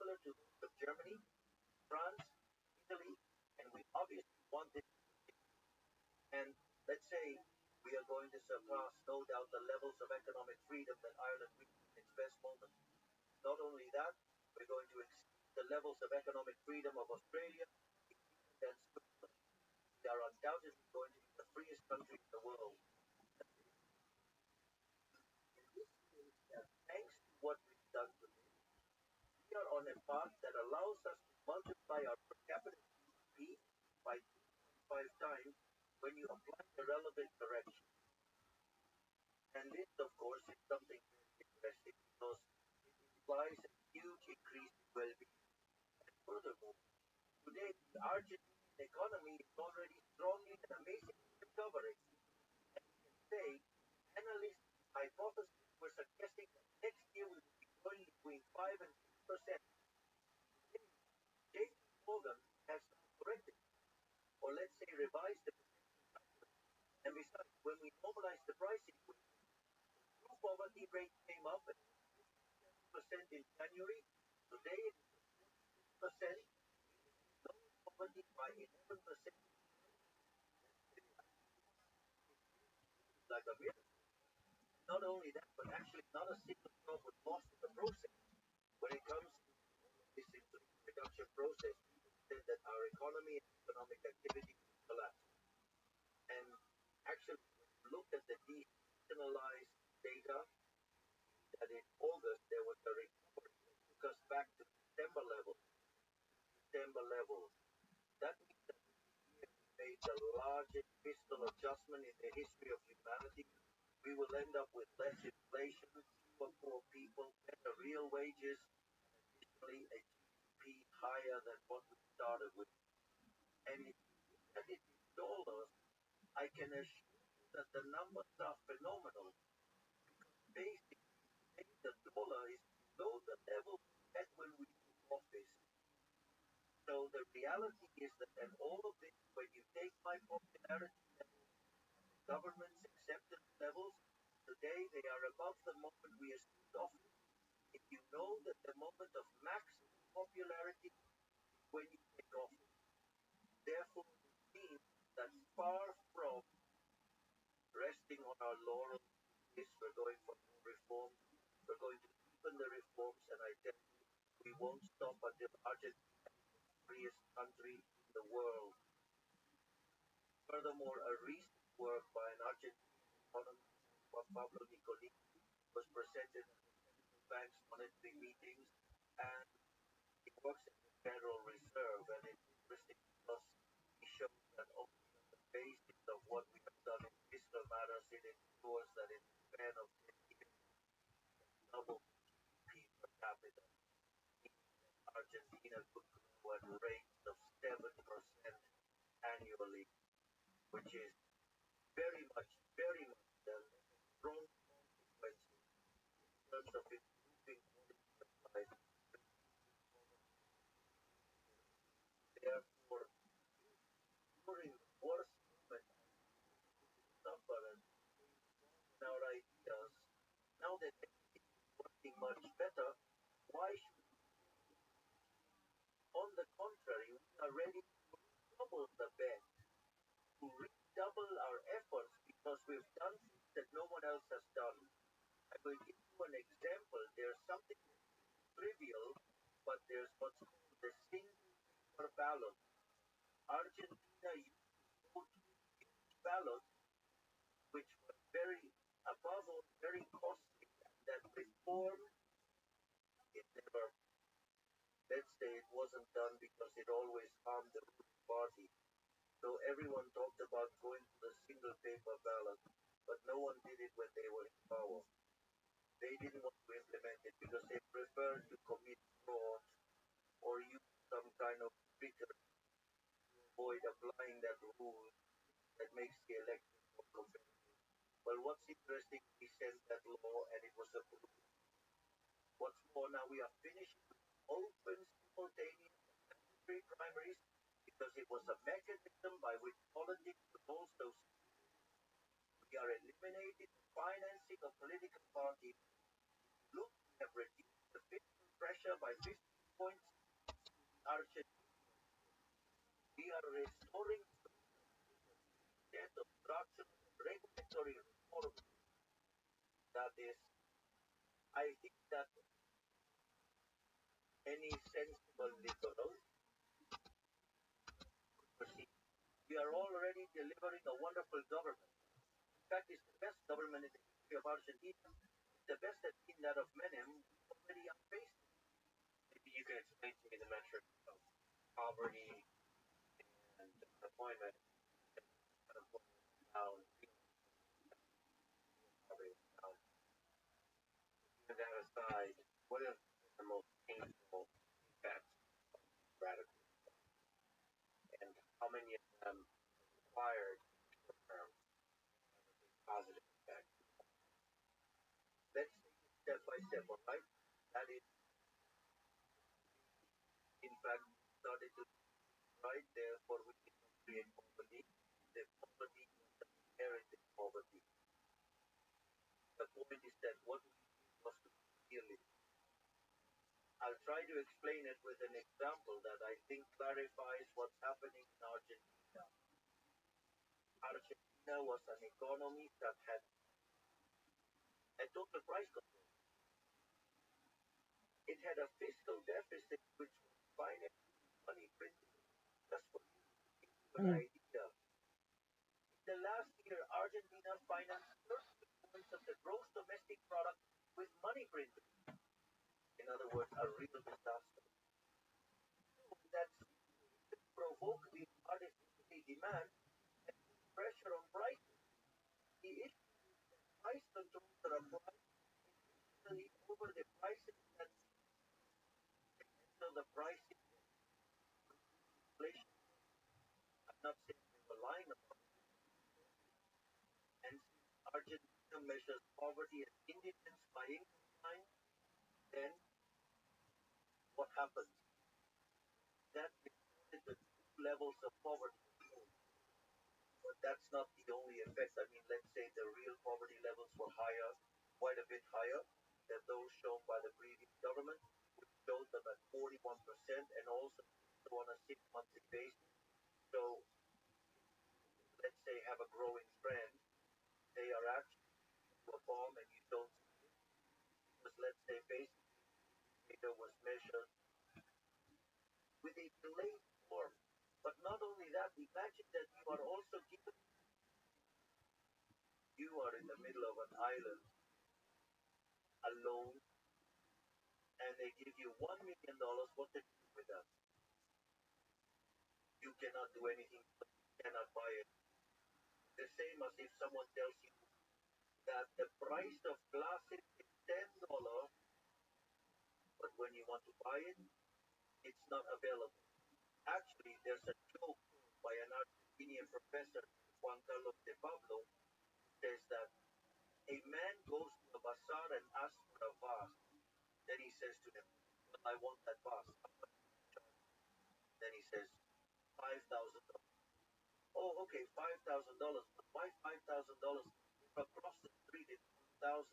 similar to those of Germany, France, Italy, and we obviously want this to continue. And let's say we are going to surpass, no doubt, the levels of economic freedom that Ireland reached in its best moments. Not only that, we're going to exceed the levels of economic freedom of Australia, New Zealand, and Switzerland. We are undoubtedly going to be the freest country in the world. And this means that thanks to what we've done today, we are on a path that allows us to multiply our per capita GDP by 2.5 times when you apply the relevant correction. And this, of course, is something very interesting because it implies a huge increase in well-being. And furthermore, today the Argentinian economy is already strongly and amazingly recovering. And we can say analysts' hypotheses were suggesting that next year we will be growing between 5 and 6%. Today, JP Morgan has now corrected, or let's say revised the projection upward. And besides, when we normalize the pricing, true poverty rate came up at 57% in January. Today it is at 46%, meaning we lowered poverty by 11%. It's like a miracle. Not only that, but actually not a single job was lost in the process. When it comes to all of this inflation reduction process, people said that our economy and economic activity would collapse. And actually, when you look at the decentralized data, that in August there was a recovery that took us back to September levels. September levels. That means that this year we made the largest fiscal adjustment in the history of humanity. We will end up with less inflation, fewer poor people, better real wages, and additionally a GDP higher than what we started with. And if you look at it in dollars, I can assure you that the numbers are phenomenal because basically today the dollar is below the level we had when we took office. So the reality is that and all of this, when you take my popularity levels and the government's acceptance levels, today they are above the moment we assumed office. If you know that the moment of maximum popularity is when you take office. Therefore, this means that far from resting on our laurels, this, we're going for more reform. We're going to deepen the reforms, and I tell you, we won't stop until Argentina is the freest country in the world. Furthermore, a recent work by an Argentine economist, Pablo Nicolini, was presented at the central bank's monetary meetings, and he works at the Federal Reserve, and it's interesting because he shows that only on the basis of what we have done in fiscal matters, it ensures that in the span of 10 years, double GDP per capita, meaning that Argentina could grow at rates of 7% annually, which is very much the strong consequences in terms of improving quality of life, reducing poverty, therefore during the worst moment suffer and stay strong in our ideas. Now that everything is working much better, why should we change? On the contrary, we are ready to redouble the bet, to redouble our efforts because we've done things that no one else has done. I will give you an example. There's something that seems trivial, but there's what's called the single paper ballot. Argentina used to vote with huge ballots, which were above all, very costly, and that reform, it never, let's say it wasn't done because it always harmed the ruling party. So everyone talked about going to the single paper ballot, but no one did it when they were in power. They didn't want to implement it because they preferred to commit fraud or use some kind of trickery to avoid applying that rule that makes the election more competitive. Well, what's interesting, we sent that law and it was approved. What's more, now we are finishing with open, simultaneous, and mandatory primaries because it was a mechanism by which politics could also steal. We are eliminating the financing of political parties. Look, we have reduced the fiscal pressure by 15 points in the Argentinian case. We are restoring social stability instead of structural and regulatory reforms. That is, I think that any sensible liberal perceive. We are already delivering a wonderful government. In fact, it's the best government in the history of Argentina. If the best had been that of Menem, we already outpaced it. Maybe you can explain to me the metric of poverty and unemployment. Unemployment is down, real poverty is down. Leaving that aside, what are the most painful effects of radical and how many of them are required short term have a big positive effect? Let's take it step by step, all right? That is, in fact, we started to do things right, therefore we did not create poverty. The poverty was an inherited poverty. The point is that what we did was to be realistic. I'll try to explain it with an example that I think clarifies what's happening in Argentina. Argentina was an economy that had a total price control. It had a fiscal deficit which was financed with money printing. Just for you to give you an idea, in the last year, Argentina financed 30 points of the gross domestic product with money printing. In other words, a real disaster. So that situation provoked the artificial demand and put pressure on prices. The issue is that price controls are applied intentionally over the prices that so the price index produce inflation. I'm not saying they were lying about it, but this is obvious. And since Argentina measures poverty as indigence by income line, then what happens? That distorted the true levels of poverty. But that's not the only effect. I mean, let's say the real poverty levels were higher, quite a bit higher than those shown by the previous government, which showed them at 41% and also on a 6 monthly basis. So let's say have a growing trend, they are actually a bomb and you don't see it, because let's say basically data was measured with a delayed form. But not only that, imagine that you are also given, you are in the middle of an island alone, and they give you $1 million. What to do with that? You cannot do anything, you cannot buy it. The same as if someone tells you that the price of glasses is $10, but when you want to buy it, it's not available. Actually, there's a joke by an Argentinian professor, Juan Carlos de Pablo, says that a man goes to a bazaar and asks for a vase. Then he says to him, well, I want that vase. How much do you charge? Then he says, $5,000. Oh, okay, $5,000. But why $5,000? Across the street it's 1,000.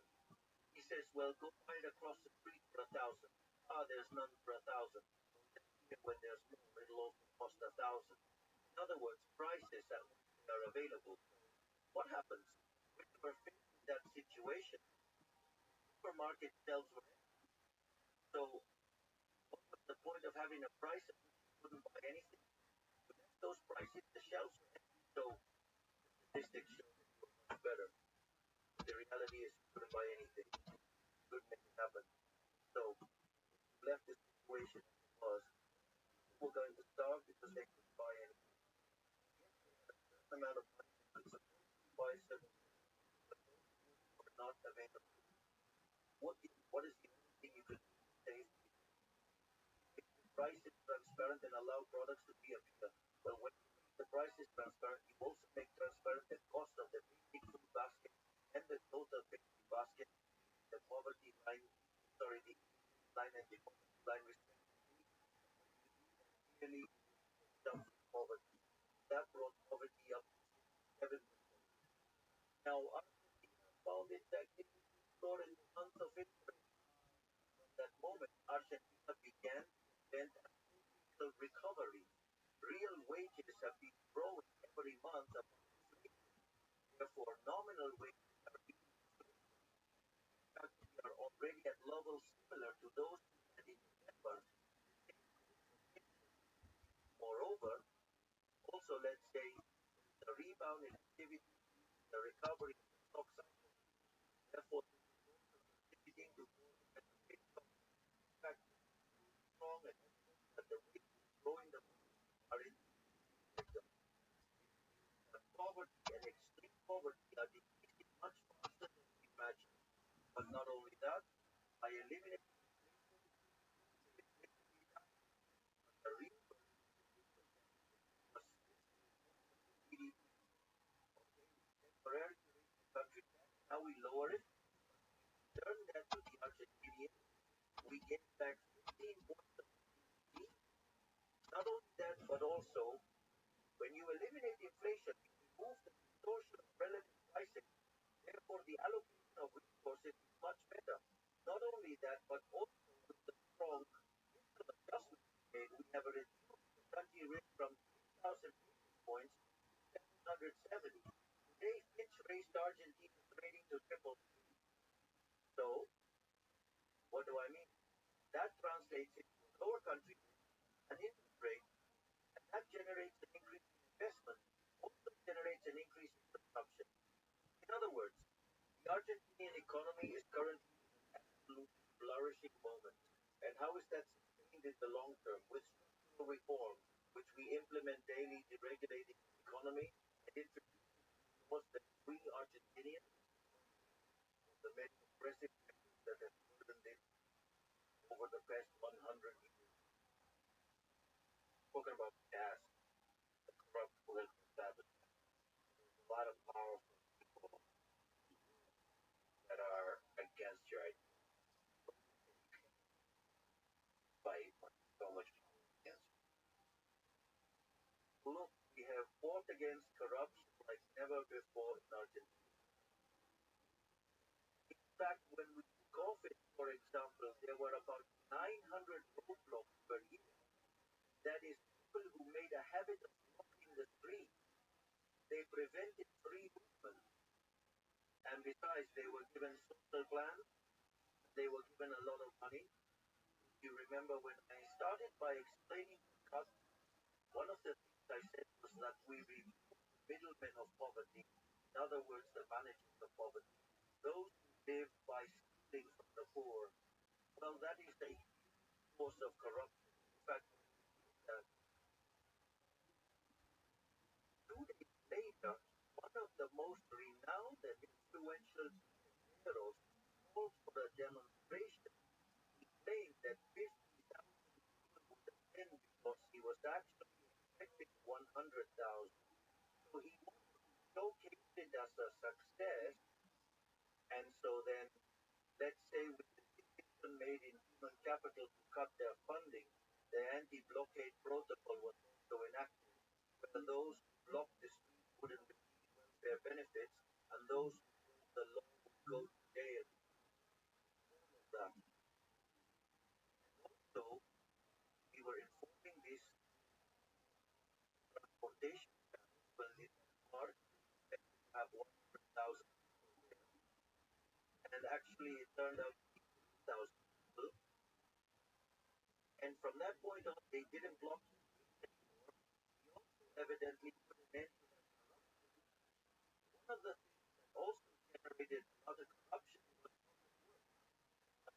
He says, well, go buy it across the street for 1,000. Ah, there's none for 1,000. When there's more, it'll also cost 1,000. In other words, prices at which they are available. What happens? When you are faced with that situation, supermarket shelves were empty. So what was the point of having a price at which you couldn't buy anything? You left those prices, the shelves were empty. So statistics show that you were much better. The reality is you couldn't buy anything. You couldn't make it happen. So you left the situation as it was. People were going to starve because they couldn't buy anything. Yes, they had a certain amount of money that could support you to buy certain goods, but those goods were not available. What is the only thing you can do to save people? Make the prices transparent and allow products to be appear. Well, when you make the prices transparent, you also make transparent the cost of the basic food basket and the total basic basket, the poverty line, sorry, the line and the poverty line respectively. And when you do that, clearly down to poverty. That brought poverty up to 67%. Now, Argentina found it that it was restored in the month of April. From that moment, Argentina began to invent a cyclical recovery. Real wages have been growing every month above inflation. Therefore, nominal wages are being inflated. In fact, we are already at levels similar to those we had in November, the same growth of April. Moreover, also let's say the rebound in activity due to the recovery of the stock cycle. Therefore, this is also contributing to growing at the pace of, in fact, so strong and evidence that the wages growing the most are in the utility sector. It means that poverty and extreme poverty are decreasing much faster than we imagined. But not only that, by eliminating inflation, we save basically nothing. But the real burden is the fiscal deficit, because this is most of the GDP. Okay, we temporarily raise the country debt, now we lower it, but we return that to the Argentinians, we get back 15 points of the GDP. Not only that, but also, when you eliminate inflation, you remove the distortion of relative pricing. Therefore, the allocation of resources is much better. Not only that, but also with the strong fiscal adjustment we made, we have reduced the country risk from 3,000 basis points to 770. Today, Fitch raised Argentina's rating to triple C. So, what do I mean? That translates into a lower country risk, an interest rate, and that generates an increase in investment, also generates an increase in consumption. In other words, the Argentinian economy is currently in an absolutely flourishing moment. And how is that sustained in the long term? With structural reforms, which we implement daily, deregulating the economy and introducing new laws that free Argentinians from the many oppressive measures that have burdened it over the past 100 years. Talking about gas, the corrupt political establishment, there's a lot of powerful people that are against your ideas. What do you think by putting so much power against you? Look, we have fought against corruption like never before in Argentina. In fact, when we took office, for example, there were about 900 roadblocks per year. That is, people who made a habit of blocking the street. They prevented free movement. And And besides, they were given social plans. They were given a lot of money. You remember when I started by explaining cut, one of the things I said was that we remove the middlemen of poverty, in other words, the managers of poverty, those who live by stealing from the poor. Well, that is a source of corruption. In fact, uh, 2 days later, one of the most renowned and influential generals called for a demonstration. He claimed that 50,000 people would attend because he was actually expecting 100,000. So he showcased it as a success. And so then, let's say with the decision made in human capital to cut their funding, the anti-blockade protocol was also enacted, where those who blocked the street wouldn't receive welfare benefits, and those who broke the law would go to jail. That. Also, we were informing this transportation channels when this march expected to have 100,000 people there, and actually it turned out to be 3,000 people. And from that point on, they didn't block the streets anymore. He also evidently put an end to that corruption. One of the things that also generated a lot of corruption was public works.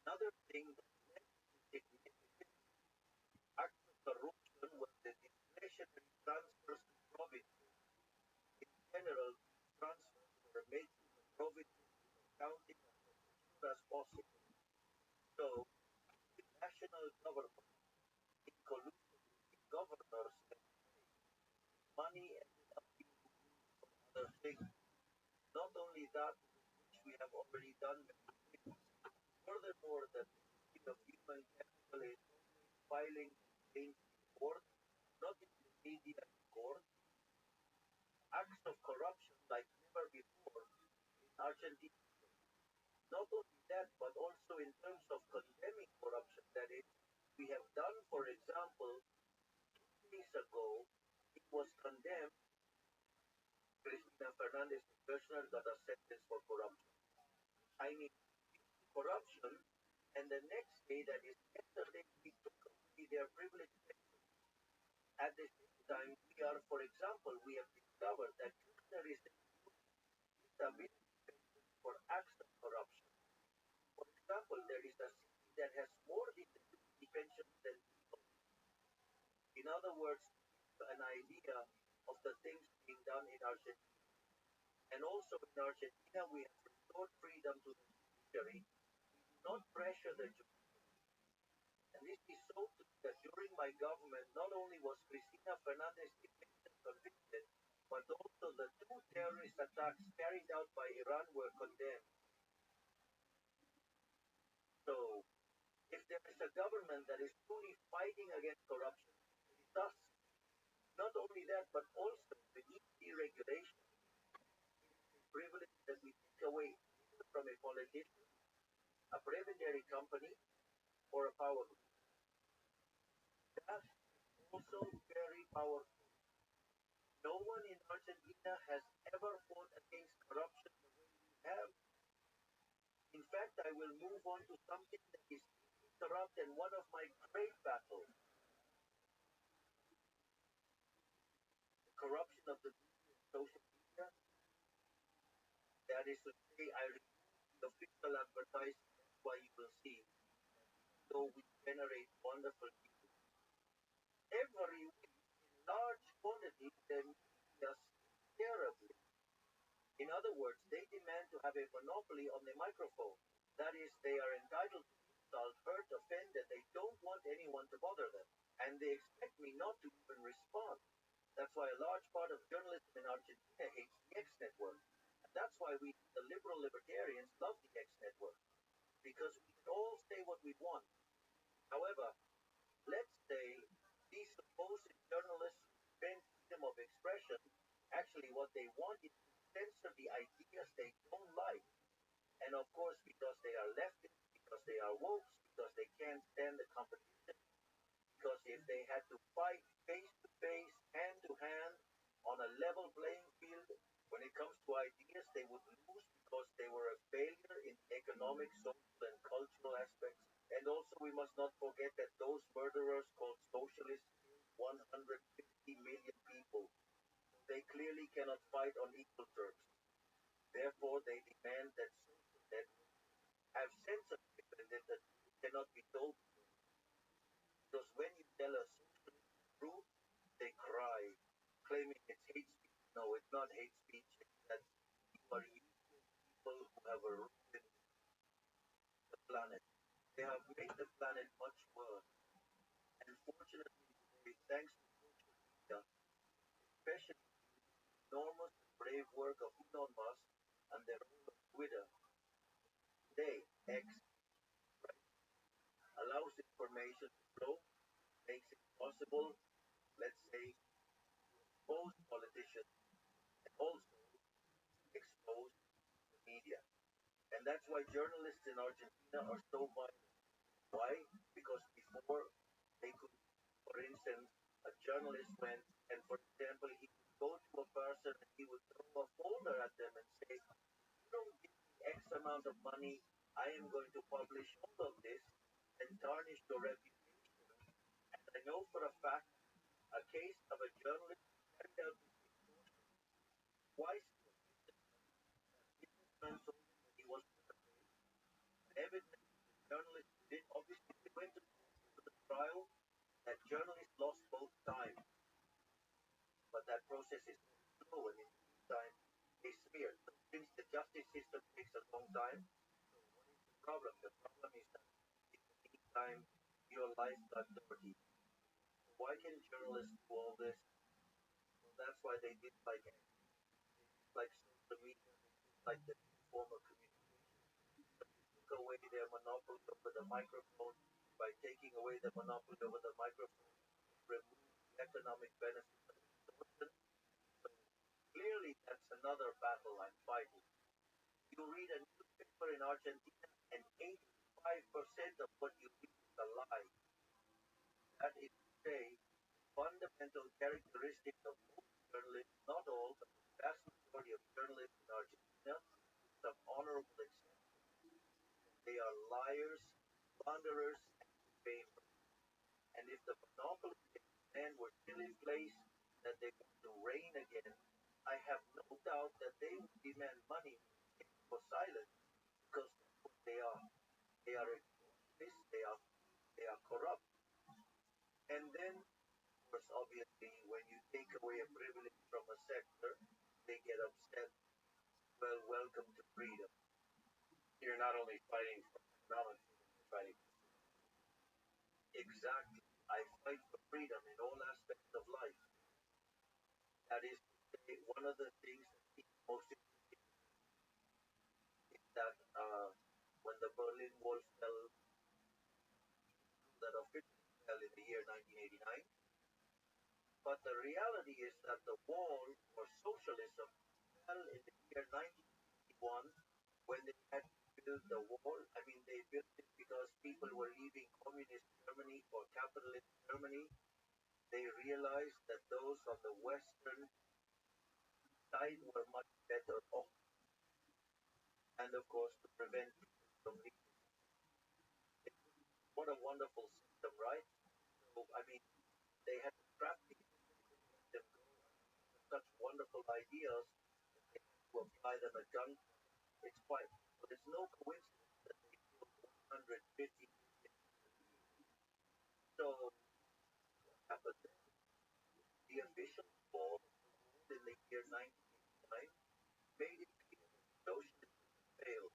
Another thing that led to significant acts of corruption was the discretionary transfers to provinces. In general, these transfers were made to the provinces with accounting as secure as possible. So, the national government, in collusion with the governors and money ended up being used for other things. Not only that, which we have already done many things. Furthermore, the Ministry of Human Capital is always filing complaints in court, not in the media, in court. Acts of corruption like never before in Argentina. Not only that, but also in terms of condemning corruption, that is, we have done, for example, 2 days ago, it was condemned. Cristina Fernandez de Kirchner got a sentence for corruption. I mean, corruption, and the next day, that is yesterday, we took away their privileged pension. At the same time, we are, for example, we have discovered that Kirchner is disability pension for acts of corruption. For example, there is a city that has more disability pensions than people. In other words, an idea of the things being done in Argentina. And also in Argentina, we have restored freedom to the judiciary. We do not pressure the judiciary. And this is so true that during my government, not only was Cristina Fernandez de Kirchner convicted, but also the 2 terrorist attacks carried out by Iran were condemned. So, if there is a government that is truly fighting against corruption, it is us. Not only that, but also we need deregulation. It is a privilege that we take away either from a politician, a brevetary company, or a power group. That is also very powerful. No one in Argentina has ever fought against corruption the way we have. In fact, I will move on to something that is corrupt and one of my great battles, the corruption of the media and social media. That is to say, I remove the official advertising. That's why you will see that even though we generate wonderful news, every week in large quantities, the media speak terribly. In other words, they demand to have a monopoly on the microphone. That is, they are entitled to insult, hurt, offend, and they don't want anyone to bother them. And they expect me not to even respond. That's why a large part of journalism in Argentina hates the X network. And that's why we, the liberal libertarians, love the X network. Because we can all say what we want. However, let's say these supposed journalists who defend freedom of expression, actually what they want is to censor the ideas they don't like. And of course, because they are leftists, because they are woke, because they can't stand the competition, because if they had to fight face to face, hand to hand, on a level level playing field. When it comes to ideas, they would lose because they were a failure in economic, social, and cultural aspects. And also, we must not forget that those murderers called socialists killed 150 million people. They clearly cannot fight on equal terms. Therefore, they demand that social networks have censorship and that the truth cannot be told. Because when you tell a socialist the truth, they cry, claiming it's hate speech. No, it's not hate speech. It's that you are using people who have ruined the planet. They have made the planet much worse. And fortunately today, thanks to social media, especially the enormous and brave work of Elon Musk and the role of Twitter, today X allows information to flow, makes it possible, let's say, expose politicians and also expose the media. And that's why journalists in Argentina are so violent. Why? Because before they could, for instance, a journalist went and, for example, he would go to a person and he would throw a folder at them and say, you don't give me X amount of money, I am going to publish all of this and tarnish your reputation. And I know for a fact a case of a journalist who carried out this extortion twice to a businessman sold him when he wasn't afraid. And evidently the journalist did obviously they went to the trial. That journalist lost both times, but that process is very slow and in the meantime they smeared. So since the justice system takes a long time, so what is the problem? The problem is that in the meantime your life got dirty. So why can journalists do all this? Well, that's why they dislike it. They dislike social media, they dislike the new form of communication. So you took away their monopoly over the microphone. By taking away the monopoly over the microphone, it removes the economic benefits of extortion. So clearly that's another battle I'm fighting. You read a newspaper in Argentina and 85% of what you read is a lie. That is to say, fundamental characteristics of most journalists, not all, but the vast majority of journalists in Argentina, with some honorable exceptions, they are liars, plunderers, and defamers. And if the monopoly they demand were still in place, that they want to reign again, I have no doubt that they would demand money for silence because that's what they are. They are extortionists, they are corrupt. And then, of course, obviously, when you take away a privilege from a sector, they get upset. Well, welcome to freedom. You're not only fighting for economic freedom, you're fighting for Exactly. I fight for freedom in all aspects of life. That is to say, one of the things that is most interesting is that when the Berlin Wall fell, that officially fell in the year 1989, but the reality is that the wall for socialism fell in the year 1961 when they had to build the wall. I mean, they built it because people were leaving communist Germany for capitalist Germany. They realized that those on the western side were much better off, and of course, to prevent people from leaving. What a wonderful system, right? So, I mean, they had to trap people, they couldn't let them go. I mean, these are such wonderful ideas that they had to apply them at gunpoint. It's quite, so it's no coincidence that they killed 150 million human beings. So, what happened then? The official fall of the wall in the year 1989 made it clear that socialism had failed.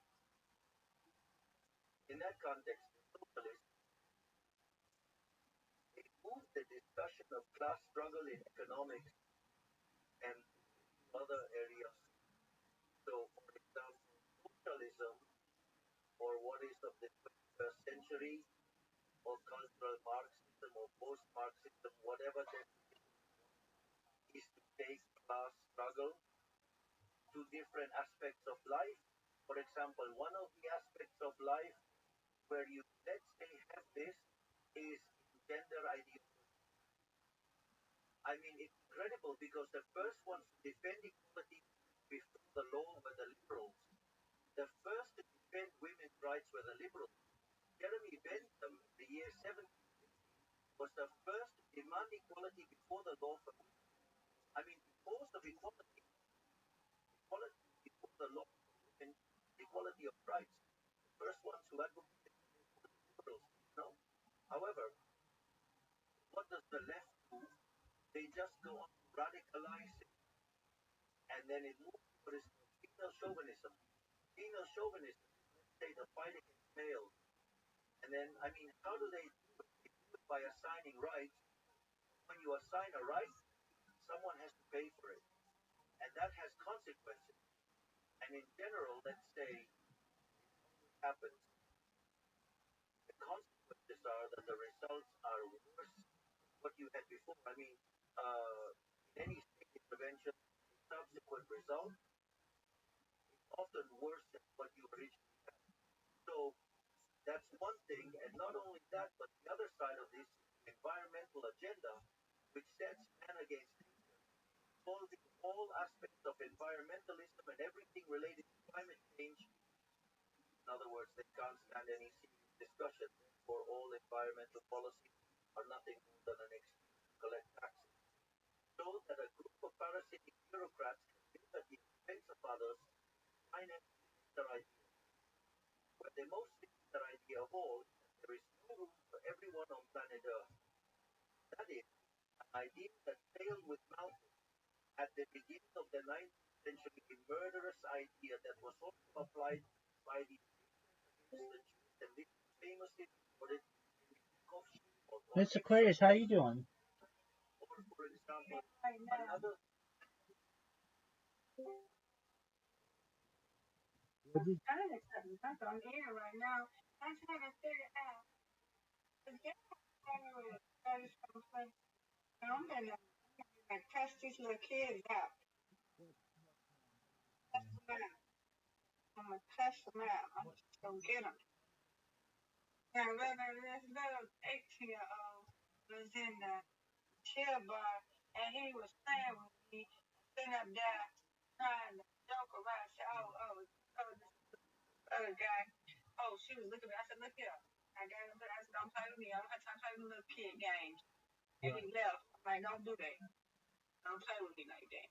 In that context, the socialists they moved the discussion of class struggle in economics and into other areas. So, for example, socialism, or what is of the 21st century, or cultural Marxism, or post-Marxism, whatever definition you want, is to take class struggle to different aspects of life. For example, one of the aspects of life where you, let's say, have this is in gender ideology. I mean, it's incredible because the first ones to equality. Equality before the law and equality of rights. The first ones who advocated for liberals, no. However, what does the left do? They just go on to radicalize it, and then it moves to what is called female chauvinism. Female chauvinism is, let's say, the fight against males. And then, I mean, how do they do it? They do it by assigning rights. When you assign a right, someone has to pay for it. And that has consequences. And in general, let's say, it happens. The consequences are that the results are worse than what you had before. I mean, in any state intervention, the subsequent result is often worse than what you originally had. So that's one thing, and not only that, but the other side of this environmental agenda, which sets man against nature, involving all aspects of environmentalism and everything related to climate change. In other words, they can't stand any serious discussion. Therefore, all environmental policies are nothing more than an excuse to collect taxes. So that a group of parasitic bureaucrats can live at the expense of others, finance their idea. But the most sinister idea of all is that there is no room for everyone on planet Earth. That is, an idea that failed with Malthus at the beginning of the 19th century, a murderous idea that was also applied by the against the Jews, and this was famously recorded in the book of Shemot. Mr. Aquarius, how you doing? Or, for example, another. I'm on air right now. I'm trying to figure out. I'm gonna test these little kids out. Test them out. I'm gonna test them out. I'm just gonna get them. Now, this little 18-year-old was in the chill bar, and he was playing with me, sitting up there trying to joke around. Say, this other guy. Oh, she was looking at me. I said, look here. I said, don't play with me. I don't have time to play with little kid games. And he left. I'm like, don't do that. Don't play with me like that.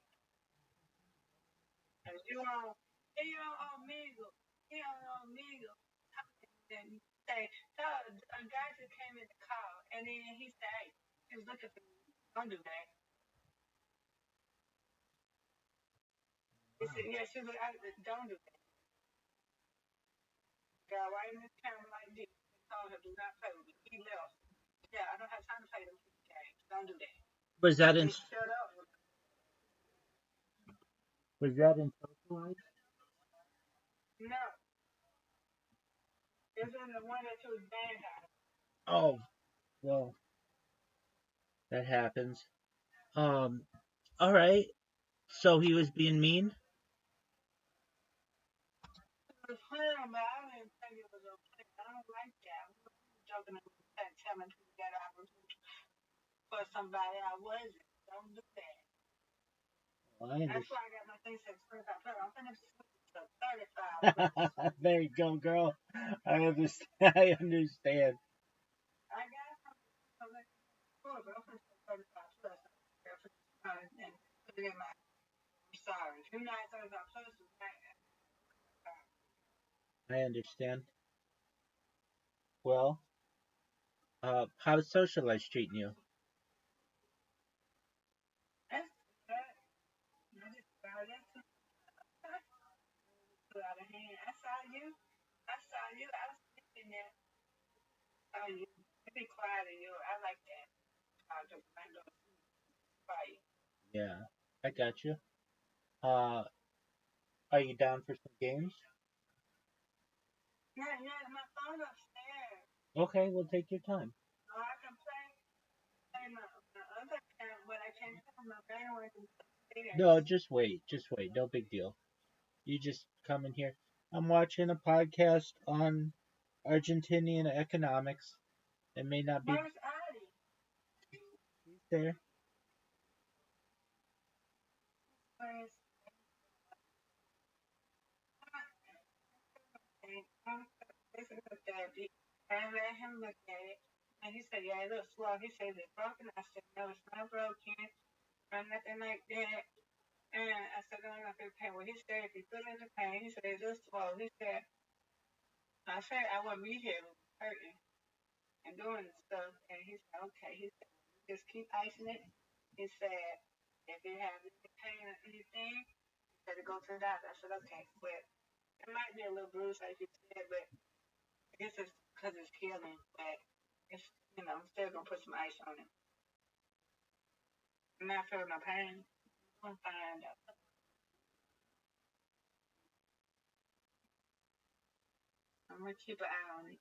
Cause you on Omegle. He on Omegle. And say, a guy just came in the car, and then he said, hey, he was looking for me. Don't do that. He said, yeah, she was like, don't do that. Got right in the camera like this. He told her, do not play with me. He left. Yeah, I don't have time to play them games. Don't do that. Was that in? Shut up. Was that in Socialite? No. This is the one that was banned out. Oh, well, that happens. All right. So he was being mean? It was fun, but I didn't think it was okay. I don't like that. I was joking and telling people that I was for somebody I wasn't. Don't do that. Well, That's why I got my thing set 25 plus. I'm going to switch to 35 plus. There you go, girl. I understand. I understand. I got something but I'm going to 35 plus. And put it in my. I'm sorry. If you're not 35 plus, I understand. Well, how's Socialite treating you? that's good. I just got that too. Out of hand. I saw you. I was thinking that. Oh, you be quiet in you. I like that. I just quiet. Yeah, I got you. Are you down for some games? Yeah, my phone upstairs. Okay, we'll take your time. Oh, I can play my other account, but I can't play my bandwidth upstairs. No, just wait. No big deal. You just come in here. I'm watching a podcast on Argentinian economics. It may not be. Where's Addie? She's there. Where's Daddy? I let him look at it, and he said, "Yeah, it looks slow." He said, "It's broken." I said, "No, it's not broken, or nothing like that." And I said, no, I'm not feeling pain. Well, he said, if you're feeling the pain, he said, just slow. He said, I said, I wouldn't be here hurting and doing the stuff. And he said, okay. He said, just keep icing it. He said, if you have any pain or anything, you better go to the doctor. I said, okay. But it might be a little bruise, like you said, but I guess it's because it's healing. But it's, I'm still going to put some ice on it. I'm not feeling no pain. I'm fine, though. I'm going to keep an eye on it.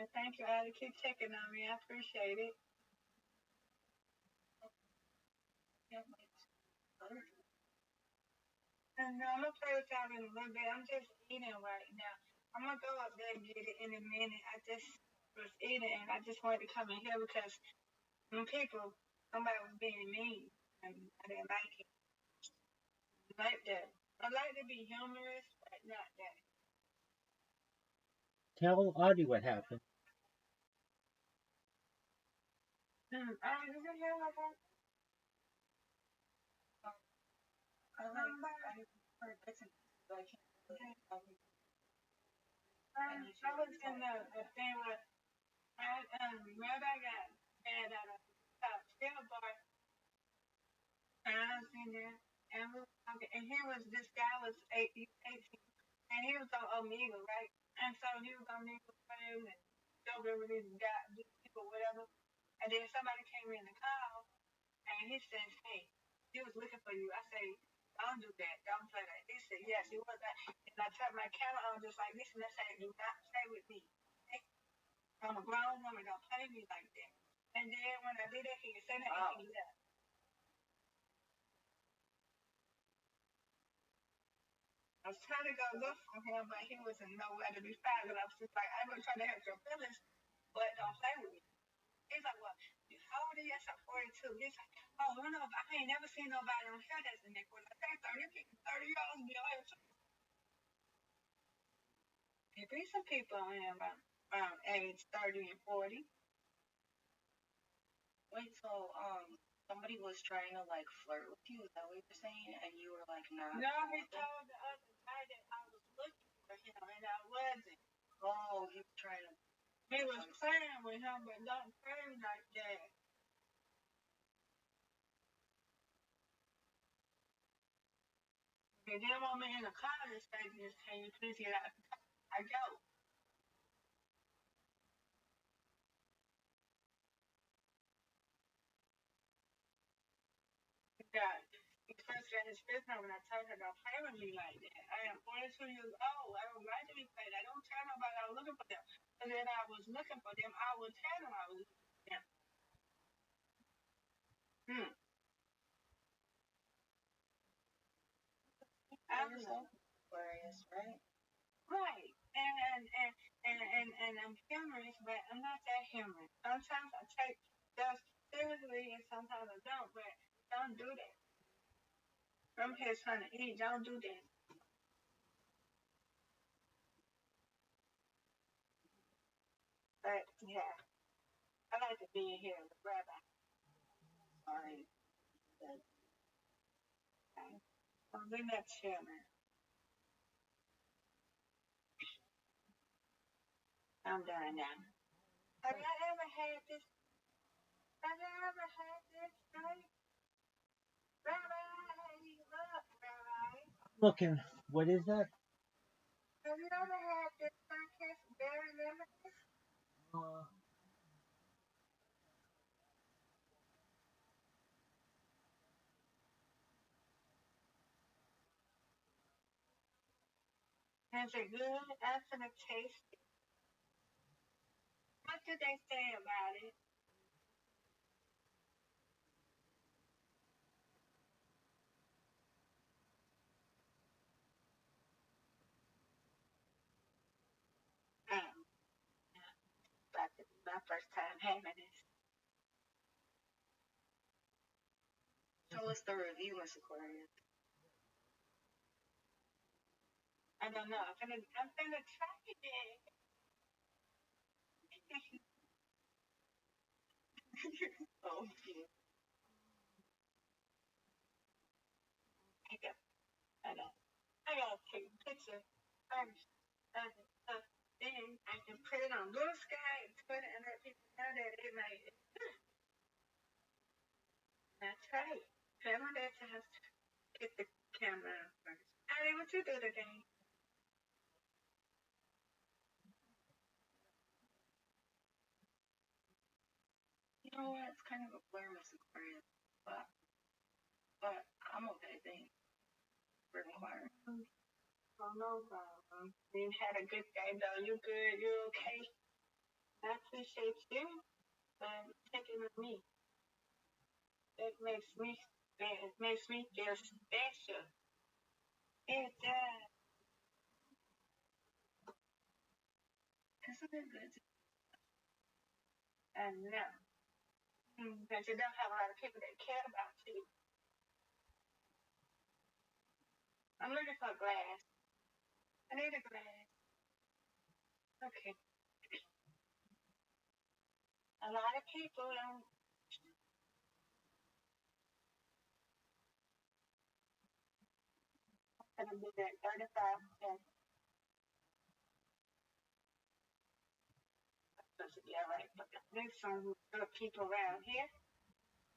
And thank you, Addie. Keep checking on me. I appreciate it. And I'm going to play with y'all in a little bit. I'm just eating right now. I'm going to go up there and get it in a minute. I just was eating, and I just wanted to come in here because when somebody was being mean, and I didn't like it. Like that. I like to be humorous, but not that. Tell Audie what happened. You can hear my voice? I heard bits and pieces, but I can't really tell you. I was in the thing where Rabbi got mad at a jail bar, and I was in there, and we were talking, and this guy was 18, and he was on Omegle, right? And so he was on Omegle with him, and over with these people, whatever. And then somebody came in the call, and he says, hey, he was looking for you. I say, don't do that. Don't play that. He said, yes, he was that. And I turned my camera on just like this, and I said, do not play with me. Okay? I'm a grown woman. Don't play with me like that. And then when I did that, he said that, and he left. I was trying to go look for him, but he wasn't nowhere to be found. And I was just like, I'm going to try to hurt your feelings, but don't play with me. He's like, well, how old are you? I said, 42. He's like, oh, no, I ain't never seen nobody on here that's in their 40s. I say 30 years old be on here too. There be some people on here around age 30 and 40. Wait, so somebody was trying to like flirt with you, is that what you're saying? And you were like, nah. No, he told the other guy that I was looking for him, and I wasn't. Oh, he was trying to. He was playing with him, but don't play like that. They didn't want me in the car and say, can you please get out? I go. God. He first got his fist on when I told her don't play with me like that. I am 42 years old. I don't like to be played. I don't tell nobody I was looking for them. And then I was looking for them. I would tell them I was looking for them. I was Aquarius, right? Right. And I'm humorous, but I'm not that humorous. Sometimes I take stuff seriously and sometimes I don't, but don't do that. I'm here trying to eat. Don't do that. But yeah, I like to be in here with Rabbi. Sorry. Okay. Well, we're not chilling. I'm done now. Have you ever had this? Have you ever had this, right? Rabbi, look, Rabbi. Looking. What is that? Have you ever had this sun-kissed berry lemonade? Is it good? I'm gonna taste it. What do they say about it? About to be my first time having this. So what's the review, Miss Aquarius? I don't know. I'm gonna try it. Oh, yeah. picture first of it. So then I can put it on Blue Sky and Twitter and let people know that it might. That's right. Grandma that has to get the camera out first. Honey, what you do today? You know what? It's kind of a blur, Miss Aquarius. But I'm okay, thanks for inquiring. Oh, no problem. You had a good day, though. You good? You okay? I appreciate you checking with me. It makes me feel special. It does. Isn't it good to I know. But you don't have a lot of people that care about you. I'm looking for a glass. I need a glass. Okay. A lot of people don't. I'm gonna be at 35%. Supposed to be alright. But there's some good people around here.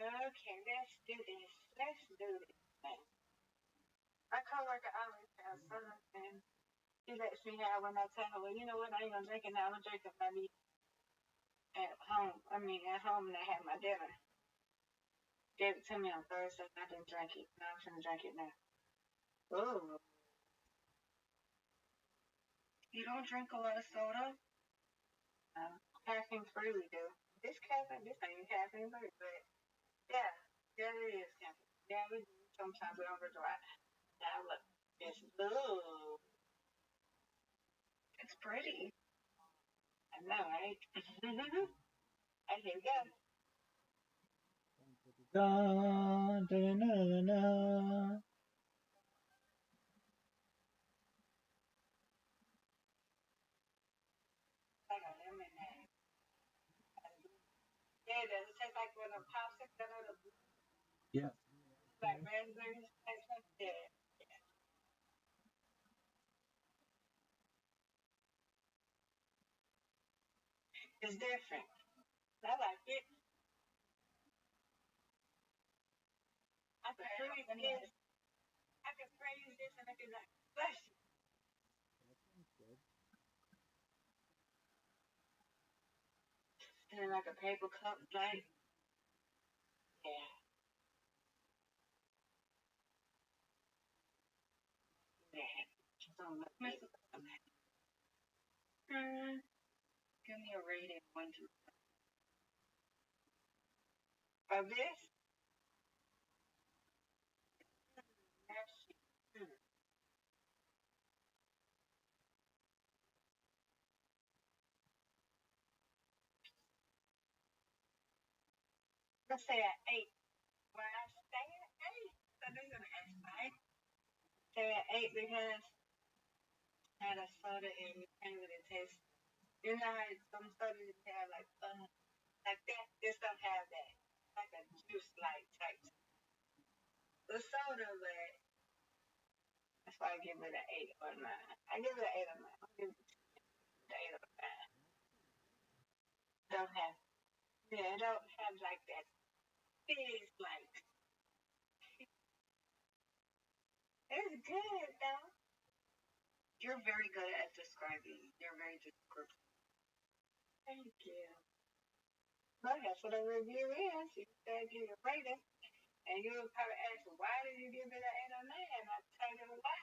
Okay, let's do this. Let's do this. My coworker always has something. She lets me have when I tell her, well, you know what, I ain't gonna drink it now. I'm gonna drink it when I be at home. At home and I have my dinner. Gave it to me on Thursday. I didn't drink it. Now I'm gonna drink it now. Ooh. You don't drink a lot of soda? Caffeine free we do. This ain't caffeine free, but yeah, it is caffeine. Yeah, we do. Sometimes we overdrive. Now look, it's blue. It's pretty. I know, right? And here we go. Da, da, na, na, na. I got lemonade. Yeah, does it taste like one of the popsicles? Yeah. Like raspberries? Yeah. It's different. I like it. I can freeze this. I can freeze this and I can like flush it. And like a paper cup, like, yeah. Yeah. So much. Give me a rating 1 to 5. Of this? Let's say at 8. When I say at 8, so they're gonna ask, right? Say at 8 because I had a soda and you can't really taste. You know how some sodas have like that? This don't have that. Like a juice like type. The soda, but that's why I give it an 8 or 9. I give it an 8 or 9. I give it an 8 or 9. Don't have, yeah, it don't have like that. Fizz like. It's good though. You're very good at describing. You're very descriptive. Thank you. Well, that's what a review is. You say give it a rating, and you would probably ask, why did you give it an 8 or 9? And I'll tell you why.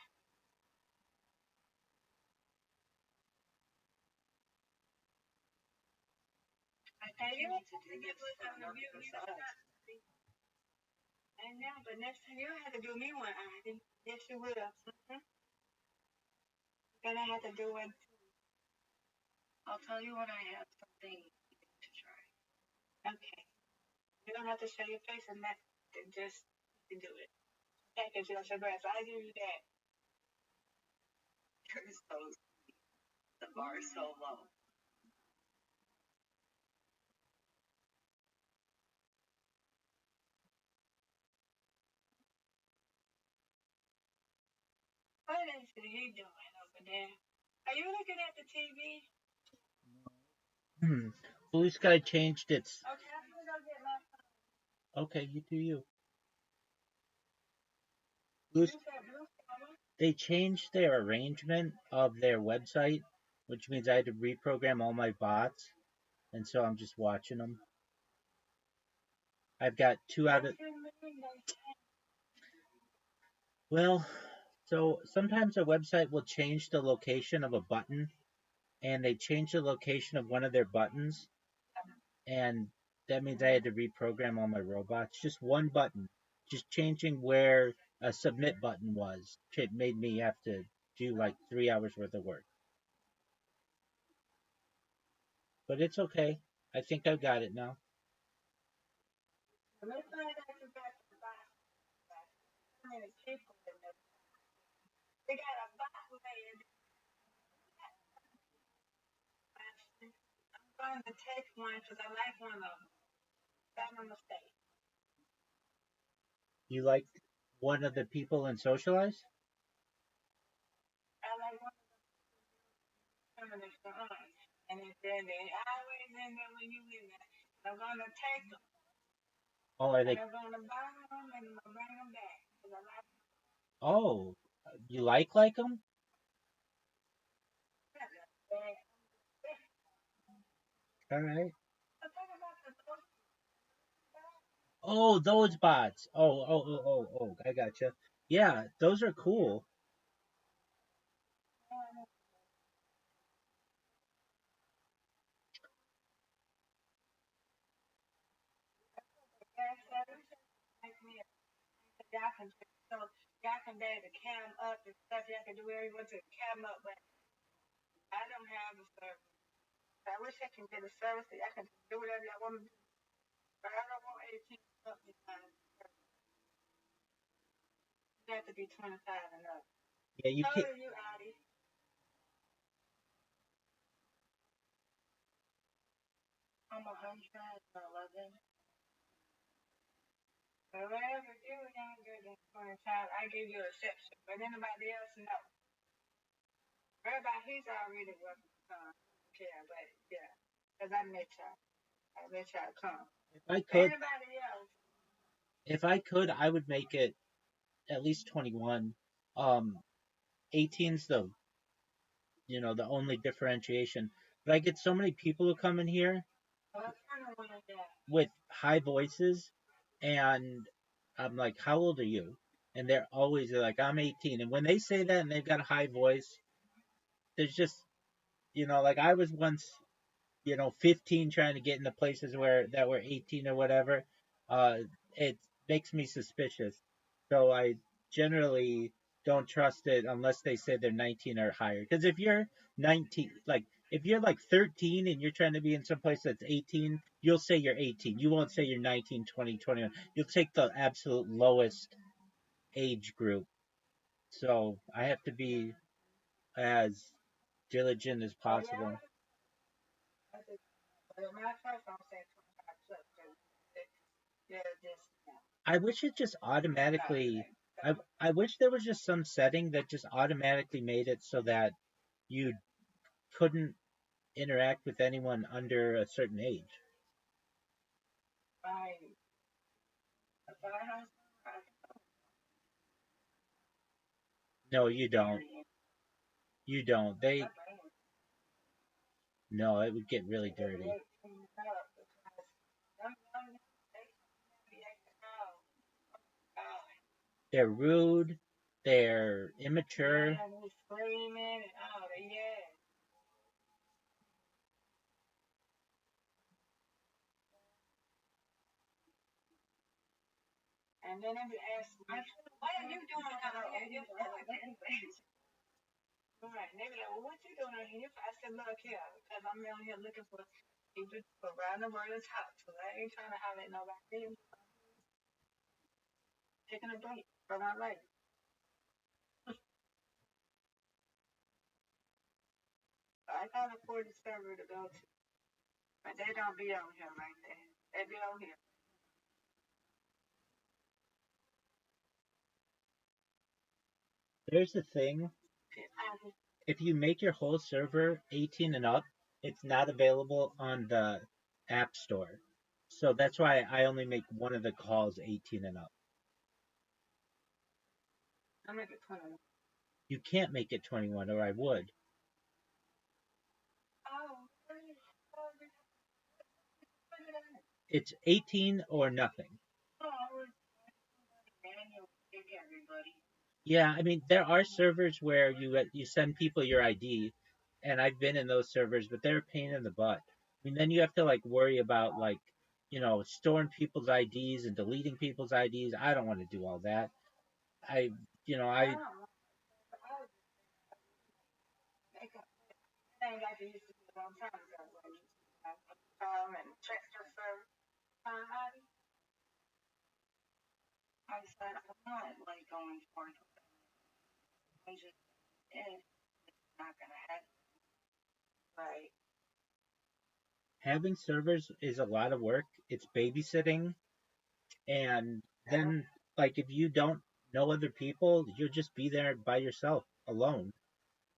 I think you need to do this for another episode. I know, but next time you don't have to do me one, Ivy. Yes, you will. Mm-hmm. Then I have to do one. I'll tell you when I have something to try. Okay. You don't have to show your face and that. Just to do it. Okay, because you don't show grass. I'll give you that. You're so sweet. The bar is so low. What is he doing over there? Are you looking at the TV? Blue Sky changed its. Okay, I'm gonna go get my phone. Okay, you do you. Blue, You said Blue Sky? they changed their arrangement of their website, which means I had to reprogram all my bots, and so I'm just watching them. I've got 2 out of. Well, so sometimes a website will change the location of a button, and they changed the location of one of their buttons, and that means I had to reprogram all my robots. Just one button, just changing where a submit button was. It made me have to do like 3 hours worth of work. But it's okay. I think I've got it now. Let's find out who got the box. How many people in there? They got a box laying. I'm going to take one because I like one of them. That's my mistake. You like one of the people in Socialize? I like one of them feminists for us. And then they always in there when you in there. I'm going to take them. Oh, are they? And I'm going to buy them and I'm going to bring them back. Because I like them. Oh, you like them? All right. Oh, those bots. Oh. I gotcha. Yeah, those are cool. Y'all can be able to cam up and stuff. Y'all can do everyone to cam up, but I don't have a service. I wish I can get a service that I can do whatever I want to do. But I don't want 18 up behind. You have to be 25 and up. Yeah, you How can't. old are you, Addie? I'm 111. But whatever you are younger than 25, I give you a exception. But anybody else, no. Everybody, he's already welcome to come. Yeah, but yeah. Because I met y'all. I let y'all come. If I could, I would make it at least 21. 18's the only differentiation. But I get so many people who come in here with high voices, and I'm like, "How old are you?" And they're always like, "I'm 18." And when they say that and they've got a high voice, there's just like I was once 15 trying to get into places that were 18 or whatever. It makes me suspicious. So I generally don't trust it unless they say they're 19 or higher. Because if you're 19, if you're 13 and you're trying to be in some place that's 18, you'll say you're 18. You won't say you're 19, 20, 21. You'll take the absolute lowest age group. So I have to be as diligent as possible. I wish it just automatically. I wish there was just some setting that just automatically made it so that you couldn't interact with anyone under a certain age. No, you don't. You don't. No, it would get really dirty. They're rude. They're immature. And then they ask me, what are you doing out here? Right. They be like, well, what you doing out here? I said, look here, because I'm out here looking for people around the world to talk to. I ain't trying to holler at nobody. Taking a break for my life. I got a 40 server to go to. But they don't be on here right there. They be on here. There's the thing. If you make your whole server 18 and up, it's not available on the App Store. So that's why I only make one of the calls 18 and up. I make it 21. You can't make it 21, or I would. It's 18 or nothing. Yeah, I mean there are servers where you send people your ID, and I've been in those servers, but they're a pain in the butt. I mean, then you have to like worry about like storing people's IDs and deleting people's IDs. I don't want to do all that. I you know I I said I'm not like going for it. I'm just it's not gonna happen. Right. having servers is a lot of work. It's babysitting, and then like if you don't know other people, you'll just be there by yourself alone.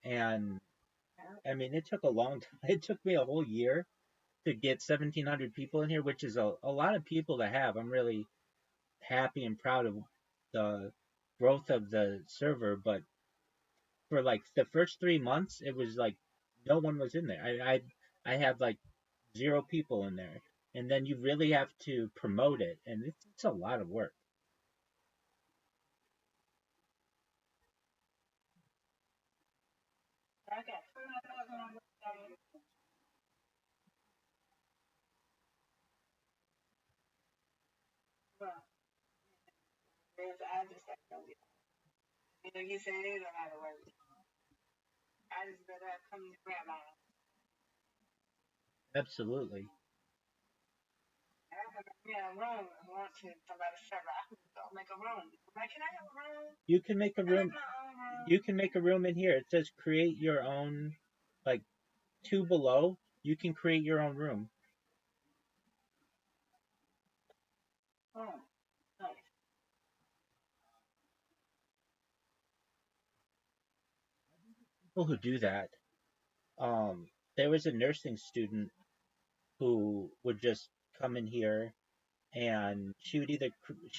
And I mean, it took a long time. It took me a whole year to get 1,700 people in here, which is a lot of people to have. I'm really happy and proud of the growth of the server, but for like the first 3 months, it was like no one was in there. I had like 0 people in there, and then you really have to promote it, and it's a lot of work. I just have to, you said it is a lot of work. I just better have come to grandma. Absolutely. I have a room. I want to somebody serve. I can go make a room. Like, can I have a room? You can make a I room. have my own room. You can make a room in here. It says create your own, like 2 below. You can create your own room. Oh, nice. People who do that. There was a nursing student who would just come in here, and she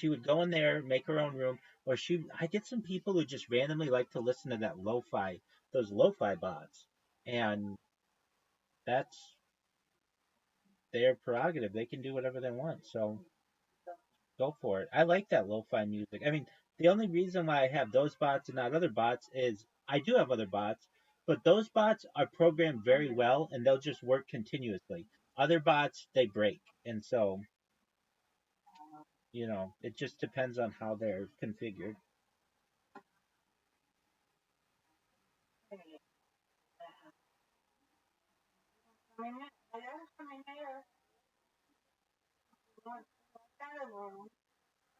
would go in there, make her own room, or I get some people who just randomly like to listen to those lo-fi bots, and that's their prerogative. They can do whatever they want, so go for it. I like that lo-fi music. I mean, the only reason why I have those bots and not other bots is I do have other bots, but those bots are programmed very well and they'll just work continuously. Other bots, they break. And so, it just depends on how they're configured. Come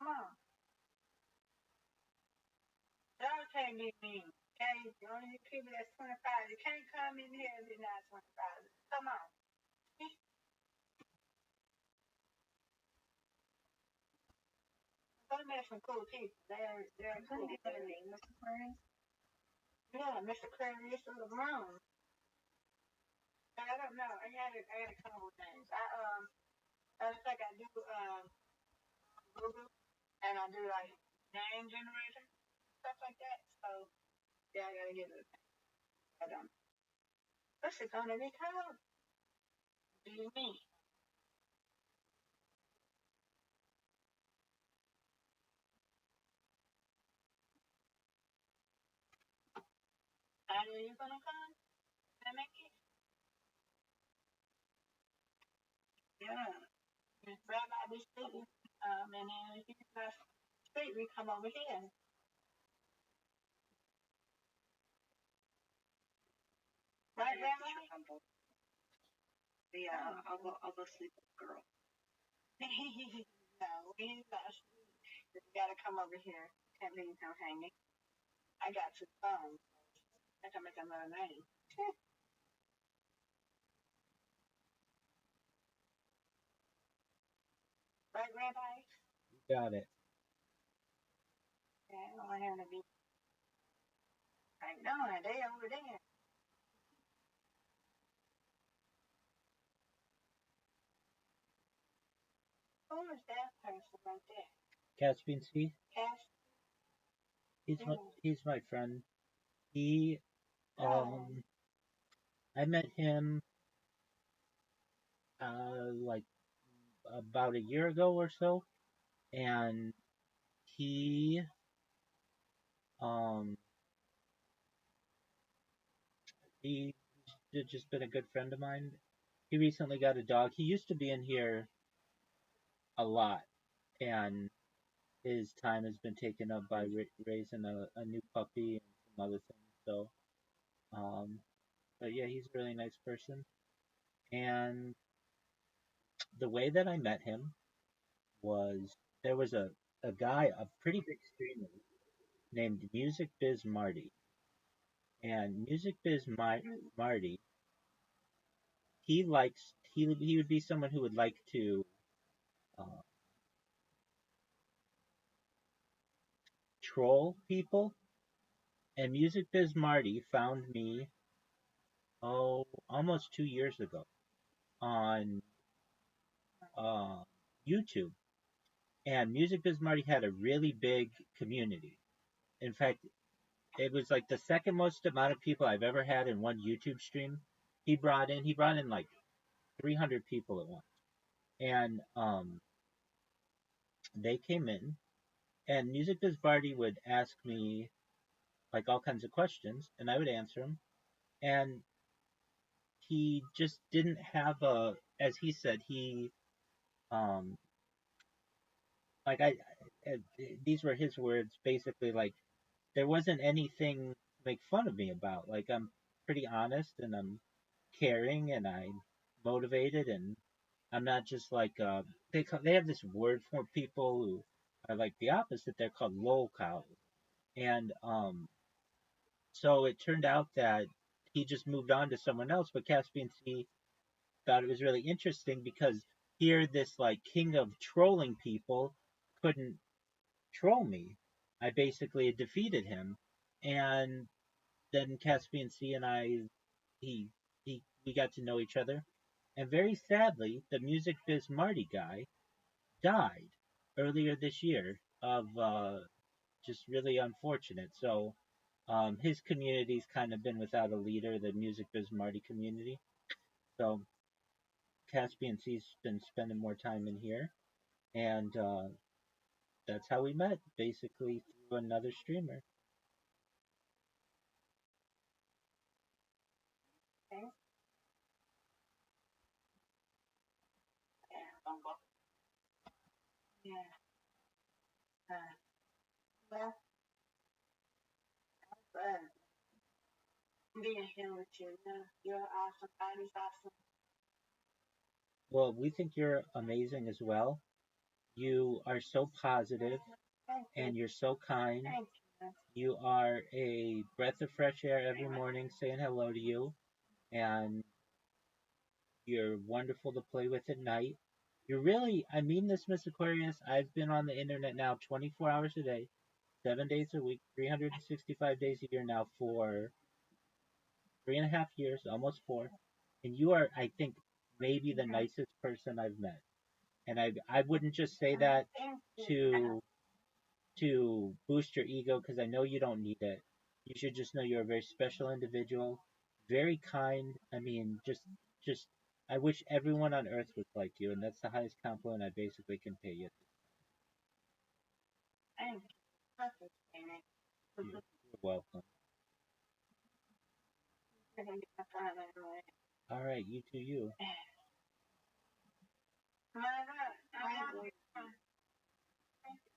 on. Y'all can't be mean. Okay? The only people that's 25, you can't come in here if you're not 25. Come on. They met some cool people. They're cool. Mr. Curry? Yeah, Mr. Curry is the room. I don't know. I got a couple of names. I think I do Google and I do like name generator stuff like that. So yeah, I gotta get it. I don't. What's it gonna be called? Do you mean? How are you gonna come? Can I make it? Yeah. Rabbi be speaking. And then if you guys speak, we come over here. Right, Rabbi? Yeah, I'll go sleep with the girl. No, we ain't got sleep. You gotta come over here. Can't leave him hanging. I got two phones. I can make another name. Right, Rabbi? You got it. Yeah, I don't want him to be. Like, no, they over there. Who is that person right there? Caspian Sea. Cass? He's my friend. He I met him like about a year ago or so, and he um he's just been a good friend of mine. He recently got a dog. He used to be in here a lot, and his time has been taken up by raising a new puppy and some other things. So, but yeah, he's a really nice person. And the way that I met him was there was a guy, a pretty big streamer named Music Biz Marty. And Music Biz Marty, he would be someone who would like to uh, troll people. And Music Biz Marty found me almost 2 years ago on uh, YouTube. And Music Biz Marty had a really big community. In fact, it was like the second most amount of people I've ever had in one YouTube stream. He brought in like 300 people at once. And they came in, and Music Biz Marty would ask me like all kinds of questions, and I would answer them. And he just didn't have as he said, he um like I these were his words, basically, like there wasn't anything to make fun of me about. Like I'm pretty honest, and I'm caring, and I'm motivated, and I'm not just like they have this word for people who are like the opposite. They're called lol cows. And so it turned out that he just moved on to someone else, but Caspian Sea thought it was really interesting because here this like king of trolling people couldn't troll me. I basically defeated him, and then Caspian Sea and I, he we got to know each other, and very sadly, the Music Biz Marty guy died earlier this year of just really unfortunate. So his community's kind of been without a leader, the Music Biz Marty community. So Caspian Sea's been spending more time in here, and that's how we met, basically through another streamer. Okay. Yeah. Well, being here with you. You're awesome. Body's awesome. Well, we think you're amazing as well. You are so positive, and you're so kind. Thank you. You are a breath of fresh air every morning saying hello to you, and you're wonderful to play with at night. You're really, I mean this, Miss Aquarius. I've been on the internet now 24 hours a day, 7 days a week, 365 days a year now for 3.5 years, almost four. And you are, I think, maybe the nicest person I've met. And I wouldn't just say that to boost your ego, because I know you don't need it. You should just know you're a very special individual, very kind. I mean, just I wish everyone on earth was like you, and that's the highest compliment I basically can pay you. Thank you. You're welcome. All right, you too, you.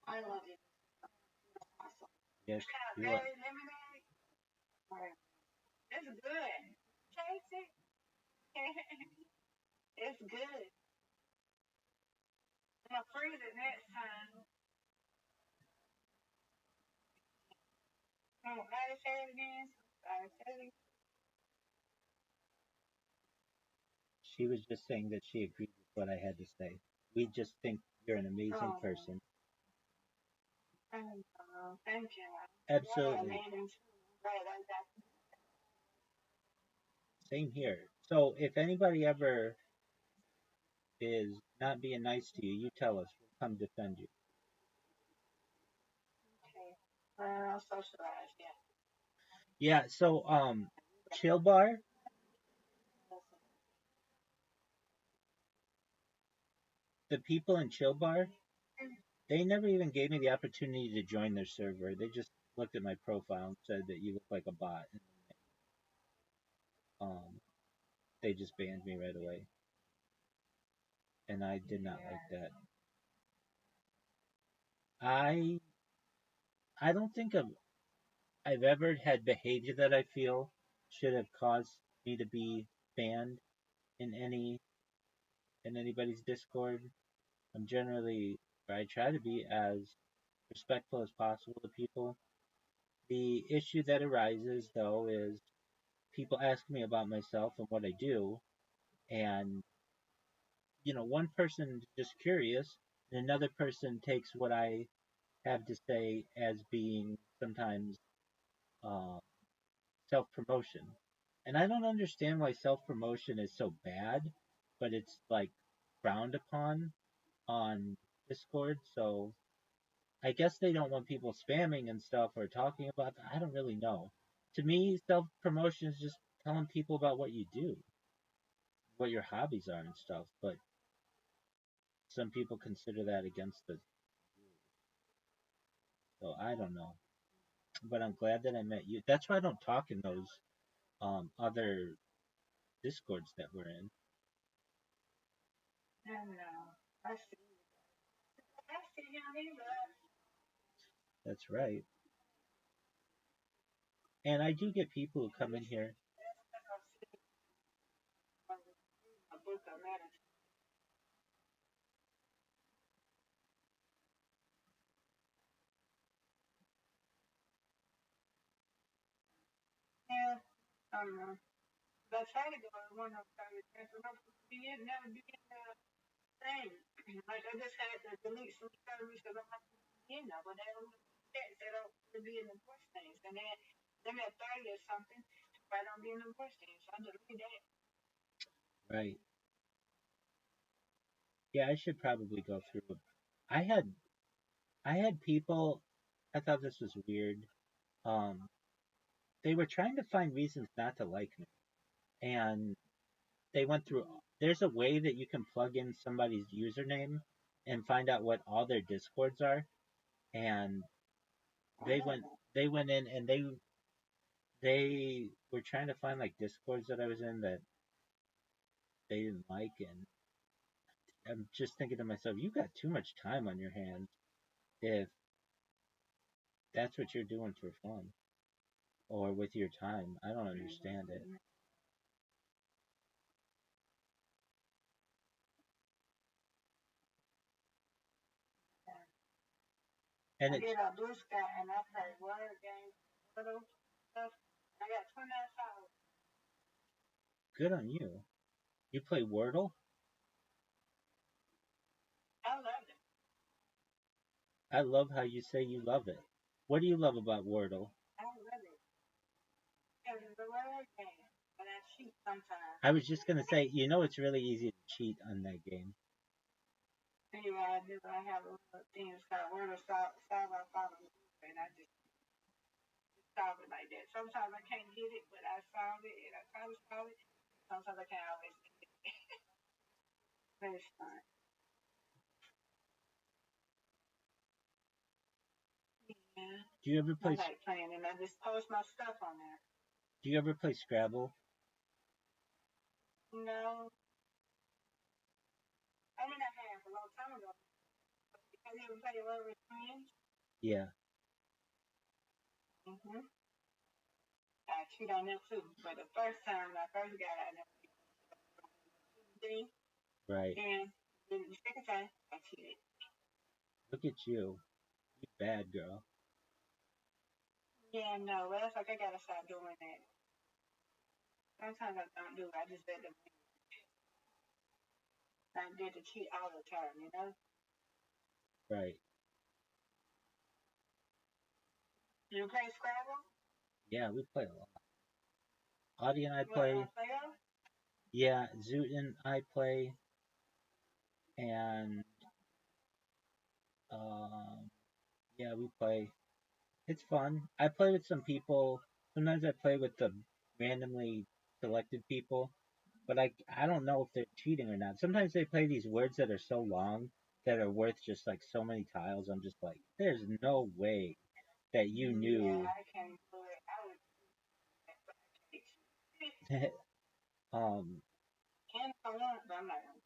I love you. Yes, you are. It's good. Taste it. It's good. I'm gonna freeze it next time. Oh, how to say it again? She was just saying that she agreed with what I had to say. We just think you're an amazing person. Thank you. Absolutely. Same here. So if anybody ever is not being nice to you, you tell us. We'll come defend you. Okay. Socialize, yeah. Yeah. So Chill Bar. The people in Chill Bar, they never even gave me the opportunity to join their server. They just looked at my profile and said that you look like a bot. And they just banned me right away. And I did not like that. I don't think I've ever had behavior that I feel should have caused me to be banned in anybody's Discord. I'm generally, or I try to be as respectful as possible to people. The issue that arises though is people ask me about myself and what I do, and one person is just curious, and another person takes what I have to say as being sometimes uh, self promotion. And I don't understand why self promotion is so bad, but it's like frowned upon on Discord. So I guess they don't want people spamming and stuff or talking about that. I don't really know. To me, self promotion is just telling people about what you do, what your hobbies are and stuff. But some people consider that against the. So I don't know. But I'm glad that I met you. That's why I don't talk in those other Discords that we're in. I see. I see him either. That's right. And I do get people who come in here. A book of medicine. Yeah, I don't know. But I try to go to one of those transformations. Never be in the thing. Like I just had to delete some service because I'm not but they don't they don't want to be in the voice things. And then them at 30 or something, I don't be in the voice things. So I delete that. Right. Yeah, I should probably go through it. I had I had people. I thought this was weird. Um, they were trying to find reasons not to like me, and they went through. There's a way that you can plug in somebody's username and find out what all their discords are, and they went they went in and they were trying to find like discords that I was in that they didn't like, and I'm just thinking to myself, you got too much time on your hands if that's what you're doing for fun or with your time. I don't understand it. And I it's did a Blue Sky and I played word games, little stuff. I got 29 followers. good on you. You play Wordle? I love it. I love how you say you love it. What do you love about Wordle? I love it. It's the word game. But I cheat sometimes. I was just gonna say, it's really easy to cheat on that game. Anyway, I do. I have a little thing that's called word of solve I follow, and I just solve it like that. Sometimes I can't get it, but I solve it, and I try to solve it. Sometimes I can't always get it. But it's fun. Yeah. Do you ever I play? like playing, and I just post my stuff on there. Do you ever play Scrabble? No. I mean, I have a long time ago. Have you ever played Word with Friends? Yeah. I cheat on them too. But the first time when I first got it, I never did. Right. And then the second time, I cheated. Look at you. You bad girl. Yeah, no, well, that's like I gotta stop doing that. Sometimes I don't do it. I just let them. I did to cheat all the time, Right. You play Scrabble? Yeah, we play a lot. Audie and I What, play. playoff? Yeah, Zoot and I play, and um, yeah, we play. It's fun. I play with some people. Sometimes I play with the randomly selected people, but I don't know if they're cheating or not. Sometimes they play these words that are so long that are worth just like so many tiles. I'm just like, there's no way that you Yeah, knew. I can't do it. I would um, can if I want, but I'm not gonna.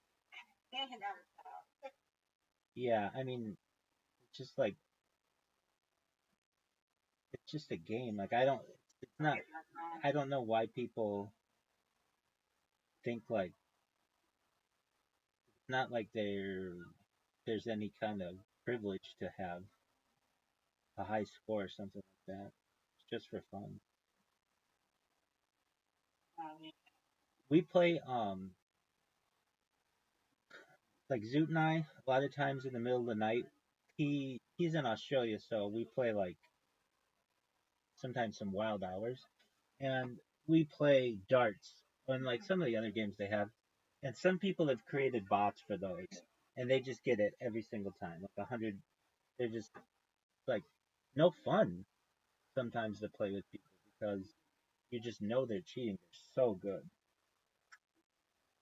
Can't hit out. yeah, I mean, it's just like it's just a game. Like I don't. It's not. I don't know why people think like not like there's any kind of privilege to have a high score or something like that. It's just for fun. We play like Zoot and I a lot of times in the middle of the night. He's in Australia, so we play like sometimes some wild hours, and we play darts and like some of the other games they have. And some people have created bots for those, and they just get it every single time, like 100. They're just like no fun sometimes to play with people because you just know they're cheating. They're so good.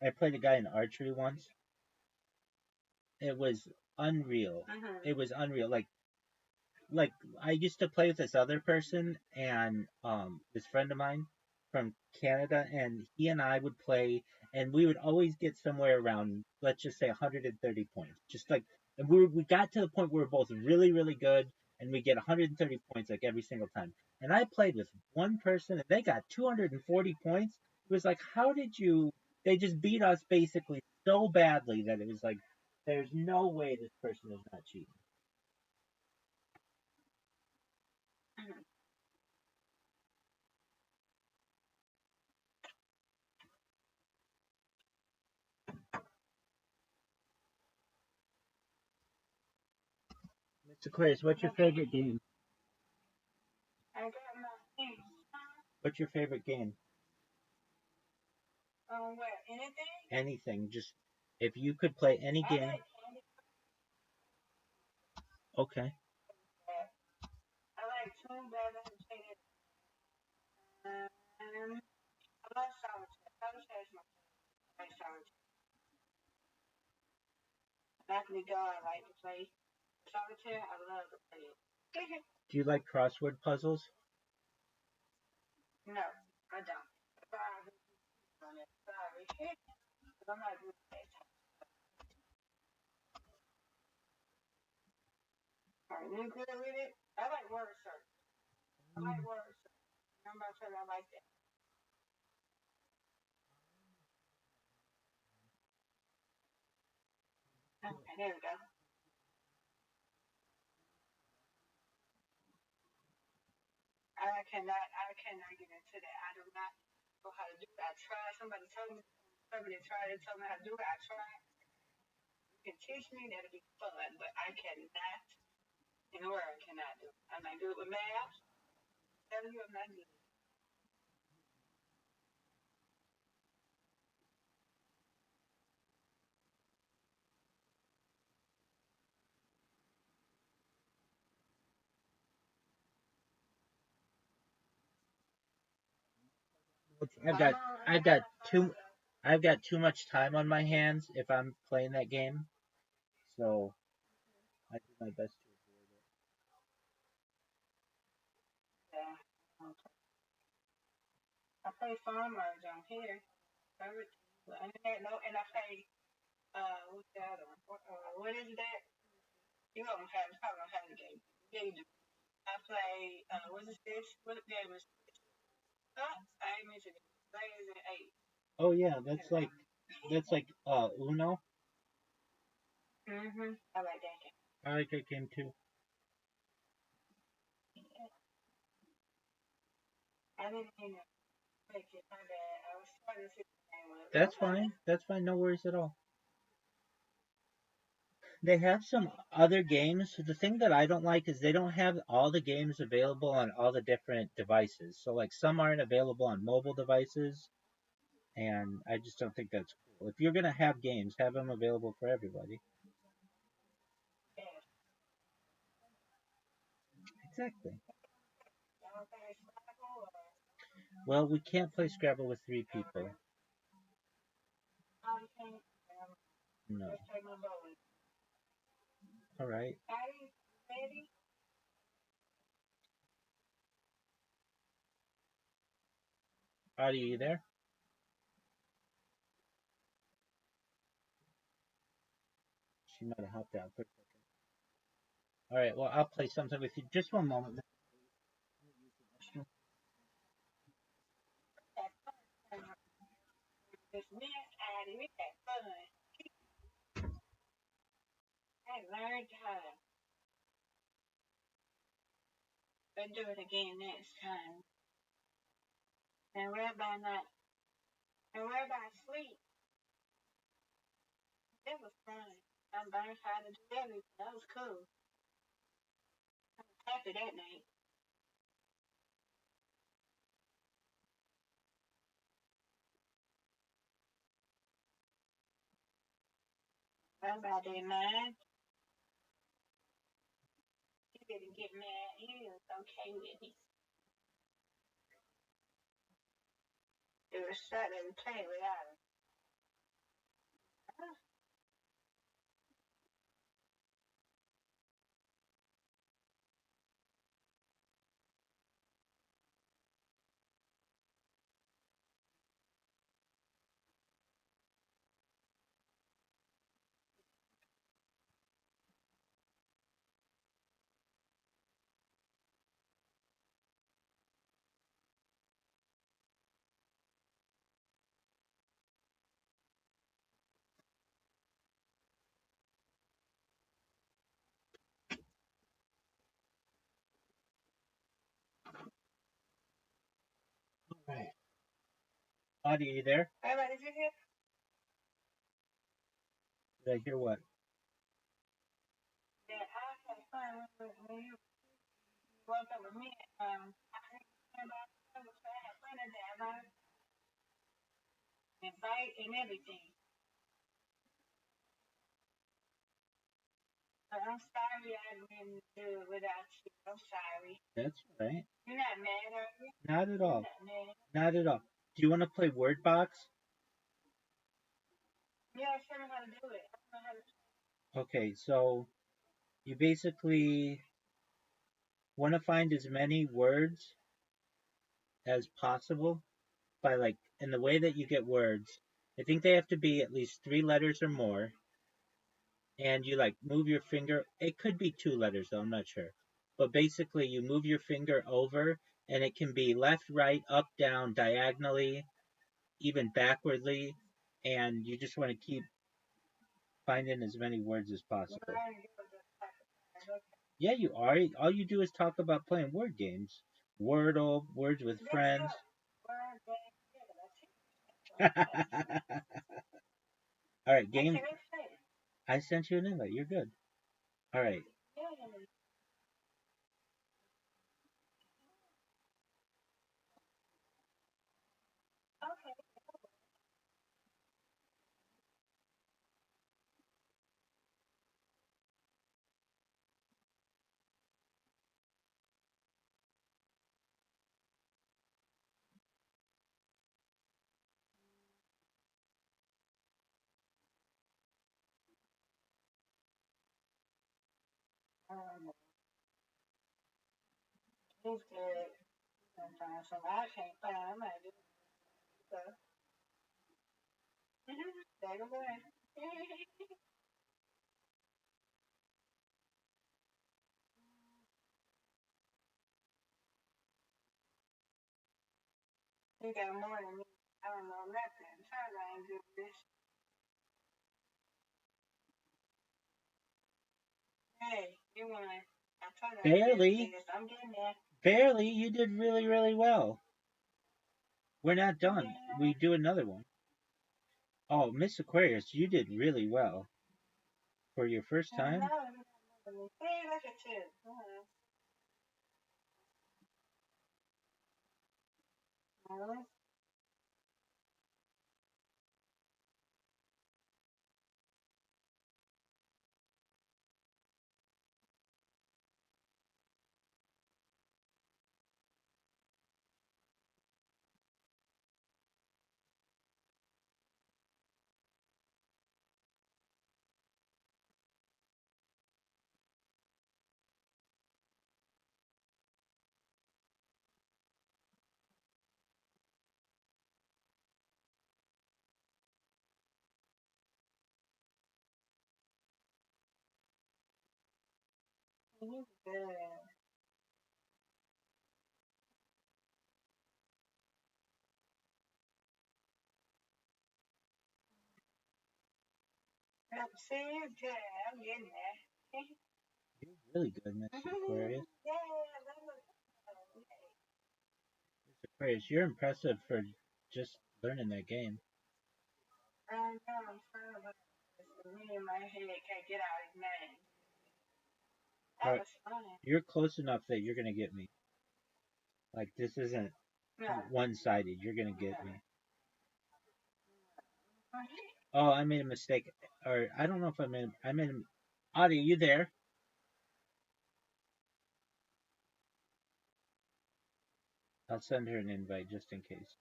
I played a guy in archery once. It was unreal. It was unreal. Like I used to play with this other person and this friend of mine from Canada, and he and I would play, and we would always get somewhere around, let's just say 130 points. Just like, and we got to the point where we were both really good, and we get 130 points like every single time. And I played with one person, and they got 240 points. It was like, how did you? They just beat us basically so badly that it was like, there's no way this person is not cheating. Mr. Claris, what's your favorite game? I got my things. What's your favorite game? What? Anything? Anything. Just if you could play any I game. like candy. Okay. I like Toon better than Candy. I love solitaire. Solitaire is my favorite. I like solitaire. Back in the day, I like to play solitaire. I love to play it. Do you like crossword puzzles? No, I don't. Sorry. Sorry. But I'm not good at that. Are you good with it? I like word search. I like word search. Remember I said I like that. Okay, there we go. I cannot get into that. I do not know how to do it. I tried. Somebody tried to tell me how to do it. I tried. You can teach me, that'll be fun, but I cannot, in a word, I cannot do it. I'm not good with math. I'm telling you, I'm not good. I've I'm got on, I I've got got a too phone, though. I've got too much time on my hands if I'm playing that game. So I do my best to avoid it. Yeah. I play farmers on here. Favorite. And I play, what's the other one? What is that? You don't have, probably don't have the game. Yeah, you do. I play, what is this? What game is this? I ain't mentioned it. Layers and eight. Oh yeah, There we go. that's like Uno. I like that game. I like that game too. I didn't even take it. My bad. I was trying to see what the name was. That's Okay. fine. That's fine. No worries at all. They have some other games. The thing that I don't like is they don't have all the games available on all the different devices. So like some aren't available on mobile devices, and I just don't think that's cool. If you're gonna have games, have them available for everybody. Exactly. Well, we can't play Scrabble with 3 people. No. All right. Are you there? She might have helped out for a second. All right. Well, I'll play something with you. Just one moment. This next item, we had fun. I learned how to do it again next time. And where about sleep? It was fun. I learned how to do everything. That was cool. I was happy that night. Somebody mad. He didn't get mad. He was okay with it. It was something to play without him. All right. Audie, are you there? Everybody, did you hear? Did I hear what? Yeah, I had fun when you woke up with me. I heard about it, so I had fun at that. And bite and everything. But I'm sorry I didn't do it without you. I'm sorry. That's all right. You're not mad, are you? Not at all. Not mad. Not at all. Do you want to play Word Box? Yeah, show me how to do it. I don't know how to. Okay, so you basically want to find as many words as possible by like in the way that you get words. I think they have to be at least 3 letters or more, and you like move your finger. It could be 2 letters though, I'm not sure. But basically, you move your finger over, and it can be left, right, up, down, diagonally, even backwardly, and you just want to keep finding as many words as possible. Yeah, you are. All you do is talk about playing word games. Wordle, Words with Friends. All right, game. I sent you an invite. You're good. All right. He's good. Sometimes, so I can't find. I might do stuff. There you go. You got more than me. I don't know nothing. Try to do this. Hey, you won. I told you. Barely. I'm getting there. Barely. You did really, really well. We're not done. Yeah. We do another one. Oh, Miss Aquarius, you did really well. For your first time? No, hey, look at you. No. You good. See, you good. I'm getting there. You're really good, Mr. Aquarius. Yeah, that was Mr. Aquarius, you're impressive for just learning that game. I know, I'm trying to me in my head can't get out his name. That Alright, was funny. you're close enough that you're gonna get me. Like, this isn't No. one-sided. You're gonna get me. Oh, I made a mistake. Or, I don't know if I made a... Audie, you there? I'll send her an invite just in case.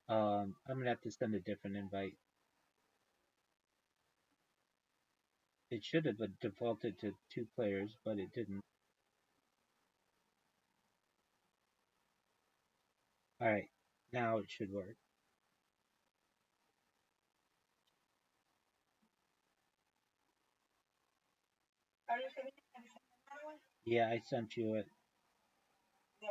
I'm gonna have to send a different invite. It should have defaulted to 2 players, but it didn't. Alright, now it should work. Are you sending another one? Yeah, I sent you it. Yeah.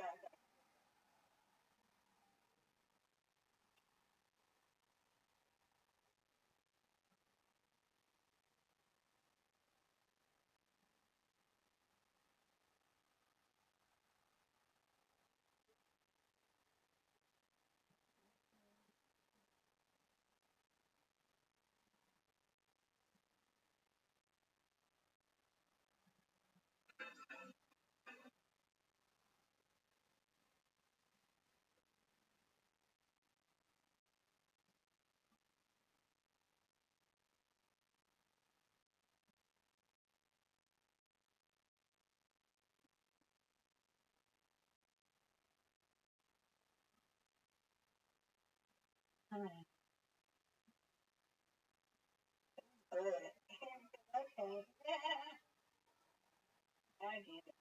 Good. Okay. I get it.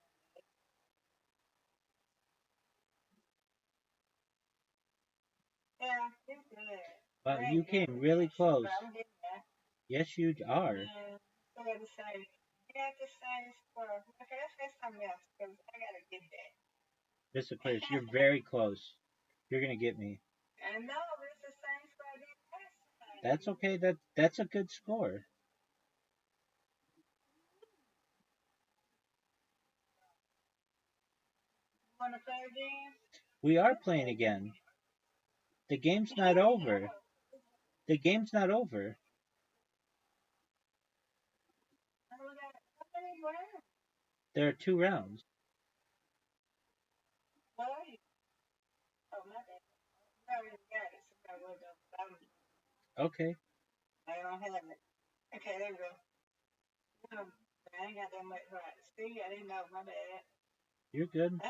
Yeah, you're good. Wow, You you ain't good came at really this, close. but I'm getting there. Yes, you are. Yeah. So I decided, yeah, the same score. Okay, let's say something else, because I gotta get that. Miss Aquarius, you're very close. You're gonna get me. I know, but it's the same score I did last time. That's okay. That's a good score. Wanna play again? We are playing again. The game's not over. The game's not over. How many rounds? There are 2 rounds. What are you? Oh, my bad. I already got it, so I will go. Okay. I don't have it. Okay, there we go. I ain't got that much right. See, I didn't know. My bad. You're good.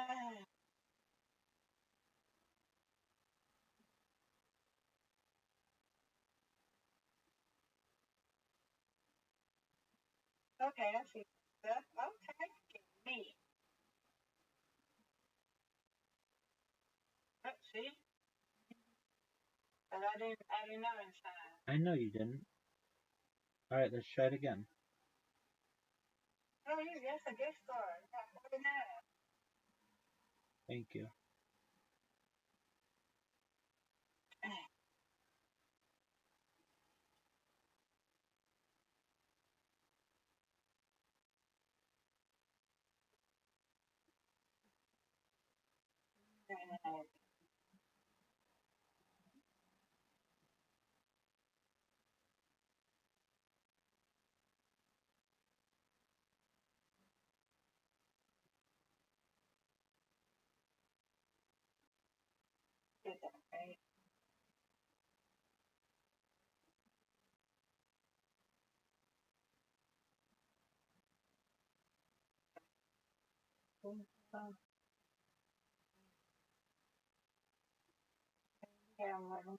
Okay, I see. Okay, get me. Oh, see? But I didn't know in time. I know you didn't. Alright, let's try it again. Oh, that's a good score. Got 49. Thank you. Yeah, I'm running.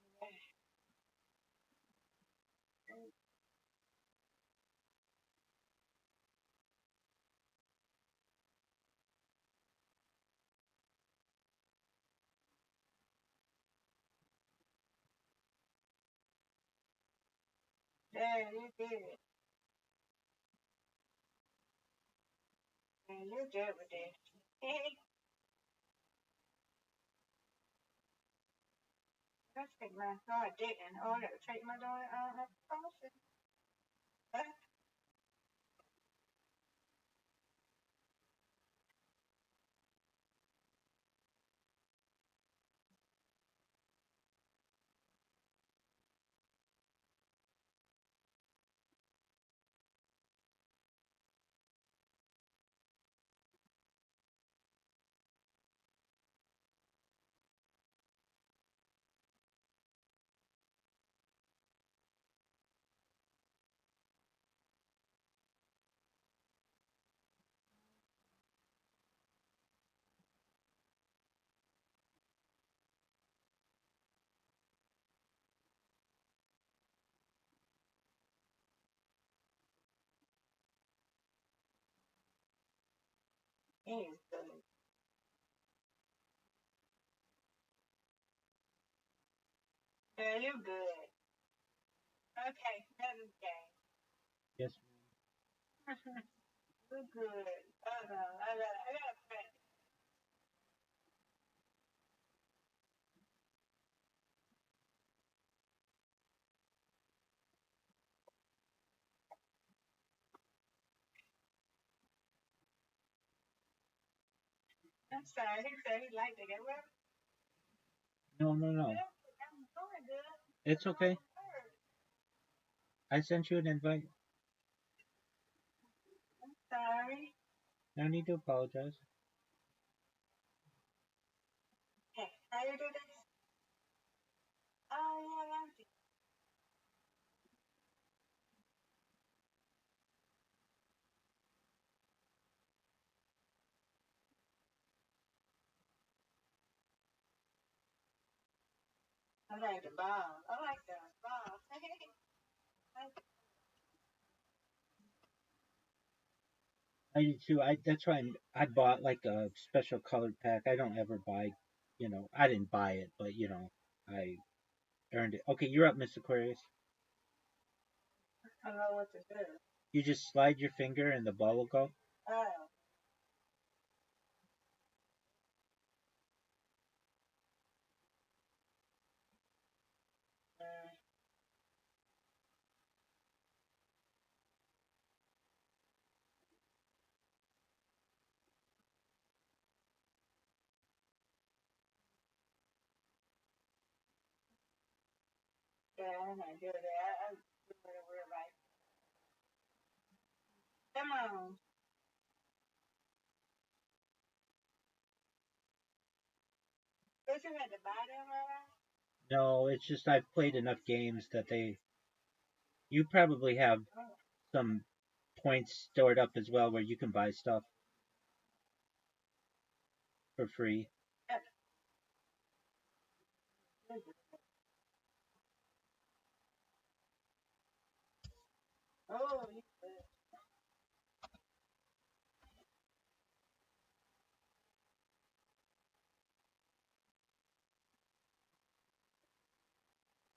Yeah, you did. And you're good with this. Let's take my car. I didn't. Oh, I gotta take my daughter out of the process. He's good. Yeah, you good. Okay, another game. Yes. You're good. I gotta practice. I'm sorry. He said he liked it. Well, No, no, no. I'm doing good. It's okay. I sent you an invite. I'm sorry. No need to apologize. Hey, how you do this? Oh, yeah, that's it. I like the ball. I like the ball. I do too. That's why I bought like a special colored pack. I don't ever buy, I didn't buy it, but I earned it. Okay, you're up, Miss Aquarius. I don't know what to do. You just slide your finger and the ball will go. Oh, yeah, I'm not good at that. I'm really weird, right? Come on. Don't you have the bottom, right? No, it's just I've played enough games that you probably have Oh, some points stored up as well where you can buy stuff for free. that's good. Oh, you good.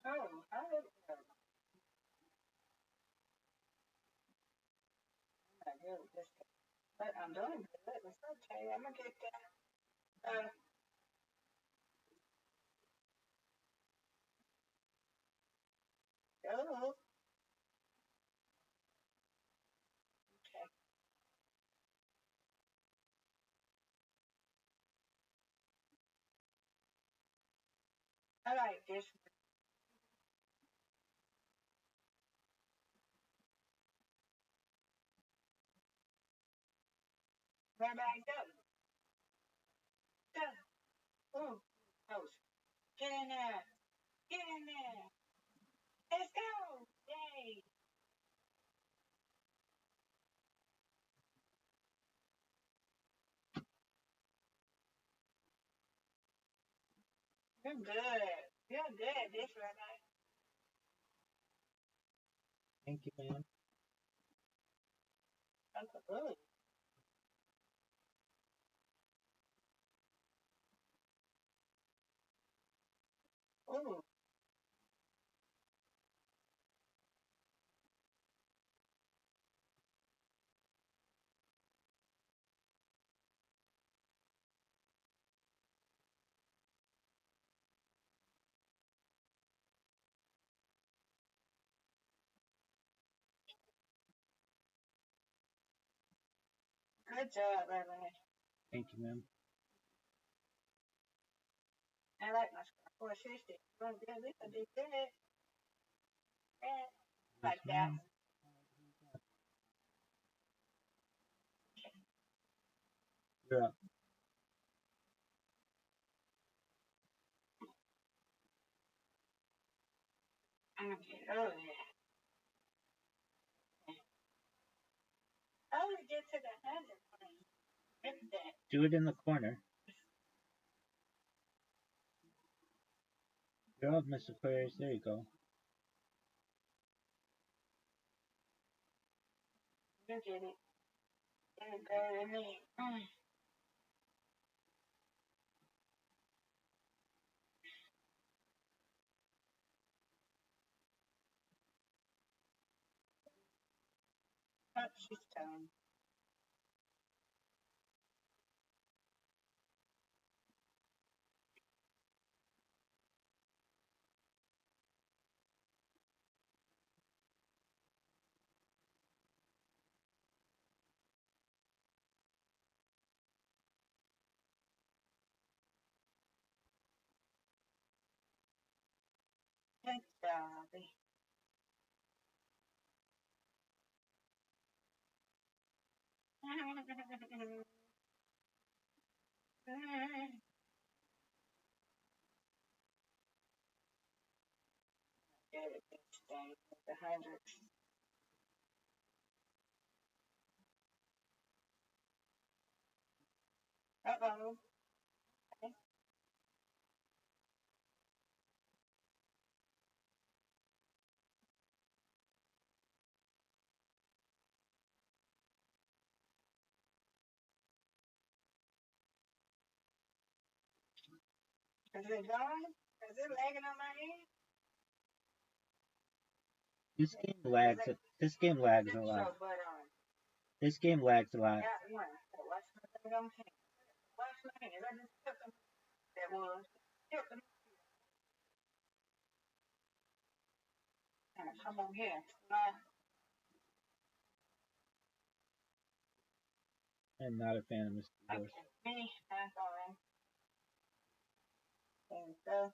Oh, how did it go? I'm not good with this. But I'm doing good. It's okay. I'm gonna get that. Oh, okay. I like this. Rabbi, go. Go. Oh, close. Get in there. Get in there. Let's go. Yay. You're good. You're good, this Rabbi. Thank you, ma'am. Uncle Billy. Ooh. Good job, Rabbi. Thank you, ma'am. I like my score 460. Well, yeah, we could do good. Yeah. Like Yes, that. ma'am. You're up. Okay. Oh, yeah. How do we get to the 100 plane? It's that. Do it in the corner. You're up, Miss Aquarius. There you go. You get it. It's better than me. Oh, she's telling. Good job. Get it, bitch, dang. The 100. Uh-oh. Okay. Is it going? Is it lagging on my end? This game lags. This game lags a lot. This game lags a lot. Yeah, one. Watch my thing on camera. Watch my hands. I just took them. That was. Took them. Come on here. I'm not a fan of Mr. Horse. Okay. Me, I'm fine. And so,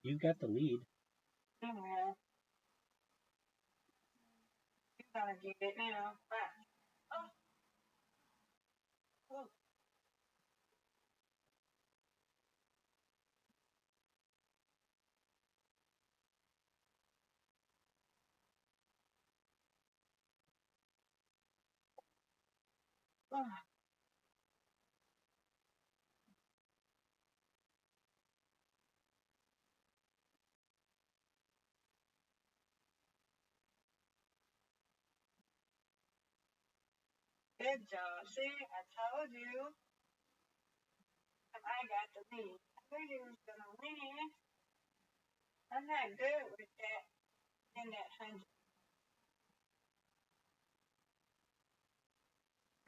You got the lead. well, you're gonna get it now. Bye. Oh, oh. Oh. Good job. See, I told you. I got the lead. I knew you was gonna win. I'm not good with that in that 100.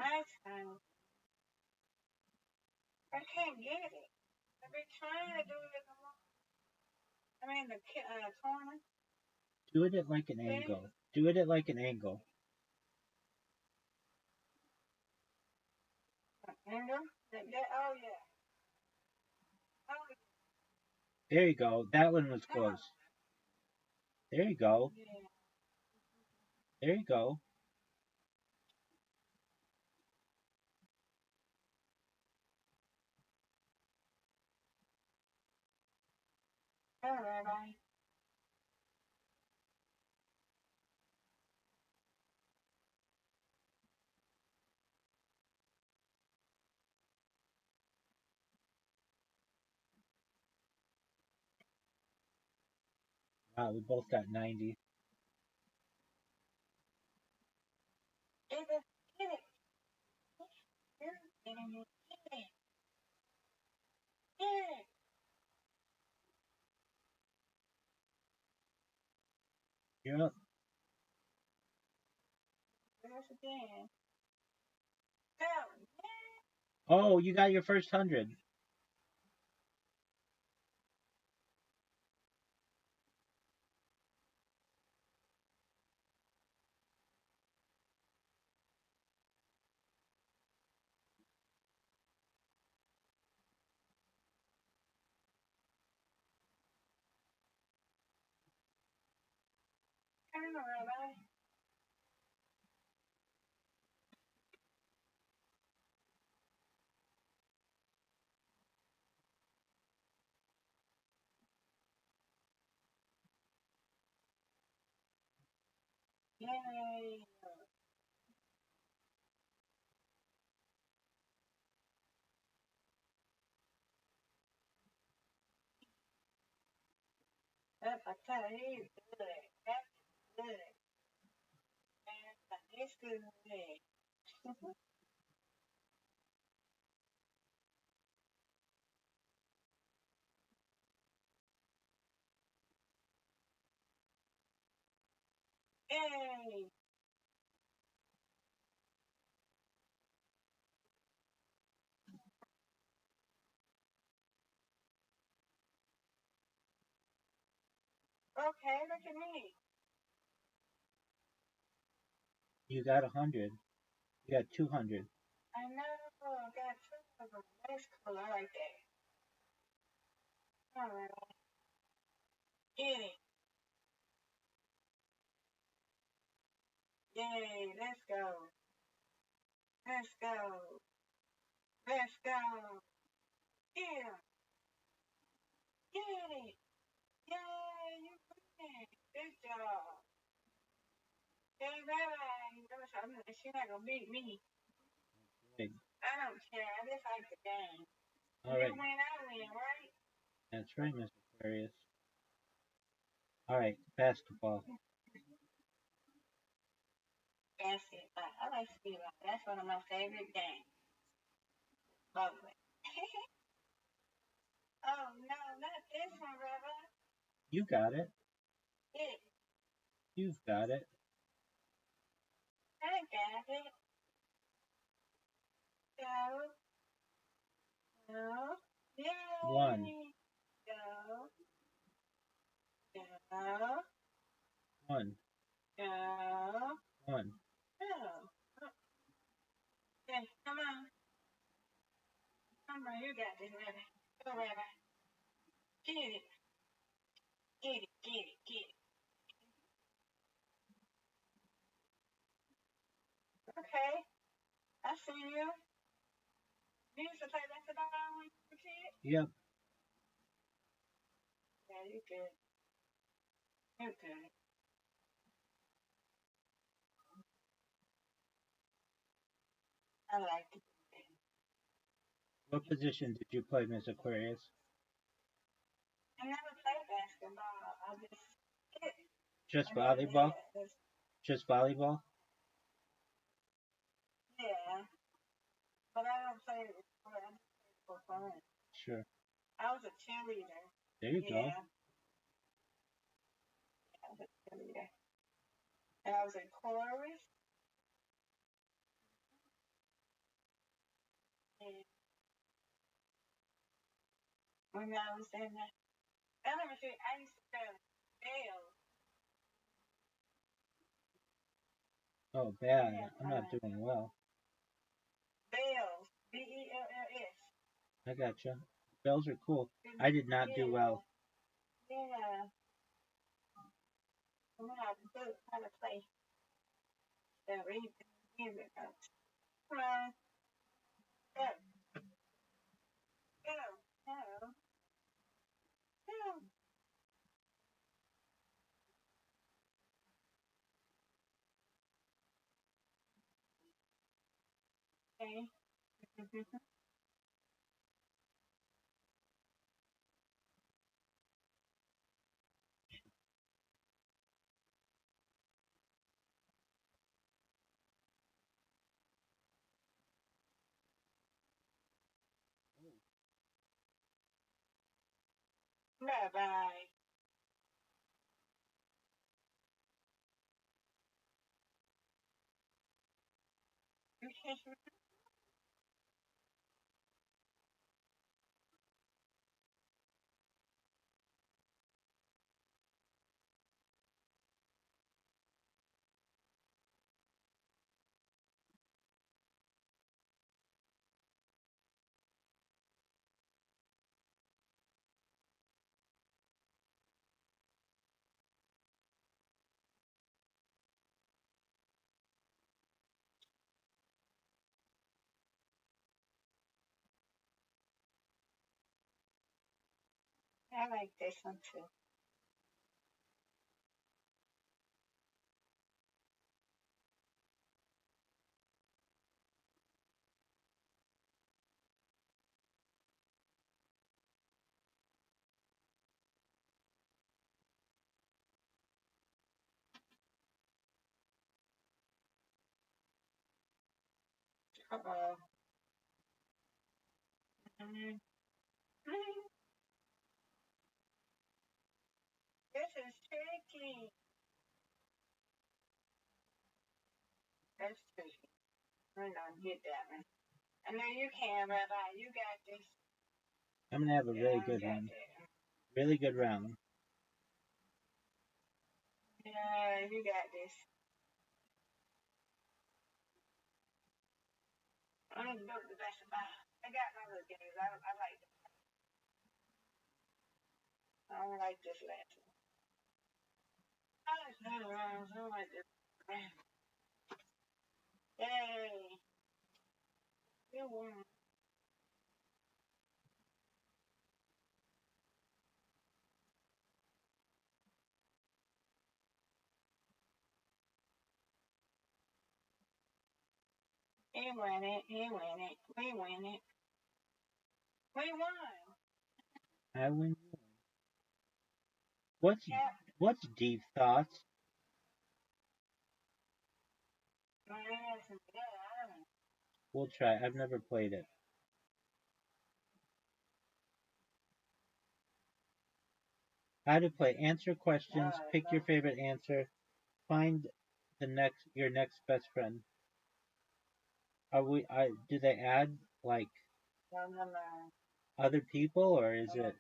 My time. I can't get it. I've been trying to do it. I mean, the corner. Do it at like an See? angle. Do it at like an angle. Angle? Oh, yeah. Oh, There you go. That one was close. There you go. yeah. There you go. Oh, Rabbi. Wow, we both got 90. Get it. Get it. You're getting it. Get it. Get it. You're up. There's again. Go. Oh, you got your first 100. Come on, Rabbi. Yay. Up, I tell you, good. That's good. It's good. Yay. Okay, look at me. You got 100. You got 200. I know. I got two of them. That's cool. I like that. All right. Get it. Yay. Let's go. Let's go. Let's go. Yeah. Get it. Yay. You win. Good job. Hey, Rabbi. She's not going to beat me. Right. I don't care. I just like the game. All right. You win, I win, right? That's right, Mr. Aquarius. All right, basketball. Basketball. I like speedball. That's one of my favorite games. Lovely. Oh, no, not this one, Rabbi. You got it. It. You've got it. I got it. Go. Go. Yay. 1. Go. Go. 1. Go. 1. Go. Okay, come on. Come on, you got this, Rabbi. Go, Rabbi. Get it. Get it. Get it. Get it. Okay. I see you. You used to play basketball when you were a kid? Yep. Yeah, you good. You good. I like it. What position did you play, Miss Aquarius? I never played basketball. I just hit. Just I never volleyball? did. Just volleyball? Yeah. But I don't play it for I just play it for fun. Sure. I was a cheerleader. There you go. Yeah. I was a cheerleader. And I was a chorus. And when I was in the elementary, I used to play bells. Oh, bad. Yeah, I'm not doing well. bells. Bells. I gotcha. Bells are cool. I did not do well. Yeah. I know how to play. So read the music notes. Come on. Go. Go. Go. Go. Okay. Bye-bye. I like this one too. Uh-oh. Mm-hmm. This is tricky. That's tricky. We're gonna get that one. I know you can, Rabbi. You got this. I'm gonna have a really good one. Really good round. Yeah, you got this. I'm gonna do the best about. I got my little games. I like them. I don't like this last one. I like this round. I don't like this. Yay. You won. He win it. He win it. We win it. We won. I win. What's Yep. what's deep thoughts? Yeah. We'll try. I've never played it. How to play? Answer questions. Pick your favorite answer. Find your next best friend. Are we? Do they add like No, no, no. other people, or is it?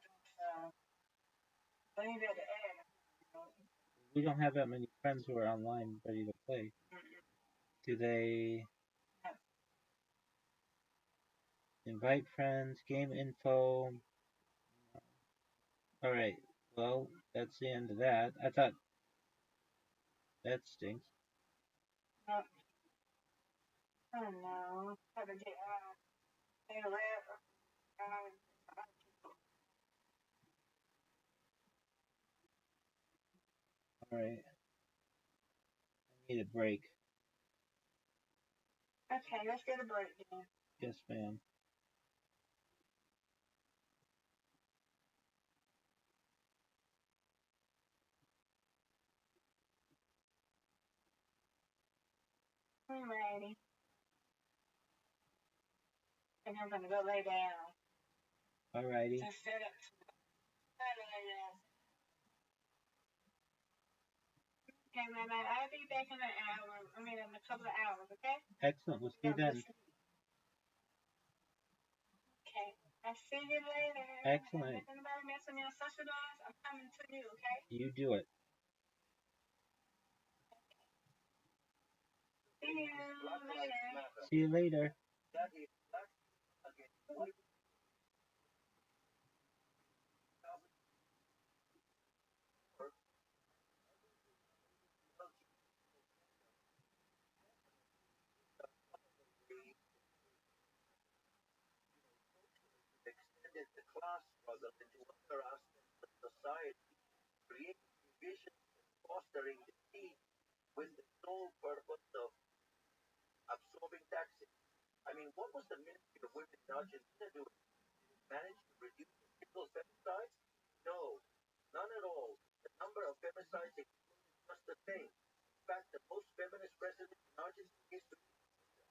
I think that's add. We don't have that many friends who are online ready to play. Do they invite friends? Game info. All right. Well, that's the end of that. I thought that stinks. No. Oh no. Gotta get they rap. All right. I need a break. Okay, let's get a break then. Yes, ma'am. I'm ready. And I'm gonna go lay down. All righty. Just set up. Okay, man, I'll be back in an hour. I mean, in a couple of hours, okay? Excellent. We'll see you then. Okay. I'll see you later. Excellent. If anybody messing me on social doors, I'm coming to you, okay? You do it. See you later. See you later. Extended the class struggle into other aspects of society, creating divisions and fostering deceit with the sole purpose of absorbing taxes. I mean, what was the Ministry of Women in Argentina doing? Manage to reduce the single femicides? No, none at all. The number of femicides is just the same. In fact, the most feminist president in Argentine history,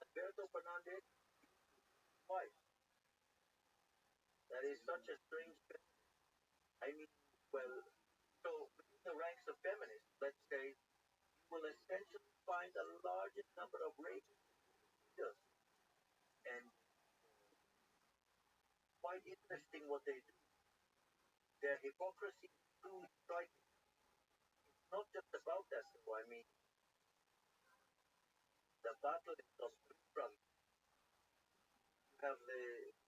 Alberto Fernandez, wife. That is such a strange thing. I mean, well, so within the ranks of feminists, let's say, you will essentially find the largest number of rapists, and quite interesting what they do. Their hypocrisy is truly striking. It's not just about that, though. I mean, the battle is on three fronts. You have the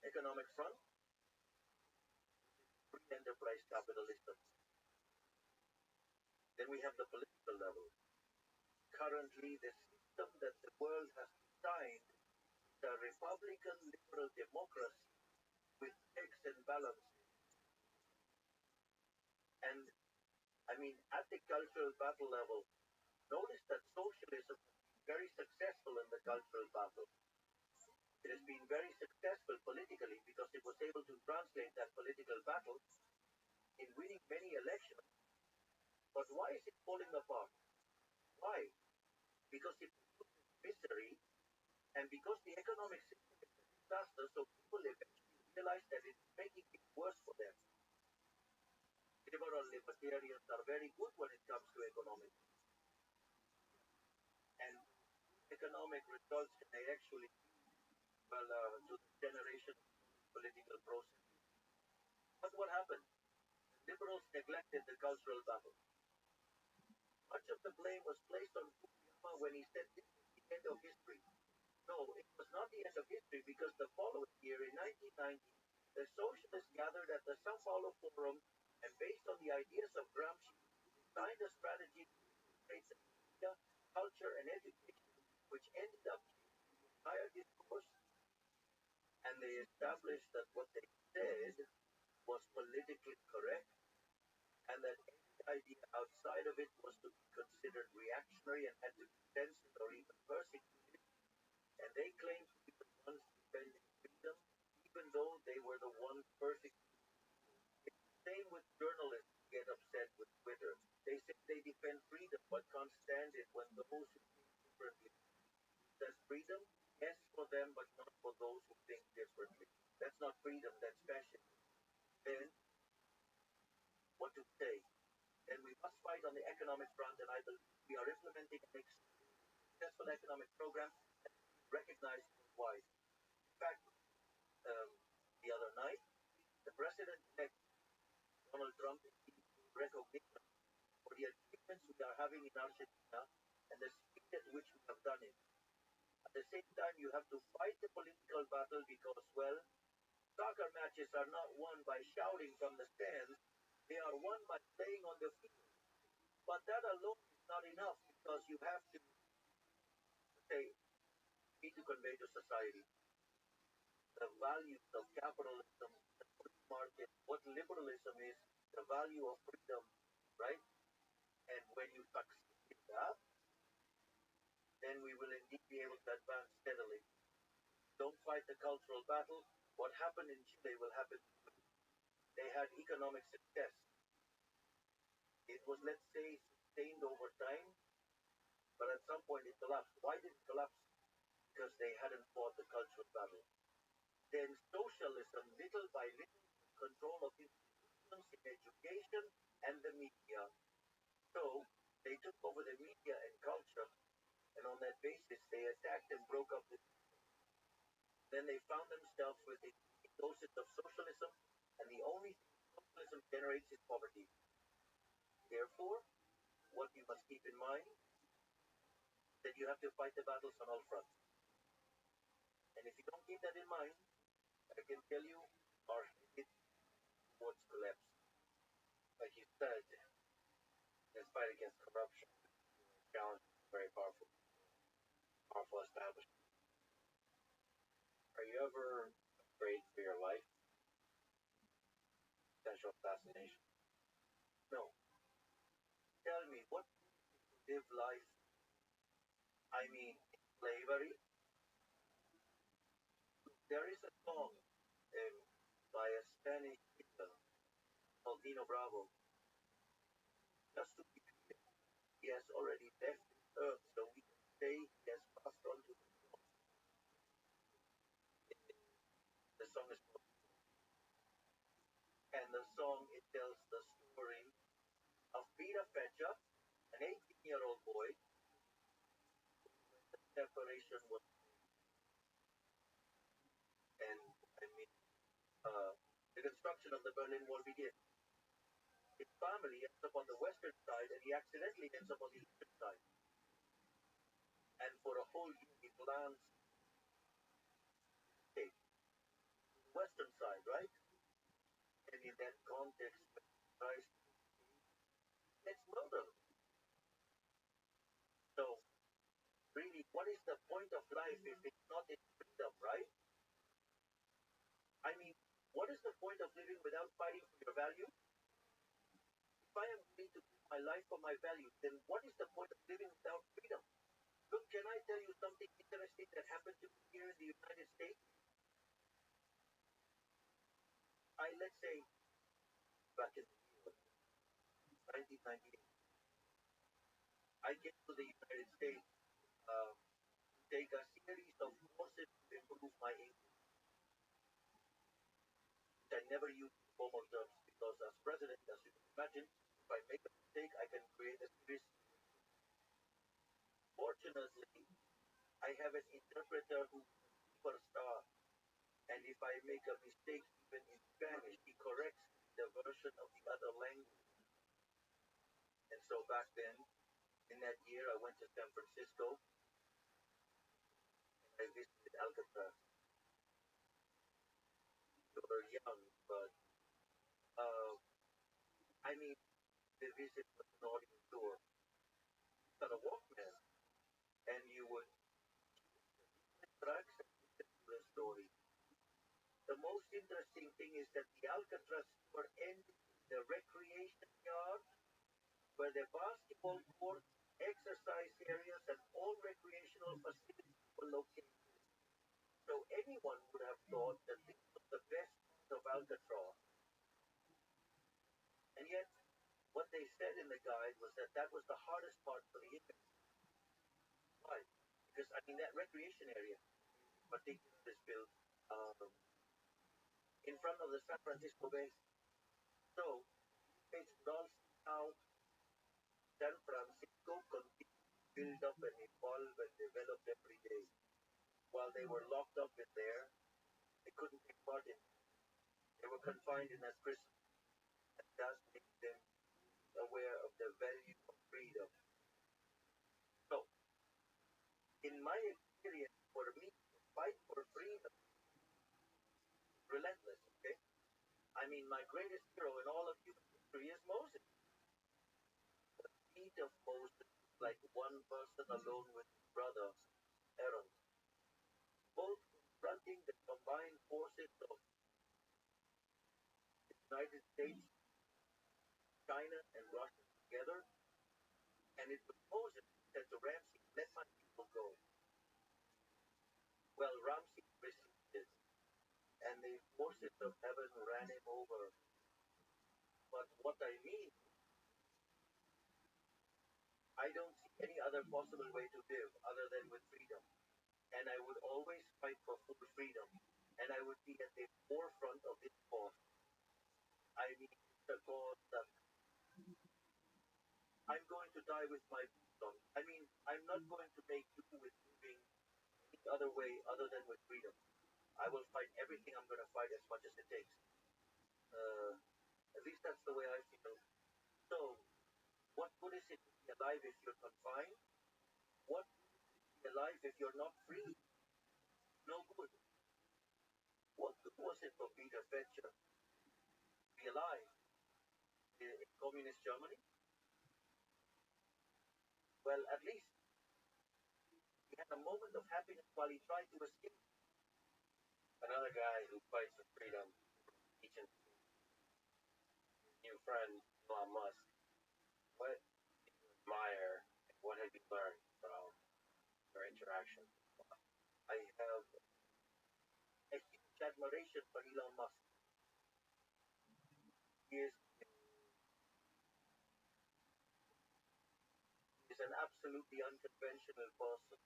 economic front, free enterprise capitalism. Then we have the political level. Currently, the system that the world has designed is a Republican liberal democracy with checks and balances. And I mean, at the cultural battle level, notice that socialism has been very successful in the cultural battle. It has been very successful politically because it was able to translate that political battle in winning many elections. But why is it falling apart? Why? Because it was misery, and because the economic system is a disaster, so people eventually realize that it's making it worse for them. Liberal libertarians are very good when it comes to economics, and economic results may actually to the generation of political process. But what happened? Liberals neglected the cultural battle. Much of the blame was placed on Fukuyama when he said this is the end of history. No, it was not the end of history because the following year, in 1990, the socialists gathered at the Sao Paulo Forum and, based on the ideas of Gramsci, designed a strategy to integrate the media, culture, and education, which ended up changing the entire discourse. And they established that what they said was politically correct, and that any idea outside of it was to be considered reactionary and had to be censored or even persecuted. And they claimed to be the ones defending freedom, even though they were the ones persecuted. It's the same with journalists who get upset with Twitter. They say they defend freedom but can't stand it when those who think differently. That's freedom? Yes, for them, but not for those who think differently. That's not freedom, that's fascism. Then, what to say? Then we must fight on the economic front, and I believe we are implementing an extremely successful economic program that is recognized worldwide. In fact, um, the other night, the president-elect Donald Trump received recognition for the achievements we are having in Argentina and the speed at which we have done it. At the same time, you have to fight the political battle because, well, soccer matches are not won by shouting from the stands, they are won by playing on the field. But that alone is not enough because you have to say, need to convey to society the values of capitalism, the free market, what liberalism is, the value of freedom, right? And when you succeed in that, then we will indeed be able to advance steadily. Don't fight the cultural battle. What happened in Chile will happen. They had economic success. It was, let's say, sustained over time, but at some point it collapsed. Why did it collapse? Because they hadn't fought the cultural battle. Then socialism, little by little, control of institutions in education and the media. So they took over the media and culture, and on that basis they attacked and broke up the. Then they found themselves with a doses of socialism, and the only thing socialism generates is poverty. Therefore, what you must keep in mind is that you have to fight the battles on all fronts. And if you don't keep that in mind, I can tell you, our headed towards collapse. Like you said, this fight against corruption, challenge very powerful establishment. Are you ever afraid for your life? Potential assassination? No. Tell me, what live life? I mean, slavery? there is a song by a Spanish singer called Dino Bravo. Just to be clear, he has already left this earth, so we can say he has passed on to the song is called, and the song it tells the story of Peter Fetcher, an 18-year-old boy, when the separation was, and I mean, the construction of the Berlin Wall begins. His family ends up on the western side, and he accidentally ends up on the eastern side. And for a whole year, he plans to stay to the western side, right? And in that context, when he tries to gets murdered. So, really, what is the point of life if it's not in freedom, right? I mean, what is the point of living without fighting for your values? If I am willing to give my life for my values, then what is the point of living without freedom? Look, can I tell you something interesting that happened to me here in the United States? Let's say, back in the year 1998, I came to the United States to take a series of courses to improve my English, which I never used in formal terms because as president, as you can imagine, if I make a mistake, I can create a serious. Fortunately, I have an interpreter who is a superstar, and if I make a mistake even in Spanish, he corrects the version of the other language. And so back then, in that year, I went to San Francisco and I visited Alcatraz. We were young, but uh, I mean, the visit was an audio tour. You got a Walkman, and you would tracks and listen to the story. The most interesting thing is that the Alcatraz tour ended in the recreation yard where the basketball courts, exercise areas, and all recreational facilities were located. So anyone would have thought that this was the best part of Alcatraz. And yet, what they said in the guide was that that was the hardest part for the inmates. Why? Because, I mean, that recreation area in particular is built um, in front of the San Francisco Bay. So, inmates would all see how San Francisco continued to build up and evolve and develop every day. While they were locked up in there, they couldn't take part in it. They were confined in that prison, and that made them aware of the value of freedom. So, in my experience, for me, the fight for freedom is relentless, okay? I mean, my greatest hero in all of human history is Moses. The feat of Moses is like one person alone with his brother, Aaron, both confronting the combined forces of the United States, China, and Russia together. And it was Moses who said to Ramsey, "Let my people go." Well, Ramsey resisted, and the forces of heaven ran him over. But what I mean, I don't see any other possible way to live other than with freedom. And I would always fight for full freedom. And I would be at the forefront of this cause. I mean, it's a cause that I'm going to die with my boots on. I mean, I'm not going to make do with living any other way other than with freedom. I will fight everything I'm going to fight as much as it takes. Uh, at least that's the way I feel. So, what good is it to be alive if you're confined? What good is it to be alive if you're not free? No good. What good was it for Peter Fetcher to be alive in communist Germany? Well, at least he had a moment of happiness while he tried to escape. Another guy who fights for freedom, each and his new friend, Elon Musk. What do you admire and what have you learned from your interaction? I have a admiration for Elon Musk. He is an absolutely unconventional person.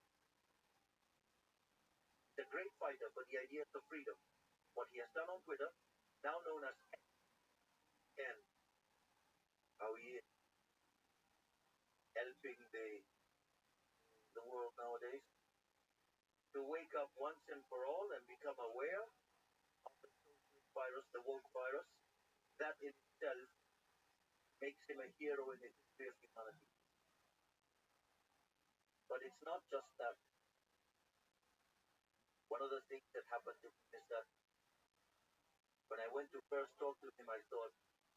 He's a great fighter for the ideas of freedom. What he has done on Twitter, now known as N, how he is helping the world nowadays to wake up once and for all and become aware of the virus, the woke virus. That in itself makes him a hero in the history of humanity. But it's not just that. One of the things that happened to him is that when I went to first talk to him, I thought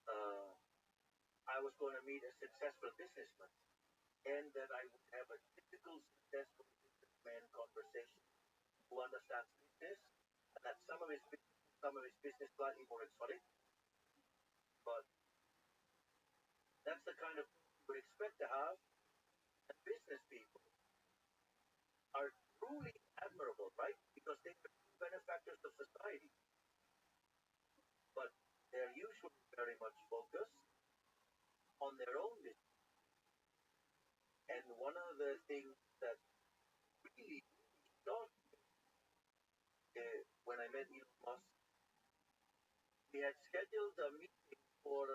uh, I was going to meet a successful businessman and that I would have a typical successful businessman conversation who understands business and that some of his business slightly more exotic, but that's the kind of you would expect to have. And business people are truly admirable, right? Because they are benefactors of society, but they're usually very much focused on their own business. And one of the things that really shocked me when I met Elon Musk, we had scheduled a meeting for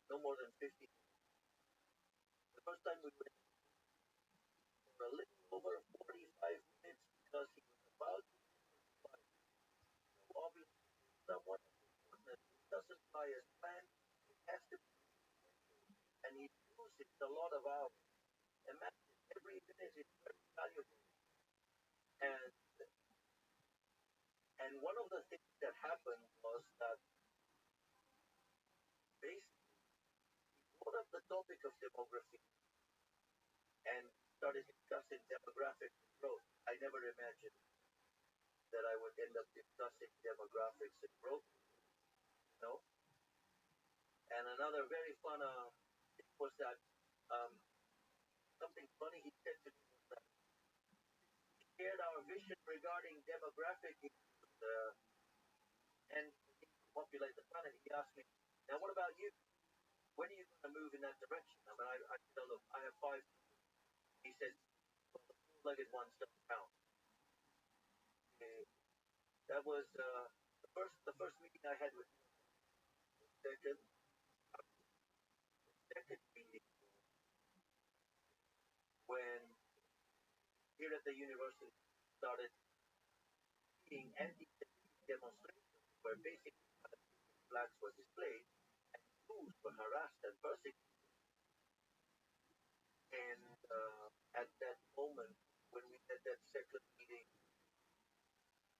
no more than 50 minutes. The first time we went for a little over 45 minutes because he was about to buy. Obviously, someone doesn't buy his plan, it has to be, and he uses a lot of hours. Imagine every minute is very valuable. And one of the things that happened was that basically brought up the topic of demography and started discussing demographic growth. I never imagined that I would end up discussing demographics and growth, you know. And another very fun thing was that um, something funny he said to me was that he shared our vision regarding demographic issues and populate the planet. He asked me, now what about you? When are you going to move in that direction? I mean, I tell him I have 5. He said, well, the four-legged ones don't count. That was the first meeting I had with him. Second, second meeting when here at the university started being anti-Semitic demonstrations where basically flags were displayed and Jews were harassed and persecuted. And at that moment, when we had that second meeting,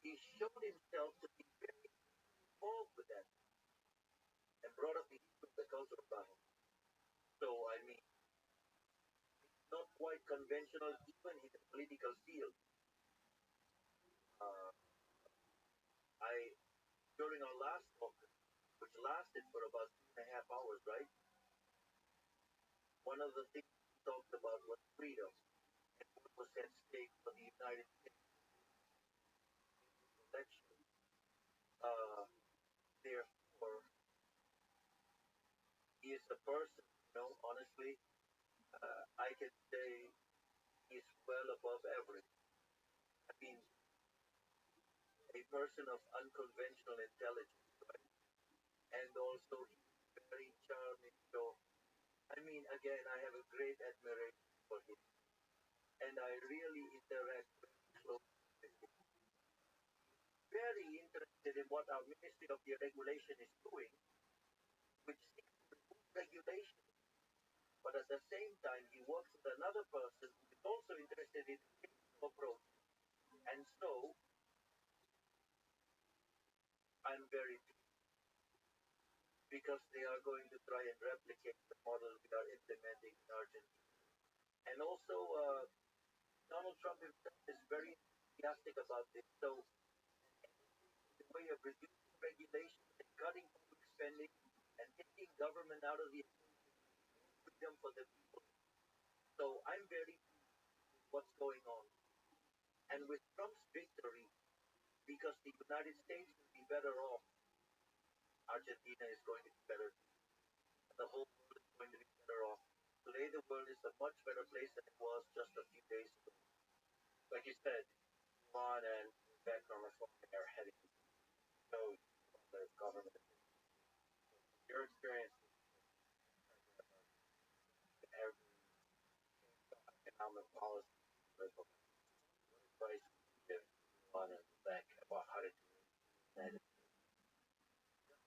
he showed himself to be very involved with that and brought up the issue of the cultural battle. So, I mean, not quite conventional even in the political field. Uh, I during our last talk, which lasted for about 2.5 hours, right? One of the things we talked about was freedom and what was at stake for the United States election. Therefore, he is a person, honestly, I can say he's well above average. I mean, a person of unconventional intelligence, right? And also he's very charming. So, I mean, again, I have a great admiration for him, and I really interact very closely with him. Very interested in what our Ministry of Deregulation is doing, which seeks to remove regulation, but at the same time, he works with another person who is also interested in the same approach. And so, I'm very pleased because they are going to try and replicate the model we are implementing in Argentina. And also, Donald Trump himself is very enthusiastic about this. So, the way of reducing regulation and cutting public spending and taking government out of the freedom for the people. So, I'm very pleased with what's going on. And with Trump's victory, because the United States will be better off. Argentina is going to be better. The whole world is going to be better off. Today, the world is a much better place than it was just a few days ago. Like you said, Iran and Vietnam are flying are heading to the government. Your experience with every economic policy, what advice would you give Iran and back about how to do it? And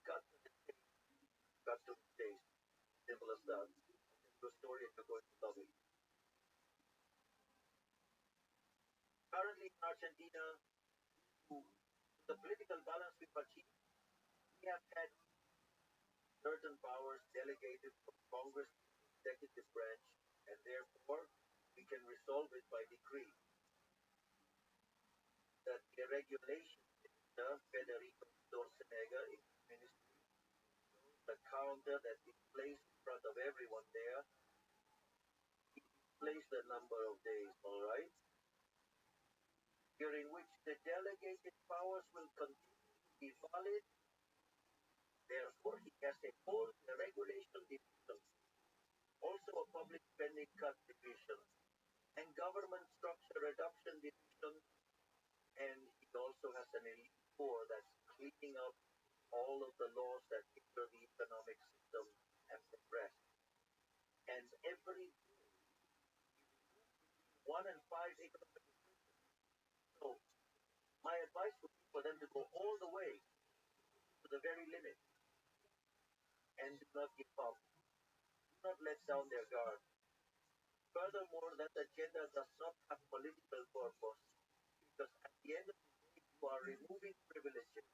got to the stage, got to the stage, simple as that. The story and you're going to love it. Currently in Argentina, to the political balance we've achieved, we have had certain powers delegated from Congress to the executive branch, and therefore we can resolve it by decree. That the regulation minister, Federico Dorsenega, in his ministry, the counter that is placed in front of everyone there, placed a number of days, all right, during which the delegated powers will continue to be valid. Therefore, he has a whole regulation division, also a public spending cut division, and government structure reduction division, and he also has an elite corps that's cleaning up all of the laws that hinder the economic system and progress. And every 1 and 5 economic. So my advice would be for them to go all the way to the very limit and do not give up, do not let down their guard. Furthermore, that agenda does not have political purpose because at the end of the day, you are removing privileges.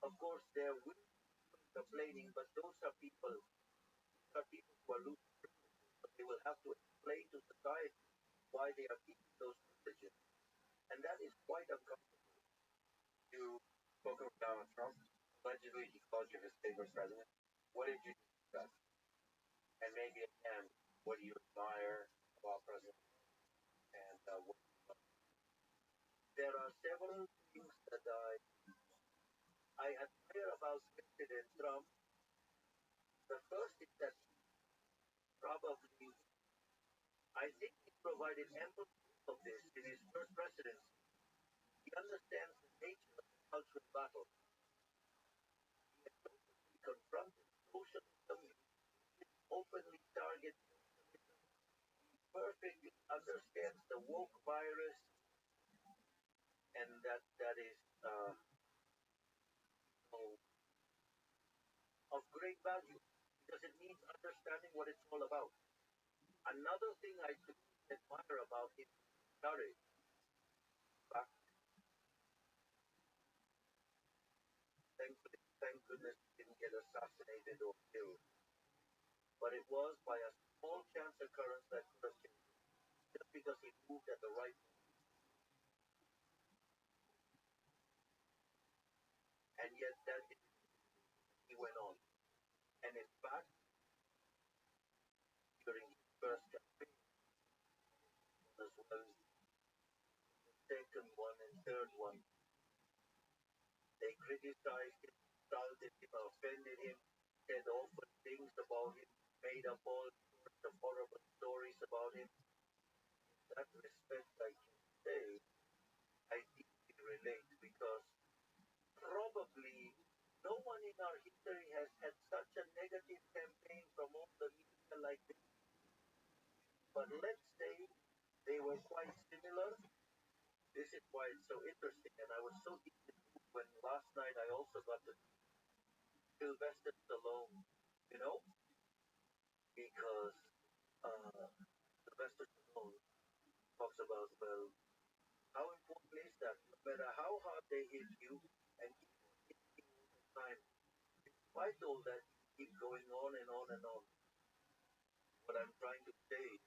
Of course, there will be people complaining, but those are people who are losing privileges, but they will have to explain to society why they are keeping those privileges, and that is quite uncomfortable. You spoke of Donald Trump. Allegedly, he called you his favorite president. What did you discuss? And maybe again, what do you admire about President and what There are several things that I admire about President Trump. The first is that probably, I think he provided ample proof of this in his first presidency. He understands the nature of the cultural battle. He has openly confronted socialism, he openly targets socialism, he perfectly understands the woke virus, and that is so of great value because it means understanding what it's all about. Another thing I truly admire about him is courage. But thank goodness he didn't get assassinated or killed. But it was by a small chance occurrence that could have killed him, just because he moved at the right moment. And yet that he went on. And in fact, during his first campaign, as well as the second one and third one, they criticized him, insulted him, offended him, said awful things about him, made up all sorts of horrible stories about him. In that respect, I can say I deeply relate because probably no one in our history has had such a negative campaign from all the media like this. But let's say they were quite similar. This is why it's so interesting, and I was so deeply moved when last night I also got to Sylvester Stallone, you know, because Sylvester Stallone talks about, well, how important is that? No matter how hard they hit you, and keep on hitting you all the time, despite all that, you keep going on and on and on. What I'm trying to say is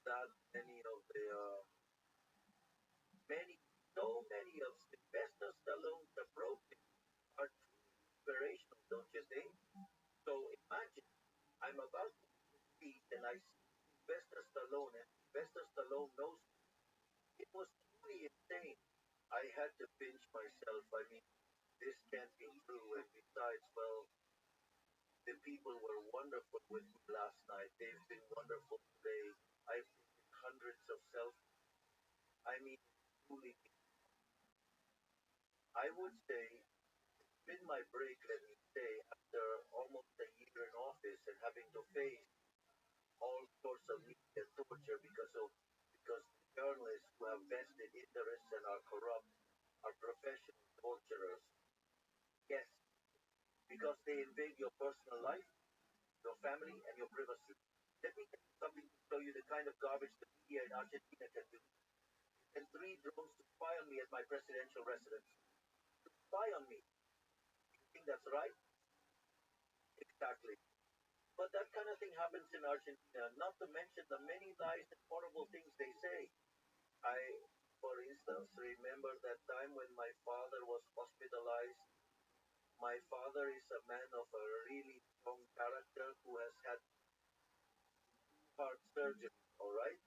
that many, so many of Sylvester Stallone's approaches are truly inspirational, don't you think? So imagine I'm about to speak and I see Sylvester Stallone, and Sylvester Stallone knows me. It was truly insane. I this can't be true. And besides, well, the people were wonderful with me last night. They've been wonderful today. I've taken hundreds of selfies. I mean, truly, I would say, in my break, let me say, after almost a year in office and having to face all sorts of media torture because the journalists who have vested interests and are corrupt are professional torturers. Yes, because they invade your personal life, your family, and your privacy. Let me tell you something to show you the kind of garbage the media in Argentina can do. And three drones to spy on me at my presidential residence. To spy on me. You think that's right? Exactly. But that kind of thing happens in Argentina, not to mention the many lies and horrible things they say. I, for instance, remember that time when my father was hospitalized. My father is a man of a really strong character who has had heart surgery, all right?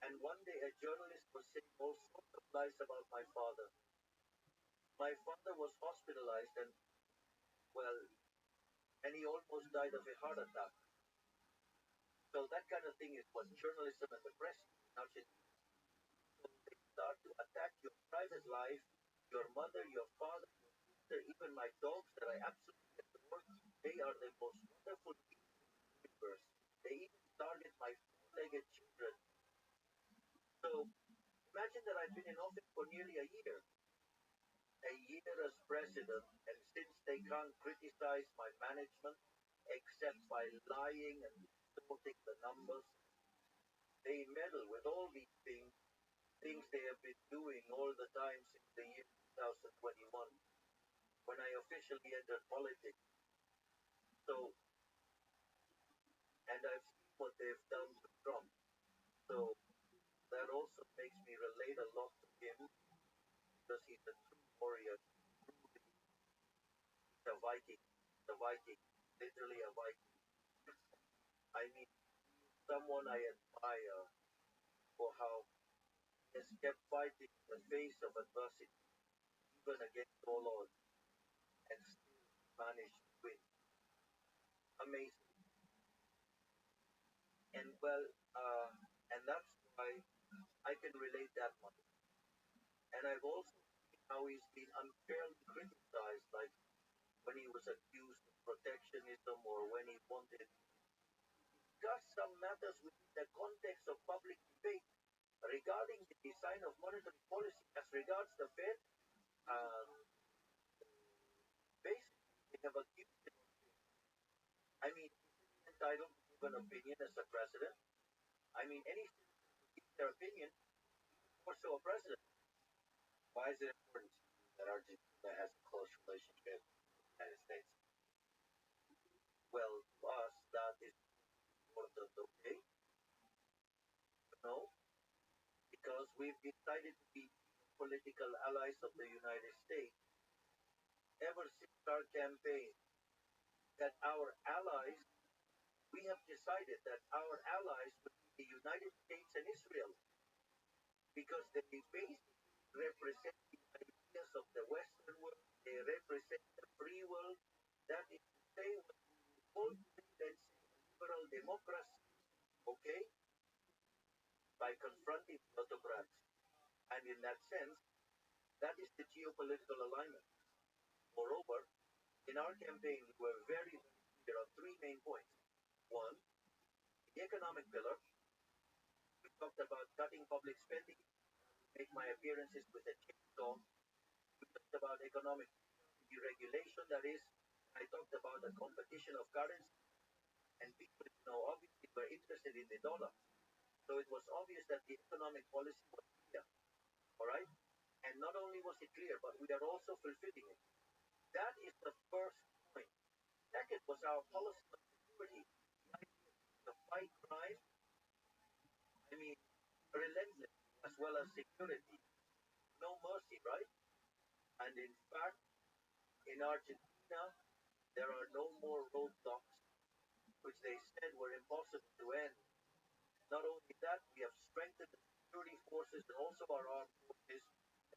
And one day a journalist was saying all sorts of lies about my father. My father was hospitalized and, well, and he almost died of a heart attack. So that kind of thing is what journalism and the press in Argentina. So they start to attack your private life, your mother, your father, your sister, even my dogs that I absolutely adore. They are the most wonderful people in the universe. They even target my four-legged children. So imagine that I've been in office for nearly a year as president, and since they can't criticize my management except by lying and distorting the numbers, they meddle with all these things they have been doing all the time since the year 2021, when I officially entered politics. So, and I've seen what they've done to Trump. So that also makes me relate a lot to him because he's a true warrior. He's a Viking. He's a Viking. Literally a Viking. I mean, someone I admire for how he has kept fighting in the face of adversity, even against all odds, and still managed to win. Amazing. And well, uh, and that's why I can relate that much. And I've also seen how he's been unfairly criticized, like when he was accused of protectionism or when he wanted to discuss some matters within the context of public debate regarding the design of monetary policy as regards the Fed. Um, Basically, they have accused him. I mean, isn't he entitled to give an opinion as a president? I mean, any citizen could give their opinion, more so a president. Why is it important to you that Argentina has a close relationship with the United States? Well, to us, that is important, okay? You know, because we've decided to be political allies of the United States ever since our campaign. That our allies, we have decided that our allies would be the United States and Israel because they basically represent the ideas of the Western world. They represent the free world. That is to say, what we would call today, let's say, a liberal democracy, okay, by confronting the autocrats. And in that sense, that is the geopolitical alignment. Moreover, in our campaign, we were very, very clear on three main points. One, the economic pillar. We talked about cutting public spending. Make my appearances with a chainsaw. We talked about economic deregulation, that is, I talked about the competition of currency, and people, obviously were interested in the dollar. So it was obvious that the economic policy was clear, all right? And not only was it clear, but we are also fulfilling it. That is the first point. Second was our policy of security. The idea to fight crime, I mean, relentlessly, as well as security. No mercy, right? And in fact, in Argentina, there are no more roadblocks, which they said were impossible to end. Not only that, we have strengthened the security forces and also our armed forces.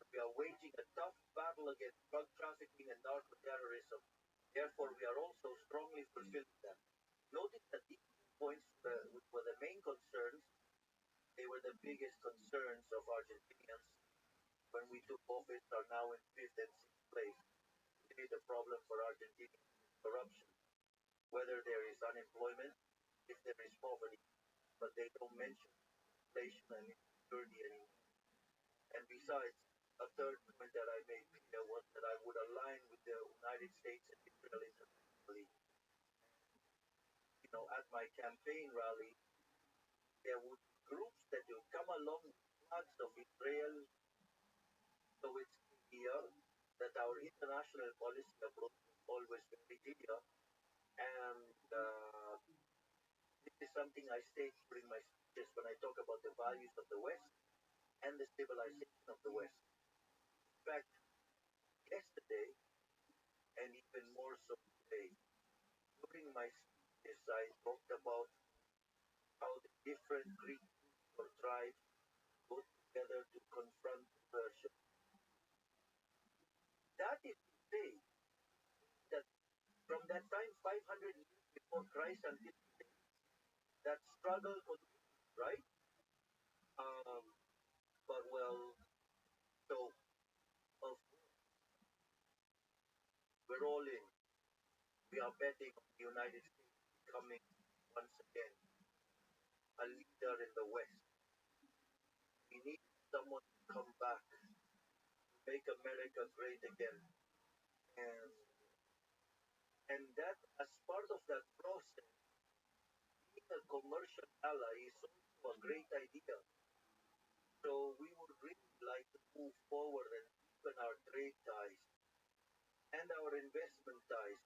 We are waging a tough battle against drug trafficking and narco terrorism. Therefore, we are also strongly fulfilling them. Noting that these points were the main concerns, they were the biggest concerns of Argentinians when we took office, are now in fifth and sixth place. Today, the problem for Argentina is corruption, whether there is unemployment, if there is poverty, but they don't mention inflation and insecurity anymore. And besides, a third point that I made clear was that I would align with the United States and Israel internationally. At my campaign rally, there would be groups that will come along with flags of Israel. So it's clear that our international policy approach is always very clear. And this is something I state during my speeches when I talk about the values of the West and the civilization of the West. In fact, yesterday, and even more so today, during my speeches, I talked about how the different Greek groups or tribes go together to confront Persia. That is to say that from that time, 500 years before Christ until today, that struggle continues, right? Um, but well, so of we're all in. We are betting on the United States becoming once again a leader in the West. We need someone to come back, make America great again, and that as part of that process, being a commercial ally is also a great idea. So we would really like to move forward and deepen our trade ties and our investment ties.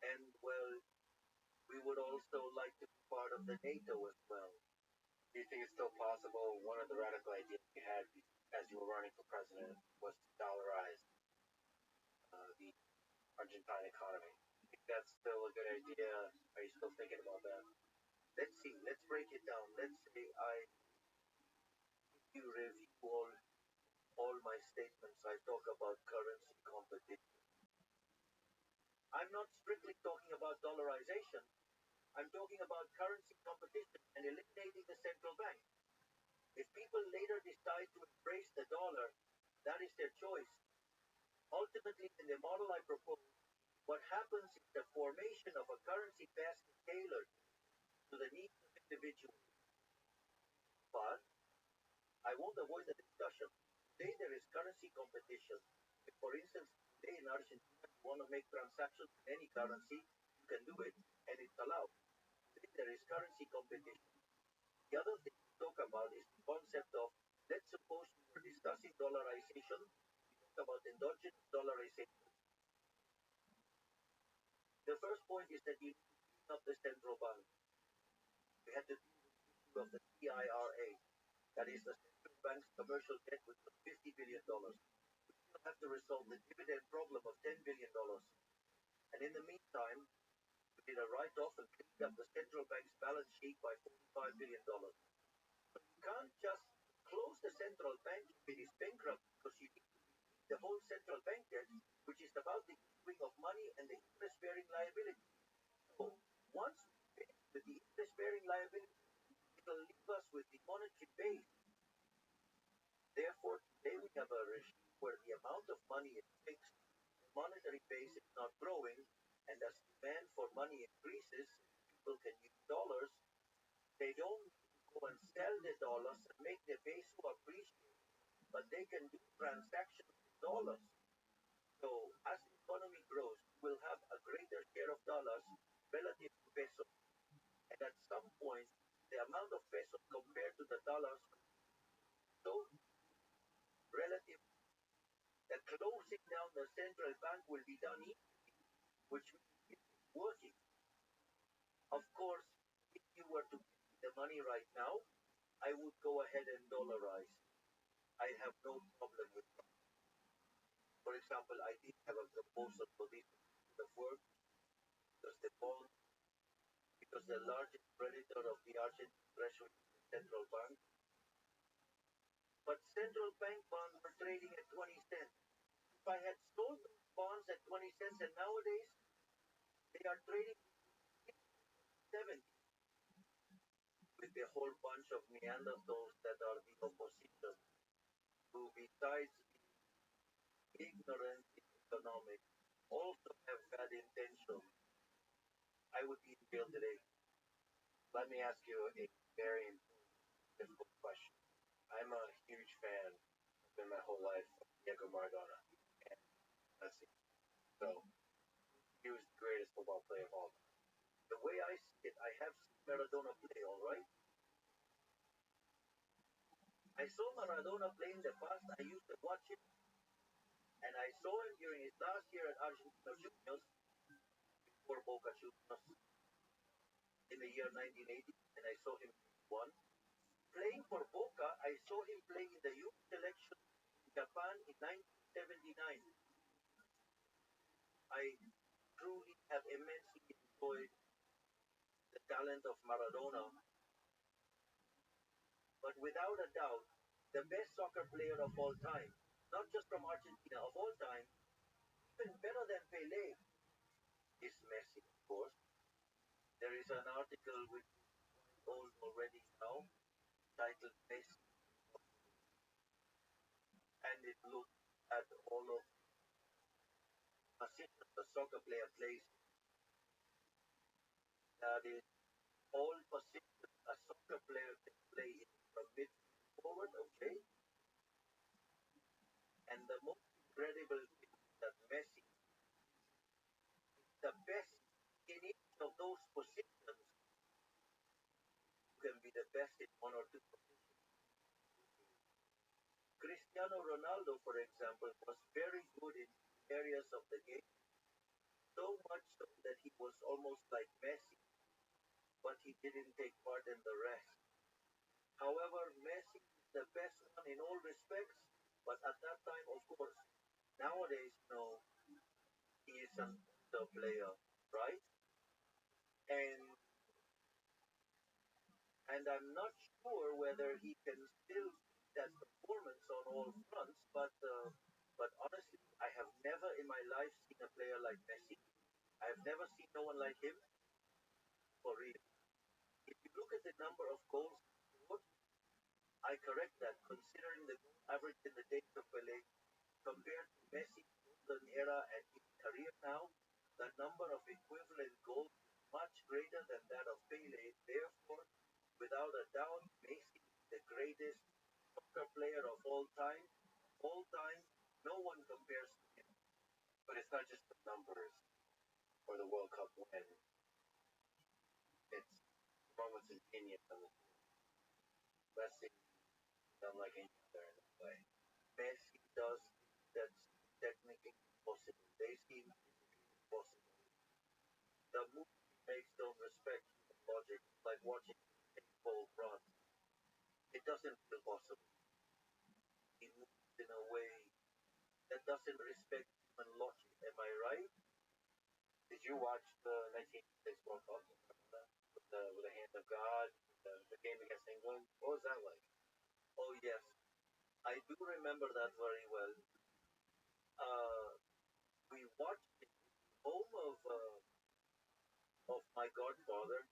And well, we would also like to be part of the NATO as well. Do you think it's still possible? One of the radical ideas you had as you were running for president was to dollarize the Argentine economy. Do you think that's still a good idea? Are you still thinking about that? Let's see. Let's break it down. Let's say I you review all my statements. I talk about currency competition. I'm not strictly talking about dollarization. I'm talking about currency competition and eliminating the central bank. If people later decide to embrace the dollar, that is their choice. Ultimately, in the model I propose, what happens is the formation of a currency basket tailored to the needs of individuals. But I won't avoid the discussion. Today there is currency competition. If, for instance, today in Argentina you want to make transactions in any currency, you can do it, and it's allowed. Today there is currency competition. The other thing to talk about is the concept of, let's suppose we were discussing dollarization, we talk about endogenous dollarization. The first point is that you need to clean up the central bank. We had to deal with the issue of the CIRA, that is the central bank's commercial debt, which was $50 billion. We still have to resolve the dividend problem of $10 billion. And in the meantime, we did a write-off and cleaned up the central bank's balance sheet by $45 billion. But you can't just close the central bank if it is bankrupt, because you need to deplete the whole central bank debt, which is about the issuing of money and the interest-bearing liability. So once we finish with the interest-bearing liability, it will leave us with the monetary base. Therefore, today we have a regime where the amount of money is fixed, the monetary base is not growing, and as demand for money increases, people can use dollars. They don't need to go and sell the dollars and make the peso appreciate, but they can do transactions in dollars. So as the economy grows, we'll have a greater share of dollars relative to pesos. And at some point, the amount of pesos compared to the dollars so relative that closing down the central bank will be done easily, which means it's working. Of course, if you were to give me the money right now, I would go ahead and dollarize. I have no problem with that. For example, I did have a proposal for this of work because because the largest creditor of the Argentine Treasury is the central bank, But central bank bonds were trading at 20 cents. If I had sold those bonds at 20 cents and nowadays they are trading 70 with a whole bunch of Neanderthals that are the opposition who besides being ignorant in economics also have bad intentions, I would be in jail today. Let me ask you a very difficult question. I'm a huge fan, been my whole life, of Diego Maradona. And that's it. So, he was the greatest football player of all time. The way I see it, I have seen Maradona play, all right? I saw Maradona play in the past. I used to watch him, and I saw him during his last year at Argentina Juniors, before Boca Juniors, in the year 1980, and I saw him one. Playing for Boca, I saw him play in the youth selection in Japan in 1979. I truly have immensely enjoyed the talent of Maradona, but without a doubt, the best soccer player of all time, not just from Argentina, of all time, even better than Pele, is Messi, of course. There is an article which is old already now, titled Messi, and it looks at all of positions a soccer player plays. That is all positions a soccer player can play in from mid forward, okay? And the most incredible thing is that Messi, the best in each of those positions, can be the best in one or two positions. Cristiano Ronaldo, for example, was very good in areas of the game, so much so that he was almost like Messi, but he didn't take part in the rest. However, Messi is the best one in all respects, but at that time, of course, nowadays, he is an older player, right? And I'm not sure whether he can still keep that performance on all fronts. But honestly, I have never in my life seen a player like Messi. I have never seen no one like him for real. If you look at the number of goals he scored, I correct that. Considering the goal average in the days of Pele compared to Messi's golden era and his career now, the number of equivalent goals is much greater than that of Pele. Therefore, without a doubt, Messi is the greatest soccer player of all time. All time, no one compares to him. But it's not just the numbers or the World Cup win. It's moments of genius on the Messi done like any other in that way. Messi does things that's technically impossible. They seem physically impossible. The moves he makes don't respect human logic. It's like watching a ball run. It doesn't feel possible. He moves in a way that doesn't respect human logic. Am I right? Did you watch the 1986 World Cup with the hand of God, the game against England? What was that like? Oh yes, I do remember that very well. Uh, we watched it in the home of my godfather,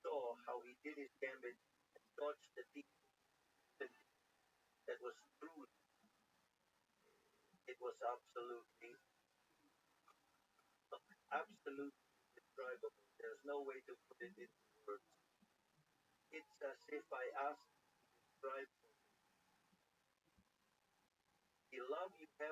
saw how he did his gambit and dodged the deep. That was truly, it was absolutely indescribable. There's no way to put it into words. It's as if I asked you to describe the love you have